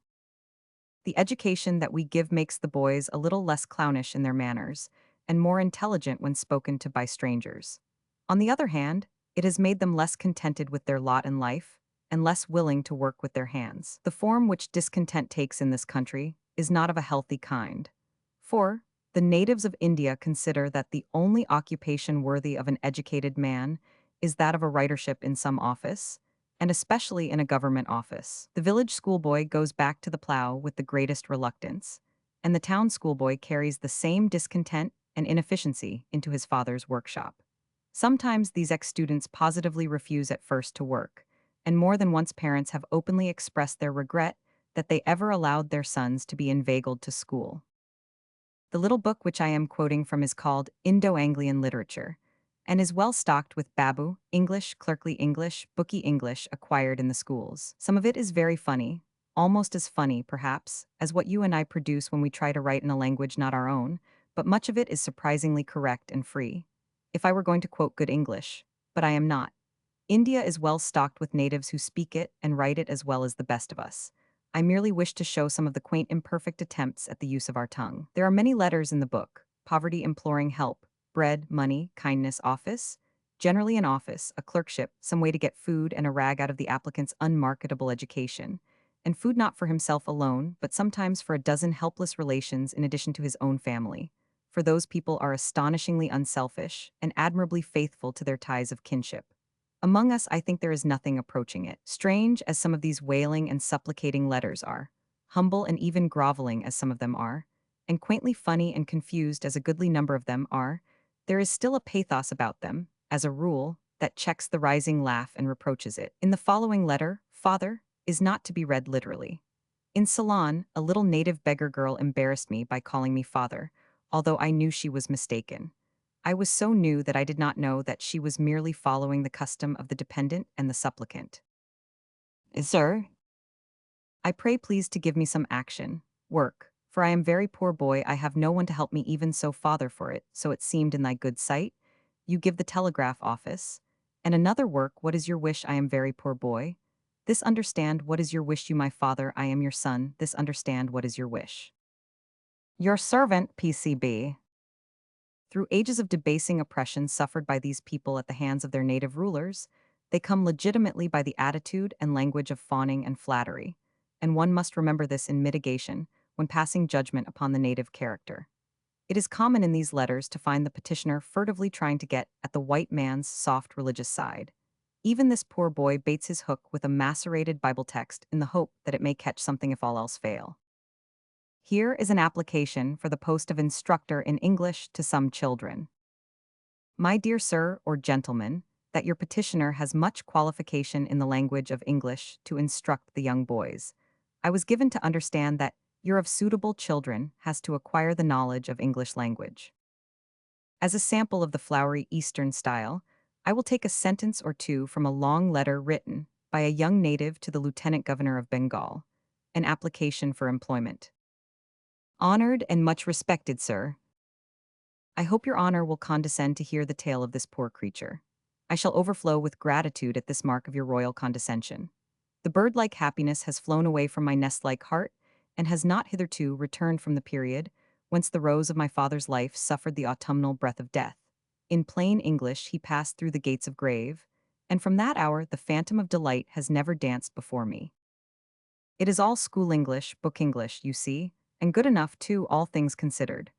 The education that we give makes the boys a little less clownish in their manners, and more intelligent when spoken to by strangers. On the other hand, it has made them less contented with their lot in life, and less willing to work with their hands. The form which discontent takes in this country is not of a healthy kind. For, the natives of India consider that the only occupation worthy of an educated man is that of a writership in some office, and especially in a government office. The village schoolboy goes back to the plow with the greatest reluctance, and the town schoolboy carries the same discontent and inefficiency into his father's workshop. Sometimes these ex-students positively refuse at first to work, and more than once parents have openly expressed their regret that they ever allowed their sons to be inveigled to school. The little book which I am quoting from is called Indo-Anglian Literature, and is well stocked with Babu, English, clerkly English, booky English acquired in the schools. Some of it is very funny, almost as funny, perhaps, as what you and I produce when we try to write in a language not our own, but much of it is surprisingly correct and free. If I were going to quote good English, but I am not. India is well stocked with natives who speak it and write it as well as the best of us. I merely wish to show some of the quaint imperfect attempts at the use of our tongue. There are many letters in the book, poverty imploring help, bread, money, kindness, office, generally an office, a clerkship, some way to get food and a rag out of the applicant's unmarketable education, and food not for himself alone, but sometimes for a dozen helpless relations in addition to his own family. For those people are astonishingly unselfish and admirably faithful to their ties of kinship. Among us, I think there is nothing approaching it. Strange as some of these wailing and supplicating letters are, humble and even groveling as some of them are, and quaintly funny and confused as a goodly number of them are, there is still a pathos about them, as a rule, that checks the rising laugh and reproaches it. In the following letter, father is not to be read literally. In Ceylon, a little native beggar girl embarrassed me by calling me father, although I knew she was mistaken. I was so new that I did not know that she was merely following the custom of the dependent and the supplicant. Sir, I pray please to give me some action, work, for I am very poor boy, I have no one to help me even so father for it, so it seemed in thy good sight. You give the telegraph office. And another work, what is your wish, I am very poor boy. This understand, what is your wish, you my father, I am your son, this understand, what is your wish. Your servant, PCB. Through ages of debasing oppression suffered by these people at the hands of their native rulers, they come legitimately by the attitude and language of fawning and flattery, and one must remember this in mitigation when passing judgment upon the native character. It is common in these letters to find the petitioner furtively trying to get at the white man's soft religious side. Even this poor boy baits his hook with a macerated Bible text in the hope that it may catch something if all else fail. Here is an application for the post of instructor in English to some children. My dear sir or gentleman, that your petitioner has much qualification in the language of English to instruct the young boys. I was given to understand that Year of Suitable Children has to acquire the knowledge of English language. As a sample of the flowery Eastern style, I will take a sentence or two from a long letter written by a young native to the Lieutenant Governor of Bengal, an application for employment. Honored and much respected, sir. I hope your honor will condescend to hear the tale of this poor creature. I shall overflow with gratitude at this mark of your royal condescension. The bird-like happiness has flown away from my nest-like heart, and has not hitherto returned from the period whence the rose of my father's life suffered the autumnal breath of death. In plain English, he passed through the gates of grave, and from that hour the phantom of delight has never danced before me. It is all school English, book English, you see, and good enough, too, all things considered.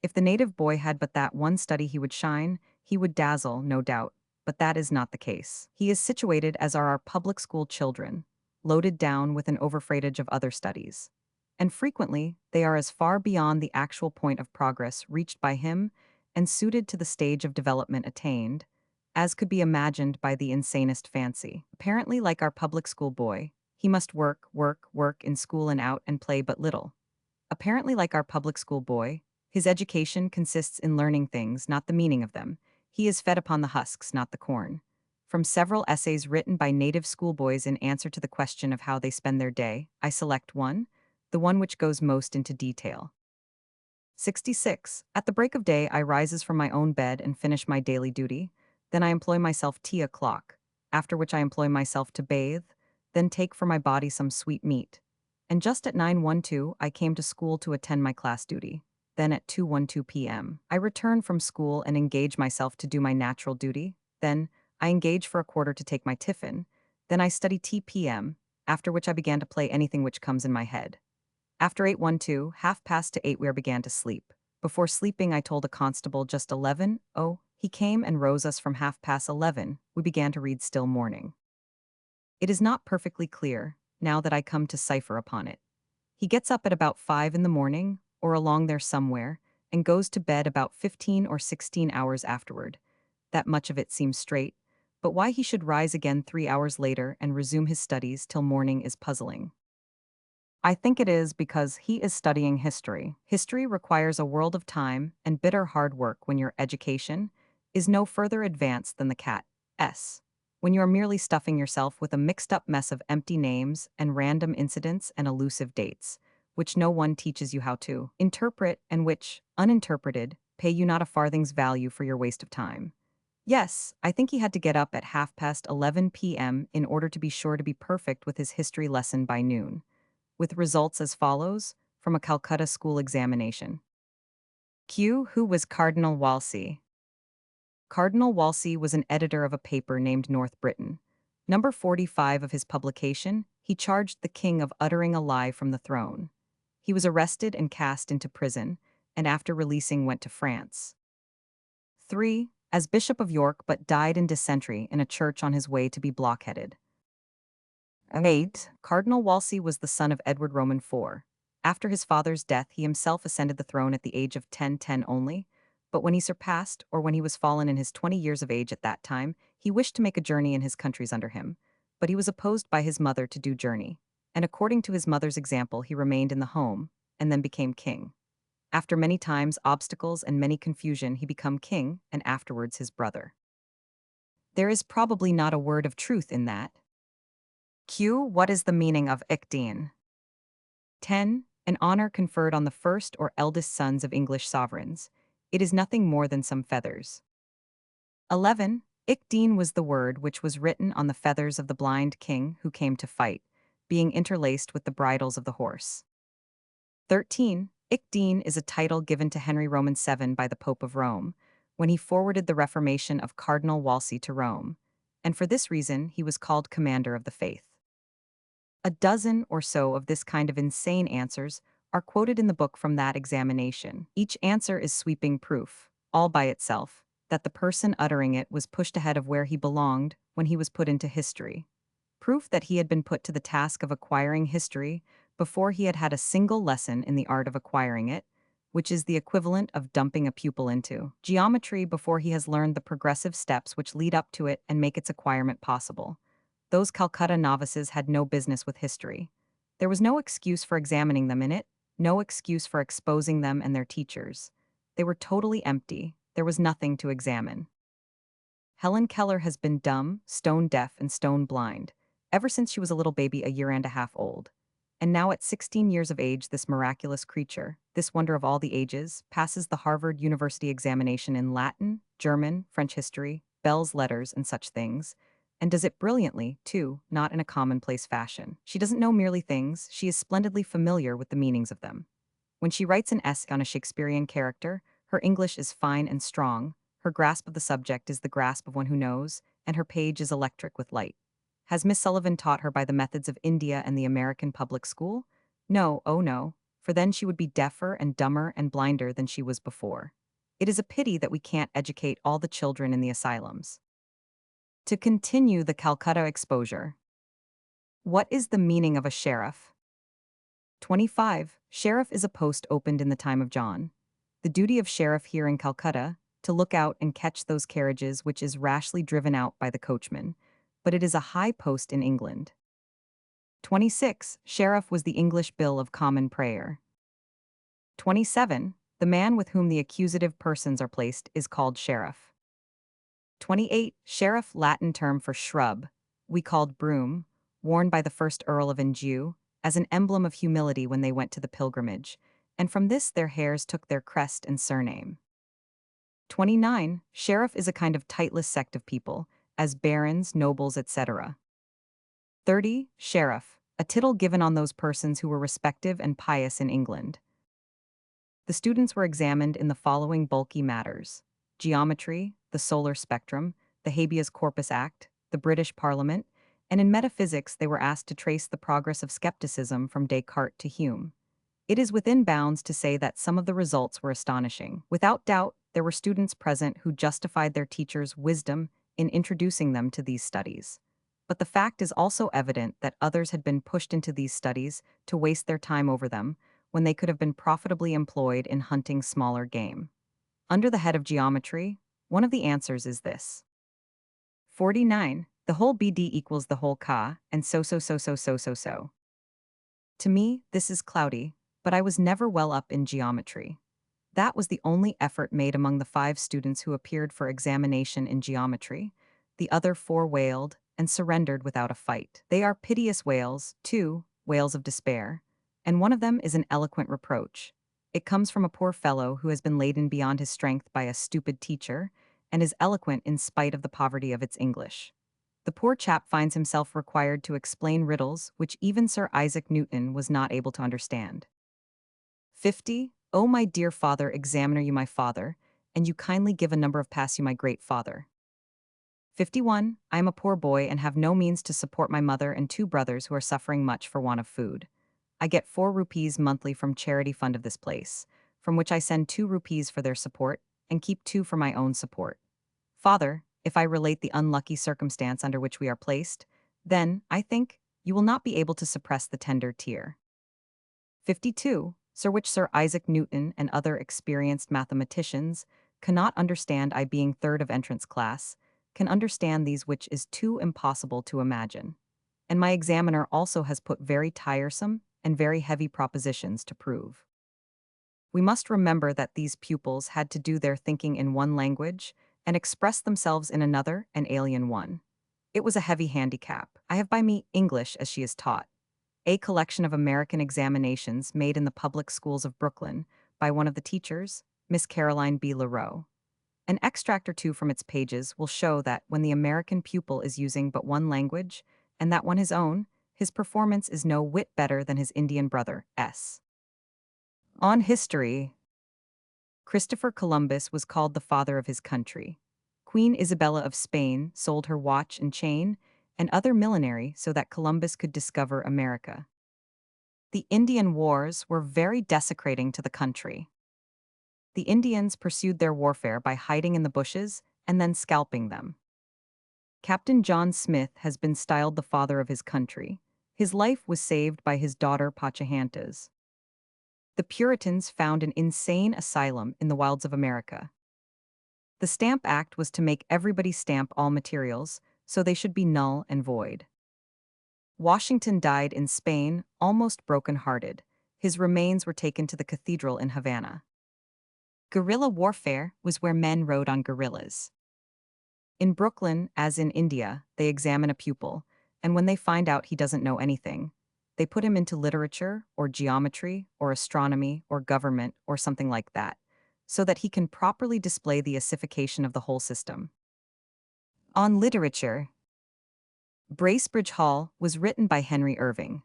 If the native boy had but that one study he would shine, he would dazzle, no doubt, but that is not the case. He is situated as are our public school children, loaded down with an overfreightage of other studies. And frequently, they are as far beyond the actual point of progress reached by him and suited to the stage of development attained, as could be imagined by the insanest fancy. Apparently, like our public school boy, he must work, work, work in school and out and play but little. Apparently, like our public school boy, his education consists in learning things, not the meaning of them. He is fed upon the husks, not the corn. From several essays written by native schoolboys in answer to the question of how they spend their day, I select one, the one which goes most into detail. 66. At the break of day, I rises from my own bed and finish my daily duty. Then I employ myself tea o'clock, after which I employ myself to bathe, then take for my body some sweet meat. And just at 9:12 I came to school to attend my class duty. Then at 2:12 p.m. I return from school and engage myself to do my natural duty. Then I engage for a quarter to take my tiffin. Then I study t p.m., after which I began to play anything which comes in my head. After 8:12, half past to 8 we began to sleep. Before sleeping I told a constable just 11. Oh, he came and rose us from 11:30. We began to read still morning. It is not perfectly clear, now that I come to cipher upon it. He gets up at about 5 in the morning, or along there somewhere, and goes to bed about 15 or 16 hours afterward. That much of it seems straight, but why he should rise again 3 hours later and resume his studies till morning is puzzling. I think it is because he is studying history. History requires a world of time and bitter hard work when your education is no further advanced than the cat's. When you are merely stuffing yourself with a mixed-up mess of empty names and random incidents and elusive dates, which no one teaches you how to interpret and which, uninterpreted, pay you not a farthing's value for your waste of time. Yes, I think he had to get up at 11:30 p.m. in order to be sure to be perfect with his history lesson by noon, with results as follows from a Calcutta school examination. Q. Who was Cardinal Wolsey? Cardinal Wolsey was an editor of a paper named North Britain. Number 45 of his publication, he charged the king of uttering a lie from the throne. He was arrested and cast into prison, and after releasing went to France. 3. As Bishop of York but died in dysentery in a church on his way to be blockheaded. 8. Cardinal Wolsey was the son of Edward Roman IV. After his father's death, he himself ascended the throne at the age of 10 only, but when he surpassed, or when he was fallen in his 20 years of age at that time, he wished to make a journey in his countries under him, but he was opposed by his mother to do journey, and according to his mother's example he remained in the home, and then became king. After many times, obstacles, and many confusion, he became king, and afterwards his brother. There is probably not a word of truth in that. Q. What is the meaning of Ichdean? 10. An honor conferred on the first or eldest sons of English sovereigns. It is nothing more than some feathers. 11. Ichdean was the word which was written on the feathers of the blind king who came to fight, being interlaced with the bridles of the horse. 13. Ichdean is a title given to Henry Roman VII by the Pope of Rome, when he forwarded the Reformation of Cardinal Wolsey to Rome, and for this reason he was called Commander of the Faith. A dozen or so of this kind of insane answers are quoted in the book from that examination. Each answer is sweeping proof, all by itself, that the person uttering it was pushed ahead of where he belonged when he was put into history. Proof that he had been put to the task of acquiring history before he had had a single lesson in the art of acquiring it, which is the equivalent of dumping a pupil into geometry before he has learned the progressive steps which lead up to it and make its acquirement possible. Those Calcutta novices had no business with history. There was no excuse for examining them in it, no excuse for exposing them and their teachers. They were totally empty, there was nothing to examine. Helen Keller has been dumb, stone deaf, and stone blind ever since she was a little baby a year and a half old. And now, at 16 years of age, this miraculous creature, this wonder of all the ages, passes the Harvard University examination in Latin, German, French history, Bell's letters, and such things, and does it brilliantly, too, not in a commonplace fashion. She doesn't know merely things, she is splendidly familiar with the meanings of them. When she writes an essay on a Shakespearean character, her English is fine and strong, her grasp of the subject is the grasp of one who knows, and her page is electric with light. Has Miss Sullivan taught her by the methods of India and the American public school? No, oh no, for then she would be deafer and dumber and blinder than she was before. It is a pity that we can't educate all the children in the asylums. To continue the Calcutta exposure. What is the meaning of a sheriff? 25. Sheriff is a post opened in the time of John. The duty of sheriff here in Calcutta, to look out and catch those carriages which is rashly driven out by the coachman, but it is a high post in England. 26. Sheriff was the English bill of common prayer. 27. The man with whom the accusative persons are placed is called sheriff. 28. Sheriff, Latin term for shrub, we called broom, worn by the first Earl of Anjou, as an emblem of humility when they went to the pilgrimage, and from this their hairs took their crest and surname. 29. Sheriff is a kind of titless sect of people, as barons, nobles, etc. 30. Sheriff, a title given on those persons who were respective and pious in England. The students were examined in the following bulky matters: geometry, the solar spectrum, the Habeas Corpus Act, the British Parliament, and in metaphysics they were asked to trace the progress of skepticism from Descartes to Hume. It is within bounds to say that some of the results were astonishing. Without doubt, there were students present who justified their teachers' wisdom in introducing them to these studies. But the fact is also evident that others had been pushed into these studies to waste their time over them when they could have been profitably employed in hunting smaller game. Under the head of geometry, one of the answers is this. 49. The whole BD equals the whole Ka, and so. To me, this is cloudy, but I was never well up in geometry. That was the only effort made among the 5 students who appeared for examination in geometry. The other 4 wailed and surrendered without a fight. They are piteous wails, too, wails of despair, and one of them is an eloquent reproach. It comes from a poor fellow who has been laden beyond his strength by a stupid teacher, and is eloquent in spite of the poverty of its English. The poor chap finds himself required to explain riddles which even Sir Isaac Newton was not able to understand. 50. Oh my dear father, examiner, you my father, and you kindly give a number of pass you my great father. 51. I am a poor boy and have no means to support my mother and 2 brothers who are suffering much for want of food. I get 4 rupees monthly from charity fund of this place, from which I send 2 rupees for their support, and keep 2 for my own support. Father, if I relate the unlucky circumstance under which we are placed, then, I think, you will not be able to suppress the tender tear. 52. Sir which Sir Isaac Newton and other experienced mathematicians cannot understand, I being 3rd of entrance class, can understand these which is too impossible to imagine. And my examiner also has put very tiresome and very heavy propositions to prove. We must remember that these pupils had to do their thinking in one language and express themselves in another, an alien one. It was a heavy handicap. I have by me English as she is taught, a collection of American examinations made in the public schools of Brooklyn by one of the teachers, Miss Caroline B. Leroux. An extract or 2 from its pages will show that when the American pupil is using but one language, and that one his own, his performance is no whit better than his Indian brother, S. On history. Christopher Columbus was called the father of his country. Queen Isabella of Spain sold her watch and chain and other millinery so that Columbus could discover America. The Indian Wars were very desecrating to the country. The Indians pursued their warfare by hiding in the bushes and then scalping them. Captain John Smith has been styled the father of his country. His life was saved by his daughter Pocahontas. The Puritans found an insane asylum in the wilds of America. The Stamp Act was to make everybody stamp all materials, so they should be null and void. Washington died in Spain, almost broken-hearted. His remains were taken to the cathedral in Havana. Guerrilla warfare was where men rode on gorillas. In Brooklyn, as in India, they examine a pupil, and when they find out he doesn't know anything, they put him into literature, or geometry, or astronomy, or government, or something like that, so that he can properly display the ossification of the whole system. On literature, Bracebridge Hall was written by Henry Irving.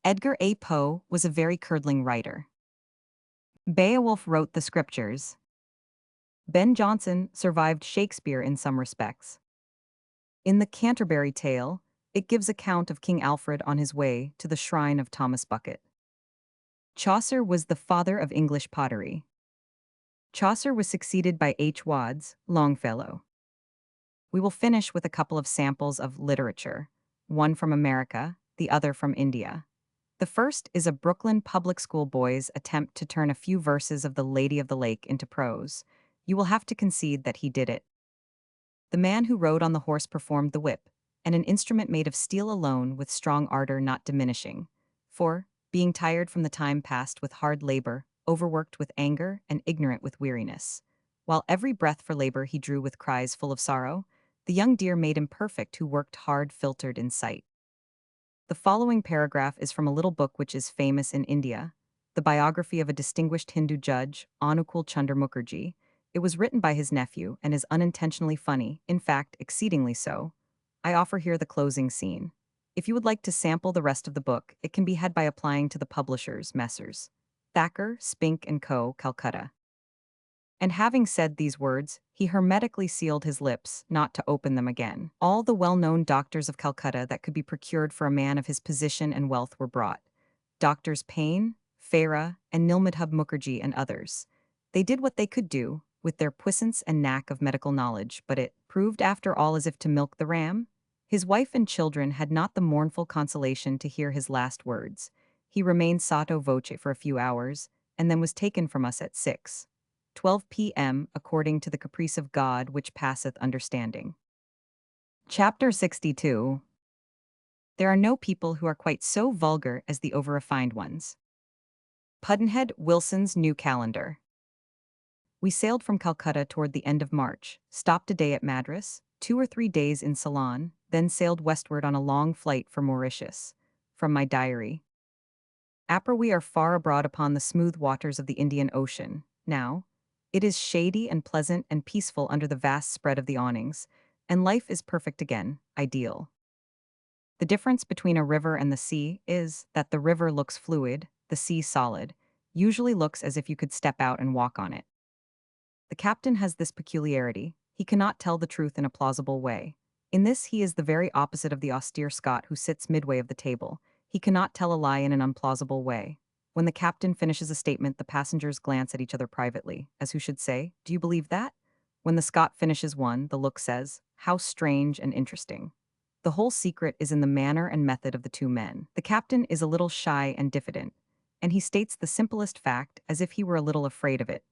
Edgar A. Poe was a very curdling writer. Beowulf wrote the scriptures. Ben Jonson survived Shakespeare in some respects. In the Canterbury Tale, it gives account of King Alfred on his way to the shrine of Thomas Bucket. Chaucer was the father of English pottery. Chaucer was succeeded by H. Wads, Longfellow. We will finish with a couple of samples of literature, one from America, the other from India. The first is a Brooklyn public school boy's attempt to turn a few verses of The Lady of the Lake into prose. You will have to concede that he did it. The man who rode on the horse performed the whip, and an instrument made of steel alone with strong ardor not diminishing. For, being tired from the time passed with hard labor, overworked with anger, and ignorant with weariness, while every breath for labor he drew with cries full of sorrow, the young deer made him perfect who worked hard filtered in sight. The following paragraph is from a little book which is famous in India, the biography of a distinguished Hindu judge, Anukul Chunder Mukherjee. It was written by his nephew and is unintentionally funny, in fact, exceedingly so. I offer here the closing scene. If you would like to sample the rest of the book, it can be had by applying to the publishers, Messrs. Thacker, Spink & Co., Calcutta. And having said these words, he hermetically sealed his lips, not to open them again. All the well-known doctors of Calcutta that could be procured for a man of his position and wealth were brought. Doctors Payne, Farah, and Nilmadhub Mukherjee and others. They did what they could do, with their puissance and knack of medical knowledge, but it proved after all as if to milk the ram. His wife and children had not the mournful consolation to hear his last words. He remained sotto voce for a few hours, and then was taken from us at 6:12 p.m. according to the caprice of God which passeth understanding. Chapter 62. There are no people who are quite so vulgar as the over-refined ones. Pudd'nhead Wilson's New Calendar. We sailed from Calcutta toward the end of March, stopped a day at Madras, 2 or 3 days in Ceylon, then sailed westward on a long flight for Mauritius. From my diary. We are far abroad upon the smooth waters of the Indian Ocean, now. It is shady and pleasant and peaceful under the vast spread of the awnings, and life is perfect again, ideal. The difference between a river and the sea is that the river looks fluid, the sea solid, usually looks as if you could step out and walk on it. The captain has this peculiarity: he cannot tell the truth in a plausible way. In this he is the very opposite of the austere Scot who sits midway of the table. He cannot tell a lie in an unplausible way. When the captain finishes a statement, the passengers glance at each other privately, as who should say, "Do you believe that?" When the Scot finishes one, the look says, "How strange and interesting." The whole secret is in the manner and method of the two men. The captain is a little shy and diffident, and he states the simplest fact as if he were a little afraid of it,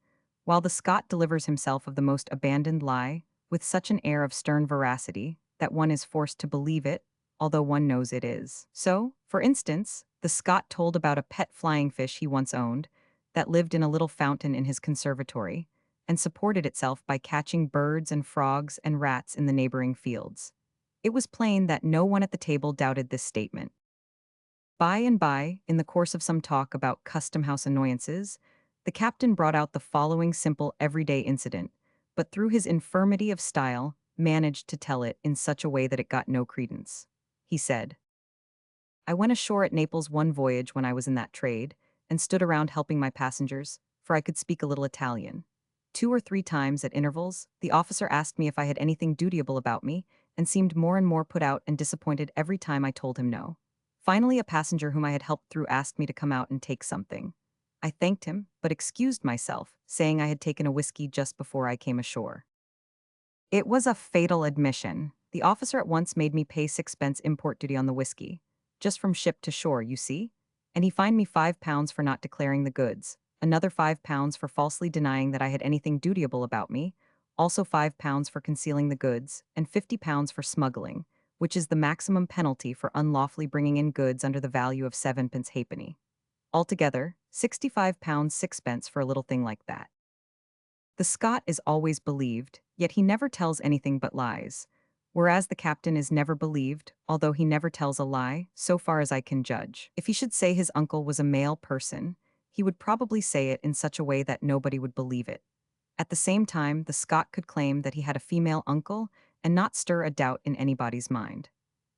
while the Scot delivers himself of the most abandoned lie with such an air of stern veracity that one is forced to believe it, although one knows it is. So, for instance, the Scot told about a pet flying fish he once owned that lived in a little fountain in his conservatory and supported itself by catching birds and frogs and rats in the neighboring fields. It was plain that no one at the table doubted this statement. By and by, in the course of some talk about custom-house annoyances, the captain brought out the following simple everyday incident, but through his infirmity of style, managed to tell it in such a way that it got no credence. He said, "I went ashore at Naples one voyage when I was in that trade, and stood around helping my passengers, for I could speak a little Italian. 2 or 3 times at intervals, the officer asked me if I had anything dutiable about me, and seemed more and more put out and disappointed every time I told him no. Finally, a passenger whom I had helped through asked me to come out and take something. I thanked him, but excused myself, saying I had taken a whiskey just before I came ashore. It was a fatal admission. The officer at once made me pay 6 pence import duty on the whiskey, just from ship to shore, you see, and he fined me £5 for not declaring the goods, another £5 for falsely denying that I had anything dutiable about me, also £5 for concealing the goods, and £50 for smuggling, which is the maximum penalty for unlawfully bringing in goods under the value of 7 pence halfpenny. Altogether, £65 sixpence for a little thing like that. The Scot is always believed, yet he never tells anything but lies. Whereas the captain is never believed, although he never tells a lie, so far as I can judge. If he should say his uncle was a male person, he would probably say it in such a way that nobody would believe it. At the same time, the Scot could claim that he had a female uncle and not stir a doubt in anybody's mind.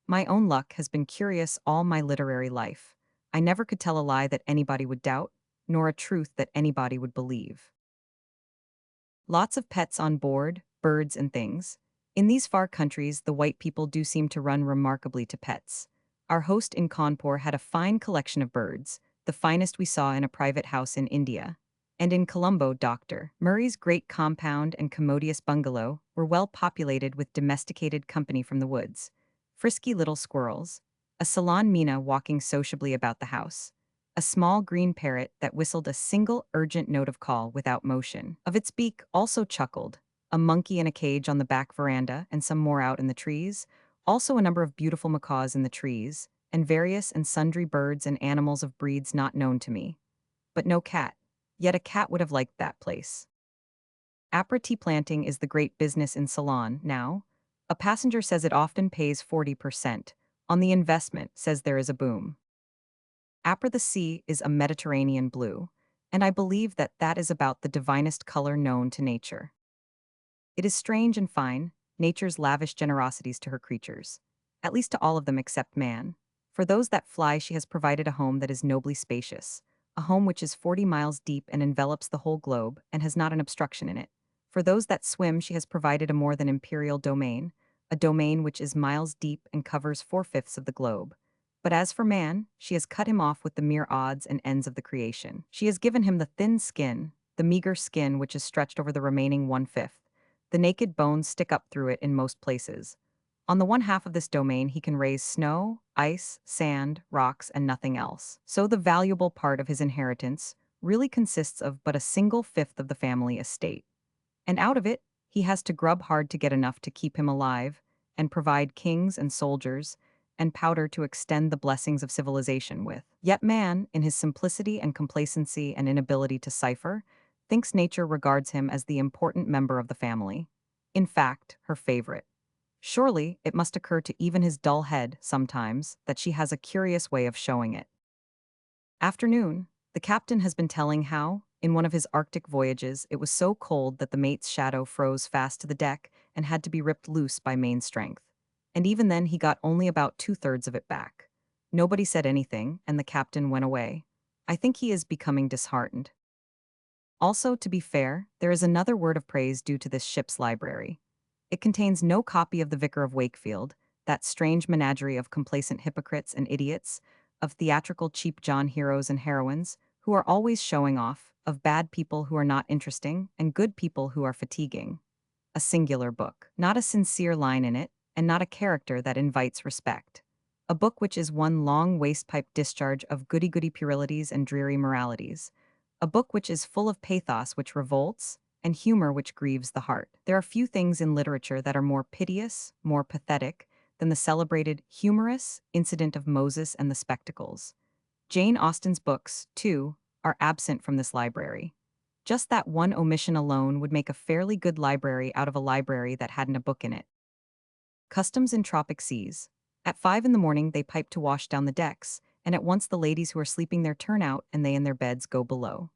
My own luck has been curious all my literary life. I never could tell a lie that anybody would doubt, nor a truth that anybody would believe. Lots of pets on board, birds and things. In these far countries, the white people do seem to run remarkably to pets. Our host in Kanpur had a fine collection of birds, the finest we saw in a private house in India. And in Colombo, Dr. Murray's great compound and commodious bungalow were well populated with domesticated company from the woods. Frisky little squirrels, a Ceylon mina walking sociably about the house, a small green parrot that whistled a single urgent note of call without motion. Of its beak also chuckled, a monkey in a cage on the back veranda and some more out in the trees, also a number of beautiful macaws in the trees, and various and sundry birds and animals of breeds not known to me. But no cat. Yet a cat would have liked that place. Apres-tea planting is the great business in Ceylon now. A passenger says it often pays 40%. On the investment, says there is a boom. Apres the sea is a Mediterranean blue, and I believe that that is about the divinest color known to nature. It is strange and fine, nature's lavish generosities to her creatures, at least to all of them except man. For those that fly she has provided a home that is nobly spacious, a home which is 40 miles deep and envelops the whole globe and has not an obstruction in it. For those that swim she has provided a more than imperial domain, a domain which is miles deep and covers 4/5 of the globe. But as for man, she has cut him off with the mere odds and ends of the creation. She has given him the thin skin, the meager skin which is stretched over the remaining 1/5. The naked bones stick up through it in most places. On the one half of this domain he can raise snow, ice, sand, rocks, and nothing else. So the valuable part of his inheritance really consists of but a single fifth of the family estate. And out of it, he has to grub hard to get enough to keep him alive, and provide kings and soldiers, and powder to extend the blessings of civilization with. Yet man, in his simplicity and complacency and inability to cipher, thinks nature regards him as the important member of the family. In fact, her favorite. Surely, it must occur to even his dull head, sometimes, that she has a curious way of showing it. Afternoon, the captain has been telling how, in one of his Arctic voyages, it was so cold that the mate's shadow froze fast to the deck and had to be ripped loose by main strength. And even then he got only about 2/3 of it back. Nobody said anything, and the captain went away. I think he is becoming disheartened. Also, to be fair, there is another word of praise due to this ship's library. It contains no copy of The Vicar of Wakefield, that strange menagerie of complacent hypocrites and idiots, of theatrical cheap John heroes and heroines, who are always showing off, of bad people who are not interesting, and good people who are fatiguing. A singular book. Not a sincere line in it, and not a character that invites respect. A book which is one long wastepipe discharge of goody-goody puerilities and dreary moralities. A book which is full of pathos which revolts, and humor which grieves the heart. There are few things in literature that are more piteous, more pathetic, than the celebrated humorous incident of Moses and the spectacles. Jane Austen's books, too, are absent from this library. Just that one omission alone would make a fairly good library out of a library that hadn't a book in it. Customs in tropic seas. At 5 in the morning they pipe to wash down the decks, and at once the ladies who are sleeping their turn out and they in their beds go below.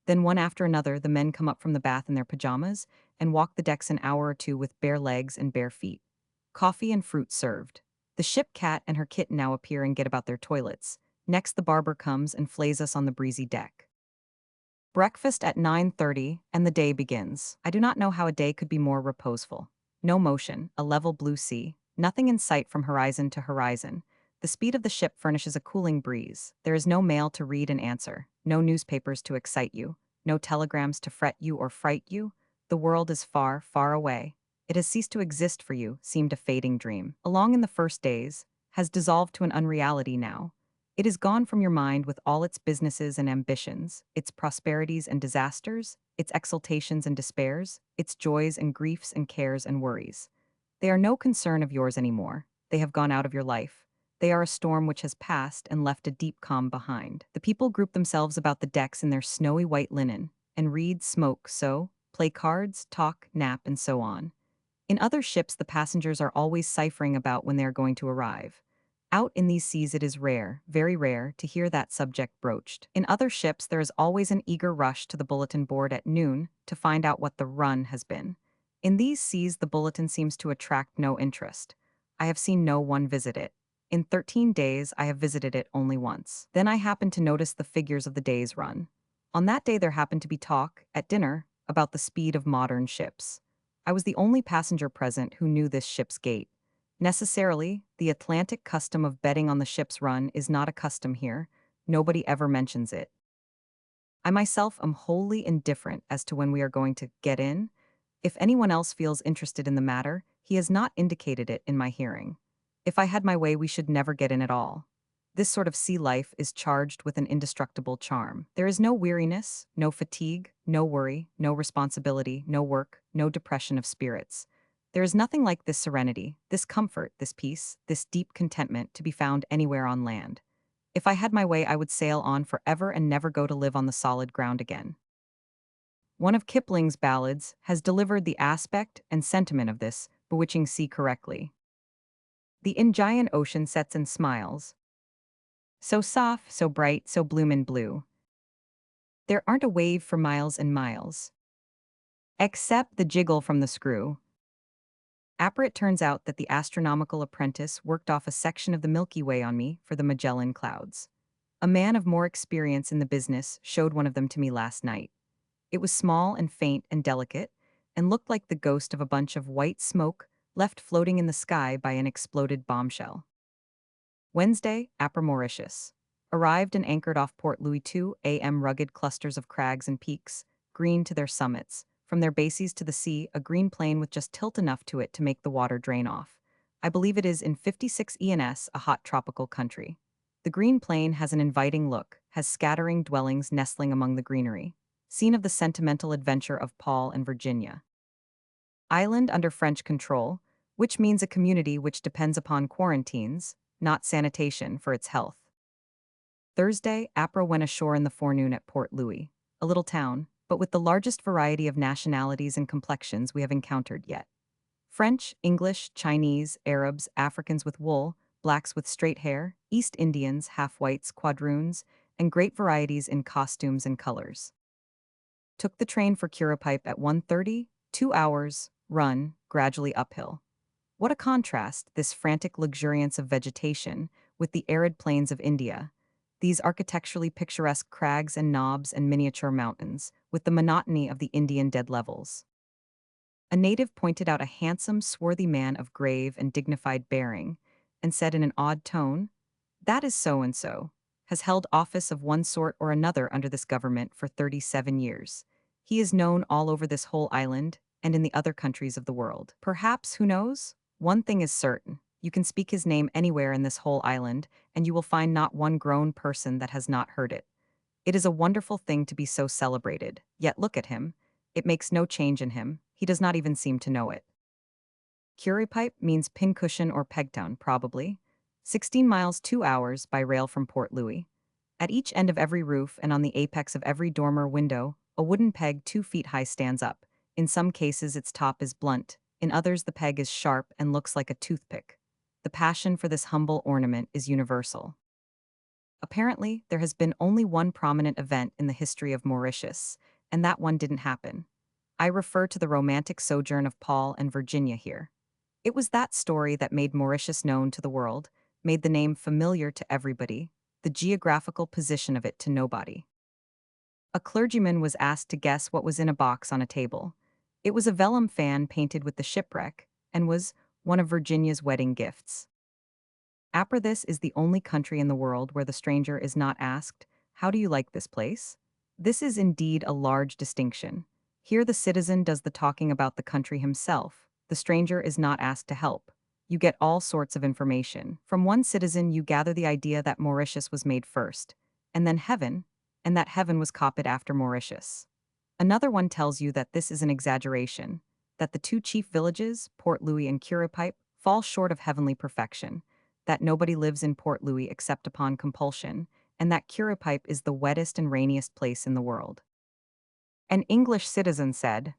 Then one after another the men come up from the bath in their pajamas and walk the decks an hour or two with bare legs and bare feet. Coffee and fruit served. The ship cat and her kitten now appear and get about their toilets. Next the barber comes and flays us on the breezy deck. Breakfast at 9:30 and the day begins. I do not know how a day could be more reposeful. No motion, a level blue sea, nothing in sight from horizon to horizon. The speed of the ship furnishes a cooling breeze. There is no mail to read and answer, no newspapers to excite you, no telegrams to fret you or fright you. The world is far, far away. It has ceased to exist for you, seemed a fading dream. Along in the first days, has dissolved to an unreality now. It is gone from your mind with all its businesses and ambitions, its prosperities and disasters, its exultations and despairs, its joys and griefs and cares and worries. They are no concern of yours anymore. They have gone out of your life. They are a storm which has passed and left a deep calm behind. The people group themselves about the decks in their snowy white linen, and read, smoke, sew, play cards, talk, nap, and so on. In other ships, the passengers are always ciphering about when they are going to arrive. Out in these seas, it is rare, very rare, to hear that subject broached. In other ships, there is always an eager rush to the bulletin board at noon to find out what the run has been. In these seas, the bulletin seems to attract no interest. I have seen no one visit it. In 13 days, I have visited it only once. Then I happened to notice the figures of the day's run. On that day, there happened to be talk, at dinner, about the speed of modern ships. I was the only passenger present who knew this ship's gait. Necessarily, the Atlantic custom of betting on the ship's run is not a custom here. Nobody ever mentions it. I myself am wholly indifferent as to when we are going to get in. If anyone else feels interested in the matter, he has not indicated it in my hearing. If I had my way, we should never get in at all. This sort of sea life is charged with an indestructible charm. There is no weariness, no fatigue, no worry, no responsibility, no work, no depression of spirits. There is nothing like this serenity, this comfort, this peace, this deep contentment to be found anywhere on land. If I had my way, I would sail on forever and never go to live on the solid ground again. One of Kipling's ballads has delivered the aspect and sentiment of this bewitching sea correctly. The giant ocean sets and smiles, so soft, so bright, so bloomin' blue. There aren't a wave for miles and miles, except the jiggle from the screw. It turns out that the astronomical apprentice worked off a section of the Milky Way on me for the Magellan Clouds. A man of more experience in the business showed one of them to me last night. It was small and faint and delicate, and looked like the ghost of a bunch of white smoke left floating in the sky by an exploded bombshell. Wednesday, Mauritius. Arrived and anchored off Port Louis 2 a.m. Rugged clusters of crags and peaks, green to their summits. From their bases to the sea, a green plain with just tilt enough to it to make the water drain off. I believe it is in 56 ENS, a hot tropical country. The green plain has an inviting look, has scattering dwellings nestling among the greenery. Scene of the sentimental adventure of Paul and Virginia. Island under French control, which means a community which depends upon quarantines, not sanitation, for its health. Thursday, APRA went ashore in the forenoon at Port Louis, a little town, but with the largest variety of nationalities and complexions we have encountered yet. French, English, Chinese, Arabs, Africans with wool, blacks with straight hair, East Indians, half-whites, quadroons, and great varieties in costumes and colors. Took the train for Curapipe at 1:30, 2 hours, run, gradually uphill. What a contrast, this frantic luxuriance of vegetation, with the arid plains of India, these architecturally picturesque crags and knobs and miniature mountains, with the monotony of the Indian dead levels. A native pointed out a handsome, swarthy man of grave and dignified bearing, and said in an odd tone, "That is so-and-so, has held office of one sort or another under this government for 37 years. He is known all over this whole island, and in the other countries of the world. Perhaps, who knows? One thing is certain. You can speak his name anywhere in this whole island, and you will find not one grown person that has not heard it. It is a wonderful thing to be so celebrated, yet look at him. It makes no change in him. He does not even seem to know it." Curipipe means pincushion or pegtown, probably. 16 miles 2 hours by rail from Port Louis. At each end of every roof and on the apex of every dormer window, a wooden peg 2 feet high stands up. In some cases its top is blunt, in others the peg is sharp and looks like a toothpick. The passion for this humble ornament is universal. Apparently, there has been only one prominent event in the history of Mauritius, and that one didn't happen. I refer to the romantic sojourn of Paul and Virginia here. It was that story that made Mauritius known to the world, made the name familiar to everybody, the geographical position of it to nobody. A clergyman was asked to guess what was in a box on a table. It was a vellum fan painted with the shipwreck, and was one of Virginia's wedding gifts. This is the only country in the world where the stranger is not asked, "How do you like this place?" This is indeed a large distinction. Here the citizen does the talking about the country himself. The stranger is not asked to help. You get all sorts of information. From one citizen you gather the idea that Mauritius was made first, and then heaven, and that heaven was copied after Mauritius. Another one tells you that this is an exaggeration, that the two chief villages, Port Louis and Curapipe, fall short of heavenly perfection, that nobody lives in Port Louis except upon compulsion, and that Curapipe is the wettest and rainiest place in the world. An English citizen said,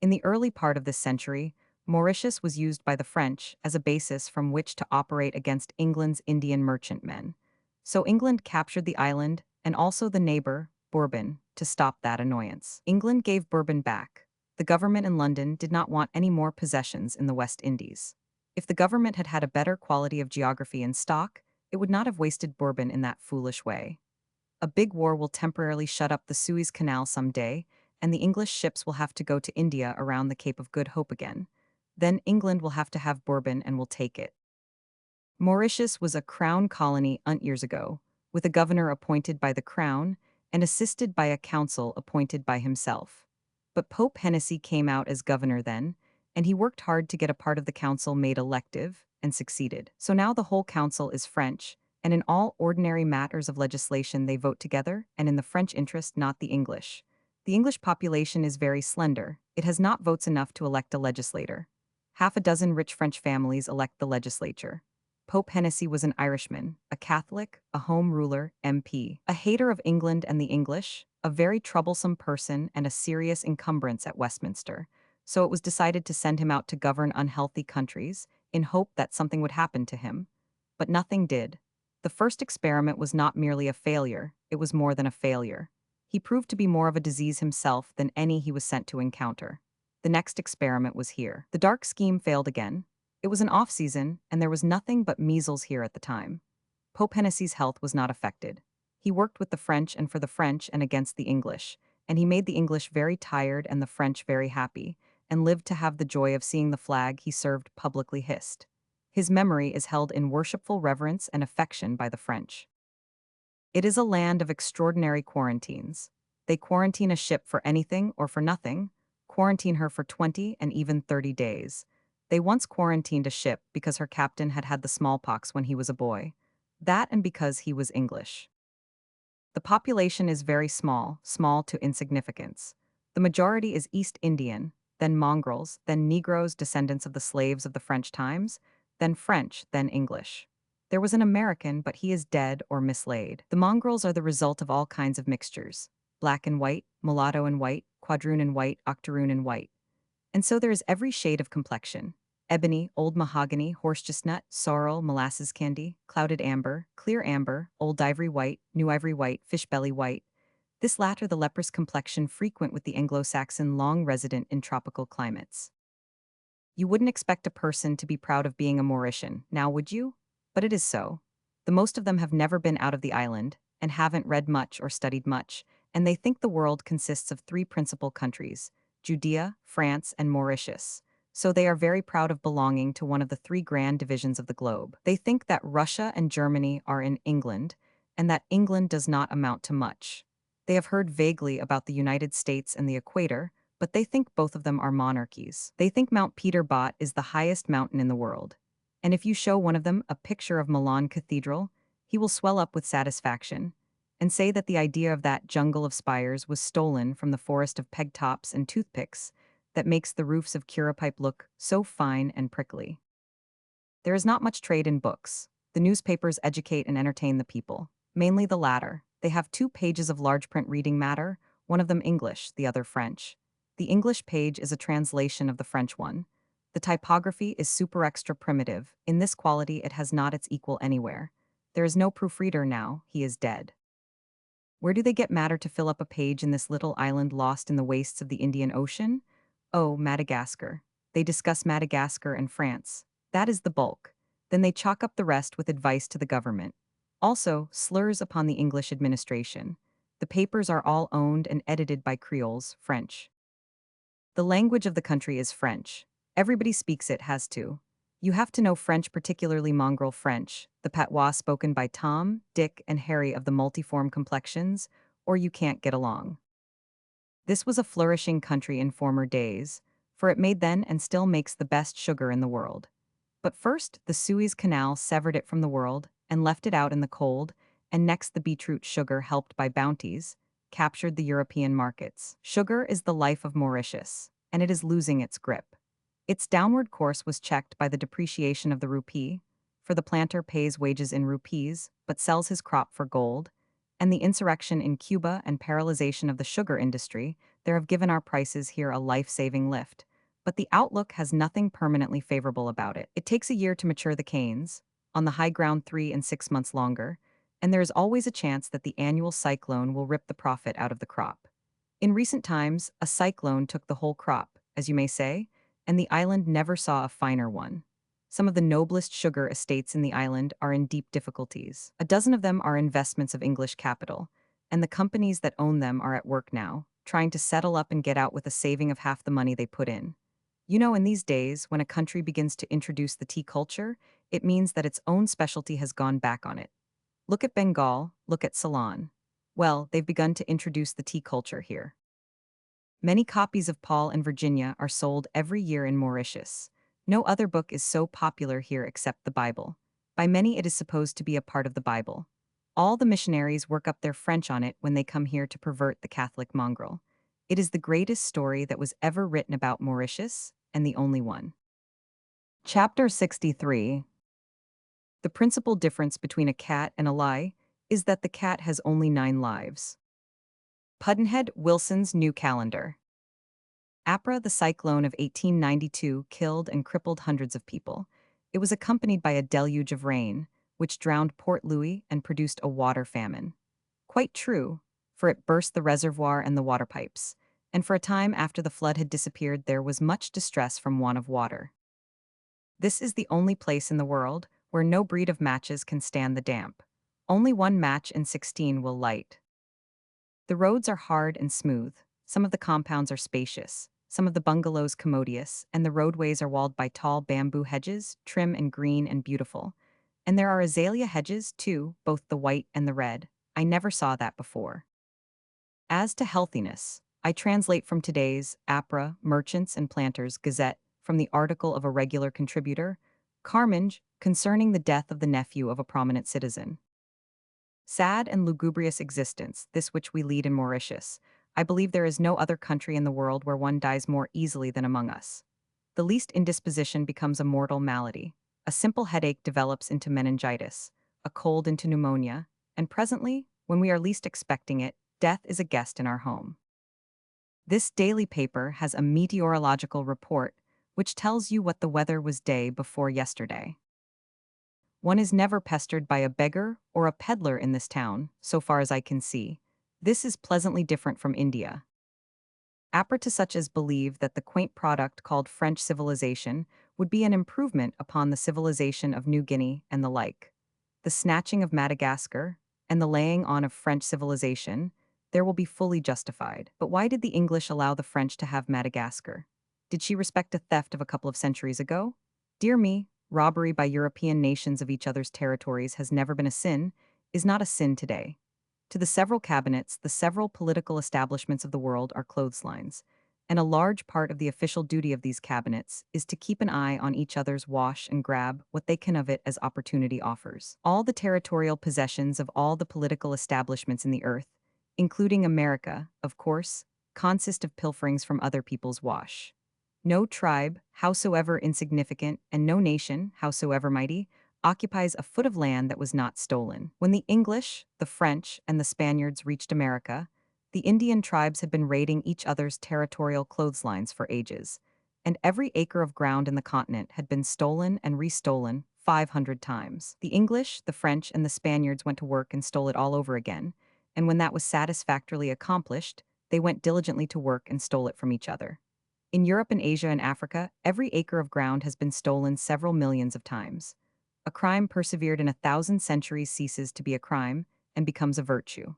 in the early part of this century, Mauritius was used by the French as a basis from which to operate against England's Indian merchantmen. So England captured the island and also the neighbor, Bourbon, to stop that annoyance. England gave Bourbon back. The government in London did not want any more possessions in the West Indies. If the government had had a better quality of geography in stock, it would not have wasted Bourbon in that foolish way. A big war will temporarily shut up the Suez Canal someday, and the English ships will have to go to India around the Cape of Good Hope again. Then England will have to have Bourbon and will take it. Mauritius was a crown colony years ago, with a governor appointed by the crown and assisted by a council appointed by himself. But Pope Hennessy came out as governor then, and he worked hard to get a part of the council made elective, and succeeded. So now the whole council is French, and in all ordinary matters of legislation they vote together, and in the French interest, not the English. The English population is very slender. It has not votes enough to elect a legislator. Half a dozen rich French families elect the legislature. Pope Hennessy was an Irishman, a Catholic, a Home Ruler, MP, a hater of England and the English, a very troublesome person and a serious encumbrance at Westminster. So it was decided to send him out to govern unhealthy countries, in hope that something would happen to him. But nothing did. The first experiment was not merely a failure, it was more than a failure. He proved to be more of a disease himself than any he was sent to encounter. The next experiment was here. The dark scheme failed again. It was an off-season, and there was nothing but measles here at the time. Pope Hennessy's health was not affected. He worked with the French and for the French and against the English, and he made the English very tired and the French very happy, and lived to have the joy of seeing the flag he served publicly hissed. His memory is held in worshipful reverence and affection by the French. It is a land of extraordinary quarantines. They quarantine a ship for anything or for nothing, quarantine her for 20 and even 30 days. They once quarantined a ship because her captain had had the smallpox when he was a boy. That and because he was English. The population is very small, small to insignificance. The majority is East Indian, then mongrels, then Negroes descendants of the slaves of the French times, then French, then English. There was an American, but he is dead or mislaid. The mongrels are the result of all kinds of mixtures: black and white, mulatto and white, quadroon and white, octoroon and white. And so there is every shade of complexion: ebony, old mahogany, horse chestnut, sorrel, molasses candy, clouded amber, clear amber, old ivory white, new ivory white, fish belly white. This latter the leprous complexion frequent with the Anglo-Saxon long resident in tropical climates. You wouldn't expect a person to be proud of being a Mauritian, now would you? But it is so. The most of them have never been out of the island, and haven't read much or studied much, and they think the world consists of three principal countries: Judea, France, and Mauritius. So they are very proud of belonging to one of the three grand divisions of the globe. They think that Russia and Germany are in England, and that England does not amount to much. They have heard vaguely about the United States and the Equator, but they think both of them are monarchies. They think Mount Peter Bot is the highest mountain in the world. And if you show one of them a picture of Milan Cathedral, he will swell up with satisfaction and say that the idea of that jungle of spires was stolen from the forest of peg tops and toothpicks that makes the roofs of Curapipe look so fine and prickly. There is not much trade in books. The newspapers educate and entertain the people, mainly the latter. They have 2 pages of large print reading matter, one of them English, the other French. The English page is a translation of the French one. The typography is super extra primitive. In this quality it has not its equal anywhere. There is no proofreader now, he is dead. Where do they get matter to fill up a page in this little island lost in the wastes of the Indian Ocean? Oh, Madagascar. They discuss Madagascar and France. That is the bulk. Then they chalk up the rest with advice to the government. Also, slurs upon the English administration. The papers are all owned and edited by Creoles, French. The language of the country is French. Everybody speaks it, has to. You have to know French, particularly mongrel French, the patois spoken by Tom, Dick, and Harry of the multiform complexions, or you can't get along. This was a flourishing country in former days, for it made then and still makes the best sugar in the world. But first, the Suez Canal severed it from the world and left it out in the cold, and next the beetroot sugar, helped by bounties, captured the European markets. Sugar is the life of Mauritius, and it is losing its grip. Its downward course was checked by the depreciation of the rupee, for the planter pays wages in rupees but sells his crop for gold, and the insurrection in Cuba and paralyzation of the sugar industry, there have given our prices here a life-saving lift. But the outlook has nothing permanently favorable about it. It takes a year to mature the canes, on the high ground 3 and 6 months longer, and there is always a chance that the annual cyclone will rip the profit out of the crop. In recent times, a cyclone took the whole crop, as you may say, and the island never saw a finer one. Some of the noblest sugar estates in the island are in deep difficulties. A dozen of them are investments of English capital, and the companies that own them are at work now, trying to settle up and get out with a saving of half the money they put in. You know, in these days, when a country begins to introduce the tea culture, it means that its own specialty has gone back on it. Look at Bengal, look at Ceylon. Well, they've begun to introduce the tea culture here. Many copies of Paul and Virginia are sold every year in Mauritius. No other book is so popular here except the Bible. By many, it is supposed to be a part of the Bible. All the missionaries work up their French on it when they come here to pervert the Catholic mongrel. It is the greatest story that was ever written about Mauritius, and the only one. Chapter 63. The principal difference between a cat and a lie is that the cat has only 9 lives. Pudd'nhead Wilson's New Calendar. Apra, the cyclone of 1892, killed and crippled hundreds of people. It was accompanied by a deluge of rain, which drowned Port Louis and produced a water famine. Quite true, for it burst the reservoir and the water pipes, and for a time after the flood had disappeared there was much distress from want of water. This is the only place in the world where no breed of matches can stand the damp. Only one match in 16 will light. The roads are hard and smooth, some of the compounds are spacious, some of the bungalows commodious, and the roadways are walled by tall bamboo hedges, trim and green and beautiful. And there are azalea hedges, too, both the white and the red. I never saw that before. As to healthiness, I translate from today's APRA, Merchants and Planters Gazette, from the article of a regular contributor, Carminge, concerning the death of the nephew of a prominent citizen. Sad and lugubrious existence, this which we lead in Mauritius. I believe there is no other country in the world where one dies more easily than among us. The least indisposition becomes a mortal malady. A simple headache develops into meningitis, a cold into pneumonia, and presently, when we are least expecting it, death is a guest in our home. This daily paper has a meteorological report, which tells you what the weather was day before yesterday. One is never pestered by a beggar or a peddler in this town, so far as I can see. This is pleasantly different from India. Apart to such as believe that the quaint product called French civilization would be an improvement upon the civilization of New Guinea and the like. The snatching of Madagascar, and the laying on of French civilization, there will be fully justified. But why did the English allow the French to have Madagascar? Did she respect a theft of a couple of centuries ago? Dear me, robbery by European nations of each other's territories has never been a sin, is not a sin today. To the several cabinets, the several political establishments of the world are clotheslines, and a large part of the official duty of these cabinets is to keep an eye on each other's wash and grab what they can of it as opportunity offers. All the territorial possessions of all the political establishments in the earth, including America, of course, consist of pilferings from other people's wash. No tribe, howsoever insignificant, and no nation, howsoever mighty, occupies a foot of land that was not stolen. When the English, the French, and the Spaniards reached America, the Indian tribes had been raiding each other's territorial clotheslines for ages, and every acre of ground in the continent had been stolen and restolen 500 times. The English, the French, and the Spaniards went to work and stole it all over again, and when that was satisfactorily accomplished, they went diligently to work and stole it from each other. In Europe and Asia and Africa, every acre of ground has been stolen several millions of times. A crime persevered in 1,000 centuries ceases to be a crime and becomes a virtue.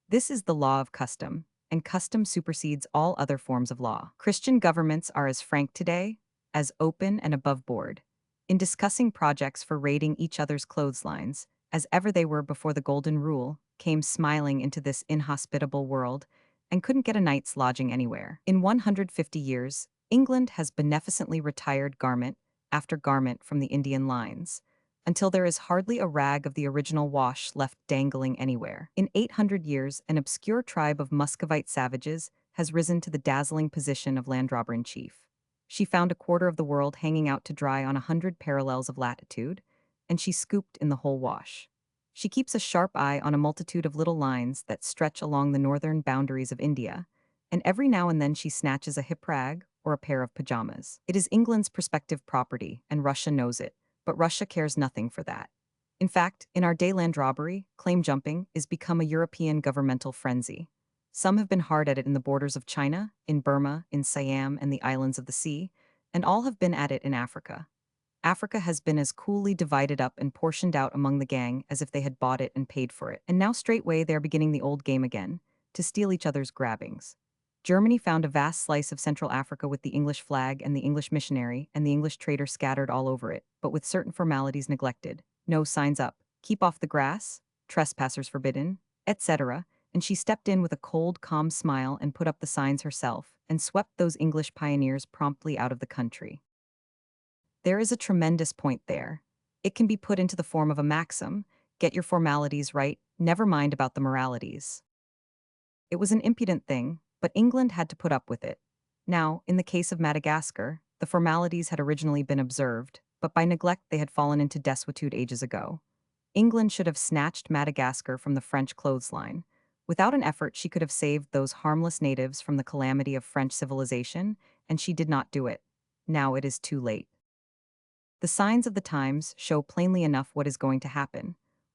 This is the law of custom, and custom supersedes all other forms of law. Christian governments are as frank today, as open and above board, in discussing projects for raiding each other's clotheslines, as ever they were before the Golden Rule came smiling into this inhospitable world and couldn't get a night's lodging anywhere. In 150 years, England has beneficently retired garment after garment from the Indian lines, until there is hardly a rag of the original wash left dangling anywhere. In 800 years, an obscure tribe of Muscovite savages has risen to the dazzling position of landrobber-in-chief. She found a quarter of the world hanging out to dry on 100 parallels of latitude, and she's scooped in the whole wash. She keeps a sharp eye on a multitude of little lines that stretch along the northern boundaries of India, and every now and then she snatches a hip rag or a pair of pajamas. It is England's prospective property, and Russia knows it, but Russia cares nothing for that. In fact, in our day land robbery, claim jumping is become a European governmental frenzy. Some have been hard at it in the borders of China, in Burma, in Siam, and the islands of the sea, and all have been at it in Africa. Africa has been as coolly divided up and portioned out among the gang as if they had bought it and paid for it. And now straightway they are beginning the old game again, to steal each other's grabbings. Germany found a vast slice of Central Africa with the English flag and the English missionary and the English trader scattered all over it, but with certain formalities neglected. No signs up, keep off the grass, trespassers forbidden, etc., and she stepped in with a cold, calm smile and put up the signs herself, and swept those English pioneers promptly out of the country. There is a tremendous point there. It can be put into the form of a maxim: get your formalities right, never mind about the moralities. It was an impudent thing, but England had to put up with it. Now, in the case of Madagascar, the formalities had originally been observed, but by neglect they had fallen into desuetude ages ago. England should have snatched Madagascar from the French clothesline. Without an effort, she could have saved those harmless natives from the calamity of French civilization, and she did not do it. Now it is too late. The signs of the times show plainly enough what is going to happen.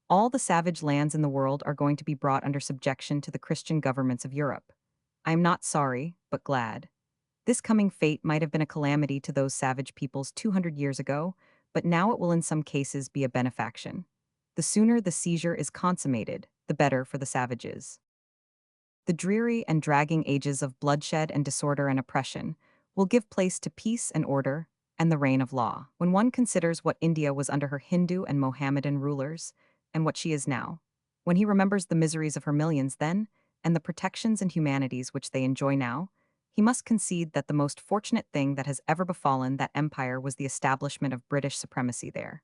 All the savage lands in the world are going to be brought under subjection to the Christian governments of Europe. I am not sorry, but glad. This coming fate might have been a calamity to those savage peoples 200 years ago, but now it will in some cases be a benefaction. The sooner the seizure is consummated, the better for the savages. The dreary and dragging ages of bloodshed and disorder and oppression will give place to peace and order and the reign of law. When one considers what India was under her Hindu and Mohammedan rulers, and what she is now, when he remembers the miseries of her millions then, and the protections and humanities which they enjoy now, he must concede that the most fortunate thing that has ever befallen that empire was the establishment of British supremacy there.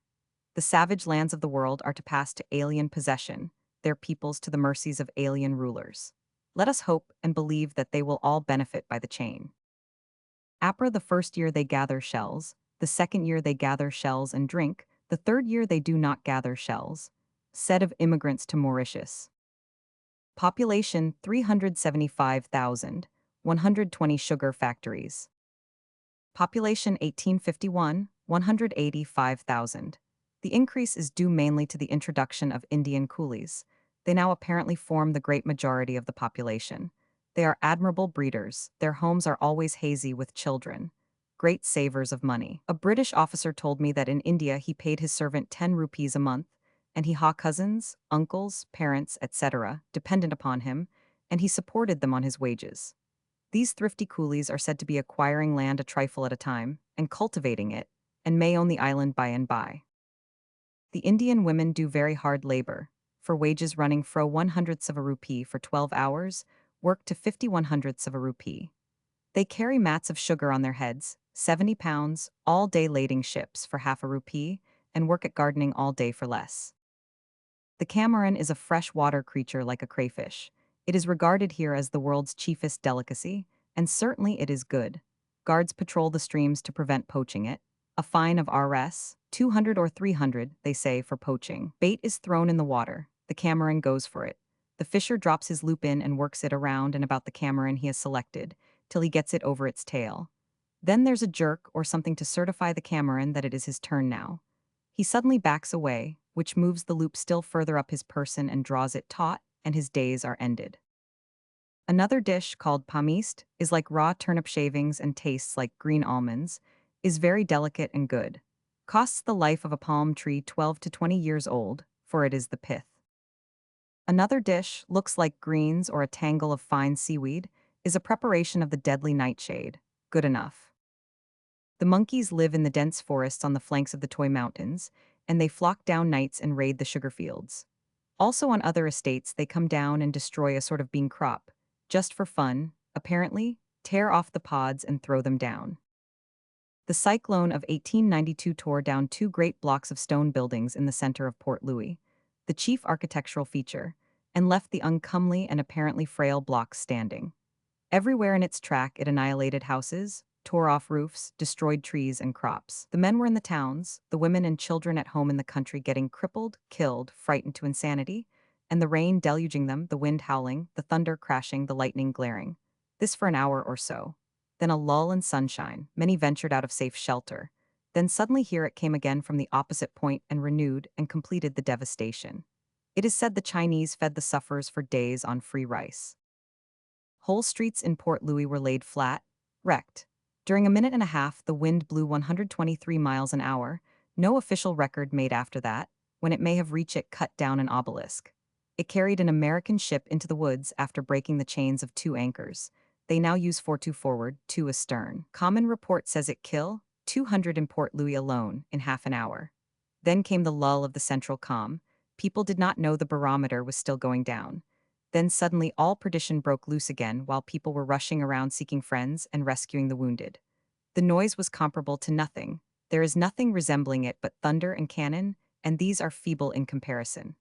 The savage lands of the world are to pass to alien possession, their peoples to the mercies of alien rulers. Let us hope and believe that they will all benefit by the chain. Apra, the first year they gather shells, the second year they gather shells and drink, the third year they do not gather shells. Said of immigrants to Mauritius. Population 375,000, 120 sugar factories. Population 1851, 185,000. The increase is due mainly to the introduction of Indian coolies. They now apparently form the great majority of the population. They are admirable breeders, their homes are always hazy with children. Great savers of money. A British officer told me that in India he paid his servant 10 rupees a month, and he had cousins, uncles, parents, etc., dependent upon him, and he supported them on his wages. These thrifty coolies are said to be acquiring land a trifle at a time, and cultivating it, and may own the island by and by. The Indian women do very hard labor, for wages running fro 1/100th of a rupee for 12 hours, work to 50/100ths of a rupee. They carry mats of sugar on their heads, 70 pounds, all day lading ships for half a rupee, and work at gardening all day for less. The camaron is a fresh-water creature like a crayfish. It is regarded here as the world's chiefest delicacy, and certainly it is good. Guards patrol the streams to prevent poaching it. A fine of Rs. 200 or 300, they say, for poaching. Bait is thrown in the water. The camaron goes for it. The fisher drops his loop in and works it around and about the camaron he has selected, till he gets it over its tail. Then there's a jerk or something to certify the camaron that it is his turn now. He suddenly backs away, which moves the loop still further up his person and draws it taut, and his days are ended. Another dish, called pamist, is like raw turnip shavings and tastes like green almonds, is very delicate and good. Costs the life of a palm tree 12 to 20 years old, for it is the pith. Another dish, looks like greens or a tangle of fine seaweed, is a preparation of the deadly nightshade, good enough. The monkeys live in the dense forests on the flanks of the Twain Mountains, and they flock down nights and raid the sugar fields. Also on other estates they come down and destroy a sort of bean crop, just for fun, apparently, tear off the pods and throw them down. The cyclone of 1892 tore down 2 great blocks of stone buildings in the center of Port Louis, the chief architectural feature, and left the uncomely and apparently frail blocks standing. Everywhere in its track it annihilated houses, tore off roofs, destroyed trees and crops. The men were in the towns, the women and children at home in the country getting crippled, killed, frightened to insanity, and the rain deluging them, the wind howling, the thunder crashing, the lightning glaring. This for an hour or so. Then a lull and sunshine. Many ventured out of safe shelter. Then suddenly here it came again from the opposite point and renewed and completed the devastation. It is said the Chinese fed the sufferers for days on free rice. Whole streets in Port Louis were laid flat, wrecked. During a minute and a half, the wind blew 123 miles an hour, no official record made after that. When it may have reached it, cut down an obelisk. It carried an American ship into the woods after breaking the chains of 2 anchors. They now use 42 forward, 2 astern. Common report says it killed 200 in Port Louis alone in half an hour. Then came the lull of the central calm. People did not know the barometer was still going down. Then suddenly all perdition broke loose again while people were rushing around seeking friends and rescuing the wounded. The noise was comparable to nothing. There is nothing resembling it but thunder and cannon, and these are feeble in comparison.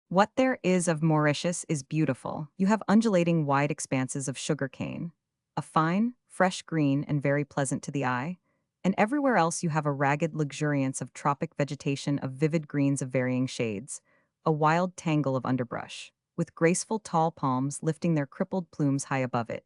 What there is of Mauritius is beautiful. You have undulating wide expanses of sugar cane, a fine, fresh green and very pleasant to the eye, and everywhere else you have a ragged luxuriance of tropic vegetation of vivid greens of varying shades, a wild tangle of underbrush, with graceful tall palms lifting their crippled plumes high above it,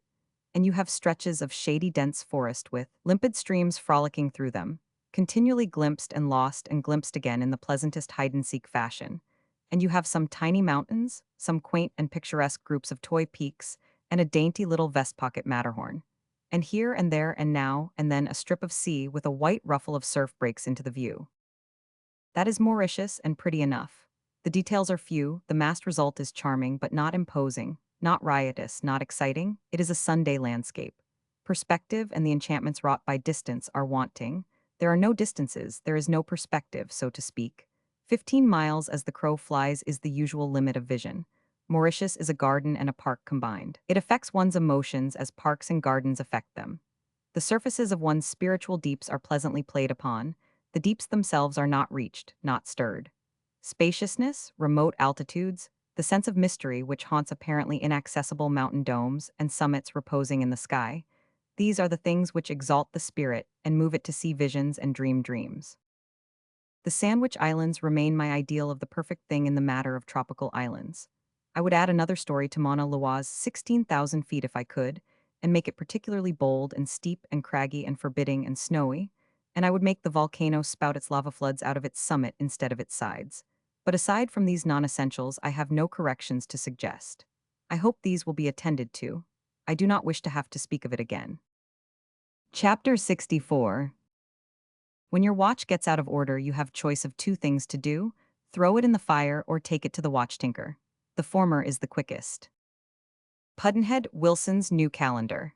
and you have stretches of shady dense forest with limpid streams frolicking through them, continually glimpsed and glimpsed again in the pleasantest hide-and-seek fashion. And you have some tiny mountains, some quaint and picturesque groups of toy peaks, and a dainty little vest pocket Matterhorn. And here and there and now and then a strip of sea with a white ruffle of surf breaks into the view. That is Mauritius and pretty enough. The details are few, the massed result is charming but not imposing, not riotous, not exciting. It is a Sunday landscape. Perspective and the enchantments wrought by distance are wanting. There are no distances, there is no perspective, so to speak. 15 miles as the crow flies is the usual limit of vision. Mauritius is a garden and a park combined. It affects one's emotions as parks and gardens affect them. The surfaces of one's spiritual deeps are pleasantly played upon. The deeps themselves are not reached, not stirred. Spaciousness, remote altitudes, the sense of mystery which haunts apparently inaccessible mountain domes and summits reposing in the sky, these are the things which exalt the spirit and move it to see visions and dream dreams. The Sandwich Islands remain my ideal of the perfect thing in the matter of tropical islands. I would add another story to Mauna Loa's 16,000 feet if I could, and make it particularly bold and steep and craggy and forbidding and snowy, and I would make the volcano spout its lava floods out of its summit instead of its sides. But aside from these non-essentials, I have no corrections to suggest. I hope these will be attended to. I do not wish to have to speak of it again. Chapter 64. When your watch gets out of order, you have choice of 2 things to do: throw it in the fire or take it to the watch tinker. The former is the quickest. Pudd'nhead Wilson's New Calendar.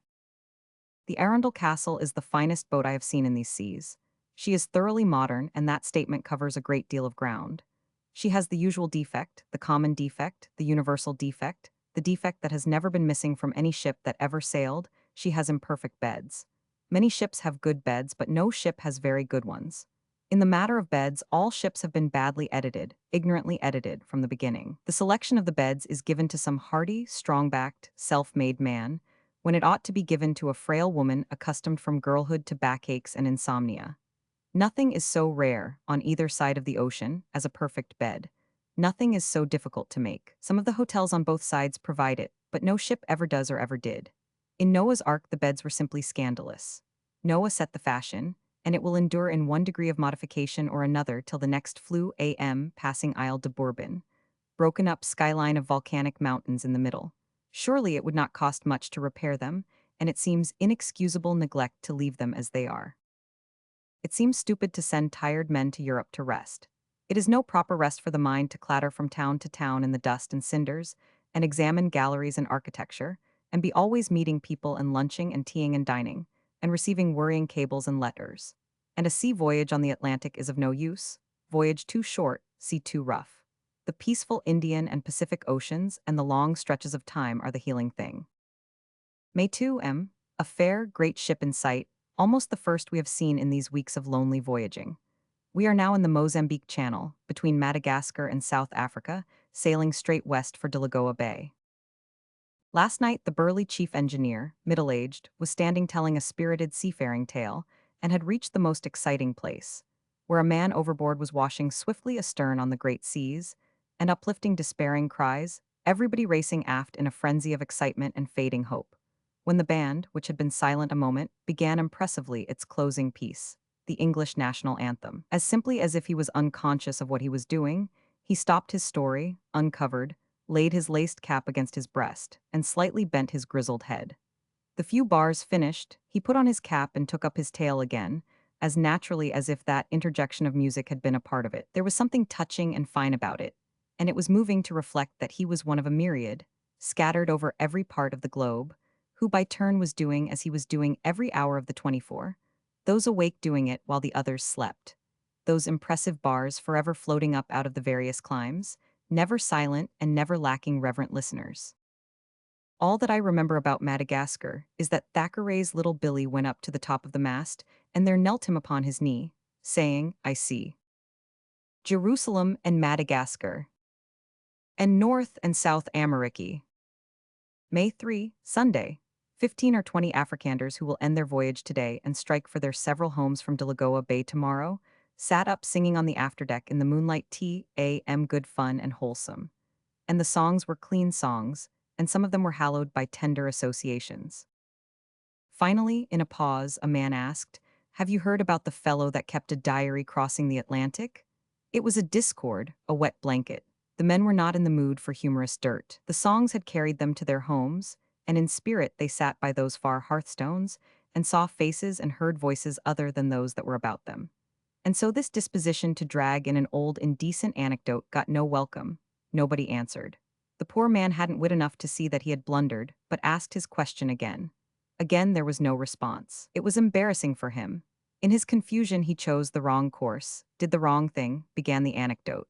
The Arundel Castle is the finest boat I have seen in these seas. She is thoroughly modern, and that statement covers a great deal of ground. She has the usual defect, the common defect, the universal defect, the defect that has never been missing from any ship that ever sailed. She has imperfect beds. Many ships have good beds, but no ship has very good ones. In the matter of beds, all ships have been badly edited, ignorantly edited from the beginning. The selection of the beds is given to some hardy, strong-backed, self-made man, when it ought to be given to a frail woman accustomed from girlhood to backaches and insomnia. Nothing is so rare, on either side of the ocean, as a perfect bed. Nothing is so difficult to make. Some of the hotels on both sides provide it, but no ship ever does or ever did. In Noah's Ark, the beds were simply scandalous. Noah set the fashion, and it will endure in one degree of modification or another till the next flue am passing Isle de Bourbon, broken up skyline of volcanic mountains in the middle. Surely it would not cost much to repair them, and it seems inexcusable neglect to leave them as they are. It seems stupid to send tired men to Europe to rest. It is no proper rest for the mind to clatter from town to town in the dust and cinders, and examine galleries and architecture, and be always meeting people and lunching and teaing and dining, and receiving worrying cables and letters. And a sea voyage on the Atlantic is of no use. Voyage too short, sea too rough. The peaceful Indian and Pacific Oceans and the long stretches of time are the healing thing. May 2 a fair, great ship in sight, almost the first we have seen in these weeks of lonely voyaging. We are now in the Mozambique Channel, between Madagascar and South Africa, sailing straight west for Delagoa Bay. Last night, the burly chief engineer, middle-aged, was standing telling a spirited seafaring tale and had reached the most exciting place, where a man overboard was washing swiftly astern on the great seas and uplifting despairing cries, everybody racing aft in a frenzy of excitement and fading hope. When the band, which had been silent a moment, began impressively its closing piece, the English national anthem. As simply as if he was unconscious of what he was doing, he stopped his story, uncovered, laid his laced cap against his breast, and slightly bent his grizzled head. The few bars finished, he put on his cap and took up his tale again, as naturally as if that interjection of music had been a part of it. There was something touching and fine about it, and it was moving to reflect that he was one of a myriad, scattered over every part of the globe, who by turn was doing as he was doing every hour of the 24, those awake doing it while the others slept. Those impressive bars forever floating up out of the various climes, never silent and never lacking reverent listeners. All that I remember about Madagascar is that Thackeray's little Billy went up to the top of the mast, and there knelt him upon his knee, saying, I see Jerusalem and Madagascar, and North and South America. May 3, Sunday. 15 or 20 Afrikanders who will end their voyage today and strike for their several homes from Delagoa Bay tomorrow, sat up singing on the afterdeck in the moonlight T.A.M. good fun and wholesome. And the songs were clean songs, and some of them were hallowed by tender associations. Finally, in a pause, a man asked, Have you heard about the fellow that kept a diary crossing the Atlantic? It was a discord, a wet blanket. The men were not in the mood for humorous dirt. The songs had carried them to their homes, and in spirit they sat by those far hearthstones, and saw faces and heard voices other than those that were about them. And so this disposition to drag in an old indecent anecdote got no welcome. Nobody answered. The poor man hadn't wit enough to see that he had blundered, but asked his question again. Again there was no response. It was embarrassing for him. In his confusion he chose the wrong course, did the wrong thing, began the anecdote.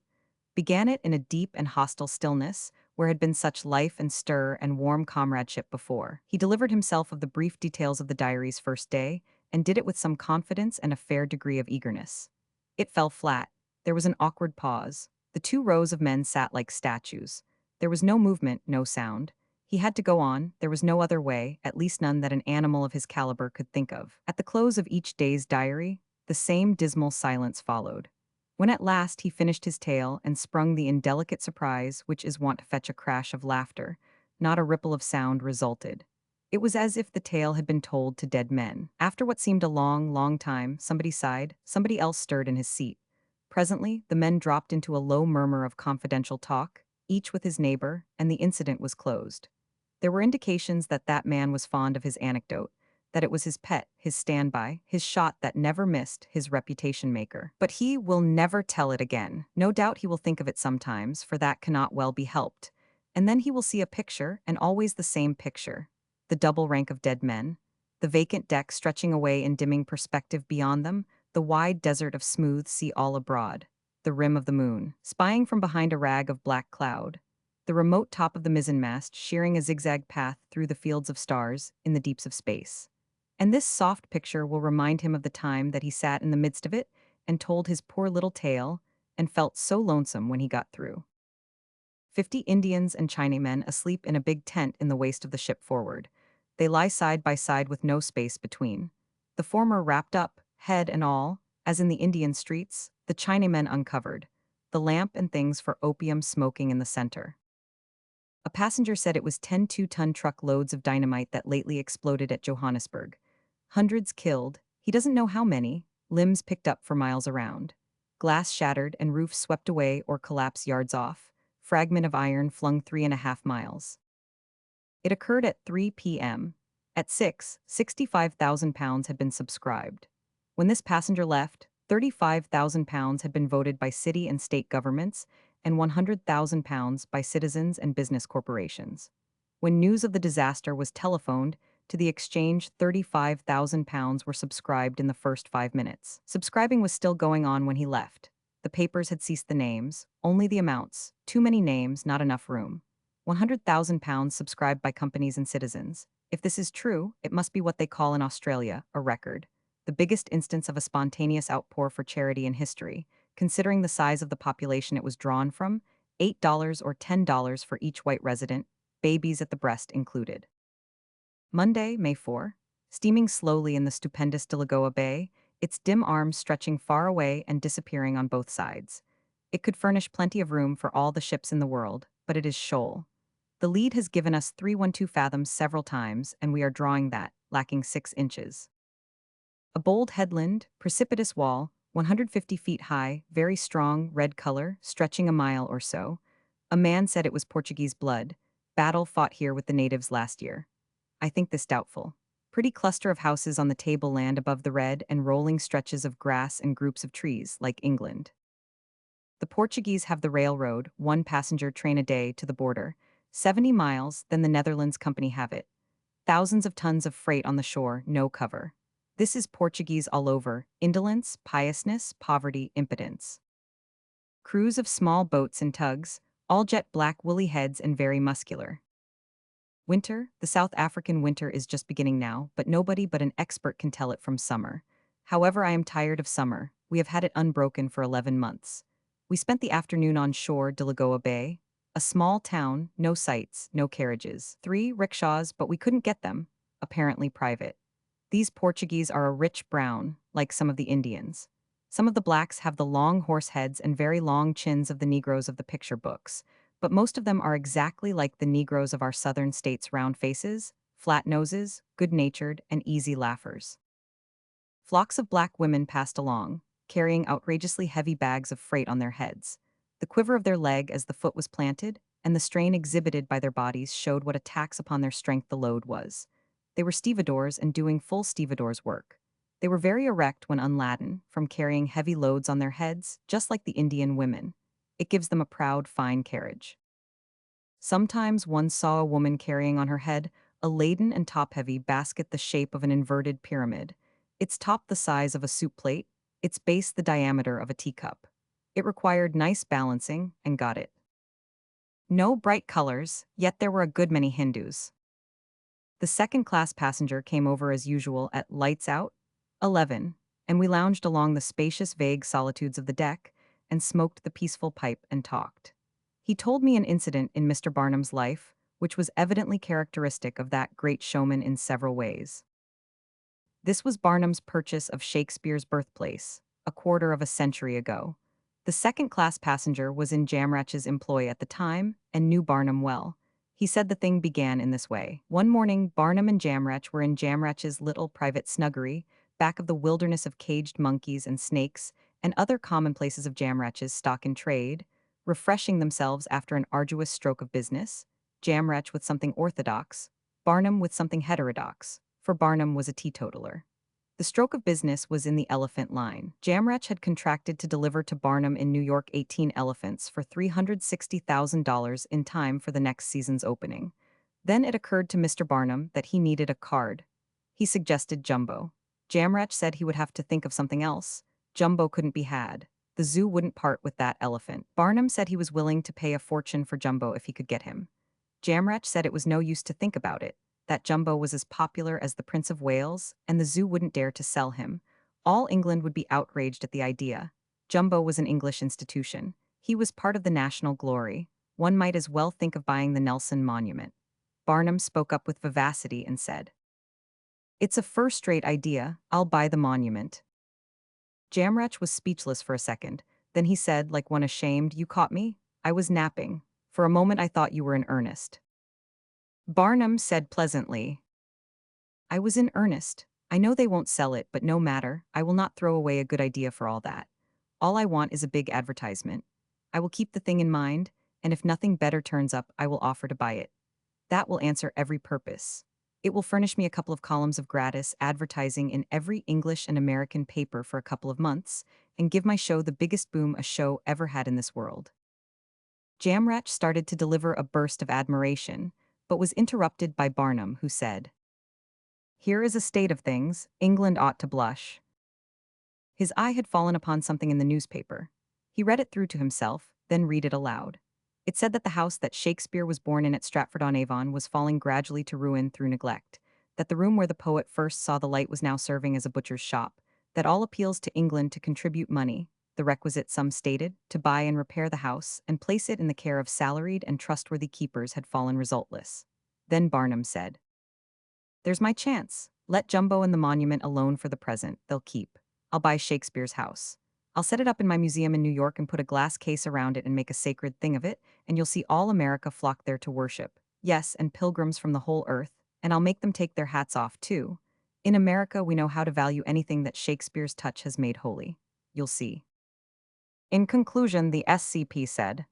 Began it in a deep and hostile stillness, where had been such life and stir and warm comradeship before. He delivered himself of the brief details of the diary's first day, and did it with some confidence and a fair degree of eagerness. It fell flat. There was an awkward pause. The two rows of men sat like statues. There was no movement, no sound. He had to go on, there was no other way, at least none that an animal of his caliber could think of. At the close of each day's diary, the same dismal silence followed. When at last he finished his tale and sprung the indelicate surprise which is wont to fetch a crash of laughter, not a ripple of sound resulted. It was as if the tale had been told to dead men. After what seemed a long, long time, somebody sighed, somebody else stirred in his seat. Presently, the men dropped into a low murmur of confidential talk, each with his neighbor, and the incident was closed. There were indications that that man was fond of his anecdote, that it was his pet, his standby, his shot that never missed, his reputation maker. But he will never tell it again. No doubt he will think of it sometimes, for that cannot well be helped. And then he will see a picture, and always the same picture. The double rank of dead men, the vacant deck stretching away in dimming perspective beyond them, the wide desert of smooth sea all abroad, the rim of the moon, spying from behind a rag of black cloud, the remote top of the mizzenmast shearing a zigzag path through the fields of stars in the deeps of space. And this soft picture will remind him of the time that he sat in the midst of it and told his poor little tale and felt so lonesome when he got through. 50 Indians and Chinamen asleep in a big tent in the waist of the ship forward. They lie side by side with no space between. The former wrapped up, head and all, as in the Indian streets, the Chinamen uncovered, the lamp and things for opium smoking in the center. A passenger said it was 10 two-ton truck loads of dynamite that lately exploded at Johannesburg. Hundreds killed, he doesn't know how many, limbs picked up for miles around. Glass shattered and roof swept away or collapsed yards off, fragment of iron flung 3.5 miles. It occurred at 3 p.m. At 6, 65,000 pounds had been subscribed. When this passenger left, 35,000 pounds had been voted by city and state governments, and 100,000 pounds by citizens and business corporations. When news of the disaster was telephoned to the exchange, 35,000 pounds were subscribed in the first 5 minutes. Subscribing was still going on when he left. The papers had ceased the names, only the amounts. Too many names, not enough room. 100,000 pounds subscribed by companies and citizens. If this is true, it must be what they call in Australia a record. The biggest instance of a spontaneous outpour for charity in history, considering the size of the population it was drawn from, $8 or $10 for each white resident, babies at the breast included. Monday, May 4, steaming slowly in the stupendous Delagoa Bay, its dim arms stretching far away and disappearing on both sides. It could furnish plenty of room for all the ships in the world, but it is shoal. The lead has given us 312 fathoms several times, and we are drawing that, lacking 6 inches. A bold headland, precipitous wall, 150 feet high, very strong, red color, stretching a mile or so. A man said it was Portuguese blood. Battle fought here with the natives last year. I think this doubtful. Pretty cluster of houses on the tableland above the red and rolling stretches of grass and groups of trees, like England. The Portuguese have the railroad, 1 passenger train a day to the border, 70 miles, then the Netherlands company have it. Thousands of tons of freight on the shore, no cover. This is Portuguese all over, indolence, piousness, poverty, impotence. Crews of small boats and tugs, all jet black woolly heads and very muscular. Winter, the South African winter is just beginning now, but nobody but an expert can tell it from summer. However, I am tired of summer. We have had it unbroken for 11 months. We spent the afternoon on shore Delagoa Bay, a small town, no sights, no carriages, 3 rickshaws, but we couldn't get them, apparently private. These Portuguese are a rich brown, like some of the Indians. Some of the blacks have the long horse heads and very long chins of the Negroes of the picture books, but most of them are exactly like the Negroes of our southern states' round faces, flat noses, good-natured, and easy laughers. Flocks of black women passed along, carrying outrageously heavy bags of freight on their heads. The quiver of their leg as the foot was planted, and the strain exhibited by their bodies showed what a tax upon their strength the load was. They were stevedores and doing full stevedores' work. They were very erect when unladen, from carrying heavy loads on their heads, just like the Indian women. It gives them a proud, fine carriage. Sometimes one saw a woman carrying on her head a laden and top-heavy basket the shape of an inverted pyramid, its top the size of a soup plate, its base the diameter of a teacup. It required nice balancing, and got it. No bright colors, yet there were a good many Hindus. The second-class passenger came over as usual at lights out, 11, and we lounged along the spacious vague solitudes of the deck and smoked the peaceful pipe and talked. He told me an incident in Mr. Barnum's life, which was evidently characteristic of that great showman in several ways. This was Barnum's purchase of Shakespeare's birthplace, a quarter of a century ago. The second-class passenger was in Jamrach's employ at the time and knew Barnum well. He said the thing began in this way. One morning, Barnum and Jamrach were in Jamrach's little private snuggery, back of the wilderness of caged monkeys and snakes and other commonplaces of Jamrach's stock in trade, refreshing themselves after an arduous stroke of business, Jamrach with something orthodox, Barnum with something heterodox, for Barnum was a teetotaler. The stroke of business was in the elephant line. Jamrach had contracted to deliver to Barnum in New York 18 elephants for $360,000 in time for the next season's opening. Then it occurred to Mr. Barnum that he needed a card. He suggested Jumbo. Jamrach said he would have to think of something else. Jumbo couldn't be had. The zoo wouldn't part with that elephant. Barnum said he was willing to pay a fortune for Jumbo if he could get him. Jamrach said it was no use to think about it, that Jumbo was as popular as the Prince of Wales, and the zoo wouldn't dare to sell him. All England would be outraged at the idea. Jumbo was an English institution. He was part of the national glory. One might as well think of buying the Nelson Monument. Barnum spoke up with vivacity and said, "It's a first-rate idea. I'll buy the monument." Jamrach was speechless for a second. Then he said, like one ashamed, "You caught me? I was napping. For a moment I thought you were in earnest." Barnum said pleasantly, "I was in earnest. I know they won't sell it, but no matter, I will not throw away a good idea for all that. All I want is a big advertisement. I will keep the thing in mind, and if nothing better turns up, I will offer to buy it. That will answer every purpose. It will furnish me a couple of columns of gratis advertising in every English and American paper for a couple of months, and give my show the biggest boom a show ever had in this world." Jamrach started to deliver a burst of admiration, but was interrupted by Barnum, who said, "Here is a state of things. England ought to blush." His eye had fallen upon something in the newspaper. He read it through to himself, then read it aloud. It said that the house that Shakespeare was born in at Stratford-on-Avon was falling gradually to ruin through neglect, that the room where the poet first saw the light was now serving as a butcher's shop, that all appeals to England to contribute money, the requisite sum stated, to buy and repair the house and place it in the care of salaried and trustworthy keepers had fallen resultless. Then Barnum said, "There's my chance. Let Jumbo and the monument alone for the present, they'll keep. I'll buy Shakespeare's house. I'll set it up in my museum in New York and put a glass case around it and make a sacred thing of it, and you'll see all America flock there to worship. Yes, and pilgrims from the whole earth, and I'll make them take their hats off, too. In America, we know how to value anything that Shakespeare's touch has made holy. You'll see." In conclusion, the SCP said,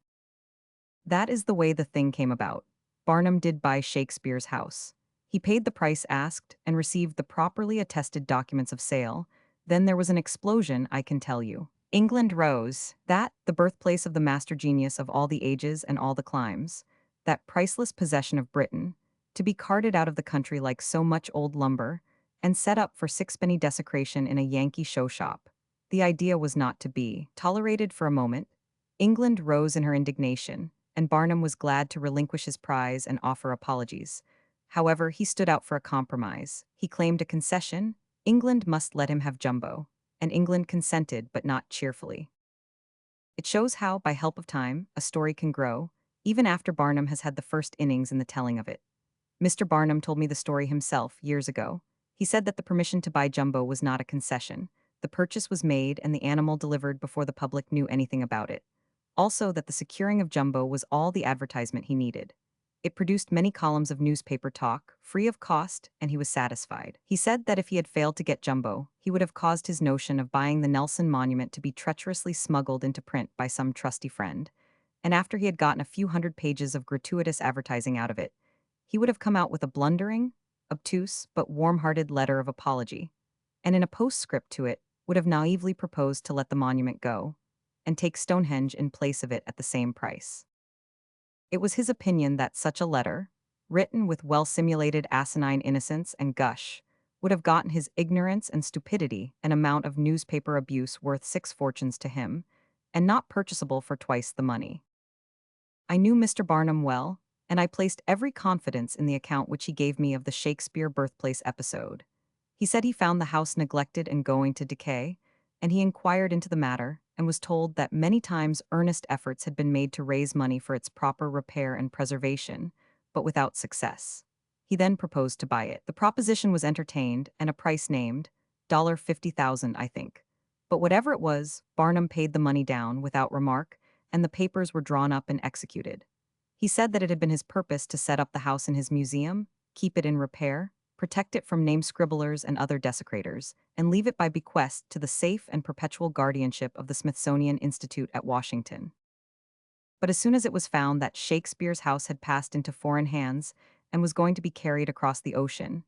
"That is the way the thing came about. Barnum did buy Shakespeare's house. He paid the price asked and received the properly attested documents of sale. Then there was an explosion, I can tell you. England rose, that, the birthplace of the master genius of all the ages and all the climes, that priceless possession of Britain, to be carted out of the country like so much old lumber, and set up for sixpenny desecration in a Yankee show shop. The idea was not to be tolerated for a moment. England rose in her indignation, and Barnum was glad to relinquish his prize and offer apologies. However, he stood out for a compromise. He claimed a concession. England must let him have Jumbo, and England consented, but not cheerfully. It shows how, by help of time, a story can grow, even after Barnum has had the first innings in the telling of it. Mr. Barnum told me the story himself years ago. He said that the permission to buy Jumbo was not a concession. The purchase was made and the animal delivered before the public knew anything about it. Also, that the securing of Jumbo was all the advertisement he needed. It produced many columns of newspaper talk, free of cost, and he was satisfied. He said that if he had failed to get Jumbo, he would have caused his notion of buying the Nelson Monument to be treacherously smuggled into print by some trusty friend, and after he had gotten a few hundred pages of gratuitous advertising out of it, he would have come out with a blundering, obtuse, but warm-hearted letter of apology, and in a postscript to it, would have naively proposed to let the monument go, and take Stonehenge in place of it at the same price. It was his opinion that such a letter, written with well-simulated asinine innocence and gush, would have gotten his ignorance and stupidity an amount of newspaper abuse worth 6 fortunes to him, and not purchasable for twice the money. I knew Mr. Barnum well, and I placed every confidence in the account which he gave me of the Shakespeare birthplace episode. He said he found the house neglected and going to decay, and he inquired into the matter and was told that many times earnest efforts had been made to raise money for its proper repair and preservation, but without success. He then proposed to buy it. The proposition was entertained and a price named, $50,000, I think. But whatever it was, Barnum paid the money down without remark, and the papers were drawn up and executed. He said that it had been his purpose to set up the house in his museum, keep it in repair, protect it from name scribblers and other desecrators, and leave it by bequest to the safe and perpetual guardianship of the Smithsonian Institute at Washington. But as soon as it was found that Shakespeare's house had passed into foreign hands and was going to be carried across the ocean,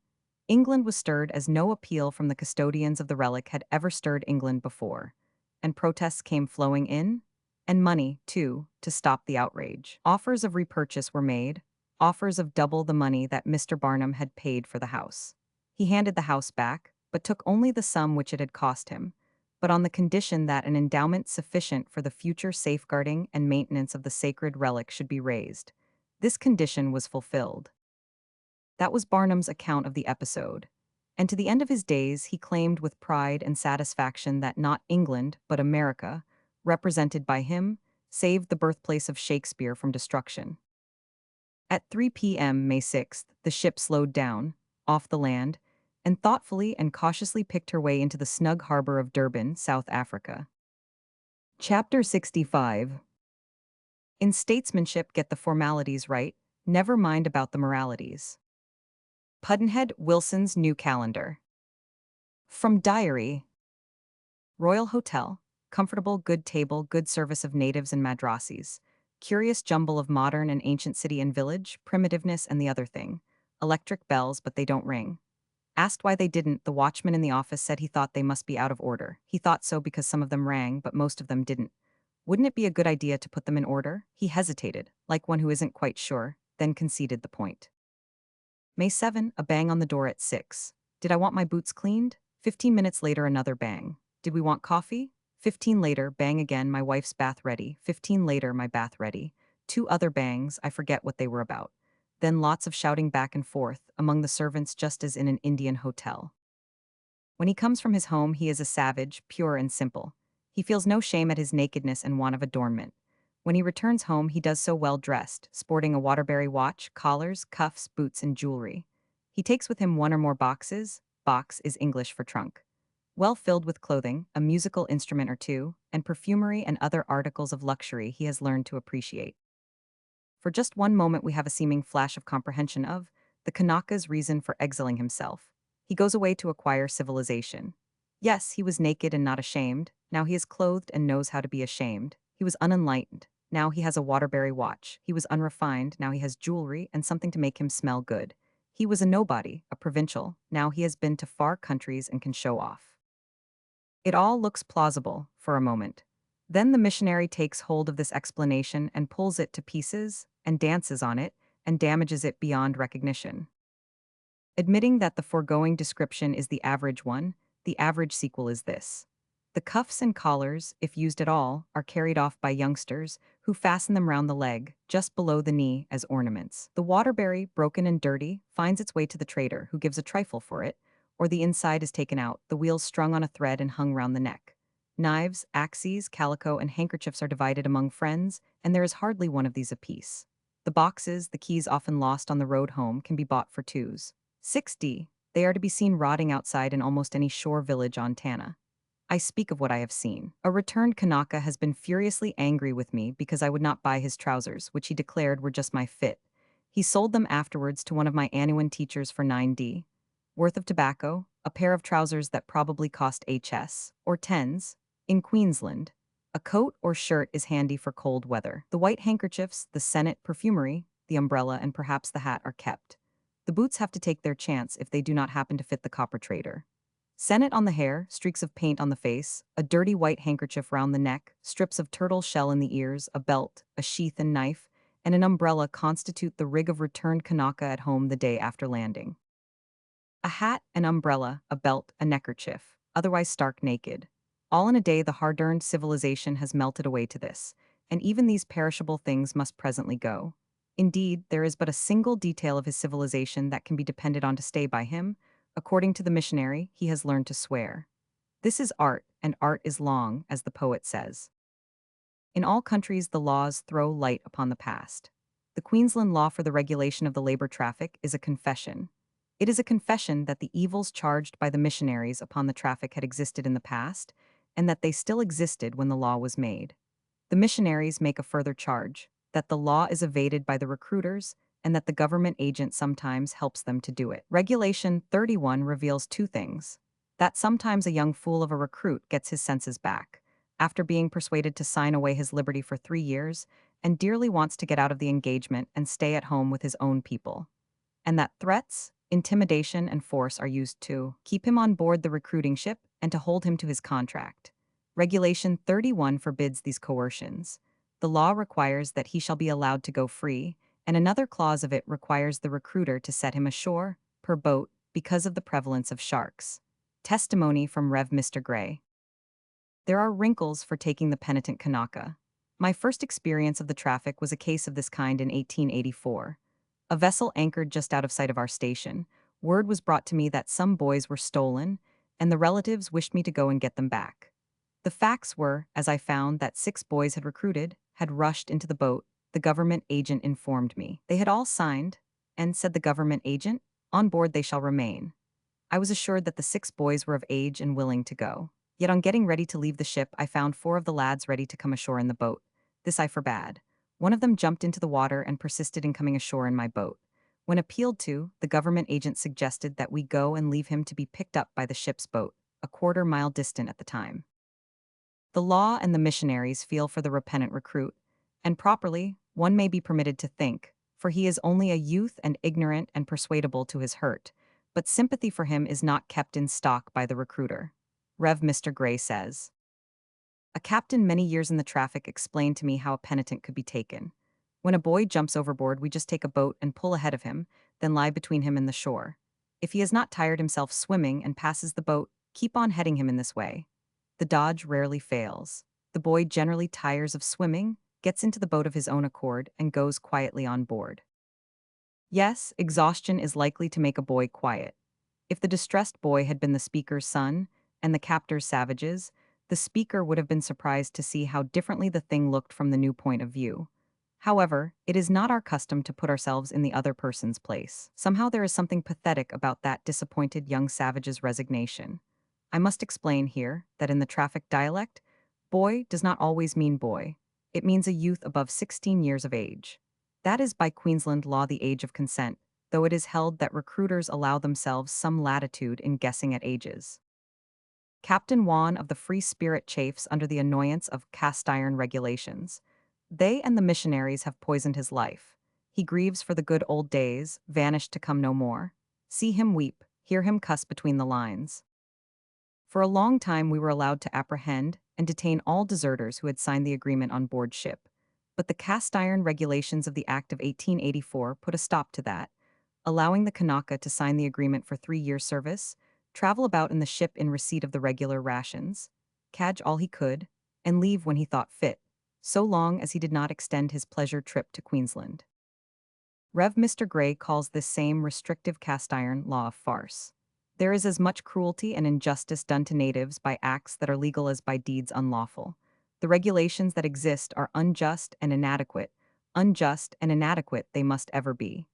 England was stirred as no appeal from the custodians of the relic had ever stirred England before, and protests came flowing in, and money, too, to stop the outrage. Offers of repurchase were made, offers of double the money that Mr. Barnum had paid for the house. He handed the house back, but took only the sum which it had cost him, but on the condition that an endowment sufficient for the future safeguarding and maintenance of the sacred relic should be raised. This condition was fulfilled. That was Barnum's account of the episode, and to the end of his days he claimed with pride and satisfaction that not England, but America, represented by him, saved the birthplace of Shakespeare from destruction. At 3 p.m. May 6th, the ship slowed down, off the land, and thoughtfully and cautiously picked her way into the snug harbor of Durban, South Africa. Chapter 65. In statesmanship, get the formalities right, never mind about the moralities. Pudd'nhead Wilson's New Calendar. From Diary. Royal Hotel, comfortable, good table, good service of natives and madrasis. Curious jumble of modern and ancient city and village, primitiveness and the other thing. Electric bells, but they don't ring. Asked why they didn't, the watchman in the office said he thought they must be out of order. He thought so because some of them rang, but most of them didn't. Wouldn't it be a good idea to put them in order? He hesitated, like one who isn't quite sure, then conceded the point. May 7, a bang on the door at 6. Did I want my boots cleaned? 15 minutes later, another bang. Did we want coffee? 15 later, bang again, my wife's bath ready. 15 later, my bath ready. 2 other bangs, I forget what they were about. Then lots of shouting back and forth, among the servants just as in an Indian hotel. When he comes from his home, he is a savage, pure and simple. He feels no shame at his nakedness and want of adornment. When he returns home, he does so well dressed, sporting a Waterbury watch, collars, cuffs, boots, and jewelry. He takes with him one or more boxes. Box is English for trunk. Well filled with clothing, a musical instrument or two, and perfumery and other articles of luxury he has learned to appreciate. For just one moment we have a seeming flash of comprehension of the Kanaka's reason for exiling himself. He goes away to acquire civilization. Yes, he was naked and not ashamed. Now he is clothed and knows how to be ashamed. He was unenlightened. Now he has a Waterbury watch. He was unrefined. Now he has jewelry and something to make him smell good. He was a nobody, a provincial. Now he has been to far countries and can show off. It all looks plausible for a moment. Then the missionary takes hold of this explanation and pulls it to pieces, and dances on it, and damages it beyond recognition. Admitting that the foregoing description is the average one, the average sequel is this. The cuffs and collars, if used at all, are carried off by youngsters, who fasten them round the leg, just below the knee, as ornaments. The Waterbury, broken and dirty, finds its way to the trader, who gives a trifle for it, or the inside is taken out, the wheels strung on a thread and hung round the neck. Knives, axes, calico, and handkerchiefs are divided among friends, and there is hardly one of these apiece. The boxes, the keys often lost on the road home, can be bought for twos. 6d. They are to be seen rotting outside in almost any shore village on Tanna. I speak of what I have seen. A returned Kanaka has been furiously angry with me because I would not buy his trousers, which he declared were just my fit. He sold them afterwards to one of my Anuan teachers for 9d. Worth of tobacco, a pair of trousers that probably cost HS, or tens, in Queensland. A coat or shirt is handy for cold weather. The white handkerchiefs, the Senate perfumery, the umbrella, and perhaps the hat are kept. The boots have to take their chance if they do not happen to fit the copper trader. Senate on the hair, streaks of paint on the face, a dirty white handkerchief round the neck, strips of turtle shell in the ears, a belt, a sheath and knife, and an umbrella constitute the rig of returned Kanaka at home the day after landing. A hat, an umbrella, a belt, a neckerchief, otherwise stark naked. All in a day the hard-earned civilization has melted away to this, and even these perishable things must presently go. Indeed, there is but a single detail of his civilization that can be depended on to stay by him. According to the missionary, he has learned to swear. This is art, and art is long, as the poet says. In all countries the laws throw light upon the past. The Queensland law for the regulation of the labor traffic is a confession. It is a confession that the evils charged by the missionaries upon the traffic had existed in the past, and that they still existed when the law was made. The missionaries make a further charge, that the law is evaded by the recruiters, and that the government agent sometimes helps them to do it. Regulation 31 reveals two things. That sometimes a young fool of a recruit gets his senses back, after being persuaded to sign away his liberty for 3 years, and dearly wants to get out of the engagement and stay at home with his own people. And that threats, intimidation, and force are used to keep him on board the recruiting ship and to hold him to his contract. Regulation 31 forbids these coercions. The law requires that he shall be allowed to go free, and another clause of it requires the recruiter to set him ashore, per boat, because of the prevalence of sharks. Testimony from Rev. Mr. Gray. There are wrinkles for taking the penitent Kanaka. My first experience of the traffic was a case of this kind in 1884. A vessel anchored just out of sight of our station. Word was brought to me that some boys were stolen, and the relatives wished me to go and get them back. The facts were, as I found, that 6 boys had recruited, had rushed into the boat. The government agent informed me. They had all signed, and, said the government agent, on board they shall remain. I was assured that the 6 boys were of age and willing to go. Yet on getting ready to leave the ship, I found 4 of the lads ready to come ashore in the boat. This I forbade. One of them jumped into the water and persisted in coming ashore in my boat. When appealed to, the government agent suggested that we go and leave him to be picked up by the ship's boat, a quarter-mile distant at the time. The law and the missionaries feel for the repentant recruit, and properly, one may be permitted to think, for he is only a youth and ignorant and persuadable to his hurt, but sympathy for him is not kept in stock by the recruiter. Rev. Mr. Gray says, a captain many years in the traffic explained to me how a penitent could be taken. When a boy jumps overboard, we just take a boat and pull ahead of him, then lie between him and the shore. If he has not tired himself swimming and passes the boat, keep on heading him in this way. The dodge rarely fails. The boy generally tires of swimming, gets into the boat of his own accord, and goes quietly on board. Yes, exhaustion is likely to make a boy quiet. If the distressed boy had been the speaker's son, and the captor's savages, the speaker would have been surprised to see how differently the thing looked from the new point of view. However, it is not our custom to put ourselves in the other person's place. Somehow there is something pathetic about that disappointed young savage's resignation. I must explain here that in the traffic dialect, boy does not always mean boy. It means a youth above 16 years of age. That is by Queensland law the age of consent, though it is held that recruiters allow themselves some latitude in guessing at ages. Captain Juan of the Free Spirit chafes under the annoyance of cast-iron regulations. They and the missionaries have poisoned his life. He grieves for the good old days, vanished to come no more. See him weep, hear him cuss between the lines. For a long time we were allowed to apprehend and detain all deserters who had signed the agreement on board ship. But the cast-iron regulations of the Act of 1884 put a stop to that, allowing the Kanaka to sign the agreement for 3 years' service, travel about in the ship in receipt of the regular rations, cadge all he could, and leave when he thought fit, so long as he did not extend his pleasure trip to Queensland. Rev. Mr. Gray calls this same restrictive cast-iron law a farce. There is as much cruelty and injustice done to natives by acts that are legal as by deeds unlawful. The regulations that exist are unjust and inadequate. Unjust and inadequate they must ever be.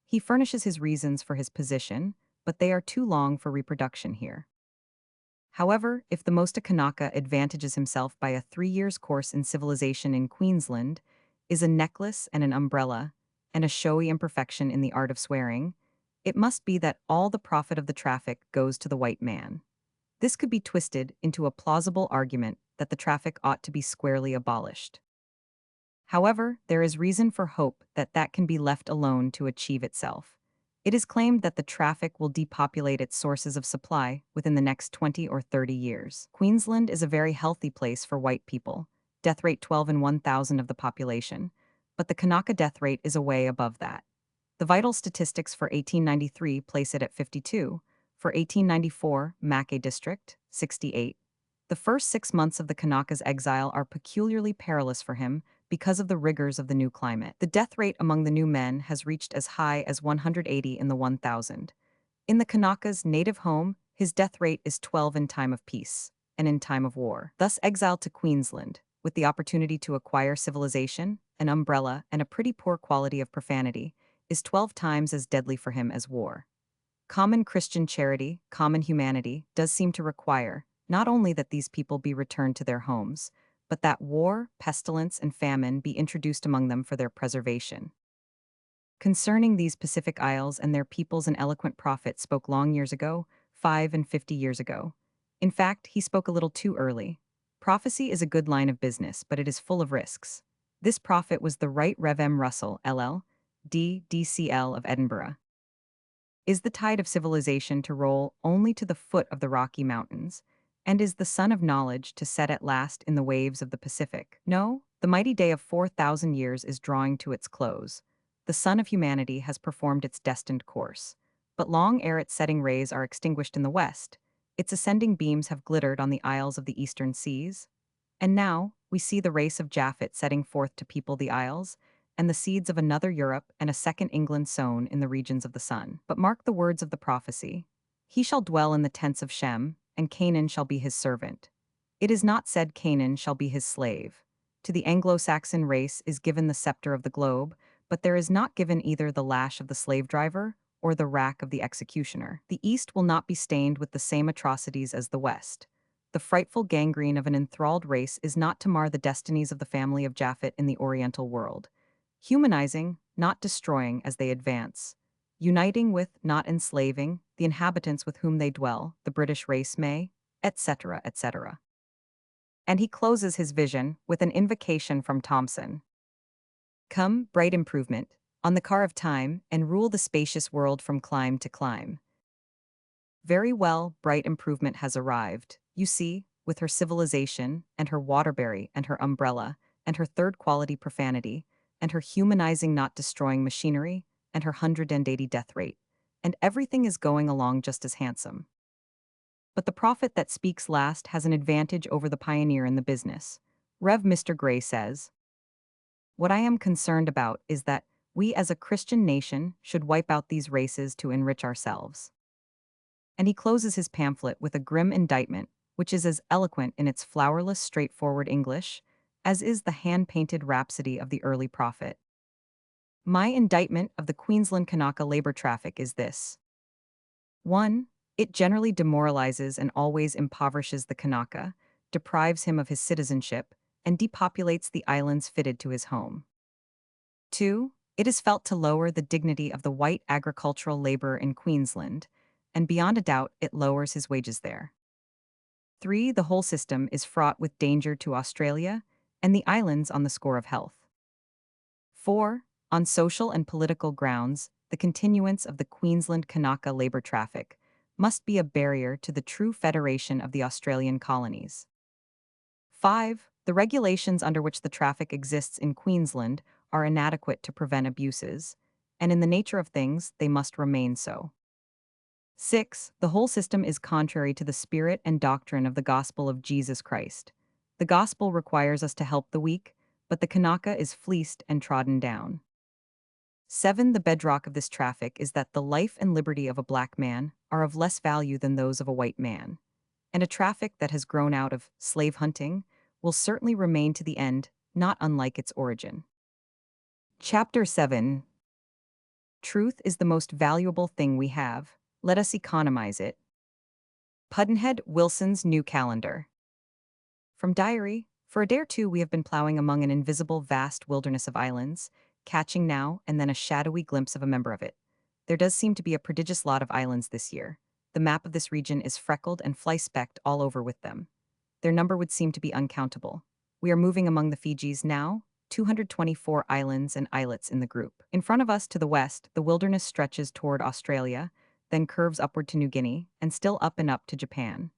He furnishes his reasons for his position, but they are too long for reproduction here. However, if the Mosta Kanaka advantages himself by a 3 years course in civilization in Queensland, is a necklace and an umbrella, and a showy imperfection in the art of swearing, it must be that all the profit of the traffic goes to the white man. This could be twisted into a plausible argument that the traffic ought to be squarely abolished. However, there is reason for hope that that can be left alone to achieve itself. It is claimed that the traffic will depopulate its sources of supply within the next 20 or 30 years. Queensland is a very healthy place for white people, death rate 12 in 1,000 of the population, but the Kanaka death rate is a way above that. The vital statistics for 1893 place it at 52, for 1894, Mackay District, 68. The first 6 months of the Kanaka's exile are peculiarly perilous for him because of the rigors of the new climate. The death rate among the new men has reached as high as 180 in the 1,000. In the Kanaka's native home, his death rate is 12 in time of peace, and in time of war. Thus exiled to Queensland, with the opportunity to acquire civilization, an umbrella, and a pretty poor quality of profanity, is 12 times as deadly for him as war. Common Christian charity, common humanity, does seem to require not only that these people be returned to their homes, but that war, pestilence, and famine be introduced among them for their preservation. Concerning these Pacific Isles and their peoples, an eloquent prophet spoke long years ago, 50 years ago. In fact, he spoke a little too early. Prophecy is a good line of business, but it is full of risks. This prophet was the Right Rev. M. Russell, LL.D. DCL of Edinburgh. Is the tide of civilization to roll only to the foot of the Rocky Mountains? And is the sun of knowledge to set at last in the waves of the Pacific? No, the mighty day of 4,000 years is drawing to its close. The sun of humanity has performed its destined course. But long ere its setting rays are extinguished in the west, its ascending beams have glittered on the isles of the eastern seas. And now, we see the race of Japhet setting forth to people the isles, and the seeds of another Europe and a second England sown in the regions of the sun. But mark the words of the prophecy. He shall dwell in the tents of Shem, and Canaan shall be his servant. It is not said Canaan shall be his slave. To the Anglo-Saxon race is given the scepter of the globe, but there is not given either the lash of the slave driver or the rack of the executioner. The East will not be stained with the same atrocities as the West. The frightful gangrene of an enthralled race is not to mar the destinies of the family of Japhet in the Oriental world. Humanizing, not destroying as they advance. Uniting with, not enslaving, the inhabitants with whom they dwell, the British race may, etc., etc. And he closes his vision with an invocation from Thomson. Come, bright improvement, on the car of time, and rule the spacious world from clime to clime. Very well, bright improvement has arrived, you see, with her civilization, and her Waterbury, and her umbrella, and her third-quality profanity, and her humanizing not destroying machinery, and her 180 death rate, and everything is going along just as handsome. But the prophet that speaks last has an advantage over the pioneer in the business. Rev. Mr. Gray says, "What I am concerned about is that we as a Christian nation should wipe out these races to enrich ourselves." And he closes his pamphlet with a grim indictment, which is as eloquent in its flowerless, straightforward English as is the hand-painted rhapsody of the early prophet. My indictment of the Queensland Kanaka labor traffic is this. 1. It generally demoralizes and always impoverishes the Kanaka, deprives him of his citizenship, and depopulates the islands fitted to his home. 2. It is felt to lower the dignity of the white agricultural laborer in Queensland, and beyond a doubt it lowers his wages there. 3. The whole system is fraught with danger to Australia and the islands on the score of health. 4. On social and political grounds, the continuance of the Queensland Kanaka labor traffic must be a barrier to the true federation of the Australian colonies. 5. The regulations under which the traffic exists in Queensland are inadequate to prevent abuses, and in the nature of things, they must remain so. 6. The whole system is contrary to the spirit and doctrine of the gospel of Jesus Christ. The gospel requires us to help the weak, but the Kanaka is fleeced and trodden down. 7. The bedrock of this traffic is that the life and liberty of a black man are of less value than those of a white man, and a traffic that has grown out of slave hunting will certainly remain to the end, not unlike its origin. Chapter 7. Truth is the most valuable thing we have. Let us economize it. Pudd'nhead Wilson's New Calendar. From diary, for a day or two we have been plowing among an invisible vast wilderness of islands, catching now and then a shadowy glimpse of a member of it. There does seem to be a prodigious lot of islands this year. The map of this region is freckled and fly-specked all over with them. Their number would seem to be uncountable. We are moving among the Fijis now, 224 islands and islets in the group. In front of us to the west, the wilderness stretches toward Australia, then curves upward to New Guinea, and still up and up to Japan.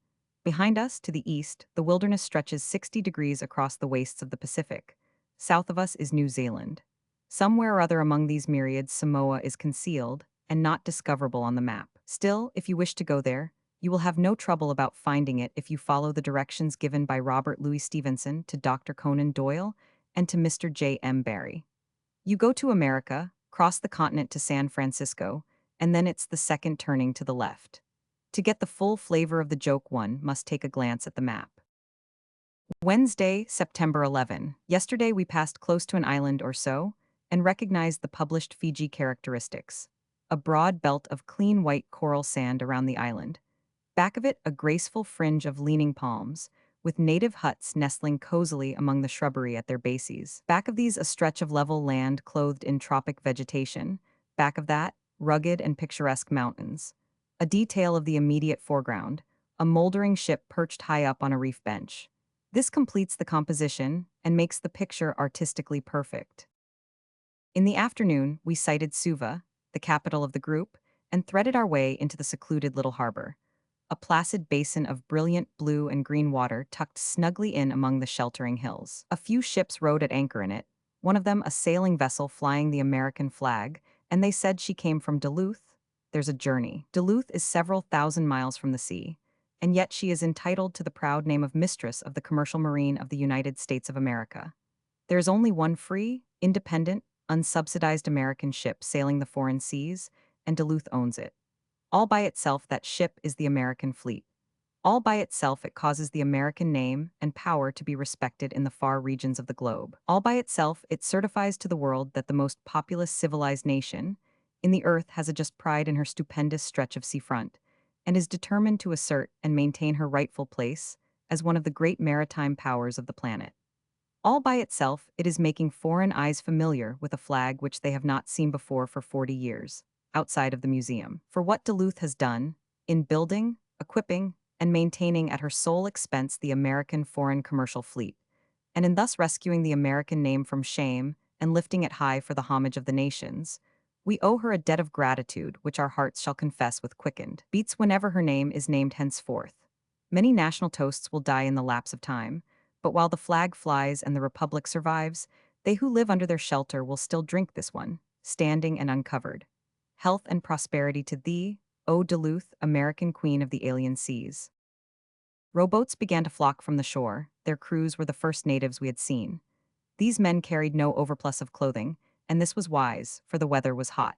Behind us, to the east, the wilderness stretches 60 degrees across the wastes of the Pacific. South of us is New Zealand. Somewhere or other among these myriads, Samoa is concealed and not discoverable on the map. Still, if you wish to go there, you will have no trouble about finding it if you follow the directions given by Robert Louis Stevenson to Dr. Conan Doyle and to Mr. J. M. Barrie. You go to America, cross the continent to San Francisco, and then it's the second turning to the left. To get the full flavor of the joke, one must take a glance at the map. Wednesday, September 11. Yesterday we passed close to an island or so and recognized the published Fiji characteristics. A broad belt of clean white coral sand around the island. Back of it, a graceful fringe of leaning palms, with native huts nestling cozily among the shrubbery at their bases. Back of these, a stretch of level land clothed in tropic vegetation. Back of that, rugged and picturesque mountains. A detail of the immediate foreground, a moldering ship perched high up on a reef bench. This completes the composition and makes the picture artistically perfect. In the afternoon, we sighted Suva, the capital of the group, and threaded our way into the secluded little harbor. A placid basin of brilliant blue and green water tucked snugly in among the sheltering hills. A few ships rode at anchor in it, one of them a sailing vessel flying the American flag, and they said she came from Duluth. There's a journey. Duluth is several thousand miles from the sea, and yet she is entitled to the proud name of Mistress of the Commercial Marine of the United States of America. There is only one free, independent, unsubsidized American ship sailing the foreign seas, and Duluth owns it. All by itself, that ship is the American fleet. All by itself, it causes the American name and power to be respected in the far regions of the globe. All by itself, it certifies to the world that the most populous civilized nation in the earth has a just pride in her stupendous stretch of seafront, and is determined to assert and maintain her rightful place as one of the great maritime powers of the planet. All by itself, it is making foreign eyes familiar with a flag which they have not seen before for 40 years, outside of the museum. For what Duluth has done, in building, equipping, and maintaining at her sole expense the American foreign commercial fleet, and in thus rescuing the American name from shame and lifting it high for the homage of the nations, we owe her a debt of gratitude which our hearts shall confess with quickened beats whenever her name is named henceforth. Many national toasts will die in the lapse of time, but while the flag flies and the republic survives, they who live under their shelter will still drink this one, standing and uncovered. Health and prosperity to thee, O Duluth, American queen of the alien seas. Rowboats began to flock from the shore. Their crews were the first natives we had seen. These men carried no overplus of clothing, and this was wise, for the weather was hot.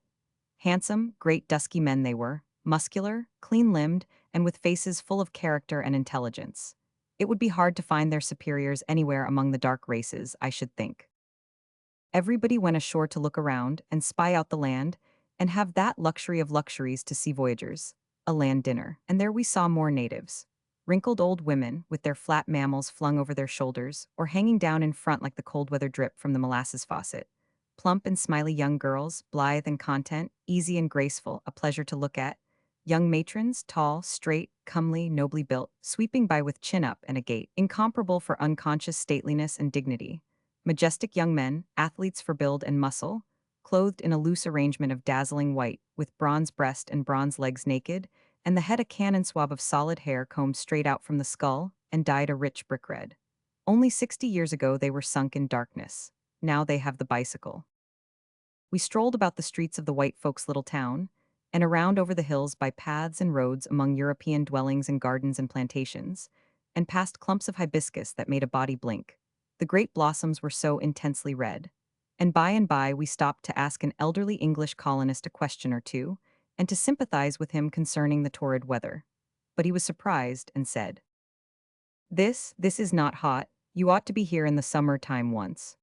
Handsome, great dusky men they were, muscular, clean-limbed, and with faces full of character and intelligence. It would be hard to find their superiors anywhere among the dark races, I should think. Everybody went ashore to look around and spy out the land, and have that luxury of luxuries to see voyagers, a land dinner. And there we saw more natives. Wrinkled old women, with their flat mammals flung over their shoulders, or hanging down in front like the cold weather drip from the molasses faucet. Plump and smiley young girls, blithe and content, easy and graceful, a pleasure to look at. Young matrons, tall, straight, comely, nobly built, sweeping by with chin up and a gait, incomparable for unconscious stateliness and dignity. Majestic young men, athletes for build and muscle, clothed in a loose arrangement of dazzling white, with bronze breast and bronze legs naked, and the head a cannon swab of solid hair combed straight out from the skull and dyed a rich brick red. Only 60 years ago they were sunk in darkness. Now they have the bicycle. We strolled about the streets of the white folks' little town, and around over the hills by paths and roads among European dwellings and gardens and plantations, and past clumps of hibiscus that made a body blink. The great blossoms were so intensely red. And by we stopped to ask an elderly English colonist a question or two, and to sympathize with him concerning the torrid weather. But he was surprised and said, "This is not hot. You ought to be here in the summer time once."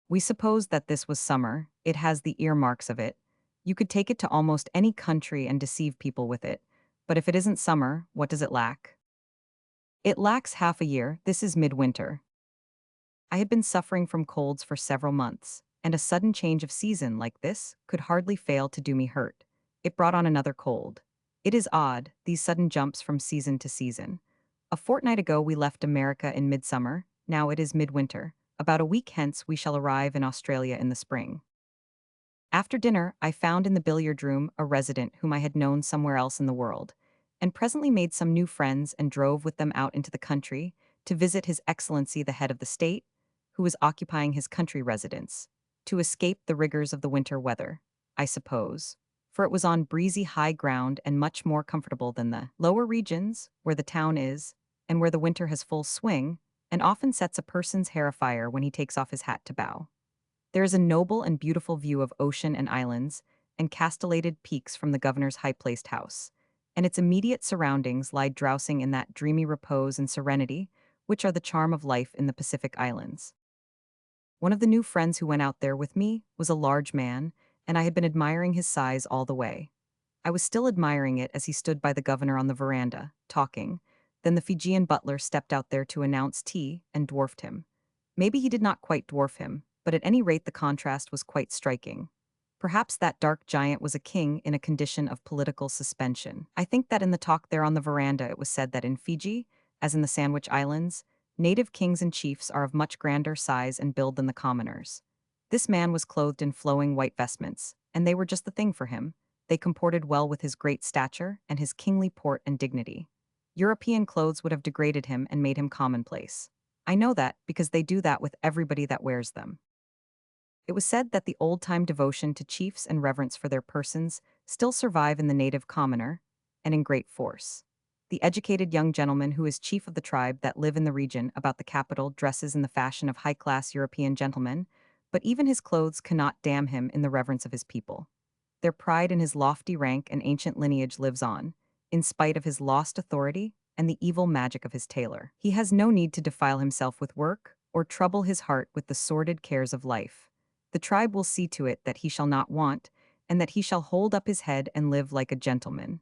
We supposed that this was summer, it has the earmarks of it. You could take it to almost any country and deceive people with it. But if it isn't summer, what does it lack? It lacks half a year, this is midwinter. I had been suffering from colds for several months, and a sudden change of season like this could hardly fail to do me hurt. It brought on another cold. It is odd, these sudden jumps from season to season. A fortnight ago we left America in midsummer, now it is midwinter. About a week hence we shall arrive in Australia in the spring. After dinner, I found in the billiard room a resident whom I had known somewhere else in the world, and presently made some new friends and drove with them out into the country to visit His Excellency the head of the state, who was occupying his country residence, to escape the rigors of the winter weather, I suppose, for it was on breezy high ground and much more comfortable than the lower regions, where the town is, and where the winter has full swing, and often sets a person's hair afire when he takes off his hat to bow. There is a noble and beautiful view of ocean and islands, and castellated peaks from the governor's high-placed house, and its immediate surroundings lie drowsing in that dreamy repose and serenity which are the charm of life in the Pacific Islands. One of the new friends who went out there with me was a large man, and I had been admiring his size all the way. I was still admiring it as he stood by the governor on the veranda, talking. Then the Fijian butler stepped out there to announce tea and dwarfed him. Maybe he did not quite dwarf him, but at any rate the contrast was quite striking. Perhaps that dark giant was a king in a condition of political suspension. I think that in the talk there on the veranda it was said that in Fiji, as in the Sandwich Islands, native kings and chiefs are of much grander size and build than the commoners. This man was clothed in flowing white vestments, and they were just the thing for him. They comported well with his great stature and his kingly port and dignity. European clothes would have degraded him and made him commonplace. I know that because they do that with everybody that wears them. It was said that the old-time devotion to chiefs and reverence for their persons still survive in the native commoner, and in great force. The educated young gentleman who is chief of the tribe that live in the region about the capital dresses in the fashion of high-class European gentlemen, but even his clothes cannot damn him in the reverence of his people. Their pride in his lofty rank and ancient lineage lives on, in spite of his lost authority and the evil magic of his tailor. He has no need to defile himself with work or trouble his heart with the sordid cares of life. The tribe will see to it that he shall not want, and that he shall hold up his head and live like a gentleman.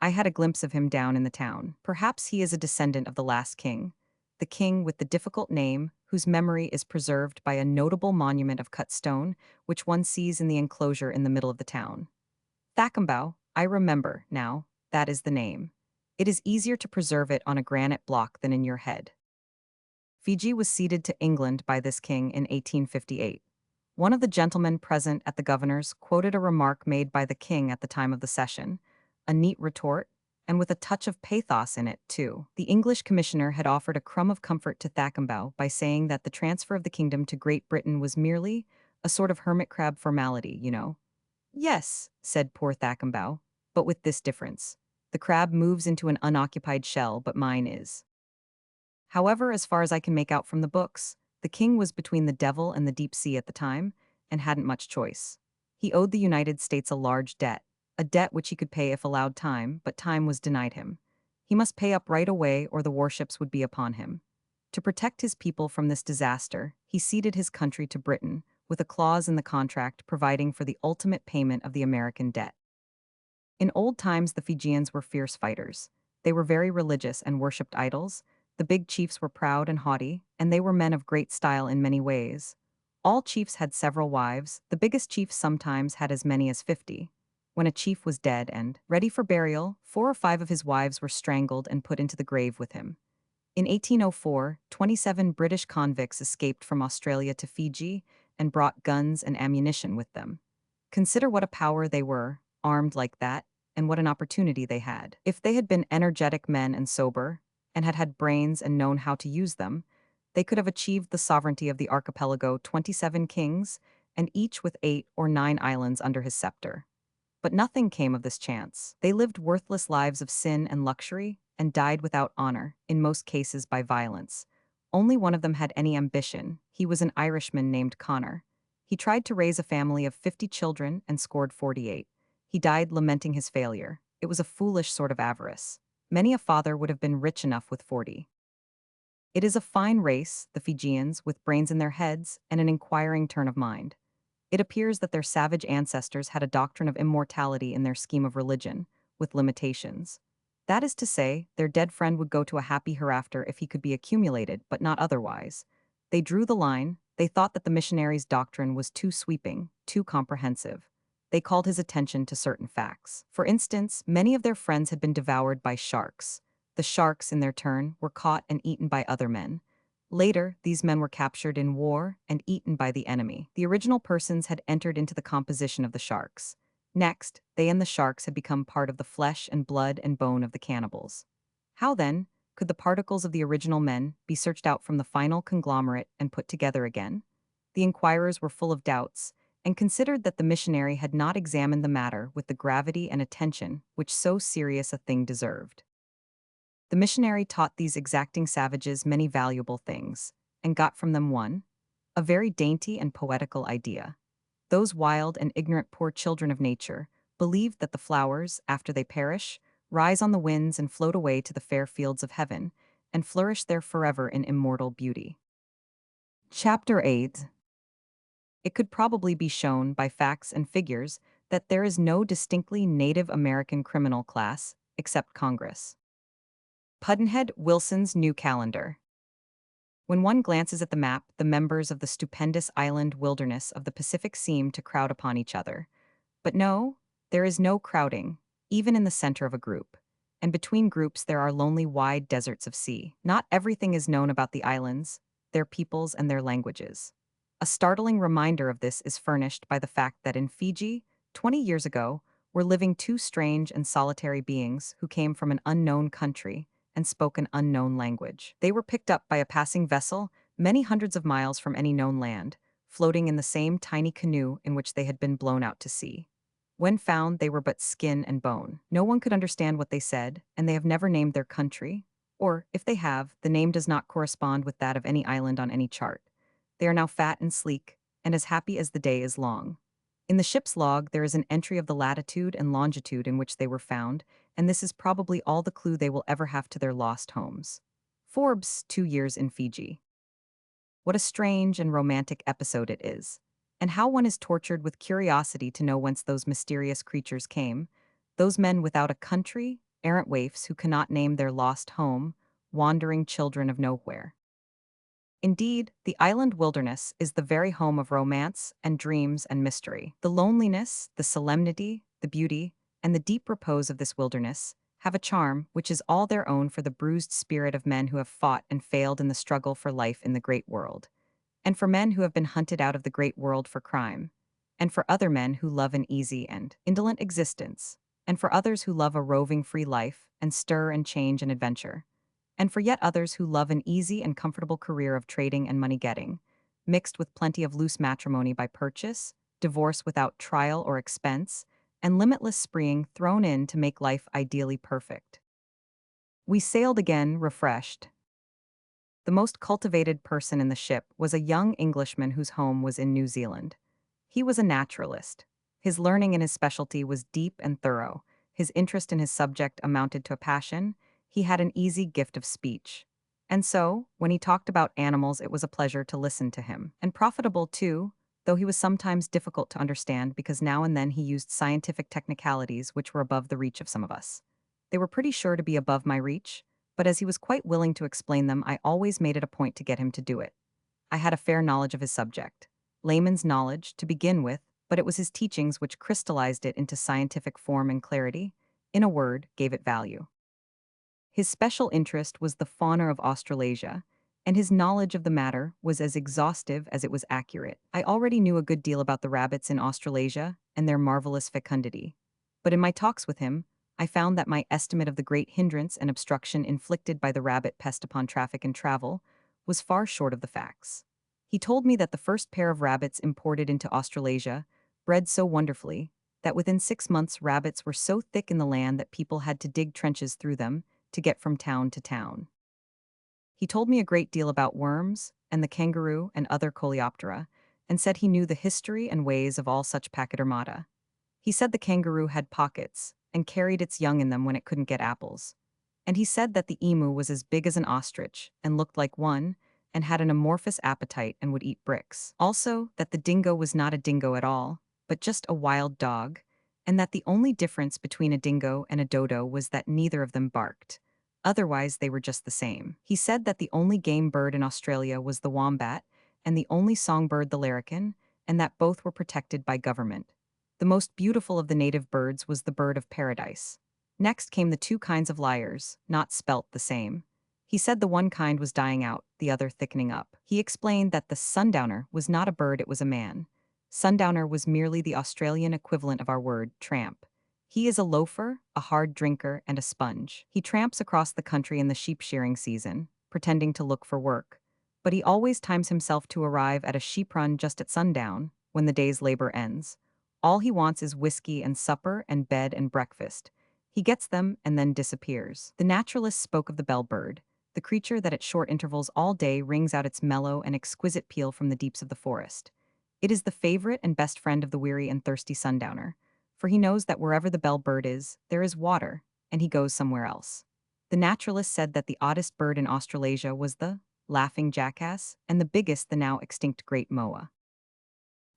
I had a glimpse of him down in the town. Perhaps he is a descendant of the last king, the king with the difficult name, whose memory is preserved by a notable monument of cut stone, which one sees in the enclosure in the middle of the town. Thackenbow, I remember, now, that is the name. It is easier to preserve it on a granite block than in your head. Fiji was ceded to England by this king in 1858. One of the gentlemen present at the governor's quoted a remark made by the king at the time of the session, a neat retort, and with a touch of pathos in it, too. The English commissioner had offered a crumb of comfort to Thackenbow by saying that the transfer of the kingdom to Great Britain was merely a sort of hermit crab formality, you know. Yes, said poor Thackenbow, but with this difference. The crab moves into an unoccupied shell, but mine is. However, as far as I can make out from the books, the king was between the devil and the deep sea at the time, and hadn't much choice. He owed the United States a large debt, a debt which he could pay if allowed time, but time was denied him. He must pay up right away or the warships would be upon him. To protect his people from this disaster, he ceded his country to Britain, with a clause in the contract providing for the ultimate payment of the American debt. In old times, the Fijians were fierce fighters. They were very religious and worshipped idols. The big chiefs were proud and haughty, and they were men of great style in many ways. All chiefs had several wives. The biggest chief sometimes had as many as 50. When a chief was dead and ready for burial, 4 or 5 of his wives were strangled and put into the grave with him. In 1804, 27 British convicts escaped from Australia to Fiji and brought guns and ammunition with them. Consider what a power they were, armed like that, and what an opportunity they had. If they had been energetic men and sober, and had had brains and known how to use them, they could have achieved the sovereignty of the archipelago 27 kings, and each with 8 or 9 islands under his scepter. But nothing came of this chance. They lived worthless lives of sin and luxury, and died without honor, in most cases by violence. Only one of them had any ambition. He was an Irishman named Connor. He tried to raise a family of 50 children and scored 48. He died lamenting his failure. It was a foolish sort of avarice. Many a father would have been rich enough with 40. It is a fine race, the Fijians, with brains in their heads and an inquiring turn of mind. It appears that their savage ancestors had a doctrine of immortality in their scheme of religion, with limitations. That is to say, their dead friend would go to a happy hereafter if he could be accumulated, but not otherwise. They drew the line. They thought that the missionary's doctrine was too sweeping, too comprehensive. They called his attention to certain facts. For instance, many of their friends had been devoured by sharks. The sharks, in their turn, were caught and eaten by other men. Later, these men were captured in war and eaten by the enemy. The original persons had entered into the composition of the sharks. Next, they and the sharks had become part of the flesh and blood and bone of the cannibals. How, then, could the particles of the original men be searched out from the final conglomerate and put together again? The inquirers were full of doubts, and considered that the missionary had not examined the matter with the gravity and attention which so serious a thing deserved. The missionary taught these exacting savages many valuable things, and got from them one, a very dainty and poetical idea. Those wild and ignorant poor children of nature believed that the flowers, after they perish, rise on the winds and float away to the fair fields of heaven, and flourish there forever in immortal beauty. Chapter 8. It could probably be shown by facts and figures that there is no distinctly Native American criminal class, except Congress. Pudd'nhead Wilson's New Calendar. When one glances at the map, the members of the stupendous island wilderness of the Pacific seem to crowd upon each other. But no, there is no crowding, even in the center of a group. And between groups there are lonely wide deserts of sea. Not everything is known about the islands, their peoples and their languages. A startling reminder of this is furnished by the fact that in Fiji, 20 years ago, were living 2 strange and solitary beings who came from an unknown country and spoke an unknown language. They were picked up by a passing vessel many hundreds of miles from any known land, floating in the same tiny canoe in which they had been blown out to sea. When found, they were but skin and bone. No one could understand what they said, and they have never named their country, or, if they have, the name does not correspond with that of any island on any chart. They are now fat and sleek, and as happy as the day is long. In the ship's log, there is an entry of the latitude and longitude in which they were found, and this is probably all the clue they will ever have to their lost homes. Forbes, 2 years in Fiji. What a strange and romantic episode it is, and how one is tortured with curiosity to know whence those mysterious creatures came, those men without a country, errant waifs who cannot name their lost home, wandering children of nowhere. Indeed, the island wilderness is the very home of romance and dreams and mystery. The loneliness, the solemnity, the beauty, and the deep repose of this wilderness have a charm which is all their own for the bruised spirit of men who have fought and failed in the struggle for life in the great world, and for men who have been hunted out of the great world for crime, and for other men who love an easy and indolent existence, and for others who love a roving free life and stir and change and adventure, and for yet others who love an easy and comfortable career of trading and money-getting, mixed with plenty of loose matrimony by purchase, divorce without trial or expense, and limitless spreeing thrown in to make life ideally perfect. We sailed again, refreshed. The most cultivated person in the ship was a young Englishman whose home was in New Zealand. He was a naturalist. His learning in his specialty was deep and thorough. His interest in his subject amounted to a passion. He had an easy gift of speech. And so, when he talked about animals, it was a pleasure to listen to him. And profitable, too, though he was sometimes difficult to understand because now and then he used scientific technicalities which were above the reach of some of us. They were pretty sure to be above my reach, but as he was quite willing to explain them, I always made it a point to get him to do it. I had a fair knowledge of his subject. Layman's knowledge, to begin with, but it was his teachings which crystallized it into scientific form and clarity. In a word, gave it value. His special interest was the fauna of Australasia, and his knowledge of the matter was as exhaustive as it was accurate. I already knew a good deal about the rabbits in Australasia and their marvelous fecundity, but in my talks with him, I found that my estimate of the great hindrance and obstruction inflicted by the rabbit pest upon traffic and travel was far short of the facts. He told me that the first pair of rabbits imported into Australasia bred so wonderfully that within 6 months rabbits were so thick in the land that people had to dig trenches through them to get from town to town. He told me a great deal about worms and the kangaroo and other coleoptera, and said he knew the history and ways of all such pachydermata. He said the kangaroo had pockets and carried its young in them when it couldn't get apples. And he said that the emu was as big as an ostrich and looked like one and had an amorphous appetite and would eat bricks. Also, that the dingo was not a dingo at all, but just a wild dog, and that the only difference between a dingo and a dodo was that neither of them barked. Otherwise, they were just the same. He said that the only game bird in Australia was the wombat, and the only songbird the larrikin, and that both were protected by government. The most beautiful of the native birds was the bird of paradise. Next came the two kinds of lyres, not spelt the same. He said the one kind was dying out, the other thickening up. He explained that the sundowner was not a bird, it was a man. Sundowner was merely the Australian equivalent of our word tramp. He is a loafer, a hard drinker, and a sponge. He tramps across the country in the sheep shearing season, pretending to look for work. But he always times himself to arrive at a sheep run just at sundown, when the day's labor ends. All he wants is whiskey and supper and bed and breakfast. He gets them and then disappears. The naturalist spoke of the bellbird, the creature that at short intervals all day rings out its mellow and exquisite peal from the deeps of the forest. It is the favorite and best friend of the weary and thirsty sundowner, for he knows that wherever the bellbird is, there is water, and he goes somewhere else. The naturalist said that the oddest bird in Australasia was the laughing jackass, and the biggest the now extinct great moa.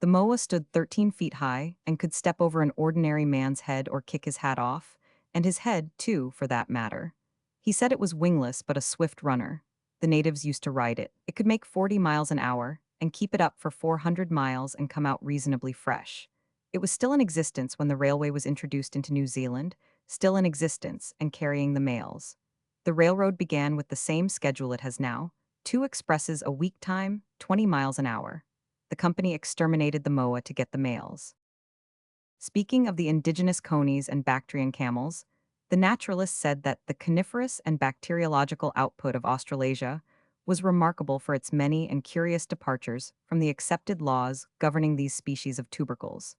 The moa stood 13 feet high and could step over an ordinary man's head or kick his hat off, and his head, too, for that matter. He said it was wingless but a swift runner. The natives used to ride it. It could make 40 miles an hour and keep it up for 400 miles and come out reasonably fresh. It was still in existence when the railway was introduced into New Zealand, still in existence and carrying the mails. The railroad began with the same schedule it has now, 2 expresses a week time, 20 miles an hour. The company exterminated the moa to get the mails. Speaking of the indigenous conies and Bactrian camels, the naturalist said that the coniferous and bacteriological output of Australasia was remarkable for its many and curious departures from the accepted laws governing these species of tubercles,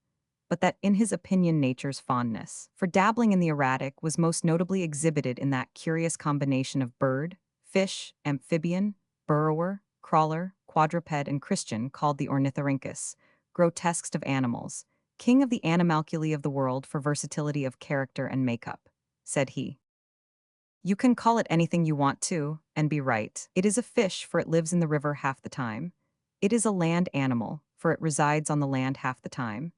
but that in his opinion nature's fondness for dabbling in the erratic was most notably exhibited in that curious combination of bird, fish, amphibian, burrower, crawler, quadruped, and Christian called the ornithorhynchus, grotesquest of animals, king of the animalculae of the world for versatility of character and makeup, said he. You can call it anything you want to, and be right. It is a fish, for it lives in the river half the time. It is a land animal, for it resides on the land half the time.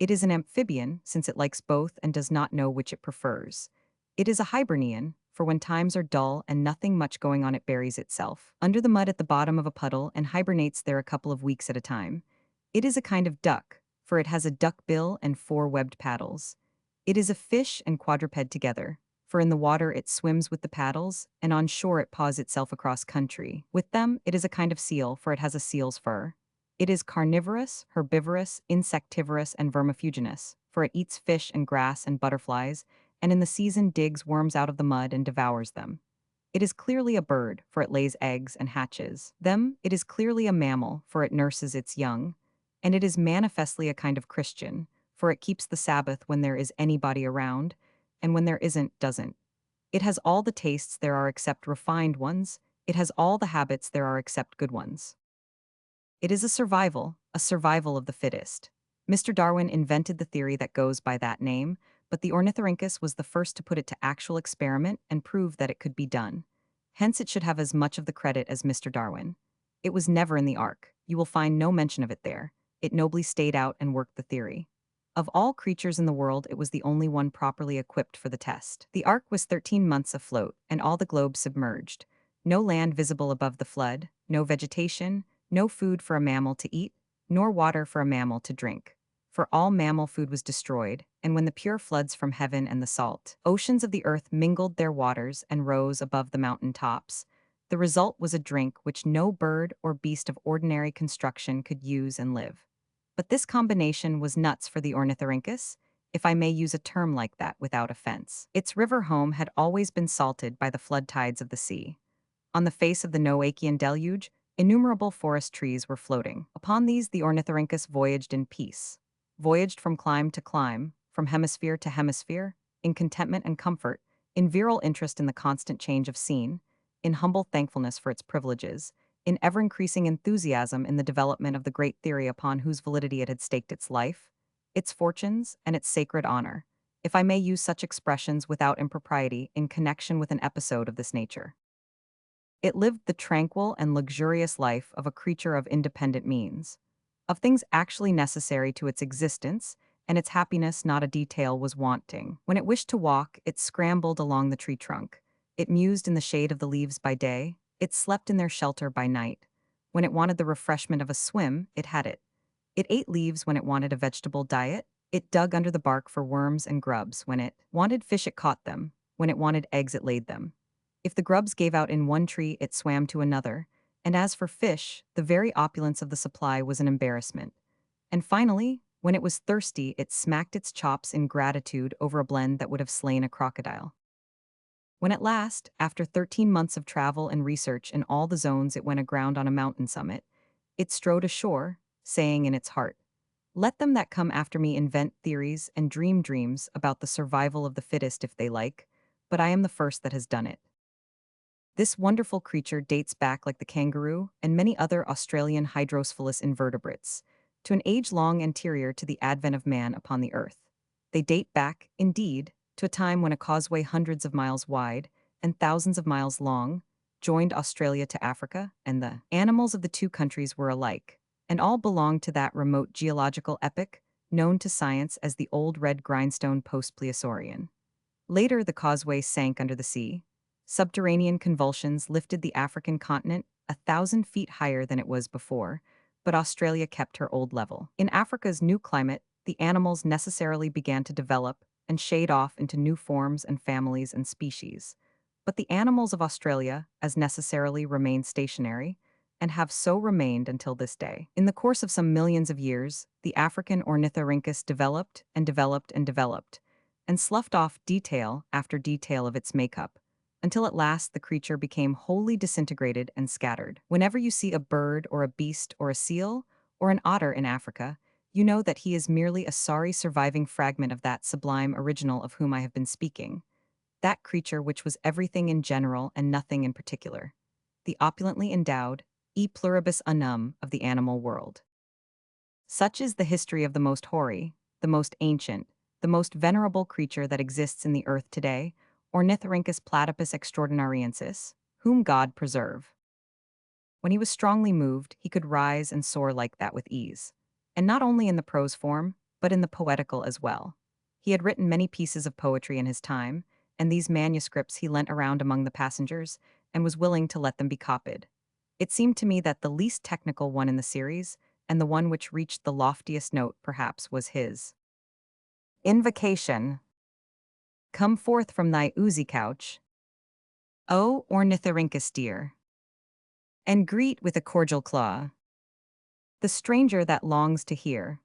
It is an amphibian, since it likes both and does not know which it prefers. It is a hibernian, for when times are dull and nothing much going on, it buries itself under the mud at the bottom of a puddle and hibernates there a couple of weeks at a time. It is a kind of duck, for it has a duck bill and 4 webbed paddles. It is a fish and quadruped together, for in the water it swims with the paddles, and on shore it paws itself across country. With them, it is a kind of seal, for it has a seal's fur. It is carnivorous, herbivorous, insectivorous, and vermifuginous, for it eats fish and grass and butterflies, and in the season digs worms out of the mud and devours them. It is clearly a bird, for it lays eggs and hatches them. It is clearly a mammal, for it nurses its young. And it is manifestly a kind of Christian, for it keeps the Sabbath when there is anybody around, and when there isn't, doesn't. It has all the tastes there are except refined ones. It has all the habits there are except good ones. It is a survival of the fittest. Mr. Darwin invented the theory that goes by that name, but the ornithorhynchus was the first to put it to actual experiment and prove that it could be done. Hence it should have as much of the credit as Mr. Darwin. It was never in the Ark. You will find no mention of it there. It nobly stayed out and worked the theory. Of all creatures in the world, it was the only one properly equipped for the test. The Ark was 13 months afloat, and all the globe submerged. No land visible above the flood, no vegetation, no food for a mammal to eat, nor water for a mammal to drink. For all mammal food was destroyed, and when the pure floods from heaven and the salt oceans of the earth mingled their waters and rose above the mountain tops, the result was a drink which no bird or beast of ordinary construction could use and live. But this combination was nuts for the ornithorhynchus, if I may use a term like that without offense. Its river home had always been salted by the flood tides of the sea. On the face of the Noachian deluge, innumerable forest trees were floating. Upon these the ornithorhynchus voyaged in peace, voyaged from clime to clime, from hemisphere to hemisphere, in contentment and comfort, in virile interest in the constant change of scene, in humble thankfulness for its privileges, in ever-increasing enthusiasm in the development of the great theory upon whose validity it had staked its life, its fortunes, and its sacred honor, if I may use such expressions without impropriety in connection with an episode of this nature. It lived the tranquil and luxurious life of a creature of independent means, of things actually necessary to its existence, and its happiness not a detail was wanting. When it wished to walk, it scrambled along the tree trunk. It mused in the shade of the leaves by day, it slept in their shelter by night. When it wanted the refreshment of a swim, it had it. It ate leaves when it wanted a vegetable diet, it dug under the bark for worms and grubs. When it wanted fish, it caught them. When it wanted eggs, it laid them. If the grubs gave out in one tree, it swam to another, and as for fish, the very opulence of the supply was an embarrassment. And finally, when it was thirsty, it smacked its chops in gratitude over a blend that would have slain a crocodile. When at last, after 13 months of travel and research in all the zones, it went aground on a mountain summit, it strode ashore, saying in its heart, "Let them that come after me invent theories and dream dreams about the survival of the fittest if they like, but I am the first that has done it." This wonderful creature dates back, like the kangaroo and many other Australian hydrocephalus invertebrates, to an age long anterior to the advent of man upon the earth. They date back, indeed, to a time when a causeway hundreds of miles wide and thousands of miles long joined Australia to Africa, and the animals of the two countries were alike, and all belonged to that remote geological epoch known to science as the Old Red Grindstone Post-Plesiosaurian. Later, the causeway sank under the sea. Subterranean convulsions lifted the African continent 1,000 feet higher than it was before, but Australia kept her old level. In Africa's new climate, the animals necessarily began to develop and shade off into new forms and families and species. But the animals of Australia, as necessarily, remain stationary, and have so remained until this day. In the course of some millions of years, the African ornithorhynchus developed and developed and developed, and sloughed off detail after detail of its makeup, until at last the creature became wholly disintegrated and scattered. Whenever you see a bird or a beast or a seal or an otter in Africa, you know that he is merely a sorry surviving fragment of that sublime original of whom I have been speaking, that creature which was everything in general and nothing in particular, the opulently endowed e pluribus unum of the animal world. Such is the history of the most hoary, the most ancient, the most venerable creature that exists in the earth today, Ornithorhynchus platypus extraordinariensis, whom God preserve. When he was strongly moved, he could rise and soar like that with ease, and not only in the prose form, but in the poetical as well. He had written many pieces of poetry in his time, and these manuscripts he lent around among the passengers, and was willing to let them be copied. It seemed to me that the least technical one in the series, and the one which reached the loftiest note, perhaps, was his Invocation. Come forth from thy oozy couch, O ornithorhynchus dear, and greet with a cordial claw the stranger that longs to hear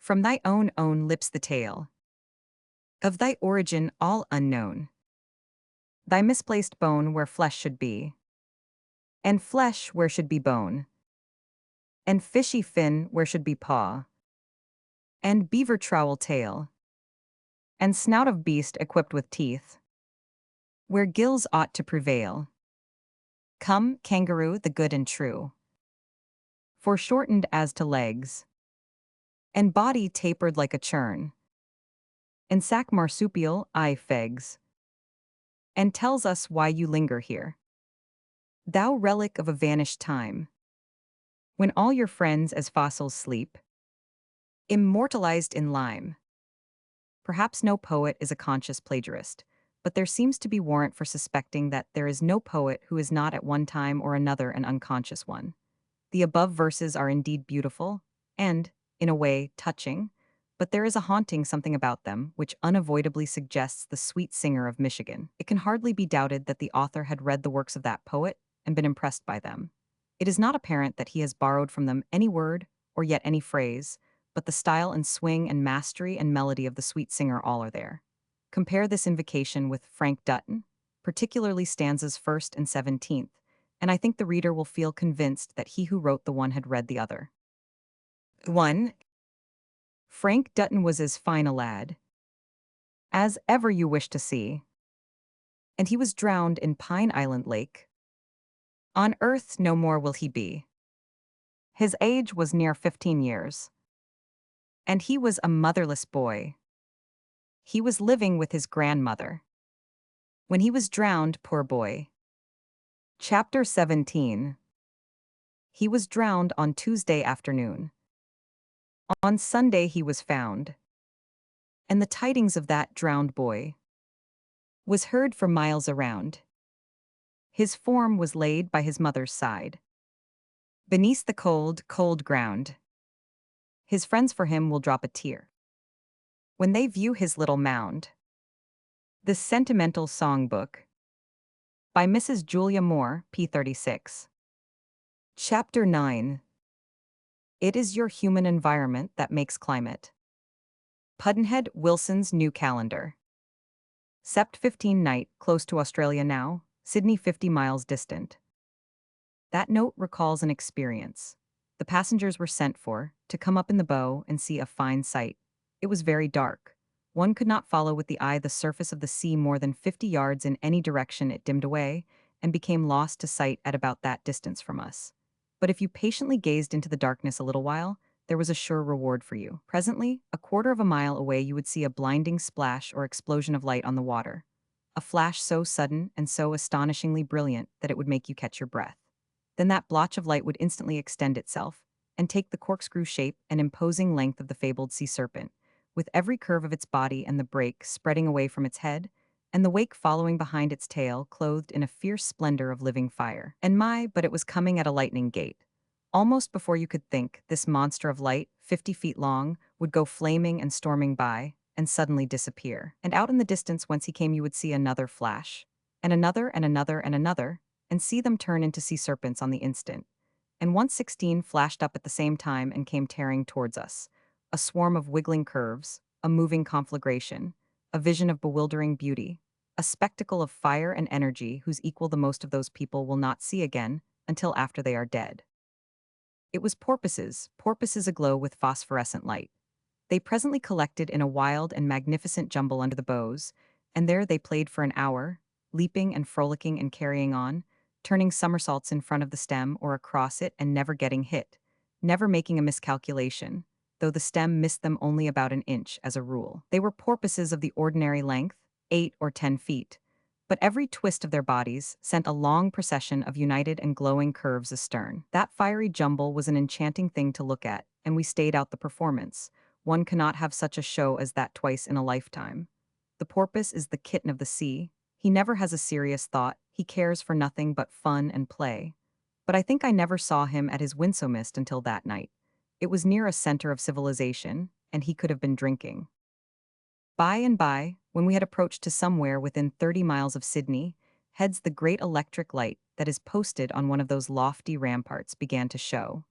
from thy own lips the tale of thy origin all unknown, thy misplaced bone where flesh should be, and flesh where should be bone, and fishy fin where should be paw, and beaver trowel tail, and snout of beast equipped with teeth, where gills ought to prevail. Come, kangaroo, the good and true, foreshortened as to legs, and body tapered like a churn, and sac marsupial, eye fegs, and tells us why you linger here. Thou relic of a vanished time, when all your friends as fossils sleep, immortalized in lime. Perhaps no poet is a conscious plagiarist, but there seems to be warrant for suspecting that there is no poet who is not at one time or another an unconscious one. The above verses are indeed beautiful, and, in a way, touching, but there is a haunting something about them which unavoidably suggests the sweet singer of Michigan. It can hardly be doubted that the author had read the works of that poet and been impressed by them. It is not apparent that he has borrowed from them any word or yet any phrase, but the style and swing and mastery and melody of the sweet singer all are there. Compare this invocation with Frank Dutton, particularly stanzas 1st and 17th, and I think the reader will feel convinced that he who wrote the one had read the other. 1. Frank Dutton was as fine a lad as ever you wish to see, and he was drowned in Pine Island Lake. On earth no more will he be. His age was near 15 years, and he was a motherless boy. He was living with his grandmother when he was drowned, poor boy. Chapter 17. He was drowned on Tuesday afternoon. On Sunday he was found, and the tidings of that drowned boy was heard for miles around. His form was laid by his mother's side, beneath the cold, cold ground. His friends for him will drop a tear when they view his little mound. The Sentimental Songbook by Mrs. Julia Moore, p. 36. Chapter 9. It is your human environment that makes climate. Pudd'nhead Wilson's New Calendar. Sept 15 night, close to Australia now, Sydney 50 miles distant. That note recalls an experience. The passengers were sent for, to come up in the bow and see a fine sight. It was very dark. One could not follow with the eye the surface of the sea more than 50 yards in any direction. It dimmed away, and became lost to sight at about that distance from us. But if you patiently gazed into the darkness a little while, there was a sure reward for you. Presently, a quarter of a mile away you would see a blinding splash or explosion of light on the water. A flash so sudden and so astonishingly brilliant that it would make you catch your breath. Then that blotch of light would instantly extend itself, and take the corkscrew shape and imposing length of the fabled sea serpent, with every curve of its body and the break spreading away from its head, and the wake following behind its tail, clothed in a fierce splendor of living fire. And but it was coming at a lightning gait. Almost before you could think, this monster of light, 50 feet long, would go flaming and storming by, and suddenly disappear. And out in the distance whence he came you would see another flash, and another and another and another, and see them turn into sea serpents on the instant. And once 16 flashed up at the same time and came tearing towards us. A swarm of wiggling curves, a moving conflagration, a vision of bewildering beauty, a spectacle of fire and energy whose equal the most of those people will not see again until after they are dead. It was porpoises aglow with phosphorescent light. They presently collected in a wild and magnificent jumble under the bows, and there they played for an hour, leaping and frolicking and carrying on, turning somersaults in front of the stem or across it and never getting hit, never making a miscalculation, though the stem missed them only about an inch as a rule. They were porpoises of the ordinary length, 8 or 10 feet, but every twist of their bodies sent a long procession of united and glowing curves astern. That fiery jumble was an enchanting thing to look at, and we stayed out the performance. One cannot have such a show as that twice in a lifetime. The porpoise is the kitten of the sea. He never has a serious thought. He cares for nothing but fun and play. But I think I never saw him at his winsomest until that night. It was near a center of civilization, and he could have been drinking. By and by, when we had approached to somewhere within 30 miles of Sydney, heads the great electric light that is posted on one of those lofty ramparts began to show.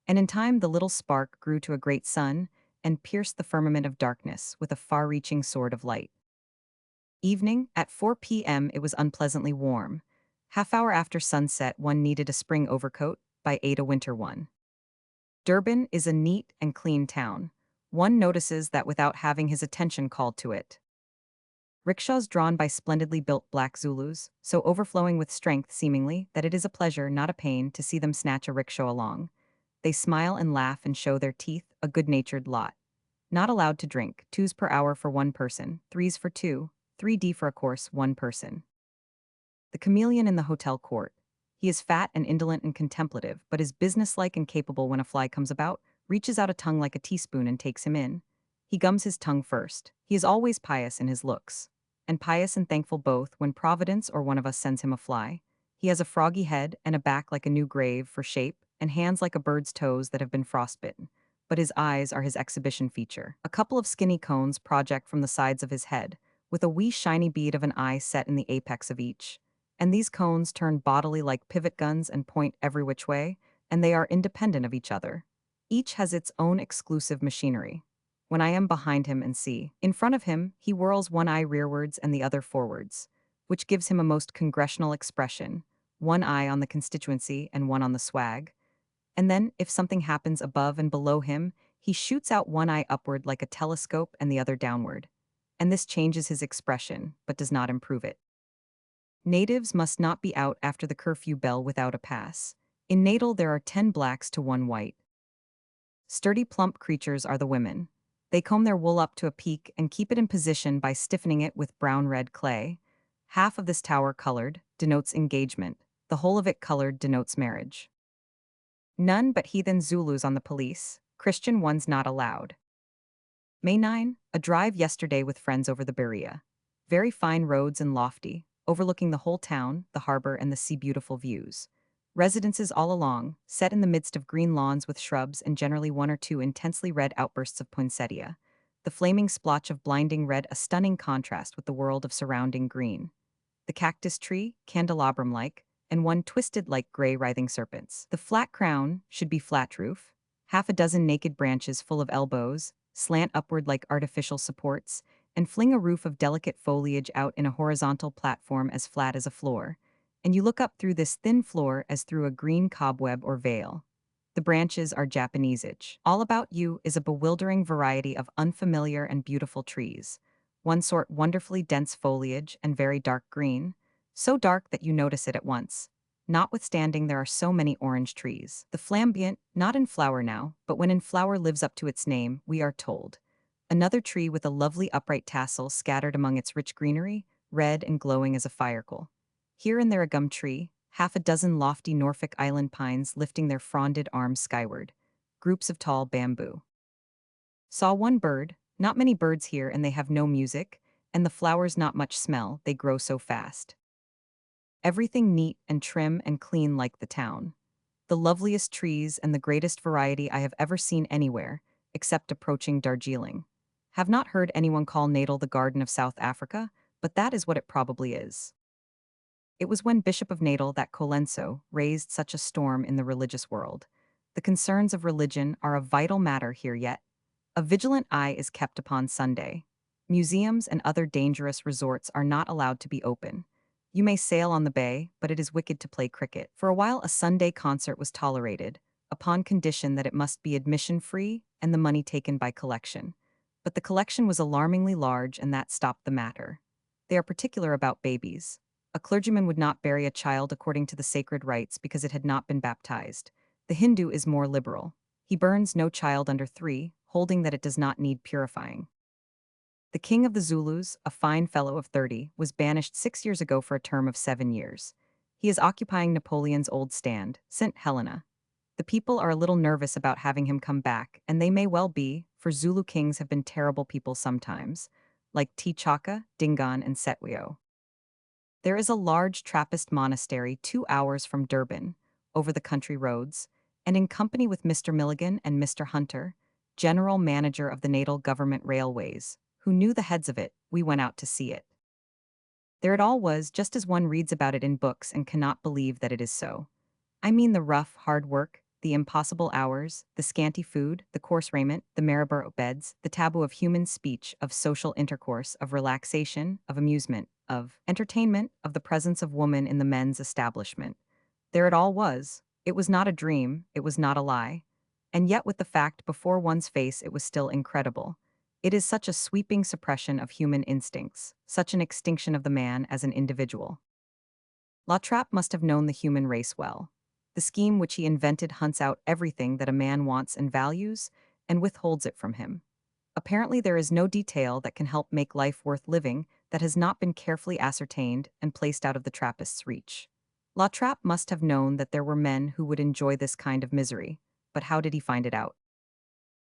And in time the little spark grew to a great sun and pierced the firmament of darkness with a far-reaching sword of light. Evening, at 4 p.m. it was unpleasantly warm. Half-hour after sunset one needed a spring overcoat, by 8 a winter one. Durban is a neat and clean town. One notices that without having his attention called to it. Rickshaws drawn by splendidly built black Zulus, so overflowing with strength seemingly that it is a pleasure, not a pain, to see them snatch a rickshaw along. They smile and laugh and show their teeth, a good-natured lot. Not allowed to drink, 2s per hour for one person, 3s for two, 3D for a course, one person. The chameleon in the hotel court. He is fat and indolent and contemplative, but is businesslike and capable when a fly comes about, reaches out a tongue like a teaspoon and takes him in. He gums his tongue first. He is always pious in his looks. And pious and thankful both when Providence or one of us sends him a fly. He has a froggy head and a back like a new grave for shape, and hands like a bird's toes that have been frostbitten. But his eyes are his exhibition feature. A couple of skinny cones project from the sides of his head, with a wee shiny bead of an eye set in the apex of each. And these cones turn bodily like pivot guns and point every which way, and they are independent of each other. Each has its own exclusive machinery. When I am behind him and see, in front of him, he whirls one eye rearwards and the other forwards, which gives him a most congressional expression, one eye on the constituency and one on the swag. And then, if something happens above and below him, he shoots out one eye upward like a telescope and the other downward. And this changes his expression, but does not improve it. Natives must not be out after the curfew bell without a pass. In Natal there are 10 blacks to 1 white. Sturdy plump creatures are the women. They comb their wool up to a peak and keep it in position by stiffening it with brown-red clay. Half of this tower colored denotes engagement. The whole of it colored denotes marriage. None but heathen Zulus on the police. Christian ones not allowed. May 9, a drive yesterday with friends over the Berea. Very fine roads and lofty, overlooking the whole town, the harbor, and the sea-beautiful views. Residences all along, set in the midst of green lawns with shrubs and generally one or two intensely red outbursts of poinsettia. The flaming splotch of blinding red a stunning contrast with the world of surrounding green. The cactus tree, candelabrum-like, and one twisted like gray writhing serpents. The flat crown should be flat roof. Half a dozen naked branches full of elbows, slant upward like artificial supports, and fling a roof of delicate foliage out in a horizontal platform as flat as a floor. And you look up through this thin floor as through a green cobweb or veil. The branches are Japanesage. All about you is a bewildering variety of unfamiliar and beautiful trees. One sort wonderfully dense foliage and very dark green, so dark that you notice it at once. Notwithstanding there are so many orange trees. The flamboyant, not in flower now, but when in flower lives up to its name, we are told. Another tree with a lovely upright tassel scattered among its rich greenery, red and glowing as a firecoal. Here and there a gum tree, half a dozen lofty Norfolk Island pines lifting their fronded arms skyward, groups of tall bamboo. Saw one bird, not many birds here and they have no music, and the flowers not much smell, they grow so fast. Everything neat and trim and clean like the town. The loveliest trees and the greatest variety I have ever seen anywhere, except approaching Darjeeling. Have not heard anyone call Natal the Garden of South Africa, but that is what it probably is. It was when Bishop of Natal that Colenso raised such a storm in the religious world. The concerns of religion are a vital matter here yet. A vigilant eye is kept upon Sunday. Museums and other dangerous resorts are not allowed to be open. You may sail on the bay, but it is wicked to play cricket. For a while a Sunday concert was tolerated, upon condition that it must be admission-free and the money taken by collection. But the collection was alarmingly large and that stopped the matter. They are particular about babies. A clergyman would not bury a child according to the sacred rites because it had not been baptized. The Hindu is more liberal. He burns no child under 3, holding that it does not need purifying. The king of the Zulus, a fine fellow of 30, was banished 6 years ago for a term of 7 years. He is occupying Napoleon's old stand, St. Helena. The people are a little nervous about having him come back, and they may well be, for Zulu kings have been terrible people sometimes, like T'Chaka, Dingaan, and Setwio. There is a large Trappist monastery 2 hours from Durban, over the country roads, and in company with Mr. Milligan and Mr. Hunter, general manager of the Natal Government Railways, who knew the heads of it, we went out to see it. There it all was, just as one reads about it in books and cannot believe that it is so. I mean the rough, hard work, the impossible hours, the scanty food, the coarse raiment, the Maribor beds, the taboo of human speech, of social intercourse, of relaxation, of amusement, of entertainment, of the presence of woman in the men's establishment. There it all was. It was not a dream, it was not a lie. And yet with the fact before one's face it was still incredible. It is such a sweeping suppression of human instincts, such an extinction of the man as an individual. La Trappe must have known the human race well. The scheme which he invented hunts out everything that a man wants and values, and withholds it from him. Apparently, there is no detail that can help make life worth living that has not been carefully ascertained and placed out of the Trappist's reach. La Trappe must have known that there were men who would enjoy this kind of misery, but how did he find it out?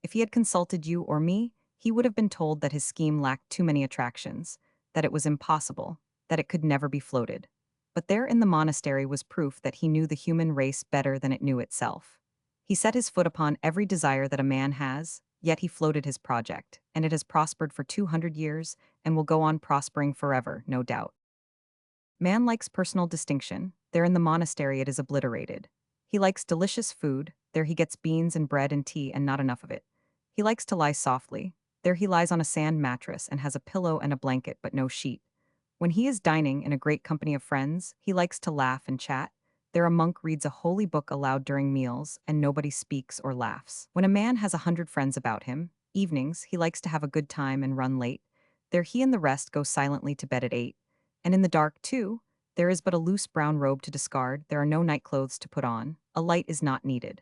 If he had consulted you or me, he would have been told that his scheme lacked too many attractions, that it was impossible, that it could never be floated. But there in the monastery was proof that he knew the human race better than it knew itself. He set his foot upon every desire that a man has, yet he floated his project, and it has prospered for 200 years and will go on prospering forever, no doubt. Man likes personal distinction, there in the monastery it is obliterated. He likes delicious food, there he gets beans and bread and tea and not enough of it. He likes to lie softly, there he lies on a sand mattress and has a pillow and a blanket but no sheet. When he is dining in a great company of friends, he likes to laugh and chat. There a monk reads a holy book aloud during meals, and nobody speaks or laughs. When a man has 100 friends about him, evenings, he likes to have a good time and run late. There he and the rest go silently to bed at 8. And in the dark, too, there is but a loose brown robe to discard, there are no nightclothes to put on, a light is not needed.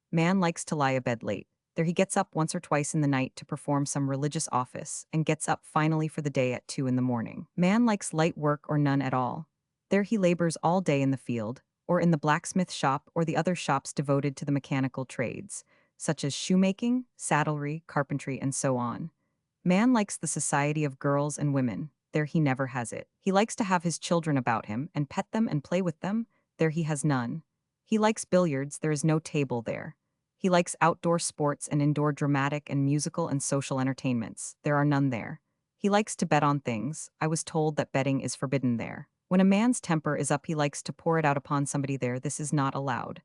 Man likes to lie abed late. There he gets up once or twice in the night to perform some religious office, and gets up finally for the day at 2 in the morning. Man likes light work or none at all. There he labors all day in the field, or in the blacksmith shop or the other shops devoted to the mechanical trades, such as shoemaking, saddlery, carpentry, and so on. Man likes the society of girls and women, there he never has it. He likes to have his children about him, and pet them and play with them, there he has none. He likes billiards, there is no table there. He likes outdoor sports and indoor dramatic and musical and social entertainments. There are none there. He likes to bet on things. I was told that betting is forbidden there. When a man's temper is up, he likes to pour it out upon somebody there. This is not allowed.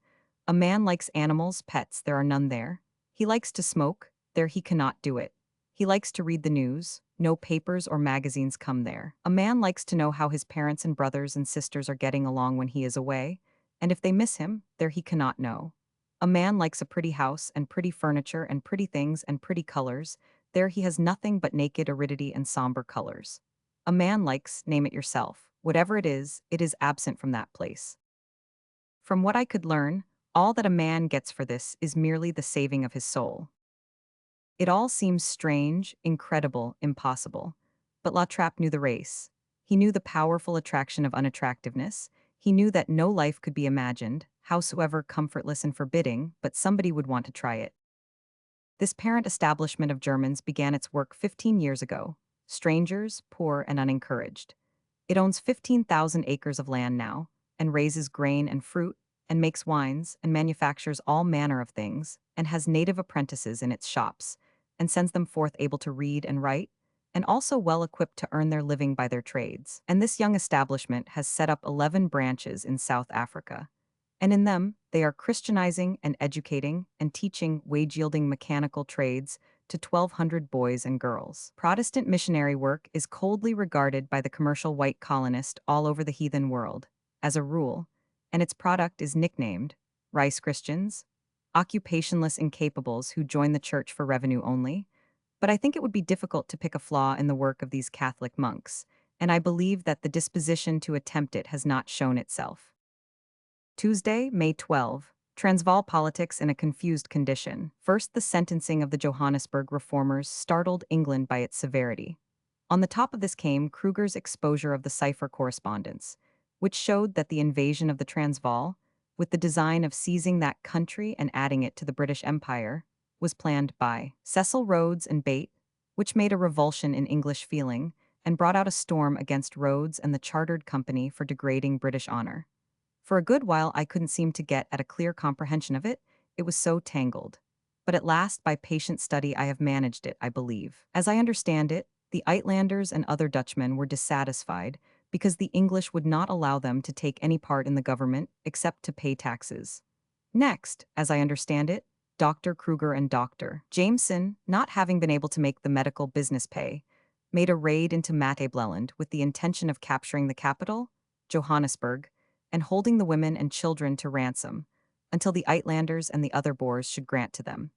A man likes animals, pets. There are none there. He likes to smoke. There he cannot do it. He likes to read the news. No papers or magazines come there. A man likes to know how his parents and brothers and sisters are getting along when he is away, and if they miss him, there he cannot know. A man likes a pretty house and pretty furniture and pretty things and pretty colors, there he has nothing but naked aridity and somber colors. A man likes, name it yourself, whatever it is absent from that place. From what I could learn, all that a man gets for this is merely the saving of his soul. It all seems strange, incredible, impossible. But La Trappe knew the race. He knew the powerful attraction of unattractiveness. He knew that no life could be imagined, howsoever comfortless and forbidding, but somebody would want to try it. This parent establishment of Germans began its work 15 years ago. Strangers, poor, and unencouraged. It owns 15,000 acres of land now, and raises grain and fruit, and makes wines, and manufactures all manner of things, and has native apprentices in its shops, and sends them forth able to read and write, and also well equipped to earn their living by their trades. And this young establishment has set up 11 branches in South Africa. And in them, they are Christianizing and educating and teaching wage-yielding mechanical trades to 1,200 boys and girls. Protestant missionary work is coldly regarded by the commercial white colonist all over the heathen world, as a rule, and its product is nicknamed Rice Christians, occupationless incapables who join the church for revenue only. But I think it would be difficult to pick a flaw in the work of these Catholic monks, and I believe that the disposition to attempt it has not shown itself. Tuesday, May 12. Transvaal politics in a confused condition. First, the sentencing of the Johannesburg reformers startled England by its severity. On the top of this came Kruger's exposure of the cipher correspondence, which showed that the invasion of the Transvaal, with the design of seizing that country and adding it to the British Empire, was planned by Cecil Rhodes and Bate, which made a revulsion in English feeling and brought out a storm against Rhodes and the chartered company for degrading British honor. For a good while I couldn't seem to get at a clear comprehension of it was so tangled. But at last, by patient study, I have managed it, I believe. As I understand it, the Uitlanders and other Dutchmen were dissatisfied because the English would not allow them to take any part in the government except to pay taxes. Next, as I understand it, Dr. Kruger and Dr. Jameson, not having been able to make the medical business pay, made a raid into Matabeleland with the intention of capturing the capital, Johannesburg, and holding the women and children to ransom, until the Uitlanders and the other Boers should grant to them,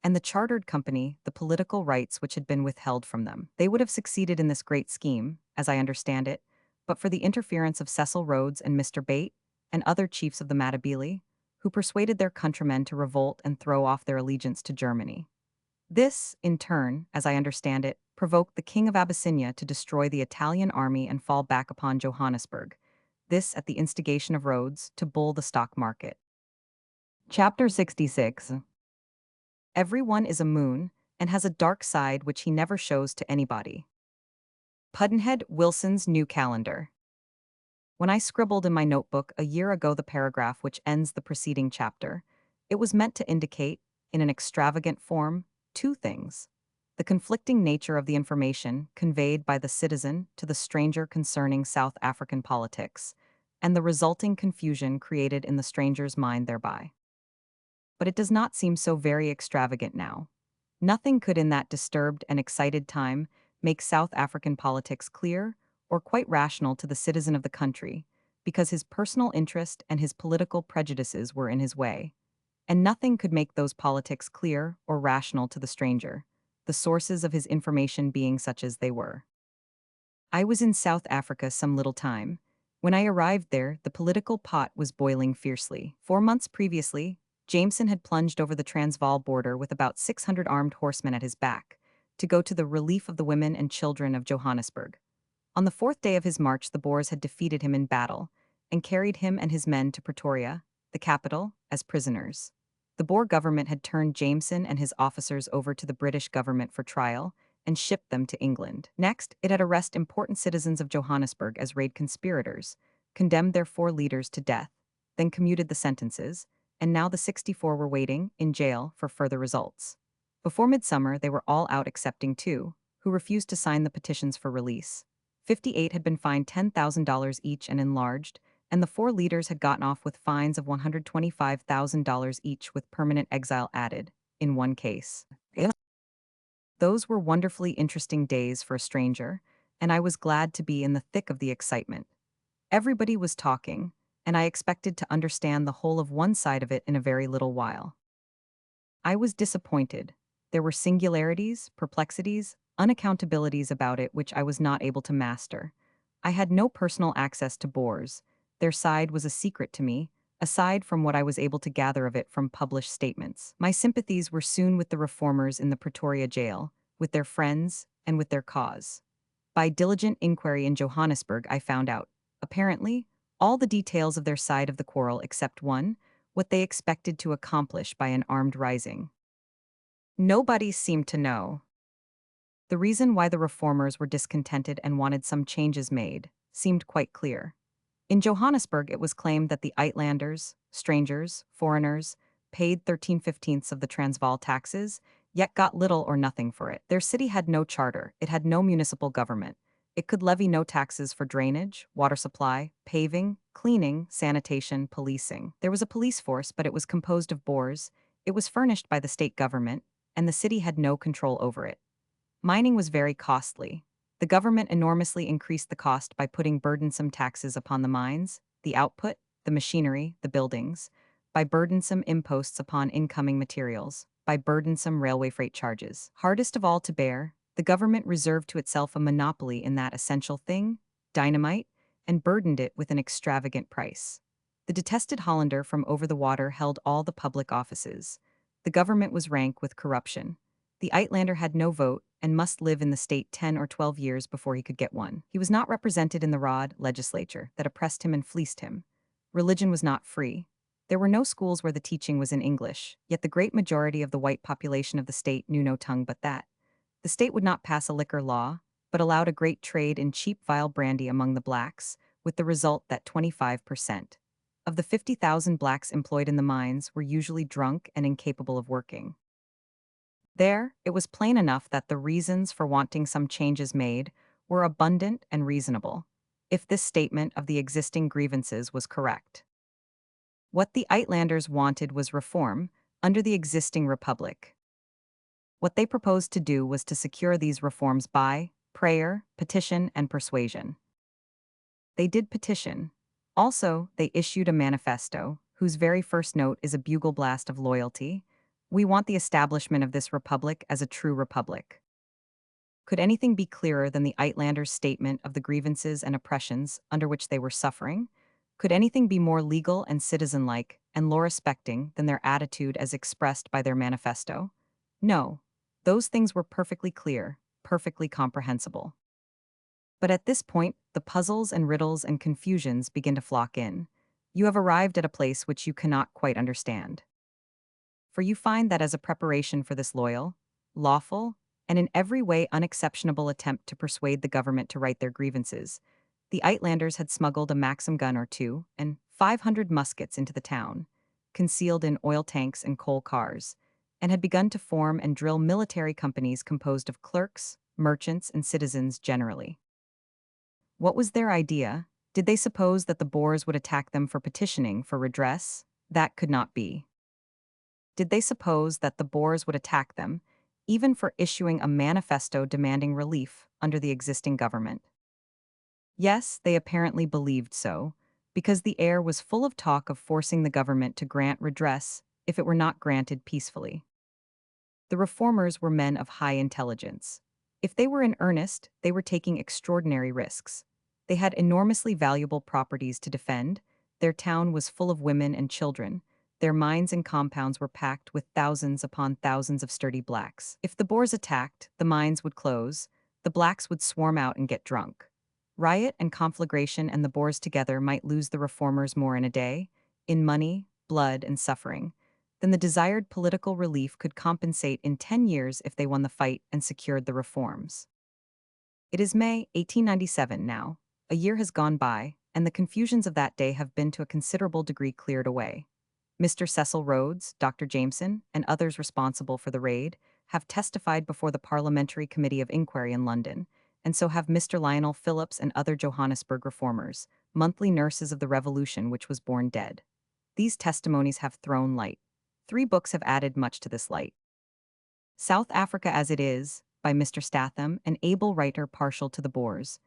and the chartered company, the political rights which had been withheld from them. They would have succeeded in this great scheme, as I understand it, but for the interference of Cecil Rhodes and Mr. Bate, and other chiefs of the Matabele, who persuaded their countrymen to revolt and throw off their allegiance to Germany. This, in turn, as I understand it, provoked the King of Abyssinia to destroy the Italian army and fall back upon Johannesburg, this at the instigation of Rhodes to bull the stock market. Chapter 66. Everyone is a moon and has a dark side which he never shows to anybody. Pudd'nhead Wilson's New Calendar. When I scribbled in my notebook a year ago the paragraph which ends the preceding chapter, it was meant to indicate, in an extravagant form, two things: the conflicting nature of the information conveyed by the citizen to the stranger concerning South African politics, and the resulting confusion created in the stranger's mind thereby. But it does not seem so very extravagant now. Nothing could in that disturbed and excited time make South African politics clear or quite rational to the citizen of the country, because his personal interest and his political prejudices were in his way. And nothing could make those politics clear or rational to the stranger, the sources of his information being such as they were. I was in South Africa some little time. When I arrived there, the political pot was boiling fiercely. 4 months previously, Jameson had plunged over the Transvaal border with about 600 armed horsemen at his back, to go to the relief of the women and children of Johannesburg. On the fourth day of his march, the Boers had defeated him in battle, and carried him and his men to Pretoria, the capital, as prisoners. The Boer government had turned Jameson and his officers over to the British government for trial, and shipped them to England. Next, it had arrested important citizens of Johannesburg as raid conspirators, condemned their 4 leaders to death, then commuted the sentences, and now the 64 were waiting, in jail, for further results. Before midsummer, they were all out excepting 2, who refused to sign the petitions for release. 58 had been fined $10,000 each and enlarged, and the 4 leaders had gotten off with fines of $125,000 each with permanent exile added, in one case. Those were wonderfully interesting days for a stranger, and I was glad to be in the thick of the excitement. Everybody was talking, and I expected to understand the whole of one side of it in a very little while. I was disappointed. There were singularities, perplexities, unaccountabilities about it which I was not able to master. I had no personal access to Boers. Their side was a secret to me, aside from what I was able to gather of it from published statements. My sympathies were soon with the reformers in the Pretoria jail, with their friends, and with their cause. By diligent inquiry in Johannesburg, I found out, apparently, all the details of their side of the quarrel except one, what they expected to accomplish by an armed rising. Nobody seemed to know. The reason why the reformers were discontented and wanted some changes made seemed quite clear. In Johannesburg, it was claimed that the Uitlanders, strangers, foreigners, paid 13/15 of the Transvaal taxes, yet got little or nothing for it. Their city had no charter, it had no municipal government. It could levy no taxes for drainage, water supply, paving, cleaning, sanitation, policing. There was a police force, but it was composed of Boers, it was furnished by the state government, and the city had no control over it. Mining was very costly. The government enormously increased the cost by putting burdensome taxes upon the mines, the output, the machinery, the buildings, by burdensome imposts upon incoming materials, by burdensome railway freight charges. Hardest of all to bear, the government reserved to itself a monopoly in that essential thing, dynamite, and burdened it with an extravagant price. The detested Hollander from over the water held all the public offices. The government was rank with corruption. The Uitlander had no vote and must live in the state 10 or 12 years before he could get one. He was not represented in the Rod legislature that oppressed him and fleeced him. Religion was not free. There were no schools where the teaching was in English, yet the great majority of the white population of the state knew no tongue but that. The state would not pass a liquor law, but allowed a great trade in cheap vile brandy among the blacks, with the result that 25% of the 50,000 blacks employed in the mines were usually drunk and incapable of working. There, it was plain enough that the reasons for wanting some changes made were abundant and reasonable, if this statement of the existing grievances was correct. What the Uitlanders wanted was reform under the existing republic. What they proposed to do was to secure these reforms by prayer, petition, and persuasion. They did petition. Also, they issued a manifesto, whose very first note is a bugle blast of loyalty. We want the establishment of this republic as a true republic. Could anything be clearer than the Uitlanders' statement of the grievances and oppressions under which they were suffering? Could anything be more legal and citizen-like and law-respecting than their attitude as expressed by their manifesto? No. Those things were perfectly clear, perfectly comprehensible. But at this point, the puzzles and riddles and confusions begin to flock in. You have arrived at a place which you cannot quite understand. For you find that as a preparation for this loyal, lawful, and in every way unexceptionable attempt to persuade the government to right their grievances, the Uitlanders had smuggled a Maxim gun or two and 500 muskets into the town, concealed in oil tanks and coal cars, and had begun to form and drill military companies composed of clerks, merchants, and citizens generally. What was their idea? Did they suppose that the Boers would attack them for petitioning for redress? That could not be. Did they suppose that the Boers would attack them, even for issuing a manifesto demanding relief under the existing government? Yes, they apparently believed so, because the air was full of talk of forcing the government to grant redress if it were not granted peacefully. The reformers were men of high intelligence. If they were in earnest, they were taking extraordinary risks. They had enormously valuable properties to defend, their town was full of women and children, their mines and compounds were packed with thousands upon thousands of sturdy blacks. If the Boers attacked, the mines would close, the blacks would swarm out and get drunk. Riot and conflagration and the Boers together might lose the reformers more in a day, in money, blood, and suffering, then the desired political relief could compensate in 10 years if they won the fight and secured the reforms. It is May 1897 now. A year has gone by, and the confusions of that day have been to a considerable degree cleared away. Mr. Cecil Rhodes, Dr. Jameson, and others responsible for the raid have testified before the Parliamentary Committee of Inquiry in London, and so have Mr. Lionel Phillips and other Johannesburg reformers, monthly nurses of the revolution which was born dead. These testimonies have thrown light. 3 books have added much to this light. South Africa as It Is, by Mr. Statham, an able writer partial to the Boers.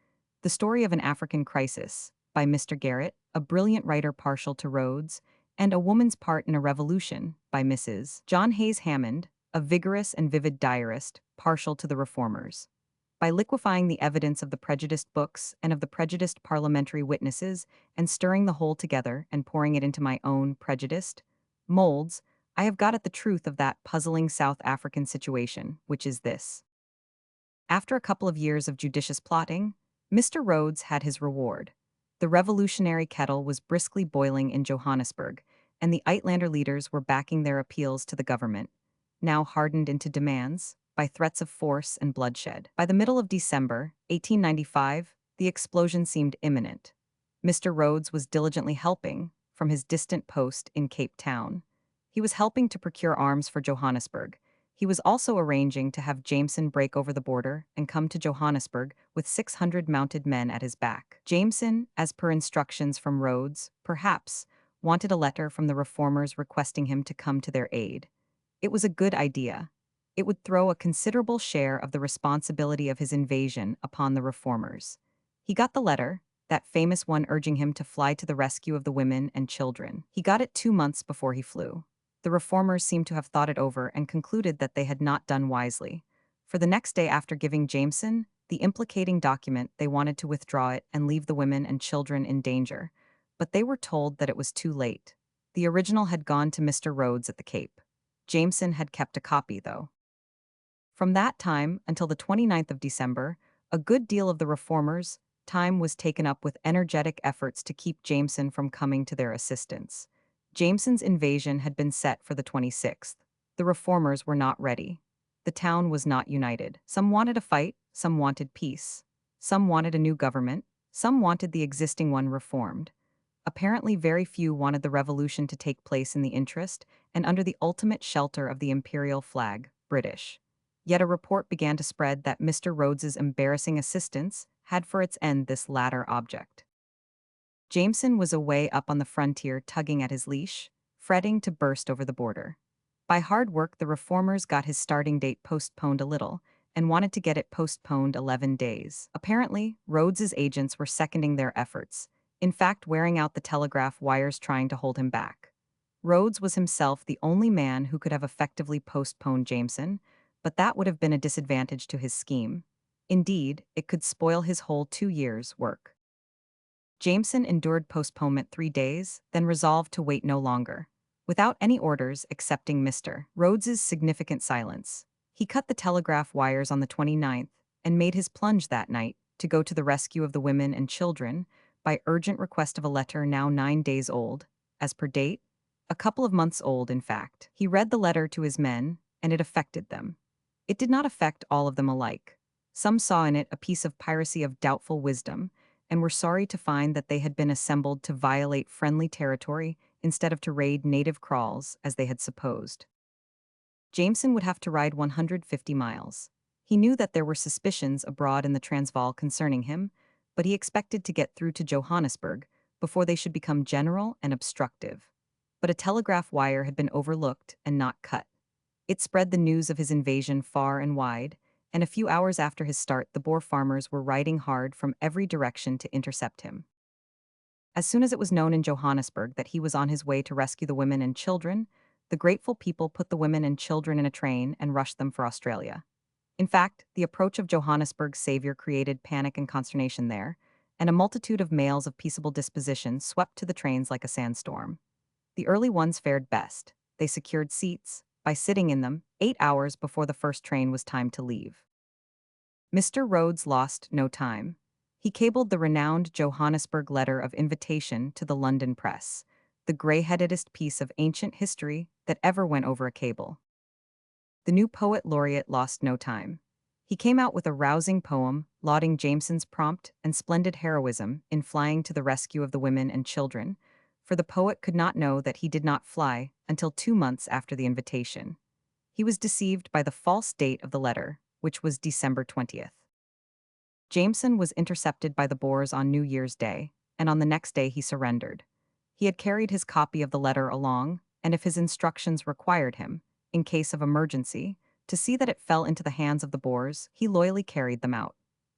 The Story of an African Crisis, by Mr. Garrett, a brilliant writer partial to Rhodes, and A Woman's Part in a Revolution, by Mrs. John Hayes Hammond, a vigorous and vivid diarist, partial to the reformers. By liquefying the evidence of the prejudiced books and of the prejudiced parliamentary witnesses, and stirring the whole together and pouring it into my own prejudiced molds, I have got at the truth of that puzzling South African situation, which is this. After a couple of years of judicious plotting, Mr. Rhodes had his reward. The revolutionary kettle was briskly boiling in Johannesburg, and the Uitlander leaders were backing their appeals to the government, now hardened into demands, by threats of force and bloodshed. By the middle of December, 1895, the explosion seemed imminent. Mr. Rhodes was diligently helping, from his distant post in Cape Town. He was helping to procure arms for Johannesburg. He was also arranging to have Jameson break over the border and come to Johannesburg with 600 mounted men at his back. Jameson, as per instructions from Rhodes, perhaps, wanted a letter from the reformers requesting him to come to their aid. It was a good idea. It would throw a considerable share of the responsibility of his invasion upon the reformers. He got the letter, that famous one urging him to fly to the rescue of the women and children. He got it 2 months before he flew. The reformers seemed to have thought it over and concluded that they had not done wisely. For the next day after giving Jameson the implicating document, they wanted to withdraw it and leave the women and children in danger. But they were told that it was too late. The original had gone to Mr. Rhodes at the Cape. Jameson had kept a copy, though. From that time until the 29th of December, a good deal of the reformers' time was taken up with energetic efforts to keep Jameson from coming to their assistance. Jameson's invasion had been set for the 26th. The reformers were not ready. The town was not united. Some wanted a fight, some wanted peace. Some wanted a new government, some wanted the existing one reformed. Apparently very few wanted the revolution to take place in the interest and under the ultimate shelter of the imperial flag, British. Yet a report began to spread that Mr. Rhodes's embarrassing assistance had for its end this latter object. Jameson was away up on the frontier tugging at his leash, fretting to burst over the border. By hard work the reformers got his starting date postponed a little, and wanted to get it postponed 11 days. Apparently, Rhodes's agents were seconding their efforts, in fact wearing out the telegraph wires trying to hold him back. Rhodes was himself the only man who could have effectively postponed Jameson, but that would have been a disadvantage to his scheme. Indeed, it could spoil his whole 2 years' work. Jameson endured postponement 3 days, then resolved to wait no longer. Without any orders accepting Mr. Rhodes's significant silence, he cut the telegraph wires on the 29th and made his plunge that night to go to the rescue of the women and children by urgent request of a letter now 9 days old, as per date, a couple of months old in fact. He read the letter to his men, and it affected them. It did not affect all of them alike. Some saw in it a piece of piracy of doubtful wisdom, and were sorry to find that they had been assembled to violate friendly territory instead of to raid native kraals as they had supposed. Jameson would have to ride 150 miles. He knew that there were suspicions abroad in the Transvaal concerning him, but he expected to get through to Johannesburg before they should become general and obstructive. But a telegraph wire had been overlooked and not cut. It spread the news of his invasion far and wide, and a few hours after his start, the Boer farmers were riding hard from every direction to intercept him. As soon as it was known in Johannesburg that he was on his way to rescue the women and children, the grateful people put the women and children in a train and rushed them for Australia. In fact, the approach of Johannesburg's savior created panic and consternation there, and a multitude of males of peaceable disposition swept to the trains like a sandstorm. The early ones fared best. They secured seats by sitting in them 8 hours before the first train was timed to leave. Mr. Rhodes lost no time. He cabled the renowned Johannesburg letter of invitation to the London press, the grey-headedest piece of ancient history that ever went over a cable. The new poet laureate lost no time. He came out with a rousing poem lauding Jameson's prompt and splendid heroism in flying to the rescue of the women and children, for the poet could not know that he did not fly until 2 months after the invitation. He was deceived by the false date of the letter, which was December 20th. Jameson was intercepted by the Boers on New Year's Day, and on the next day he surrendered. He had carried his copy of the letter along, and if his instructions required him, in case of emergency, to see that it fell into the hands of the Boers, he loyally carried them out.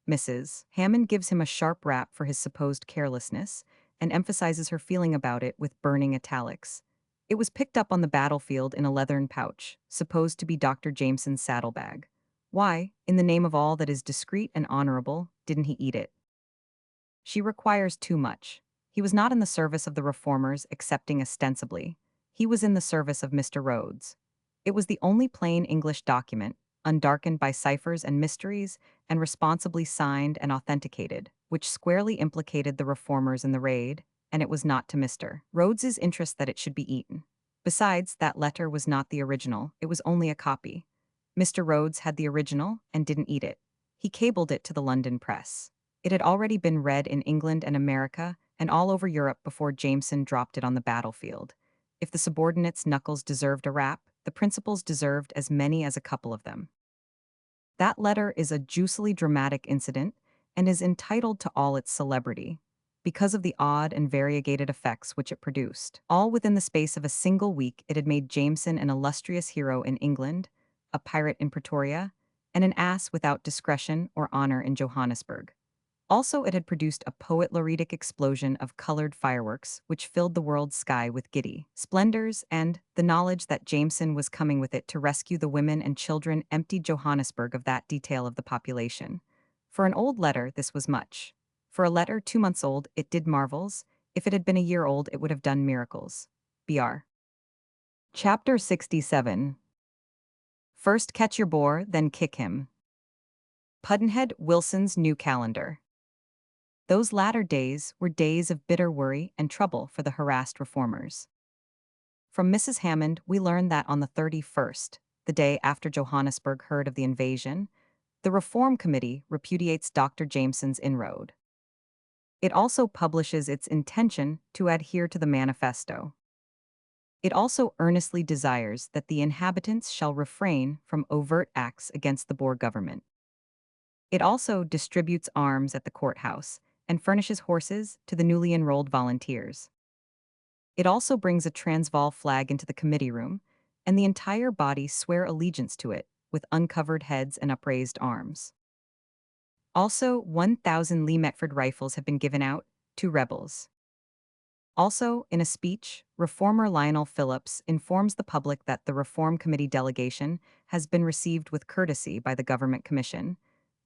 Mrs. Hammond gives him a sharp rap for his supposed carelessness, and emphasizes her feeling about it with burning italics. It was picked up on the battlefield in a leathern pouch, supposed to be Dr. Jameson's saddlebag. Why, in the name of all that is discreet and honorable, didn't he eat it? She requires too much. He was not in the service of the reformers, excepting ostensibly. He was in the service of Mr. Rhodes. It was the only plain English document, undarkened by ciphers and mysteries, and responsibly signed and authenticated, which squarely implicated the reformers in the raid, and it was not to Mr. Rhodes's interest that it should be eaten. Besides, that letter was not the original, it was only a copy. Mr. Rhodes had the original and didn't eat it. He cabled it to the London press. It had already been read in England and America and all over Europe before Jameson dropped it on the battlefield. If the subordinates' knuckles deserved a rap, the principals deserved as many as a couple of them. That letter is a juicily dramatic incident and is entitled to all its celebrity because of the odd and variegated effects which it produced. All within the space of a single week, it had made Jameson an illustrious hero in England, a pirate in Pretoria, and an ass without discretion or honor in Johannesburg. Also, it had produced a poet-laureatic explosion of colored fireworks which filled the world's sky with giddy splendors, and the knowledge that Jameson was coming with it to rescue the women and children emptied Johannesburg of that detail of the population. For an old letter, this was much. For a letter 2 months old, it did marvels. If it had been a year old, it would have done miracles. Br. Chapter 67. First catch your boar, then kick him. Pudd'nhead Wilson's New Calendar. Those latter days were days of bitter worry and trouble for the harassed reformers. From Mrs. Hammond, we learn that on the 31st, the day after Johannesburg heard of the invasion, the Reform Committee repudiates Dr. Jameson's inroad. It also publishes its intention to adhere to the manifesto. It also earnestly desires that the inhabitants shall refrain from overt acts against the Boer government. It also distributes arms at the courthouse and furnishes horses to the newly enrolled volunteers. It also brings a Transvaal flag into the committee room, and the entire body swear allegiance to it with uncovered heads and upraised arms. Also, 1,000 Lee Metford rifles have been given out to rebels. Also, in a speech, reformer Lionel Phillips informs the public that the Reform Committee delegation has been received with courtesy by the Government Commission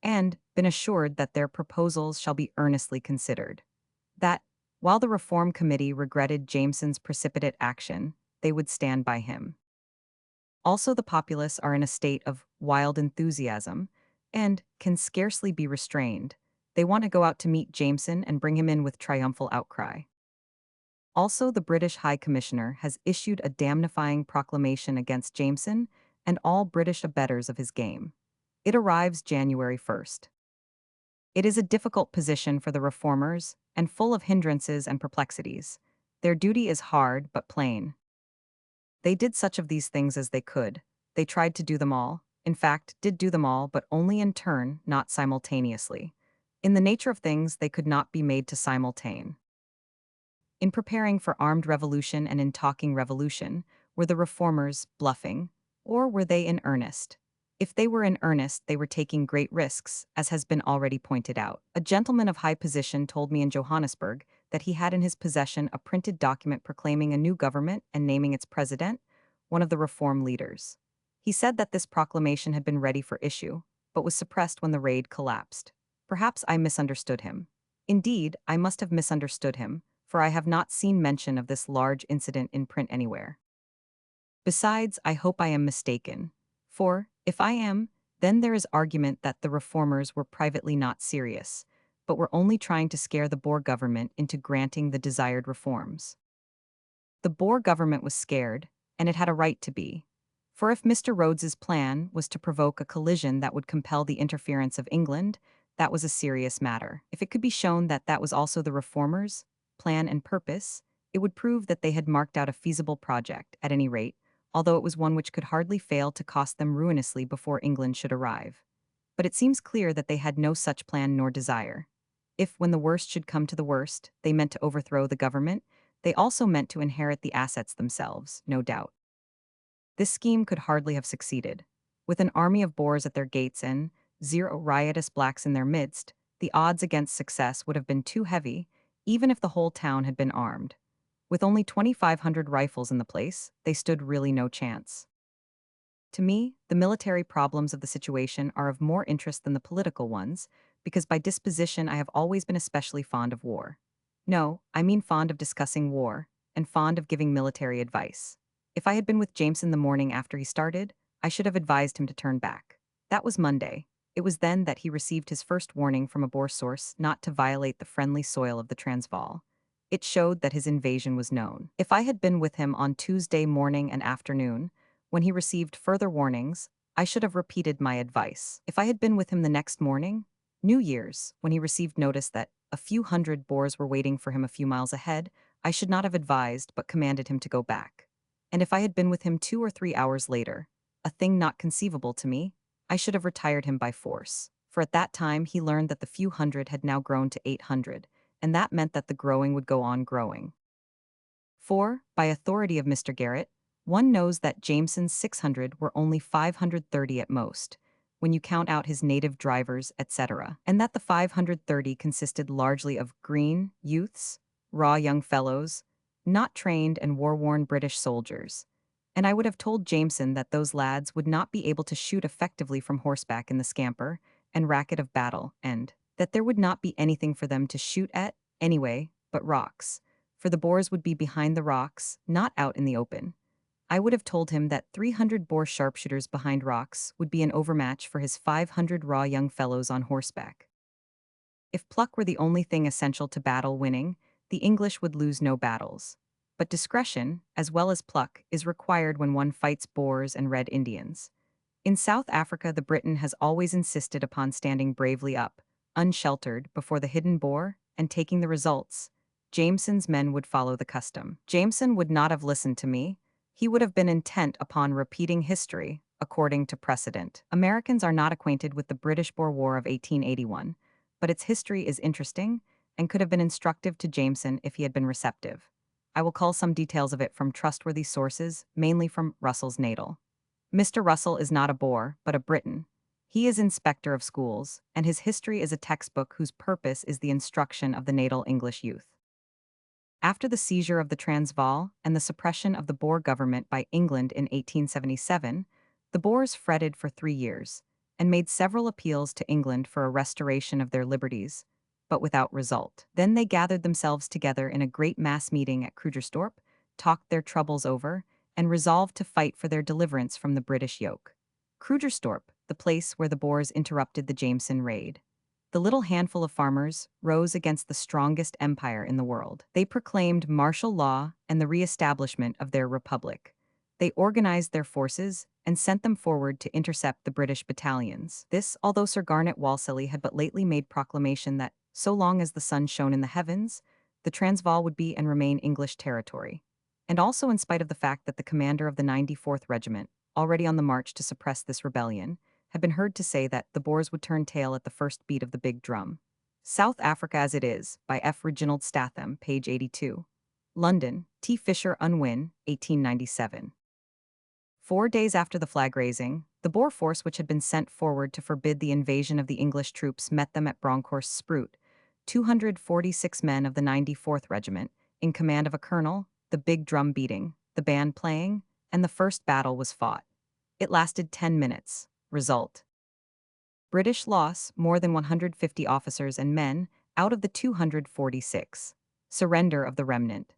and been assured that their proposals shall be earnestly considered. that, while the Reform Committee regretted Jameson's precipitate action, they would stand by him. Also, the populace are in a state of wild enthusiasm and can scarcely be restrained. They want to go out to meet Jameson and bring him in with triumphal outcry. Also, the British High Commissioner has issued a damnifying proclamation against Jameson and all British abettors of his game. It arrives January 1st. It is a difficult position for the reformers and full of hindrances and perplexities. Their duty is hard but plain. They did such of these things as they could. They tried to do them all, in fact, did do them all, but only in turn, not simultaneously. In the nature of things, they could not be made to simultane. In preparing for armed revolution and in talking revolution, were the reformers bluffing, or were they in earnest? If they were in earnest, they were taking great risks, as has been already pointed out. A gentleman of high position told me in Johannesburg that he had in his possession a printed document proclaiming a new government and naming its president, one of the reform leaders. He said that this proclamation had been ready for issue, but was suppressed when the raid collapsed. Perhaps I misunderstood him. Indeed, I must have misunderstood him, for I have not seen mention of this large incident in print anywhere. Besides, I hope I am mistaken. For, if I am, then there is argument that the reformers were privately not serious, but were only trying to scare the Boer government into granting the desired reforms. The Boer government was scared, and it had a right to be. For if Mr. Rhodes's plan was to provoke a collision that would compel the interference of England, that was a serious matter. If it could be shown that that was also the reformers' plan and purpose, it would prove that they had marked out a feasible project, at any rate, although it was one which could hardly fail to cost them ruinously before England should arrive. But it seems clear that they had no such plan nor desire. If, when the worst should come to the worst, they meant to overthrow the government, they also meant to inherit the assets themselves, no doubt. This scheme could hardly have succeeded. With an army of Boers at their gates and 0 riotous blacks in their midst, the odds against success would have been too heavy, even if the whole town had been armed. With only 2,500 rifles in the place, they stood really no chance. To me, the military problems of the situation are of more interest than the political ones, because by disposition I have always been especially fond of war. No, I mean fond of discussing war, and fond of giving military advice. If I had been with Jameson the morning after he started, I should have advised him to turn back. That was Monday. It was then that he received his first warning from a Boer source not to violate the friendly soil of the Transvaal. It showed that his invasion was known. If I had been with him on Tuesday morning and afternoon, when he received further warnings, I should have repeated my advice. If I had been with him the next morning, New Year's, when he received notice that a few hundred Boers were waiting for him a few miles ahead, I should not have advised but commanded him to go back. And if I had been with him 2 or 3 hours later, a thing not conceivable to me, I should have retired him by force. For at that time he learned that the few hundred had now grown to 800, and that meant that the growing would go on growing. For, by authority of Mr. Garrett, one knows that Jameson's 600 were only 530 at most, when you count out his native drivers, etc., and that the 530 consisted largely of green youths, raw young fellows, not trained and war-worn British soldiers. And I would have told Jameson that those lads would not be able to shoot effectively from horseback in the scamper and racket of battle, and that there would not be anything for them to shoot at, anyway, but rocks, for the Boers would be behind the rocks, not out in the open. I would have told him that 300 Boer sharpshooters behind rocks would be an overmatch for his 500 raw young fellows on horseback. If pluck were the only thing essential to battle winning, the English would lose no battles. But discretion, as well as pluck, is required when one fights Boers and Red Indians. In South Africa, the Briton has always insisted upon standing bravely up, unsheltered, before the hidden Boer, and taking the results. Jameson's men would follow the custom. Jameson would not have listened to me. He would have been intent upon repeating history, according to precedent. Americans are not acquainted with the British-Boer War of 1881, but its history is interesting and could have been instructive to Jameson if he had been receptive. I will cull some details of it from trustworthy sources, mainly from Russell's Natal. Mr. Russell is not a Boer, but a Briton. He is inspector of schools, and his history is a textbook whose purpose is the instruction of the natal English youth. After the seizure of the Transvaal and the suppression of the Boer government by England in 1877, the Boers fretted for 3 years, and made several appeals to England for a restoration of their liberties, but without result. Then they gathered themselves together in a great mass meeting at Krugerstorp, talked their troubles over, and resolved to fight for their deliverance from the British yoke. Krugerstorp, the place where the Boers interrupted the Jameson raid. The little handful of farmers rose against the strongest empire in the world. They proclaimed martial law and the re-establishment of their republic. They organized their forces and sent them forward to intercept the British battalions. This, although Sir Garnet Wolseley had but lately made proclamation that, so long as the sun shone in the heavens, the Transvaal would be and remain English territory. And also in spite of the fact that the commander of the 94th Regiment, already on the march to suppress this rebellion, had been heard to say that the Boers would turn tail at the first beat of the big drum. South Africa as It Is, by F. Reginald Statham, page 82. London, T. Fisher Unwin, 1897. 4 days after the flag raising, the Boer force which had been sent forward to forbid the invasion of the English troops met them at Bronkhorst Spruit, 246 men of the 94th Regiment, in command of a colonel, the big drum beating, the band playing, and the first battle was fought. It lasted 10 minutes. Result: British loss, more than 150 officers and men, out of the 246. Surrender of the remnant.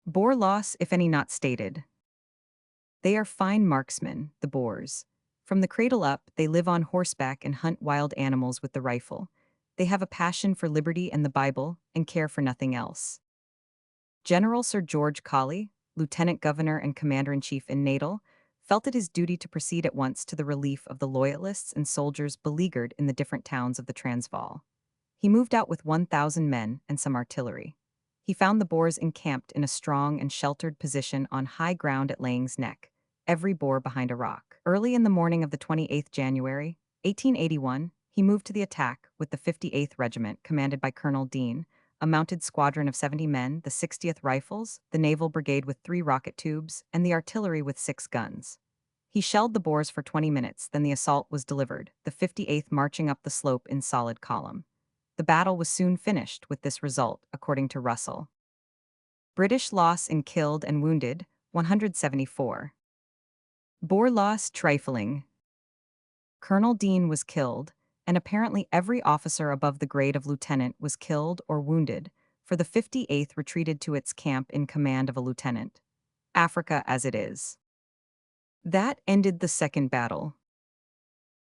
Boer loss, if any not stated. They are fine marksmen, the Boers. From the cradle up, they live on horseback and hunt wild animals with the rifle. They have a passion for liberty and the Bible, and care for nothing else. General Sir George Colley, Lieutenant Governor and Commander-in-Chief in Natal, felt it his duty to proceed at once to the relief of the loyalists and soldiers beleaguered in the different towns of the Transvaal. He moved out with 1,000 men and some artillery. He found the Boers encamped in a strong and sheltered position on high ground at Laing's Neck, every Boer behind a rock. Early in the morning of the 28th January, 1881, he moved to the attack with the 58th Regiment, commanded by Colonel Dean, a mounted squadron of 70 men, the 60th Rifles, the Naval Brigade with 3 rocket tubes, and the artillery with 6 guns. He shelled the Boers for 20 minutes, then the assault was delivered, the 58th marching up the slope in solid column. The battle was soon finished with this result, according to Russell. British loss in killed and wounded, 174. Boer loss trifling. Colonel Dean was killed, and apparently every officer above the grade of lieutenant was killed or wounded, for the 58th retreated to its camp in command of a lieutenant. Africa as It Is. That ended the second battle.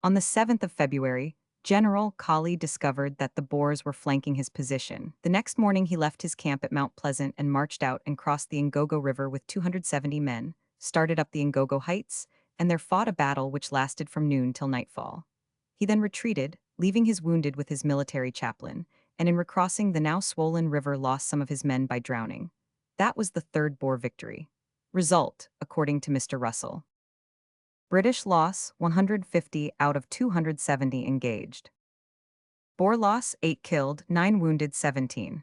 On the 7th of February, General Colley discovered that the Boers were flanking his position. The next morning he left his camp at Mount Pleasant and marched out and crossed the Ngogo River with 270 men, started up the Ngogo Heights, and there fought a battle which lasted from noon till nightfall. He then retreated, leaving his wounded with his military chaplain, and in recrossing the now swollen river lost some of his men by drowning. That was the third Boer victory. Result, according to Mr. Russell: British loss, 150 out of 270 engaged. Boer loss, 8 killed, 9 wounded, 17.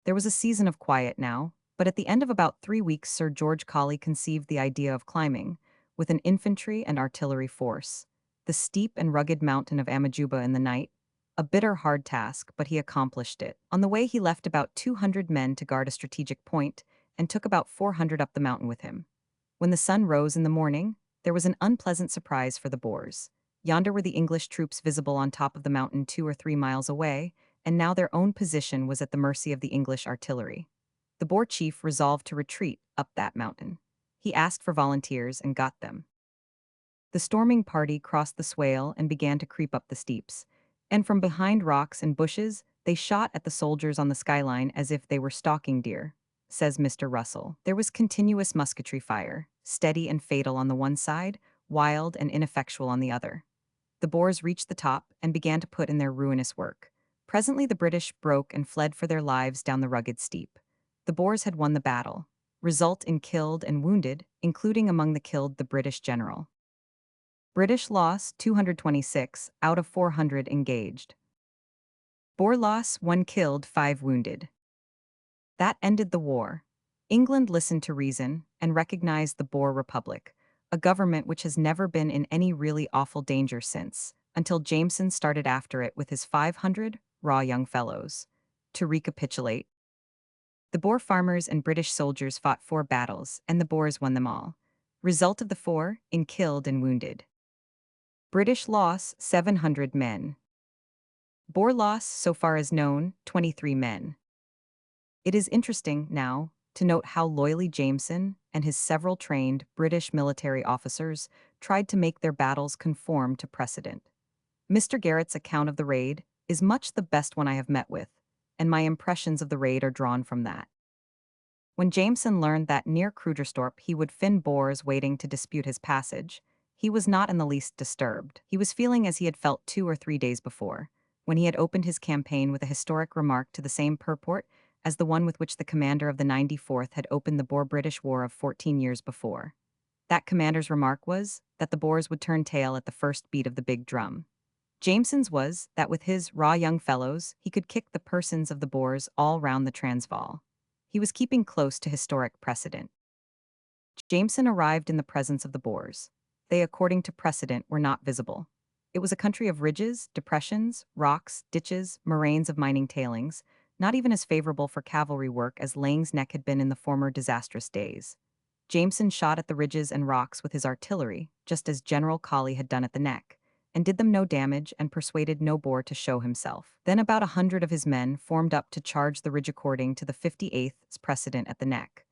There was a season of quiet now, but at the end of about 3 weeks Sir George Colley conceived the idea of climbing, with an infantry and artillery force, the steep and rugged mountain of Amajuba in the night, a bitter hard task, but he accomplished it. On the way he left about 200 men to guard a strategic point, and took about 400 up the mountain with him. When the sun rose in the morning, there was an unpleasant surprise for the Boers. Yonder were the English troops visible on top of the mountain 2 or 3 miles away, and now their own position was at the mercy of the English artillery. The Boer chief resolved to retreat up that mountain. He asked for volunteers and got them. The storming party crossed the swale and began to creep up the steeps, and from behind rocks and bushes, they shot at the soldiers on the skyline as if they were stalking deer, says Mr. Russell. There was continuous musketry fire, steady and fatal on the one side, wild and ineffectual on the other. The Boers reached the top and began to put in their ruinous work. Presently the British broke and fled for their lives down the rugged steep. The Boers had won the battle. Result in killed and wounded, including among the killed the British general. British loss, 226 out of 400 engaged. Boer loss, 1 killed, 5 wounded. That ended the war. England listened to reason and recognized the Boer Republic, a government which has never been in any really awful danger since, until Jameson started after it with his 500 raw young fellows. To recapitulate, the Boer farmers and British soldiers fought 4 battles, and the Boers won them all. Result of the 4, in killed and wounded. British loss, 700 men. Boer loss, so far as known, 23 men. It is interesting, now, to note how loyally Jameson and his several trained British military officers tried to make their battles conform to precedent. Mr. Garrett's account of the raid is much the best one I have met with, and my impressions of the raid are drawn from that. When Jameson learned that near Krugerstorp he would find Boers waiting to dispute his passage, he was not in the least disturbed. He was feeling as he had felt 2 or 3 days before, when he had opened his campaign with a historic remark to the same purport as the one with which the commander of the 94th had opened the Boer-British War of 14 years before. That commander's remark was that the Boers would turn tail at the first beat of the big drum. Jameson's was that with his raw young fellows, he could kick the persons of the Boers all round the Transvaal. He was keeping close to historic precedent. Jameson arrived in the presence of the Boers. They, according to precedent, were not visible. It was a country of ridges, depressions, rocks, ditches, moraines of mining tailings, not even as favorable for cavalry work as Laing's Neck had been in the former disastrous days. Jameson shot at the ridges and rocks with his artillery, just as General Colley had done at the Neck, and did them no damage and persuaded no Boer to show himself. Then about 100 of his men formed up to charge the ridge according to the 58th's precedent at the Neck.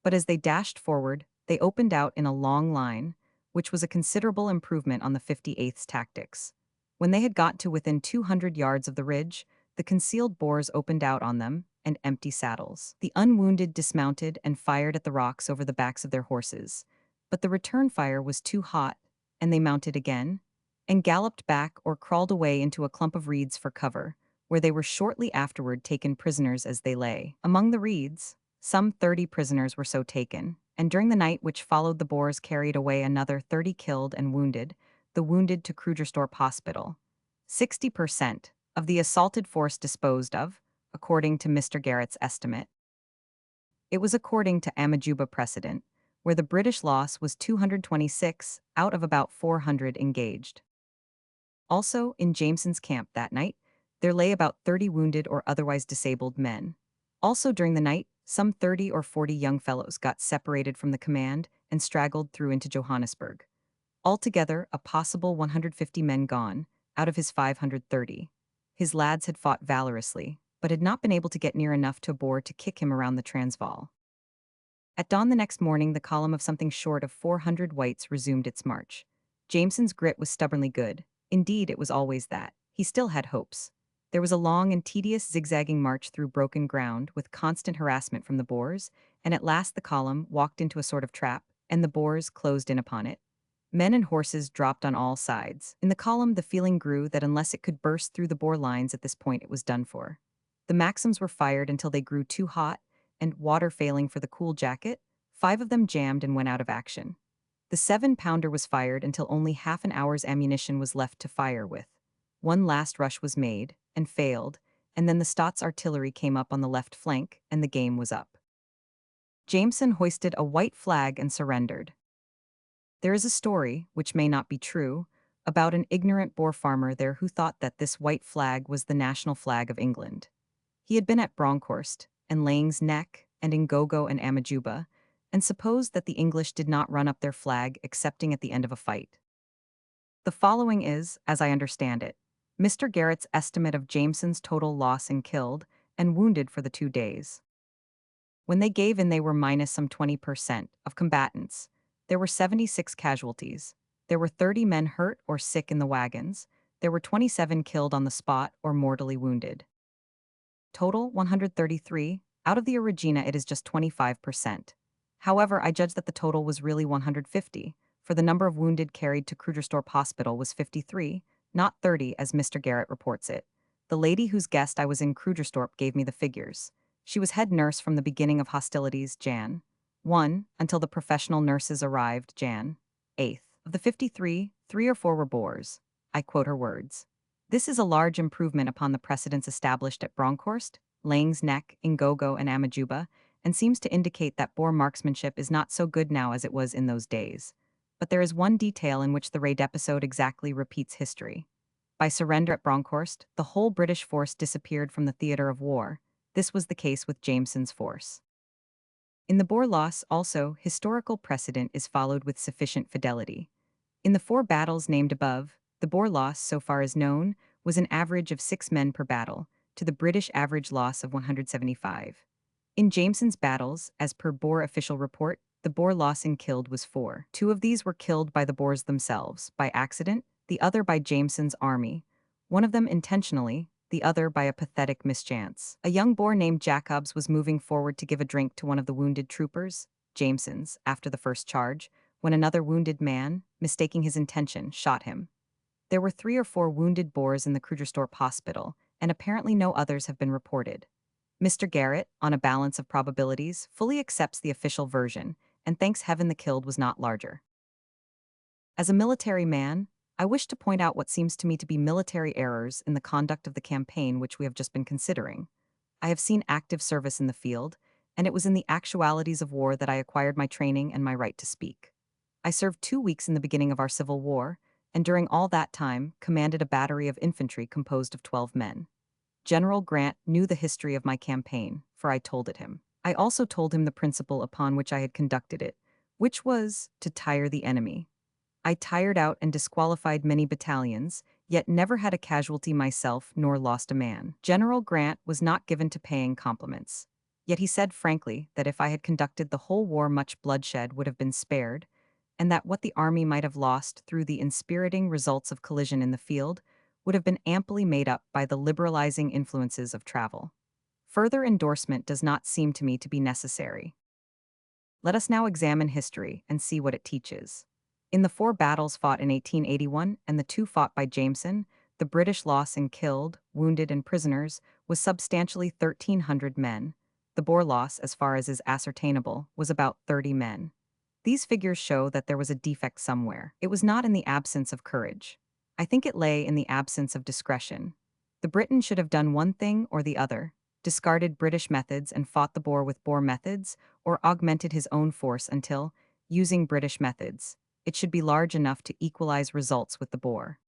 But as they dashed forward, they opened out in a long line, which was a considerable improvement on the 58th's tactics. When they had got to within 200 yards of the ridge, the concealed Boers opened out on them, and empty saddles. The unwounded dismounted and fired at the rocks over the backs of their horses, but the return fire was too hot, and they mounted again, and galloped back or crawled away into a clump of reeds for cover, where they were shortly afterward taken prisoners as they lay. Among the reeds, some 30 prisoners were so taken, and during the night which followed the Boers carried away another 30 killed and wounded, the wounded to Krugerstorp Hospital. 60% of the assaulted force disposed of, according to Mr. Garrett's estimate. It was according to Amajuba precedent, where the British loss was 226 out of about 400 engaged. Also, in Jameson's camp that night, there lay about 30 wounded or otherwise disabled men. Also during the night, some 30 or 40 young fellows got separated from the command and straggled through into Johannesburg. Altogether, a possible 150 men gone, out of his 530. His lads had fought valorously, but had not been able to get near enough to Boer to kick him around the Transvaal. At dawn the next morning, the column of something short of 400 whites resumed its march. Jameson's grit was stubbornly good. Indeed, it was always that. He still had hopes. There was a long and tedious zigzagging march through broken ground with constant harassment from the Boers, and at last the column walked into a sort of trap, and the Boers closed in upon it. Men and horses dropped on all sides. In the column, the feeling grew that unless it could burst through the Boer lines at this point, it was done for. The Maxims were fired until they grew too hot, and, water failing for the cool jacket, 5 of them jammed and went out of action. The 7-pounder was fired until only half an hour's ammunition was left to fire with. One last rush was made, and failed, and then the Stot's artillery came up on the left flank, and the game was up. Jameson hoisted a white flag and surrendered. There is a story, which may not be true, about an ignorant Boer farmer there who thought that this white flag was the national flag of England. He had been at Bronkhorst, and Laing's Neck, and Ngogo and Amajuba, and supposed that the English did not run up their flag excepting at the end of a fight. The following is, as I understand it, Mr. Garrett's estimate of Jameson's total loss in killed and wounded for the 2 days. When they gave in, they were minus some 20% of combatants. There were 76 casualties. There were 30 men hurt or sick in the wagons. There were 27 killed on the spot or mortally wounded. Total 133. Out of the Regina, it is just 25%. However, I judge that the total was really 150, for the number of wounded carried to Krugerstorp Hospital was 53, not 30 as Mr. Garrett reports it. The lady whose guest I was in Krugerstorp gave me the figures. She was head nurse from the beginning of hostilities, Jan. 1, until the professional nurses arrived, Jan. 8th. Of the 53, 3 or 4 were Boers. I quote her words. This is a large improvement upon the precedents established at Bronkhorst, Laing's Neck, Ngogo, and Amajuba, and seems to indicate that Boer marksmanship is not so good now as it was in those days. But there is one detail in which the raid episode exactly repeats history. By surrender at Bronkhorst, the whole British force disappeared from the theater of war. This was the case with Jameson's force. In the Boer loss, also, historical precedent is followed with sufficient fidelity. In the 4 battles named above, the Boer loss, so far as known, was an average of 6 men per battle, to the British average loss of 175. In Jameson's battles, as per Boer official report, the Boer loss in killed was 4. 2 of these were killed by the Boers themselves, by accident, the other by Jameson's army, one of them intentionally, the other by a pathetic mischance. A young Boer named Jacobs was moving forward to give a drink to one of the wounded troopers, Jameson's, after the first charge, when another wounded man, mistaking his intention, shot him. There were 3 or 4 wounded Boers in the Krugersdorp hospital, and apparently no others have been reported. Mr. Garrett, on a balance of probabilities, fully accepts the official version, and thanks heaven the killed was not larger. As a military man, I wish to point out what seems to me to be military errors in the conduct of the campaign which we have just been considering. I have seen active service in the field, and it was in the actualities of war that I acquired my training and my right to speak. I served 2 weeks in the beginning of our Civil War, and during all that time commanded a battery of infantry composed of 12 men. General Grant knew the history of my campaign, for I told it him. I also told him the principle upon which I had conducted it, which was to tire the enemy. I tired out and disqualified many battalions, yet never had a casualty myself nor lost a man. General Grant was not given to paying compliments. Yet he said frankly that if I had conducted the whole war much bloodshed would have been spared, and that what the army might have lost through the inspiriting results of collision in the field would have been amply made up by the liberalizing influences of travel. Further endorsement does not seem to me to be necessary. Let us now examine history and see what it teaches. In the 4 battles fought in 1881 and the 2 fought by Jameson, the British loss in killed, wounded, and prisoners was substantially 1,300 men. The Boer loss, as far as is ascertainable, was about 30 men. These figures show that there was a defect somewhere. It was not in the absence of courage. I think it lay in the absence of discretion. The Briton should have done one thing or the other, discarded British methods and fought the Boer with Boer methods, or augmented his own force until, using British methods, it should be large enough to equalize results with the Boer.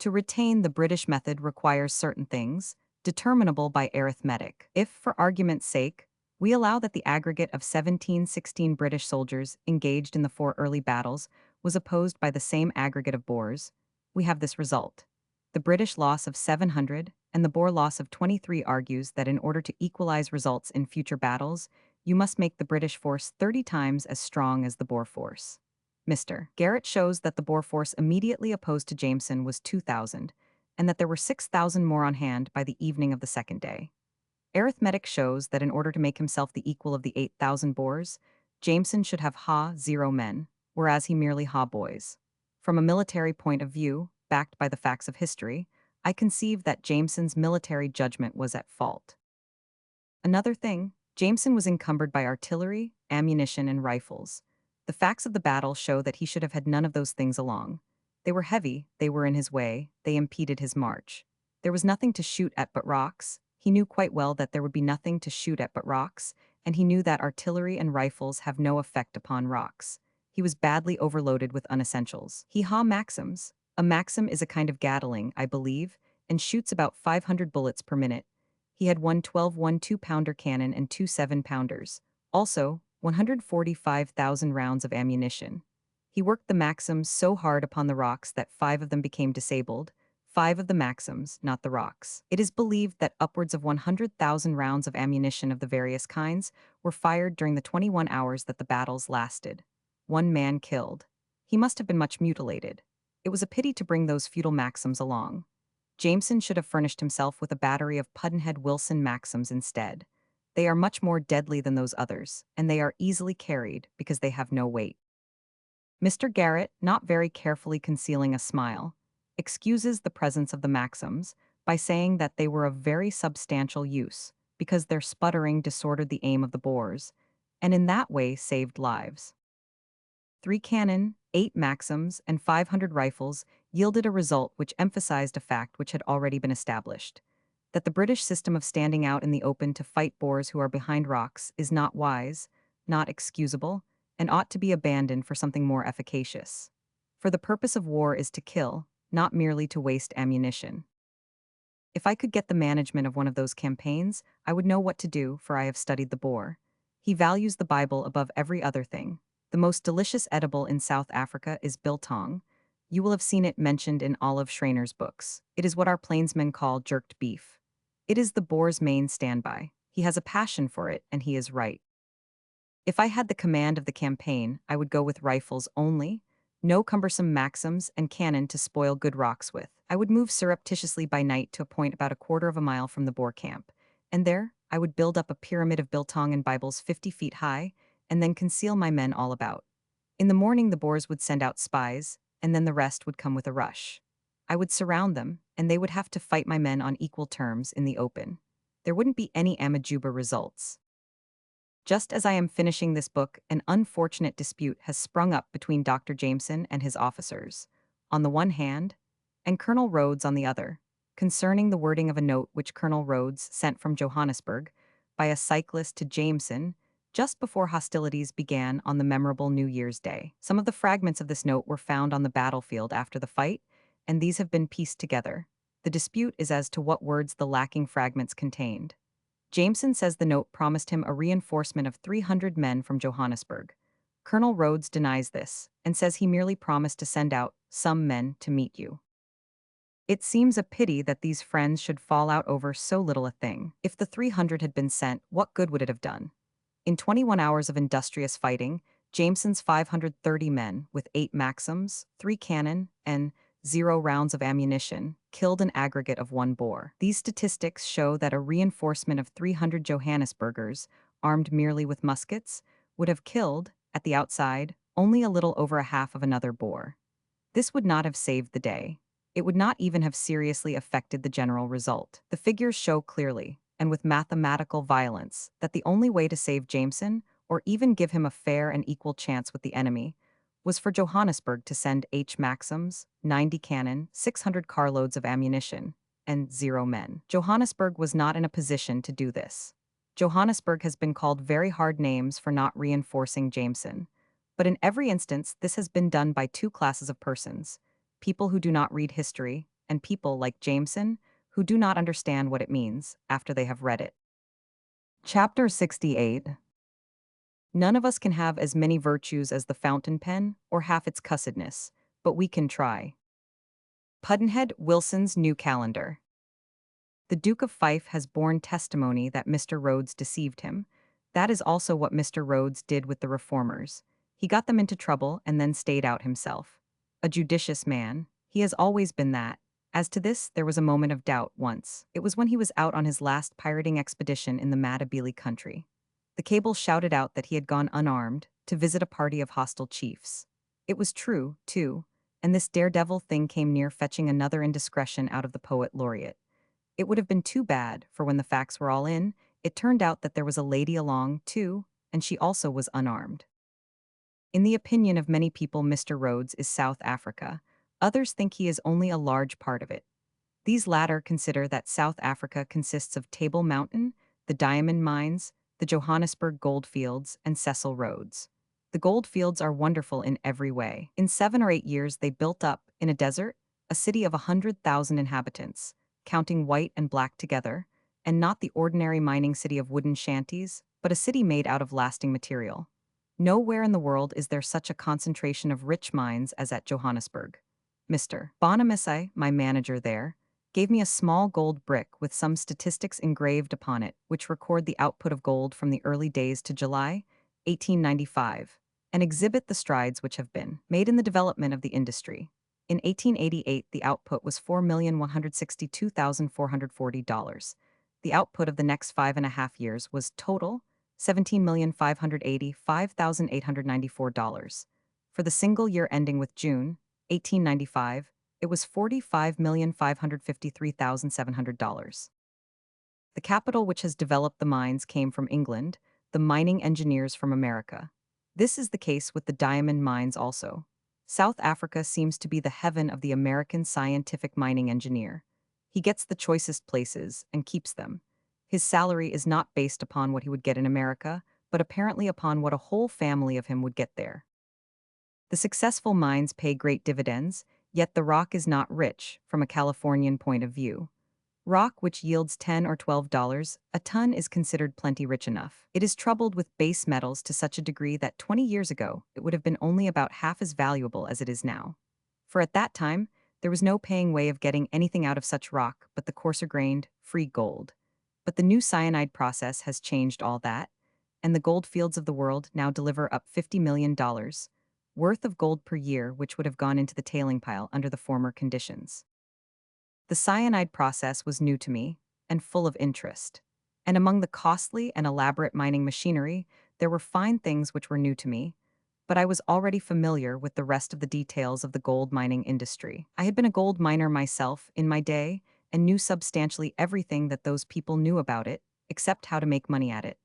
To retain the British method requires certain things, determinable by arithmetic. If, for argument's sake, we allow that the aggregate of 1716 British soldiers engaged in the 4 early battles was opposed by the same aggregate of Boers, we have this result. The British loss of 700 and the Boer loss of 23 argues that in order to equalize results in future battles, you must make the British force 30 times as strong as the Boer force. Mr. Garrett shows that the Boer force immediately opposed to Jameson was 2,000, and that there were 6,000 more on hand by the evening of the second day. Arithmetic shows that in order to make himself the equal of the 8,000 Boers, Jameson should have 0 men, whereas he merely boys. From a military point of view, backed by the facts of history, I conceive that Jameson's military judgment was at fault. Another thing, Jameson was encumbered by artillery, ammunition, and rifles. The facts of the battle show that he should have had none of those things along. They were heavy, they were in his way, they impeded his march. There was nothing to shoot at but rocks. He knew quite well that there would be nothing to shoot at but rocks, and he knew that artillery and rifles have no effect upon rocks. He was badly overloaded with unessentials. He maxims. A maxim is a kind of Gatling, I believe, and shoots about 500 bullets per minute. He had one 2-pounder cannon and 2 7-pounders. Also, 145,000 rounds of ammunition. He worked the Maxims so hard upon the rocks that 5 of them became disabled, 5 of the Maxims, not the rocks. It is believed that upwards of 100,000 rounds of ammunition of the various kinds were fired during the 21 hours that the battles lasted. 1 man killed. He must have been much mutilated. It was a pity to bring those futile Maxims along. Jameson should have furnished himself with a battery of Pudd'nhead Wilson Maxims instead. They are much more deadly than those others, and they are easily carried because they have no weight. Mr. Garrett, not very carefully concealing a smile, excuses the presence of the Maxims by saying that they were of very substantial use, because their sputtering disordered the aim of the Boers, and in that way saved lives. 3 cannon, 8 Maxims, and 500 rifles yielded a result which emphasized a fact which had already been established, that the British system of standing out in the open to fight Boers who are behind rocks is not wise, not excusable, and ought to be abandoned for something more efficacious. For the purpose of war is to kill, not merely to waste ammunition. If I could get the management of one of those campaigns, I would know what to do, for I have studied the Boer. He values the Bible above every other thing. The most delicious edible in South Africa is biltong. You will have seen it mentioned in Olive Schreiner's books. It is what our plainsmen call jerked beef. It is the boar's main standby. He has a passion for it, and he is right. If I had the command of the campaign, I would go with rifles only, no cumbersome Maxims and cannon to spoil good rocks with. I would move surreptitiously by night to a point about a quarter of a mile from the Boer camp, and there I would build up a pyramid of biltong and Bibles 50 feet high, and then conceal my men all about. In the morning the Boers would send out spies, and then the rest would come with a rush. I would surround them, and they would have to fight my men on equal terms in the open. There wouldn't be any Amajuba results. Just as I am finishing this book, an unfortunate dispute has sprung up between Dr. Jameson and his officers, on the one hand, and Colonel Rhodes on the other, concerning the wording of a note which Colonel Rhodes sent from Johannesburg by a cyclist to Jameson just before hostilities began on the memorable New Year's Day. Some of the fragments of this note were found on the battlefield after the fight, and these have been pieced together. The dispute is as to what words the lacking fragments contained. Jameson says the note promised him a reinforcement of 300 men from Johannesburg. Colonel Rhodes denies this and says he merely promised to send out some men to meet you. It seems a pity that these friends should fall out over so little a thing. If the 300 had been sent, what good would it have done? In 21 hours of industrious fighting, Jameson's 530 men, with 8 Maxims, 3 cannon, and 0 rounds of ammunition, killed an aggregate of 1 Boer. These statistics show that a reinforcement of 300 Johannesburgers, armed merely with muskets, would have killed, at the outside, only a little over a half of another Boer. This would not have saved the day. It would not even have seriously affected the general result. The figures show clearly, and with mathematical violence, that the only way to save Jameson, or even give him a fair and equal chance with the enemy, was for Johannesburg to send H Maxims, 90 cannon, 600 carloads of ammunition, and 0 men. Johannesburg was not in a position to do this. Johannesburg has been called very hard names for not reinforcing Jameson, but in every instance this has been done by 2 classes of persons, people who do not read history, and people like Jameson, who do not understand what it means after they have read it. Chapter 68. None of us can have as many virtues as the fountain pen, or half its cussedness, but we can try. Pudd'nhead Wilson's New Calendar. The Duke of Fife has borne testimony that Mr. Rhodes deceived him. That is also what Mr. Rhodes did with the reformers. He got them into trouble and then stayed out himself. A judicious man, he has always been that. As to this, there was a moment of doubt once. It was when he was out on his last pirating expedition in the Matabele country. The cable shouted out that he had gone unarmed to visit a party of hostile chiefs. It was true, too, and this daredevil thing came near fetching another indiscretion out of the poet laureate. It would have been too bad, for when the facts were all in, it turned out that there was a lady along, too, and she also was unarmed. In the opinion of many people, Mr. Rhodes is South Africa. Others think he is only a large part of it. These latter consider that South Africa consists of Table Mountain, the diamond mines, the Johannesburg goldfields, and Cecil Rhodes. The goldfields are wonderful in every way. In 7 or 8 years they built up, in a desert, a city of 100,000 inhabitants, counting white and black together, and not the ordinary mining city of wooden shanties, but a city made out of lasting material. Nowhere in the world is there such a concentration of rich mines as at Johannesburg. Mr. Bonamissai, my manager there, gave me a small gold brick with some statistics engraved upon it, which record the output of gold from the early days to July 1895, and exhibit the strides which have been made in the development of the industry. In 1888, the output was $4,162,440. The output of the next 5.5 years was total $17,585,894. For the single year ending with June 1895, it was $45,553,700. The capital which has developed the mines came from England, the mining engineers from America. This is the case with the diamond mines also. South Africa seems to be the heaven of the American scientific mining engineer. He gets the choicest places and keeps them. His salary is not based upon what he would get in America, but apparently upon what a whole family of him would get there. The successful mines pay great dividends, yet the rock is not rich, from a Californian point of view. Rock which yields $10 or $12 a ton is considered plenty rich enough. It is troubled with base metals to such a degree that 20 years ago it would have been only about half as valuable as it is now. For at that time, there was no paying way of getting anything out of such rock but the coarser-grained, free gold. But the new cyanide process has changed all that, and the gold fields of the world now deliver up $50 million worth of gold per year, which would have gone into the tailing pile under the former conditions. The cyanide process was new to me and full of interest. And among the costly and elaborate mining machinery, there were fine things which were new to me, but I was already familiar with the rest of the details of the gold mining industry. I had been a gold miner myself in my day and knew substantially everything that those people knew about it, except how to make money at it.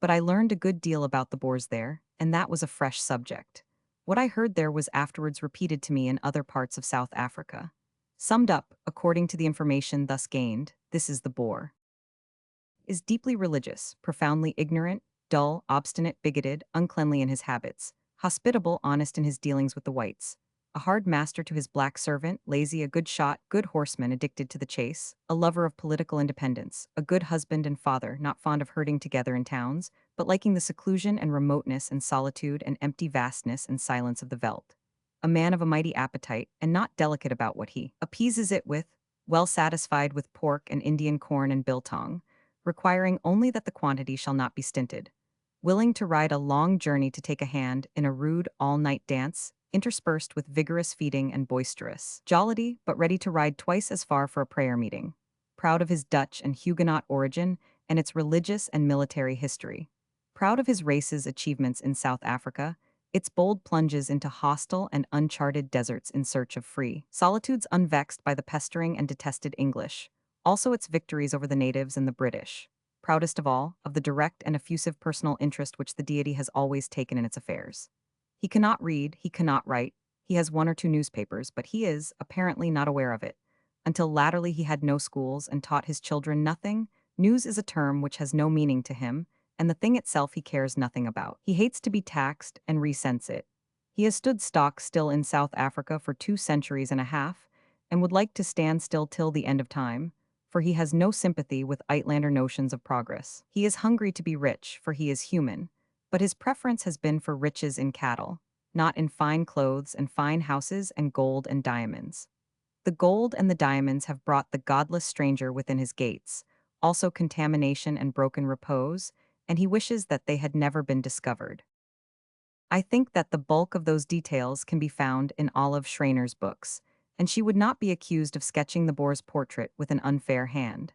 But I learned a good deal about the Boers there, and that was a fresh subject. What I heard there was afterwards repeated to me in other parts of South Africa. Summed up, according to the information thus gained, this is the Boer. Is deeply religious, profoundly ignorant, dull, obstinate, bigoted, uncleanly in his habits, hospitable, honest in his dealings with the whites, a hard master to his black servant, lazy, a good shot, good horseman, addicted to the chase, a lover of political independence, a good husband and father, not fond of herding together in towns, but liking the seclusion and remoteness and solitude and empty vastness and silence of the veldt. A man of a mighty appetite, and not delicate about what he appeases it with, well satisfied with pork and Indian corn and biltong, requiring only that the quantity shall not be stinted, willing to ride a long journey to take a hand in a rude all-night dance, interspersed with vigorous feeding and boisterous jollity, but ready to ride twice as far for a prayer meeting, proud of his Dutch and Huguenot origin and its religious and military history, proud of his race's achievements in South Africa, its bold plunges into hostile and uncharted deserts in search of free solitudes unvexed by the pestering and detested English, also its victories over the natives and the British, proudest of all, of the direct and effusive personal interest which the deity has always taken in its affairs. He cannot read, he cannot write, he has one or two newspapers, but he is, apparently, not aware of it. Until latterly he had no schools and taught his children nothing. News is a term which has no meaning to him, and the thing itself he cares nothing about. He hates to be taxed and resents it. He has stood stock still in South Africa for 2 centuries and a half, and would like to stand still till the end of time, for he has no sympathy with Uitlander notions of progress. He is hungry to be rich, for he is human, but his preference has been for riches in cattle, not in fine clothes and fine houses and gold and diamonds. The gold and the diamonds have brought the godless stranger within his gates, also contamination and broken repose, and he wishes that they had never been discovered. I think that the bulk of those details can be found in Olive Schreiner's books, and she would not be accused of sketching the Boer's portrait with an unfair hand.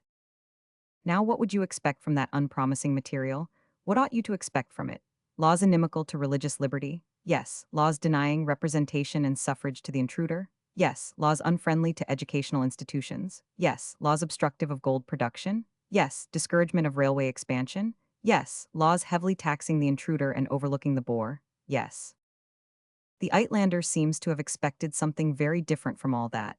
Now, what would you expect from that unpromising material? What ought you to expect from it? Laws inimical to religious liberty? Yes. Laws denying representation and suffrage to the intruder? Yes. Laws unfriendly to educational institutions? Yes. Laws obstructive of gold production? Yes. Discouragement of railway expansion? Yes. Laws heavily taxing the intruder and overlooking the Boer? Yes. The Uitlander seems to have expected something very different from all that.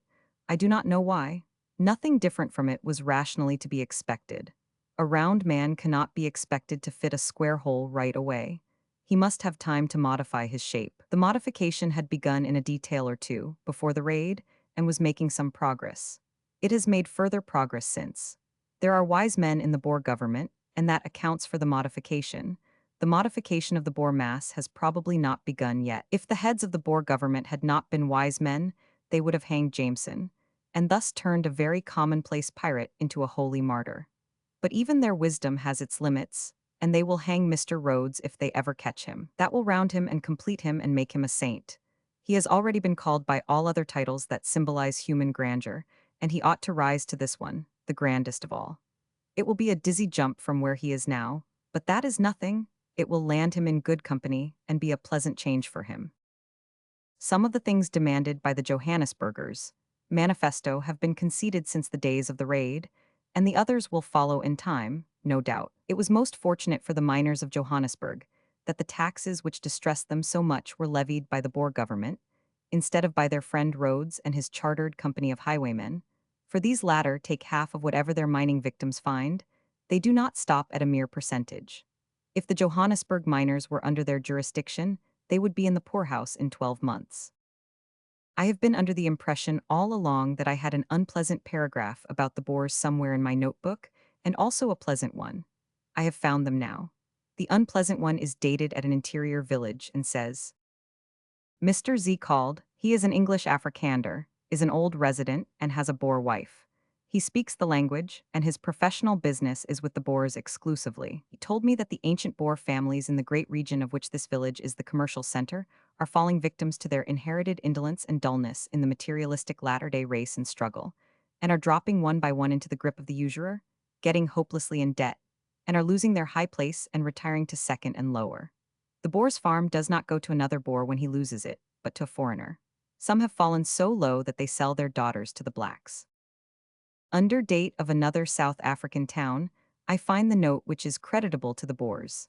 I do not know why. Nothing different from it was rationally to be expected. A round man cannot be expected to fit a square hole right away. He must have time to modify his shape. The modification had begun in a detail or two before the raid and was making some progress. It has made further progress since. There are wise men in the Boer government, and that accounts for the modification. The modification of the Boer mass has probably not begun yet. If the heads of the Boer government had not been wise men, they would have hanged Jameson, and thus turned a very commonplace pirate into a holy martyr. But even their wisdom has its limits, and they will hang Mr. Rhodes if they ever catch him. That will round him and complete him and make him a saint. He has already been called by all other titles that symbolize human grandeur, and he ought to rise to this one, the grandest of all. It will be a dizzy jump from where he is now, but that is nothing. It will land him in good company and be a pleasant change for him. Some of the things demanded by the Johannesburgers manifesto have been conceded since the days of the raid, and the others will follow in time, no doubt. It was most fortunate for the miners of Johannesburg that the taxes which distressed them so much were levied by the Boer government, instead of by their friend Rhodes and his chartered company of highwaymen, for these latter take half of whatever their mining victims find. They do not stop at a mere percentage. If the Johannesburg miners were under their jurisdiction, they would be in the poorhouse in 12 months. I have been under the impression all along that I had an unpleasant paragraph about the Boers somewhere in my notebook, and also a pleasant one. I have found them now. The unpleasant one is dated at an interior village and says, Mr. Z called, He is an English Afrikander, is an old resident, and has a Boer wife. He speaks the language, and his professional business is with the Boers exclusively. He told me that the ancient Boer families in the great region of which this village is the commercial center are falling victims to their inherited indolence and dullness in the materialistic latter-day race and struggle, and are dropping one by one into the grip of the usurer, getting hopelessly in debt, and are losing their high place and retiring to second and lower. The Boer's farm does not go to another Boer when he loses it, but to a foreigner. Some have fallen so low that they sell their daughters to the blacks. Under date of another South African town, I find the note which is creditable to the Boers.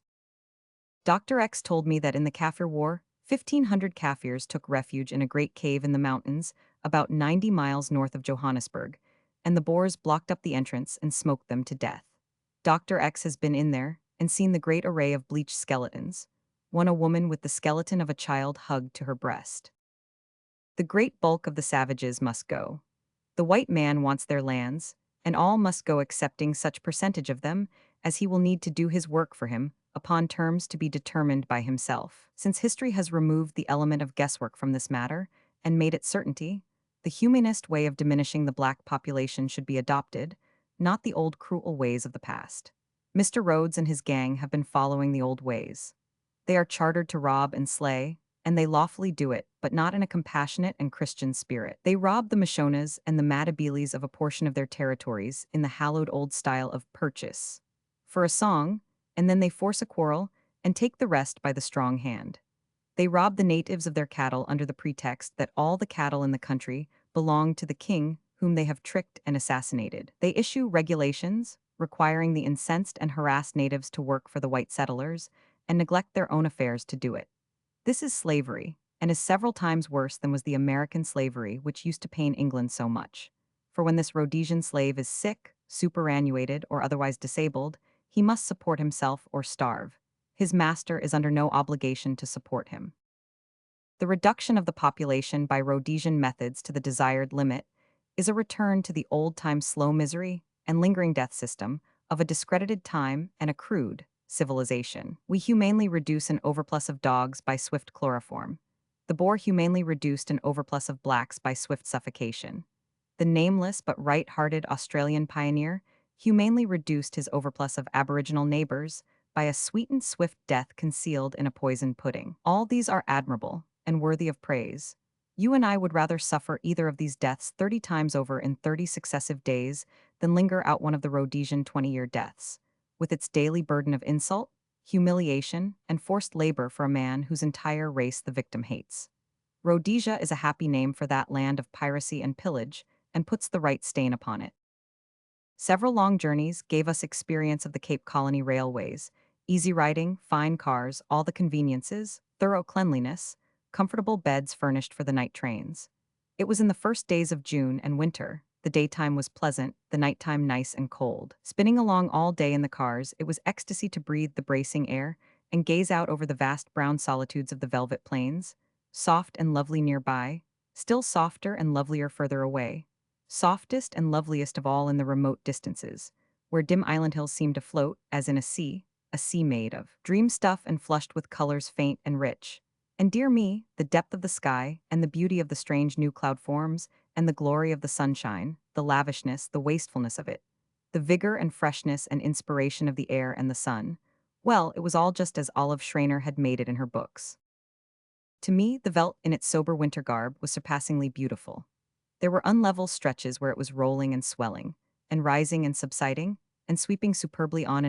Dr. X told me that in the Kaffir War, 1,500 Kaffirs took refuge in a great cave in the mountains, about 90 miles north of Johannesburg, and the Boers blocked up the entrance and smoked them to death. Dr. X has been in there and seen the great array of bleached skeletons, one a woman with the skeleton of a child hugged to her breast. The great bulk of the savages must go. The white man wants their lands, and all must go accepting such percentage of them as he will need to do his work for him, upon terms to be determined by himself. Since history has removed the element of guesswork from this matter, and made it certainty, the humanist way of diminishing the black population should be adopted, not the old cruel ways of the past. Mr. Rhodes and his gang have been following the old ways. They are chartered to rob and slay, and they lawfully do it, but not in a compassionate and Christian spirit. They rob the Mashonas and the Matabeles of a portion of their territories in the hallowed old style of purchase, for a song, and then they force a quarrel and take the rest by the strong hand. They rob the natives of their cattle under the pretext that all the cattle in the country belong to the king whom they have tricked and assassinated. They issue regulations requiring the incensed and harassed natives to work for the white settlers and neglect their own affairs to do it. This is slavery, and is several times worse than was the American slavery which used to pain England so much. For when this Rhodesian slave is sick, superannuated, or otherwise disabled, he must support himself or starve. His master is under no obligation to support him. The reduction of the population by Rhodesian methods to the desired limit is a return to the old-time slow misery and lingering death system of a discredited time and a crude civilization. We humanely reduce an overplus of dogs by swift chloroform. The Boer humanely reduced an overplus of blacks by swift suffocation. The nameless but right-hearted Australian pioneer humanely reduced his overplus of Aboriginal neighbors by a sweet and swift death concealed in a poisoned pudding. All these are admirable and worthy of praise. You and I would rather suffer either of these deaths 30 times over in 30 successive days than linger out one of the Rhodesian 20-year deaths, with its daily burden of insult, humiliation, and forced labor for a man whose entire race the victim hates. Rhodesia is a happy name for that land of piracy and pillage, and puts the right stain upon it. Several long journeys gave us experience of the Cape Colony railways, easy riding, fine cars, all the conveniences, thorough cleanliness, comfortable beds furnished for the night trains. It was in the first days of June and winter. The daytime was pleasant, the nighttime nice and cold. Spinning along all day in the cars, it was ecstasy to breathe the bracing air and gaze out over the vast brown solitudes of the velvet plains, soft and lovely nearby, still softer and lovelier further away, softest and loveliest of all in the remote distances, where dim island hills seemed to float, as in a sea made of dream stuff and flushed with colors faint and rich. And dear me, the depth of the sky, and the beauty of the strange new cloud forms, and the glory of the sunshine, the lavishness, the wastefulness of it, the vigor and freshness and inspiration of the air and the sun. Well, it was all just as Olive Schreiner had made it in her books. To me, the veldt in its sober winter garb was surpassingly beautiful. There were unlevel stretches where it was rolling and swelling, and rising and subsiding, and sweeping superbly on,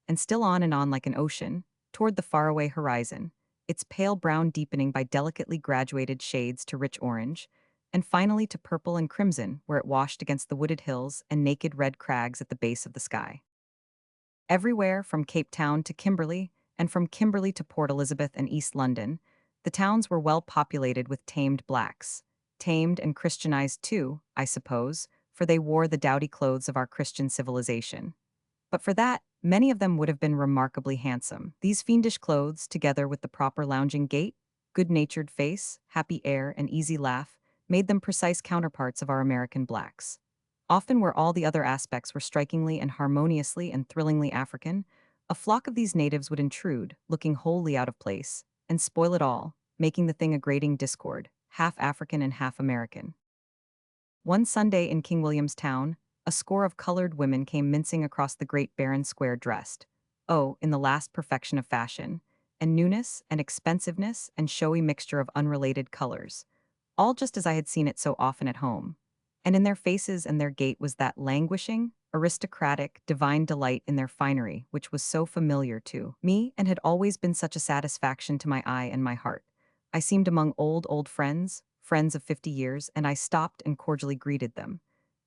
and still on and on like an ocean, toward the faraway horizon, its pale brown deepening by delicately graduated shades to rich orange, and finally to purple and crimson where it washed against the wooded hills and naked red crags at the base of the sky. Everywhere, from Cape Town to Kimberley, and from Kimberley to Port Elizabeth and East London, the towns were well populated with tamed blacks. Tamed and Christianized too, I suppose, for they wore the dowdy clothes of our Christian civilization. But for that, many of them would have been remarkably handsome. These fiendish clothes, together with the proper lounging gait, good-natured face, happy air, and easy laugh, made them precise counterparts of our American blacks. Often where all the other aspects were strikingly and harmoniously and thrillingly African, a flock of these natives would intrude, looking wholly out of place, and spoil it all, making the thing a grating discord, half African and half American. One Sunday in King William's Town, a score of colored women came mincing across the great barren square dressed, oh, in the last perfection of fashion, and newness and expensiveness and showy mixture of unrelated colors, all just as I had seen it so often at home. And in their faces and their gait was that languishing, aristocratic, divine delight in their finery which was so familiar to me and had always been such a satisfaction to my eye and my heart. I seemed among old friends, friends of 50 years, and I stopped and cordially greeted them.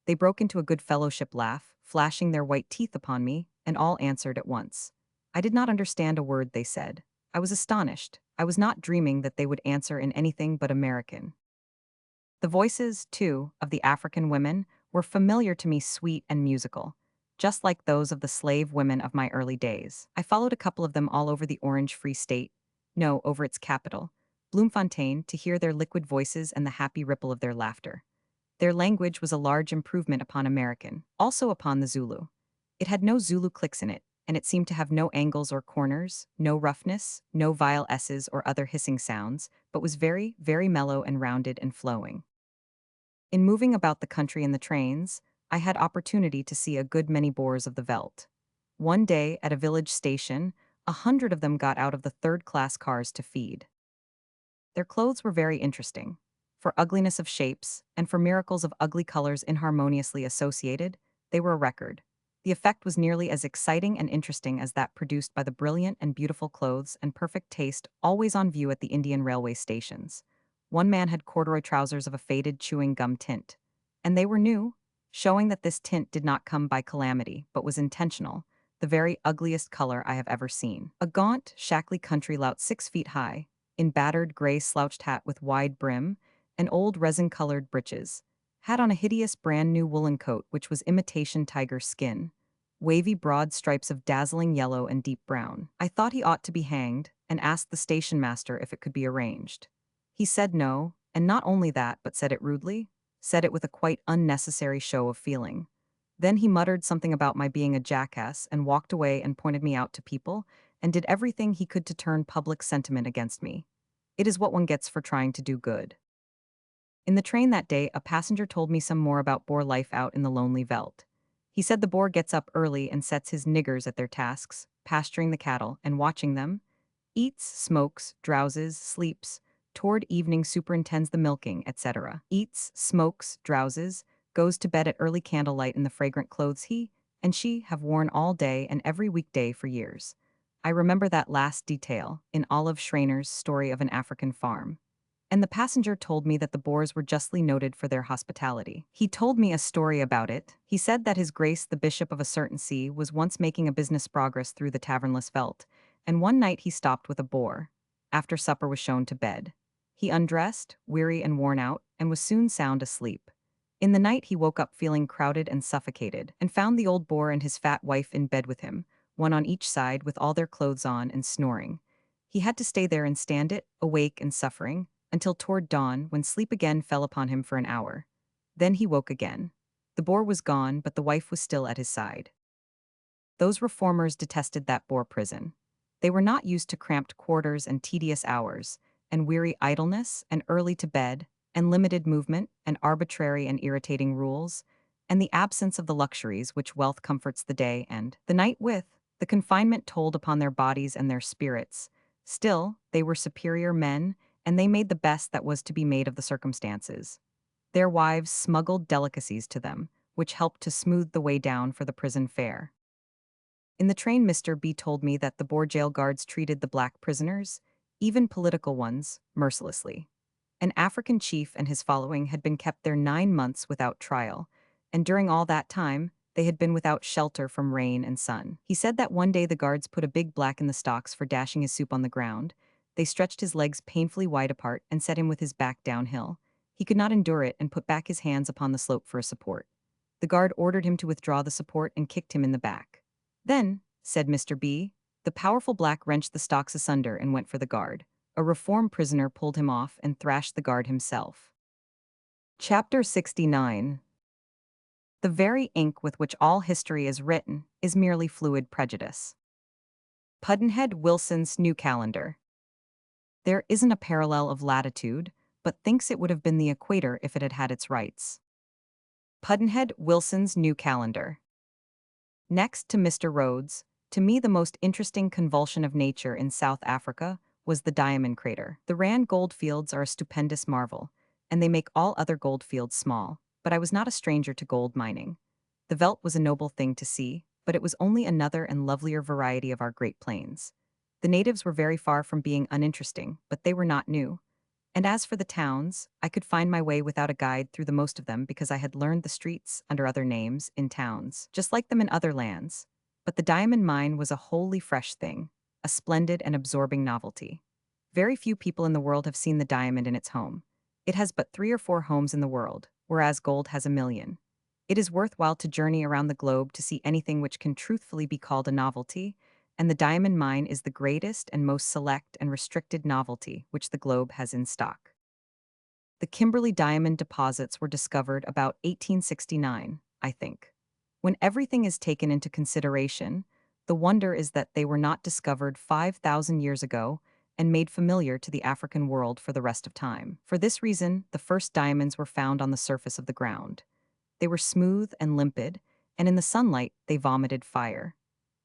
They broke into a good fellowship laugh, flashing their white teeth upon me, and all answered at once. I did not understand a word they said. I was astonished. I was not dreaming that they would answer in anything but American. The voices, too, of the African women were familiar to me, sweet and musical, just like those of the slave women of my early days. I followed a couple of them all over the Orange Free State, no, over its capital, Bloemfontein, to hear their liquid voices and the happy ripple of their laughter. Their language was a large improvement upon American, also upon the Zulu. It had no Zulu clicks in it, and it seemed to have no angles or corners, no roughness, no vile S's or other hissing sounds, but was very, very mellow and rounded and flowing. In moving about the country in the trains, I had opportunity to see a good many Boers of the veldt. One day, at a village station, 100 of them got out of the third-class cars to feed. Their clothes were very interesting. For ugliness of shapes, and for miracles of ugly colors inharmoniously associated, they were a record. The effect was nearly as exciting and interesting as that produced by the brilliant and beautiful clothes and perfect taste always on view at the Indian railway stations. One man had corduroy trousers of a faded chewing gum tint. And they were new, showing that this tint did not come by calamity, but was intentional, the very ugliest color I have ever seen. A gaunt, shackly country lout 6 feet high, in battered gray slouched hat with wide brim, and old resin-colored breeches, had on a hideous brand-new woolen coat which was imitation tiger skin, wavy broad stripes of dazzling yellow and deep brown. I thought he ought to be hanged, and asked the station master if it could be arranged. He said no, and not only that, but said it rudely, said it with a quite unnecessary show of feeling. Then he muttered something about my being a jackass and walked away and pointed me out to people, and did everything he could to turn public sentiment against me. It is what one gets for trying to do good. In the train that day, a passenger told me some more about Boer life out in the lonely veldt. He said the Boer gets up early and sets his niggers at their tasks, pasturing the cattle and watching them, eats, smokes, drowses, sleeps, toward evening superintends the milking, etc. Eats, smokes, drowses, goes to bed at early candlelight in the fragrant clothes he and she have worn all day and every weekday for years. I remember that last detail in Olive Schreiner's Story of an African Farm. And the passenger told me that the Boers were justly noted for their hospitality. He told me a story about it. He said that His Grace the Bishop of a certain see was once making a business progress through the tavernless veldt, and one night he stopped with a Boer. After supper was shown to bed. He undressed, weary and worn out, and was soon sound asleep. In the night he woke up feeling crowded and suffocated, and found the old Boer and his fat wife in bed with him, one on each side with all their clothes on and snoring. He had to stay there and stand it, awake and suffering, until toward dawn, when sleep again fell upon him for an hour. Then he woke again. The Boer was gone, but the wife was still at his side. Those reformers detested that Boer prison. They were not used to cramped quarters and tedious hours, and weary idleness, and early to bed, and limited movement, and arbitrary and irritating rules, and the absence of the luxuries which wealth comforts the day and the night with. The confinement told upon their bodies and their spirits. Still, they were superior men, and they made the best that was to be made of the circumstances. Their wives smuggled delicacies to them, which helped to smooth the way down for the prison fare. In the train, Mr. B told me that the Boer jail guards treated the black prisoners, even political ones, mercilessly. An African chief and his following had been kept there 9 months without trial, and during all that time, they had been without shelter from rain and sun. He said that one day the guards put a big black in the stocks for dashing his soup on the ground. They stretched his legs painfully wide apart and set him with his back downhill. He could not endure it and put back his hands upon the slope for a support. The guard ordered him to withdraw the support and kicked him in the back. Then, said Mr. B, the powerful black wrenched the stocks asunder and went for the guard. A reform prisoner pulled him off and thrashed the guard himself. Chapter 69. The very ink with which all history is written is merely fluid prejudice. Pudd'nhead Wilson's New Calendar. There isn't a parallel of latitude, but thinks it would have been the equator if it had had its rights. Pudd'nhead Wilson's New Calendar. Next to Mr. Rhodes, to me the most interesting convulsion of nature in South Africa was the diamond crater. The Rand goldfields are a stupendous marvel, and they make all other goldfields small, but I was not a stranger to gold mining. The veldt was a noble thing to see, but it was only another and lovelier variety of our Great Plains. The natives were very far from being uninteresting, but they were not new. And as for the towns, I could find my way without a guide through the most of them because I had learned the streets, under other names, in towns, just like them in other lands. But the diamond mine was a wholly fresh thing, a splendid and absorbing novelty. Very few people in the world have seen the diamond in its home. It has but 3 or 4 homes in the world, whereas gold has a million. It is worthwhile to journey around the globe to see anything which can truthfully be called a novelty, and the diamond mine is the greatest and most select and restricted novelty which the globe has in stock. The Kimberley diamond deposits were discovered about 1869, I think. When everything is taken into consideration, the wonder is that they were not discovered 5,000 years ago and made familiar to the African world for the rest of time. For this reason, the first diamonds were found on the surface of the ground. They were smooth and limpid, and in the sunlight they vomited fire.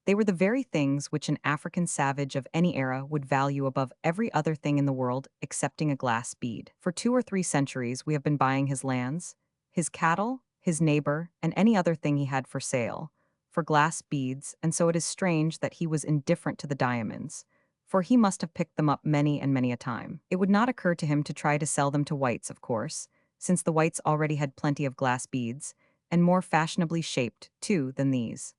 They were the very things which an African savage of any era would value above every other thing in the world excepting a glass bead. For 2 or 3 centuries we have been buying his lands, his cattle, his neighbor, and any other thing he had for sale, for glass beads, and so it is strange that he was indifferent to the diamonds, for he must have picked them up many and many a time. It would not occur to him to try to sell them to whites, of course, since the whites already had plenty of glass beads, and more fashionably shaped, too, than these.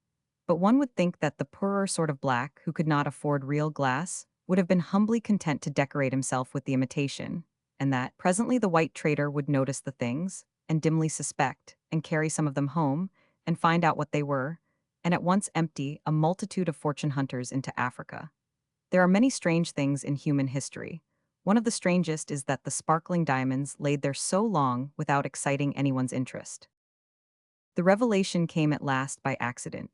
But one would think that the poorer sort of black, who could not afford real glass, would have been humbly content to decorate himself with the imitation, and that presently the white trader would notice the things, and dimly suspect, and carry some of them home, and find out what they were, and at once empty a multitude of fortune hunters into Africa. There are many strange things in human history. One of the strangest is that the sparkling diamonds laid there so long without exciting anyone's interest. The revelation came at last by accident.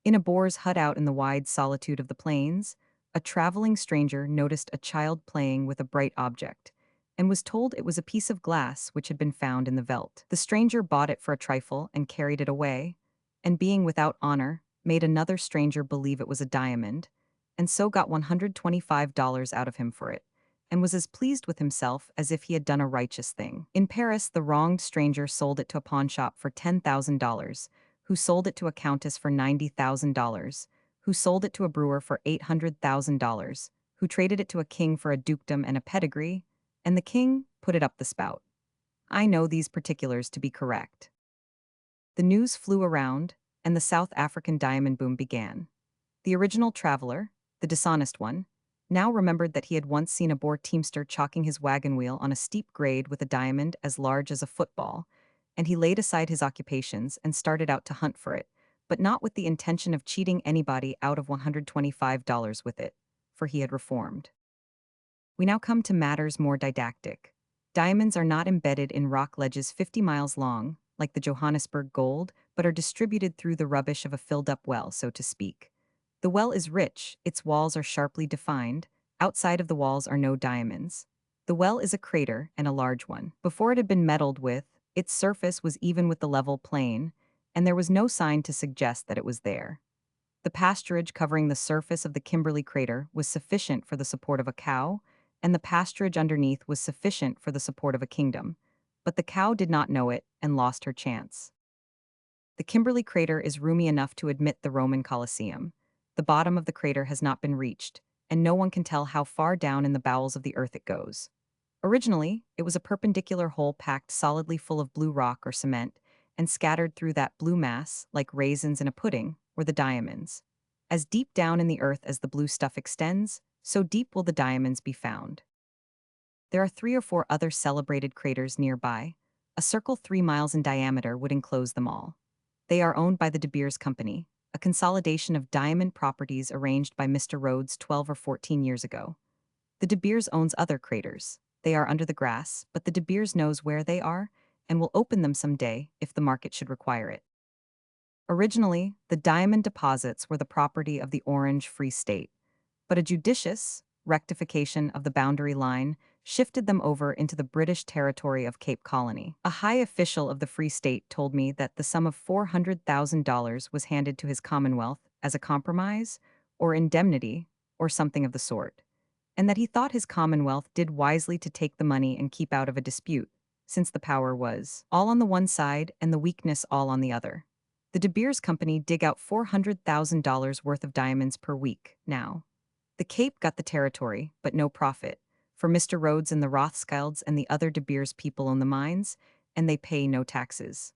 In a Boer's hut out in the wide solitude of the plains, a traveling stranger noticed a child playing with a bright object, and was told it was a piece of glass which had been found in the veldt. The stranger bought it for a trifle and carried it away, and being without honor, made another stranger believe it was a diamond, and so got $125 out of him for it, and was as pleased with himself as if he had done a righteous thing. In Paris, the wronged stranger sold it to a pawnshop for $10,000, who sold it to a countess for $90,000, who sold it to a brewer for $800,000, who traded it to a king for a dukedom and a pedigree, and the king put it up the spout. I know these particulars to be correct. The news flew around, and the South African diamond boom began. The original traveler, the dishonest one, now remembered that he had once seen a Boer teamster chalking his wagon wheel on a steep grade with a diamond as large as a football, and he laid aside his occupations and started out to hunt for it, but not with the intention of cheating anybody out of $125 with it, for he had reformed. We now come to matters more didactic. Diamonds are not embedded in rock ledges 50 miles long, like the Johannesburg gold, but are distributed through the rubbish of a filled-up well, so to speak. The well is rich, its walls are sharply defined, outside of the walls are no diamonds. The well is a crater, and a large one. Before it had been meddled with, its surface was even with the level plain, and there was no sign to suggest that it was there. The pasturage covering the surface of the Kimberley crater was sufficient for the support of a cow, and the pasturage underneath was sufficient for the support of a kingdom. But the cow did not know it and lost her chance. The Kimberley crater is roomy enough to admit the Roman Colosseum. The bottom of the crater has not been reached, and no one can tell how far down in the bowels of the earth it goes. Originally, it was a perpendicular hole packed solidly full of blue rock or cement, and scattered through that blue mass, like raisins in a pudding, were the diamonds. As deep down in the earth as the blue stuff extends, so deep will the diamonds be found. There are 3 or 4 other celebrated craters nearby. A circle 3 miles in diameter would enclose them all. They are owned by the De Beers Company, a consolidation of diamond properties arranged by Mr. Rhodes 12 or 14 years ago. The De Beers owns other craters. They are under the grass, but the De Beers knows where they are and will open them someday if the market should require it. Originally, the diamond deposits were the property of the Orange Free State, but a judicious rectification of the boundary line shifted them over into the British territory of Cape Colony. A high official of the Free State told me that the sum of $400,000 was handed to his Commonwealth as a compromise, or indemnity, or something of the sort, and that he thought his Commonwealth did wisely to take the money and keep out of a dispute, since the power was all on the one side and the weakness all on the other. The De Beers Company dig out $400,000 worth of diamonds per week now. The Cape got the territory, but no profit, for Mr. Rhodes and the Rothschilds and the other De Beers people own the mines, and they pay no taxes.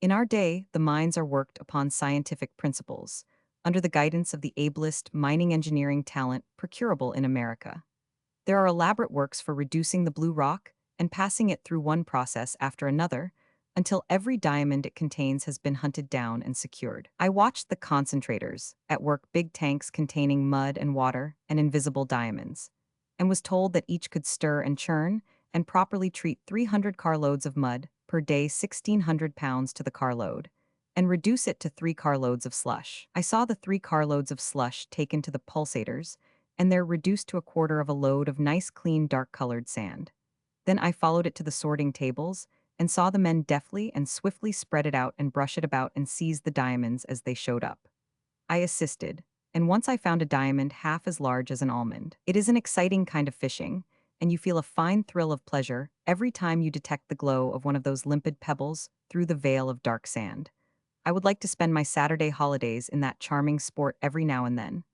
In our day, the mines are worked upon scientific principles, under the guidance of the ablest mining engineering talent procurable in America. There are elaborate works for reducing the blue rock and passing it through one process after another, until every diamond it contains has been hunted down and secured. I watched the concentrators at work big tanks containing mud and water and invisible diamonds, and was told that each could stir and churn and properly treat 300 carloads of mud per day, 1,600 pounds to the carload, and reduce it to 3 carloads of slush. I saw the 3 carloads of slush taken to the pulsators, and they're reduced to a quarter of a load of nice clean dark-colored sand. Then I followed it to the sorting tables, and saw the men deftly and swiftly spread it out and brush it about and seize the diamonds as they showed up. I assisted, and once I found a diamond half as large as an almond. It is an exciting kind of fishing, and you feel a fine thrill of pleasure every time you detect the glow of one of those limpid pebbles through the veil of dark sand. I would like to spend my Saturday holidays in that charming sport every now and then.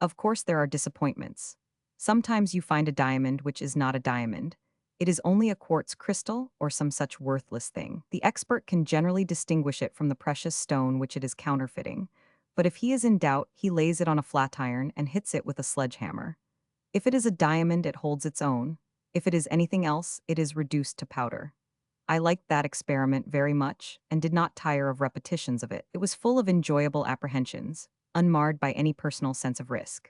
Of course, there are disappointments. Sometimes you find a diamond which is not a diamond. It is only a quartz crystal or some such worthless thing. The expert can generally distinguish it from the precious stone which it is counterfeiting, but if he is in doubt, he lays it on a flat iron and hits it with a sledgehammer. If it is a diamond, it holds its own. If it is anything else, it is reduced to powder. I liked that experiment very much and did not tire of repetitions of it. It was full of enjoyable apprehensions, unmarred by any personal sense of risk.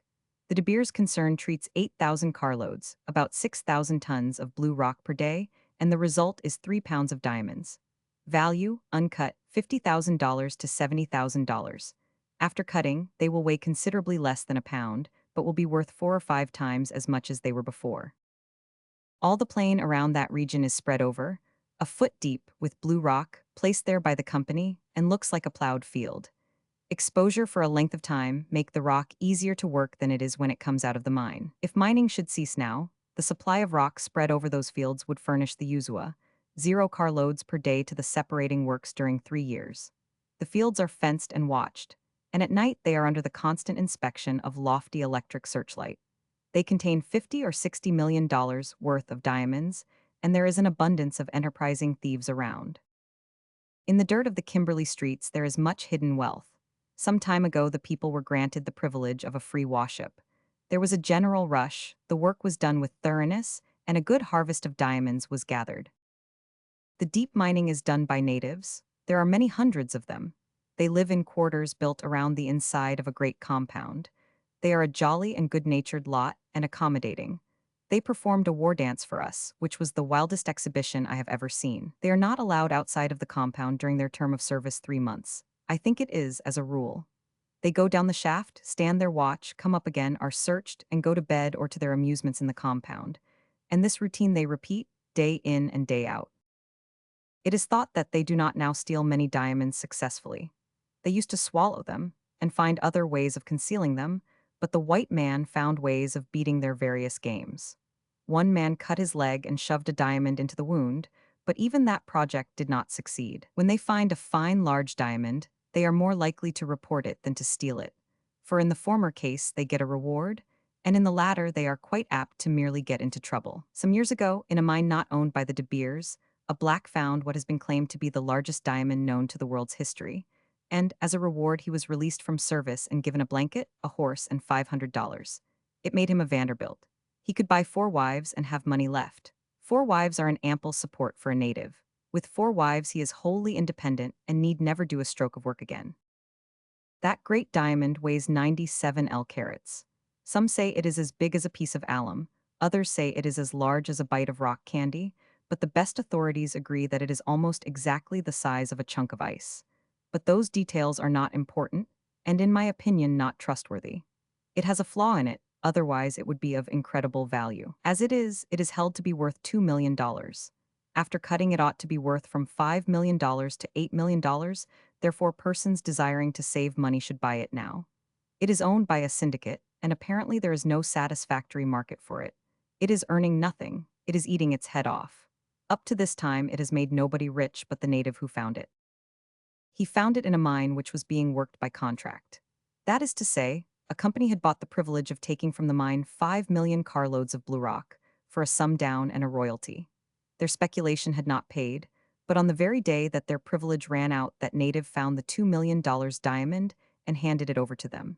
The De Beers concern treats 8,000 carloads, about 6,000 tons of blue rock per day, and the result is 3 pounds of diamonds. Value, uncut, $50,000 to $70,000. After cutting, they will weigh considerably less than a pound, but will be worth 4 or 5 times as much as they were before. All the plain around that region is spread over, a foot deep, with blue rock, placed there by the company, and looks like a plowed field. Exposure for a length of time make the rock easier to work than it is when it comes out of the mine. If mining should cease now, the supply of rock spread over those fields would furnish the usual 0 carloads per day to the separating works during 3 years. The fields are fenced and watched, and at night they are under the constant inspection of lofty electric searchlight. They contain $50 or $60 million worth of diamonds, and there is an abundance of enterprising thieves around. In the dirt of the Kimberley streets there is much hidden wealth. Some time ago the people were granted the privilege of a free wash-up. There was a general rush, the work was done with thoroughness, and a good harvest of diamonds was gathered. The deep mining is done by natives. There are many hundreds of them. They live in quarters built around the inside of a great compound. They are a jolly and good-natured lot and accommodating. They performed a war dance for us, which was the wildest exhibition I have ever seen. They are not allowed outside of the compound during their term of service 3 months. I think it is, as a rule. They go down the shaft, stand their watch, come up again, are searched, and go to bed or to their amusements in the compound. And this routine they repeat, day in and day out. It is thought that they do not now steal many diamonds successfully. They used to swallow them, and find other ways of concealing them, but the white man found ways of beating their various games. One man cut his leg and shoved a diamond into the wound, but even that project did not succeed. When they find a fine large diamond, they are more likely to report it than to steal it, for in the former case they get a reward, and in the latter they are quite apt to merely get into trouble. Some years ago, in a mine not owned by the De Beers, a black found what has been claimed to be the largest diamond known to the world's history, and as a reward he was released from service and given a blanket, a horse, and $500. It made him a Vanderbilt. He could buy 4 wives and have money left. 4 wives are an ample support for a native. With 4 wives he is wholly independent and need never do a stroke of work again. That great diamond weighs 97 carats. Some say it is as big as a piece of alum, others say it is as large as a bite of rock candy, but the best authorities agree that it is almost exactly the size of a chunk of ice. But those details are not important, and in my opinion not trustworthy. It has a flaw in it, Otherwise, it would be of incredible value. As it is held to be worth $2 million. After cutting, it ought to be worth from $5 million to $8 million. Therefore, persons desiring to save money should buy it now. It is owned by a syndicate, and apparently there is no satisfactory market for it. It is earning nothing, it is eating its head off. Up to this time, it has made nobody rich but the native who found it. He found it in a mine which was being worked by contract. That is to say, a company had bought the privilege of taking from the mine 5 million carloads of blue rock for a sum down and a royalty. Their speculation had not paid, but on the very day that their privilege ran out, that native found the $2 million diamond and handed it over to them.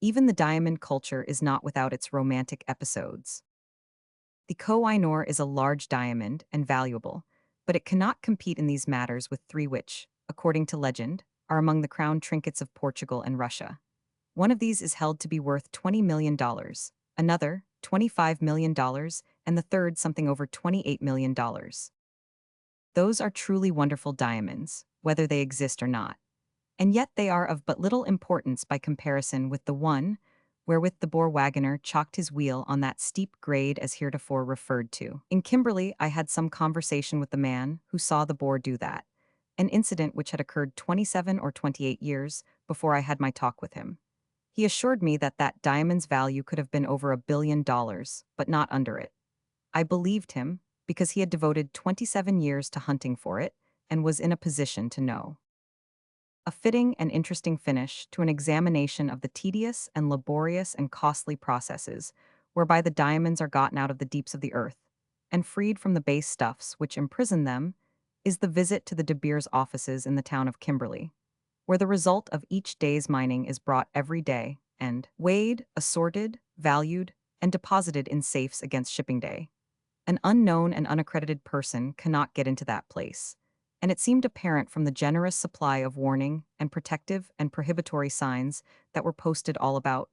Even the diamond culture is not without its romantic episodes. The Koh-i-Noor is a large diamond and valuable, but it cannot compete in these matters with three which, according to legend, are among the crown trinkets of Portugal and Russia. One of these is held to be worth $20 million, another, $25 million, and the third something over $28 million. Those are truly wonderful diamonds, whether they exist or not. And yet they are of but little importance by comparison with the one wherewith the Boer wagoner chalked his wheel on that steep grade as heretofore referred to. In Kimberley, I had some conversation with the man who saw the Boer do that, an incident which had occurred 27 or 28 years before I had my talk with him. He assured me that that diamond's value could have been over $1 billion, but not under it. I believed him, because he had devoted 27 years to hunting for it, and was in a position to know. A fitting and interesting finish to an examination of the tedious and laborious and costly processes whereby the diamonds are gotten out of the deeps of the earth, and freed from the base stuffs which imprison them, is the visit to the De Beers offices in the town of Kimberley, where the result of each day's mining is brought every day and weighed, assorted, valued, and deposited in safes against shipping day. An unknown and unaccredited person cannot get into that place, and it seemed apparent from the generous supply of warning and protective and prohibitory signs that were posted all about,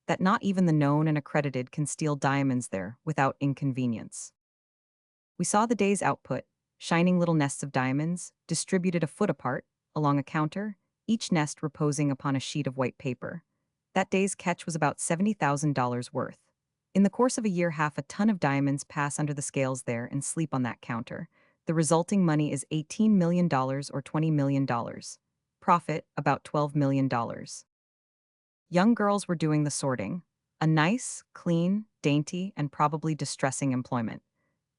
that not even the known and accredited can steal diamonds there without inconvenience. We saw the day's output, shining little nests of diamonds, distributed a foot apart, along a counter, each nest reposing upon a sheet of white paper. That day's catch was about $70,000 worth. In the course of a year, half a ton of diamonds pass under the scales there and sleep on that counter. The resulting money is $18 million or $20 million. Profit, about $12 million. Young girls were doing the sorting. A nice, clean, dainty, and probably distressing employment.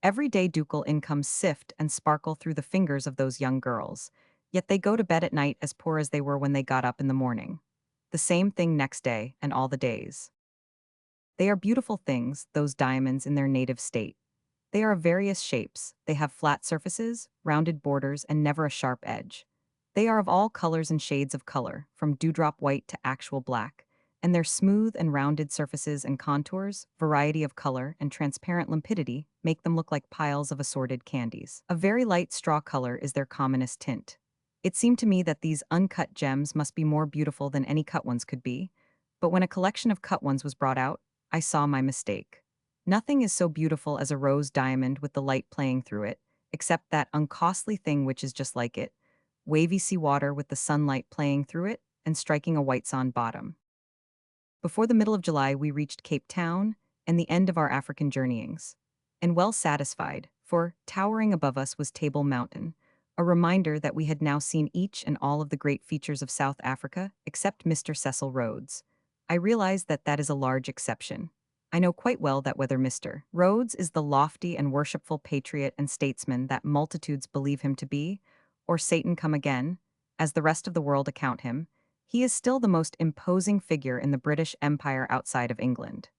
Everyday ducal incomes sift and sparkle through the fingers of those young girls, yet they go to bed at night as poor as they were when they got up in the morning. The same thing next day and all the days. They are beautiful things, those diamonds in their native state. They are of various shapes, they have flat surfaces, rounded borders, and never a sharp edge. They are of all colors and shades of color, from dewdrop white to actual black, and their smooth and rounded surfaces and contours, variety of color, and transparent limpidity make them look like piles of assorted candies. A very light straw color is their commonest tint. It seemed to me that these uncut gems must be more beautiful than any cut ones could be, but when a collection of cut ones was brought out, I saw my mistake. Nothing is so beautiful as a rose diamond with the light playing through it, except that uncostly thing which is just like it, wavy sea water with the sunlight playing through it and striking a white sand bottom. Before the middle of July, we reached Cape Town and the end of our African journeyings, and well satisfied, for towering above us was Table Mountain, a reminder that we had now seen each and all of the great features of South Africa except Mr. Cecil Rhodes. I realize that that is a large exception. I know quite well that whether Mr. Rhodes is the lofty and worshipful patriot and statesman that multitudes believe him to be, or Satan come again, as the rest of the world account him, he is still the most imposing figure in the British Empire outside of England.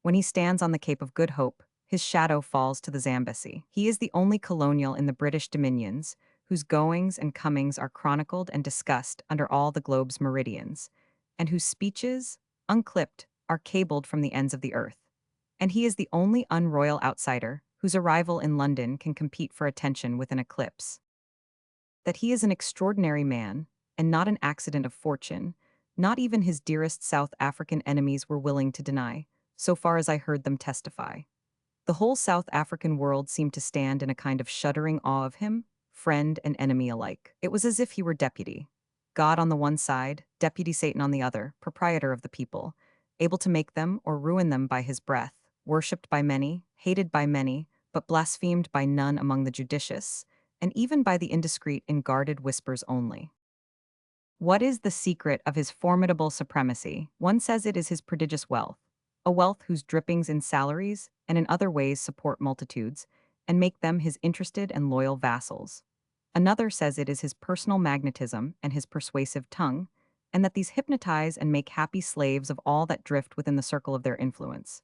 When he stands on the Cape of Good Hope, his shadow falls to the Zambesi. He is the only colonial in the British dominions whose goings and comings are chronicled and discussed under all the globe's meridians, and whose speeches, unclipped, are cabled from the ends of the earth. And he is the only unroyal outsider whose arrival in London can compete for attention with an eclipse. That he is an extraordinary man, and not an accident of fortune, not even his dearest South African enemies were willing to deny, so far as I heard them testify. The whole South African world seemed to stand in a kind of shuddering awe of him, friend and enemy alike. It was as if he were deputy. God on the one side, deputy Satan on the other, proprietor of the people, able to make them or ruin them by his breath, worshipped by many, hated by many, but blasphemed by none among the judicious, and even by the indiscreet in guarded whispers only. What is the secret of his formidable supremacy? One says it is his prodigious wealth, a wealth whose drippings in salaries and in other ways support multitudes, and make them his interested and loyal vassals. Another says it is his personal magnetism and his persuasive tongue, and that these hypnotize and make happy slaves of all that drift within the circle of their influence.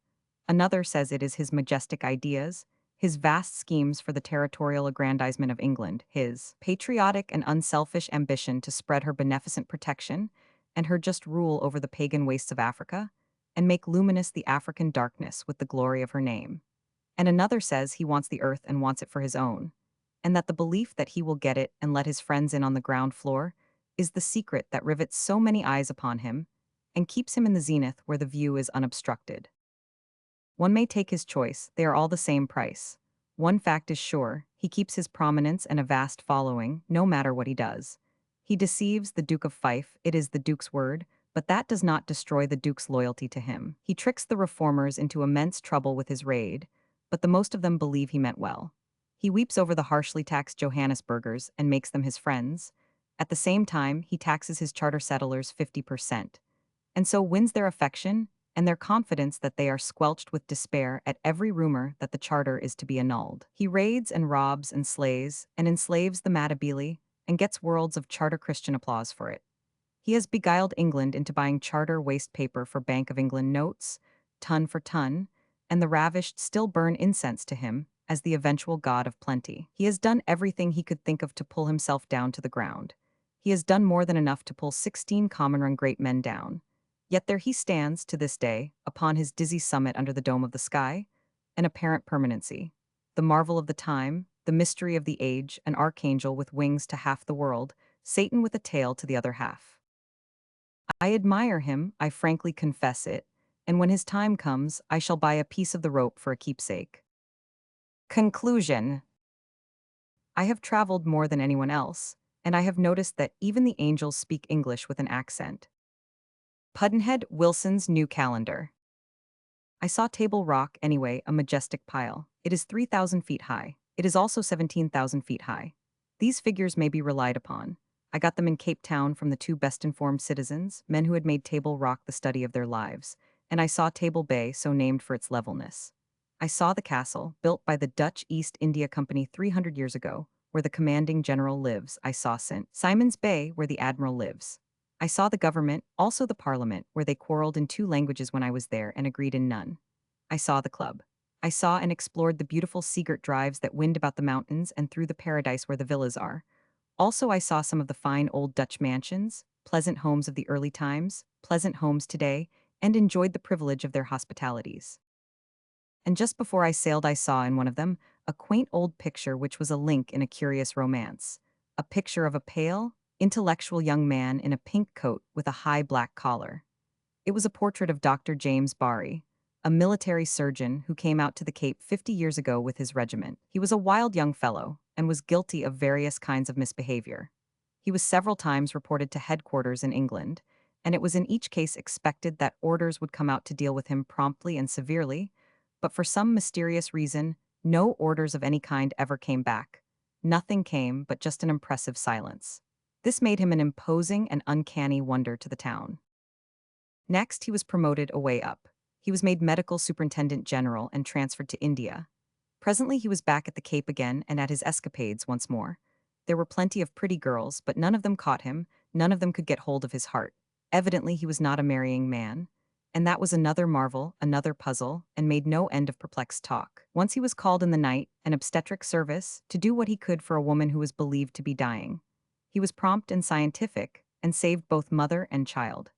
Another says it is his majestic ideas, his vast schemes for the territorial aggrandizement of England, his patriotic and unselfish ambition to spread her beneficent protection and her just rule over the pagan wastes of Africa, and make luminous the African darkness with the glory of her name. And another says he wants the earth and wants it for his own, and that the belief that he will get it and let his friends in on the ground floor is the secret that rivets so many eyes upon him and keeps him in the zenith where the view is unobstructed. One may take his choice, they are all the same price. One fact is sure, he keeps his prominence and a vast following, no matter what he does. He deceives the Duke of Fife, it is the Duke's word, but that does not destroy the Duke's loyalty to him. He tricks the reformers into immense trouble with his raid, but the most of them believe he meant well. He weeps over the harshly taxed Johannesburgers and makes them his friends. At the same time, he taxes his charter settlers 50%, and so wins their affection and their confidence that they are squelched with despair at every rumor that the charter is to be annulled. He raids and robs and slays and enslaves the Matabele and gets worlds of charter Christian applause for it. He has beguiled England into buying charter waste paper for Bank of England notes, ton for ton, and the ravished still burn incense to him as the eventual god of plenty. He has done everything he could think of to pull himself down to the ground. He has done more than enough to pull 16 common run great men down. Yet there he stands, to this day, upon his dizzy summit under the dome of the sky, an apparent permanency, the marvel of the time, the mystery of the age, an archangel with wings to half the world, Satan with a tail to the other half. I admire him, I frankly confess it, and when his time comes, I shall buy a piece of the rope for a keepsake. Conclusion. I have traveled more than anyone else, and I have noticed that even the angels speak English with an accent. Pudd'nhead Wilson's New Calendar. I saw Table Rock anyway, a majestic pile. It is 3,000 feet high. It is also 17,000 feet high. These figures may be relied upon. I got them in Cape Town from the two best-informed citizens, men who had made Table Rock the study of their lives, and I saw Table Bay, so named for its levelness. I saw the castle, built by the Dutch East India Company 300 years ago, where the commanding general lives. I saw St. Simon's Bay, where the admiral lives. I saw the government, also the parliament, where they quarreled in two languages when I was there and agreed in none. I saw the club. I saw and explored the beautiful Seagirt drives that wind about the mountains and through the paradise where the villas are. Also I saw some of the fine old Dutch mansions, pleasant homes of the early times, pleasant homes today, and enjoyed the privilege of their hospitalities. And just before I sailed I saw in one of them a quaint old picture which was a link in a curious romance. A picture of a pale, intellectual young man in a pink coat with a high black collar. It was a portrait of Dr. James Barry, a military surgeon who came out to the Cape 50 years ago with his regiment. He was a wild young fellow and was guilty of various kinds of misbehavior. He was several times reported to headquarters in England, and it was in each case expected that orders would come out to deal with him promptly and severely, but for some mysterious reason, no orders of any kind ever came back. Nothing came but just an impressive silence. This made him an imposing and uncanny wonder to the town. Next, he was promoted a way up. He was made medical superintendent general and transferred to India. Presently, he was back at the Cape again and at his escapades once more. There were plenty of pretty girls, but none of them caught him, none of them could get hold of his heart. Evidently, he was not a marrying man. And that was another marvel, another puzzle, and made no end of perplexed talk. Once he was called in the night, an obstetric service, to do what he could for a woman who was believed to be dying. He was prompt and scientific, and saved both mother and child.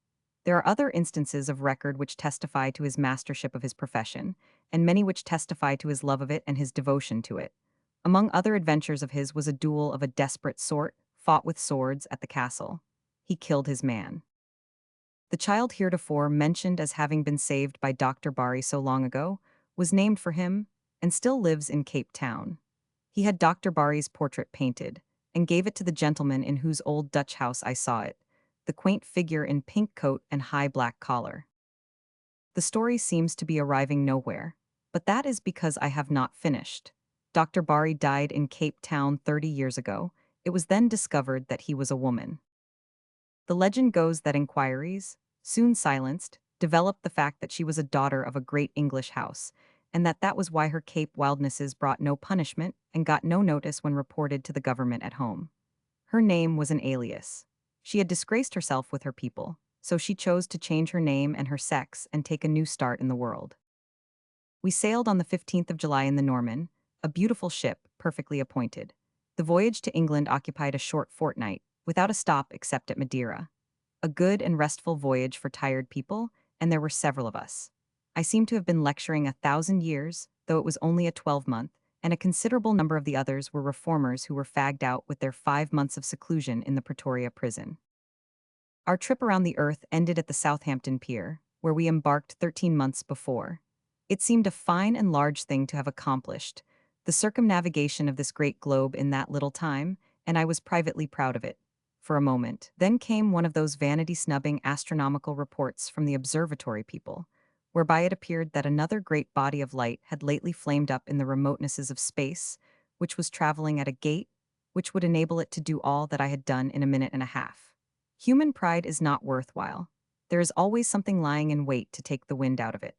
There are other instances of record which testify to his mastership of his profession, and many which testify to his love of it and his devotion to it. Among other adventures of his was a duel of a desperate sort, fought with swords at the castle. He killed his man. The child heretofore mentioned as having been saved by Dr. Barry so long ago was named for him and still lives in Cape Town. He had Dr. Barry's portrait painted and gave it to the gentleman in whose old Dutch house I saw it, the quaint figure in pink coat and high black collar. The story seems to be arriving nowhere, but that is because I have not finished. Dr. Bari died in Cape Town 30 years ago. It was then discovered that he was a woman. The legend goes that inquiries, soon silenced, developed the fact that she was a daughter of a great English house, and that was why her Cape wildnesses brought no punishment and got no notice when reported to the government at home. Her name was an alias. She had disgraced herself with her people, so she chose to change her name and her sex and take a new start in the world. We sailed on the 15th of July in the Norman, a beautiful ship, perfectly appointed. The voyage to England occupied a short fortnight, without a stop except at Madeira. A good and restful voyage for tired people, and there were several of us. I seem to have been lecturing 1,000 years, though it was only a 12-month, and a considerable number of the others were reformers who were fagged out with their 5 months of seclusion in the Pretoria prison. Our trip around the earth ended at the Southampton Pier, where we embarked 13 months before. It seemed a fine and large thing to have accomplished, the circumnavigation of this great globe in that little time, and I was privately proud of it. For a moment, then came one of those vanity-snubbing astronomical reports from the observatory people, whereby it appeared that another great body of light had lately flamed up in the remotenesses of space, which was traveling at a gait which would enable it to do all that I had done in a minute and a half. Human pride is not worthwhile. There is always something lying in wait to take the wind out of it.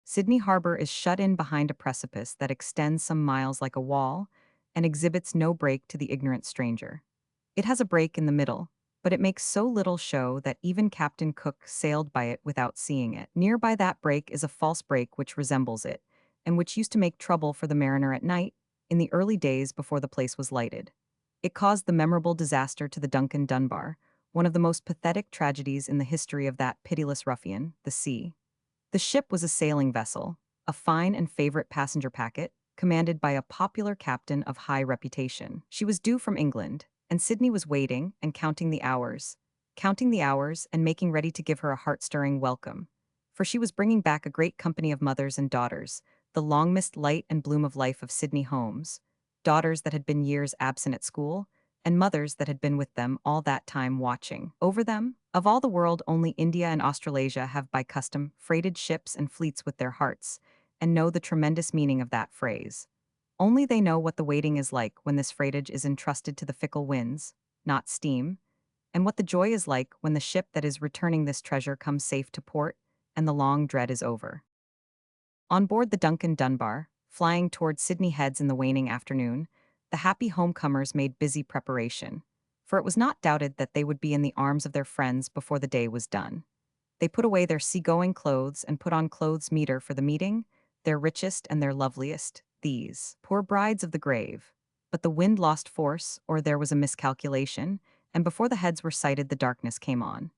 Sydney Harbor is shut in behind a precipice that extends some miles like a wall and exhibits no break to the ignorant stranger. It has a break in the middle, but it makes so little show that even Captain Cook sailed by it without seeing it. Near by that break is a false break which resembles it, and which used to make trouble for the mariner at night, in the early days before the place was lighted. It caused the memorable disaster to the Duncan Dunbar, one of the most pathetic tragedies in the history of that pitiless ruffian, the sea. The ship was a sailing vessel, a fine and favorite passenger packet, commanded by a popular captain of high reputation. She was due from England, and Sydney was waiting and counting the hours and making ready to give her a heart-stirring welcome. For she was bringing back a great company of mothers and daughters, the long-missed light and bloom of life of Sydney homes, daughters that had been years absent at school, and mothers that had been with them all that time watching over them. Of all the world, only India and Australasia have by custom freighted ships and fleets with their hearts, and know the tremendous meaning of that phrase. Only they know what the waiting is like when this freightage is entrusted to the fickle winds, not steam, and what the joy is like when the ship that is returning this treasure comes safe to port, and the long dread is over. On board the Duncan Dunbar, flying toward Sydney Heads in the waning afternoon, the happy homecomers made busy preparation, for it was not doubted that they would be in the arms of their friends before the day was done. They put away their seagoing clothes and put on clothes meeter for the meeting, their richest and their loveliest, these, poor brides of the grave. But the wind lost force, or there was a miscalculation, and before the heads were sighted the darkness came on.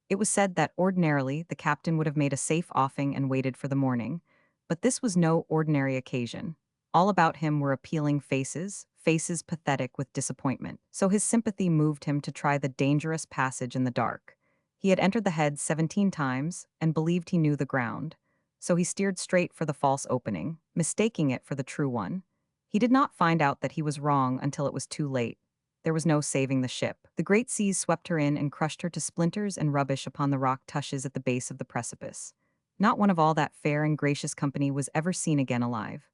It was said that ordinarily the captain would have made a safe offing and waited for the morning, but this was no ordinary occasion. All about him were appealing faces, faces pathetic with disappointment, so his sympathy moved him to try the dangerous passage in the dark. He had entered the Heads 17 times and believed he knew the ground, so he steered straight for the false opening, mistaking it for the true one. He did not find out that he was wrong until it was too late. There was no saving the ship. The great seas swept her in and crushed her to splinters and rubbish upon the rock tushes at the base of the precipice. Not one of all that fair and gracious company was ever seen again alive.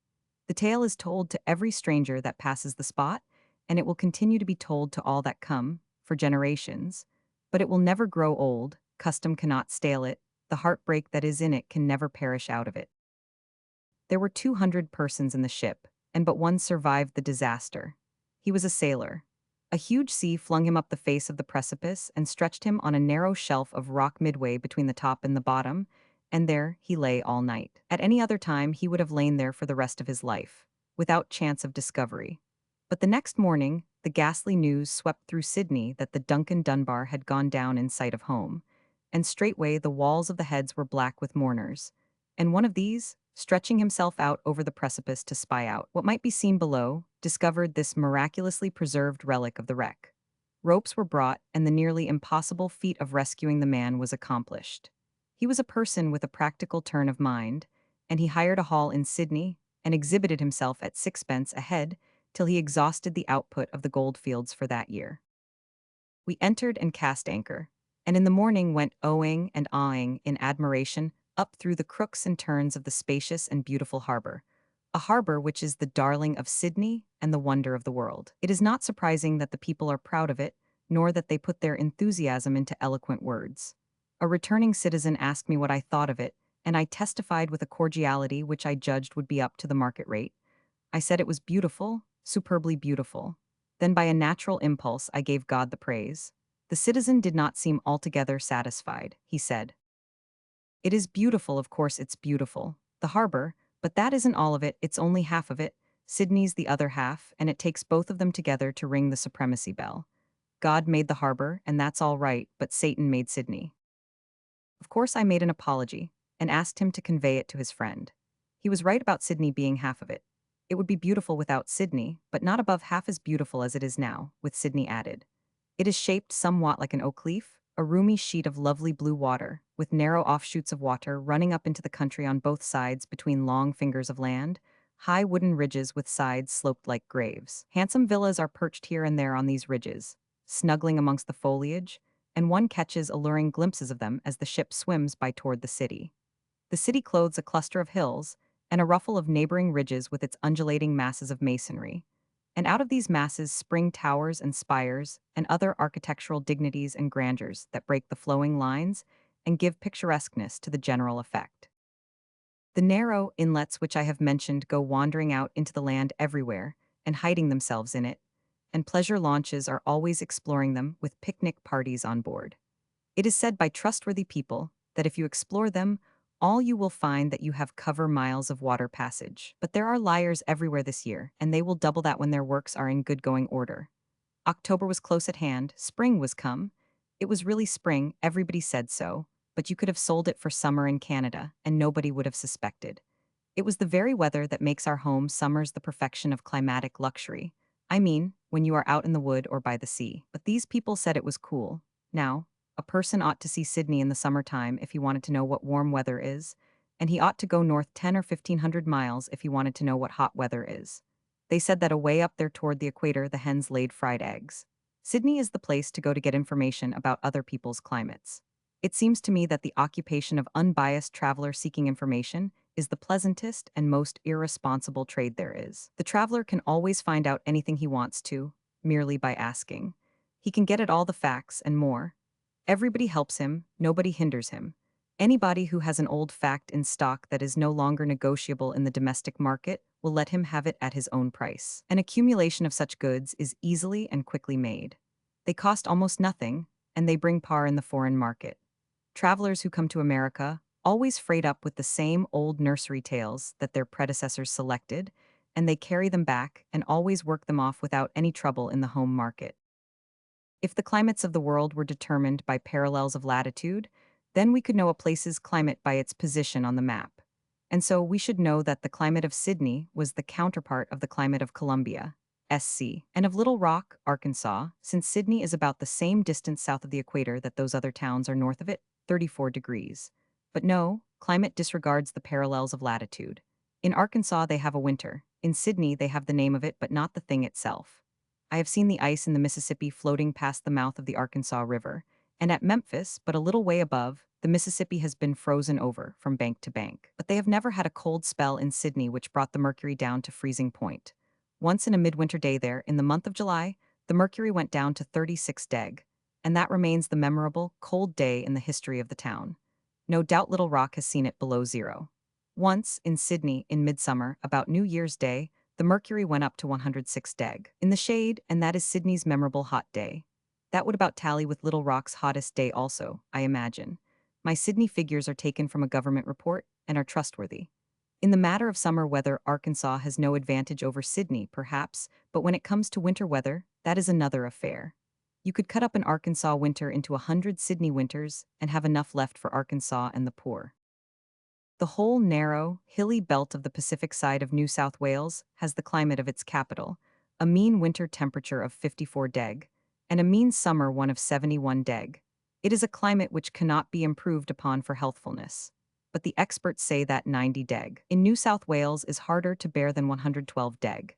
The tale is told to every stranger that passes the spot, and it will continue to be told to all that come, for generations. But it will never grow old, custom cannot stale it, the heartbreak that is in it can never perish out of it. There were 200 persons in the ship, and but one survived the disaster. He was a sailor. A huge sea flung him up the face of the precipice and stretched him on a narrow shelf of rock midway between the top and the bottom, and there he lay all night. At any other time he would have lain there for the rest of his life, without chance of discovery. But the next morning, the ghastly news swept through Sydney that the Duncan Dunbar had gone down in sight of home, and straightway the walls of the Heads were black with mourners, and one of these, stretching himself out over the precipice to spy out what might be seen below, discovered this miraculously preserved relic of the wreck. Ropes were brought, and the nearly impossible feat of rescuing the man was accomplished. He was a person with a practical turn of mind, and he hired a hall in Sydney and exhibited himself at sixpence a head till he exhausted the output of the goldfields for that year. We entered and cast anchor, and in the morning went ohing and awing in admiration up through the crooks and turns of the spacious and beautiful harbor. A harbor which is the darling of Sydney and the wonder of the world. It is not surprising that the people are proud of it, nor that they put their enthusiasm into eloquent words. A returning citizen asked me what I thought of it, and I testified with a cordiality which I judged would be up to the market rate. I said it was beautiful, superbly beautiful. Then by a natural impulse I gave God the praise. The citizen did not seem altogether satisfied. He said, "It is beautiful, of course it's beautiful. The harbor, but that isn't all of it, it's only half of it. Sydney's the other half, and it takes both of them together to ring the supremacy bell. God made the harbor, and that's all right, but Satan made Sydney." Of course I made an apology, and asked him to convey it to his friend. He was right about Sydney being half of it. It would be beautiful without Sydney, but not above half as beautiful as it is now, with Sydney added. It is shaped somewhat like an oak leaf, a roomy sheet of lovely blue water, with narrow offshoots of water running up into the country on both sides between long fingers of land, high wooden ridges with sides sloped like graves. Handsome villas are perched here and there on these ridges, snuggling amongst the foliage, and one catches alluring glimpses of them as the ship swims by toward the city. The city clothes a cluster of hills and a ruffle of neighboring ridges with its undulating masses of masonry. And out of these masses spring towers and spires and other architectural dignities and grandeurs that break the flowing lines and give picturesqueness to the general effect. The narrow inlets which I have mentioned go wandering out into the land everywhere and hiding themselves in it, and pleasure launches are always exploring them with picnic parties on board. It is said by trustworthy people that if you explore them, all you will find that you have cover miles of water passage. But there are liars everywhere this year, and they will double that when their works are in good going order. October was close at hand, spring was come. It was really spring, everybody said so, but you could have sold it for summer in Canada, and nobody would have suspected. It was the very weather that makes our home summers the perfection of climatic luxury. I mean, when you are out in the wood or by the sea. But these people said it was cool. Now, a person ought to see Sydney in the summertime if he wanted to know what warm weather is, and he ought to go north 10 or 1500 miles if he wanted to know what hot weather is. They said that away up there toward the equator the hens laid fried eggs. Sydney is the place to go to get information about other people's climates. It seems to me that the occupation of unbiased traveler seeking information is the pleasantest and most irresponsible trade there is. The traveler can always find out anything he wants to, merely by asking. He can get at all the facts and more. Everybody helps him, nobody hinders him. Anybody who has an old fact in stock that is no longer negotiable in the domestic market will let him have it at his own price. An accumulation of such goods is easily and quickly made. They cost almost nothing, and they bring par in the foreign market. Travelers who come to America always freight up with the same old nursery tales that their predecessors selected, and they carry them back and always work them off without any trouble in the home market. If the climates of the world were determined by parallels of latitude, then we could know a place's climate by its position on the map. And so we should know that the climate of Sydney was the counterpart of the climate of Columbia, SC, and of Little Rock, Arkansas, since Sydney is about the same distance south of the equator that those other towns are north of it, 34 degrees. But no, climate disregards the parallels of latitude. In Arkansas they have a winter, in Sydney they have the name of it but not the thing itself. I have seen the ice in the Mississippi floating past the mouth of the Arkansas River, and at Memphis, but a little way above, the Mississippi has been frozen over from bank to bank. But they have never had a cold spell in Sydney which brought the mercury down to freezing point. Once in a midwinter day there, in the month of July, the mercury went down to 36°, and that remains the memorable, cold day in the history of the town. No doubt Little Rock has seen it below zero. Once, in Sydney, in midsummer, about New Year's Day, the mercury went up to 106°. In the shade, and that is Sydney's memorable hot day. That would about tally with Little Rock's hottest day also, I imagine. My Sydney figures are taken from a government report and are trustworthy. In the matter of summer weather, Arkansas has no advantage over Sydney, perhaps, but when it comes to winter weather, that is another affair. You could cut up an Arkansas winter into 100 Sydney winters and have enough left for Arkansas and the poor. The whole narrow, hilly belt of the Pacific side of New South Wales has the climate of its capital, a mean winter temperature of 54°, and a mean summer one of 71°. It is a climate which cannot be improved upon for healthfulness. But the experts say that 90° in New South Wales is harder to bear than 112°.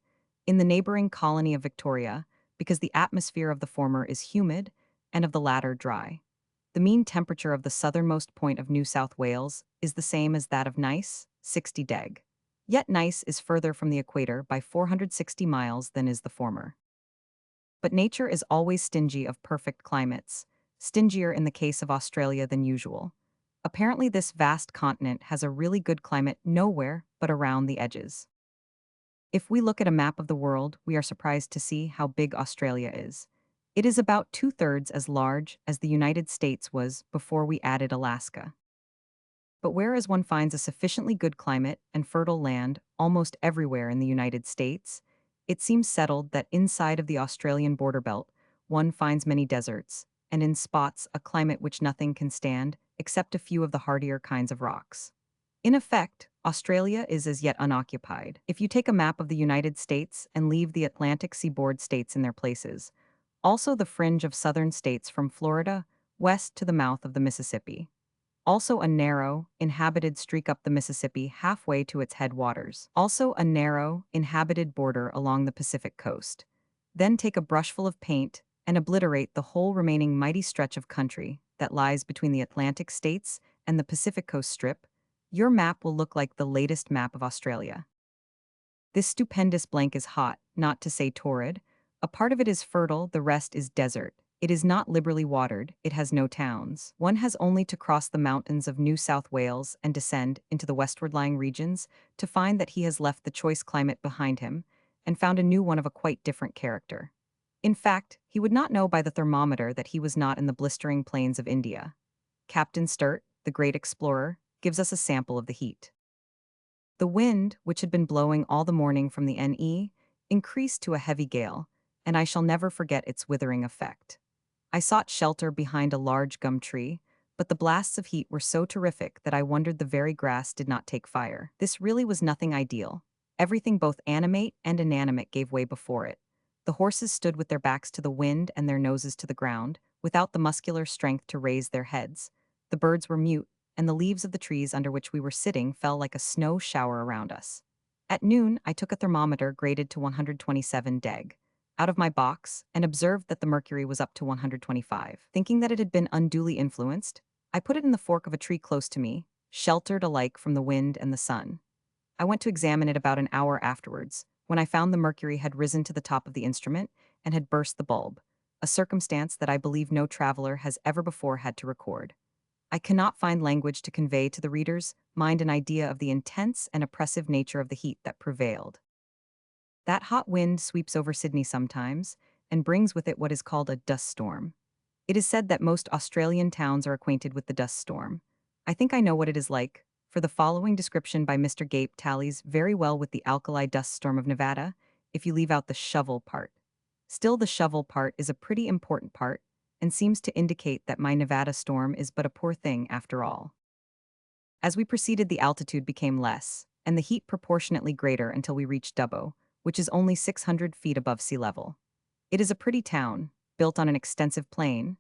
In the neighboring colony of Victoria, because the atmosphere of the former is humid and of the latter dry. The mean temperature of the southernmost point of New South Wales is the same as that of Nice, 60 deg. Yet Nice is further from the equator by 460 miles than is the former. But nature is always stingy of perfect climates, stingier in the case of Australia than usual. Apparently, this vast continent has a really good climate nowhere but around the edges. If we look at a map of the world, we are surprised to see how big Australia is. It is about two-thirds as large as the United States was before we added Alaska. But whereas one finds a sufficiently good climate and fertile land almost everywhere in the United States, it seems settled that inside of the Australian border belt, one finds many deserts, and in spots a climate which nothing can stand except a few of the hardier kinds of rocks. In effect, Australia is as yet unoccupied. If you take a map of the United States and leave the Atlantic seaboard states in their places, also the fringe of southern states from Florida west to the mouth of the Mississippi, also a narrow, inhabited streak up the Mississippi halfway to its headwaters, also a narrow, inhabited border along the Pacific coast. Then take a brushful of paint and obliterate the whole remaining mighty stretch of country that lies between the Atlantic states and the Pacific coast strip. Your map will look like the latest map of Australia. This stupendous blank is hot, not to say torrid. A part of it is fertile, the rest is desert. It is not liberally watered, it has no towns. One has only to cross the mountains of New South Wales and descend into the westward-lying regions to find that he has left the choice climate behind him and found a new one of a quite different character. In fact, he would not know by the thermometer that he was not in the blistering plains of India. Captain Sturt, the great explorer, gives us a sample of the heat. The wind, which had been blowing all the morning from the NE, increased to a heavy gale, and I shall never forget its withering effect. I sought shelter behind a large gum tree, but the blasts of heat were so terrific that I wondered the very grass did not take fire. This really was nothing ideal. Everything both animate and inanimate gave way before it. The horses stood with their backs to the wind and their noses to the ground, without the muscular strength to raise their heads. The birds were mute, and the leaves of the trees under which we were sitting fell like a snow shower around us. At noon, I took a thermometer graded to 127 deg out of my box and observed that the mercury was up to 125. Thinking that it had been unduly influenced, I put it in the fork of a tree close to me, sheltered alike from the wind and the sun. I went to examine it about an hour afterwards, when I found the mercury had risen to the top of the instrument and had burst the bulb, a circumstance that I believe no traveler has ever before had to record. I cannot find language to convey to the reader's mind an idea of the intense and oppressive nature of the heat that prevailed. That hot wind sweeps over Sydney sometimes and brings with it what is called a dust storm. It is said that most Australian towns are acquainted with the dust storm. I think I know what it is like, for the following description by Mr. Gape tallies very well with the alkali dust storm of Nevada, if you leave out the shovel part. Still, the shovel part is a pretty important part, and seems to indicate that my Nevada storm is but a poor thing after all. As we proceeded, the altitude became less, and the heat proportionately greater until we reached Dubbo, which is only 600 feet above sea level. It is a pretty town, built on an extensive plain.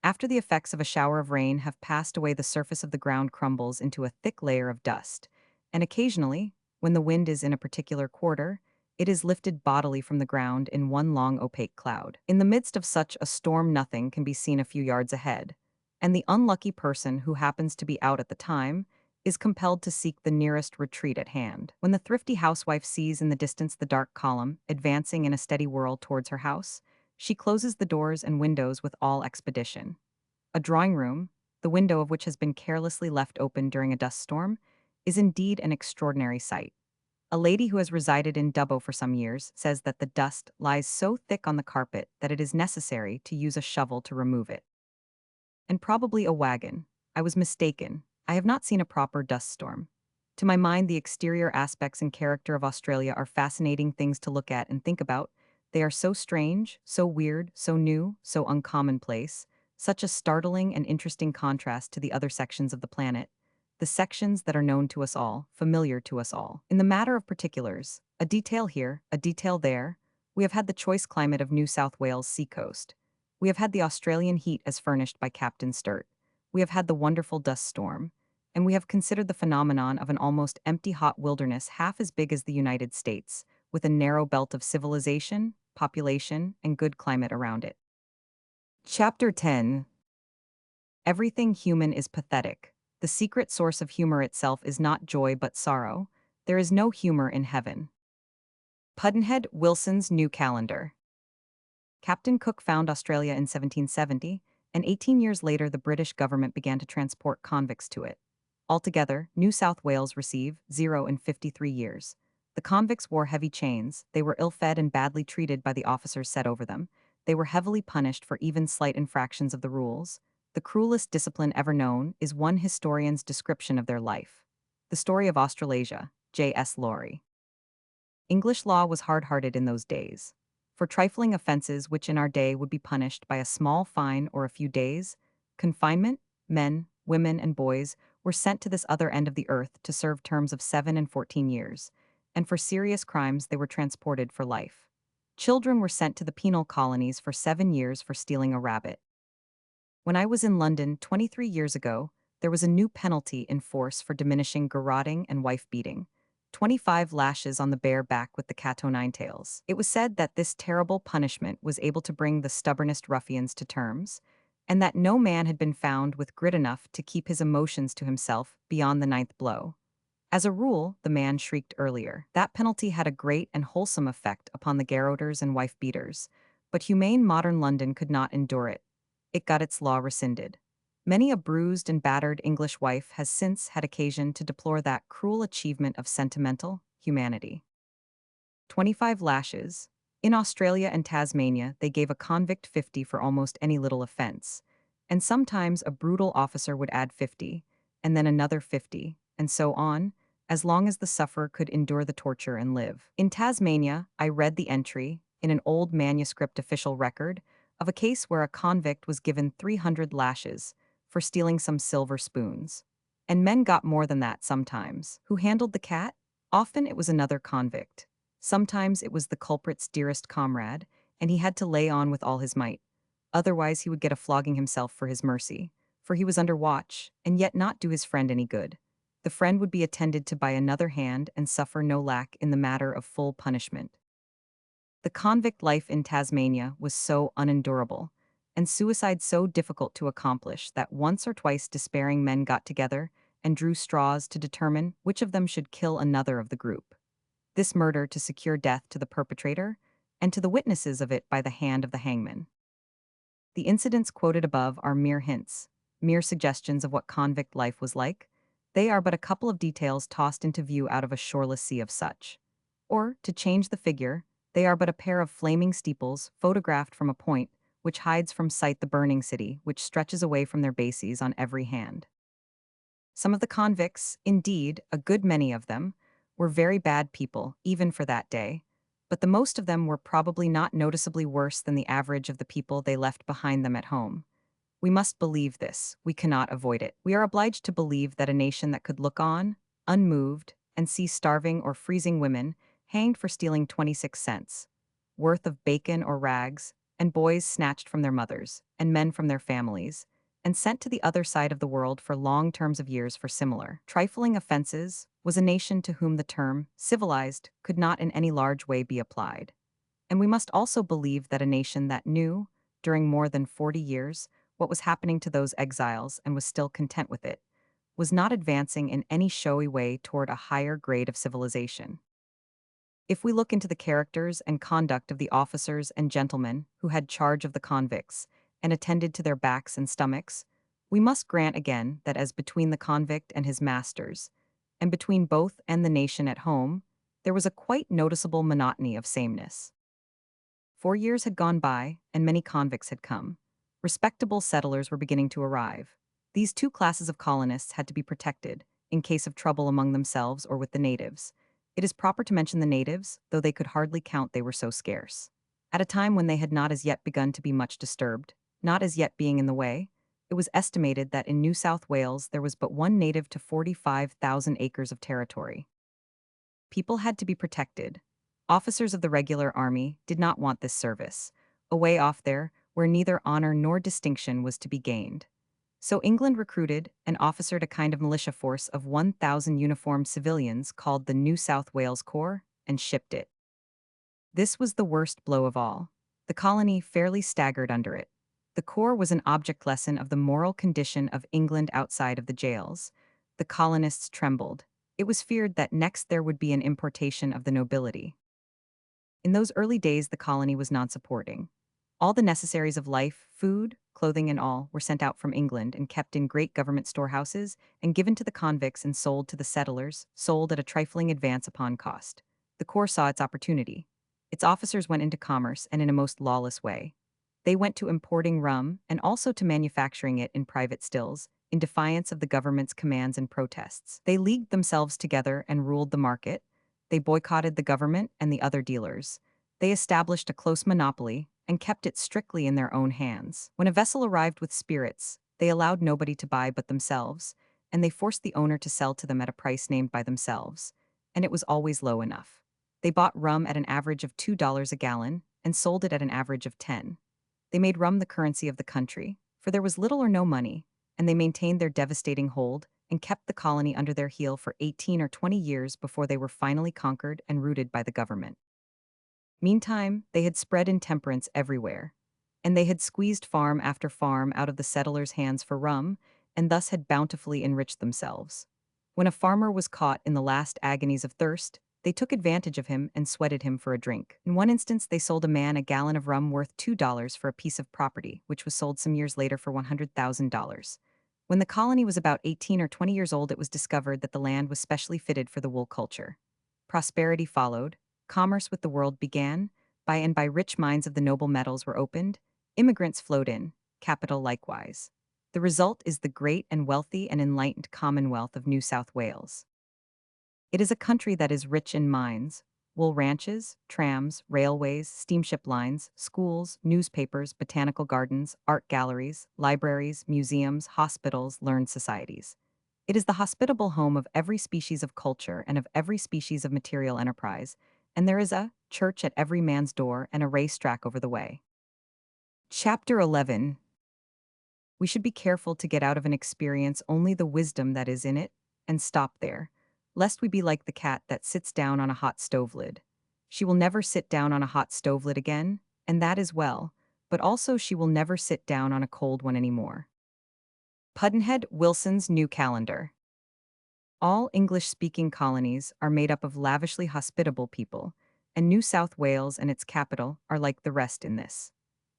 After the effects of a shower of rain have passed away, the surface of the ground crumbles into a thick layer of dust, and occasionally, when the wind is in a particular quarter, it is lifted bodily from the ground in one long opaque cloud. In the midst of such a storm, nothing can be seen a few yards ahead, and the unlucky person who happens to be out at the time is compelled to seek the nearest retreat at hand. When the thrifty housewife sees in the distance the dark column advancing in a steady whirl towards her house, she closes the doors and windows with all expedition. A drawing room, the window of which has been carelessly left open during a dust storm, is indeed an extraordinary sight. A lady who has resided in Dubbo for some years says that the dust lies so thick on the carpet that it is necessary to use a shovel to remove it. And probably a wagon. I was mistaken. I have not seen a proper dust storm. To my mind, the exterior aspects and character of Australia are fascinating things to look at and think about. They are so strange, so weird, so new, so uncommonplace, such a startling and interesting contrast to the other sections of the planet, the sections that are known to us all, familiar to us all. In the matter of particulars, a detail here, a detail there, we have had the choice climate of New South Wales seacoast. We have had the Australian heat as furnished by Captain Sturt. We have had the wonderful dust storm, and we have considered the phenomenon of an almost empty hot wilderness half as big as the United States, with a narrow belt of civilization, population, and good climate around it. Chapter 10. Everything human is pathetic. The secret source of humor itself is not joy but sorrow. There is no humor in heaven. Pudd'nhead Wilson's New Calendar. Captain Cook found Australia in 1770, and 18 years later the British government began to transport convicts to it. Altogether, New South Wales received 0 in 53 years. The convicts wore heavy chains, they were ill-fed and badly treated by the officers set over them. They were heavily punished for even slight infractions of the rules. The cruelest discipline ever known is one historian's description of their life. The Story of Australasia, J.S. Laurie. English law was hard-hearted in those days. For trifling offenses which in our day would be punished by a small fine or a few days, confinement, men, women, and boys were sent to this other end of the earth to serve terms of 7 and 14 years, and for serious crimes they were transported for life. Children were sent to the penal colonies for 7 years for stealing a rabbit. When I was in London 23 years ago, there was a new penalty in force for diminishing garroting and wife-beating. 25 lashes on the bare back with the cat o' nine tails. It was said that this terrible punishment was able to bring the stubbornest ruffians to terms, and that no man had been found with grit enough to keep his emotions to himself beyond the ninth blow. As a rule, the man shrieked earlier. That penalty had a great and wholesome effect upon the garroters and wife-beaters, but humane modern London could not endure it. It got its law rescinded. Many a bruised and battered English wife has since had occasion to deplore that cruel achievement of sentimental humanity. 25 lashes. In Australia and Tasmania, they gave a convict 50 for almost any little offense, and sometimes a brutal officer would add 50, and then another 50, and so on, as long as the sufferer could endure the torture and live. In Tasmania, I read the entry, in an old manuscript official record, of a case where a convict was given 300 lashes for stealing some silver spoons. And men got more than that sometimes. Who handled the cat? Often it was another convict. Sometimes it was the culprit's dearest comrade, and he had to lay on with all his might. Otherwise he would get a flogging himself for his mercy, for he was under watch, and yet not do his friend any good. The friend would be attended to by another hand and suffer no lack in the matter of full punishment. The convict life in Tasmania was so unendurable, and suicide so difficult to accomplish that once or twice despairing men got together and drew straws to determine which of them should kill another of the group. This murder to secure death to the perpetrator, and to the witnesses of it by the hand of the hangman. The incidents quoted above are mere hints, mere suggestions of what convict life was like. They are but a couple of details tossed into view out of a shoreless sea of such. Or, to change the figure, they are but a pair of flaming steeples photographed from a point which hides from sight the burning city which stretches away from their bases on every hand. Some of the convicts, indeed, a good many of them, were very bad people, even for that day, but the most of them were probably not noticeably worse than the average of the people they left behind them at home. We must believe this, we cannot avoid it. We are obliged to believe that a nation that could look on, unmoved, and see starving or freezing women hanged for stealing 26 cents worth of bacon or rags, and boys snatched from their mothers, and men from their families, and sent to the other side of the world for long terms of years for similar, trifling offenses, was a nation to whom the term civilized could not in any large way be applied. And we must also believe that a nation that knew, during more than 40 years, what was happening to those exiles and was still content with it, was not advancing in any showy way toward a higher grade of civilization. If we look into the characters and conduct of the officers and gentlemen who had charge of the convicts and attended to their backs and stomachs, we must grant again that as between the convict and his masters, and between both and the nation at home, there was a quite noticeable monotony of sameness. 4 years had gone by, and many convicts had come. Respectable settlers were beginning to arrive. These two classes of colonists had to be protected, in case of trouble among themselves or with the natives. It is proper to mention the natives, though they could hardly count they were so scarce. At a time when they had not as yet begun to be much disturbed, not as yet being in the way, it was estimated that in New South Wales there was but one native to 45,000 acres of territory. People had to be protected. Officers of the regular army did not want this service, away off there where neither honor nor distinction was to be gained. So England recruited and officered a kind of militia force of 1,000 uniformed civilians called the New South Wales Corps and shipped it. This was the worst blow of all. The colony fairly staggered under it. The core was an object lesson of the moral condition of England outside of the jails. The colonists trembled. It was feared that next there would be an importation of the nobility. In those early days, the colony was non-supporting. All the necessaries of life, food, clothing, and all, were sent out from England and kept in great government storehouses and given to the convicts and sold to the settlers, sold at a trifling advance upon cost. The Corps saw its opportunity. Its officers went into commerce and in a most lawless way. They went to importing rum and also to manufacturing it in private stills, in defiance of the government's commands and protests. They leagued themselves together and ruled the market. They boycotted the government and the other dealers. They established a close monopoly and kept it strictly in their own hands. When a vessel arrived with spirits, they allowed nobody to buy but themselves, and they forced the owner to sell to them at a price named by themselves, and it was always low enough. They bought rum at an average of $2 a gallon and sold it at an average of 10. They made rum the currency of the country, for there was little or no money, and they maintained their devastating hold and kept the colony under their heel for 18 or 20 years before they were finally conquered and routed by the government. Meantime, they had spread intemperance everywhere, and they had squeezed farm after farm out of the settlers' hands for rum, and thus had bountifully enriched themselves. When a farmer was caught in the last agonies of thirst, they took advantage of him and sweated him for a drink. In one instance, they sold a man a gallon of rum worth $2 for a piece of property, which was sold some years later for $100,000. When the colony was about 18 or 20 years old, it was discovered that the land was specially fitted for the wool culture. Prosperity followed, commerce with the world began, by and by rich mines of the noble metals were opened, immigrants flowed in, capital likewise. The result is the great and wealthy and enlightened Commonwealth of New South Wales. It is a country that is rich in mines, wool ranches, trams, railways, steamship lines, schools, newspapers, botanical gardens, art galleries, libraries, museums, hospitals, learned societies. It is the hospitable home of every species of culture and of every species of material enterprise, and there is a church at every man's door and a racetrack over the way. Chapter 11. We should be careful to get out of an experience only the wisdom that is in it, and stop there, lest we be like the cat that sits down on a hot stove lid. She will never sit down on a hot stove lid again, and that is well, but also she will never sit down on a cold one anymore. Pudd'nhead Wilson's New Calendar. All English-speaking colonies are made up of lavishly hospitable people, and New South Wales and its capital are like the rest in this.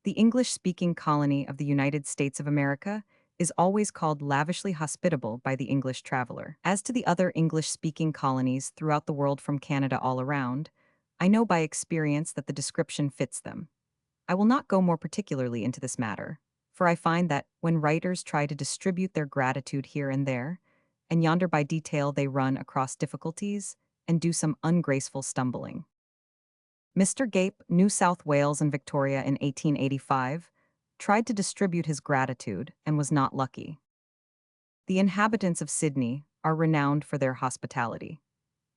The English-speaking colony of the United States of America is always called lavishly hospitable by the English traveler. As to the other English-speaking colonies throughout the world from Canada all around, I know by experience that the description fits them. I will not go more particularly into this matter, for I find that when writers try to distribute their gratitude here and there, and yonder by detail they run across difficulties and do some ungraceful stumbling. Mr. Gape, New South Wales and Victoria in 1885, tried to distribute his gratitude and was not lucky. The inhabitants of Sydney are renowned for their hospitality.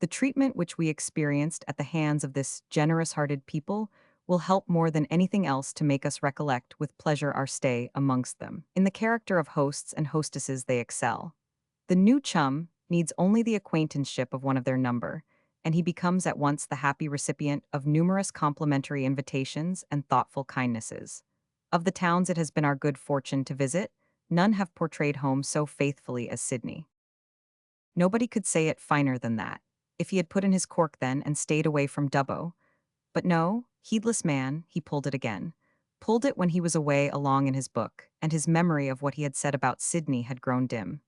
The treatment which we experienced at the hands of this generous-hearted people will help more than anything else to make us recollect with pleasure our stay amongst them. In the character of hosts and hostesses they excel. The new chum needs only the acquaintanceship of one of their number, and he becomes at once the happy recipient of numerous complimentary invitations and thoughtful kindnesses. Of the towns it has been our good fortune to visit, none have portrayed home so faithfully as Sydney. Nobody could say it finer than that, if he had put in his cork then and stayed away from Dubbo. But no, heedless man, he pulled it again. Pulled it when he was away along in his book, and his memory of what he had said about Sydney had grown dim.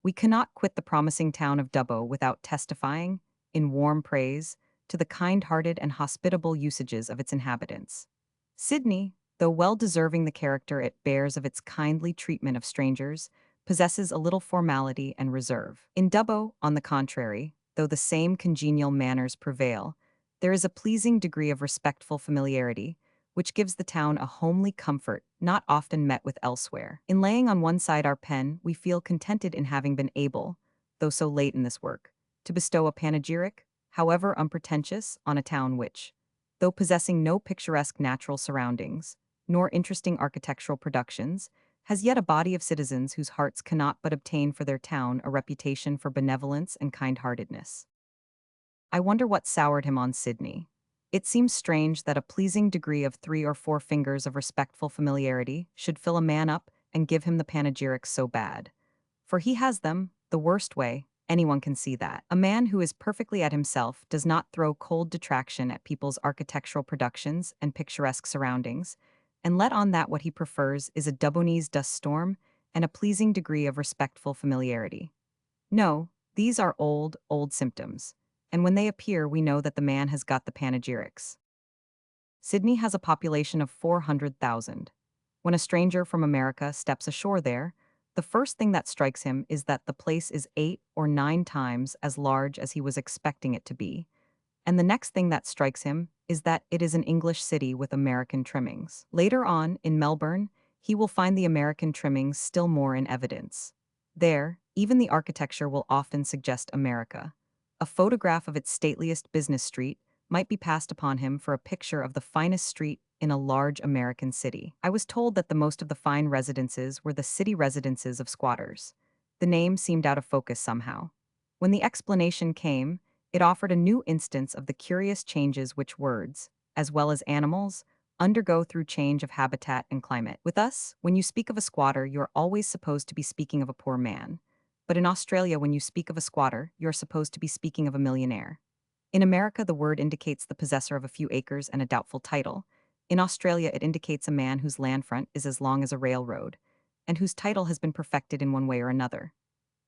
We cannot quit the promising town of Dubbo without testifying, in warm praise, to the kind-hearted and hospitable usages of its inhabitants. Sydney, though well deserving the character it bears of its kindly treatment of strangers, possesses a little formality and reserve. In Dubbo, on the contrary, though the same congenial manners prevail, there is a pleasing degree of respectful familiarity, which gives the town a homely comfort not often met with elsewhere. In laying on one side our pen, we feel contented in having been able, though so late in this work, to bestow a panegyric, however unpretentious, on a town which, though possessing no picturesque natural surroundings, nor interesting architectural productions, has yet a body of citizens whose hearts cannot but obtain for their town a reputation for benevolence and kind-heartedness. I wonder what soured him on Sydney. It seems strange that a pleasing degree of 3 or 4 fingers of respectful familiarity should fill a man up and give him the panegyrics so bad. For he has them, the worst way, anyone can see that. A man who is perfectly at himself does not throw cold detraction at people's architectural productions and picturesque surroundings, and let on that what he prefers is a Dubonese dust storm and a pleasing degree of respectful familiarity. No, these are old, old symptoms, and when they appear we know that the man has got the panegyrics. Sydney has a population of 400,000. When a stranger from America steps ashore there, the first thing that strikes him is that the place is 8 or 9 times as large as he was expecting it to be, and the next thing that strikes him is that it is an English city with American trimmings. Later on, in Melbourne, he will find the American trimmings still more in evidence. There, even the architecture will often suggest America. A photograph of its stateliest business street might be passed upon him for a picture of the finest street in a large American city. I was told that the most of the fine residences were the city residences of squatters. The name seemed out of focus somehow. When the explanation came, it offered a new instance of the curious changes which words, as well as animals, undergo through change of habitat and climate. With us, when you speak of a squatter, you're always supposed to be speaking of a poor man. But in Australia, when you speak of a squatter, you're supposed to be speaking of a millionaire. In America, the word indicates the possessor of a few acres and a doubtful title. In Australia, it indicates a man whose land front is as long as a railroad, and whose title has been perfected in one way or another.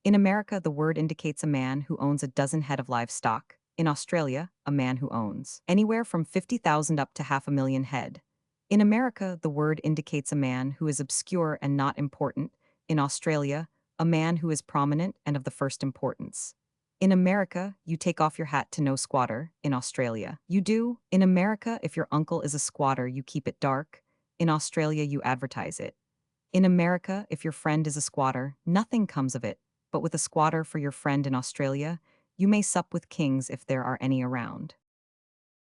In America, the word indicates a man who owns a dozen head of livestock. In Australia, a man who owns anywhere from 50,000 up to 500,000 head. In America, the word indicates a man who is obscure and not important. In Australia, a man who is prominent and of the first importance. In America, you take off your hat to no squatter. In Australia, you do. In America, if your uncle is a squatter, you keep it dark. In Australia, you advertise it. In America, if your friend is a squatter, nothing comes of it. But with a squatter for your friend in Australia, you may sup with kings if there are any around.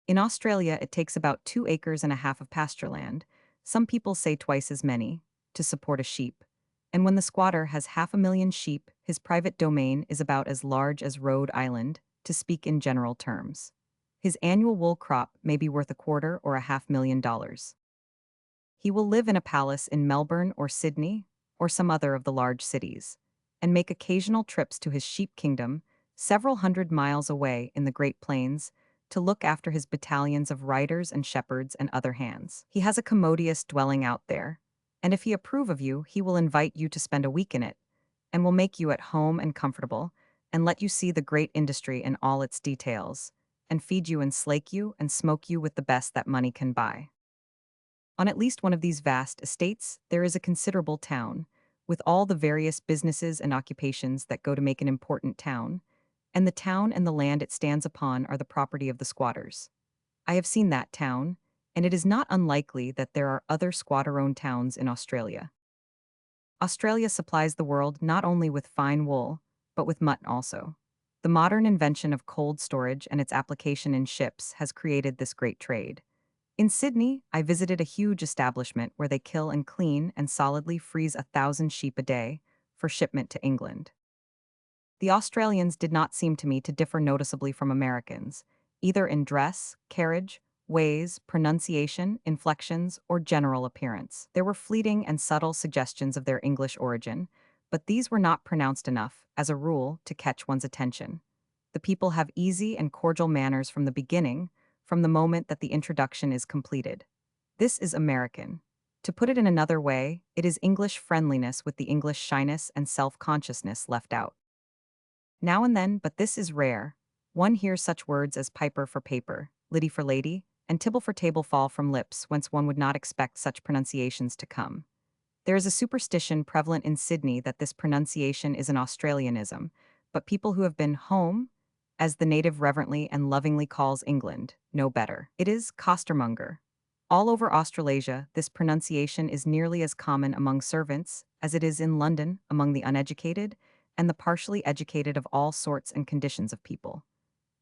In Australia, it takes about 2 acres and a half of pasture land, some people say twice as many, to support a sheep. And when the squatter has 500,000 sheep, his private domain is about as large as Rhode Island, to speak in general terms. His annual wool crop may be worth $250,000. He will live in a palace in Melbourne or Sydney, or some other of the large cities, and make occasional trips to his sheep kingdom, several hundred miles away in the Great Plains, to look after his battalions of riders and shepherds and other hands. He has a commodious dwelling out there, and if he approve of you, he will invite you to spend a week in it, and will make you at home and comfortable, and let you see the great industry in all its details, and feed you and slake you and smoke you with the best that money can buy. On at least one of these vast estates, there is a considerable town, with all the various businesses and occupations that go to make an important town, and the town and the land it stands upon are the property of the squatters. I have seen that town, and it is not unlikely that there are other squatter-owned towns in Australia. Australia supplies the world not only with fine wool, but with mutton also. The modern invention of cold storage and its application in ships has created this great trade. In Sydney, I visited a huge establishment where they kill and clean and solidly freeze 1,000 sheep a day for shipment to England. The Australians did not seem to me to differ noticeably from Americans, either in dress, carriage, ways, pronunciation, inflections, or general appearance. There were fleeting and subtle suggestions of their English origin, but these were not pronounced enough, as a rule, to catch one's attention. The people have easy and cordial manners from the beginning, from the moment that the introduction is completed. This is American. To put it in another way, it is English friendliness with the English shyness and self-consciousness left out. Now and then, but this is rare, one hears such words as piper for paper, liddy for lady, and tibble for table fall from lips whence one would not expect such pronunciations to come. There is a superstition prevalent in Sydney that this pronunciation is an Australianism, but people who have been home, as the native reverently and lovingly calls England, know better. It is costermonger. All over Australasia, this pronunciation is nearly as common among servants as it is in London among the uneducated and the partially educated of all sorts and conditions of people.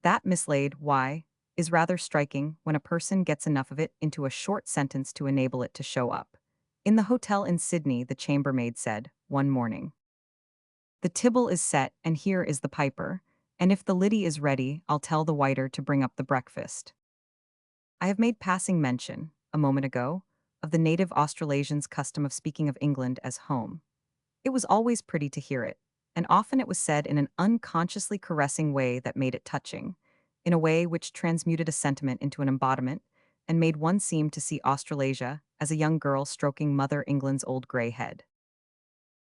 That mislaid y is rather striking when a person gets enough of it into a short sentence to enable it to show up. In the hotel in Sydney, the chambermaid said, one morning, "The tibble is set, and here is the piper, and if the liddy is ready, I'll tell the waiter to bring up the breakfast." I have made passing mention, a moment ago, of the native Australasians' custom of speaking of England as home. It was always pretty to hear it, and often it was said in an unconsciously caressing way that made it touching, in a way which transmuted a sentiment into an embodiment and made one seem to see Australasia as a young girl stroking Mother England's old grey head.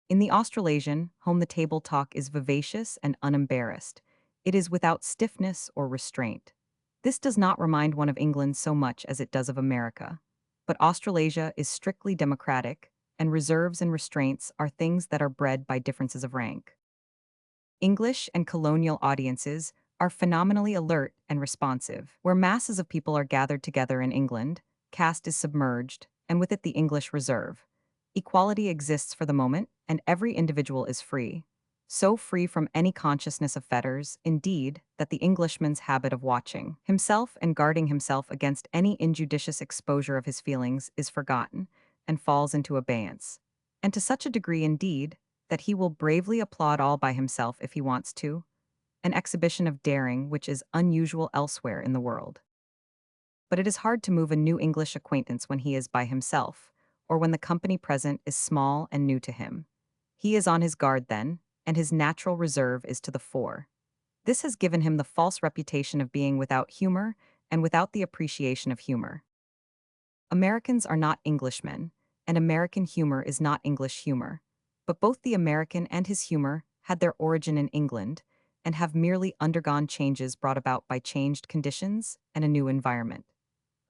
In the Australasian, home-the-table talk is vivacious and unembarrassed. It is without stiffness or restraint. This does not remind one of England so much as it does of America. But Australasia is strictly democratic, and reserves and restraints are things that are bred by differences of rank. English and colonial audiences are phenomenally alert and responsive. Where masses of people are gathered together in England, caste is submerged, and with it the English reserve. Equality exists for the moment, and every individual is free. So free from any consciousness of fetters, indeed, that the Englishman's habit of watching himself and guarding himself against any injudicious exposure of his feelings is forgotten and falls into abeyance. And to such a degree, indeed, that he will bravely applaud all by himself if he wants to, an exhibition of daring which is unusual elsewhere in the world. But it is hard to move a new English acquaintance when he is by himself, or when the company present is small and new to him. He is on his guard then, and his natural reserve is to the fore. This has given him the false reputation of being without humor and without the appreciation of humor. Americans are not Englishmen, and American humor is not English humor. But both the American and his humor had their origin in England and have merely undergone changes brought about by changed conditions and a new environment.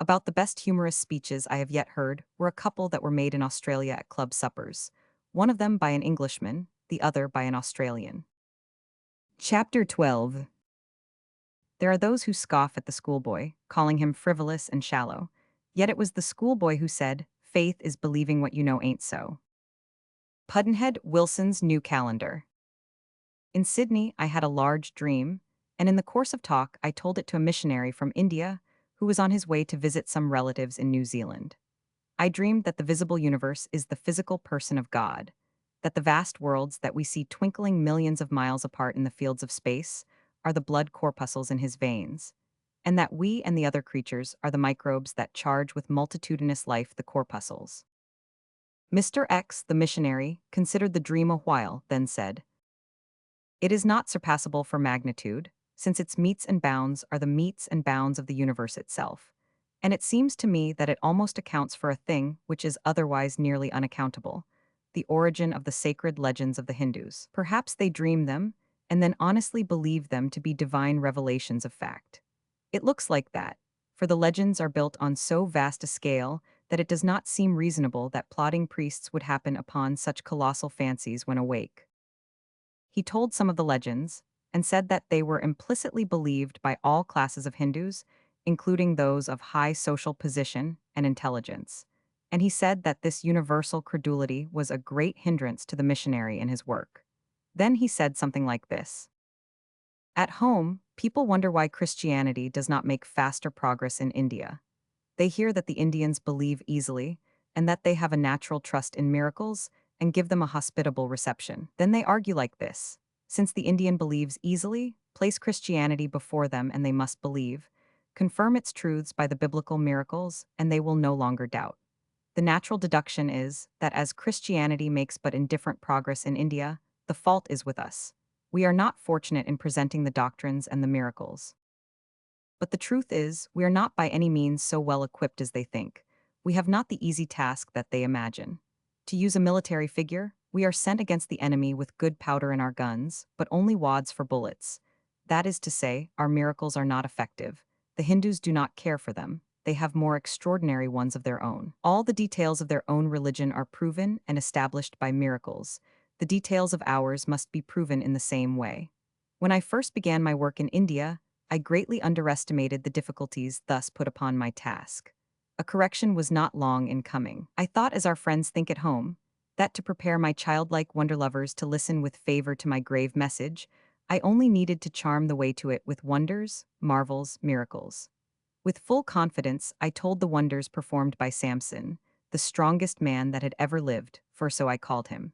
About the best humorous speeches I have yet heard were a couple that were made in Australia at club suppers, one of them by an Englishman, the other by an Australian. Chapter 12. There are those who scoff at the schoolboy, calling him frivolous and shallow. Yet it was the schoolboy who said, "Faith is believing what you know ain't so." Pudd'nhead Wilson's New Calendar. In Sydney, I had a large dream, and in the course of talk, I told it to a missionary from India who was on his way to visit some relatives in New Zealand. I dreamed that the visible universe is the physical person of God, that the vast worlds that we see twinkling millions of miles apart in the fields of space are the blood corpuscles in his veins, and that we and the other creatures are the microbes that charge with multitudinous life the corpuscles. Mr. X, the missionary, considered the dream a while, then said, "It is not surpassable for magnitude, since its metes and bounds are the metes and bounds of the universe itself. And it seems to me that it almost accounts for a thing which is otherwise nearly unaccountable, the origin of the sacred legends of the Hindus. Perhaps they dream them, and then honestly believe them to be divine revelations of fact. It looks like that, for the legends are built on so vast a scale that it does not seem reasonable that plodding priests would happen upon such colossal fancies when awake." He told some of the legends, and said that they were implicitly believed by all classes of Hindus, including those of high social position and intelligence. And he said that this universal credulity was a great hindrance to the missionary in his work. Then he said something like this: "At home, people wonder why Christianity does not make faster progress in India. They hear that the Indians believe easily, and that they have a natural trust in miracles, and give them a hospitable reception. Then they argue like this: since the Indian believes easily, place Christianity before them and they must believe. Confirm its truths by the biblical miracles, and they will no longer doubt. The natural deduction is that as Christianity makes but indifferent progress in India, the fault is with us. We are not fortunate in presenting the doctrines and the miracles. But the truth is, we are not by any means so well equipped as they think. We have not the easy task that they imagine. To use a military figure, we are sent against the enemy with good powder in our guns, but only wads for bullets. That is to say, our miracles are not effective. The Hindus do not care for them. They have more extraordinary ones of their own. All the details of their own religion are proven and established by miracles. The details of ours must be proven in the same way. When I first began my work in India, I greatly underestimated the difficulties thus put upon my task. A correction was not long in coming. I thought, as our friends think at home, that to prepare my childlike wonder-lovers to listen with favor to my grave message, I only needed to charm the way to it with wonders, marvels, miracles. With full confidence, I told the wonders performed by Samson, the strongest man that had ever lived, for so I called him.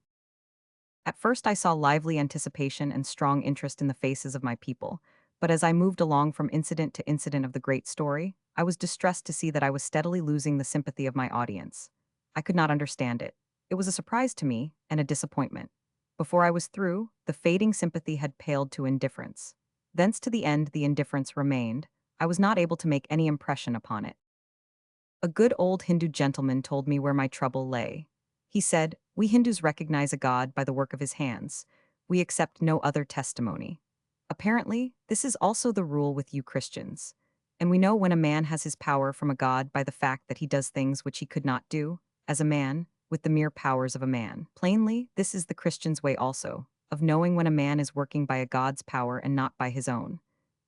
At first I saw lively anticipation and strong interest in the faces of my people, but as I moved along from incident to incident of the great story, I was distressed to see that I was steadily losing the sympathy of my audience. I could not understand it. It was a surprise to me and a disappointment. Before I was through, the fading sympathy had paled to indifference. Thence to the end, the indifference remained. I was not able to make any impression upon it. A good old Hindu gentleman told me where my trouble lay. He said, "We Hindus recognize a god by the work of his hands. We accept no other testimony." Apparently, this is also the rule with you Christians. And we know when a man has his power from a god by the fact that he does things which he could not do, as a man, with the mere powers of a man. Plainly, this is the Christian's way also, of knowing when a man is working by a god's power and not by his own.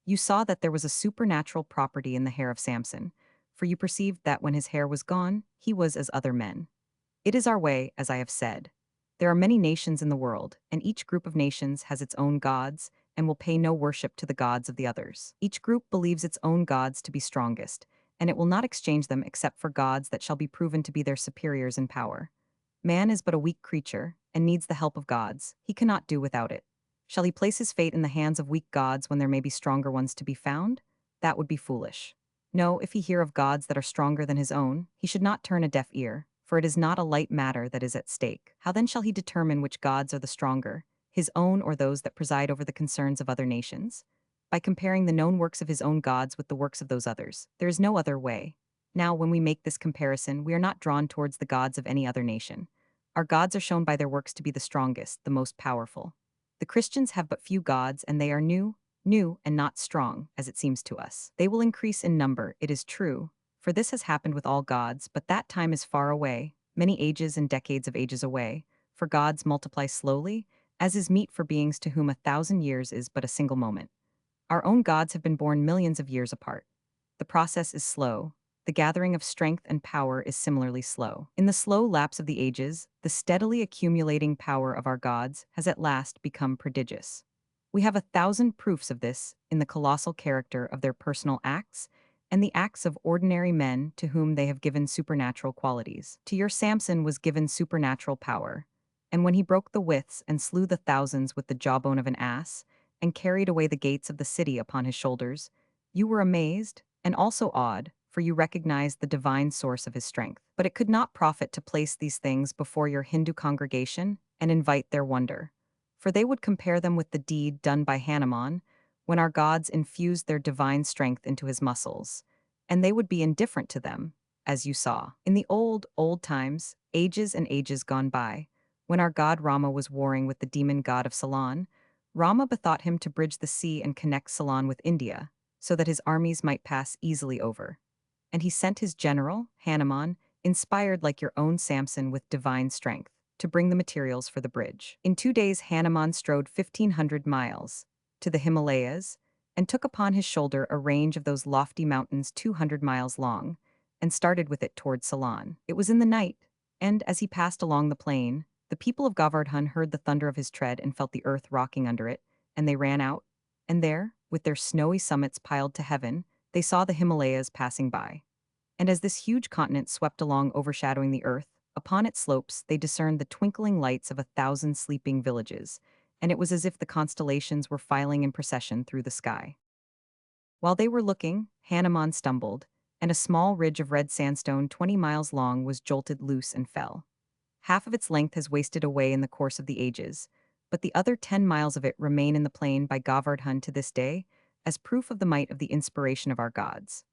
You saw that there was a supernatural property in the hair of Samson, for you perceived that when his hair was gone, he was as other men. It is our way, as I have said. There are many nations in the world, and each group of nations has its own gods and will pay no worship to the gods of the others. Each group believes its own gods to be strongest, and it will not exchange them except for gods that shall be proven to be their superiors in power. Man is but a weak creature, and needs the help of gods. He cannot do without it. Shall he place his fate in the hands of weak gods when there may be stronger ones to be found? That would be foolish. No, if he hear of gods that are stronger than his own, he should not turn a deaf ear, for it is not a light matter that is at stake. How then shall he determine which gods are the stronger, his own or those that preside over the concerns of other nations? By comparing the known works of his own gods with the works of those others. There is no other way. Now, when we make this comparison, we are not drawn towards the gods of any other nation. Our gods are shown by their works to be the strongest, the most powerful. The Christians have but few gods, and they are new, and not strong, as it seems to us. They will increase in number, it is true, for this has happened with all gods, but that time is far away, many ages and decades of ages away, for gods multiply slowly, as is meet for beings to whom 1,000 years is but a single moment. Our own gods have been born millions of years apart. The process is slow. The gathering of strength and power is similarly slow. In the slow lapse of the ages, the steadily accumulating power of our gods has at last become prodigious. We have 1,000 proofs of this in the colossal character of their personal acts and the acts of ordinary men to whom they have given supernatural qualities. To your Samson was given supernatural power, and when he broke the withs and slew the thousands with the jawbone of an ass, and carried away the gates of the city upon his shoulders, you were amazed and also awed, for you recognized the divine source of his strength. But it could not profit to place these things before your Hindu congregation and invite their wonder, for they would compare them with the deed done by Hanuman when our gods infused their divine strength into his muscles, and they would be indifferent to them, as you saw. In the old times, ages and ages gone by, when our god Rama was warring with the demon god of Ceylon, Rama bethought him to bridge the sea and connect Ceylon with India, so that his armies might pass easily over. And he sent his general, Hanuman, inspired like your own Samson with divine strength, to bring the materials for the bridge. In 2 days Hanuman strode 1,500 miles to the Himalayas, and took upon his shoulder a range of those lofty mountains 200 miles long, and started with it toward Ceylon. It was in the night, and as he passed along the plain, the people of Govardhan heard the thunder of his tread and felt the earth rocking under it, and they ran out, and there, with their snowy summits piled to heaven, they saw the Himalayas passing by. And as this huge continent swept along overshadowing the earth, upon its slopes they discerned the twinkling lights of 1,000 sleeping villages, and it was as if the constellations were filing in procession through the sky. While they were looking, Hanuman stumbled, and a small ridge of red sandstone 20 miles long was jolted loose and fell. Half of its length has wasted away in the course of the ages, but the other 10 miles of it remain in the plain by Govardhan to this day, as proof of the might of the inspiration of our gods.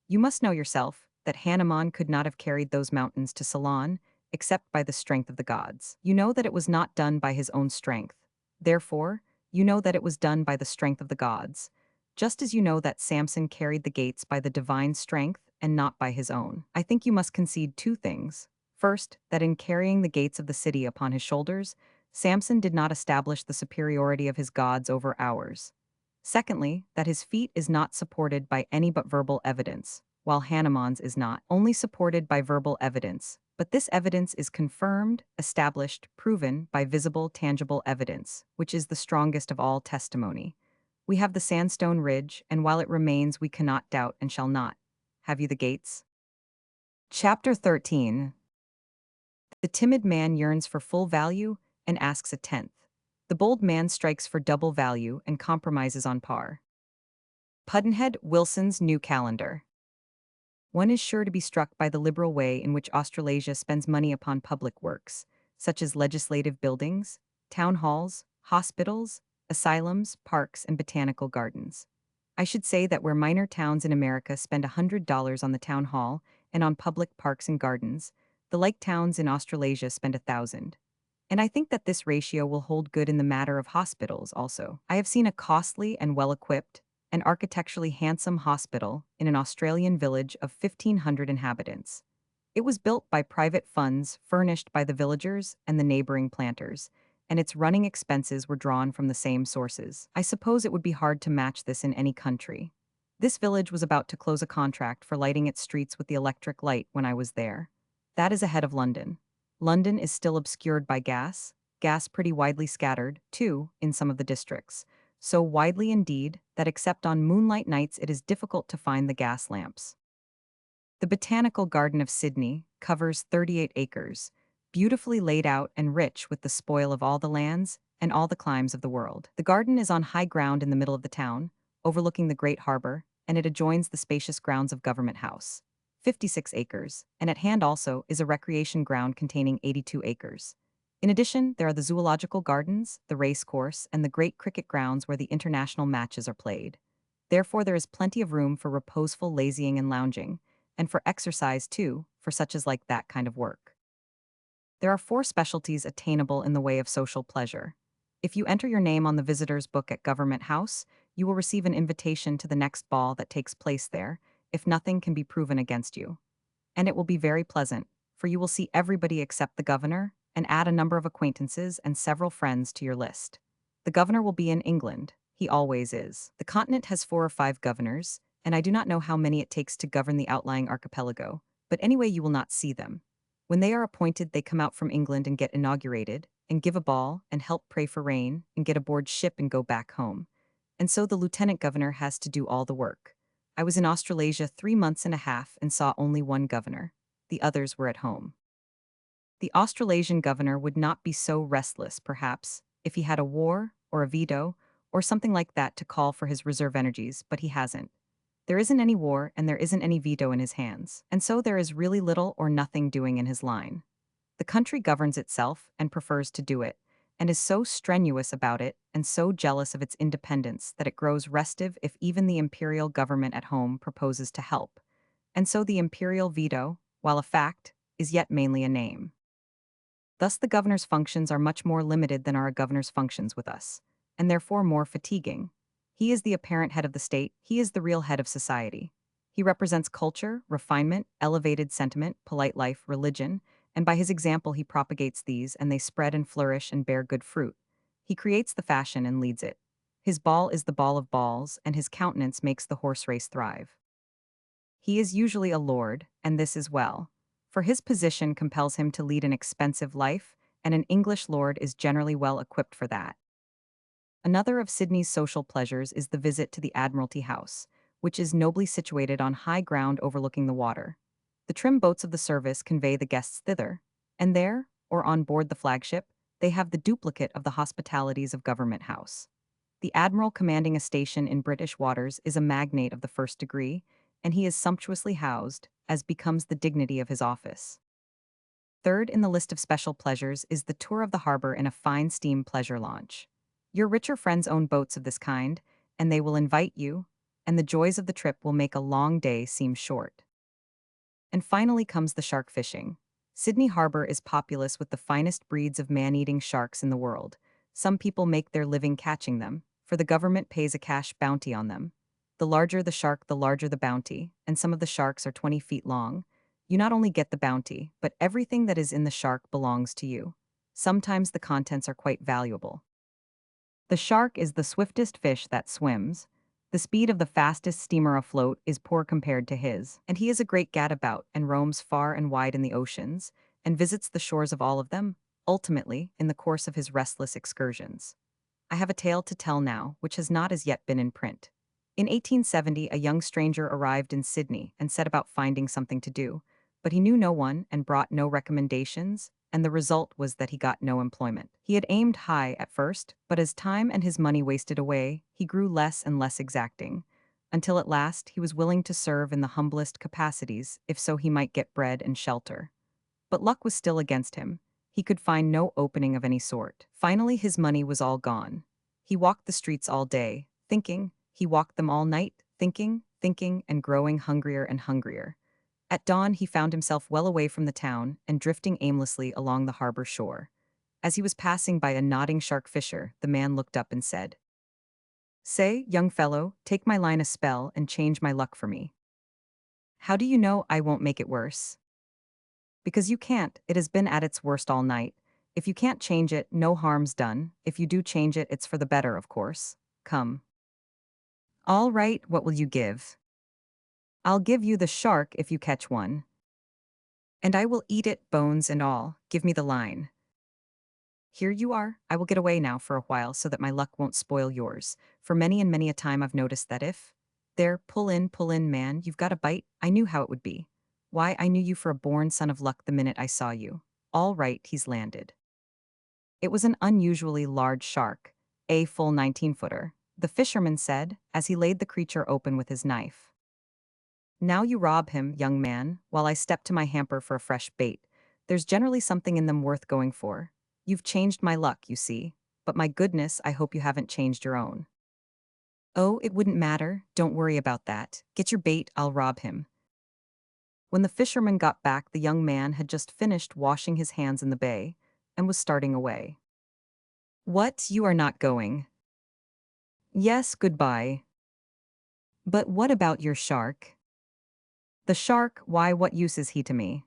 You must know yourself that Hanuman could not have carried those mountains to Ceylon except by the strength of the gods. You know that it was not done by his own strength. Therefore, you know that it was done by the strength of the gods, just as you know that Samson carried the gates by the divine strength and not by his own. I think you must concede two things. First, that in carrying the gates of the city upon his shoulders, Samson did not establish the superiority of his gods over ours. Secondly, that his feat is not supported by any but verbal evidence, while Hanuman's is not only supported by verbal evidence, but this evidence is confirmed, established, proven by visible, tangible evidence, which is the strongest of all testimony. We have the sandstone ridge, and while it remains we cannot doubt and shall not. Have you the gates? Chapter 13. The timid man yearns for full value and asks a tenth. The bold man strikes for double value and compromises on par. Pudd'nhead Wilson's New Calendar. One is sure to be struck by the liberal way in which Australasia spends money upon public works, such as legislative buildings, town halls, hospitals, asylums, parks, and botanical gardens. I should say that where minor towns in America spend $100 on the town hall and on public parks and gardens, the like towns in Australasia spend 1,000. And I think that this ratio will hold good in the matter of hospitals also. I have seen a costly and well-equipped and architecturally handsome hospital in an Australian village of 1,500 inhabitants. It was built by private funds furnished by the villagers and the neighboring planters, and its running expenses were drawn from the same sources. I suppose it would be hard to match this in any country. This village was about to close a contract for lighting its streets with the electric light when I was there. That is ahead of London. London is still obscured by gas pretty widely scattered, too, in some of the districts. So widely indeed that except on moonlight nights it is difficult to find the gas lamps. The Botanical Garden of Sydney covers 38 acres, beautifully laid out and rich with the spoil of all the lands and all the climes of the world. The garden is on high ground in the middle of the town, overlooking the great harbour, and it adjoins the spacious grounds of Government House, 56 acres, and at hand also is a recreation ground containing 82 acres. In addition, there are the zoological gardens, the race course, and the great cricket grounds where the international matches are played. Therefore, there is plenty of room for reposeful lazying and lounging, and for exercise too, for such as like that kind of work. There are 4 specialties attainable in the way of social pleasure. If you enter your name on the visitor's book at Government House, you will receive an invitation to the next ball that takes place there, if nothing can be proven against you. And it will be very pleasant, for you will see everybody except the governor, and add a number of acquaintances and several friends to your list. The governor will be in England. He always is. The continent has 4 or 5 governors, and I do not know how many it takes to govern the outlying archipelago, but anyway you will not see them. When they are appointed, they come out from England and get inaugurated, and give a ball, and help pray for rain, and get aboard ship and go back home. And so the lieutenant governor has to do all the work. I was in Australasia 3 months and a half and saw only one governor. The others were at home. The Australasian governor would not be so restless, perhaps, if he had a war, or a veto, or something like that to call for his reserve energies, but he hasn't. There isn't any war and there isn't any veto in his hands, and so there is really little or nothing doing in his line. The country governs itself and prefers to do it, and is so strenuous about it and so jealous of its independence that it grows restive if even the imperial government at home proposes to help. And so the imperial veto, while a fact, is yet mainly a name. Thus the governor's functions are much more limited than are a governor's functions with us, and therefore more fatiguing. He is the apparent head of the state, he is the real head of society. He represents culture, refinement, elevated sentiment, polite life, religion, and by his example he propagates these, and they spread and flourish and bear good fruit. He creates the fashion and leads it. His ball is the ball of balls, and his countenance makes the horse race thrive. He is usually a lord, and this is well, for his position compels him to lead an expensive life, and an English lord is generally well equipped for that. Another of Sydney's social pleasures is the visit to the Admiralty House, which is nobly situated on high ground overlooking the water. The trim boats of the service convey the guests thither, and there, or on board the flagship, they have the duplicate of the hospitalities of Government House. The admiral commanding a station in British waters is a magnate of the first degree, and he is sumptuously housed, as becomes the dignity of his office. Third in the list of special pleasures is the tour of the harbor in a fine steam pleasure launch. Your richer friends own boats of this kind, and they will invite you, and the joys of the trip will make a long day seem short. And finally comes the shark fishing. Sydney Harbor is populous with the finest breeds of man-eating sharks in the world. Some people make their living catching them, for the government pays a cash bounty on them. The larger the shark, the larger the bounty, and some of the sharks are 20 feet long. You not only get the bounty, but everything that is in the shark belongs to you. Sometimes the contents are quite valuable. The shark is the swiftest fish that swims. The speed of the fastest steamer afloat is poor compared to his, and he is a great gadabout and roams far and wide in the oceans, and visits the shores of all of them, ultimately, in the course of his restless excursions. I have a tale to tell now, which has not as yet been in print. In 1870, a young stranger arrived in Sydney and set about finding something to do, but he knew no one and brought no recommendations, and the result was that he got no employment. He had aimed high at first, but as time and his money wasted away, he grew less and less exacting, until at last he was willing to serve in the humblest capacities, if so he might get bread and shelter. But luck was still against him. He could find no opening of any sort. Finally, his money was all gone. He walked the streets all day, thinking. He walked them all night, thinking, and growing hungrier and hungrier. At dawn, he found himself well away from the town and drifting aimlessly along the harbor shore. As he was passing by a nodding shark fisher, the man looked up and said, "Say, young fellow, take my line a spell and change my luck for me." "How do you know I won't make it worse?" "Because you can't, it has been at its worst all night. If you can't change it, no harm's done. If you do change it, it's for the better, of course. Come." "All right, what will you give?" "I'll give you the shark if you catch one. And I will eat it, bones and all. Give me the line." "Here you are. I will get away now for a while so that my luck won't spoil yours. For many and many a time I've noticed that if— There, pull in, man, you've got a bite. I knew how it would be. Why, I knew you for a born son of luck the minute I saw you. All right, he's landed." It was an unusually large shark, a full 19-footer, the fisherman said, as he laid the creature open with his knife. "Now you rob him, young man, while I step to my hamper for a fresh bait. There's generally something in them worth going for. You've changed my luck, you see. But my goodness, I hope you haven't changed your own." "Oh, it wouldn't matter. Don't worry about that. Get your bait, I'll rob him." When the fisherman got back, the young man had just finished washing his hands in the bay and was starting away. "What, you are not going?" "Yes, goodbye." "But what about your shark?" "The shark, why, what use is he to me?"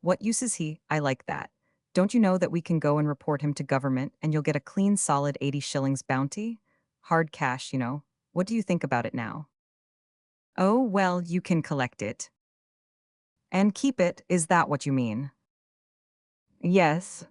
"What use is he? I like that. Don't you know that we can go and report him to government and you'll get a clean solid 80 shillings bounty? Hard cash, you know. What do you think about it now?" "Oh, well, you can collect it." "And keep it, is that what you mean?" "Yes."